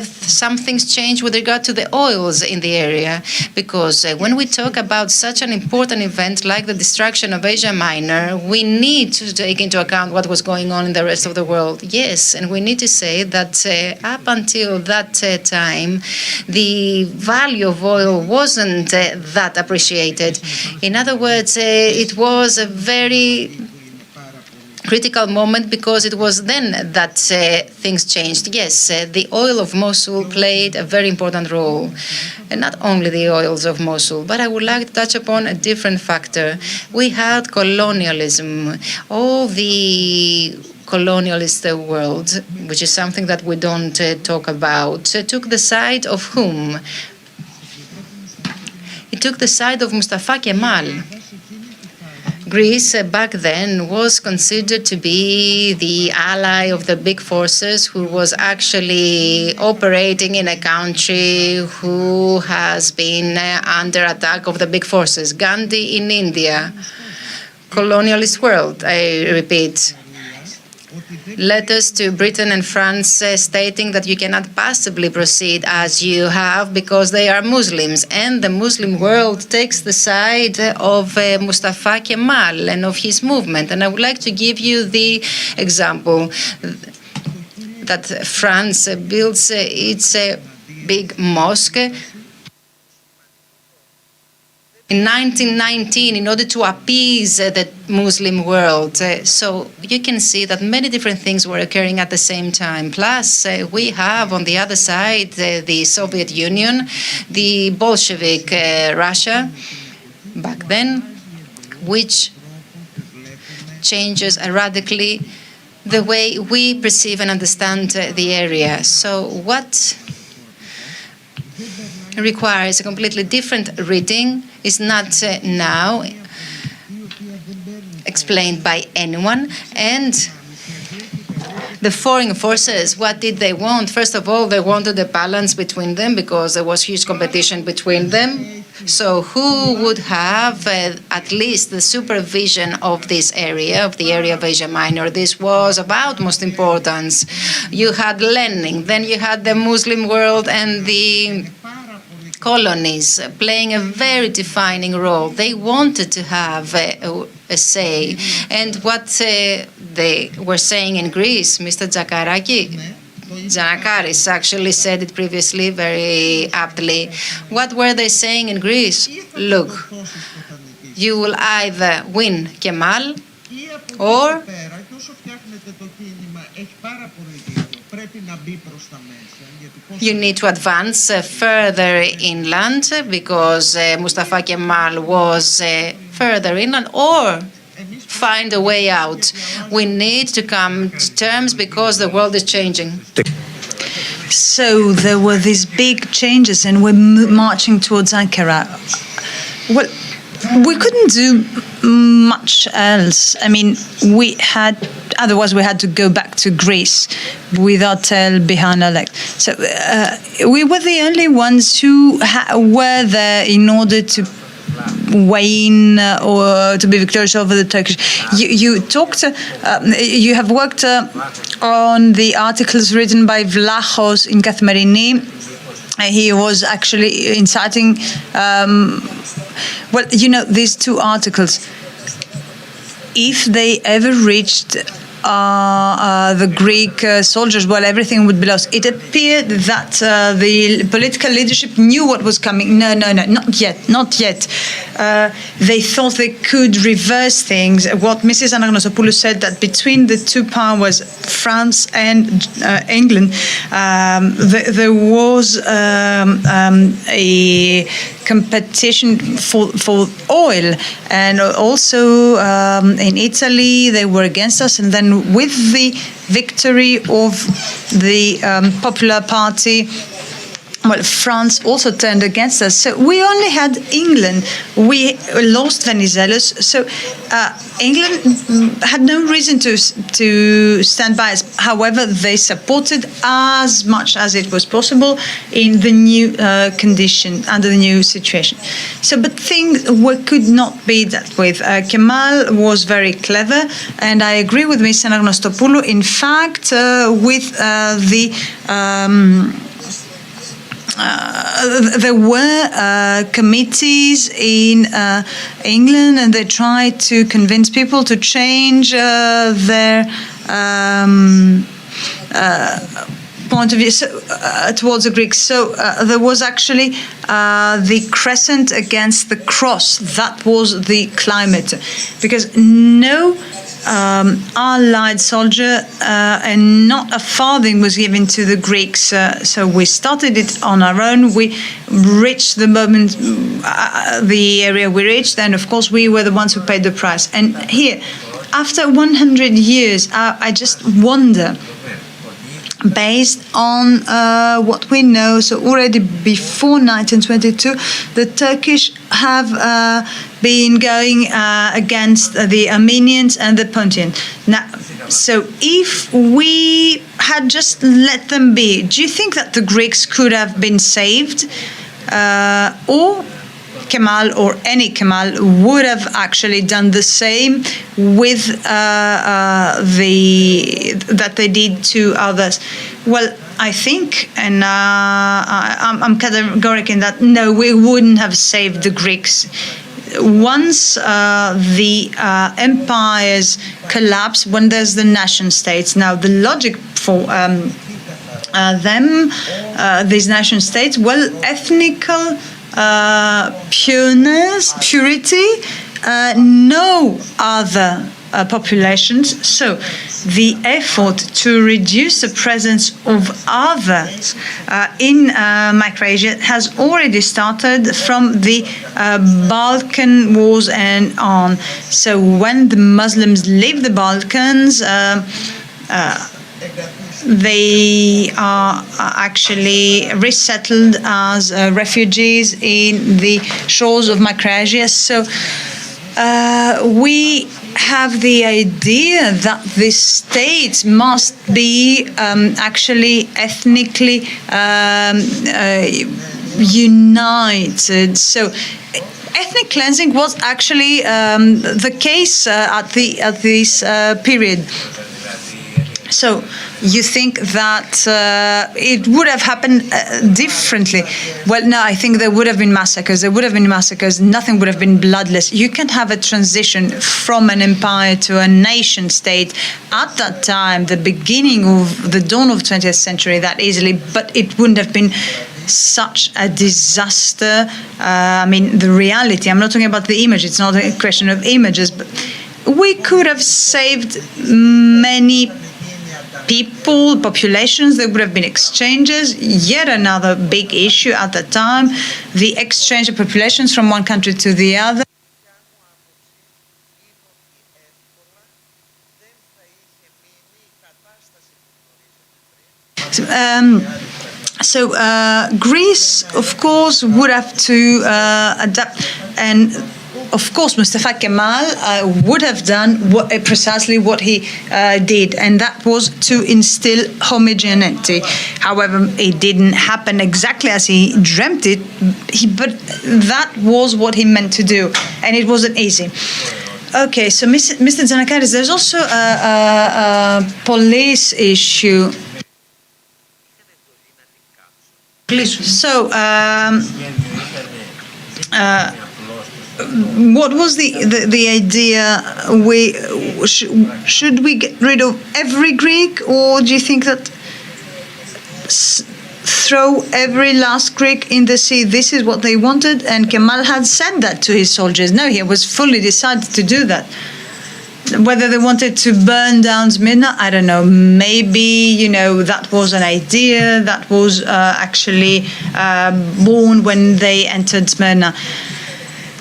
some things changed with regard to the oils in the area, because when we talk about such an important event like the destruction of Asia Minor, we need to take into account what was going on in the rest of the world. Yes, and we need to say that up until that time, the value of oil wasn't that appreciated. In other words, it was a very critical moment because it was then that things changed. Yes, the oil of Mosul played a very important role. And not only the oils of Mosul, but I would like to touch upon a different factor. We had colonialism. All the colonialist world, which is something that we don't talk about, took the side of whom? It took the side of Mustafa Kemal. Greece back then was considered to be the ally of the big forces who was actually operating in a country who has been under attack of the big forces. Gandhi in India. Colonialist world, I repeat. Letters to Britain and France stating that you cannot possibly proceed as you have because they are Muslims. And the Muslim world takes the side of Mustafa Kemal and of his movement. And I would like to give you the example that France builds its big mosque in 1919 in order to appease the Muslim world. So you can see that many different things were occurring at the same time. Plus, we have on the other side the Soviet Union, the Bolshevik Russia back then, which changes radically the way we perceive and understand the area. So what requires a completely different reading is not now explained by anyone. And the foreign forces, what did they want? First of all, they wanted a balance between them because there was huge competition between them. So who would have at least the supervision of this area, of the area of Asia Minor? This was of utmost importance. You had Lenin, then you had the Muslim world and the colonies playing a very defining role. They wanted to have a say. And what they were saying in Greece, Mr. Giannakaris actually said it previously very aptly. What were they saying in Greece? Look, you will either win Kemal or you need to advance further inland because Mustafa Kemal was further inland, or find a way out. We need to come to terms because the world is changing. So there were these big changes and we're marching towards Ankara. Well, we couldn't do much else. I mean, otherwise we had to go back to Greece without El Bihanalek. So we were the only ones who were there in order to win or to be victorious over the Turkish. You talked, you have worked on the articles written by Vlachos in Kathmerini. He was actually inciting, well, you know, these two articles, if they ever reached the Greek soldiers, well, everything would be lost. It appeared that the political leadership knew what was coming. No, not yet. They thought they could reverse things. What Mrs. Anagnosopoulou said, that between the two powers, France and England, there was a competition for oil, and also in Italy they were against us, and then with the victory of the Popular Party, well, France also turned against us. So we only had England. We lost Venizelos. So England had no reason to stand by us. However, they supported as much as it was possible in the new condition, under the new situation. So, but things could not be dealt with. Kemal was very clever, and I agree with Ms. Anagnostopoulou. In fact, with there were committees in England, and they tried to convince people to change their point of view towards the Greeks. So there was actually the crescent against the cross. That was the climate, because no Allied soldier and not a farthing was given to the Greeks. So we started it on our own. We reached the moment, the area we reached, and of course we were the ones who paid the price. And here, after 100 years, I just wonder, based on what we know, so already before 1922, the Turkish have been going against the Armenians and the Pontians. Now, so if we had just let them be, do you think that the Greeks could have been saved? Or Kemal, or any Kemal, would have actually done the same with that they did to others? Well, I think, and I'm categorical in that, no, we wouldn't have saved the Greeks. Once the empires collapse, when there's the nation states, now the logic for these nation states, well, ethnical purity, no other populations. So the effort to reduce the presence of others in Micronesia has already started from the Balkan Wars and on. So when the Muslims leave the Balkans, they are actually resettled as refugees in the shores of Micronesia. So we have the idea that the states must be actually ethnically united. So ethnic cleansing was actually the case at this period. So you think that it would have happened differently? Well, no, I think there would have been massacres. There would have been massacres. Nothing would have been bloodless. You can have a transition from an empire to a nation state at that time, the beginning of the dawn of the 20th century, that easily, but it wouldn't have been such a disaster. I mean, the reality, I'm not talking about the image. It's not a question of images, but we could have saved many people, populations. There would have been exchanges. Yet another big issue at the time, the exchange of populations from one country to the other. So Greece, of course, would have to adapt, and of course, Mustafa Kemal would have done precisely what he did, and that was to instill homogeneity. However, it didn't happen exactly as he dreamt it, but that was what he meant to do, and it wasn't easy. Okay, so Mr. Zanakaris, there's also a police issue. So, what was the idea? Should we get rid of every Greek, or do you think that throw every last Greek in the sea? This is what they wanted, and Kemal had said that to his soldiers. No, he was fully decided to do that. Whether they wanted to burn down Smyrna, I don't know. Maybe, that was an idea that was actually born when they entered Smyrna.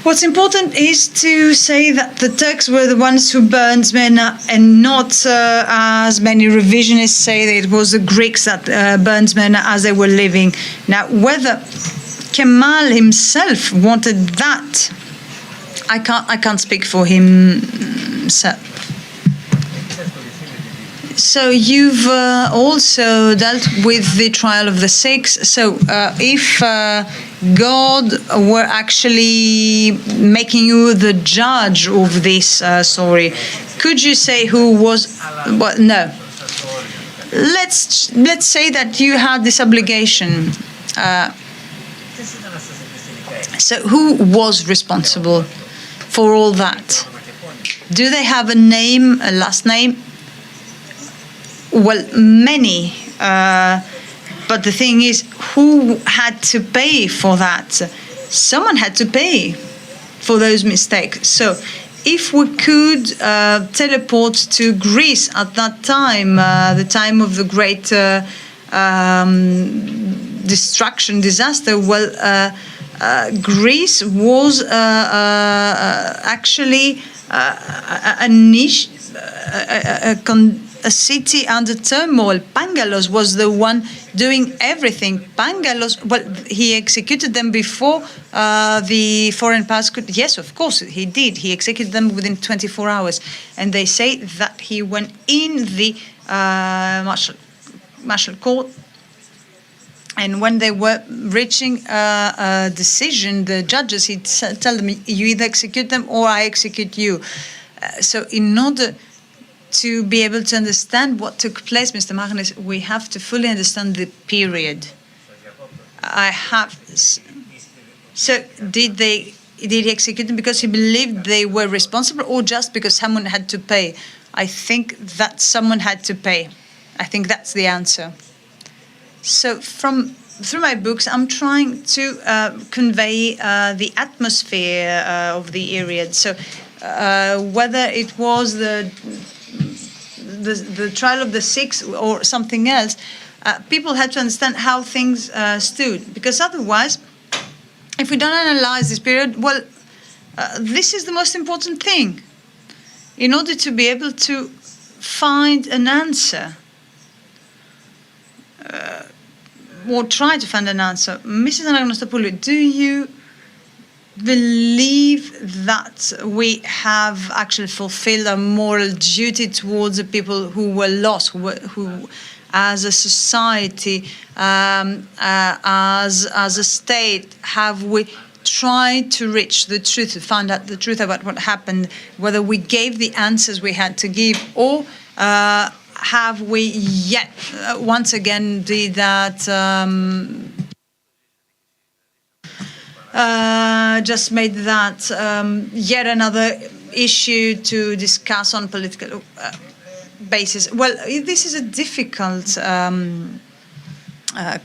What's important is to say that the Turks were the ones who burned Smyrna, and not as many revisionists say that it was the Greeks that burned Smyrna as they were living. Now, whether Kemal himself wanted that, I can't speak for himself. So you've also dealt with the trial of the six. So if God were actually making you the judge of this story, could you say who was? Well, no. Let's say that you had this obligation. So who was responsible for all that? Do they have a name, a last name? Well, many. But the thing is, who had to pay for that? Someone had to pay for those mistakes. So if we could teleport to Greece at that time, the time of the great destruction, disaster, well, Greece was actually a niche, a city under turmoil. Pangalos was the one doing everything. Pangalos, well, he executed them before the foreign powers could. Yes, of course, he did. He executed them within 24 hours. And they say that he went in the martial court. And when they were reaching a decision, the judges, he'd tell them, you either execute them or I execute you. So in order to be able to understand what took place, Mr. Magnis, we have to fully understand the period. So did he execute them because he believed they were responsible, or just because someone had to pay? I think that someone had to pay. I think that's the answer. So through my books, I'm trying to convey the atmosphere of the period. So whether it was the trial of the six or something else, people had to understand how things stood. Because otherwise, if we don't analyze this period, well, this is the most important thing. In order to be able to find an answer, or try to find an answer. Mrs. Anagnostopoulou, do you believe that we have actually fulfilled a moral duty towards the people who were lost, who as a society, as a state, have we tried to reach the truth, to find out the truth about what happened, whether we gave the answers we had to give, or have we yet once again did that just made that yet another issue to discuss on political basis? Well, this is a difficult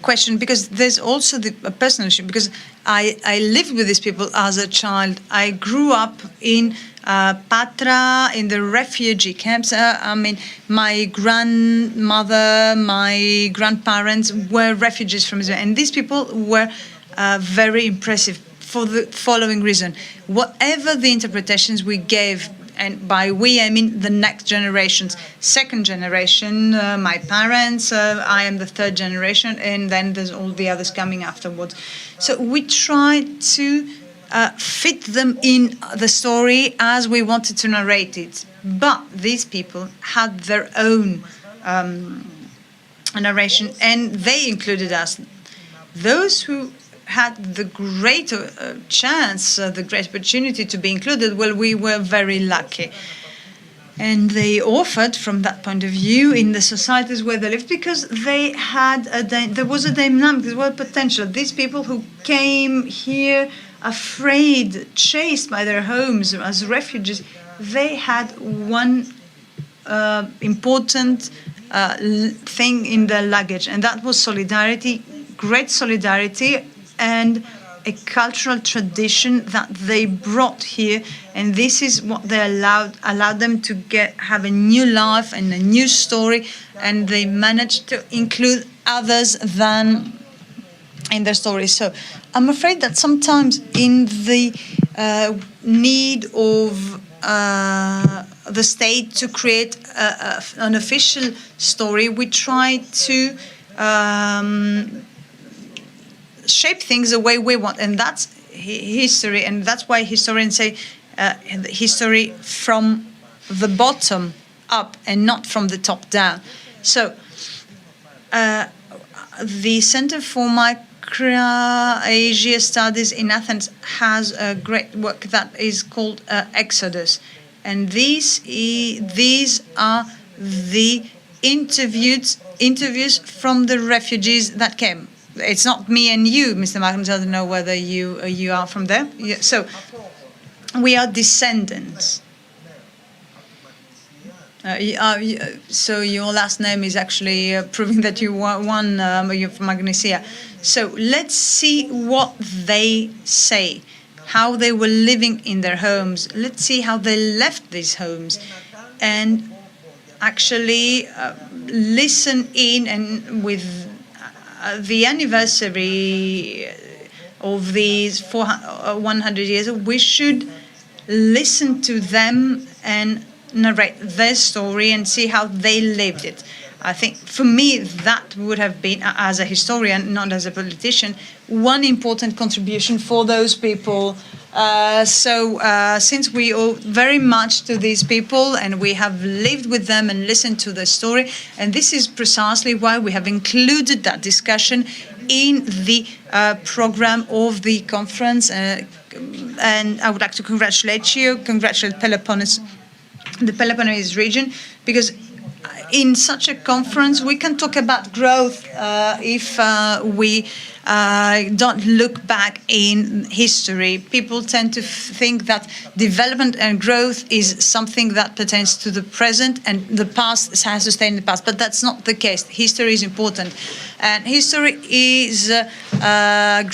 question, because there's also a personal issue, because I lived with these people as a child. I grew up in Patra, in the refugee camps. I mean, my grandmother, my grandparents were refugees from Israel, and these people were very impressive for the following reason. Whatever the interpretations we gave, and by we I mean the next generations, second generation, my parents, I am the third generation, and then there's all the others coming afterwards. So we tried to fit them in the story as we wanted to narrate it. But these people had their own narration, and they included us. Those who had the great chance, the great opportunity to be included, well, we were very lucky. And they offered, from that point of view, in the societies where they lived, because they had there was a dynamic, there was potential. These people who came here afraid, chased by their homes as refugees, they had one important thing in their luggage, and that was solidarity, great solidarity, and a cultural tradition that they brought here, and this is what they allowed them to have a new life and a new story, and they managed to include others than in their story. So I'm afraid that sometimes in the need of the state to create an official story, we try to shape things the way we want, and that's history, and that's why historians say history from the bottom up and not from the top down. So the Center for Micro-Asia Studies in Athens has a great work that is called Exodus, and these are the interviews from the refugees that came. It's not me and you, Mr. Magnus. I don't know whether you are from there. Yeah, so we are descendants. So your last name is actually proving that you won. You're from Magnesia. So let's see what they say, how they were living in their homes. Let's see how they left these homes, and actually listen in, and with the anniversary of these 100 years, we should listen to them and narrate their story and see how they lived it. I think for me that would have been, as a historian, not as a politician, one important contribution for those people. Since we owe very much to these people and we have lived with them and listened to their story, and this is precisely why we have included that discussion in the program of the conference. And I would like to congratulate Peloponnese, the Peloponnese region, because in such a conference, we can talk about growth if we don't look back in history. People tend to think that development and growth is something that pertains to the present and the past has to stay in the past. But that's not the case. History is important. And history is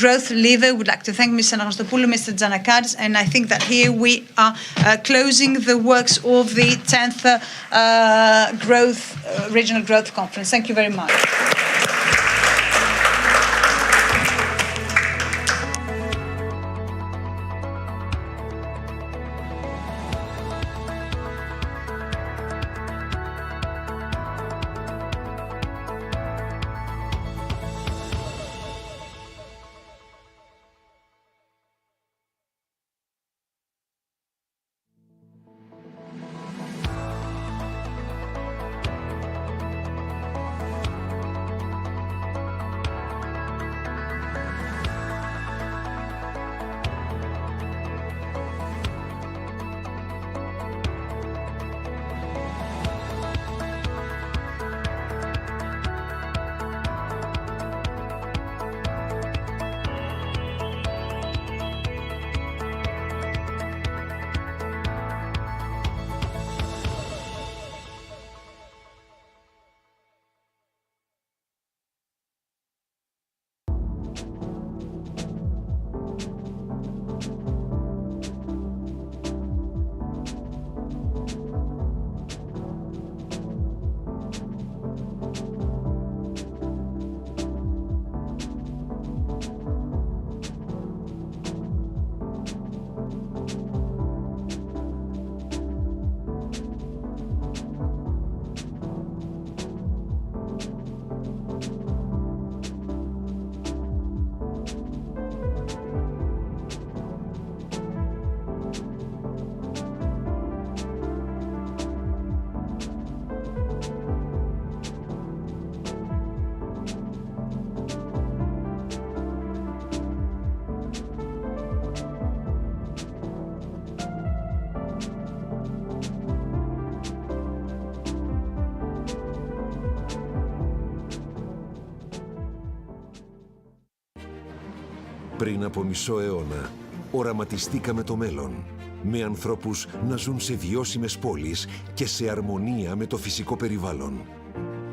growth lever. We'd like to thank Mr. Anastapoulou, Mr. Giannakadis, and I think that here we are closing the works of the 10th Regional Growth Conference. Thank you very much. Πριν από μισό αιώνα, οραματιστήκαμε το μέλλον, με ανθρώπους να ζουν σε βιώσιμες πόλεις και σε αρμονία με το φυσικό περιβάλλον.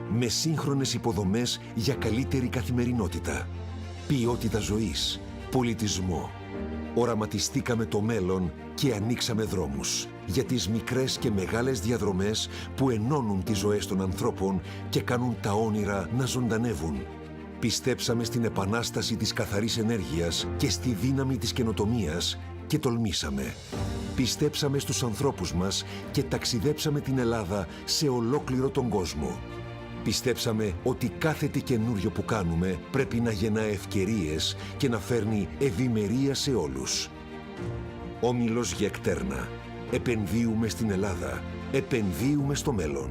Με σύγχρονες υποδομές για καλύτερη καθημερινότητα, ποιότητα ζωής, πολιτισμό. Οραματιστήκαμε το μέλλον και ανοίξαμε δρόμους για τις μικρές και μεγάλες διαδρομές που ενώνουν τις ζωές των ανθρώπων και κάνουν τα όνειρα να ζωντανεύουν. Πιστέψαμε στην επανάσταση της καθαρής ενέργειας και στη δύναμη της καινοτομίας και τολμήσαμε. Πιστέψαμε στους ανθρώπους μας και ταξιδέψαμε την Ελλάδα σε ολόκληρο τον κόσμο. Πιστέψαμε ότι κάθε τι καινούριο που κάνουμε πρέπει να γεννά ευκαιρίες και να φέρνει ευημερία σε όλους. Όμιλος Γεκτέρνα. Επενδύουμε στην Ελλάδα. Επενδύουμε στο μέλλον.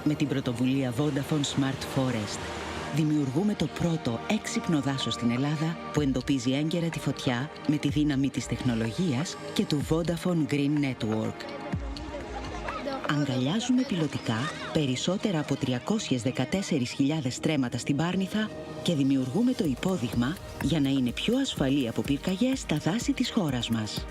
Με την πρωτοβουλία Vodafone Smart Forest δημιουργούμε το πρώτο έξυπνο δάσος στην Ελλάδα που εντοπίζει έγκαιρα τη φωτιά με τη δύναμη της τεχνολογίας και του Vodafone Green Network. Αγκαλιάζουμε πιλωτικά περισσότερα από 314.000 στρέμματα στην Πάρνηθα και δημιουργούμε το υπόδειγμα για να είναι πιο ασφαλή από πυρκαγιές τα δάση της χώρας μας.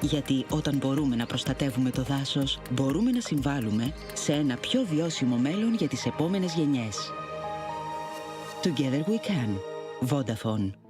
Γιατί όταν μπορούμε να προστατεύουμε το δάσος, μπορούμε να συμβάλλουμε σε ένα πιο βιώσιμο μέλλον για τις επόμενες γενιές. Together we can. Vodafone.